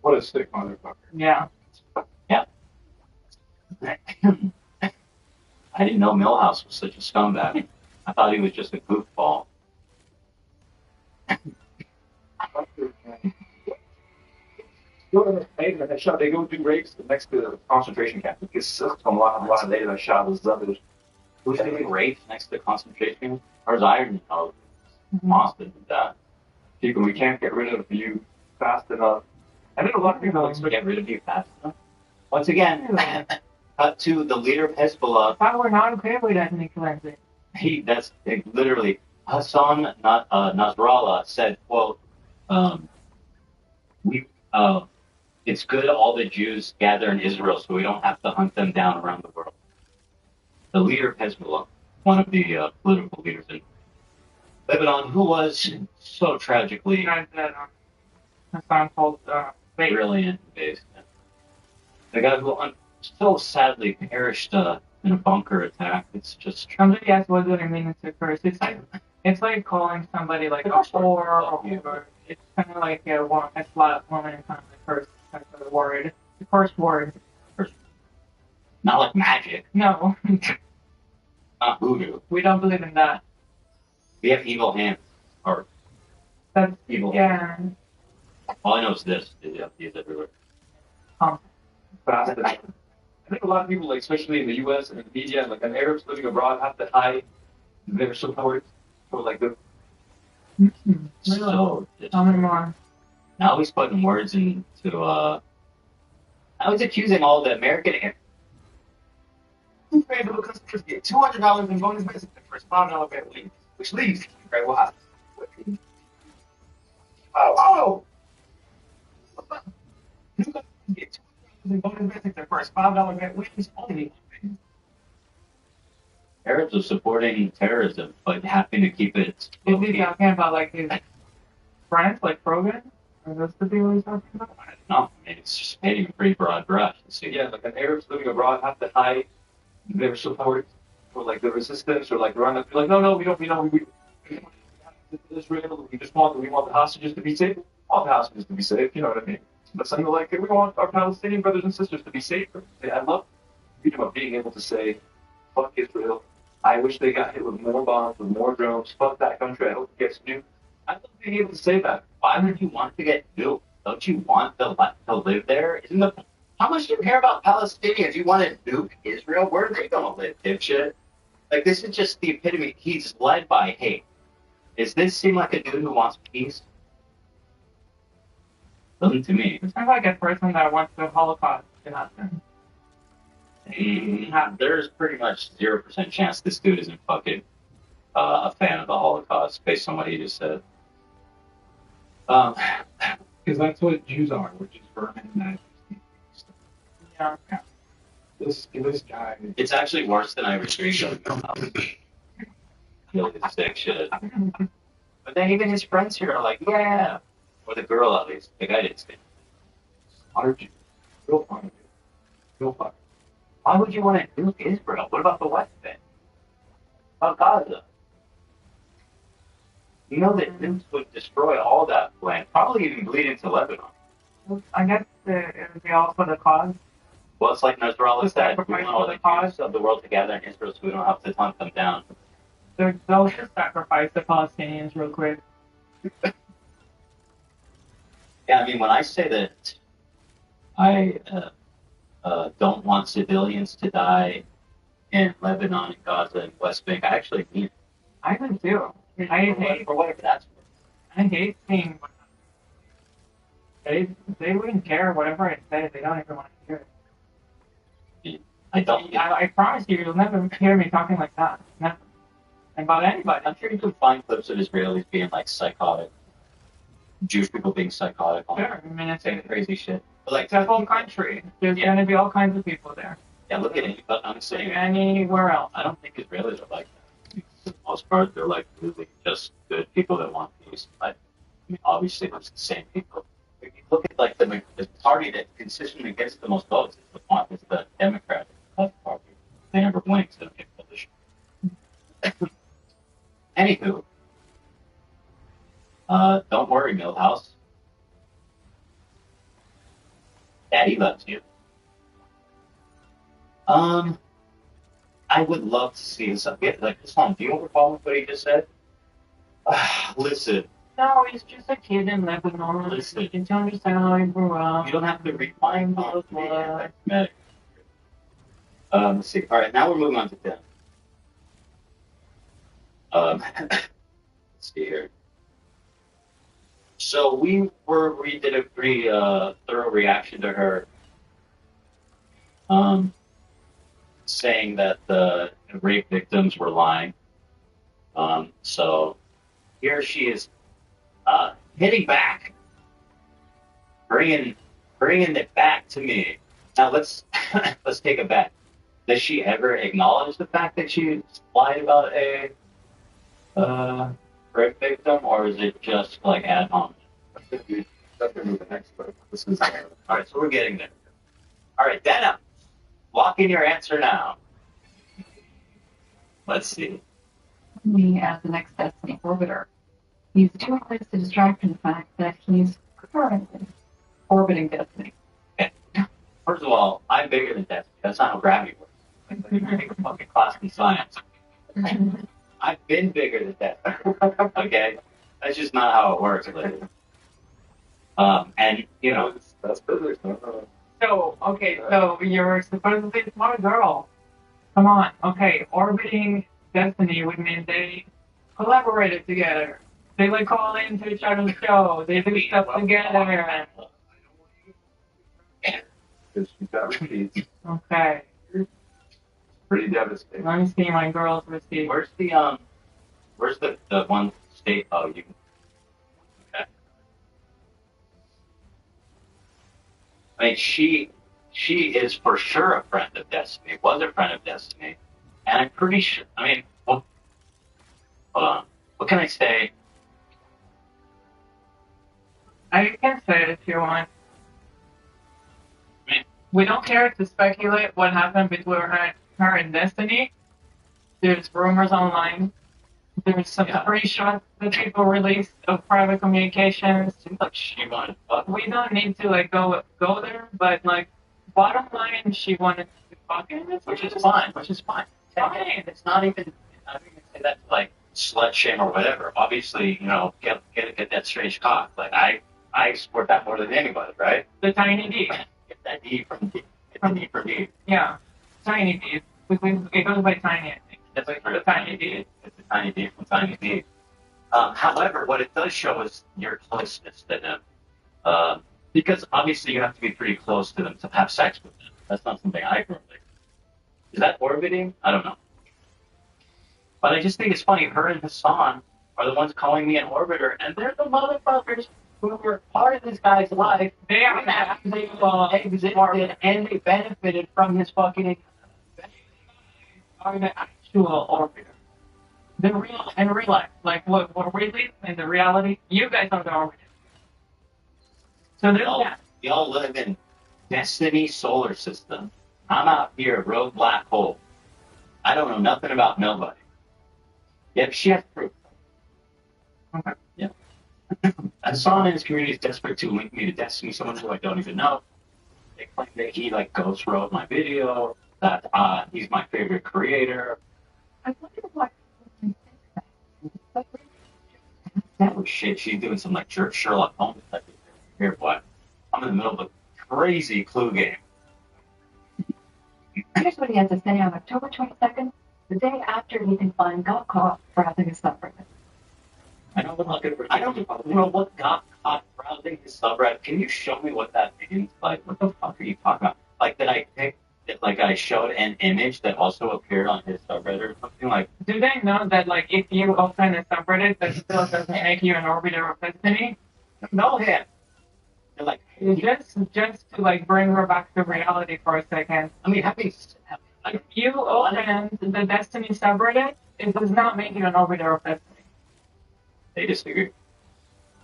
What a sick motherfucker. Yeah. Yeah. I didn't know Millhouse was such a scumbag. I thought he was just a goofball. They go do rapes next to the concentration camp. It's a lot of later that shot was others. Who's doing rapes next to the concentration camp? Or is Iron Austin did that? People, we can't get rid of you fast enough. I think a lot of people expect Get rid of you fast enough. Once again, cut to the leader of Hezbollah. If I were not okay with that, Nicholas. That's literally Hassan Nasrallah said, quote, it's good all the Jews gather in Israel so we don't have to hunt them down around the world. The leader of Hezbollah, one of the political leaders in Lebanon, who was so tragically Hassan told brilliant. The guy who so sadly perished in a bunker attack. It's just somebody asked what do I mean to curse. It's like calling somebody like a whore, or it's kind of like a slut woman kind of a curse type of word. The first word. Not like magic. No. Not voodoo. We don't believe in that. We have evil hands. Or that's evil yeah. hands. All I know is this. These everywhere. Fast enough. I think a lot of people, like, especially in the U.S. and in the media, like, and Arabs living abroad have to hide their support for, like, the... So, tell me more. Now he's putting words into, now he's accusing all the American able to get $200 in bonus message for $5 bet league, which leaves, right? Well, you can get $200 in bonus message for $5 bet leagues only. Arabs are supporting terrorism, but having to keep it. Is he talking about like his friends, like Rogan? Are those the people he's talking about? I don't know. I mean, it's just painting a pretty broad brush. Yeah, like, an Arabs living abroad have to hide their support for, like, the resistance or, like, run up. Like, no, we Israel. We want the hostages to be safe. All the hostages to be safe. You know what I mean? But something like, we want our Palestinian brothers and sisters to be safe. I love freedom of being able to say, fuck Israel. I wish they got hit with more bombs, with more drones. Fuck that country. I hope it gets nuked. I love being able to say that. Why would you want to get nuked? Don't you want to live there? How much do you care about Palestinians? You want to nuke Israel? Where are they going to live, dipshit? Like, this is just the epitome. He's led by hate. Does this seem like a dude who wants peace? Doesn't to me. It sounds like a person that wants the Holocaust to happen. There's pretty much 0% chance this dude isn't fucking a fan of the Holocaust based on what he just said. Because that's what Jews are, which is vermin and yeah. This guy. It's actually worse than I was dreaming of. Kill this sick shit. But then even his friends here are like, yeah. Or the girl at least. The guy didn't stay. Real fun. Real fun. Why would you want to nuke Israel? What about the West Bank? About Gaza? You know that nukes would destroy all that land, probably even bleed into Lebanon. I guess it would be all for the cause. Well, it's like Nasrallah said, we want all the Jews of the world together in Israel so we don't have to hunt them down. They'll just sacrifice the Palestinians real quick. Yeah, I mean, when I say that I don't want civilians to die in Lebanon and Gaza and West Bank, I actually mean it. I do too. I hate for whatever that's worth. I hate seeing they wouldn't care whatever I say. They don't even want to hear it. I don't. I promise you'll never hear me talking like that. Never. About anybody. I'm sure you can find clips of Israelis being like psychotic. Jewish people being psychotic. Sure. I mean, it's crazy shit. But like, it's a whole country. There's going to be all kinds of people there. Yeah, look at it. But I'm saying anywhere else. I don't think Israelis are like that. For the most part, they're like really just good people that want peace. I mean, obviously, there's the same people. If you look at like the party that consistently gets the most votes is the Democratic Party. They never win because they don't get coalition. Anywho, don't worry, Millhouse. I would love to see this. Like this one. Do you recall what he just said? Listen. No, he's just a kid in Lebanon. Listen. You can understand how he grew up. You don't have to read my anti-Semitic. Let's see. All right, now we're moving on to them. Let's see here. So we did a pretty thorough reaction to her, saying that the rape victims were lying. So here she is hitting back, bringing it back to me. Now let's take it back. Does she ever acknowledge the fact that she lied about a rape victim, or is it just like ad hominem? All right, so we're getting there. All right, Dana, lock in your answer now. Let's see. Me as the next Destiny orbiter. He's doing this to distract from the fact that he's currently orbiting Destiny. First of all, I'm bigger than Destiny. That's not how gravity works. Take a fucking class in science. I've been bigger than Destiny. Okay? That's just not how it works. And, you know, that's physics. So you're supposedly a smart girl. Come on. Okay, orbiting Destiny would mean they collaborated together. They would call into each other's show. They do stuff together. Okay. Pretty devastating. Let me see my girls receive. Where's the one state? Oh, you. Okay. I mean, she is for sure a friend of Destiny. Was a friend of Destiny, and I'm pretty sure. I mean, hold on. What can I say? I can say it if you want. We don't care to speculate what happened between her and Destiny. There's rumors online. There's some screenshots that people released of private communications. Like she wanted. We don't need to go there, but bottom line, she wanted to fuck him. Which is fine. Fine. It's not even. I don't even say that to slut shame or whatever. Obviously, get that strange cock. I support that more than anybody, right? The tiny D. Get that D from D. Get the D from D. Yeah, tiny D. It goes by tiny, I think. That's the tiny D. It's the tiny D from tiny D. However, what it does show is your closeness to them. Because obviously you have to be pretty close to them to have sex with them. That's not something I can relate. Is that orbiting? I don't know. But I just think it's funny. Her and Hassan are the ones calling me an orbiter, and they're the motherfuckers who were part of this guy's life. They existed and they benefited from his fucking. Are the actual orbiter? The real in real life, what really in the reality, you guys are the orbiter. So there's that. Y'all live in Destiny solar system. I'm out here, rogue black hole. I don't know nothing about nobody. Yep, she has proof. Okay. Yeah. Hassan and his community is desperate to link me to Destiny, someone who I don't even know. They claim that he ghost wrote my video, that he's my favorite creator. I wonder why. That was shit. She's doing some Sherlock Holmes type of thing. Here, boy. I'm in the middle of a crazy clue game. Here's what he had to say on October 22nd, the day after Ethan Klein got caught browsing his subreddit. I don't know what got caught browsing his subreddit. Can you show me what that means? What the fuck are you talking about? That I picked, I showed an image that also appeared on his subreddit or something Do they know that if you open a subreddit, that still doesn't make you an orbiter of Destiny? No, yeah. They're just to bring her back to reality for a second. I mean, if you open the Destiny subreddit, it does not make you an orbiter of Destiny. They disagree.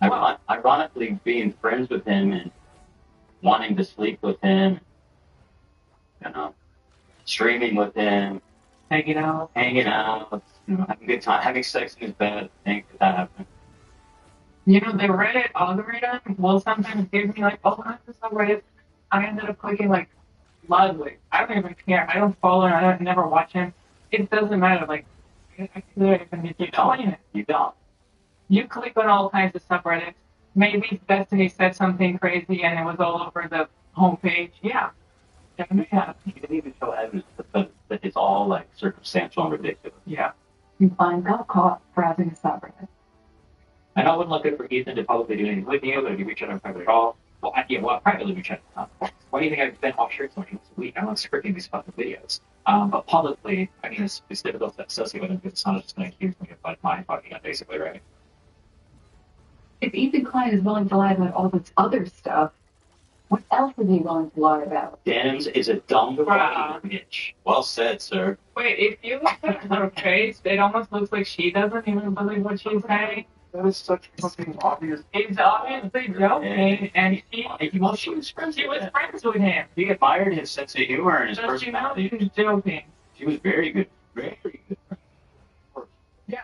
Ironically, being friends with him and wanting to sleep with him, streaming with him, hanging out, having a good time, having sex in his bed. I think that happened. The Reddit algorithm will sometimes give me all kinds of subreddits. I ended up clicking Ludwig. I don't even care. I don't follow him. I don't never watch him. It doesn't matter. Like, I couldn't even explain it. You don't. You click on all kinds of subreddits. Maybe Destiny said something crazy and it was all over the homepage. Yeah. Yeah. You didn't even show evidence that it's all like circumstantial and ridiculous. Yeah. You find got caught browsing a subreddit. I know I wasn't looking for Ethan to publicly do anything with you, but if you reach out on private at all, well, privately reach out. Why do you think I've been off shirts once a week? I'm not scripting these fucking videos. But publicly, I mean, it's difficult to associate with him because someone's just going to accuse me of like mind fucking up, basically, right? If Ethan Klein is willing to lie about all this other stuff, what else is he willing to lie about? Denims is a dumb fucking bitch. Well said, sir. Wait, if you look at her face, it almost looks like she doesn't even believe what she's saying. That is such fucking obvious. He's obviously joking, and she was friends with him. He admired his sense of humor and his personality. She was joking. She was very good, very good. Yeah.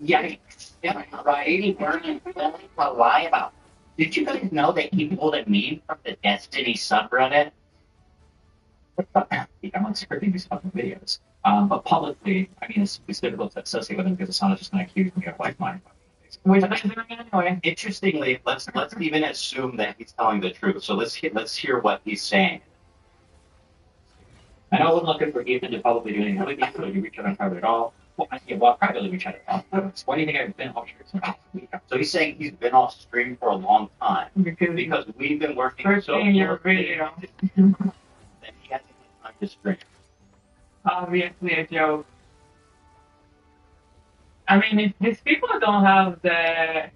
Yikes. Yeah, right. He weren't willing to lie about. Did you guys know that he pulled a meme from the Destiny subreddit? I'm not scripting these fucking videos. But publicly, I mean, it's difficult to associate with him because someone's just going to accuse me of like mind fucking. Which I'm doing anyway. Interestingly, let's even assume that he's telling the truth. So let's hear what he's saying. I know I wasn't looking for Ethan to publicly do anything with you, so you reach out on private at all. Well, privately reach out at all. Why do you think I've been off shirts? So he's saying he's been off stream for a long time because we've been working so your video. that he hasn't had time to stream. Obviously a joke. I mean, if these people don't have the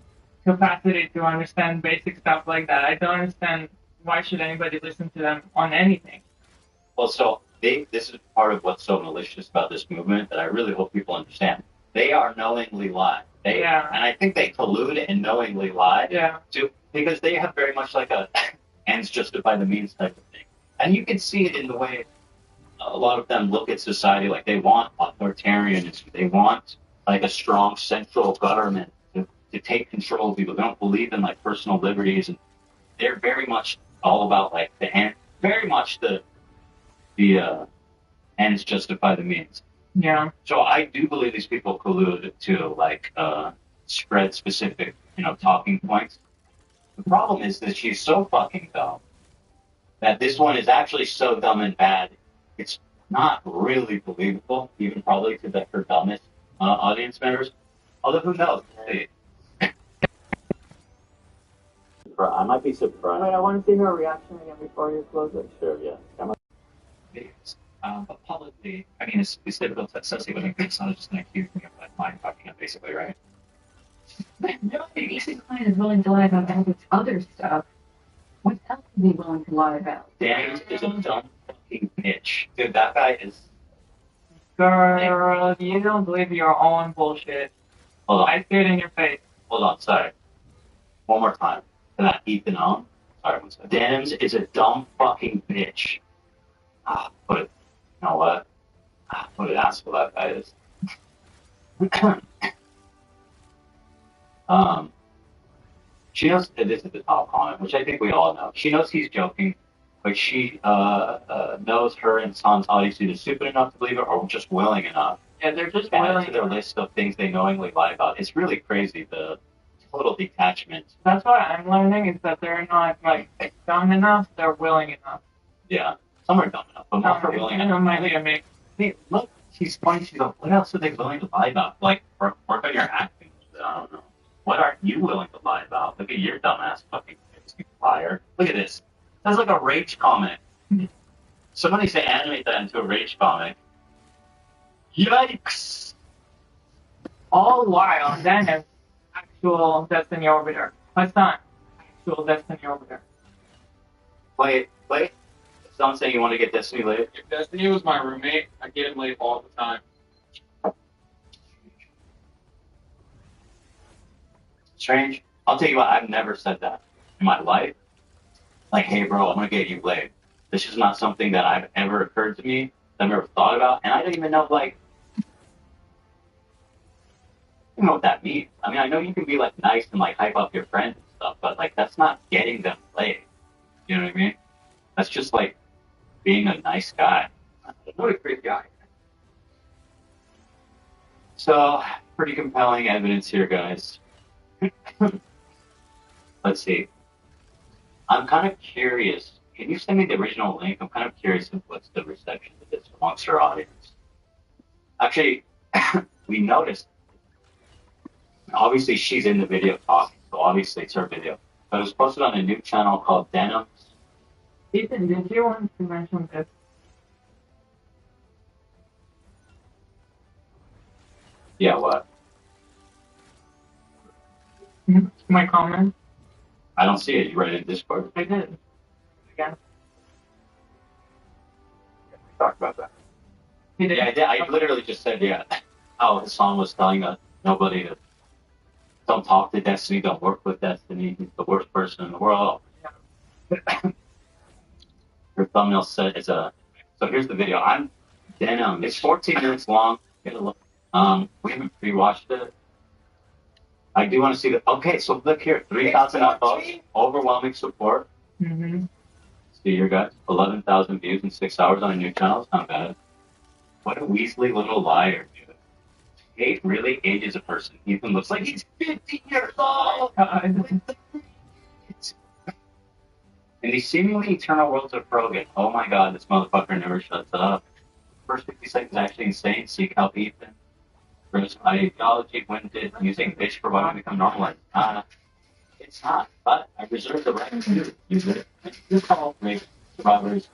capacity to understand basic stuff like that, I don't understand why should anybody listen to them on anything. Well, so this is part of what's so malicious about this movement that I really hope people understand. They are knowingly lying. And I think they collude and knowingly lie. Yeah. Because they have very much like a ends justify the means type of thing. And you can see it in the way a lot of them look at society. Like they want authoritarianism. They want like a strong central government to take control of people. They don't believe in like personal liberties, and they're very much all about like the end. Very much the ends justify the means. Yeah. So I do believe these people collude to like spread specific, talking points. The problem is that she's so fucking dumb that this one is actually so dumb and bad. It's not really believable, even probably to her dumbest audience members. Although who knows? Hey. I might be surprised. Wait, I want to see her reaction again before you close it. Sure, yeah. But publicly, I mean, it's difficult to associate with him because someone's just going to accuse me of like mind fucking up, basically, right? If Ethan Klein is willing to lie about all this other stuff, what else is he willing to lie about? Dan is a dumb fucking bitch. Dude, that guy is... Girl, you don't believe your own bullshit. Hold on. I see it in your face. Hold on, sorry. One more time. Can I Ethan on? Sorry, one second. Denims is a dumb fucking bitch. Put it... You know what? What an asshole that guy is. She knows that this is the top comment, which I think we all know. She knows he's joking, but she knows her and San's audience either stupid enough to believe it or just willing enough. Yeah, they're just willing to their list of things they knowingly lie about. It's really crazy, the total detachment. That's what I'm learning is that they're not like dumb enough, they're willing enough. Yeah. Some are dumb enough, but more for willing enough. Might be a mix. Hey, look, she's funny. She's like, what else are they willing to lie about? Like, work on your acting. I don't know. What are you willing to lie about? Look at your dumbass fucking liar. Look at this. That's like a rage comic. Somebody say animate that into a rage comic. Yikes! All while then is actual Destiny Orbiter. My son, actual Destiny Orbiter. Wait. Someone saying you want to get Destiny late? If Destiny was my roommate, I get him late all the time. Strange. I'll tell you what, I've never said that in my life. Like, hey bro, I'm gonna get you late. This is not something that I've ever occurred to me, I've never thought about, and I don't even know, like, I don't know what that means. I mean, I know you can be, like, nice and, like, hype up your friends and stuff, but like that's not getting them laid. You know what I mean? That's just like being a nice guy. What a great guy. So, pretty compelling evidence here, guys. Let's see. I'm kind of curious. Can you send me the original link? I'm kind of curious of what's the reception of this amongst our audience. Actually, we noticed. Obviously, she's in the video talking, so obviously it's her video. But it was posted on a new channel called Denims. Ethan, did you want to mention this? Yeah, what? My comment? I don't see it. You read it in Discord? I did. Again. Talk about that. Yeah, I did. I literally just said, yeah, how the song was telling us nobody to, don't talk to Destiny, don't work with Destiny, he's the worst person in the world. Your thumbnail set is a, so here's the video. I'm Denim. It's 14 minutes long. Get a look. We haven't pre-watched it. I do want to see the, okay, so look here, 3,000 upvotes, overwhelming support. Mm-hmm. See here, guys, 11,000 views in 6 hours on a new channel. It's not bad. What a Weasley little liar, dude. Kate really ages a person. Ethan looks like he's 50 years old. In the seemingly eternal worlds of Krogan, oh my god, this motherfucker never shuts up. First 50 seconds is actually insane. Seek help, Ethan. First ideology, when did using bitch for women become normalized? It's not, but I reserve the right to use it. You call rape survivors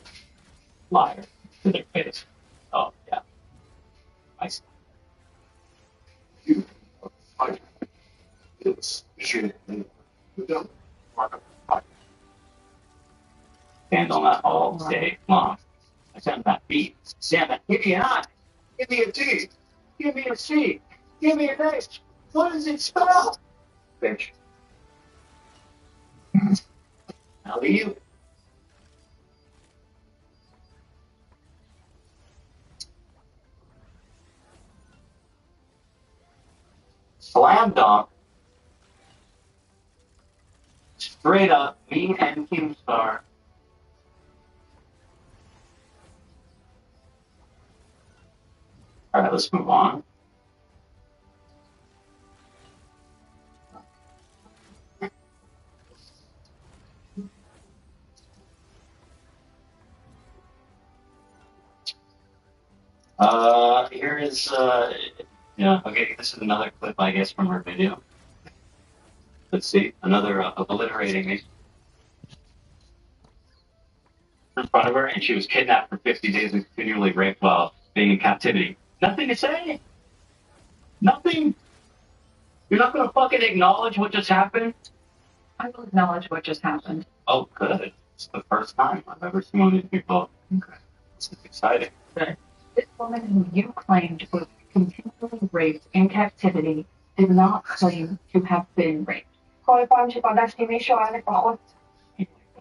liar to their face. Oh, yeah. I see. Stand on that all day long. I sound that beat. Stand that. Give me an I. Give me a T. Give me a C. Give me an H. What does it spell? Bitch. How are you? Slam dunk. Straight up, me and Keemstar. Alright, let's move on. Here is, yeah, okay, this is another clip, I guess, from her video. Let's see, another obliterating me. In front of her, and she was kidnapped for 50 days and continually raped while being in captivity. Nothing to say? Nothing? You're not going to fucking acknowledge what just happened? I will acknowledge what just happened. Oh, good. It's the first time I've ever seen one of these people. Okay. This is exciting. Okay. This woman who you claimed was continually raped in captivity did not claim to have been raped. Oh my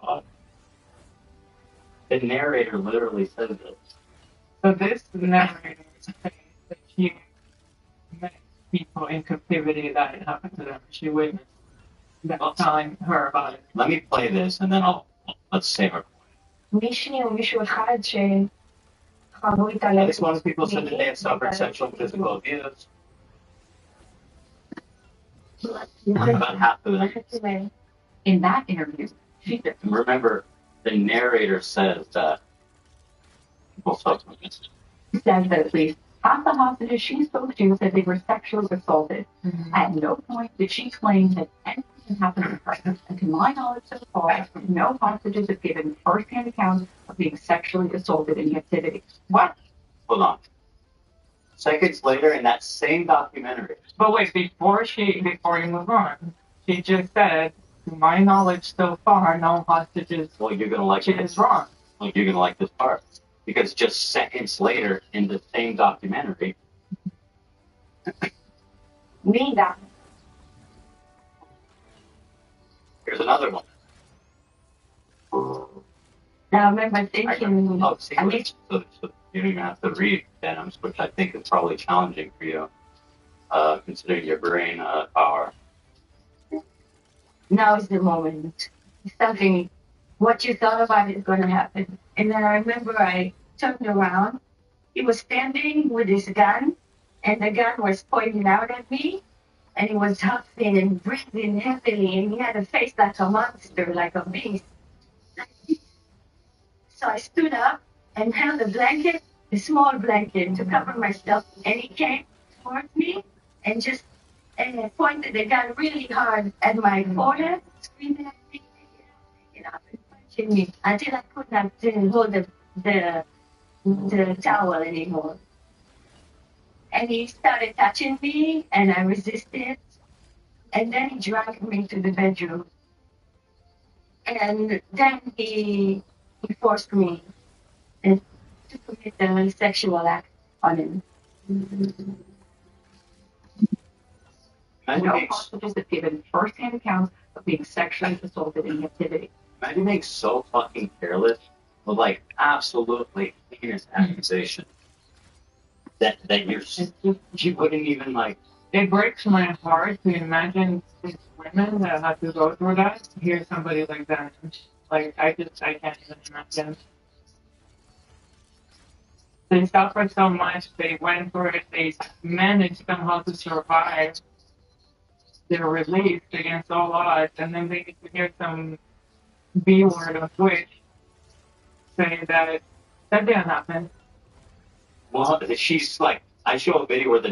god. The narrator literally says this. So this narrator is saying that she met people in captivity that it happened to them. She witnessed that telling her about it. Let me play this and then let's save her. At least most people said that they have suffered sexual and physical abuse. About half of them. In that interview, she did. Remember, the narrator says that people suffer against it. Says that at least half the hostages she spoke to said they were sexually assaulted. Mm-hmm. At no point did she claim that anything had happened to her. And to my knowledge so far, no hostages have given first-hand accounts of being sexually assaulted in captivity. What? Hold on. Seconds later, in that same documentary. But wait, before you move on, she just said, to my knowledge so far, no hostages. Well, you're gonna like this. Is wrong. Well, you're gonna like this part because just seconds later, in the same documentary. Mira. Here's another one. Now, I remember thinking. So you don't even have to read Denims, which I think is probably challenging for you, considering your brain power. now is the moment. Something, what you thought about is going to happen. And then I remember I turned around. He was standing with his gun, and the gun was pointing out at me, and he was huffing and breathing heavily, and he had a face like a monster, like a beast. So I stood up and held a blanket, a small blanket, to cover myself, and he came towards me and just pointed the gun really hard at my forehead, screaming at me, you know, punching me until I could not hold the towel anymore. And he started touching me, and I resisted. And then he dragged me to the bedroom. And then he forced me to commit a sexual act on him. No hostages have given first-hand accounts of being sexually assaulted in captivity. Imagine being so fucking careless with like absolutely heinous accusation that you wouldn't even like. It breaks my heart to imagine these women that have to go through that. To hear somebody like that, like I can't even imagine. They suffered so much. They went through it. They managed somehow to survive. They're released against all odds, and then they get to hear some B word on Twitch saying that didn't happen. Well, she's like, I show a video where the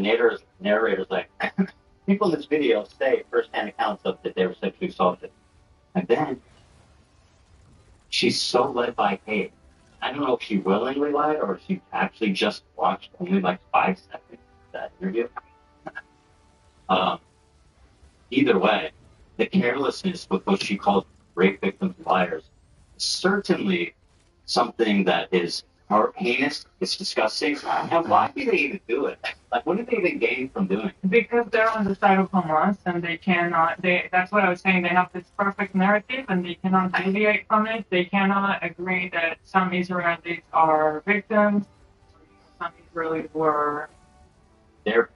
narrator's like, people in this video say first-hand accounts of that they were sexually assaulted. And then she's so led by hate. I don't know if she willingly lied or if she actually just watched only like 5 seconds of that interview. Either way, the carelessness with what she calls rape victims liars is certainly something that is more heinous, it's disgusting, and why do they even do it? Like, what do they even gain from doing it? Because they're on the side of Hamas, and they cannot, that's what I was saying, they have this perfect narrative, and they cannot deviate from it. They cannot agree that some Israelis are victims, some Israelis were... It's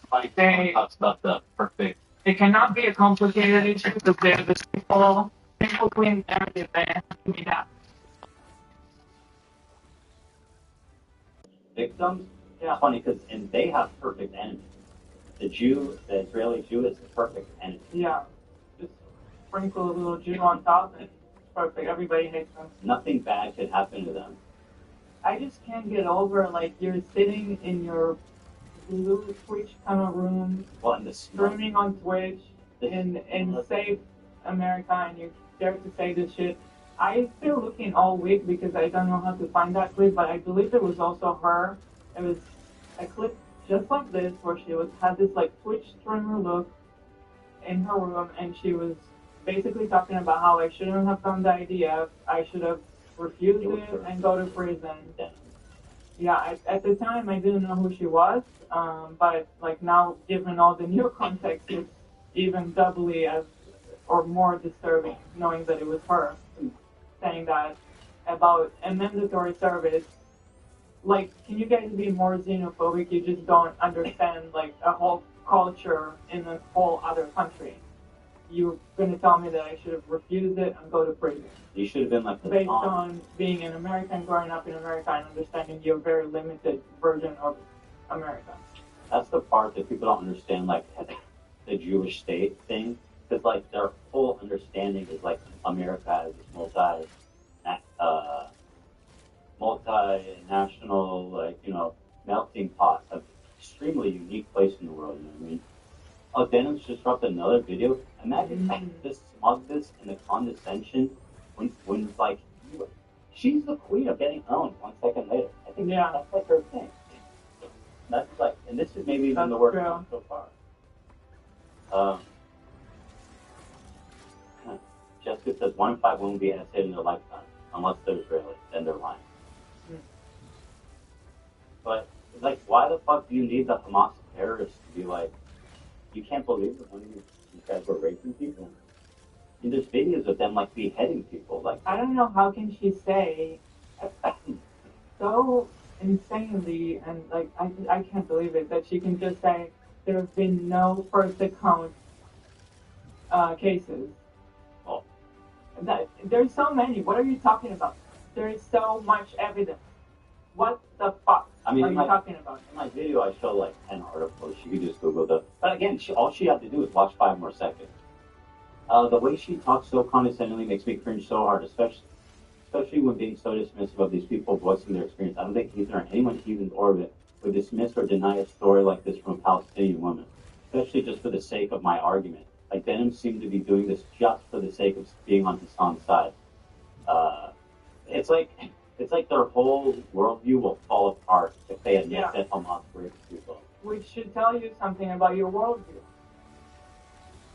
funny they talks about the perfect... It cannot be a complicated issue, because they're the simple clean narrative that has to be that. Victims? Yeah. Funny because they have perfect enemies. The Israeli Jew is the perfect enemy. Yeah. Just sprinkle a little Jew on top and it's perfect. Everybody hates them. Nothing bad could happen to them. I just can't get over, like, you're sitting in your blue Twitch kind of room, streaming on Twitch in safe America, and you dare to say this shit. I've been looking all week because I don't know how to find that clip, but I believe it was also her. It was a clip just like this where she had this like Twitch streamer look in her room, and she was basically talking about how I shouldn't have done the IDF, I should have refused it and go to prison. Yeah, at the time I didn't know who she was, but like now, given all the new context, it's even doubly as or more disturbing knowing that it was her saying that about a mandatory service. Like, can you guys be more xenophobic? You just don't understand like a whole culture in a whole other country. You're gonna tell me that I should have refused it and go to prison. You should have been like based on being an American, growing up in America, and understanding your very limited version of America. That's the part that people don't understand, like the Jewish state thing, because like their full understanding is like America as this multinational, like, you know, melting pot of extremely unique place in the world. You know what I mean? Oh, Dennis just dropped another video. Imagine the smugness and the condescension when like she's the queen of getting owned 1 second later. I think that's like her thing. That's like, and this is maybe even the worst one so far. Jessica says 1 in 5 won't be assassinated in their lifetime unless they're Israeli. Then they're lying. But like, why the fuck do you need the Hamas terrorists to be like? You can't believe that one of these guys were raping people. And there's videos of them like beheading people. Like, I don't know how can she say so insanely, and like I can't believe it that she can just say there have been no first accounts cases. Oh. There's so many. What are you talking about? There is so much evidence. What the fuck I mean, are you talking about? In my video, I show like 10 articles. You could just Google them. But again, all she had to do is watch 5 more seconds. The way she talks so condescendingly makes me cringe so hard, especially when being so dismissive of these people voicing their experience. I don't think Heathen or anyone in Heathen's orbit would dismiss or deny a story like this from a Palestinian woman, especially just for the sake of my argument. Like, Venom seemed to be doing this just for the sake of being on Hassan's side. It's like their whole worldview will fall apart if they admit that Hamas rapes people. Which should tell you something about your worldview.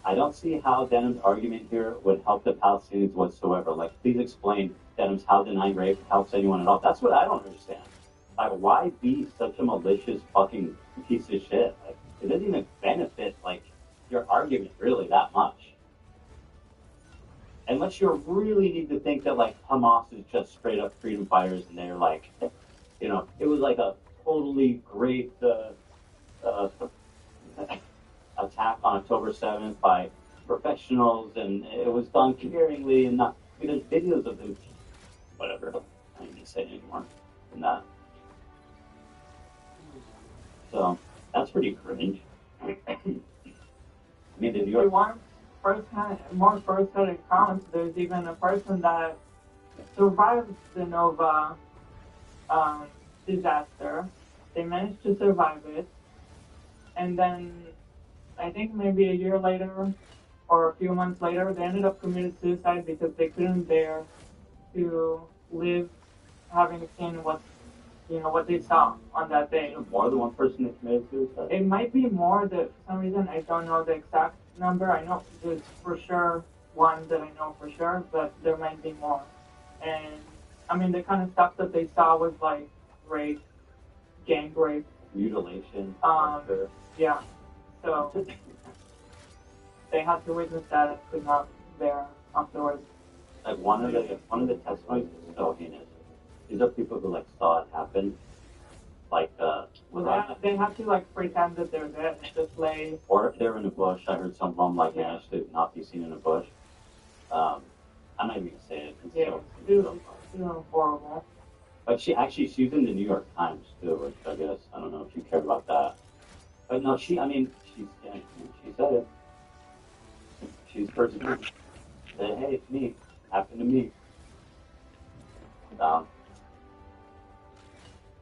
I don't see how Denham's argument here would help the Palestinians whatsoever. Like, please explain, Denham's, how denying rape helps anyone at all. That's what I don't understand. Like, why be such a malicious fucking piece of shit? Like, it doesn't even benefit, like, your argument really that much. Unless you really need to think that, like, Hamas is just straight up freedom fighters and they're like, you know, it was like a totally great attack on October 7th by professionals, and it was done caringly, and not, I mean, there's videos of them, whatever, I don't need to say anymore than that. So, that's pretty cringe. I mean, did you... More first-hand accounts. There's even a person that survived the Nova disaster. They managed to survive it, and then I think maybe a year later or a few months later, they ended up committing suicide because they couldn't bear to live having seen what they saw on that day. More than one person that committed suicide? It might be more. That for some reason I don't know the exact number. I know there's for sure one that I know for sure, but there might be more. And I mean, the kind of stuff that they saw was like rape, gang rape, mutilation. Yeah. So they had to witness that and could not bear afterwards. Like one of the testimonies is so heinous. These are people who like saw it happen. Like they have to like pretend that they're dead and just lay. Or if they're in a bush, I heard some of them like managed to not be seen in a bush. I'm not even gonna say it. It's horrible. But she's in the New York Times too, which I guess I don't know if you care about that. But no, she said it. She's persecuted. Said, hey, it's me. Happened to me.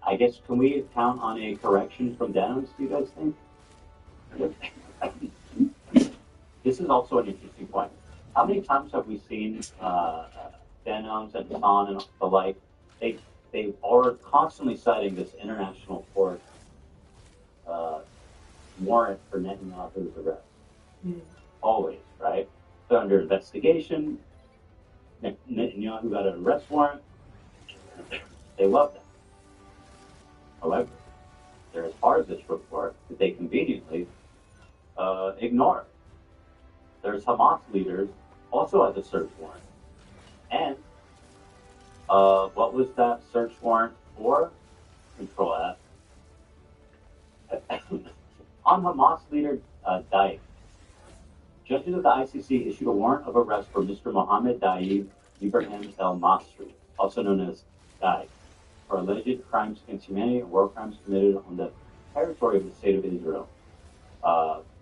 I guess, can we count on a correction from Denims, do you guys think? This is also an interesting point. How many times have we seen Denims and Hassan and the like? They are constantly citing this international court warrant for Netanyahu's arrest. Always, right? They're under investigation. Netanyahu got an arrest warrant. They love that. However, there is part of this report that they conveniently ignore. There's Hamas leaders also has a search warrant. And what was that search warrant for? Control F. On Hamas leader Daif, judges of the ICC issued a warrant of arrest for Mr. Mohammed Daif Ibrahim El Masri, also known as Daif, for alleged crimes against humanity and war crimes committed on the territory of the State of Israel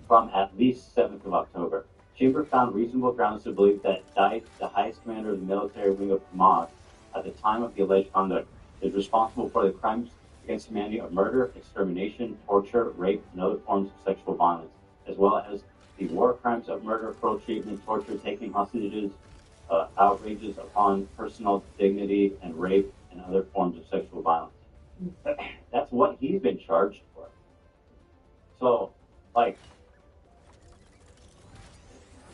from at least 7th of October. Chamber found reasonable grounds to believe that Daif, the highest commander of the military wing of Hamas, at the time of the alleged conduct, is responsible for the crimes against humanity of murder, extermination, torture, rape, and other forms of sexual violence, as well as the war crimes of murder, cruel treatment, torture, taking hostages, outrages upon personal dignity, and rape, and other forms of sexual violence. That's what he's been charged for. So, like,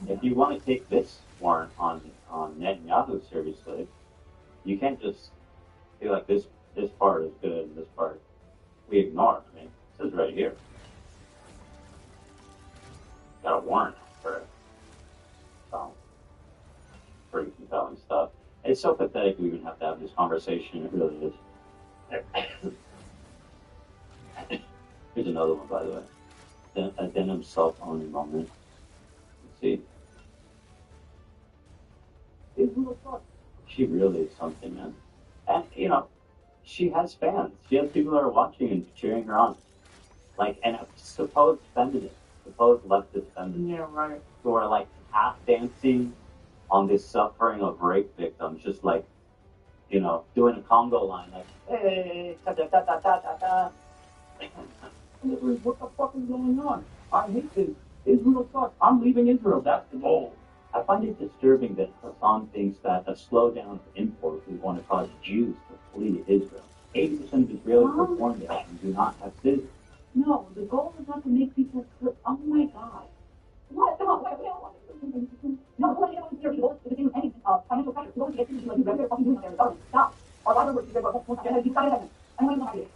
if you want to take this warrant on Netanyahu seriously, you can't just be like, this part is good and this part we ignore. I mean, it says right here. Got a warrant for it. So, pretty compelling stuff. It's so pathetic we even have to have this conversation. It really is. Here's another one, by the way. A Denim self-owning moment. Let's see. Israel sucks. She really is something, man. And, you know, she has fans. She has people that are watching and cheering her on. Like, and supposed feminists, supposed leftist feminists. Yeah, right. Who are, like, half dancing on this suffering of rape victims, just like, you know, doing a Congo line, like, hey, ta ta ta ta ta ta ta. What the fuck is going on? I hate this. Israel sucks. I'm leaving Israel. That's the goal. I find it disturbing that Hassan thinks that a slowdown of imports is going to cause Jews to flee Israel. 80% of Israelis were born there and do not have citizens. No, the goal is not to make people. Oh my god. What? No, wait, no, what do you want to hear people? If it's in any financial pressure, you want to get things like you regular fucking doing out there in the government. Stop. Our lives are worth you guys. I'm going to have to do.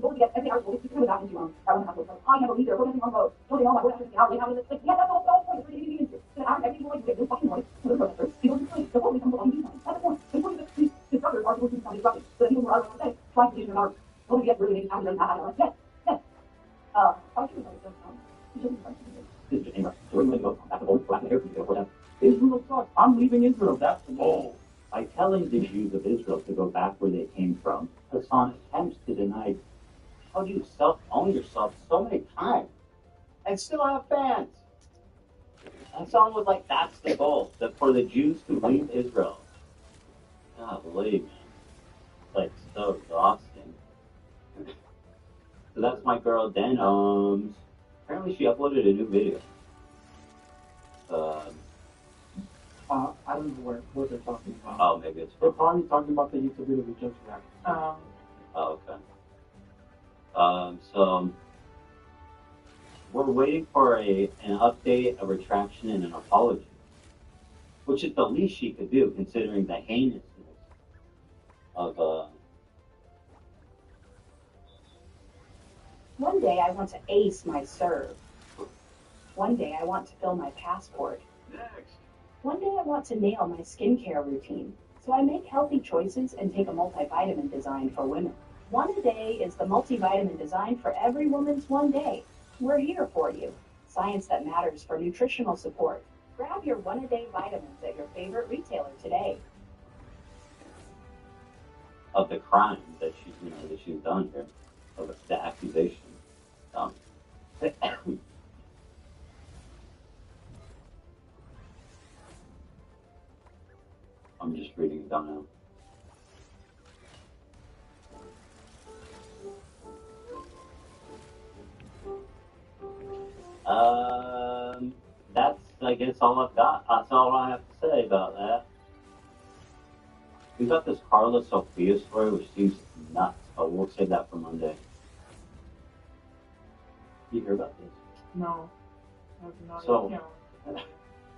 Go to get every article, it's secure without into that one has like, I never leave there, protesting on road, building all my protesters, how they have it, like, yeah, that's all the point, it's really easy to ask every people like, this fucking noise to the protesters, people just like, the whole thing comes along and do something, that's the point, the point is that these disruptors are supposed to be something disruptive, so the people who are out there trying to do their art, going to get really maybe after them, yes, yes, how should we know this? Israel sucks, I'm leaving Israel, that's the goal. By telling the Jews of Israel to go back where they came from, Hassan attempts to deny how do you self-own yourself so many times and still have fans? Hassan was like, that's the goal, that for the Jews to leave Israel. Golly, man. Like, so exhausting. So that's my girl, Denoms. Apparently she uploaded a new video. I don't know what they're talking about. Oh, maybe it's... They're probably talking about the YouTube video we just reacted. Oh, okay. So we're waiting for an update, a retraction, and an apology, which is the least she could do, considering the heinousness of One day I want to ace my serve. One day I want to fill my passport. Next. One day I want to nail my skincare routine. So I make healthy choices and take a multivitamin designed for women. One a day is the multivitamin designed for every woman's one day. We're here for you. Science that matters for nutritional support. Grab your one-a-day vitamins at your favorite retailer today. of the crime that she's done here, of the accusation. I'm just reading it down now. That's, I guess, all I've got. That's all I have to say about that. We got this Carla Sophia story, which seems nuts, but we'll save that for Monday. You hear about this? No. I have not. So,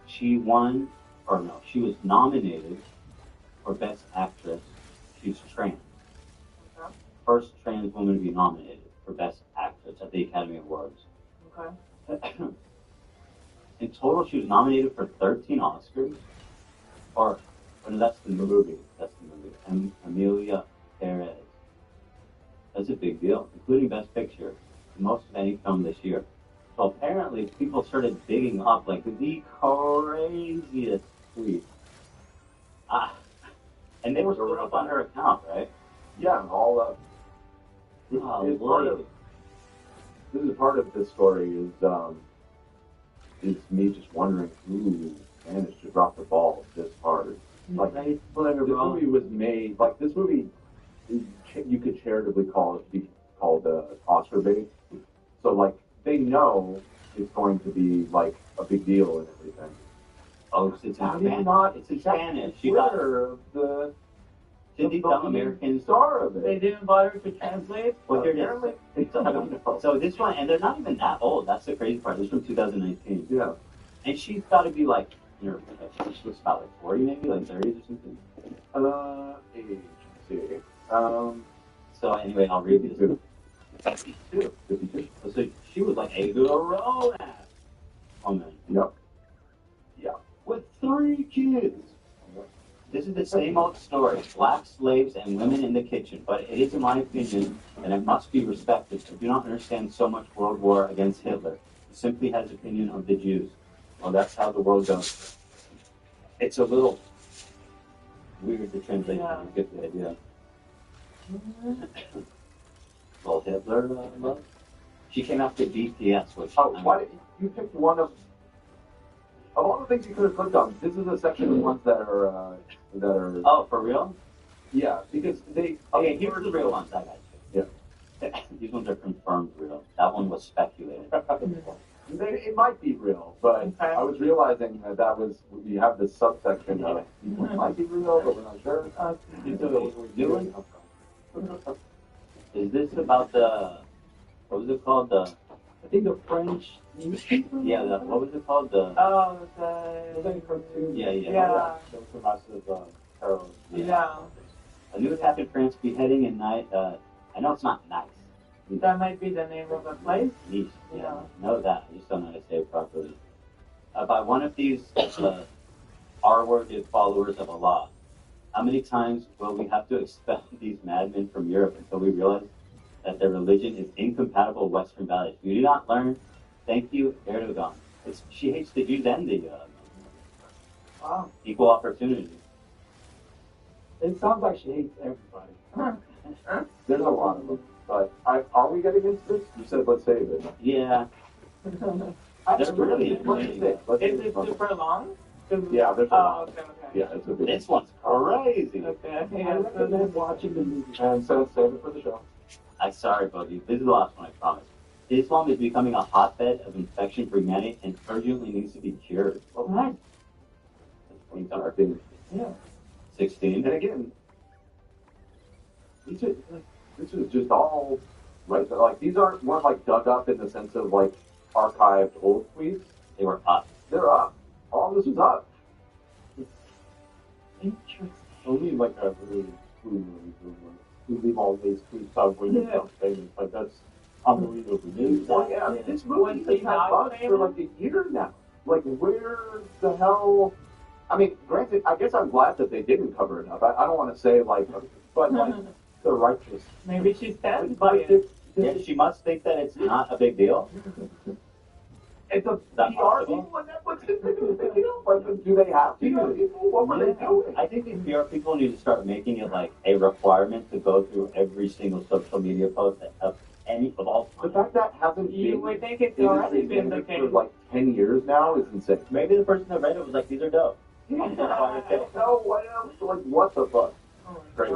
she won, or no, she was nominated for Best Actress. She's trans. Okay. First trans woman to be nominated for Best Actress at the Academy Awards. Okay. In total, she was nominated for 13 Oscars. Or, no, that's the movie. That's the movie. Amelia Perez. That's a big deal, including Best Picture, most of any film this year. So apparently, people started digging up like the craziest tweets. And they were still up on her account, right? Yeah, all of. This is part of this story is me just wondering who managed to drop the ball this hard. Like, this movie was made, like, this movie, you could charitably be called Oscar bait. So, like, they know it's going to be, like, a big deal and everything. Oh, it's in Spanish. She Twitter of the dumb American star of it. They didn't bother to translate? Well, so this one, and they're not even that old. That's the crazy part. This is from 2019. Yeah. And she's got to be like, she's about like 40 maybe, like 30s or something. Age, let's see. So anyway, I'll read this. 52. So she was like a grown ass woman. Yep. Yeah. With 3 kids. This is the same old story. Black slaves and women in the kitchen. But it is, in my opinion, and it must be respected. I do not understand so much World War against Hitler. He simply has opinion of the Jews. Well, that's how the world goes. It's a little weird the translation. Yeah. I get the idea. Well, Hitler, love. She came after BTS, which Why did you pick one of all the things you could have clicked on? This is a section of ones that are Oh, for real? Yeah, because they. Okay, here's the real ones I got you. Yeah. These ones are confirmed real. That one was speculated. It might be real, but I was realizing that was you have this subsection of it might be real, but we're not sure. You know what we're doing. Is this about the what was it called? The I think the French newspaper. yeah, what was it called? The Oh, Was that a cartoon? yeah. Yeah. That was a massive terror. Yeah. A new attack in France, beheading in night. I know it's not nice. That might be the name of a place. Yeesh. Yeah, know that. I just don't know how to say it properly. By one of these R-worded followers of Allah. How many times will we have to expel these madmen from Europe until we realize that their religion is incompatible with Western values? You do not learn. Thank you, Erdogan. She hates the Jews and the Wow. equal opportunity. It sounds like she hates everybody. There's a lot of them. But are we getting into this? You said let's save it. Yeah. That's really interesting. Is it super long? Yeah, there's a lot. Okay. Yeah, it's a big. This one's crazy. Okay. I recommend watching the movie. And so save it for the show. I'm sorry, Bogey. This is the last one, I promise. Islam is becoming a hotbed of infection for humanity and urgently needs to be cured. Well, nice. I think. Yeah. 16. And again, this is just all right. Like these weren't like dug up in the sense of like archived old tweets. They were up. They're up. All this is up. Interesting. Only like a really cool we leave all these tweets out when you become famous. Like that's unbelievable news. Well, yeah, I mean, this movie has had buzz for like a year now. Like where the hell? I mean, granted, I guess I'm glad that they didn't cover it up. I don't want to say like, but like the righteous. Maybe she's dead. But yeah, she must think that it's not a big deal. It's a That PR possible? people and Netflix is making a big deal. Like, do they have to? What were they doing? I think these PR people need to start making it like a requirement to go through every single social media post of any of all time. The fact that hasn't You been would think it's already been the for case. like 10 years now is insane. Maybe the person that read it was like, these are dope. No, what else? Like, what the fuck? Oh Great.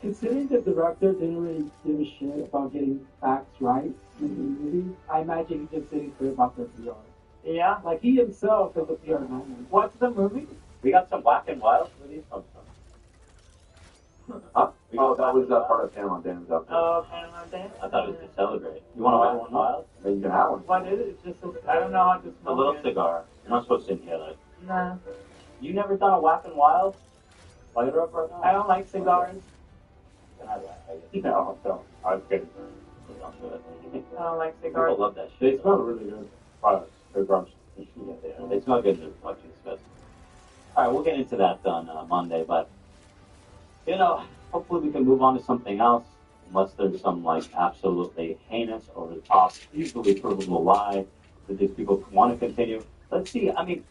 Considering the director didn't really give a shit about getting facts right in the movie, I imagine he just didn't care about their PR. Yeah. Like he himself is a PR man. What's the movie? We got some Black and Wild. Where these come from? Oh, that was part of Panama Dan's up there. Oh, Panama Dance. I thought it was to celebrate. You want to buy one wild? Then you can have one. What is it? It's just I don't know how to A smoke little it. cigar. You're not supposed to inhale it. Nah. You never done a Whack and Wild? Light her up right now. I don't like cigars. Can I have that? I guess. No, I was kidding. Don't do it. I don't like People cigars. love that They shit. smell really good. Products. They're gross. Yeah, they are. They smell good. They're fucking disgusting. All right, we'll get into that on Monday, but you know, hopefully we can move on to something else, unless there's some like absolutely heinous, over the top, easily provable lie that these people want to continue. Let's see. I mean,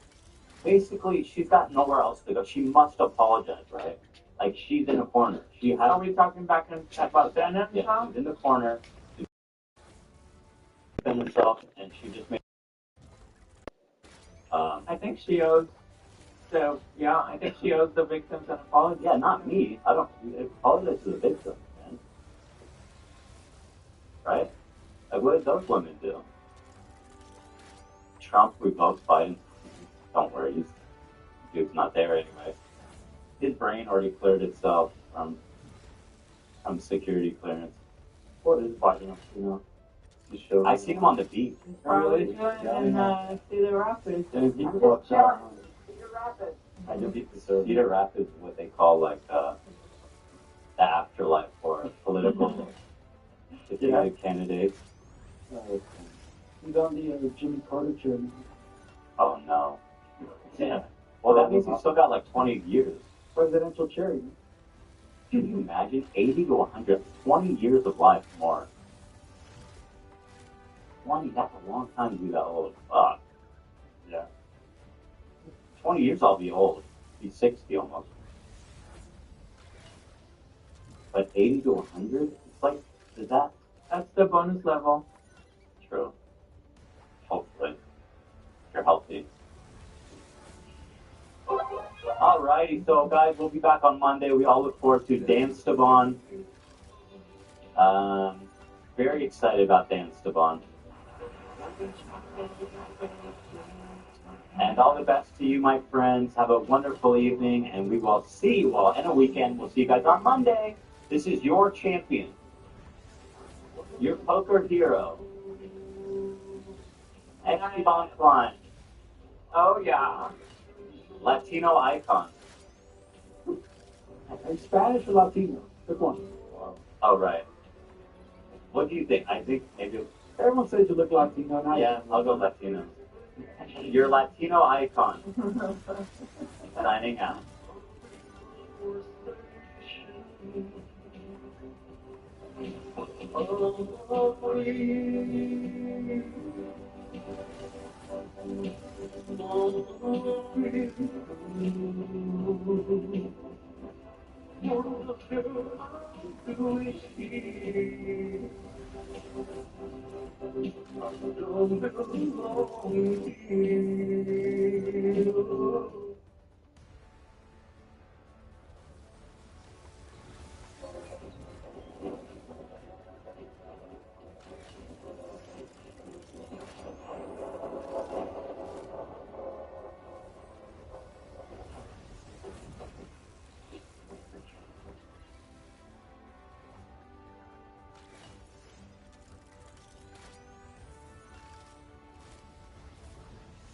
basically, she's got nowhere else to go. She must apologize, right? Like she's in a corner. She has. Are we talking back about Bennett Yeah, now? she's in the corner. She's defending herself, and she just made. I think she owes. So yeah, I think she owes the victims an apology. Yeah, not me. I don't apologize to the victim, man. Right? Like, what did those women do? Trump revoked Biden. Don't worry, dude's not there anyway. His brain already cleared itself from security clearance. What is Biden up to now? Just show I see him on the beach. Probably Really? doing in Cedar Rapids. And people upset. Cedar Rapids. I just eat the service. Cedar Rapids is what they call like the afterlife for political candidates. He's on the Jimmy Carter chair now. Oh no. Yeah. Well, that means he's still got like 20 years. Presidential chair. Can you imagine 80 to 100, 20 years of life more? 20, that's a long time to be that old. Fuck. Yeah. 20 years I'll be old. Be 60 almost. but 80 to 100, it's like, is that? That's the bonus level. True. Hopefully. You're healthy. Alrighty, so guys, we'll be back on Monday. We all look forward to Dan Esteban. Very excited about Dan Esteban. And all the best to you, my friends. Have a wonderful evening, and we will see you all in a weekend. We'll see you guys on Monday. This is your champion, your poker hero, Esteban Klein. Oh, yeah. Latino icon. And Spanish or Latino? Which one? All right. What do you think? I think maybe. Everyone says you look Latino. Now. Yeah, I'll go Latino. Your Latino icon. Signing out.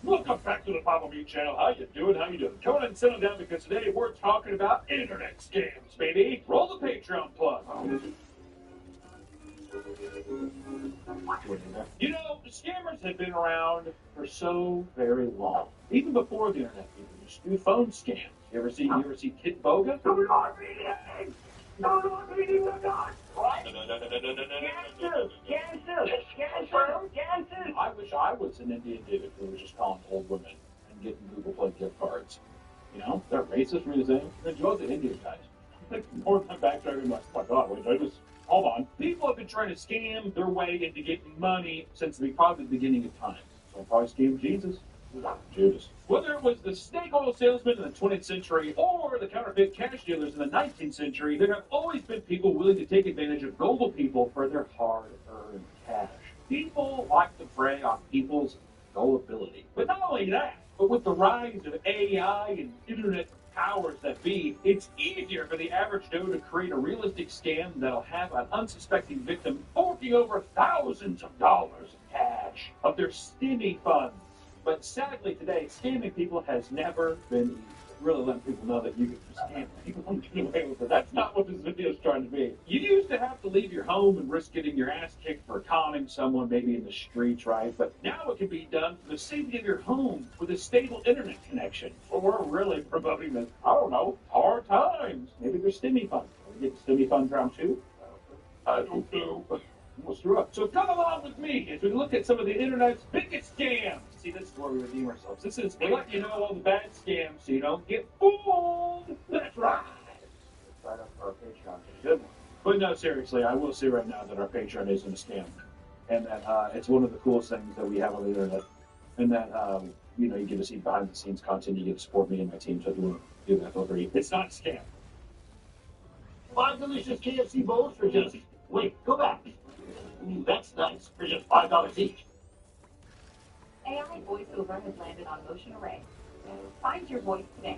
Welcome back to the Papa Beat channel. How you doing? How you doing? Come on and settle down because today we're talking about internet scams, baby. Roll the Patreon plug. You know, the scammers have been around for so very long. Even before the internet, people used to do phone scams. You ever see Kit Boga? I wish I was an Indian dude who was just calling old women and getting Google Play gift cards. You know, they're racist, really saying. Enjoy the Indian guys. Like, more time backtracking, like, oh my God, wait, I just, hold on. People have been trying to scam their way into getting money since probably the beginning of time. So probably scam Jesus. Judas. Whether it was the snake oil salesman in the 20th century or the counterfeit cash dealers in the 19th century, there have always been people willing to take advantage of gullible people for their hard-earned cash. People like to prey on people's gullibility. But not only that, but with the rise of AI and internet powers that be, it's easier for the average Joe to create a realistic scam that'll have an unsuspecting victim forking over thousands of dollars in cash of their stimmy funds. But sadly today, scamming people has never been easy. Really letting people know that you can scam people and get away with it. That's not what this video is trying to be. You used to have to leave your home and risk getting your ass kicked for conning someone maybe in the streets, right? But now it can be done from the safety of your home with a stable internet connection. So we're really promoting this, I don't know, hard times. Maybe there's stimmy funds. Can we get the stimmy funds round two? I don't know. We'll screw up. So come along with me as we look at some of the internet's biggest scams. See, this is where we redeem ourselves. This is, we let you know all the bad scams so you don't get fooled. That's right. Sign up for our Patreon. Good one. But no, seriously, I will say right now that our Patreon isn't a scam. And that it's one of the coolest things that we have on the internet. And that, you know, you get to see behind the scenes content, you get to support me and my team, so if you want to do that for free. It's not a scam. 5 delicious KFC bowls for just, wait, go back. Ooh, that's nice, for just $5 each. AI voiceover has landed on Motion Array. Find your voice today.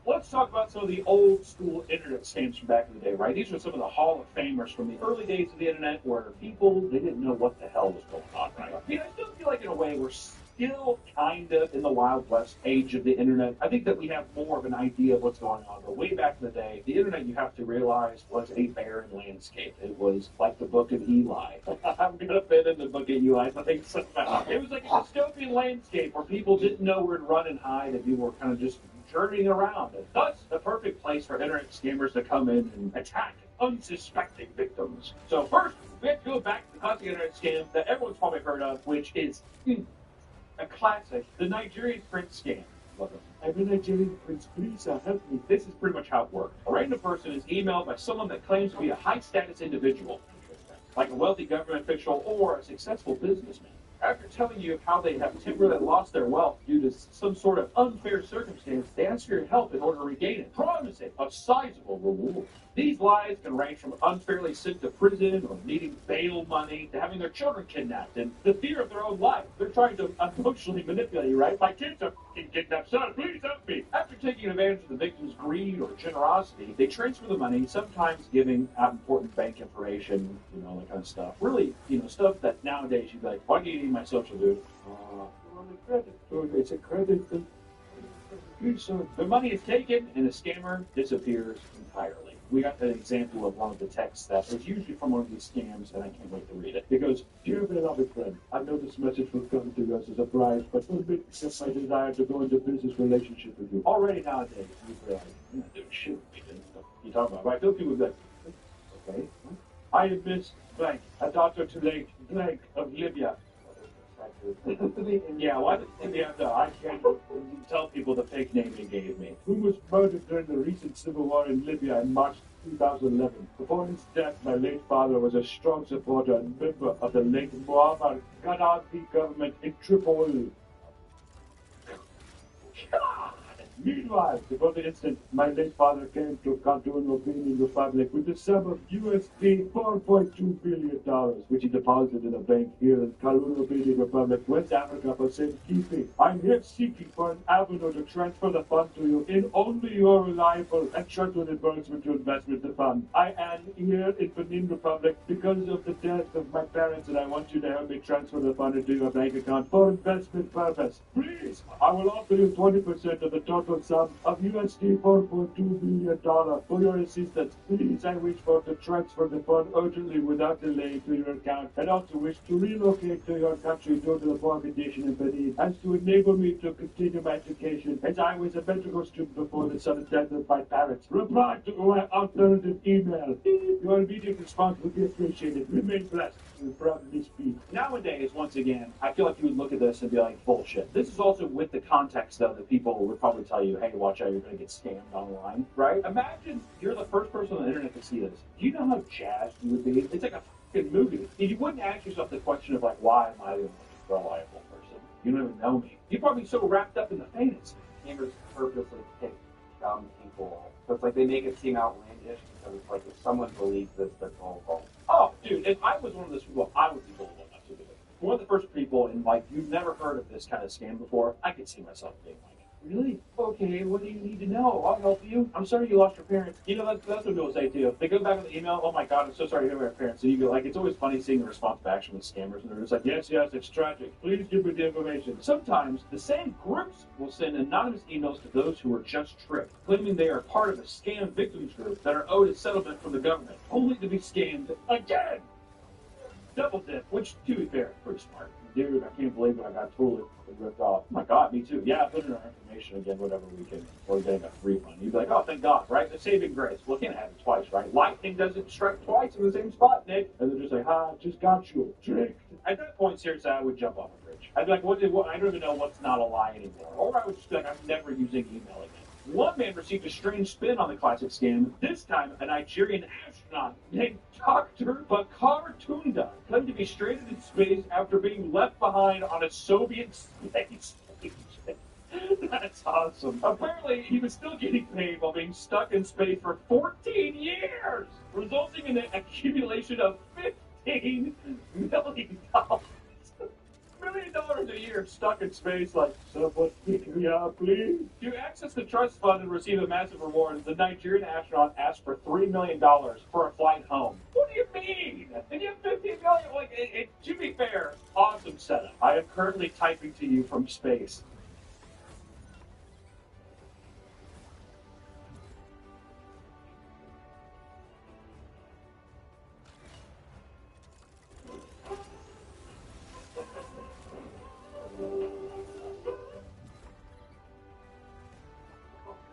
Let's talk about some of the old school internet scams from back in the day, right? These are some of the Hall of Famers from the early days of the internet where people, they didn't know what the hell was going on, right? I mean, I still feel like in a way we're still kind of in the Wild West age of the internet. I think that we have more of an idea of what's going on, but way back in the day, the internet, you have to realize, was a barren landscape. It was like the Book of Eli. I'm going to fit in the Book of Eli, I think somehow. It was like a dystopian landscape where people didn't know where to run and hide, and people were kind of just journeying around. And thus, the perfect place for internet scammers to come in and attack unsuspecting victims. So first, We have to go back to the classic internet scam that everyone's probably heard of, which is a classic, the Nigerian prince scam. I'm a Nigerian prince, please help me. This is pretty much how it works. A random person is emailed by someone that claims to be a high-status individual, like a wealthy government official or a successful businessman. After telling you how they have temporarily lost their wealth due to some sort of unfair circumstance, they ask for your help in order to regain it, promising a sizable reward. These lies can range from unfairly sent to prison or needing bail money to having their children kidnapped and the fear of their own life. They're trying to emotionally manipulate you, right? My kids are getting kidnapped, son, please help me. After taking advantage of the victim's greed or generosity, they transfer the money, sometimes giving out important bank information, that kind of stuff. Really, stuff that nowadays you'd be like, why do you need my social, dude? It's a credit. So the money is taken and the scammer disappears entirely. We got an example of one of the texts that is usually from one of these scams, and I can't wait to read it. It goes, "Dear beloved friend, I know this message will come to you as a surprise, but don't accept my desire to go into business relationship with you." Already nowadays, you realize, you're not doing shit with me, then. You talk about, right? Those people would be like, okay. I am Miss Blank, a daughter to late Blank of Libya. Yeah, why did Libya have to? I can't tell people the fake name he gave me. Who was murdered during the recent civil war in Libya in March 2011. Before his death, my late father was a strong supporter and member of the late Muammar Gaddafi government in Tripoli. Meanwhile, before the incident, my late father came to Khartoum, Albanian Republic with the sum of USD $4.2 billion, which he deposited in a bank here in Khartoum, Albanian Republic, West Africa, for safekeeping. I'm here seeking for an avenue to transfer the fund to you in only your reliable and trustworthy advisement to investment the fund. I am here in Benin Republic because of the death of my parents, and I want you to help me transfer the fund into your bank account for investment purpose. Please, I will offer you 20% of the total sum of USD $4.2 billion for your assistance. Please, I wish for to transfer the fund urgently without delay to your account, and also wish to relocate to your country due to the poor condition in Benin, as to enable me to continue my education, as I was a medical student before the sudden death of my parents. Reply to my alternative email. Your immediate response would be appreciated. Remain blessed. And proudly speak. Nowadays, once again, I feel like you would look at this and be like, bullshit. This is also with the context, though, that people would probably tell you, hey, watch out, you're going to get scammed online, right? Imagine you're the first person on the internet to see this. Do you know how jazzed you would be? It's like a fucking movie. You wouldn't ask yourself the question of, like, why am I the most reliable person? You don't even know me. You're probably so wrapped up in the fantasy. Gamers purposely pick dumb people. So it's like they make it seem outlandish because it's like if someone believes this, they're gullible. Oh, dude, if I was one of those people, I would be gullible enough to do it. One of the first people, and like, you've never heard of this kind of scam before, I could see myself being like, really? Okay, what do you need to know? I'll help you. I'm sorry you lost your parents. That's what people say too. They go back with the email, oh my god, I'm so sorry you hear my parents. And you go like, it's always funny seeing the response back from the scammers, and they're just like, yes, it's tragic. Please give me the information. Sometimes the same groups will send anonymous emails to those who were just tricked, claiming they are part of a scam victims group that are owed a settlement from the government, only to be scammed again. Double dip, which, to be fair, pretty smart. Dude, I can't believe it. I got totally ripped off. Oh my god, me too. Yeah, put in our information again, whatever we can, or getting a refund. You'd be like, oh, thank God, right? The saving grace. Well, it can't happen twice, right? Lightning doesn't strike twice in the same spot, Nick. And they're just like, just got you. Tricked. At that point, seriously, I would jump off a bridge. I'd be like, I don't even know what's not a lie anymore. Or I would just be like, I'm never using email again. One man received a strange spin on the classic scam. This time, a Nigerian astronaut named Dr. Bakar Tunda claimed to be stranded in space after being left behind on a Soviet space station. That's awesome. Apparently, he was still getting paid while being stuck in space for 14 years, resulting in an accumulation of $15 million. $1 million a year stuck in space, like, someone pick me up, please. To access the trust fund and receive a massive reward, the Nigerian astronaut asked for $3 million for a flight home. What do you mean? And you have $15 million? Like, to be fair, awesome setup. I am currently typing to you from space.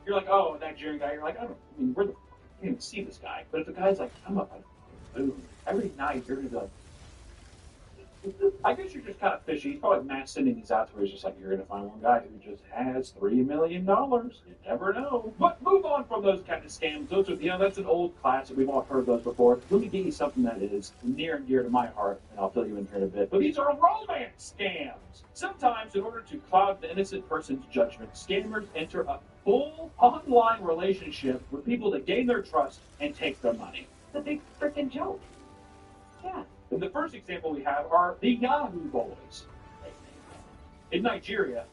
You're like, oh, a Nigerian guy. You're like, I mean, where the, you can't even see this guy. But if the guy's like, I'm up, moon. Every night you're gonna be like, I guess you're just kind of fishy. He's probably mass sending these out to where he's just like, you're gonna find one guy who just has $3 million. You never know. But move on from those kind of scams. Those are, that's an old classic. We've all heard those before. Let me give you something that is near and dear to my heart, and I'll fill you in here in a bit. But these are romance scams. Sometimes, in order to cloud the innocent person's judgment, scammers enter a full online relationship with people that gain their trust and take their money. It's a big freaking joke. Yeah. And the first example we have are the Yahoo Boys. In Nigeria,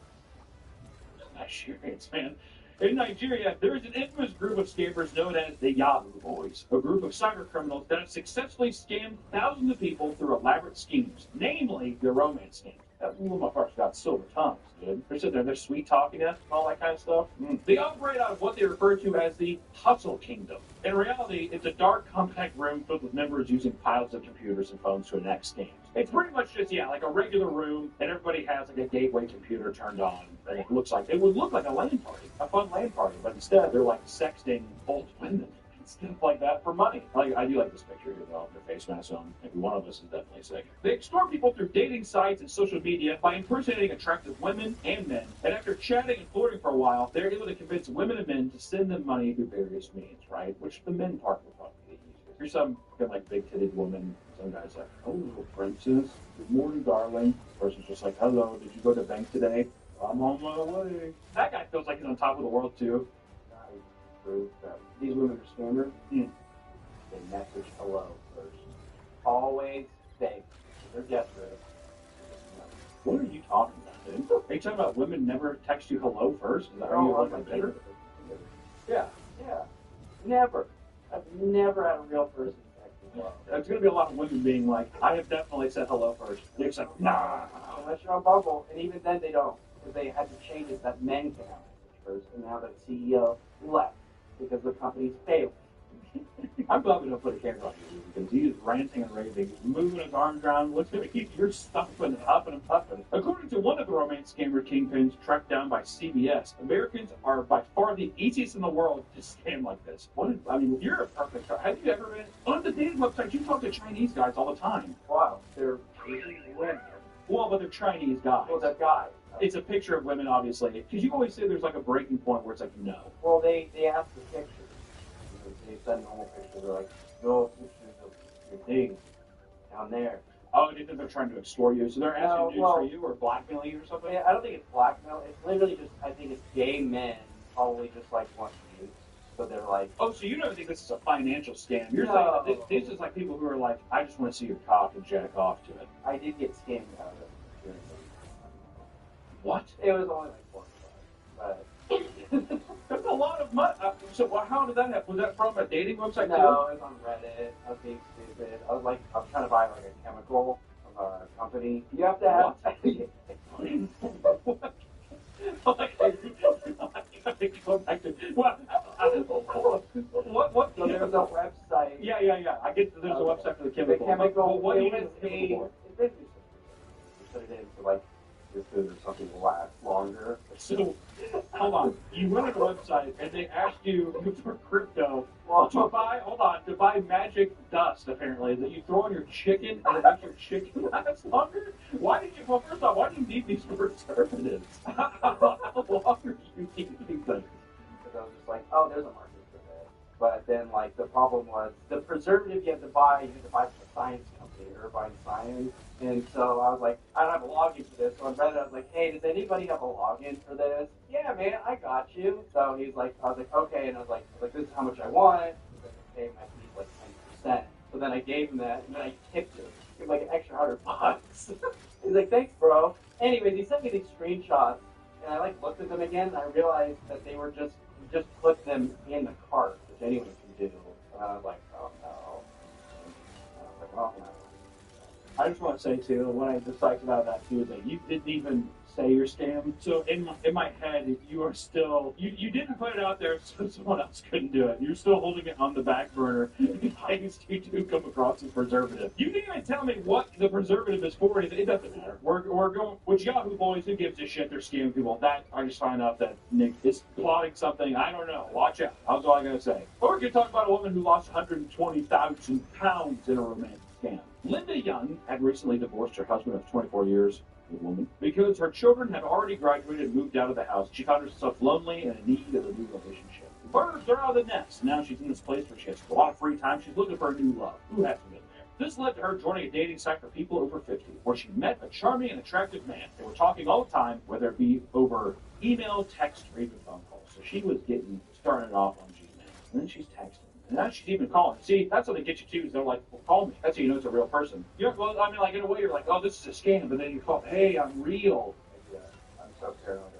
Nigerians, man. In Nigeria, there is an infamous group of scammers known as the Yahoo Boys, a group of cyber criminals that have successfully scammed thousands of people through elaborate schemes, namely the romance scams. That one of my parts got silver tongues, dude. They're sitting there, they're sweet talking us and all that kind of stuff. They operate out of what they refer to as the Hustle Kingdom. In reality, it's a dark, compact room filled with members using piles of computers and phones to enact scams. It's pretty much just, like a regular room, and everybody has like a gateway computer turned on, and it would look like a LAN party, a fun LAN party, but instead they're like sexting old women. Stuff like that for money. I do like this picture here, though. Their face mask on. Maybe one of us is definitely sick. They extort people through dating sites and social media by impersonating attractive women and men. And after chatting and flirting for a while, they're able to convince women and men to send them money through various means, right? Which the men part will probably be easier. Here's some like big-titted woman. Some guy's like, "Oh, little princess. Good morning, darling." The person's just like, "Hello, did you go to the bank today?" "I'm on my way." That guy feels like he's on top of the world, too. Prove that these women are scammers. They message hello first. Always fake. They're desperate. What are you talking about, dude? Are you talking about women never text you hello first? Is that how you like better? Yeah. Never. I've never had a real person text me hello. There's going to be a lot of women being like, I have definitely said hello first. They're just like, nah. Unless you're on Bumble, and even then they don't. Because they had to change it that men can have message first, and now that CEO left. Because the company's failed. I'm glad we don't put a camera on you because he is ranting and raving, moving his arms around. What's going to keep your stuffing and huffing and puffing? According to one of the romance scammer kingpins tracked down by CBS, Americans are by far the easiest in the world to scam like this. You're a perfect guy. Have you ever been on the dating website? You talk to Chinese guys all the time. Wow, they're Asian women. Well, but they're Chinese guys. Well, they're guys. It's a picture of women, obviously, because you always say there's like a breaking point where it's like, no. Well, they ask the pictures. They send normal pictures. They're like, no pictures of your thing down there. Oh, do you think they're trying to extort you? So they're asking nudes for you or blackmailing you or something? I don't think it's blackmail. It's literally just, I think it's gay men probably just like want nudes. So they're like... Oh, so you don't think this is a financial scam? You're saying that this is like people who are like, I just want to see your cock and jack off to it. I did get scammed out of it. What? It was only like $4, but that's a lot of money. So how did that happen? Was that from a dating website? No, it was on Reddit. I was being stupid. I was trying to buy like a chemical of a company. You have to have. What? So there's a website. Yeah. I get that there's a website for the chemical. The chemical. What do you It's basically you put it in for like. Just so there's something to last longer. So, hold on. You went on a website and they asked you for crypto to buy magic dust, apparently, that you throw on your chicken and it makes your chicken last longer? Well, first off, why do you need these preservatives? How long are you needing things? Because I was just like, oh, there's a market for this. But then, like, the problem was the preservative you had to buy from a science company, Irvine Science. And so I was like, I don't have a login for this. So on Reddit, I was like, hey, does anybody have a login for this? Yeah, man, I got you. So he's like, I was like, okay. And I was like, this is how much I want. He's like, okay, my fee's like 10%. So then I gave him that, and then I tipped him. Give him like an extra $100. He's like, thanks, bro. Anyways, he sent me these screenshots, and I like looked at them again, and I realized that they were just put them in the cart, which anyone can do. And I was like, oh no. And I was like, oh no. I just want to say too, what I disliked about that too is that you didn't even say your scam. So in my head, you are still you didn't put it out there so someone else couldn't do it. You're still holding it on the back burner in case you do come across a preservative. You didn't even tell me what the preservative is for. It doesn't matter. We're going with Yahoo Boys. Who gives a shit? They're scamming people. That I just find out that Nick is plotting something. I don't know. Watch out. That's all I gotta say. Or we could talk about a woman who lost 120,000 pounds in a romantic scam. Linda Young had recently divorced her husband of 24 years, a woman, because her children had already graduated and moved out of the house. She found herself lonely and in need of a new relationship. The birds are out of the nest. Now she's in this place where she has a lot of free time. She's looking for a new love. Who hasn't been there? This led to her joining a dating site for people over 50, where she met a charming and attractive man. They were talking all the time, whether it be over email, text, or even phone calls. So she was starting it off on Gmail. And then she's texting. And now she's even calling. See, that's how they get you too. Is they're like, well, call me. That's how you know it's a real person. Well, I mean, like in a way, you're like, oh, this is a scam. But then you call, hey, I'm real. Yeah, I'm so paranoid of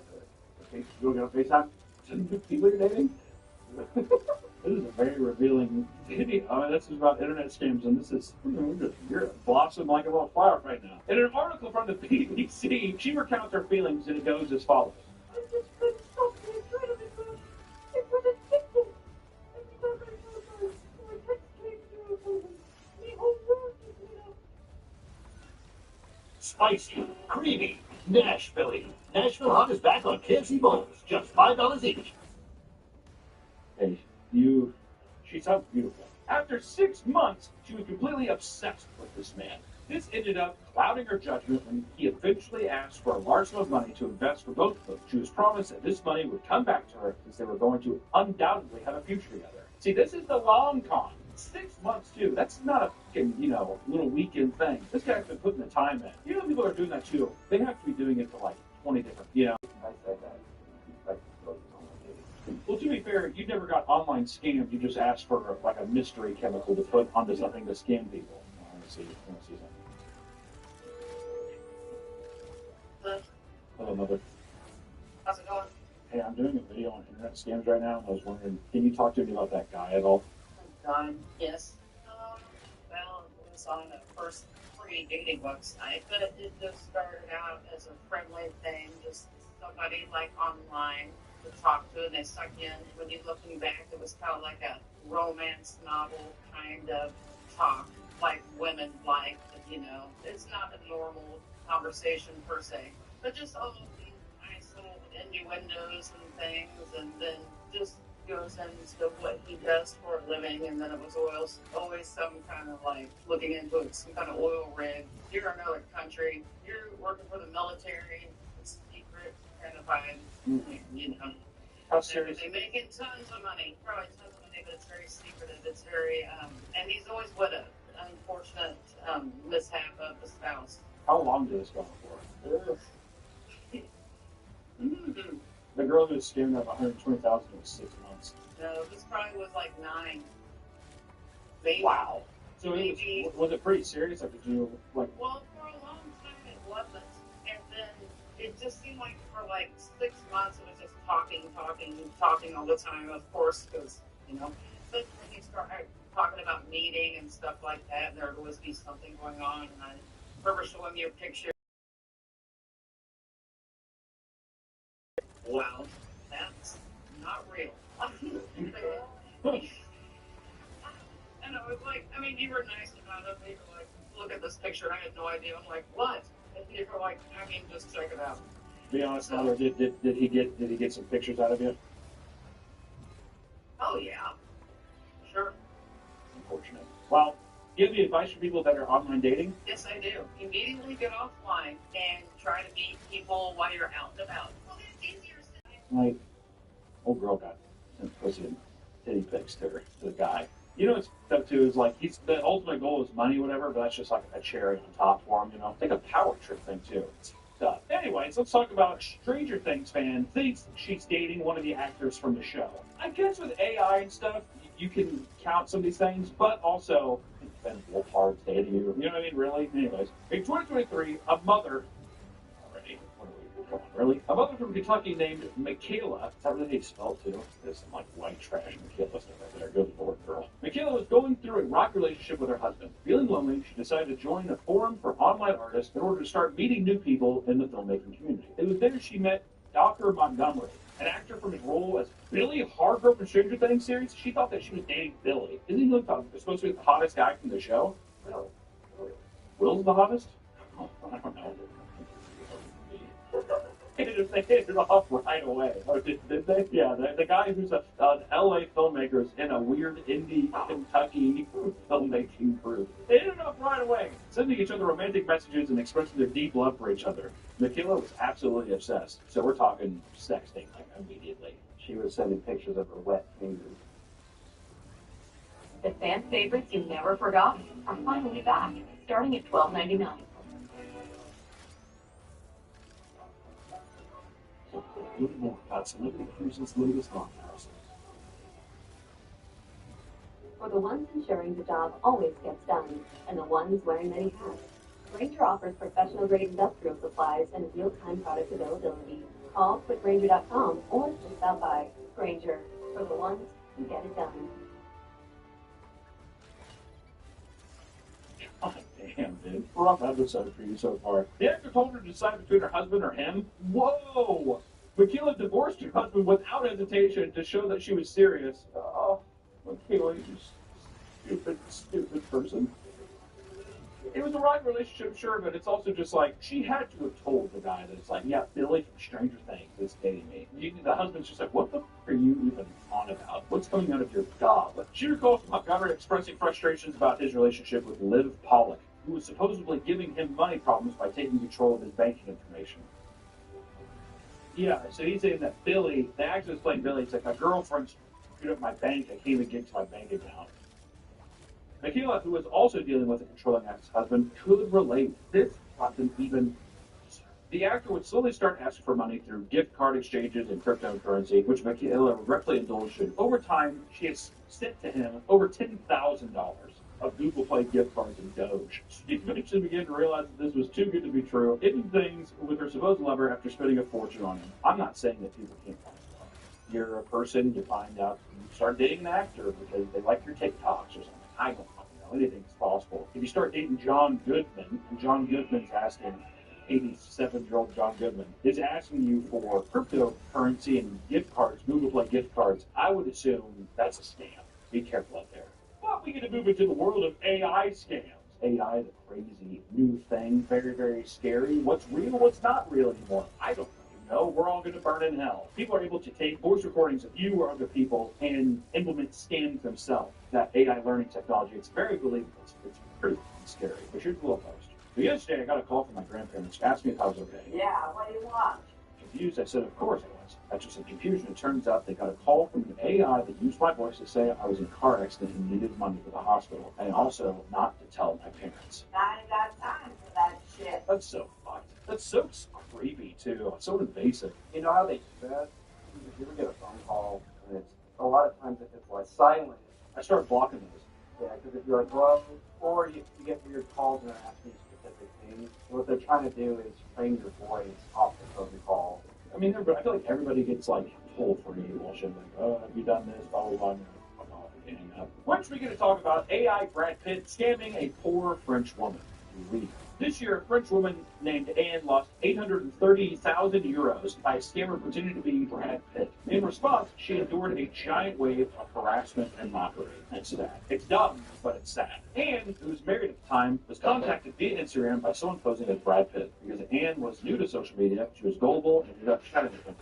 it. You want to get on FaceTime? People you're dating? This is a very revealing video. I mean, this is about internet scams, and this is you're blossom like a little flower right now. In an article from the BBC, she recounts her feelings, and it goes as follows. Spicy, creamy, Nashville. Nashville Hot is back on KFC bowls, just $5 each. Hey, she sounds beautiful. After 6 months, she was completely obsessed with this man. This ended up clouding her judgment when he eventually asked for a large sum of money to invest for both of them. She was promised that this money would come back to her since they were going to undoubtedly have a future together. See, this is the long con. 6 months too. That's not a fucking, little weekend thing. This guy's been putting the time in. People are doing that too. They have to be doing it for like 20 different, I said that. Well, to be fair, you never got online scammed. You just asked for like a mystery chemical to put onto something to scam people. Let's see something. Hello, Mother. How's it going? Hey, I'm doing a video on internet scams right now, and I was wondering, can you talk to me about that guy at all? Yes. Well, it was on the first free dating website, but it just started out as a friendly thing, just somebody like online to talk to, and they suck in. When you're looking back, it was kind of like a romance novel kind of talk, like women like, it's not a normal conversation per se, but just all of these nice little innuendos and things, and then just goes into what he does for a living, and then it was always some kind of like looking into it, some kind of oil rig. You're in another country, you're working for the military, it's secret kind of vibe, How serious? They're making tons of money, probably tons of money, but it's very secretive. It's very, and he's always with an unfortunate mishap of the spouse. How long did this go on for? The girl who was scammed out of 120,000 was 6 months. No, this probably was like 9. Maybe. Wow. So maybe. Was it pretty serious? Like, did you like? Well, for a long time it wasn't, and then it just seemed like for like 6 months it was just talking all the time. Of course, because but when you start talking about meeting and stuff like that, there would always be something going on. And I remember showing you a picture. Well, that's not real. And I was like, you were nice about it. You were like, look at this picture. And I had no idea. I'm like, what? And you were like, just check it out. Be honest, Mother, did he get some pictures out of you? Oh yeah, sure. Unfortunate. Well, do you have any advice for people that are online dating? Yes, I do. Immediately get offline and try to meet people while you're out and about. Well, it's easier. Like, old girl got some pussy and titty pics to the guy. What's up too is like the ultimate goal is money, whatever, but that's just like a cherry on top for him. It's like a power trip thing too. Anyways, let's talk about Stranger Things fan thinks she's dating one of the actors from the show. I guess with AI and stuff, you can count some of these things, but also Ben Wolfhard's dating you. You know what I mean? Really? Anyways, in 2023, a mother. Already, what are we? Come on, really? A mother from Kentucky named Michaela, is that really how you spell it too? There's some like white trash Michaela stuff right there. Good Lord, girl. Michaela was going through a rock relationship with her husband. Feeling lonely, she decided to join a forum for online artists in order to start meeting new people in the filmmaking community. It was there she met Dr. Montgomery, an actor from his role as Billy Hargrove from Stranger Things series. She thought that she was dating Billy. Isn't he supposed to be the hottest guy from the show? Really? Will's the hottest? Oh, I don't know. They hit it off right away. Oh, did they? Yeah, the guy who's an LA filmmaker is in a weird indie Kentucky filmmaking group. They hit it off right away, sending each other romantic messages and expressing their deep love for each other. Michaela was absolutely obsessed, so we're talking sexting like immediately. She was sending pictures of her wet fingers. The fan favorites you never forgot are finally back, starting at $12.99. More about Celebrity Cruises' latest podcast. For the ones ensuring the job always gets done, and the ones wearing many hats, Grainger offers professional-grade industrial supplies and real-time product availability. Call quickgrainger.com or just stop by. Grainger, for the ones who get it done. God damn, dude. Rough episode for you so far. The actor told her to decide between her husband or him. Whoa! Michaela divorced her husband without hesitation to show that she was serious. Oh, Michaela, you stupid person. It was a right relationship, sure, but it's also just like, she had to have told the guy that it's like, yeah, Billy from Stranger Things is dating me. The husband's just like, what the f are you even on about? What's coming out of your gob? She recalls Montgomery expressing frustrations about his relationship with Liv Pollock, who was supposedly giving him money problems by taking control of his banking information. Yeah, so he's saying that Billy, the actor is playing Billy, it's like, my girlfriend screwed up my bank, I can't even get to my bank account. Michaela, who was also dealing with a controlling ex-husband, could relate. This wasn't even... The actor would slowly start asking for money through gift card exchanges and cryptocurrency, which Michaela recklessly indulged in. Over time, she has sent to him over $10,000 of Google Play gift cards and Doge. She eventually began to realize that this was too good to be true, ending things with her supposed lover after spending a fortune on him. I'm not saying that people can't find love. You're a person, you find out, you start dating an actor because they like your TikToks or something. I don't know. Anything's possible. If you start dating John Goodman, and John Goodman's asking, 87-year-old John Goodman is asking you for cryptocurrency and gift cards, Google Play gift cards, I would assume that's a scam. Be careful out there. But we get to move into the world of AI scams. AI, the crazy new thing, very, very scary. What's real, what's not real anymore? I don't know. We're all going to burn in hell. People are able to take voice recordings of you or other people and implement scams themselves. That AI learning technology, it's very believable. It's pretty scary. But here's a little post. So yesterday, I got a call from my grandparents. Asked me if I was okay. Yeah, what do you want? Confused, I said, of course I was. After some confusion, it turns out they got a call from an AI that used my voice to say I was in a car accident and needed money for the hospital, and also not to tell my parents. I ain't got time for that shit. That's so fucked. That's so creepy, too. It's so invasive. You know how they do that? If you ever get a phone call, and it's a lot of times if it's like silent, I start blocking those. Yeah, because if you're like, well, or you get weird calls and they're asking specific things. What they're trying to do is train your voice off the phone call. I mean, I feel like everybody gets like toll-free bullshit, like, oh, have you done this, blah, blah, blah, and fuck off and hang up. Next, we're going to talk about AI Brad Pitt scamming a poor French woman. Read. This year, a French woman named Anne lost 830,000 euros by a scammer pretending to be Brad Pitt. In response, she endured a giant wave of harassment and mockery. It's sad. It's dumb, but it's sad. Anne, who was married at the time, was contacted via Instagram by someone posing as Brad Pitt. Because Anne was new to social media, she was gullible, and ended up chatting with him.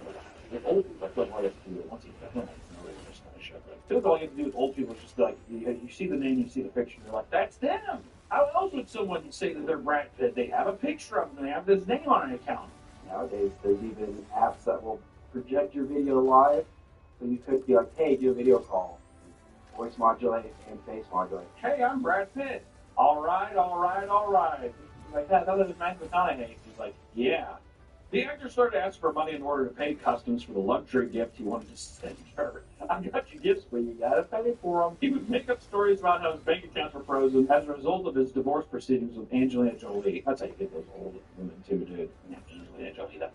With old people, I feel like all you have to do it once you definitely know this kind of shit. But I feel like all you have to do with old people is just like, you see the name, you see the picture, you're like, that's them! How else would someone say that they're Brad Pitt? They have a picture of them. They have his name on an account. Nowadays, there's even apps that will project your video live. So you could be like, hey, do a video call. Voice modulate and face modulate. Hey, I'm Brad Pitt. All right, all right, all right. He's like, that was Matthew McConaughey. He's like, yeah. The actor started to ask for money in order to pay customs for the luxury gift he wanted to send her. I got you gifts, but you gotta pay for them. He would make up stories about how his bank accounts were frozen as a result of his divorce proceedings with Angelina Jolie. That's how you get those old women too, dude. Angelina Jolie, that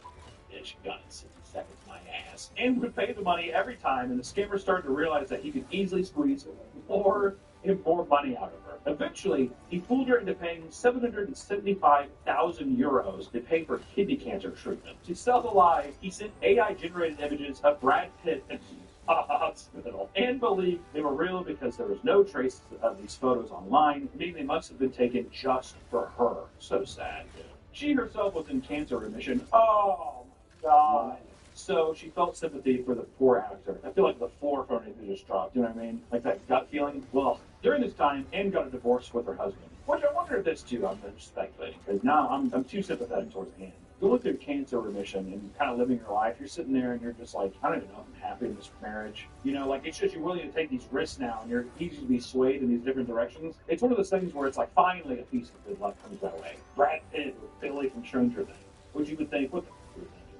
bitch got in 60 seconds, my ass. And would pay the money every time, and the scammer started to realize that he could easily squeeze more and more money out of her. Eventually, he fooled her into paying 775,000 euros to pay for kidney cancer treatment. To sell the lie, he sent AI-generated images of Brad Pitt at a hospital and believed they were real because there was no trace of these photos online, meaning they must have been taken just for her. So sad. She herself was in cancer remission. Oh my god. So she felt sympathy for the poor actor. I feel like the floor for anything just dropped. You know what I mean? Like that gut feeling. Well, during this time, Anne got a divorce with her husband. Which I wonder if this too. I'm just speculating because now I'm too sympathetic towards Anne. Going through cancer remission and kind of living your life, you're sitting there and you're just like, I don't even know if I'm happy in this marriage. You know, like it's just you're willing to take these risks now and you're easy to be swayed in these different directions. It's one of those things where it's like finally a piece of good luck comes that way. Brad Pitt with Billy from Stranger Things, which you would think, what the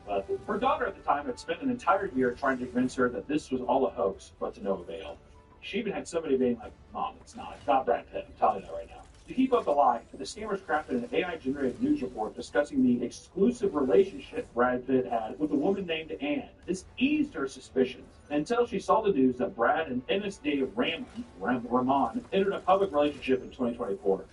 but her daughter at the time had spent an entire year trying to convince her that this was all a hoax, but to no avail. She even had somebody being like, Mom, it's not Brad Pitt, I'm telling you that right now. To keep up the lie, the scammers crafted an AI-generated news report discussing the exclusive relationship Brad Pitt had with a woman named Anne. This eased her suspicions until she saw the news that Brad and NSD Ramon entered a public relationship in 2024.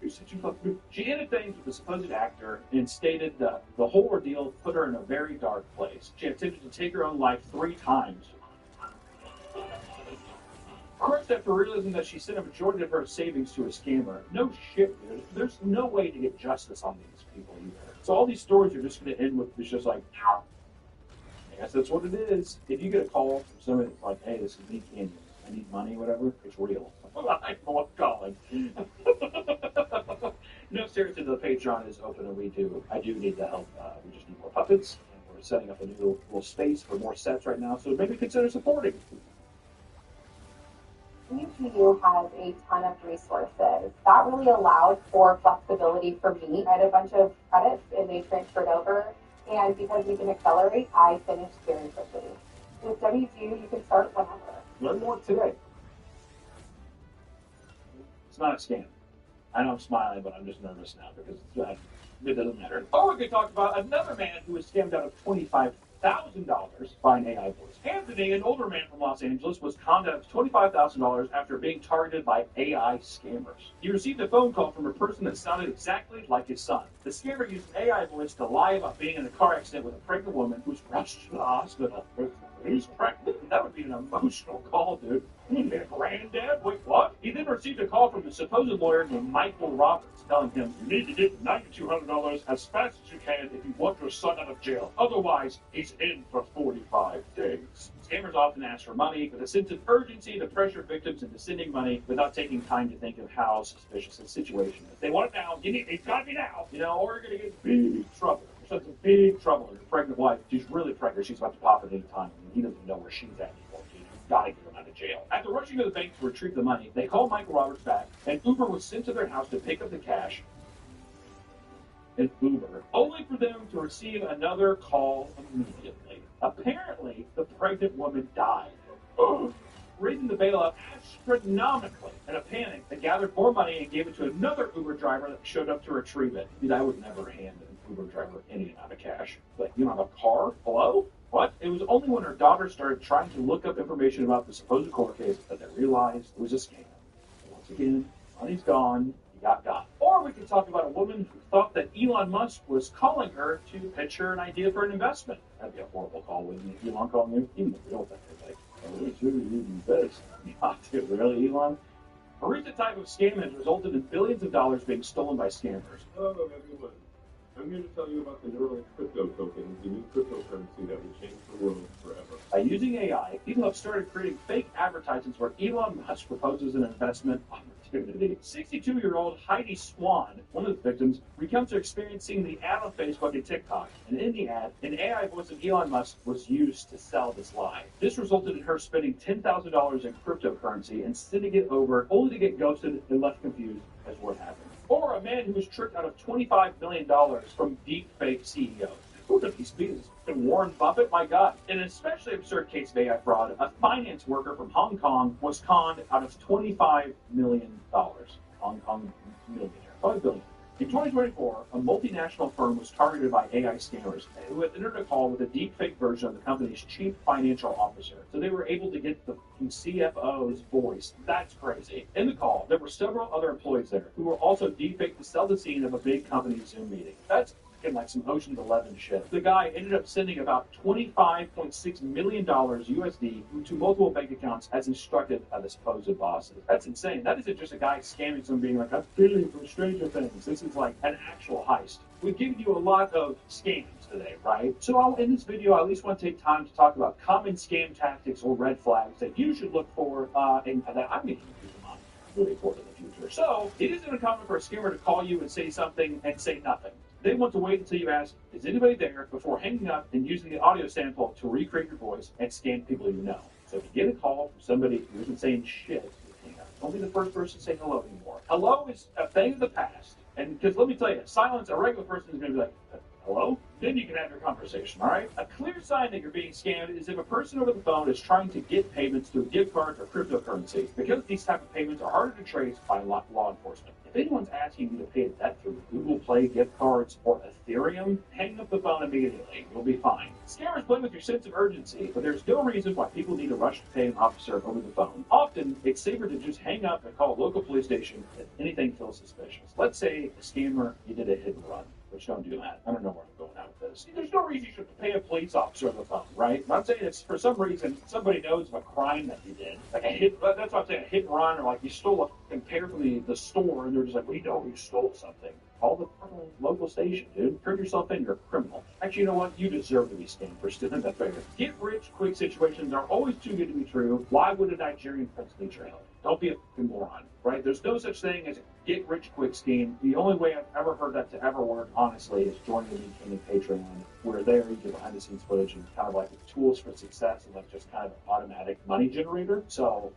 You said you loved me. She ended things with the supposed actor and stated that the whole ordeal put her in a very dark place. She attempted to take her own life 3 times. Crushed after realizing that she sent a majority of her savings to a scammer. No shit, dude. There's no way to get justice on these people either. So all these stories are just going to end with it's just like, I guess that's what it is. If you get a call from somebody that's like, hey, this is me, Canyon. I need money, whatever, it's real. I know what calling. No, seriously, the Patreon is open and I do need the help. We just need more puppets, and we're setting up a new little space for more sets right now, so maybe consider supporting. UPU has a ton of resources. That really allowed for flexibility for me. I had a bunch of credits and they transferred over, and because we can accelerate, I finished very quickly. With WGU, you can start whenever. Learn more today. It's not a scam. I know I'm smiling, but I'm just nervous now because it doesn't matter. Or we could talk about another man who was scammed out of $25,000 by an AI voice. Anthony, an older man from Los Angeles, was conned out of $25,000 after being targeted by AI scammers. He received a phone call from a person that sounded exactly like his son. The scammer used an AI voice to lie about being in a car accident with a pregnant woman who was rushed to the hospital. He's pregnant? That would be an emotional call, dude. You mean a granddad? Wait, what? He then received a call from a supposed lawyer named Michael Roberts telling him, you need to get $9,200 as fast as you can if you want your son out of jail. Otherwise, he's in for 45 days. Scammers often ask for money with a sense of urgency to pressure victims into sending money without taking time to think of how suspicious the situation is. If they want it now, it's got to be now, or you're going to get in big trouble. Your son's in big trouble. Your pregnant wife, she's really pregnant. She's about to pop at any time. He doesn't know where she's at anymore. You've got to get him out of jail. After rushing to the bank to retrieve the money, they called Michael Roberts back, and Uber was sent to their house to pick up the cash. And Uber, only for them to receive another call immediately. Apparently, the pregnant woman died, raising the bailout astronomically. In a panic, they gathered more money and gave it to another Uber driver that showed up to retrieve it. Dude, I would never hand an Uber driver any amount of cash. Like, you don't have a car? Hello? What? It was only when her daughter started trying to look up information about the supposed court case that they realized it was a scam. Once again, money's gone. He got. Or we could talk about a woman who thought that Elon Musk was calling her to pitch her an idea for an investment. That'd be a horrible call, wouldn't it? Elon calling you? Even the real thing is like, oh, it's really invest. Not dude, really, Elon? A recent type of scam has resulted in billions of dollars being stolen by scammers. Hello, everyone. I'm here to tell you about the Neuralink crypto token, the new cryptocurrency that will change the world forever. By using AI, people have started creating fake advertisements where Elon Musk proposes an investment opportunity. 62-year-old Heidi Swan, one of the victims, recounts her experiencing the ad on Facebook and TikTok. And in the ad, an AI voice of Elon Musk was used to sell this lie. This resulted in her spending $10,000 in cryptocurrency and sending it over, only to get ghosted and left confused as what happened. Or a man who was tricked out of $25 million from deepfake CEOs. Who could these be? Warren Buffett? My God. In an especially absurd case of AI fraud, a finance worker from Hong Kong was conned out of $25 million. Hong Kong millionaire. $5 billion. In 2024, a multinational firm was targeted by AI scammers who had entered a call with a deepfake version of the company's chief financial officer. So they were able to get the CFO's voice. That's crazy. In the call, there were several other employees there who were also deepfaked to sell the scene of a big company Zoom meeting. That's like some Ocean's 11 shit. The guy ended up sending about $25.6 million USD to multiple bank accounts as instructed by the supposed bosses. That's insane. That isn't just a guy scamming someone being like, I'm feeling from Stranger Things. This is like an actual heist. We've given you a lot of scams today, right? So in this video, I at least want to take time to talk about common scam tactics or red flags that you should look for and that I'm going to keep them on moving forward in the future. So it isn't uncommon for a scammer to call you and say something and say nothing. They want to wait until you ask, is anybody there, before hanging up and using the audio sample to recreate your voice and scam people you know. So if you get a call from somebody who isn't saying shit, don't be the first person to say hello anymore. Hello is a thing of the past. And because let me tell you, silence, a regular person is going to be like, hello? Then you can have your conversation, all right? A clear sign that you're being scammed is if a person over the phone is trying to get payments through gift cards or cryptocurrency, because these type of payments are harder to trace by law enforcement. If anyone's asking you to pay a debt through Google Play gift cards or Ethereum, hang up the phone immediately. You'll be fine. Scammers play with your sense of urgency, but there's no reason why people need to rush to pay an officer over the phone. Often, it's safer to just hang up and call a local police station if anything feels suspicious. Let's say a scammer, you did a hit and run. Which don't do that. I don't know where I'm going out with this. There's no reason you should pay a police officer on the phone, right? I'm saying it's for some reason somebody knows of a crime that you did. Like a hit, that's what I'm saying, a hit and run, or like you stole a pair from the store and they're just like, we know you stole something. Call the local station, dude. Turn yourself in, you're a criminal. Actually, you know what? You deserve to be scammed for stealing that figure. Get rich quick situations are always too good to be true. Why would a Nigerian prince need your help? Don't be a fucking moron, right? There's no such thing as a get rich quick scheme. The only way I've ever heard that to ever work, honestly, is joining the King and Patreon, where there you get behind the scenes footage and kind of like tools for success and like just kind of an automatic money generator. So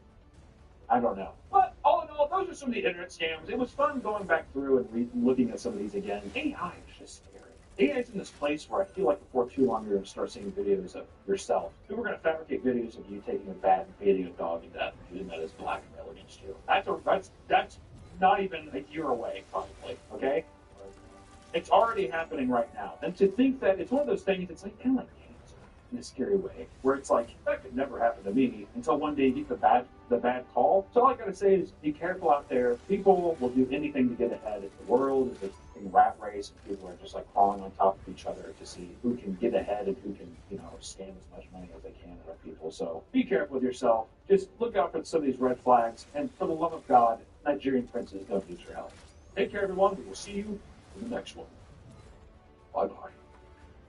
I don't know. But all in all, those are some of the internet scams. It was fun going back through and looking at some of these again. AI is just scary. AI is in this place where I feel like before too long you're going to start seeing videos of yourself. People are going to fabricate videos of you taking a bat and beating a dog to death and using that as blackmail against you. That's not even a year away, probably. Okay? It's already happening right now. And to think that it's one of those things, it's like kind of like cancer in a scary way, where it's like, that could never happen to me until one day you get the bad call. So all I gotta say is be careful out there. People will do anything to get ahead. The world is a rat race, and people are just like crawling on top of each other to see who can get ahead and who can, scam as much money as they can out of people. So be careful with yourself. Just look out for some of these red flags, and for the love of God, Nigerian princes don't need your help. Take care, everyone. We will see you in the next one. Bye-bye.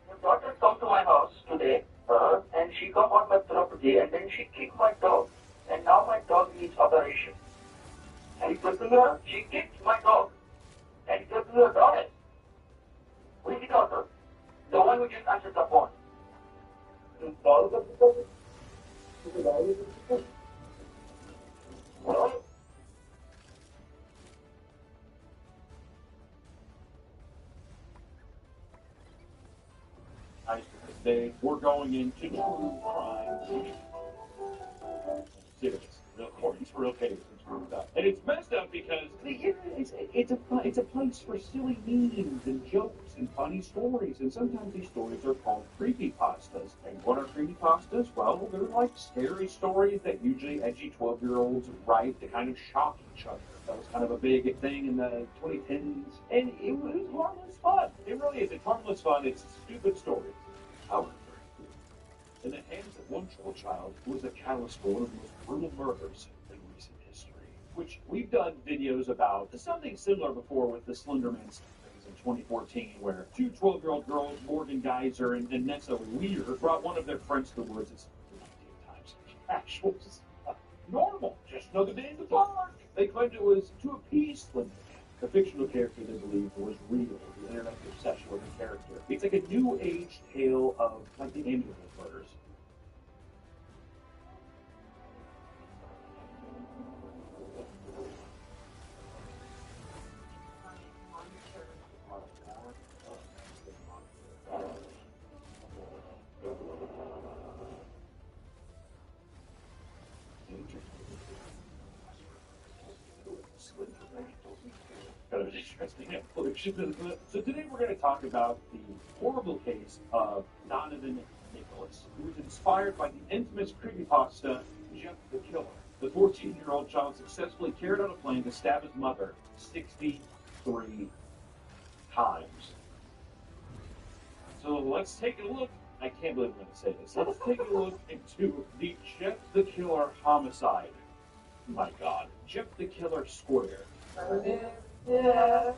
My daughter come to my house today, and she come on my property, and then she kicked my dog, and now my dog needs operation. And he said to her, she kicked my dog, and he said to her, daughter, who is the daughter? The one who just answered the phone. Well, Today, we're going into true crime. Serious, real cases. And it's messed up because the internet it's a place for silly memes and jokes and funny stories, and sometimes these stories are called creepypastas. And what are creepypastas? Well, they're like scary stories that usually edgy 12-year-olds write to kind of shock each other. That was kind of a big thing in the 2010s, and it was harmless fun. It really is. It's harmless fun. It's stupid stories. However, in the hands of one troubled child who was the catalyst for one of the most brutal murders in recent history, which we've done videos about something similar before with the Slender Man things in 2014, where two 12-year-old girls, Morgan Geyser and Nessa Weir, brought one of their friends to the woods. It's 19 times actual, just normal, just another day in the park. They claimed it was to appease Slender Man, the fictional character they believed was real, the internet obsession with the character. It's like a new age tale of like the Amityville murders. Kind of interesting footage So today we're going to talk about the horrible case of Donovan Nicholas, who was inspired by the infamous creepypasta Jeff the Killer. The 14-year-old child successfully carried on a plan to stab his mother 63 times. So let's take a look. I can't believe I'm going to say this. Let's take a look into the Jeff the Killer homicide. My God. Jeff the Killer Square. Yeah.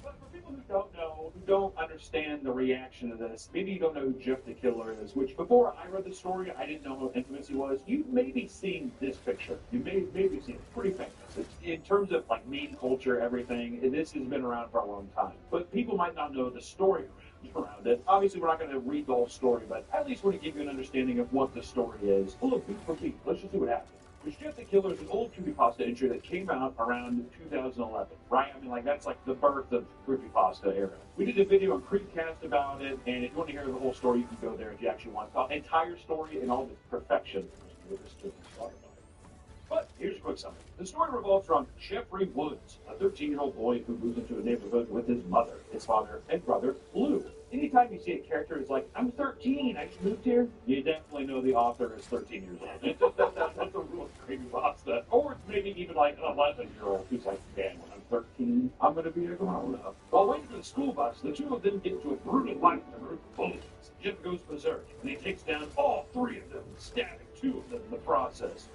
But for people who don't know, who don't understand the reaction to this, maybe you don't know who Jeff the Killer is, which before I read the story, I didn't know how infamous he was. You've maybe seen this picture. You maybe seen it. It's pretty famous. It's, in terms of like meme culture, everything, this has been around for a long time. But people might not know the story around it. Obviously, we're not going to read the whole story, but at least want to give you an understanding of what the story is. Well, look, beat for beat. Let's just see what happens. Jeff the Killer is an old creepypasta entry that came out around 2011, right? I mean, like, that's like the birth of creepypasta era. We did a video on Creepcast about it, and if you want to hear the whole story, you can go there if you actually want the entire story and all the perfection. But here's a quick summary. The story revolves around Jeffrey Woods, a 13-year-old boy who moves into a neighborhood with his mother, his father, and brother, Lou. Anytime you see a character who's like, I'm 13, I just moved here, you definitely know the author is 13 years old. That's a real creepypasta. Or it's maybe even like an 11-year-old who's like, man, when I'm 13, I'm going to be a grown-up. While waiting for the school bus, the two of them get into a brutal fight with a group of bullies. Jeff goes berserk, and he takes down all three of them, stabbing two of them in the process.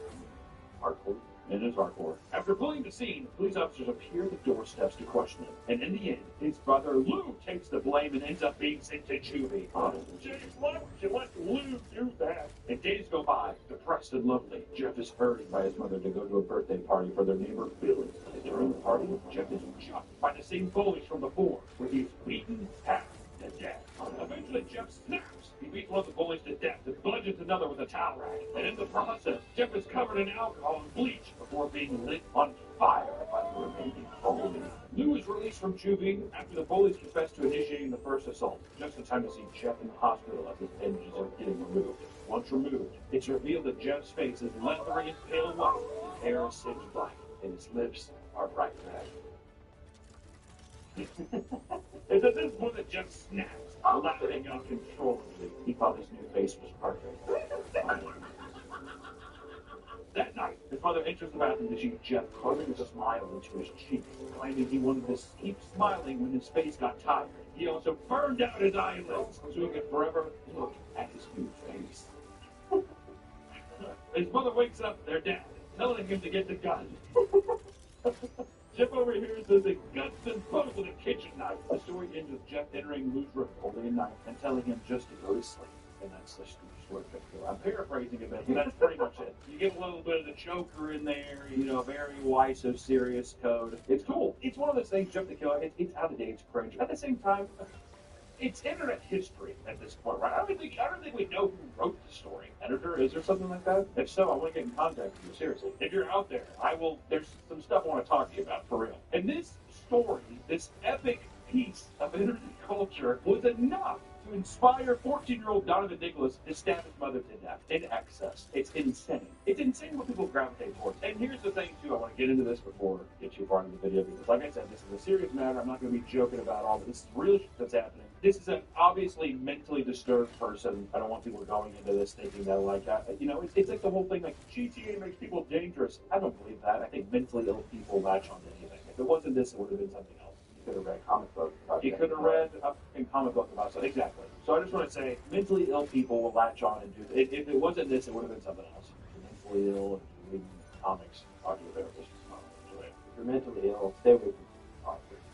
Hardcore. It is hardcore. After fleeing the scene, police officers appear at the doorsteps to question him. And in the end, his brother Lou takes the blame and ends up being sent to juvie. Oh, James, why would you let Lou do that? And days go by, depressed and lonely. Jeff is hurried by his mother to go to a birthday party for their neighbor Billy. And during the party, Jeff is shot by the same bullies from before, where he's beaten half to death. Eventually, Jeff snaps. He beats one of the bullies to death and bludgeons another with a towel rack. And in the process, Jeff is covered in alcohol and bleach before being lit on fire by the remaining bullies. Lou is released from juvie after the bullies confess to initiating the first assault, just in time to see Jeff in the hospital as his bandages are getting removed. Once removed, it's revealed that Jeff's face is leathery and pale white, his hair is singed black, and his lips are bright red. It's at this point that Jeff snaps, laughing uncontrollably. He thought his new face was perfect. That night, his mother enters the bathroom to see Jeff carving a smile into his cheek, claiming he wanted to keep smiling when his face got tired. He also burned out his eyelids so he could forever look at his new face. His mother wakes up their dad, telling him to get the gun. Jeff overhears as it guts and blows with a kitchen knife. The story ends with Jeff entering Lou's room holding a knife and telling him just to go to sleep. And that's the story. I'm paraphrasing a bit, but that's pretty much it. You get a little bit of the Joker in there, you know, very why so serious code. It's cool. It's one of those things, Jeff the Killer, it's out of date, it's cringe. At the same time, it's internet history at this point, right? I don't think we know who wrote the story. Editor, is there something like that? If so, I want to get in contact with you, seriously. If you're out there, there's some stuff I want to talk to you about, for real. And this story, this epic piece of internet culture, was enough to inspire 14-year-old Donovan Nicholas to stab his mother to death in excess. It's insane. It's insane what people gravitate towards. And here's the thing, too. I want to get into this before I get too far into the video, because like I said, this is a serious matter. I'm not going to be joking about all this. This is real shit that's happening. This is an obviously mentally disturbed person. I don't want people going into this thinking that, like, you know, it's like the whole thing, like, GTA makes people dangerous. I don't believe that. I think mentally ill people latch on to anything. If it wasn't this, it would have been something else. You could have read comic books about You could have read a comic book about something. Exactly. So I just want to say, mentally ill people will latch on and do it. If it wasn't this, it would have been something else. If you're mentally ill and reading comics, talk to your therapist. If you're mentally ill, stay away from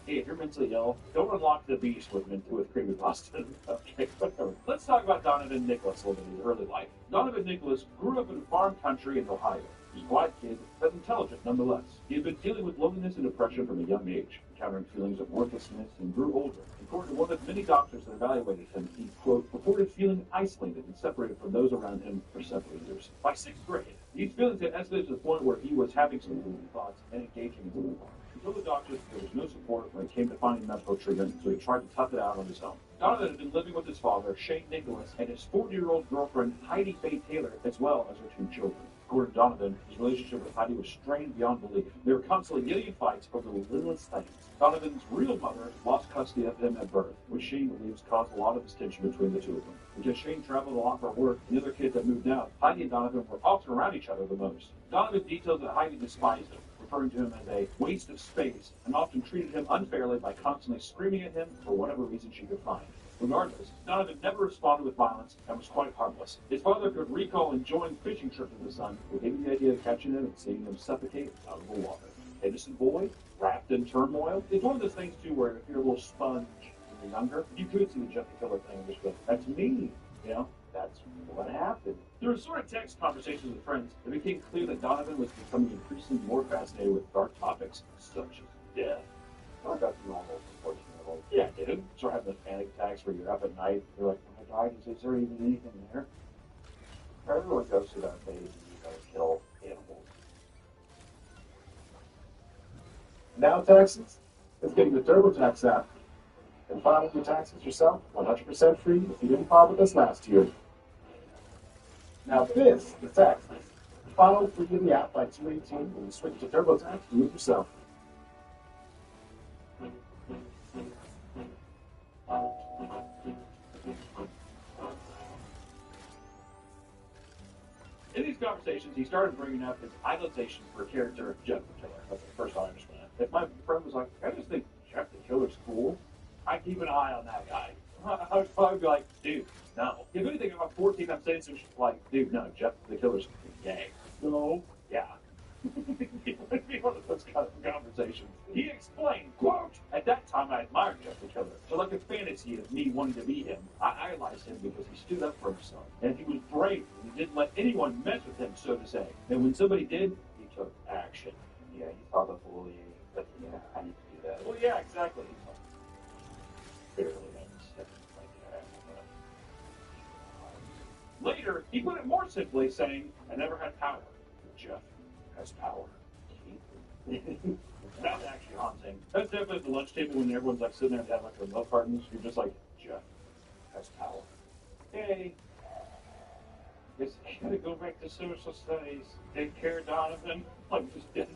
hey, if you're mentally ill, don't unlock the beast with creepypasta. Okay, whatever. Let's talk about Donovan Nicholas a little bit in his early life. Donovan Nicholas grew up in a farm country in Ohio. He was a quiet kid, but intelligent nonetheless. He had been dealing with loneliness and depression from a young age, encountering feelings of worthlessness, and grew older. According to one of the many doctors that evaluated him, he, quote, reported feeling isolated and separated from those around him for several years. By 6th grade, these feelings had escalated to the point where he was having some thoughts and engaging in some thoughts. He told the doctors there was no support when it came to finding medical treatment, so he tried to tough it out on his own. Donovan had been living with his father, Shane Nicholas, and his 40-year-old girlfriend, Heidi Faye Taylor, as well as her 2 children. According to Donovan, his relationship with Heidi was strained beyond belief. They were constantly getting in fights over the littlest things. Donovan's real mother lost custody of him at birth, which Shane believes caused a lot of this tension between the two of them. Because Shane traveled a lot for work and the other kids that moved out, Heidi and Donovan were often around each other the most. Donovan detailed that Heidi despised him, referring to him as a waste of space, and often treated him unfairly by constantly screaming at him for whatever reason she could find. Regardless, Donovan never responded with violence and was quite harmless. His father could recall enjoying fishing trips with his son, who gave him the idea of catching him and seeing him suffocate out of the water. Innocent boy, wrapped in turmoil. It's one of those things, too, where if you're a little sponge when you're younger, you could see the Jeff the Killer thing and just go, that's me. You know, that's what happened. Through assorted text conversations with friends, it became clear that Donovan was becoming increasingly more fascinated with dark topics such as death. I thought that's normal for 14-year-olds. Yeah, dude. Start having those panic attacks where you're up at night, you're like, when I died, is there even anything there? Everyone goes through that phase and you gotta kill animals. Now, Texans, let's get the TurboTax app and file your taxes yourself 100% free if you didn't file with us last year. Now, this is taxes. File free in the app by 2/18 when you switch to TurboTax, do it yourself. In these conversations, he started bringing up his idolization for a character, Jeff the Killer. That's the first time I understand. If my friend was like, I just think Jeff the Killer's cool, I'd keep an eye on that guy. I would probably be like, dude, no. If anything, if I'm 14, I'm saying some shit like, dude, no, Jeff the Killer's gay. No. Yeah. It would be one of those kind of conversations. He explained, quote, at that time I admired Jeff the Killer. So like a fantasy of me wanting to be him, I idolized him because he stood up for himself. And he was brave, and he didn't let anyone mess with him, so to say. And when somebody did, he took action. Yeah, he saw the bullying, but yeah, I need to do that. Well, yeah, exactly. Barely Later, he put it more simply, saying, I never had power. Jeff has power. That's actually haunting. That's definitely at the lunch table when everyone's like sitting there and have like their milk cartons. You're just like, Jeff has power. Hey, guess I gotta go back to social studies. Take care, Donovan. Like just dead.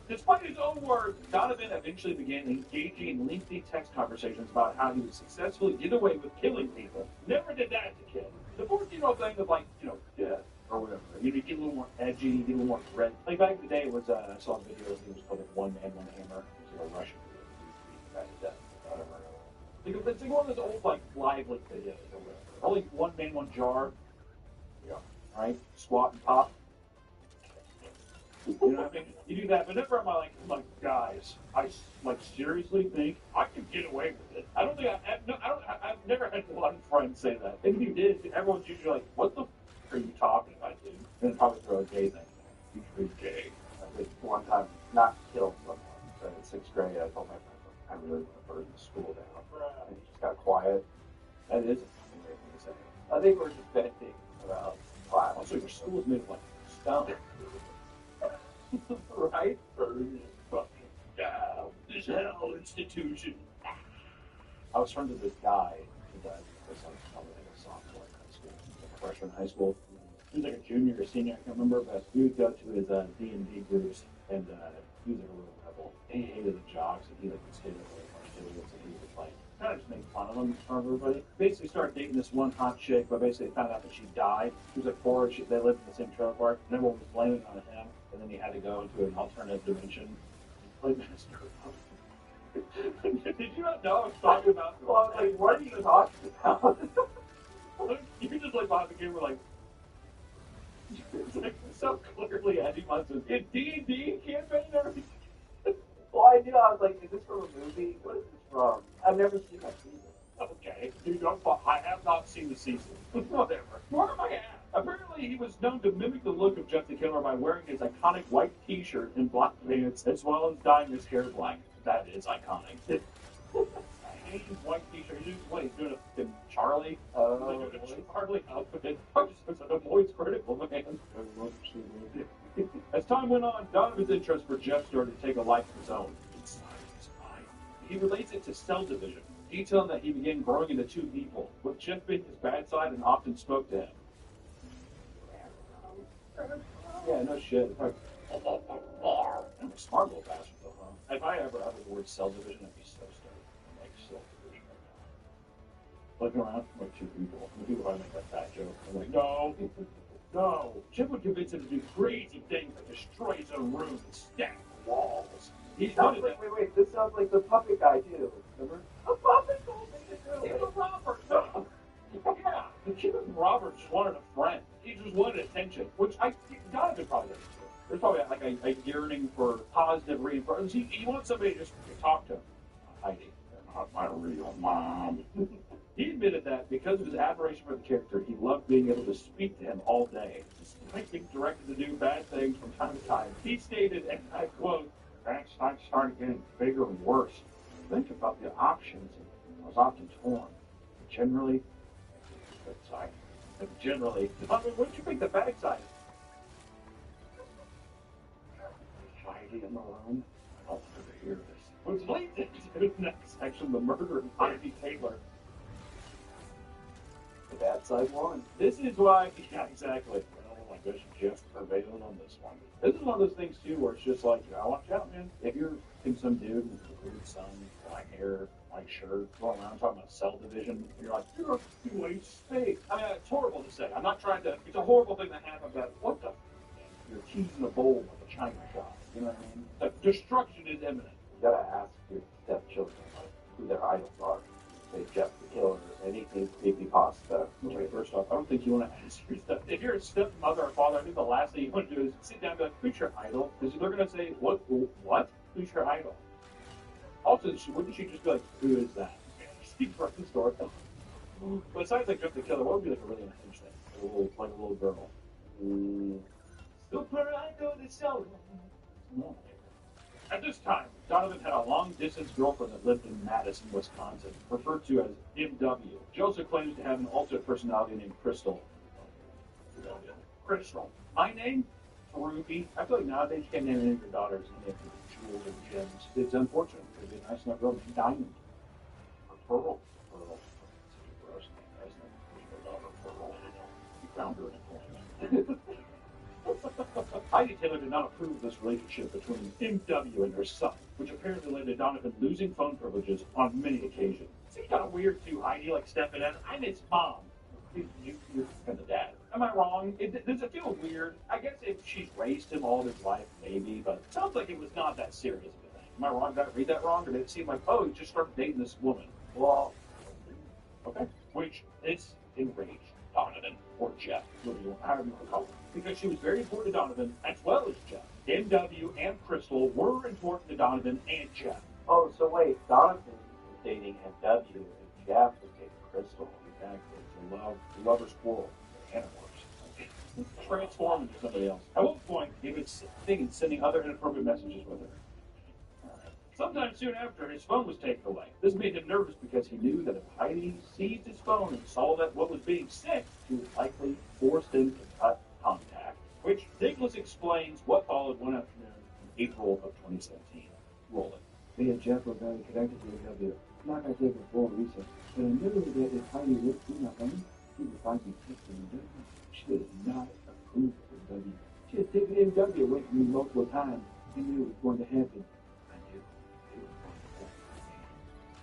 Despite his own words, Donovan eventually began engaging in lengthy text conversations about how he would successfully get away with killing people. Never did that as a kid. The 14-year-old thing of like, death or whatever. You get a little more edgy, you get a little more red. Like back in the day, it was I saw a video. It was called like One Man, One Hammer. It was like a Russian video. Back to death. Whatever. It's like one of those old like lively videos or whatever. Only one man, one jar. Yeah. Right. Squat and pop. You know what I mean? You do that, but never am I like, guys, I like seriously think I could get away with it. I don't think I've never had one friend say that. And if you did, everyone's usually like, what the f are you talking about, dude? And then probably throw a gay thing. Usually gay. I did one time, not kill someone, but in 6th grade, I told my friends, I really want to burn the school down. And he just got quiet. That is a fucking great thing to say. I think we're just venting about class. Also, your school is made of like stone. Right? Burn it fucking down. This hell institution. I was friends with this guy who died because I was probably like a sophomore in high school, like a freshman in high school. He was like a junior or senior, I can't remember, but we would go to his D&D groups, and he was like a real rebel. He hated the jocks, and he like would stay up really much too, so he would like kind of just make fun of him in front of everybody. Basically started dating this one hot chick, but basically found out that she died. She was like 4, they lived in the same trailer park, and everyone was blaming it on him. And then he had to go into an alternative dimension and play Master. Did you not know I was talking about? Well, I was like, what are you talking about? You're just like behind the camera, like, it's like so clearly Eddie Munson in D&D campaign and everything. Well, I knew, I was like, is this from a movie? What is this from? I've never seen that season. Okay, dude, I have not seen the season. Whatever. Where am I at? Apparently, he was known to mimic the look of Jeff the Killer by wearing his iconic white T-shirt and black pants, as well as dyeing his hair black. That is iconic. I hate his white T-shirt. He's doing a fucking Charlie. Charlie outfit. I'm just like a boy's critical, man. As time went on, Donovan's interest for Jeff started to take a life of his own. Inside his mind. He relates it to cell division, detailing that he began growing into 2 people, with Jeff being his bad side and often spoke to him. Yeah, no shit. I'm a smart little bastard, though, huh? If I ever uttered the word cell division, I'd be so stoked. I'm like, cell division right now. Looking around, like two people. And the people I make that fat joke. I'm like, no, no. Chip would convince him to do crazy things like destroy his own room and stack walls. He's good at that. Wait, this sounds like the puppet guy, too. Remember? A puppet told me to do it. It was Robert. No. Yeah, the kid and Robert just wanted a friend. He just wanted attention, which Donovan probably does too. There's probably like a yearning for positive reinforcement. He wants somebody to just talk to him. Heidi, you're not my real mom. He admitted that because of his admiration for the character, he loved being able to speak to him all day. Despite being directed to do bad things from time to time, he stated, and I quote, "Bad sides started getting bigger and worse. Think about the options. I was often torn. Generally, good side. And generally, I mean, wouldn't you pick the bad side? Heidi in the room. I don't want her to hear this. Which leads into the next section, the murder of Heidi Taylor. The bad side won. This is why, yeah, exactly. Oh my gosh, Jeff prevailing on this one. This is one of those things too, where it's just like, I watch out, man. If you're in some dude with a weird son, black hair, white shirt, going around talking about cell division, you're like, you're a waste space. I mean, it's horrible to say. I'm not trying to. It's a horrible thing that happened, but what the? You're teasing a bowl with a china shop. You know what I mean? The destruction is imminent. You gotta ask your stepchildren like, who their idols are. Say Jeff the Killer, anything creepypasta. Okay, first off, I don't think you want to ask your step. If you're a stepmother or father, I think the last thing you want to do is sit down and be like, who's your idol? Because they're going to say, what? Who's your idol? Also, wouldn't she just be like, who is that? She's from the store. Besides like Jeff the Killer, what would be like a really nice thing? Like a little girl. Super idol the show. No. At this time, Donovan had a long-distance girlfriend that lived in Madison, Wisconsin, referred to as MW. She also claims to have an alternate personality named Crystal. Crystal. My name? Ruby. I feel like nowadays you can't name any of your daughters jewels or gems. It's unfortunate. It'd be a nice enough girl named Diamond. Or Pearl. Pearl. Gross name, isn't it? Your daughter, Pearl. You found her in employment. Heidi Taylor did not approve of this relationship between MW and her son, which apparently led to Donovan losing phone privileges on many occasions. Seems kind of weird too, Heidi, like stepping in. I'm his mom. You're kind of dad. Am I wrong? Does it feel weird? I guess if she's raised him all his life, maybe, but it sounds like it was not that serious of a thing. Am I wrong? Did I read that wrong? Or did it seem like, oh, he just started dating this woman? Well, okay. Which is enraged Donovan, or Jeff, however you want to call him. Because she was very important to Donovan, as well as Jeff. MW and Crystal were important to Donovan and Jeff. Oh, so wait, Donovan was dating MW, and Jeff was dating Crystal. Exactly. It's a lover's quarrel. And it works. Transform into somebody else. At one point, he was thinking sending other inappropriate messages with her. Sometime soon after, his phone was taken away. This made him nervous because he knew that if Heidi seized his phone and saw that what was being sent, she would likely force him to cut contact. Which Nicholas explains what followed one afternoon in April of 2017. Roll it. Me and Jeff were very connected to each other. I'm not going to take a full research, but I knew that if Heidi would do nothing, he would find me texting MW. She did not approve of MW. She had taken MW away from me multiple times and knew it was going to happen. I knew it was going to happen.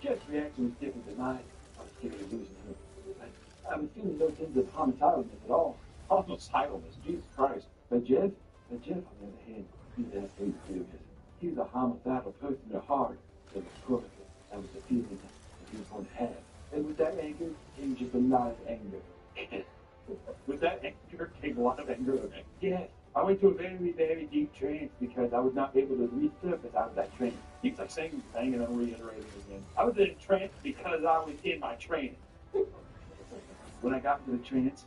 Jeff's reaction was different than mine. I was scared of losing him. I was feeling no sense of homicidalness at all. Homicidalness? Jesus Christ. But Jeff, on the other hand, he's absolutely serious. He was a homicidal person at heart. It was perfect. That was the feeling that he was going to have. And with that anger came just a lot of anger. With that anger came a lot of anger. Yes. I went to a very, very deep trance because I was not able to resurface out of that trance. He's like saying the thing and then reiterating it again. I was in a trance because I was in my trance. When I got into the trance,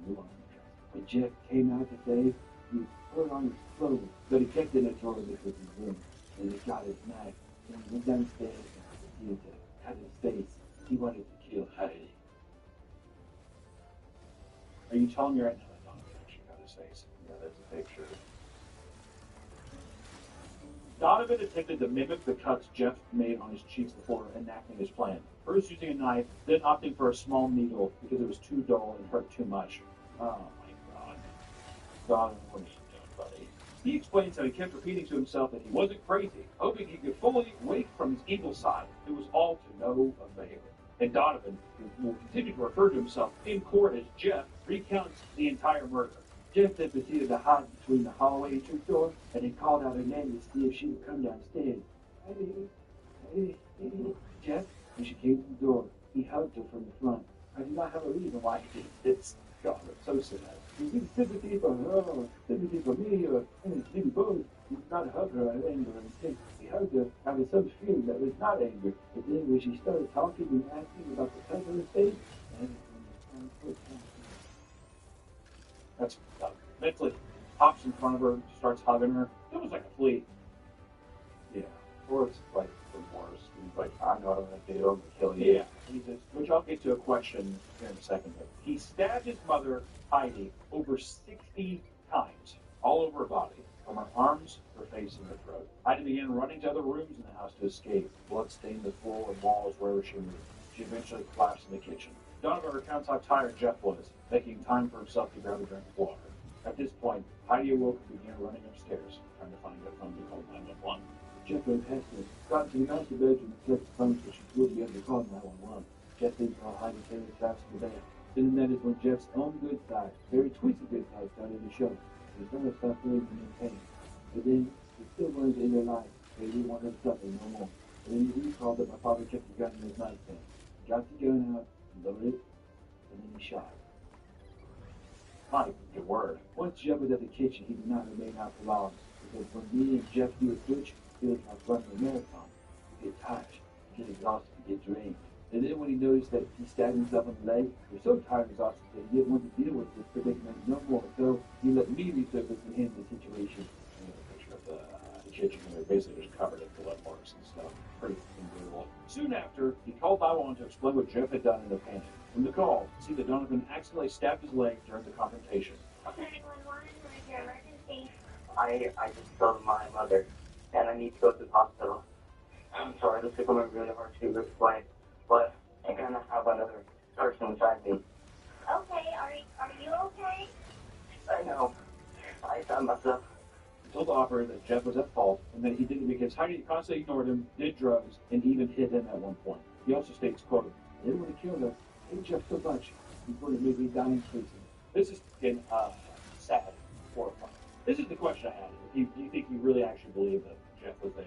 when Jeff came out to say he put on his clothes, but he kept in the toilet with his room. And he got his knife and he went downstairs and proceeded to cut his face. He wanted to kill Heidi. Are you telling me right now that Donovan actually got his face? Yeah, that's a picture. Donovan attempted to mimic the cuts Jeff made on his cheeks before enacting his plan. First using a knife, then opting for a small needle because it was too dull and hurt too much. Oh my god. gone in one buddy. He explains how he kept repeating to himself that he wasn't crazy, hoping he could fully wake from his evil side. It was all to no avail. And Donovan, who will continue to refer to himself in court as Jeff, recounts the entire murder. Jeff then proceeded to hide between the hallway and church door, and he called out her name to see if she would come downstairs. Hey, Jeff, when she came to the door, he hugged her from the front. I do not have a reason why he did this. God, it's so sad. You need sympathy for her, sympathy for me, or maybe both. He did not hug her out of anger or intent. He hugged her out of some feeling that was not anger. But then when she started talking and asking about the cut on her face, everything was so That's mentally hops in front of her, starts hugging her. It was like a flea. Yeah. Or it's like the worst. He's like, I know what I'm going to do. I'm going to kill you. Yeah. Which I'll get to a question here in a second. But he stabbed his mother, Heidi, over 60 times, all over her body, from her arms, her face, and her throat. Heidi began running to other rooms in the house to escape. Blood stained the floor and walls wherever she moved. She eventually collapsed in the kitchen. Donovan recounts how tired Jeff was, making time for himself to grab a drink of water. At this point, Heidi awoke and began running upstairs, trying to find a phone to call 911. Jeff went past her, got to the master bedroom and checked the phone so she would be able to call 911. Jeff then saw Heidi carry the traps to the bed. Then that is when Jeff's own good side, very twisted good side, started to show. His mother stopped feeling in pain. But then he still wanted to end her life. They didn't want her to suffer no more. And then he recalled that my father kept the gun in his nightstand. He got the gun out, loaded it, and then he shot. My good word. Once Jeff was at the kitchen, he did not remain out for long. Because when me and Jeff do a switch, it was like running a marathon. You get tired, you get exhausted, you get drained. And then when he noticed that he stabbed himself in the leg, he was so tired and exhausted that he didn't want to deal with this predicament no more. So he let me resurface and handle the situation. And a picture of the kitchen, and they're basically just covered in blood marks and stuff. Pretty unbelievable. Soon after, he called 911 to explain what Jeff had done in a panic. From the call, see that Donovan accidentally stabbed his leg during the confrontation. 911, what is your emergency? I just killed my mother, and I need to go to the hospital. I'm sorry, this is going to be really hard to explain, but I'm going to have another person inside me. Okay, are you okay? I know. I found myself. He told the operator that Jeff was at fault, and that he did it because Heidi constantly ignored him, did drugs, and even hit him at one point. He also states, quote, they would have killed her. I hate Jeff so much. He would have made me die in prison. This is getting sad, horrifying. This is the question I had. Do you think you really actually believe that Jeff was there?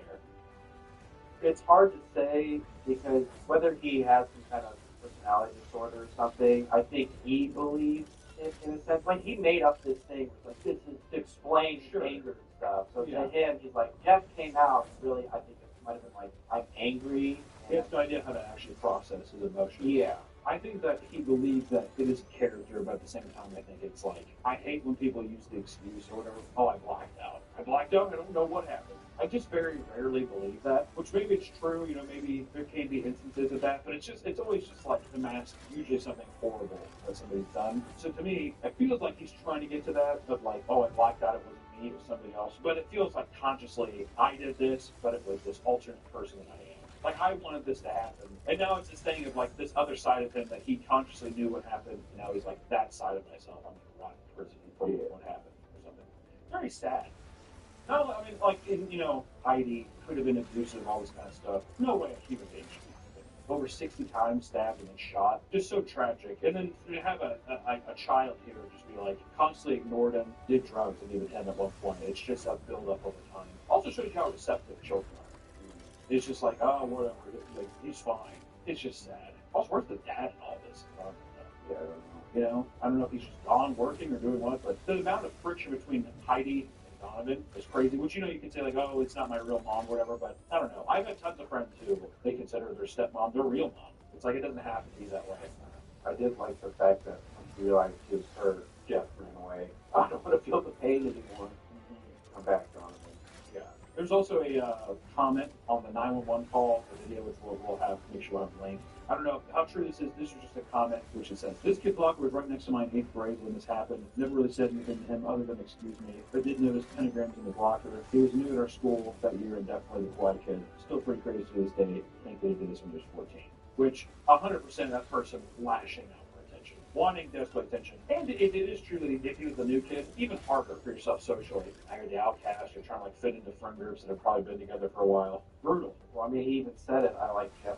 It's hard to say because whether he has some kind of personality disorder or something, I think he believes it in a sense. Like he made up this thing, like this is to explain anger and stuff. So to him, he's like, Jeff came out. Really, I think it might have been like, I'm angry. He has no idea how to actually process his emotions. Yeah. I think that he believes that it is a character, but at the same time, I think it's like, I hate when people use the excuse or whatever, oh, I blacked out. I blacked out, I don't know what happened. I just very rarely believe that, which maybe it's true, you know, maybe there can be instances of that, but it's always just like the mask, usually something horrible that somebody's done. So to me, it feels like he's trying to get to that, of like, oh, I blacked out, it wasn't me, it was somebody else. But it feels like consciously, I did this, but it was this alternate person that I am. Like, I wanted this to happen. And now it's this thing of, like, this other side of him that he consciously knew what happened. And now he's like, that side of myself, I'm going to rot in prison for what happened or something. Very sad. No, I mean, like, you know, Heidi could have been abusive, all this kind of stuff. No way a human being should be over 60 times stabbed and then shot. Just so tragic. And then to have a child here just be like, constantly ignored him, did drugs, and even him at one point. It's just a build-up over time. Also shows you how receptive children are. It's just like, oh, whatever. Like, he's fine. It's just sad. Also, where's the dad in all this? Yeah, I don't know. You know, I don't know if he's just gone working or doing what, but the amount of friction between Heidi and Donovan is crazy. Which, you know, you can say, like, oh, it's not my real mom or whatever, but I don't know. I've had tons of friends who they consider their stepmom their real mom. It's like it doesn't have to be that way. I did like the fact that when she realized he was hurt, Jeff ran away. I don't want to feel the pain anymore. I'm back, Donovan. There's also a comment on the 911 call, the video, which we'll have, make sure I have linked. I don't know how true this is. This is just a comment, which it says, this kid blocker was right next to my 8th grade when this happened. Never really said anything to him other than excuse me. But did notice pentagrams in the blocker. He was new at our school that year and definitely the quiet kid. Still pretty crazy to this day. I think they did this when he was 14. Which, 100% that person lashing out for attention. wanting desperate attention. And it is true that if he was the new kid, even harder for yourself socially. Now you're the outcast, you're trying to like fit into friend groups that have probably been together for a while. Brutal. Well, I mean, he even said it. I like Jeff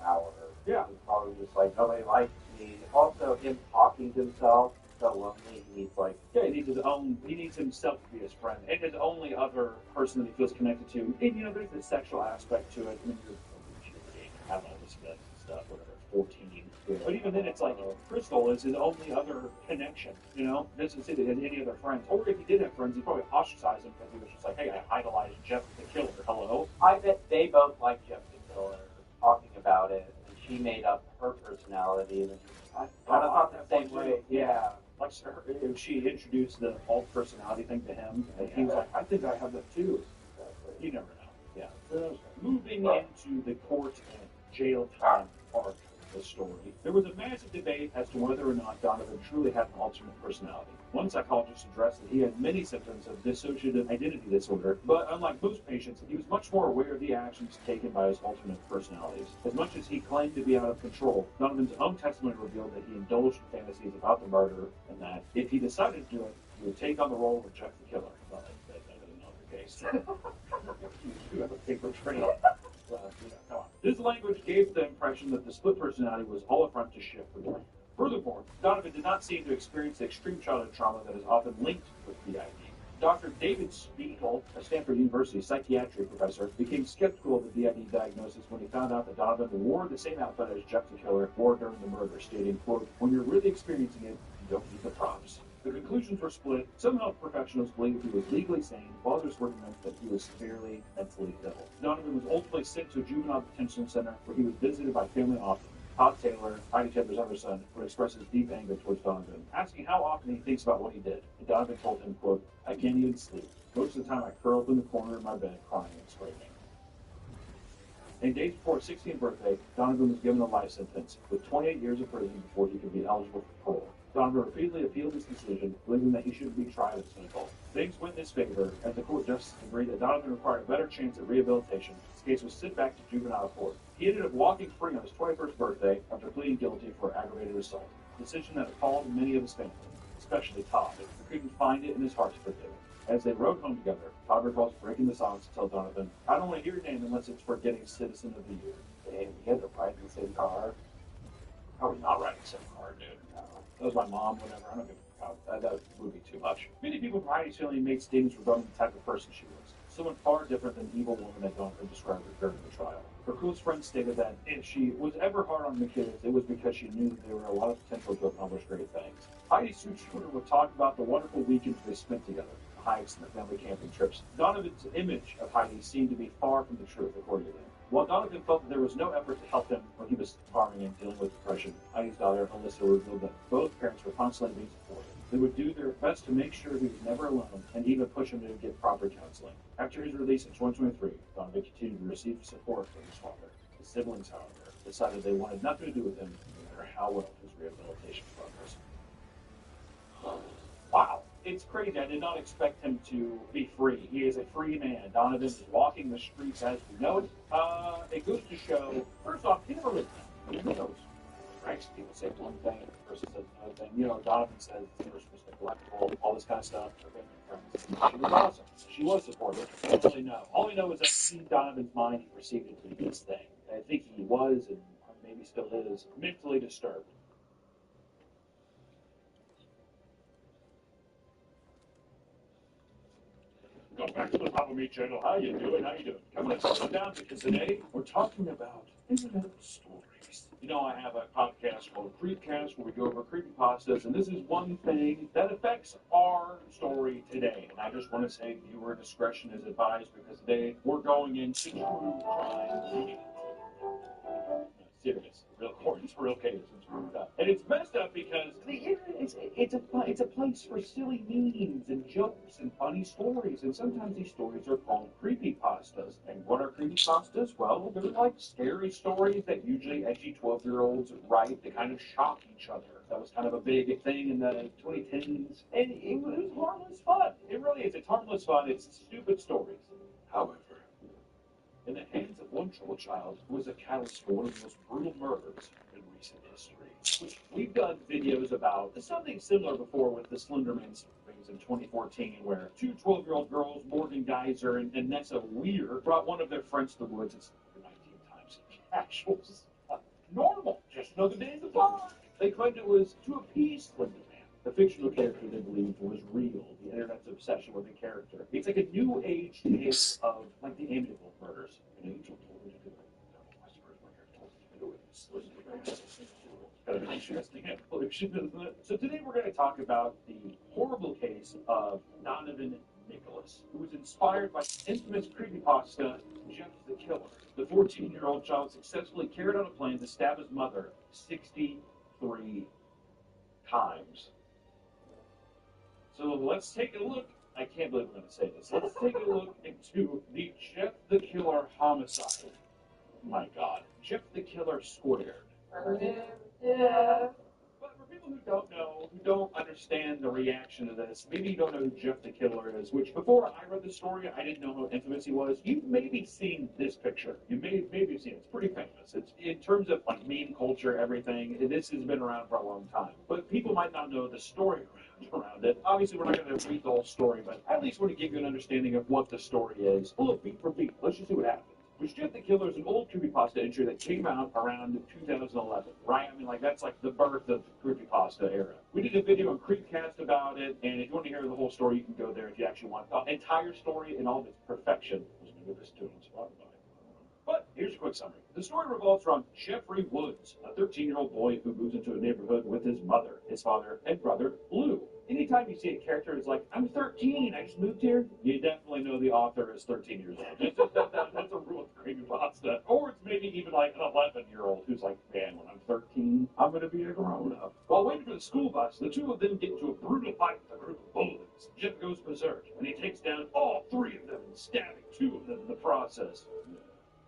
Power. Yeah. He's probably just like, nobody likes me. Also, him talking to himself, so lonely. He needs like, yeah, he needs himself to be his friend, and his only other person that he feels connected to. And you know, there's the sexual aspect to it. I mean, you're have all this stuff, whatever, 14. Yeah. But even then, it's like Crystal is his only other connection. You know, doesn't say that he had any other friends. Or if he did have friends, he probably ostracized him because he was just like, hey, I idolized Jeff the Killer. Hello. I bet they both like Jeff the Killer. Talking about it, and she made up her personality, and I kind of thought the same way. Yeah. Like she introduced the alt personality thing to him, and he was like, I think I have that too. You never know. Yeah. Moving into the court and jail time part of the story, there was a massive debate as to whether or not Donovan truly had an alternate personality. One psychologist addressed that he had many symptoms of dissociative identity disorder, but unlike most patients, he was much more aware of the actions taken by his alternate personalities. As much as he claimed to be out of control, Donovan's own testimony revealed that he indulged in fantasies about the murder, and that if he decided to do it, he would take on the role of Jeff the Killer. Well, that doesn't know the case. You have a paper trail. Come on. This language gave the impression that the split personality was all a front to shift for Donovan. Furthermore, Donovan did not seem to experience the extreme childhood trauma that is often linked with PID. Dr. David Spiegel, a Stanford University psychiatry professor, became skeptical of the DID diagnosis when he found out that Donovan wore the same outfit as Jeff the Killer wore during the murder, stating, quote, when you're really experiencing it, you don't need the props. The conclusions were split. Some health professionals believed he was legally sane, while others were convinced that he was severely mentally ill. Donovan was ultimately sent to a juvenile detention center where he was visited by family often. Todd Taylor, Heidi Taylor's other son, would express his deep anger towards Donovan, asking how often he thinks about what he did. And Donovan told him, quote, I can't even sleep. Most of the time I curl up in the corner of my bed crying and screaming. In days before his 16th birthday, Donovan was given a life sentence with 28 years of prison before he could be eligible for parole. Donovan repeatedly appealed his decision, believing that he should be tried as an adult. Things went in his favor, as the court justice agreed that Donovan required a better chance at rehabilitation. His case was sent back to juvenile court. He ended up walking free on his 21st birthday after pleading guilty for aggravated assault, a decision that appalled many of his family, especially Todd, who couldn't find it in his heart to forgive him. As they rode home together, Todd recalls breaking the silence to tell Donovan, I don't want to hear your name unless it's for getting Citizen of the Year. Damn, he had to ride in the same car. Probably not riding the same car, dude. No. That was my mom, whatever. I don't give a fuck. That would be too much. Many people prior to made statements regarding the type of person she was. Someone far different than the evil woman that Donovan described her during the trial. Her close friend stated that if she was ever hard on the kids, it was because she knew that there were a lot of potential to accomplish great things. Heidi Sucher would talk about the wonderful weekends they spent together, the hikes and the family camping trips. Donovan's image of Heidi seemed to be far from the truth, according to them. While Donovan felt that there was no effort to help him when he was farming and dealing with depression, Heidi's daughter, Alyssa, revealed that both parents were constantly being supportive. They would do their best to make sure he was never alone and even push him to get proper counseling. After his release in 2023, Donovan continued to receive support from his father. His siblings, however, decided they wanted nothing to do with him, no matter how well his rehabilitation progressed. Wow. It's crazy. I did not expect him to be free. He is a free man. Donovan is walking the streets as we know it. It goes to show, first off, he never lived there. Who knows? Right? People say one thing, the person says another thing. You know, Donovan says they were supposed to neglect all this kind of stuff. She was awesome. She was supportive. I don't really know. All we know is that in Donovan's mind, he perceived it to be his thing. And I think he was, and maybe still is, mentally disturbed. Go back to the Papa Meat channel. How you doing? How you doing? Come on, sit down because today we're talking about internet stories. You know, I have a podcast called Creepcast where we go over creepypastas, and this is one thing that affects our story today. And I just want to say viewer discretion is advised because today we're going into true crime. Serious, real cases. And it's messed up because the internet it's a place for silly memes and jokes and funny stories, and sometimes these stories are called creepypastas. And what are creepypastas? Well, they're like scary stories that usually edgy 12-year-olds write to kind of shock each other. That was kind of a big thing in the 2010s, and it was harmless fun. It really is. It's harmless fun. It's stupid stories. However, in the hands of one troubled child who was a catalyst for one of the most brutal murders in recent history. We've done videos about something similar before with the Slenderman rings in 2014, where two 12-year-old girls, Morgan Geyser and Nessa Weir, brought one of their friends to the woods. It's 19 times casual stuff. Normal, just another day in the park. They claimed it was to appease Slenderman, the fictional character they believed was real, the internet's obsession with the character. It's like a new age tale of like the Amityville murders. An angel told me to do it. Kind of an interesting evolution, isn't it? So today we're going to talk about the horrible case of Donovan Nicholas, who was inspired by the infamous creepypasta Jeff the Killer. The 14-year-old child successfully carried on a plan to stab his mother 63 times. So let's take a look. I can't believe we're going to say this. Let's take a look into the Jeff the Killer homicide. My God. Jeff the Killer squared. Yeah. But for people who don't know, who don't understand the reaction to this, maybe you don't know who Jeff the Killer is, which before I read the story, I didn't know how infamous he was. You've maybe seen this picture. You maybe have seen it. It's pretty famous. It's in terms of like meme culture, everything. This has been around for a long time. But people might not know the story around it. Obviously, we're not going to read the whole story, but I at least want to give you an understanding of what the story is. Well, look, beat for beat. Let's just see what happens. Which Jeff the Killer is an old creepypasta entry that came out around 2011, right? I mean, like, that's like the birth of the creepypasta era. We did a video on Creepcast about it, and if you want to hear the whole story, you can go there if you actually want the entire story in all of its perfection. I was going to go this to on Spotify. But here's a quick summary. The story revolves around Jeffrey Woods, a 13-year-old boy who moves into a neighborhood with his mother, his father, and brother, Lou. Anytime you see a character who's like, I'm 13, I just moved here, you definitely know the author is 13 years old. That's a rule of creepypasta. Or it's maybe even like an 11-year-old who's like, man, when I'm 13, I'm going to be a grown-up. While waiting for the school bus, the two of them get into a brutal fight with a group of bullies. Jeff goes berserk, and he takes down all three of them, stabbing two of them in the process.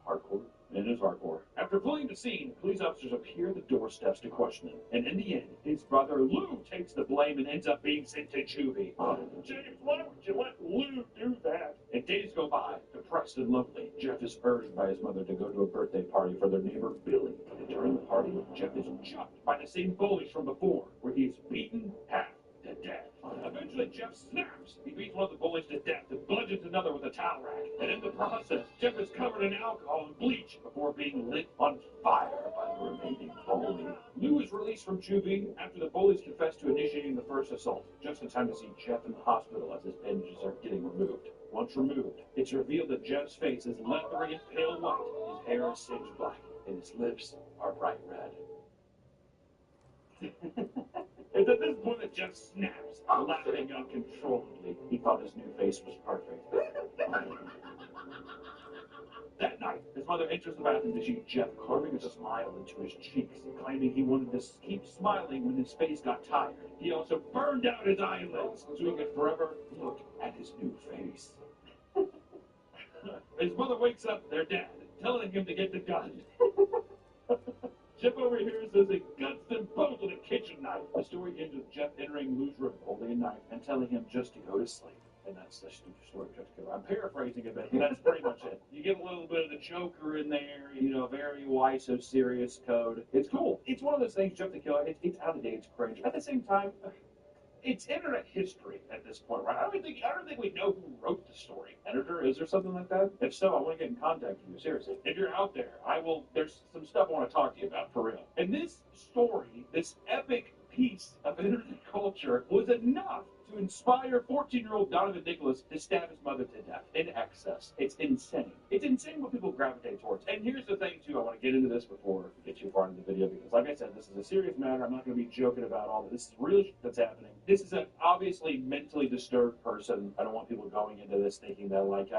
Hardcore. It is hardcore. After fleeing the scene, police officers appear at the doorsteps to question him. And in the end, his brother Lou takes the blame and ends up being sent to juvie. James, why would you let Lou do that? And days go by, depressed and lonely. Jeff is urged by his mother to go to a birthday party for their neighbor Billy. And during the party, Jeff is jumped by the same bullies from before, where he is beaten half to death. Eventually, Jeff snaps. He beats one of the bullies to death and bludgeons another with a towel rack. And in the process, Jeff is covered in alcohol and bleach before being lit on fire by the remaining bully. Lou is released from juvie after the bullies confess to initiating the first assault, just in time to see Jeff in the hospital as his bandages are getting removed. Once removed, it's revealed that Jeff's face is leathery and pale white, his hair is singed black, and his lips are bright red. It's at this point that Jeff snaps, laughing uncontrollably. He thought his new face was perfect. That night, his mother enters the bathroom to see Jeff carving a smile into his cheeks, claiming he wanted to keep smiling when his face got tired. He also burned out his eyelids so he could forever look at his new face. His mother wakes up their dad, telling him to get the gun. Jeff overhears as he guts them both with a kitchen knife. The story ends with Jeff entering Lou's room holding a knife and telling him just to go to sleep. And that's the story of Jeff the Killer. I'm paraphrasing a bit, but that's pretty much it. You get a little bit of the Joker in there, you know, very why so serious code. It's cool. It's one of those things, Jeff the Killer, it's out of date, it's cringe. At the same time, it's internet history at this point, right? I don't think we know who wrote the story. Editor, is there something like that? If so, I want to get in contact with you, seriously. If you're out there, there's some stuff I want to talk to you about, for real. And this story, this epic piece of internet culture, was enough to inspire 14-year-old Donovan Nicholas to stab his mother to death in excess. It's insane. It's insane what people gravitate towards. And here's the thing, too. I want to get into this before we get too far into the video, because like I said, this is a serious matter. I'm not going to be joking about all this. This is real shit that's happening. This is an obviously mentally disturbed person. I don't want people going into this thinking that, like,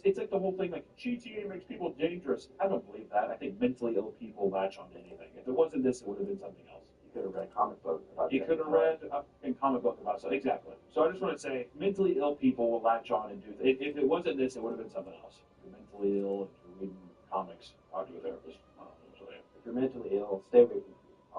it's like the whole thing, like, GTA makes people dangerous. I don't believe that. I think mentally ill people latch onto anything. If it wasn't this, it would have been something else. You could have read a comic book about it. You could have read a comic book about something. Exactly. So I just want to say, mentally ill people will latch on and do things. If it wasn't this, it would have been something else. If you're mentally ill, if you're reading comics, talk to a therapist. If you're mentally ill, stay away from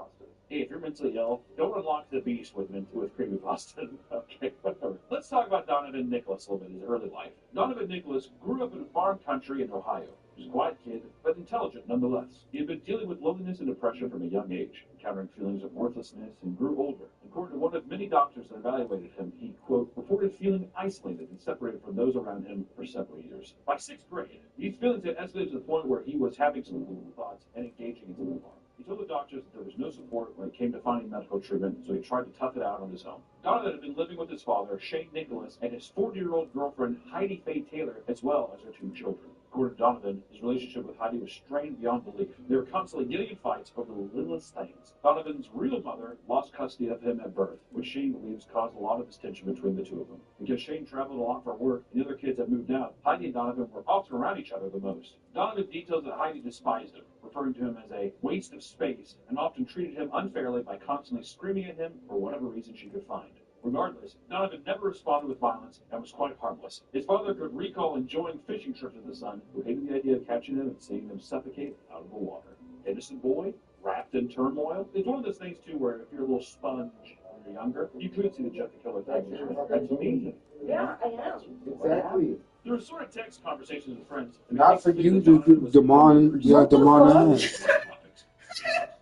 creepypastas. hey, if you're mentally ill, don't unlock the beast with creamy pasta. Okay, whatever. Let's talk about Donovan Nicholas a little bit, his early life. Donovan Nicholas grew up in a farm country in Ohio. He was a quiet kid, but intelligent nonetheless. He had been dealing with loneliness and depression from a young age, encountering feelings of worthlessness, and grew older. According to one of many doctors that evaluated him, he, quote, reported feeling isolated and separated from those around him for several years. By 6th grade, these feelings had escalated to the point where he was having suicidal thoughts and engaging in self-harm. He told the doctors that there was no support when it came to finding medical treatment, so he tried to tough it out on his own. Donovan had been living with his father, Shane Nicholas, and his 40-year-old girlfriend, Heidi Faye Taylor, as well as their 2 children. According to Donovan, his relationship with Heidi was strained beyond belief. They were constantly getting in fights over the littlest things. Donovan's real mother lost custody of him at birth, which Shane believes caused a lot of this tension between the 2 of them. Because Shane traveled a lot for work and the other kids had moved out, Heidi and Donovan were often around each other the most. Donovan details that Heidi despised him, referring to him as a waste of space, and often treated him unfairly by constantly screaming at him for whatever reason she could find. Regardless, Donovan never responded with violence and was quite harmless. His father could recall enjoying fishing trips with his son, who hated the idea of catching them and seeing them suffocate out of the water. Innocent boy, wrapped in turmoil. It's one of those things, too, where if you're a little sponge when you're younger, you could see the Jeff the Killer thing. That's amazing. Yeah, I am. Exactly. There were sort of text conversations with friends. Not for you to demand your demand.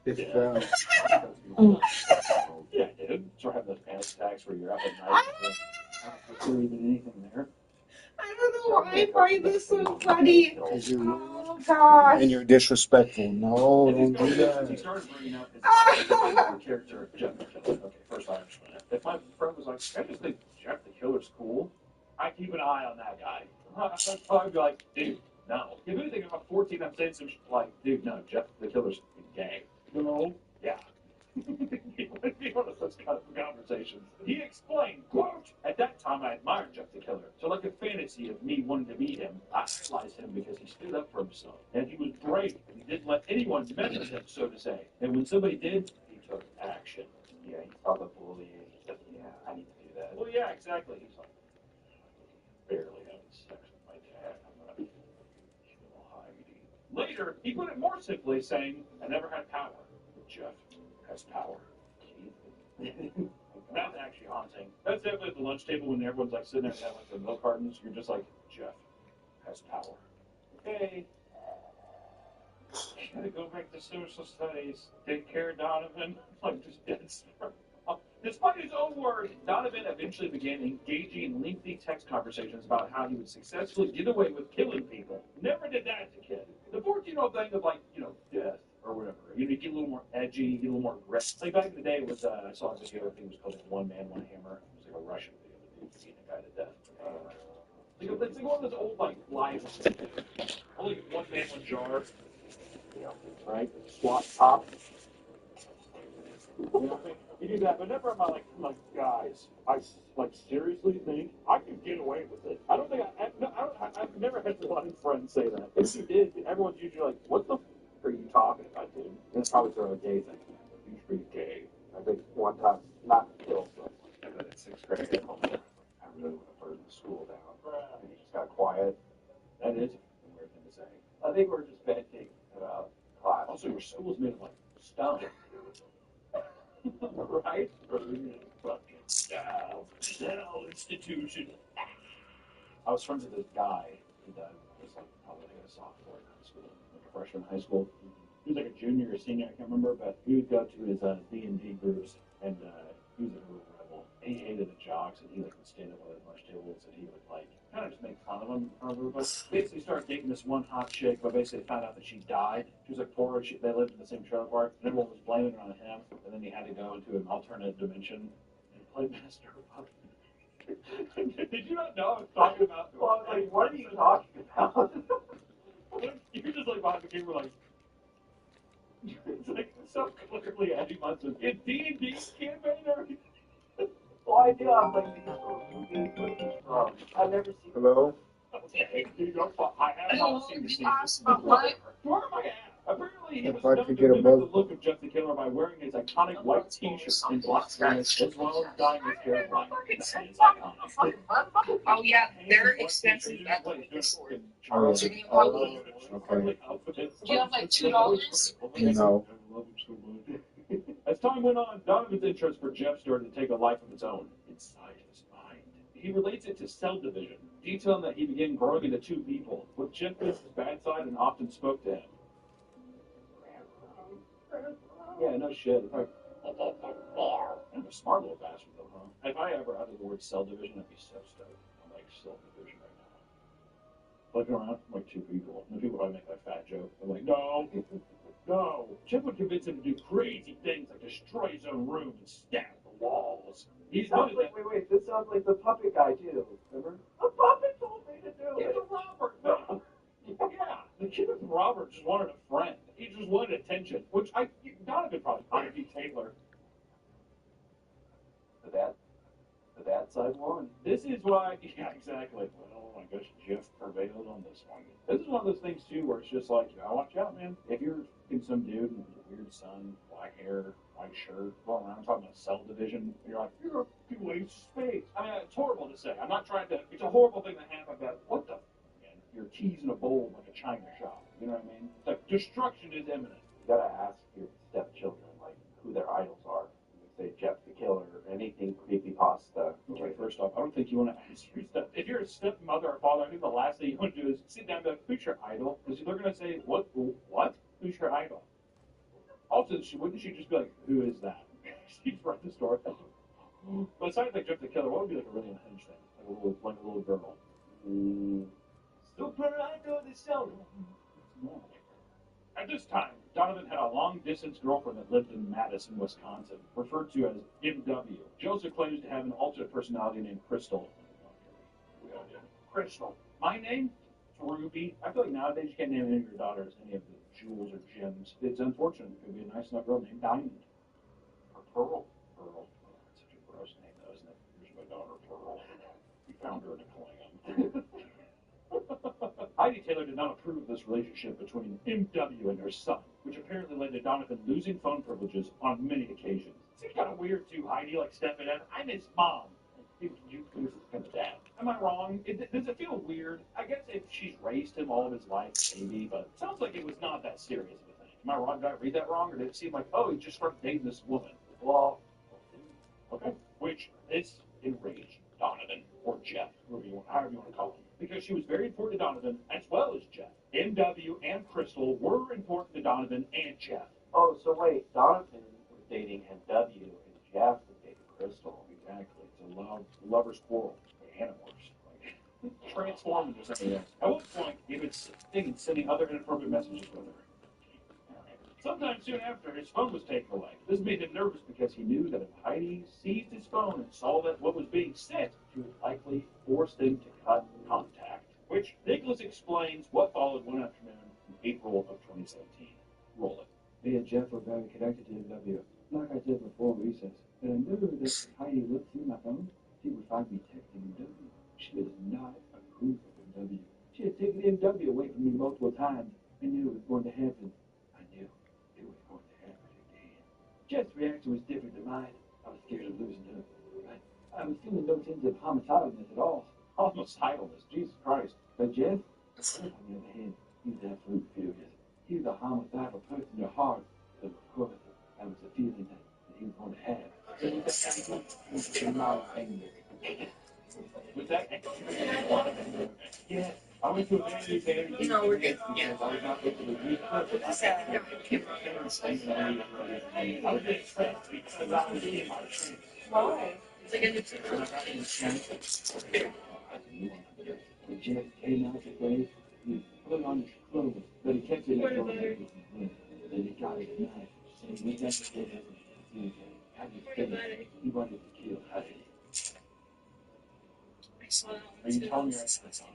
It's Yeah, dude. Sort of have those panic attacks where you're up at night. Not even anything there. I don't know why I find this so funny. Oh, gosh. And you're disrespectful. No, don't do He that. started bringing up his character, Jeff the Killer. Okay, first I understand that. If my friend was like, I just think Jeff the Killer's cool, I keep an eye on that guy. I'd be like, dude, no. If anything, if I'm 14, I'm saying some shit like, dude, no, Jeff the Killer's gay. No? Yeah. It would be one of those kind of conversations. He explained, quote, at that time I admired Jeff the Killer. So like a fantasy of me wanting to meet him, I idolized him because he stood up for himself. And he was brave, and he didn't let anyone mess with him, so to say. And when somebody did, he took action. Yeah, he saw the bully and he said, yeah, I need to do that. Well, yeah, exactly. He's like, barely having sex with my dad. I'm gonna kill Heidi. Later, he put it more simply, saying, I never had power. But Jeff has power. That's actually haunting. That's definitely at the lunch table when everyone's like sitting there and have like the milk cartons. You're just like, Jeff has power. Okay. Gotta go back to social studies. Take care, Donovan. Like just dead smart. Despite his own words, Donovan eventually began engaging in lengthy text conversations about how he would successfully get away with killing people. Never did that as a kid. The 14-year-old thing of like, death or whatever. You get a little more edgy, get a little more aggressive. Like back in the day, it was I saw a video. I think it was called One Man, One Hammer. It was like a Russian video of a dude beating a guy to death. It's like one of those old like live, only one man, one jar. Right? Swat top. You do that, but never am I like guys. I like seriously think I could get away with it. I don't think I've never had one friend say that. If you did, everyone's usually like, "What the f are you talking about, dude?" And it's probably sort of a gay thing. You should be gay. I think one time, not killed, but in 6th grade, I really want to burn the school down. And he just got quiet. That is a weird thing to say. I think we're just venting about class. Also, your school's made of like stone. Right? Fucking cell institution. I was friends with this guy who died. He was like probably like a sophomore in high school, like a freshman in high school. He was like a junior or senior, I can't remember, but he would go to his D&D groups, and he was a real rebel. He hated the jocks, and he like would stand up at the lunch tables, and he would like kind of just make fun of him in front of everybody. Basically started dating this one hot chick, but basically found out that she died. She was like poor, they lived in the same trailer park, and everyone was blaming it on him, and then he had to go into an alternate dimension and play Master of Did you not know I was talking about? Well, I was like, what are you talking about? You're just like behind the camera, like. It's like so clearly Eddie Munson. It's D&D campaign or everything. Well, I do. I'm like, I've never seen. Hello? Okay, you don't. I have not seen the scene. Where am I at? Apparently, he was If I known could to get a mimic the buzz. look of Jeff the Killer by wearing his iconic white T-shirt and black pants, as well as dyeing his hair black. Oh yeah, they're expensive at the liquor store. Oh, So yeah. you probably Okay. do you have like $2? No. That's time went on, Donovan's interest for Jeff started to take a life of its own inside his mind. He relates it to cell division, detailing that he began growing into two people, with Jeff as his bad side and often spoke to him. Yeah, no shit. I'm a smart little bastard, though, huh? If I ever uttered the word cell division, I'd be so stoked. I'm like cell division right now. Looking around, I'm like two people. And the people probably make that fat joke. I'm like, no, no. Jeff would convince him to do crazy things like destroy his own room and stab the walls. He's sounds like, wait, this sounds like the puppet guy, too. Remember? The puppet told me to do it. Robert, no. Yeah, the kid with Robert just wanted a friend. He just wanted attention, which Donovan probably wanted to be Taylor. The bad side won. This is why, yeah, exactly. Well, I guess Jeff prevailed on this one. This is one of those things, too, where it's just like, you gotta watch out, man. If you're in some dude with a weird son, black hair, white shirt, going around talking about cell division, you're like, you're a waste space. I mean, it's horrible to say. I'm not trying to, it's a horrible thing to happen, but what the man? Your keys in a bowl like a china shop. You know what I mean? It's like, destruction is imminent. You gotta ask your stepchildren, like, who their idols are. Say Jeff the Killer, anything creepypasta. Okay, first off, I don't think you want to ask your if you're a stepmother or father, I think the last thing you want to do is sit down and be like, who's your idol? Because they're going to say, what? Who's your idol? Also, wouldn't she just be like, who is that? She'd write the story. But aside like Jeff the Killer, what would be like a really unhinged thing? Like a little girl. Super idol the show. At this time, Donovan had a long-distance girlfriend that lived in Madison, Wisconsin, referred to as MW. Joseph claims to have an alternate personality named Crystal. Crystal. My name? Ruby. I feel like nowadays you can't name any of your daughters any of the jewels or gems. It's unfortunate. It could be a nice enough girl named Diamond. Or Pearl. Pearl. That's such a gross name, though, isn't it? Here's my daughter, Pearl. We found her in a clam. Heidi Taylor did not approve of this relationship between MW and her son, which apparently led to Donovan losing phone privileges on many occasions. Seems kind of weird, too, Heidi, like stepping in. I'm his mom. You kind of dad. Am I wrong? Does it feel weird? I guess if she's raised him all of his life, maybe, but it sounds like it was not that serious of a thing. Am I wrong? Did I read that wrong? Or did it seem like, oh, he just started dating this woman? Well, okay. Which this enraged Donovan, or Jeff, however you want to call him. Because she was very important to Donovan as well as Jeff. MW and Crystal were important to Donovan and Jeff. Oh, so wait, Donovan was dating MW and Jeff was dating Crystal. Exactly. It's a lover's quarrel. Animals. Like, transformed into something else. At one point, he would sending other inappropriate messages with her. Sometime soon after, his phone was taken away. This made him nervous because he knew that if Heidi seized his phone and saw that what was being sent, she would likely force them to cut contact. Which Nicholas explains what followed one afternoon in April of 2017. Roll it. Me and Jeff were very connected to MW. Like I said before recess, but I knew that if Heidi looked through my phone, she would find me texting MW. She does not approve of MW. She had taken MW away from me multiple times. I knew it was going to happen. I knew it was going to happen again. Jeff's reaction was different than mine. I was scared of losing her. I was feeling no sense of homicidalness at all. Homicidalness? Jesus Christ. But Jeff, on the other hand, he's absolutely furious. He was a homicidal person at heart, but of course, that was the feeling that he was going to have. Was that yes. I went to a very No, we're good. Yeah. I was not able to read it. I was impressed because I was in my training. Why? It's like a new When Jeff came out the place, he put on his clothes, but he kept it at home. Then he got his knife, and he went back to bed. He wanted to kill Heidi. Are you telling me that's on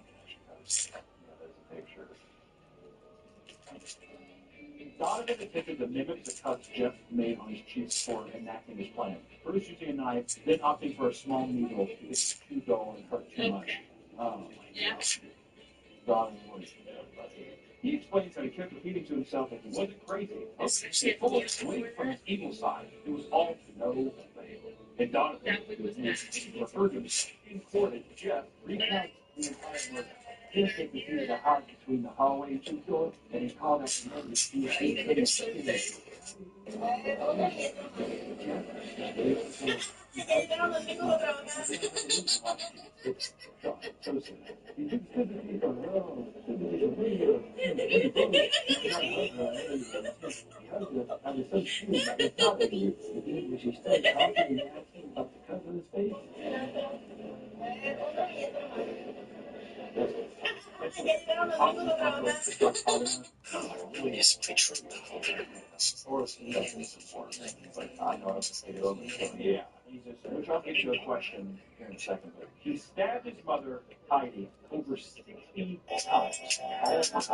there's a picture. Donovan attempted to mimic the cuts Jeff made on his cheek before enacting his plan. First using a knife, then opting for a small needle because it's too dull and hurt too much. Oh my God. Donovan was He explains that he kept repeating to himself that he wasn't crazy. He pulled away from his evil side. It was all to no avail. And Donovan, referred to as imported Jeff, recounts the entire murder. Jeff could see the heart between the hallway and two doors, and he called out the murder to see if he could Yeah. Which I'll get to a question here in a second. But he stabbed his mother, Heidi, over 60 times. All of the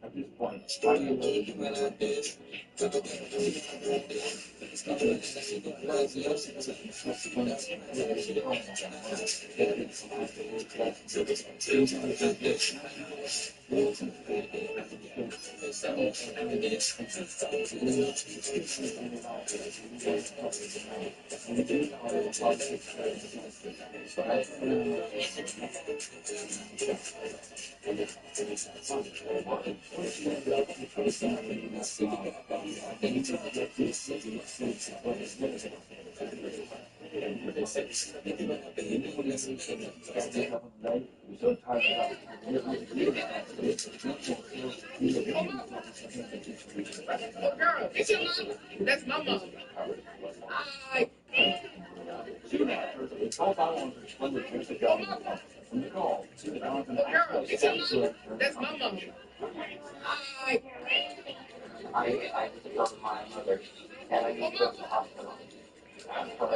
At this point, Girl, it's your mama. That's my mama. soon after, the call on exploded years ago from the call to the Donovan Girl, it's your mama. That's my mama. I just discovered my mother, and I need to go to the hospital.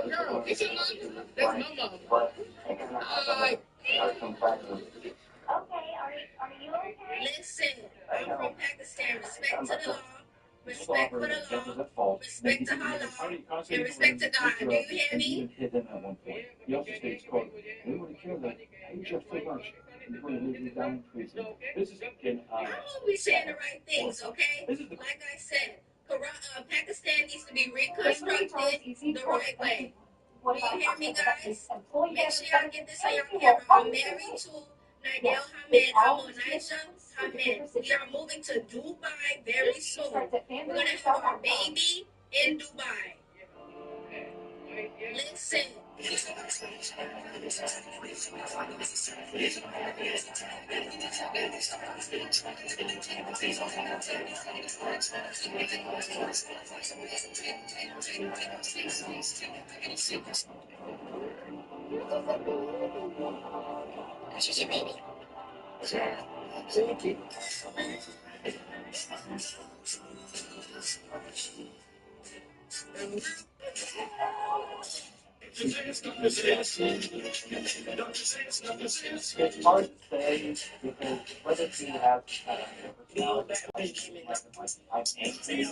Girl, it's your mama. That's my mama. But I cannot have some fragments. Okay, are you okay? Listen, I'm from Pakistan. Respect to the law. Respect for the law. Respect to Allah. And respect to God. Do you hear me? Hit them at one point. He also states, quote, "We want to kill them. I hate you so much. We're going to leave you down in prison." This is in I'm always saying the right things, okay? Like I said, Pakistan needs to be reconstructed the right way. Do you hear me, guys? Make sure y'all get this on your camera. I'm married to Nigel Hamed. I'm on Nigel Hamed. We are moving to Dubai very soon. We're going to have our baby in Dubai. Listen. This is your baby. Thank you. It's hard to say because whether he has I'm angry.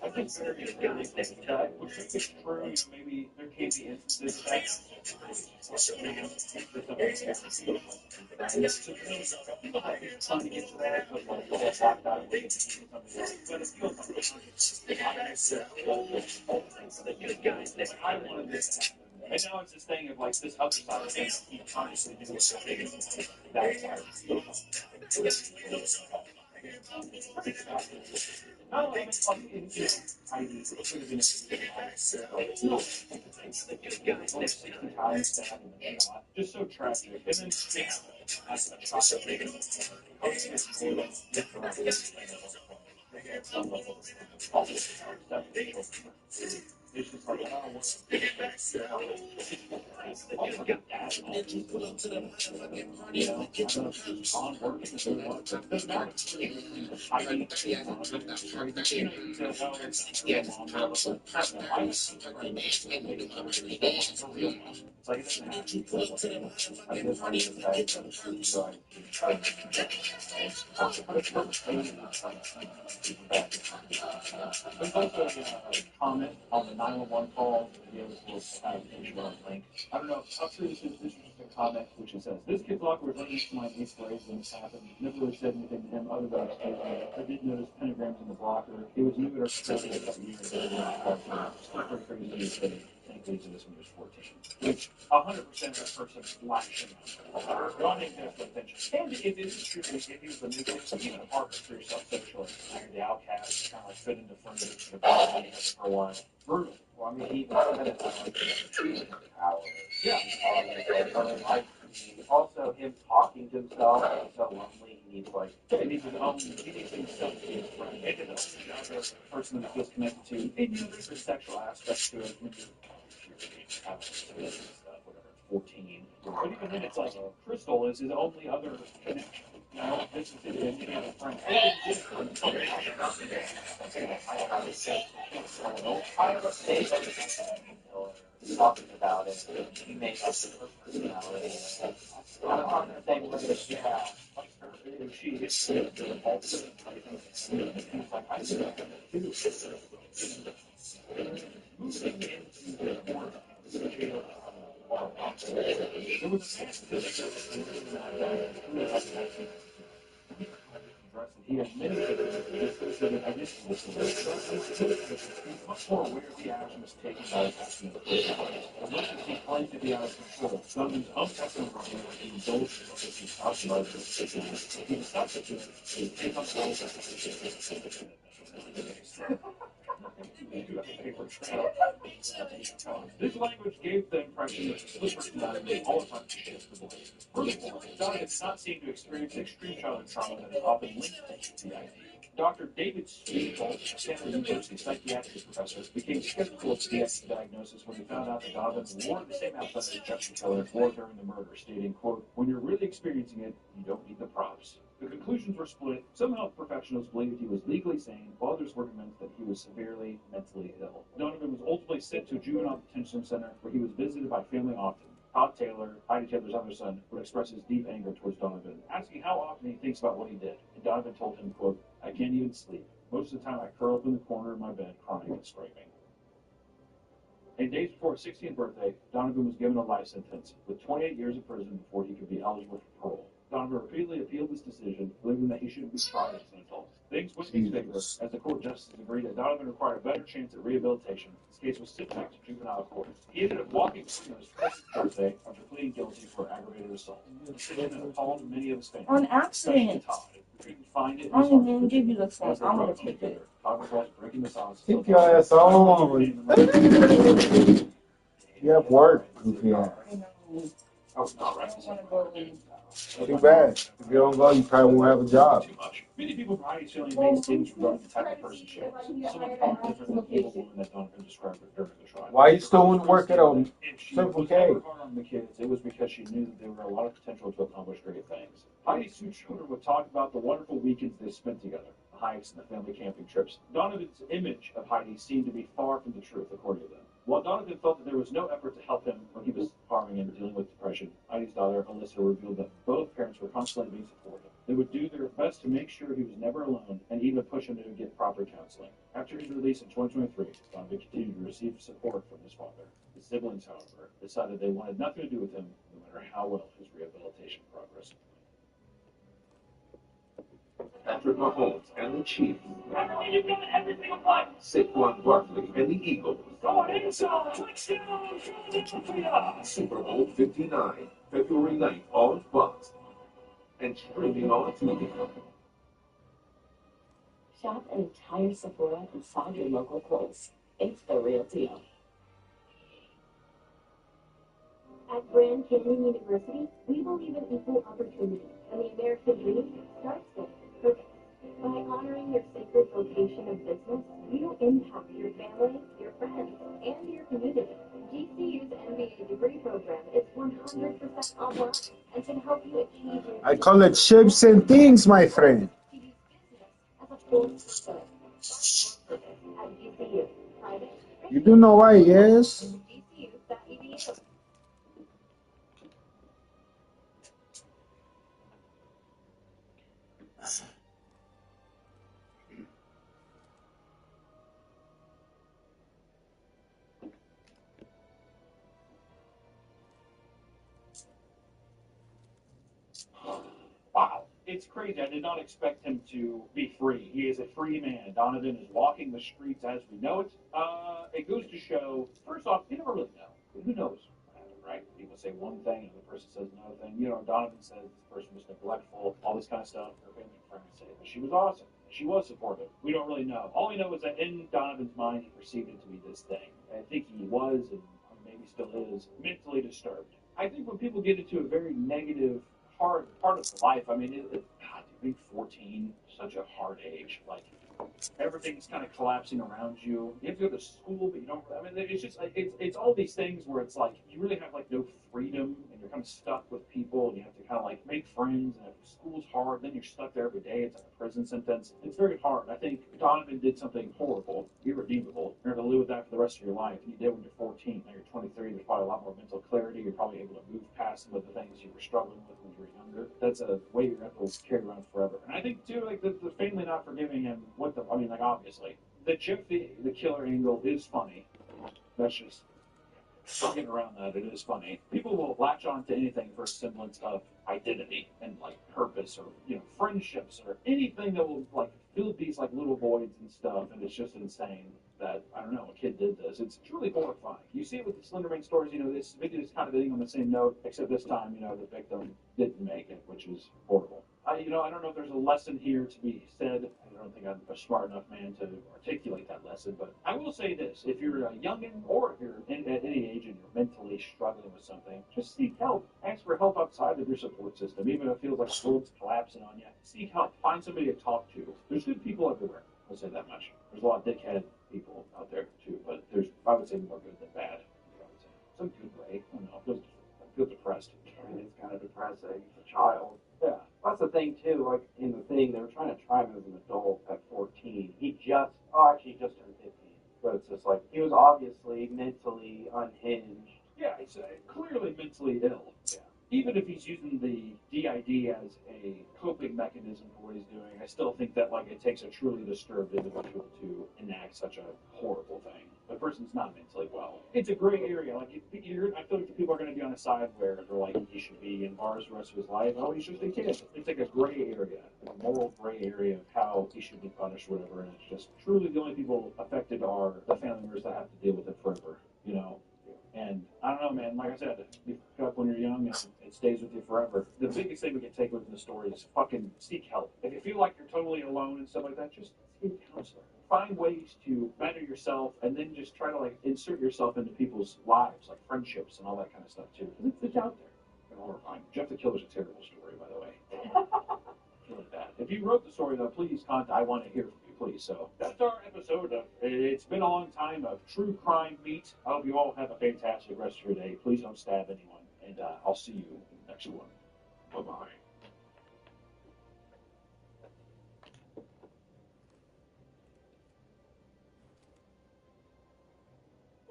I consider it really that which is true. Maybe there can be instances and now it's this thing of like this other side of things keep consciously doing that side. No, I mean, Heidi could have been 60 times that, just so tragic. And then, it's just like, there's also a comment on the 911 call to be able to have a link. I don't know. I'm sure this is just a comment, which it says, this kid's locker was right next to my 8th grade when this happened. Never really said anything to him other than excuse me. I did notice pentagrams in the blocker. He was new at our facility for a year. Still pretty crazy to say. Thankfully, to this when he was 14. Which 100% of that person lashing out. Wanting to attention. And if it is true, if he was the new kid, even a partner for yourself sexually, you're the outcast, kind of like fit into front of the body for a while. Brutal. Well, I mean, he even said it like power. Yeah. Also, him talking to himself, he's so lonely, he needs like, he needs his own, he needs himself to be his friend. And to the other person that he feels connected to. And you know, there's a sexual aspect to it. When you're stuff, whatever, 14. But even then, it's like Crystal is his only other connection. You know, this is his friend. Talking about it, he makes up her personality. On the same way that she has. She is the ultimate. Like, I see that too. Moving into the corner. There was he admitted that I guess he's much more aware of the actions taken by the person. As much as he claimed to be out of control, Gunman's obsessive review in both of his talks about it, he decided to take up this language gave the impression that the split personality all the time Furthermore, Donovan did not seem to experience extreme childhood trauma that is often linked to the idea. Dr. David Spiegel, a Stanford University psychiatric professor, became skeptical of the diagnosis when he found out that Donovan wore the same outfit as Jeffrey Keller wore during the murder, stating, quote, when you're really experiencing it, you don't need the props. The conclusions were split. Some health professionals believed he was legally sane, while others were convinced that he was severely mentally ill. Donovan was ultimately sent to a juvenile detention center where he was visited by family often. Todd Taylor, Heidi Taylor's other son, would express his deep anger towards Donovan, asking how often he thinks about what he did. And Donovan told him, quote, I can't even sleep. Most of the time I curl up in the corner of my bed crying and screaming. And days before his 16th birthday, Donovan was given a life sentence with 28 years in prison before he could be eligible for parole. Donovan repeatedly appealed this decision, believing that he shouldn't be tried as an adult. Things went in his favor as the court justices agreed that Donovan required a better chance at rehabilitation. His case was sent back to juvenile court. He ended up walking free on his 20th birthday after pleading guilty for aggravated assault. The decision that appalled many of his fans. On accident. Todd, who couldn't find it. I'm gonna give you the phone. I'm gonna take it. Todd was breaking the silence. Keep your ass on. You have work, goofy ass. Too bad. If you don't go, you probably won't have a job. Many people variety feeling made statements regarding the type of person she was. Someone far different than the evil woman that Donovan described during the trial. Why you still want to work at Circle K? Hard on the kids, it was because she knew that there were a lot of potential to accomplish great things. Heidi Sue Schooner would talk about the wonderful weekends they spent together, the hikes and the family camping trips. Donovan's image of Heidi seemed to be far from the truth, according to them. While Donovan felt that there was no effort to help him when he was harming and dealing with depression, Heidi's daughter, Alyssa, revealed that both parents were constantly being supportive. They would do their best to make sure he was never alone and even push him to get proper counseling. After his release in 2023, Donovan continued to receive support from his father. His siblings, however, decided they wanted nothing to do with him, no matter how well his rehabilitation progressed. Patrick Mahomes and the Chiefs. Saquon Barkley and the Eagles. Super Bowl 59, February 9th on Fox. And streaming on TV. Shop an entire Sephora inside your local Kohl's. It's the real deal. At Grand Canyon University, we believe in equal opportunity, and the American dream starts with purpose. By honoring your sacred vocation of business, you impact your family, your friends, and your community. GCU's MBA degree program is 100% online and can help you achieve your I call it ships and things, my friend. as a full circle. At GCU, private. You do know why, yes? GCU.edu. it's crazy. I did not expect him to be free. He is a free man. Donovan is walking the streets as we know it. It goes to show, first off, you never really know. Who knows what happened, right? People say one thing, and the person says another thing. You know, Donovan says this person was neglectful, all this kind of stuff. Her family and friends say that she was awesome. She was supportive. We don't really know. All we know is that in Donovan's mind, he perceived it to be this thing. I think he was, and maybe still is, mentally disturbed. I think when people get into a very negative, hard part of life, I mean, God, being 14, such a hard age. Like, everything's kind of collapsing around you. You have to go to school, but you don't. I mean, it's just like it's all these things where it's like you really have like no freedom, and you're kind of stuck with people, and you have to kind of like make friends. And if school's hard, then you're stuck there every day. It's like a prison sentence. It's very hard. I think Donovan did something horrible, irredeemable. You're going to live with that for the rest of your life. And you did when you're 14. Now you're 23. There's probably a lot more mental clarity. You're probably able to move past some of the things you were struggling with when you were younger. That's a weight you're going to have to carry around forever. And I think too, like the family not forgiving him. I mean, like obviously, the Jeff the killer angle is funny. That's just getting around that. It is funny. People will latch on to anything for a semblance of identity and like purpose or friendships or anything that will like fill these like little voids and stuff. And it's just insane that I don't know a kid did this. It's truly horrifying. You see it with the Slenderman stories. This video is kind of ending on the same note, except this time the victim didn't make it, which is horrible. I don't know if there's a lesson here to be said. I don't think I'm a smart enough man to articulate that lesson, but I will say this. If you're a youngin' or if you're at any age and you're mentally struggling with something, just seek help. Ask for help outside of your support system. Even if it feels like the world's collapsing on you, seek help. Find somebody to talk to. There's good people everywhere. I'll say that much. There's a lot of dickhead people out there, too, but there's, I would say, more good than bad. Some good way. I don't know. I feel depressed. I mean, it's kind of depressing. It's a child. Yeah. That's the thing, too. Like, in the thing, they were trying to try him as an adult at 14. He just turned 15. But it's just like, he was obviously mentally unhinged. Yeah, he's clearly mentally ill. Yeah. Even if he's using the DID as a coping mechanism for what he's doing, I still think that like it takes a truly disturbed individual to enact such a horrible thing. The person's not mentally well. It's a gray area. Like I feel like people are going to be on a side where they're like he should be in bars the rest of his life. Oh, he's just a kid. It's like a gray area, a moral gray area of how he should be punished, or whatever. And it's just truly the only people affected are the family members that have to deal with it forever. And I don't know, man. Like I said, you pick up when you're young, and it stays with you forever. The biggest thing we can take away from the story is fucking seek help. If you feel like you're totally alone and stuff like that, just seek a counselor. Find ways to better yourself, and then just try to like insert yourself into people's lives, like friendships and all that kind of stuff too. Because it's out there. And horrifying. Jeff the Killer's a terrible story, by the way. Really bad. If you wrote the story, though, please contact. I want to hear from you, please. So that's our episode of It's Been a Long Time of True Crime Meet. I hope you all have a fantastic rest of your day. Please don't stab anyone, and I'll see you in the next one. Bye-bye.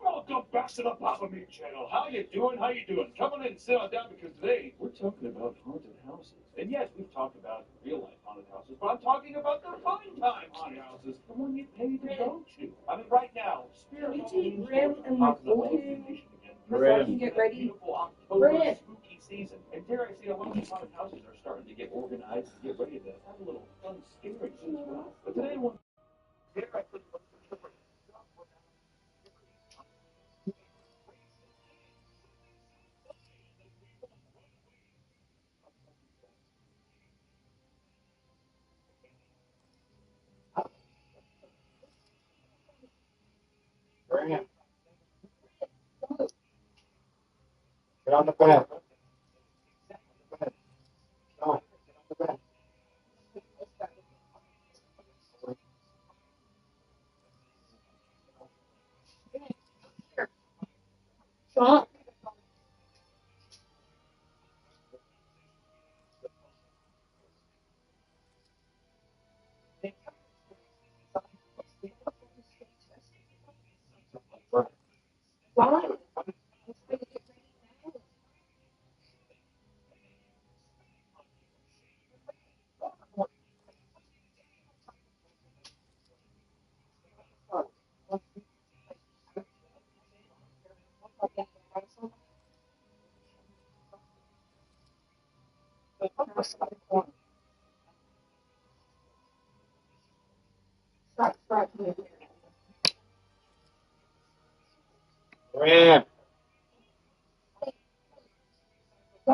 Welcome back to the Papa Meat channel. How you doing? How you doing? Come on in and sit on down because today we're talking about haunted houses. And yes, we've talked about real-life haunted houses, but I'm talking about the fine-time haunted houses, the one you pay to go to. I mean, right now, Spirit Can you take Grim and McCoy so I can get ready? October spooky season. And dare I say, a lot of haunted houses are starting to get organized and get ready to have a little fun scary as well. But today I want Bring it. Get on the bed. Come on. Get on the bed. Stop. Why?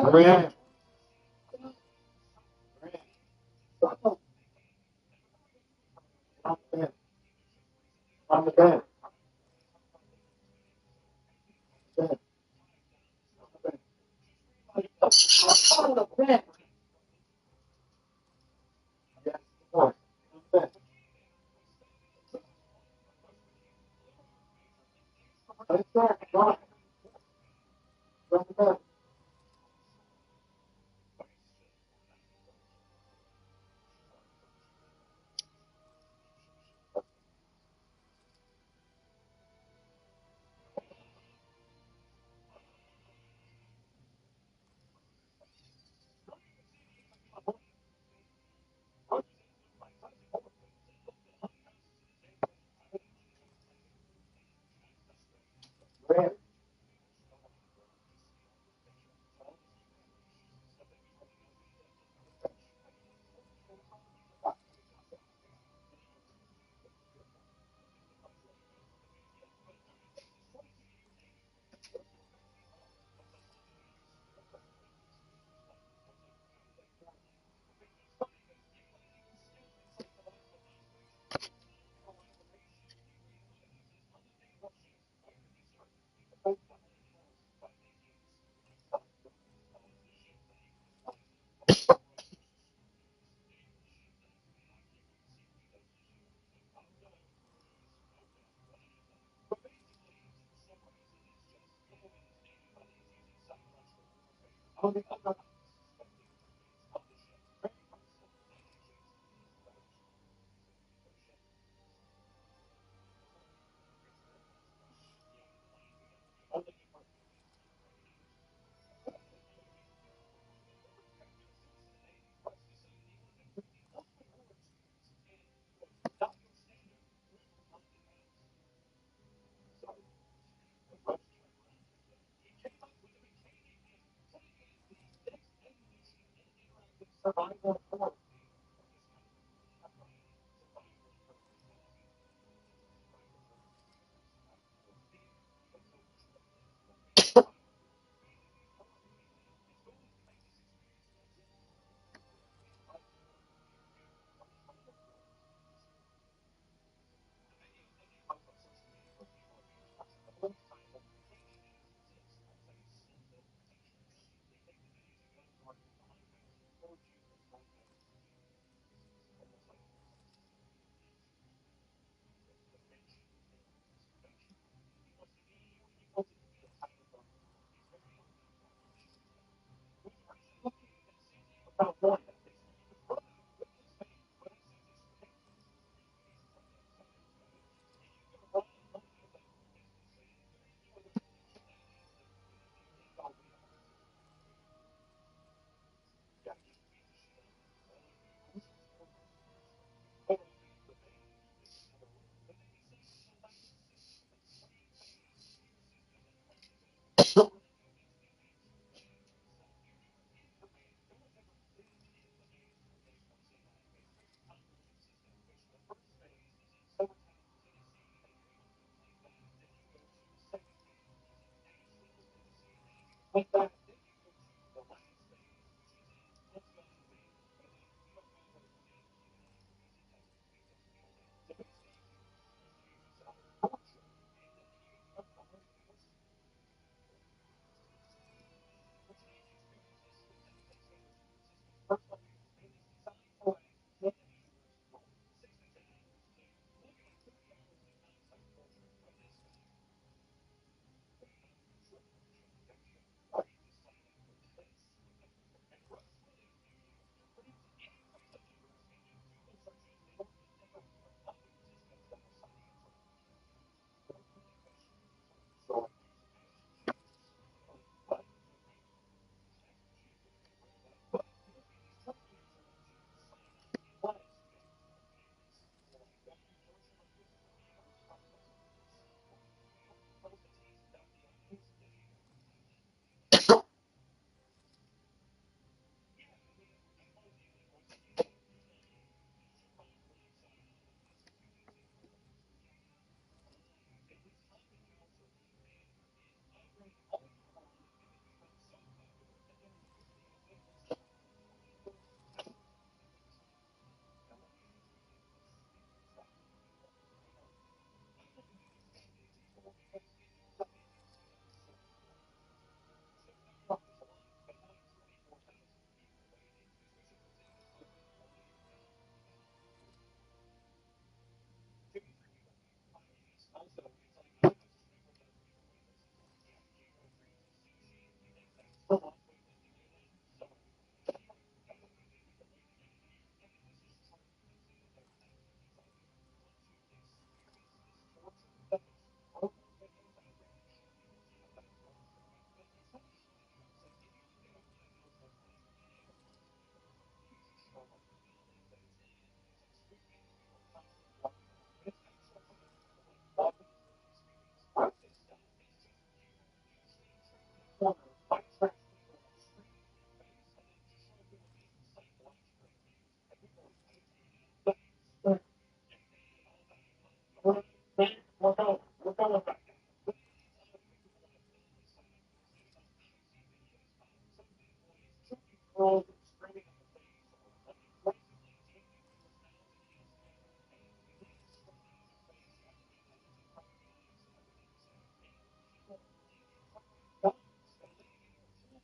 Hurry on the bed. On the bed.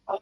Ice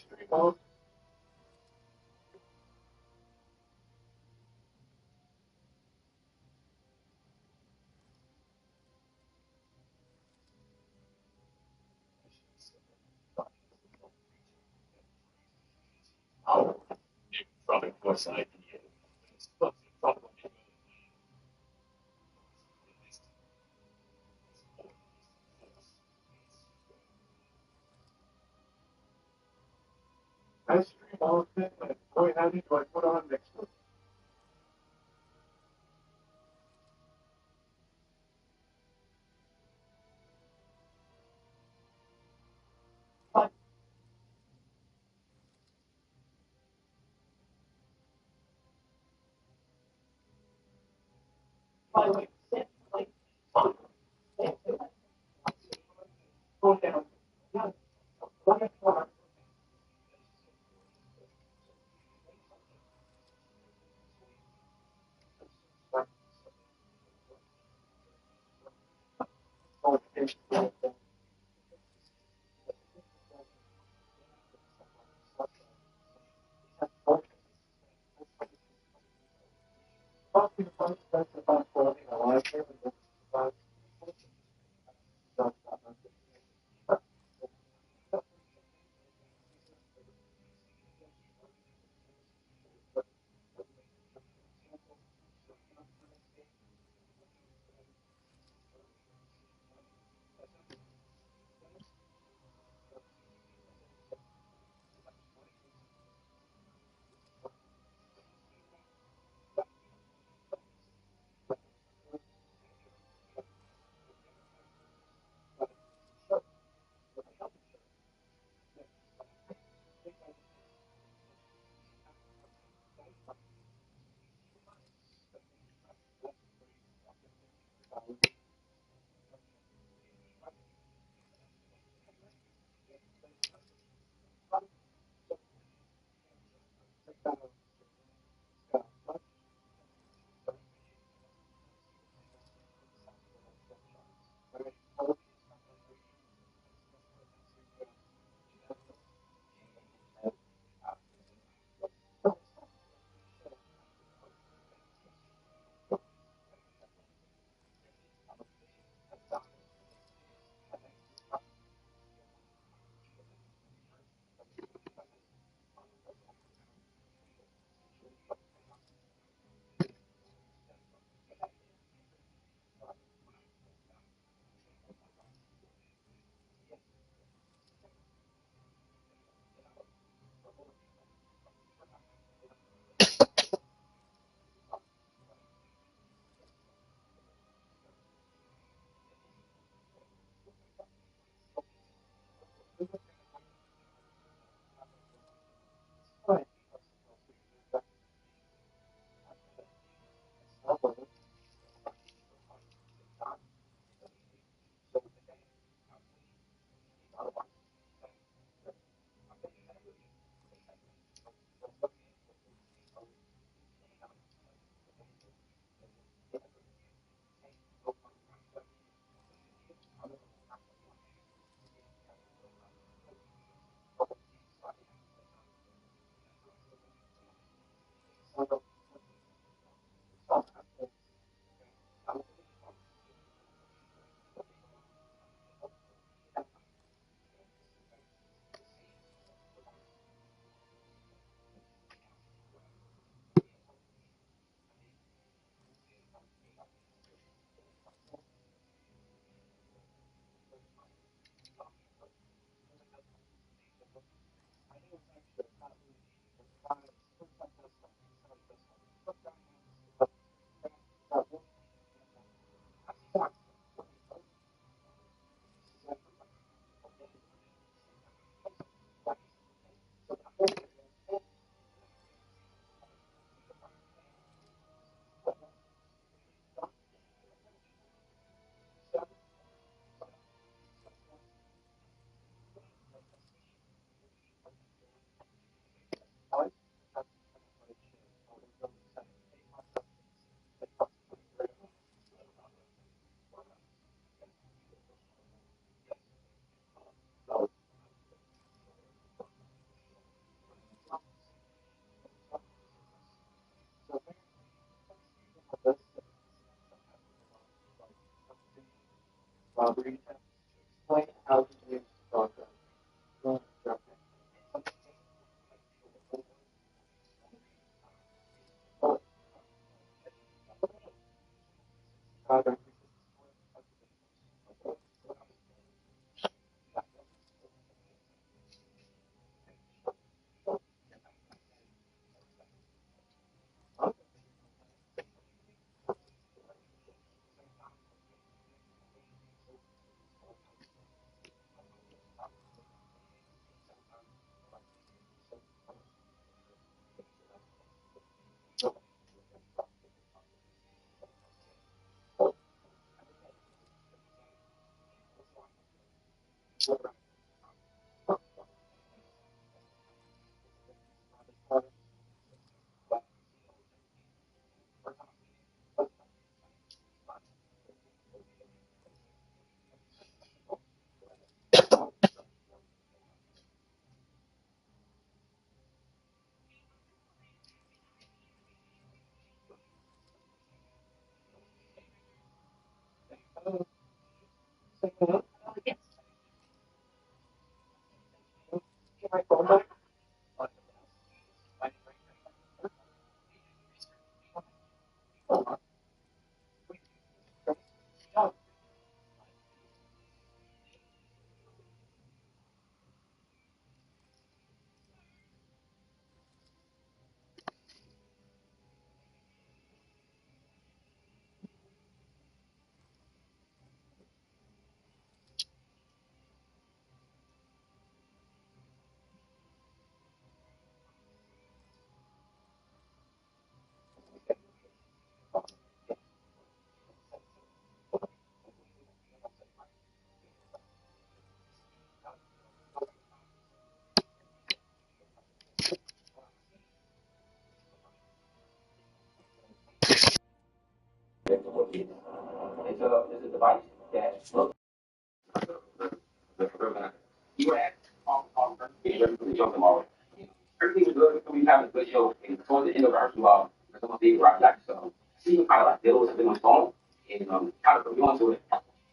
cream on. Oh, probably was idea. Ice cream all the time. Boy, how do I put on next one? By the way, It's a device that looks. You at tomorrow. Everything was good. We have a good show. And towards the end of our show, some of the rock like so. See, kind of like Bill was been on the phone and kind of put me onto it.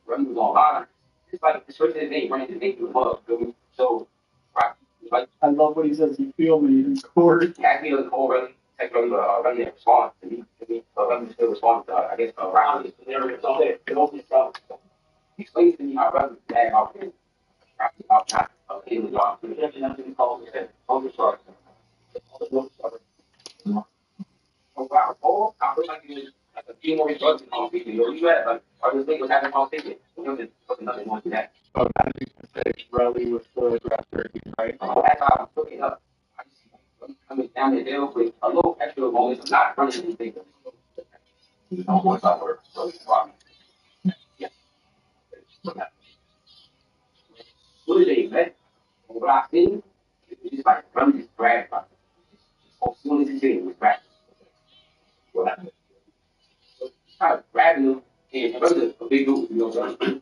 Running was online. It's like the switch his name, running his name through the mug. So, right, it's like I love what he says. You feel me in court. yeah, he was all running, like running that response to me, running the response. I guess around this, there was all that. It also he explains to me how running bad out there. Okay, the job. Nothing calls it. All the stars. All the books are. Oh wow! Oh, I feel like you like a few more drugs in conversation. You know, you had like, I just think was having a conversation. You know, there's nothing more to that. Oh, that is rally with the draft turkey, right? As I'm looking up, I see coming down the hill with a little extra moments of not running anything. You know, once I were so far. Yeah. What is it, man? What I see is like running this drag. As soon as he's hitting with drag. What happened? Kind of grabbing them, and brother, a big dude, you know, so he's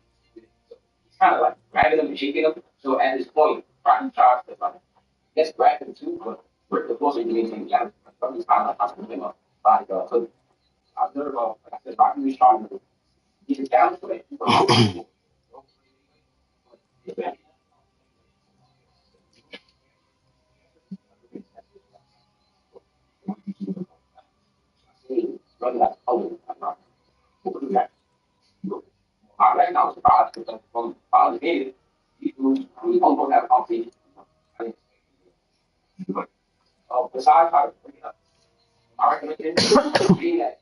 kind of like grabbing them and shaking them. So at this point, Rocky tries to like, yes, grab him too, but Rick, of course, he didn't even got he's kind of like him up by so I observed, like I said, Rocky was trying to get his down to it. Running like, oh, I'm not. What do that? I right now surprised because from the game, we almost have a conversation. Besides how to bring it up, I recommend it being that.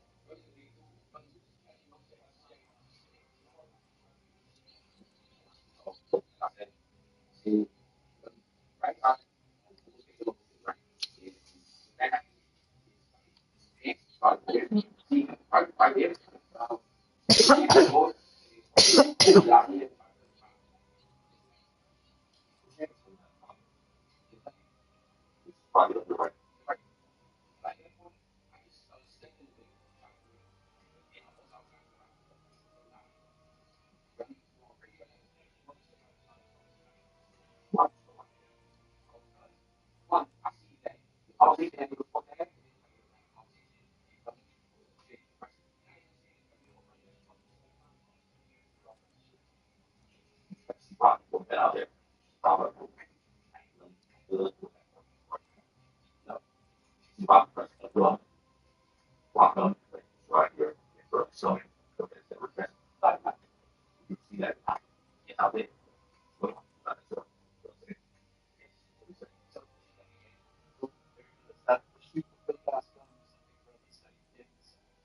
Right, right there.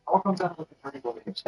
All comes down to the turning point.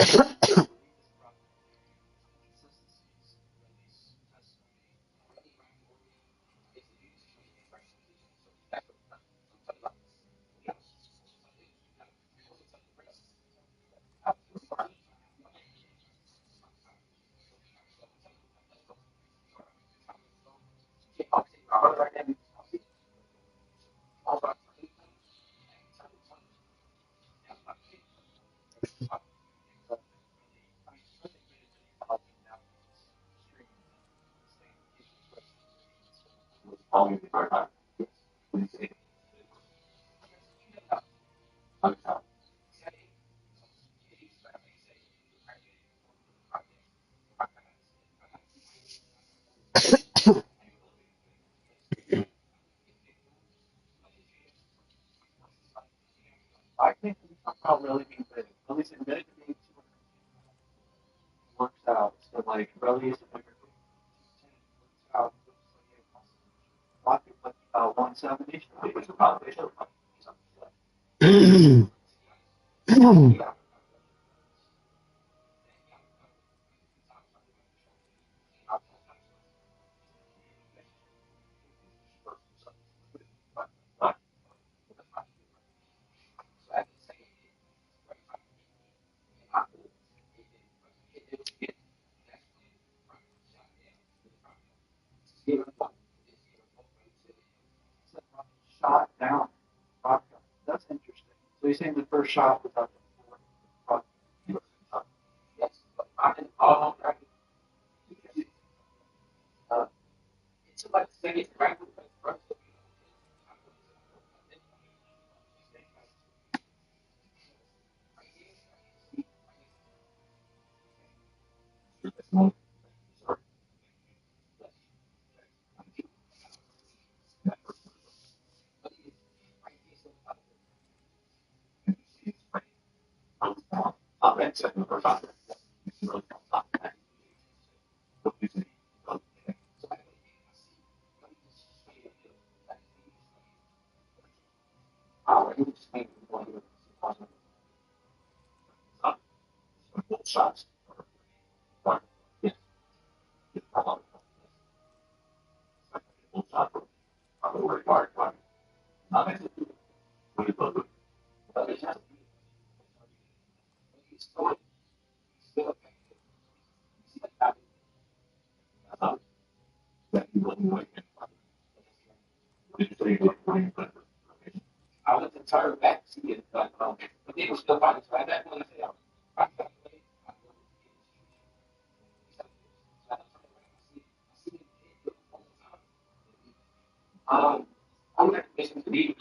out really means that at least admit it to me works out. So like release works out. Like 170. Which is probably shot down. That's interesting. So you're saying the first shot was up to 4? Yes. Oh, right. It's like saying right. Shots. I was entire back seat, but they were still finding that one. I'm going to listen to the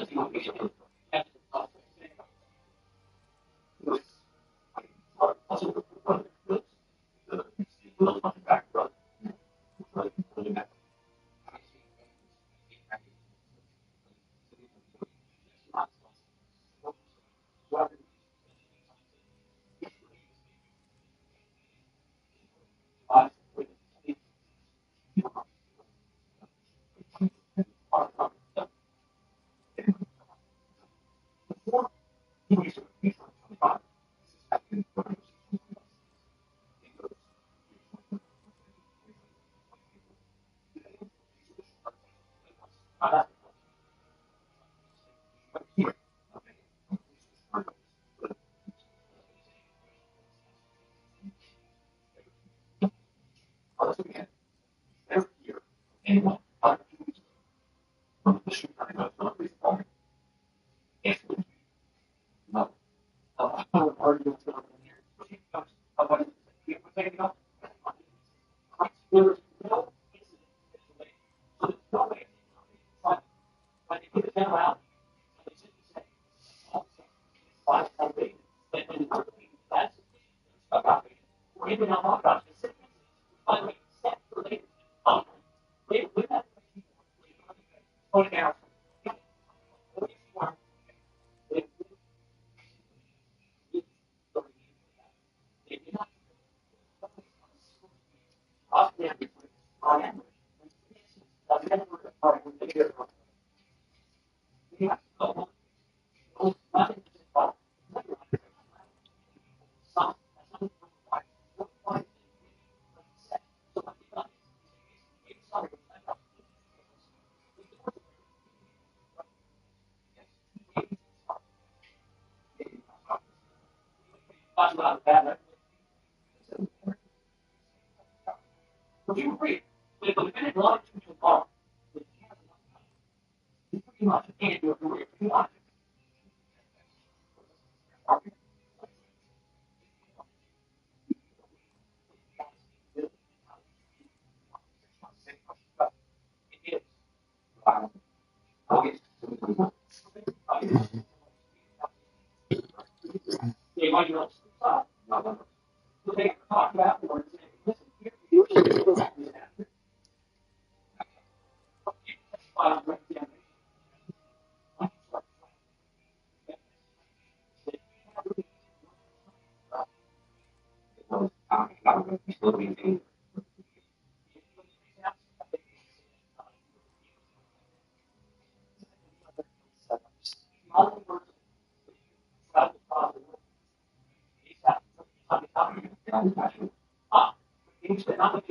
Like,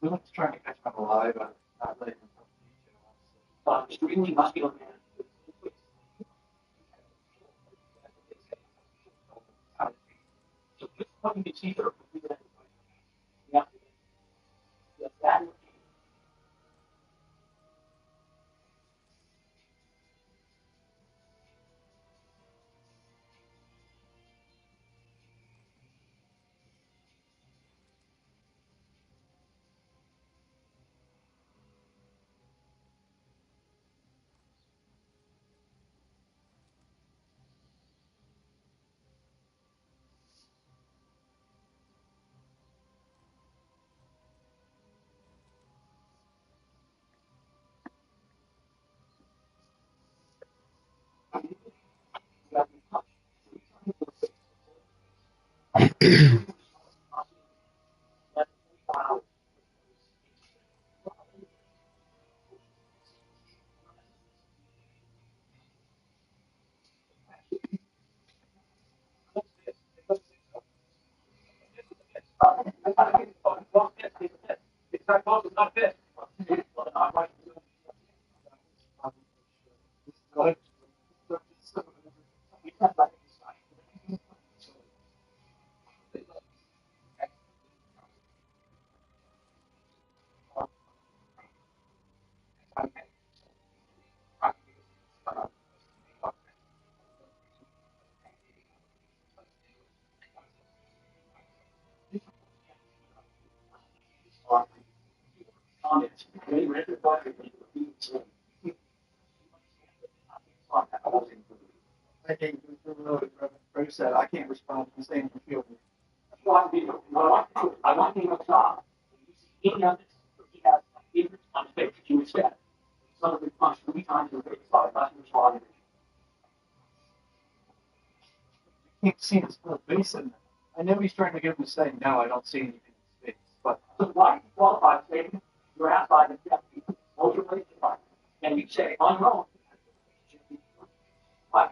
let's try to catch up alive. Not letting them extremely muscular man. So this one you see her. Yeah. That. I think Bruce said I can't respond to the same field. I want to stop. He has on stage. He was dead. Some of the punch 3 times in the face. Nothing was wrong. You can't see his full face in there. I know he's trying to get him to say no. I don't see anything in his face. But so why qualify statement? You're asked by the deputy, hold your place to fight, and you say on your own. Why?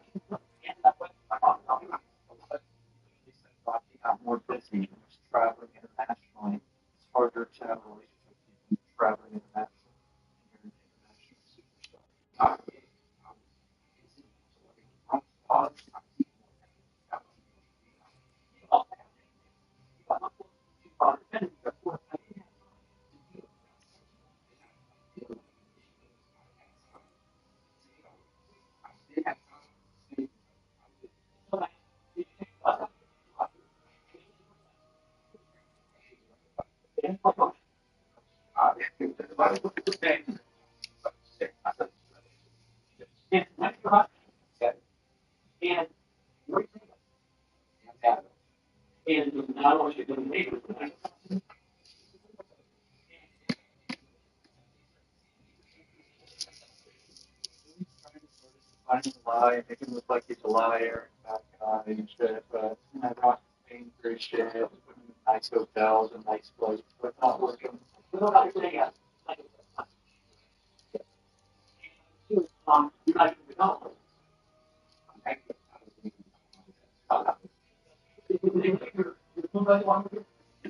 I'm more busy traveling internationally. It's harder to have a relationship with people traveling internationally. Lie, make him look like he's a liar, bad guy, and shit. But I watched him for shit, put him in nice hotels and nice places, but not working. You're not going to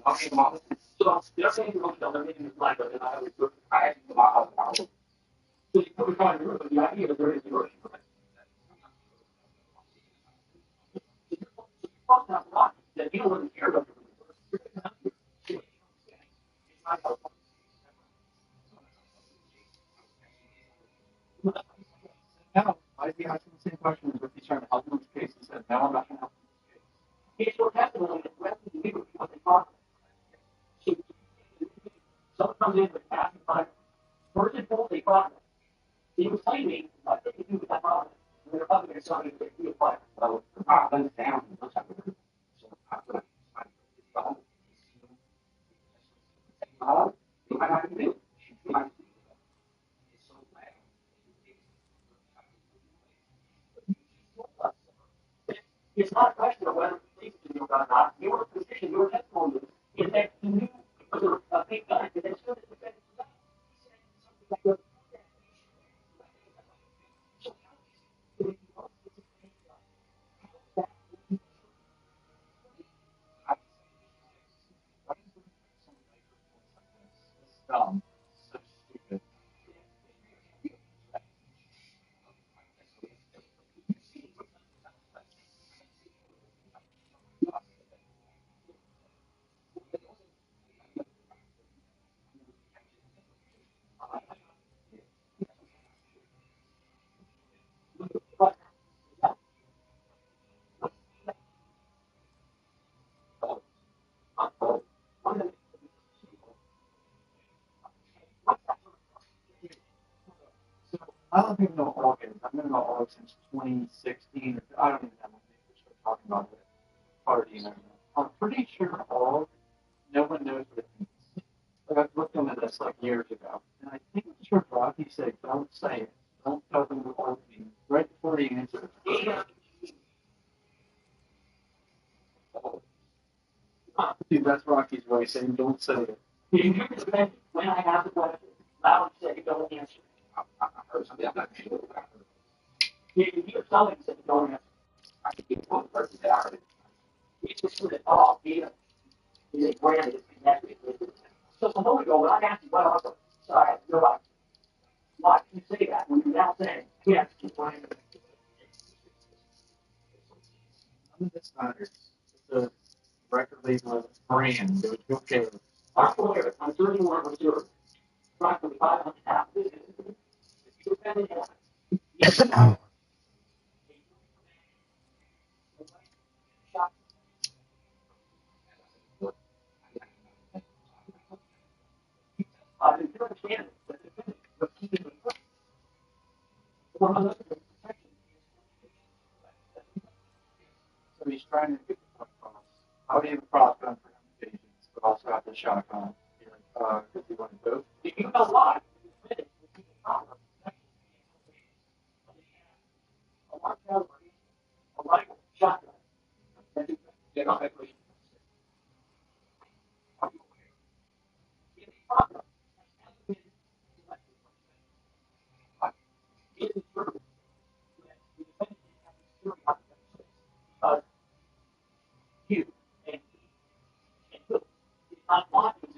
Okay, mom. So they're saying you're going to tell them in the flag, and I was I asked them about how. So you put on your the idea of there is your. That you don't really care about. Now, I'd be asking the same question as if he's trying to help him with the case and said, no, I'm not going to help him with the case. He's your testimony that the rest of the people what they talk about. Someone comes in with asking five. First and foremost, they talk. He was telling me what they could do with that problem. And they're probably going to something that we apply. So, then down. I have to do. It's not a question of whether the police knew or not. Your position, your testimony is that he knew it was a fake gun. And as soon as the defendant was out, he said something like, dumb. So stupid. I don't even know all games. I've been about all since 2016. I don't even know when they started talking about it. Party and everything. I'm pretty sure all, no one knows what it means. Like I've looked into this like years ago, and I think it's sure Rocky said, "Don't say it. Don't tell them what it means." Right before he answered. Dude, that's Rocky's way saying, "Don't say it." You hear the fact when I have the question, loud say, "Don't answer." I heard something. I'm not sure. You hear something say, "Don't answer." I think it's one person that I heard. He just put it off. He branded it connected. So a moment ago, when I asked you what I was sorry, you're like, why can you say that when you're now saying, yes, keep playing it? None of this matters. It's a record label brand. It was okay. I'm aware. I'm 31 with yours. Approximately 500 half. If you offended him, yes or no? If you're a candidate, but keeping it quick. So he's trying to get the point across. How do you have a crossgun for implications, but also have the shotgun? Because you want to both. You know why? A rifle, shotgun. You know, you and it's not watching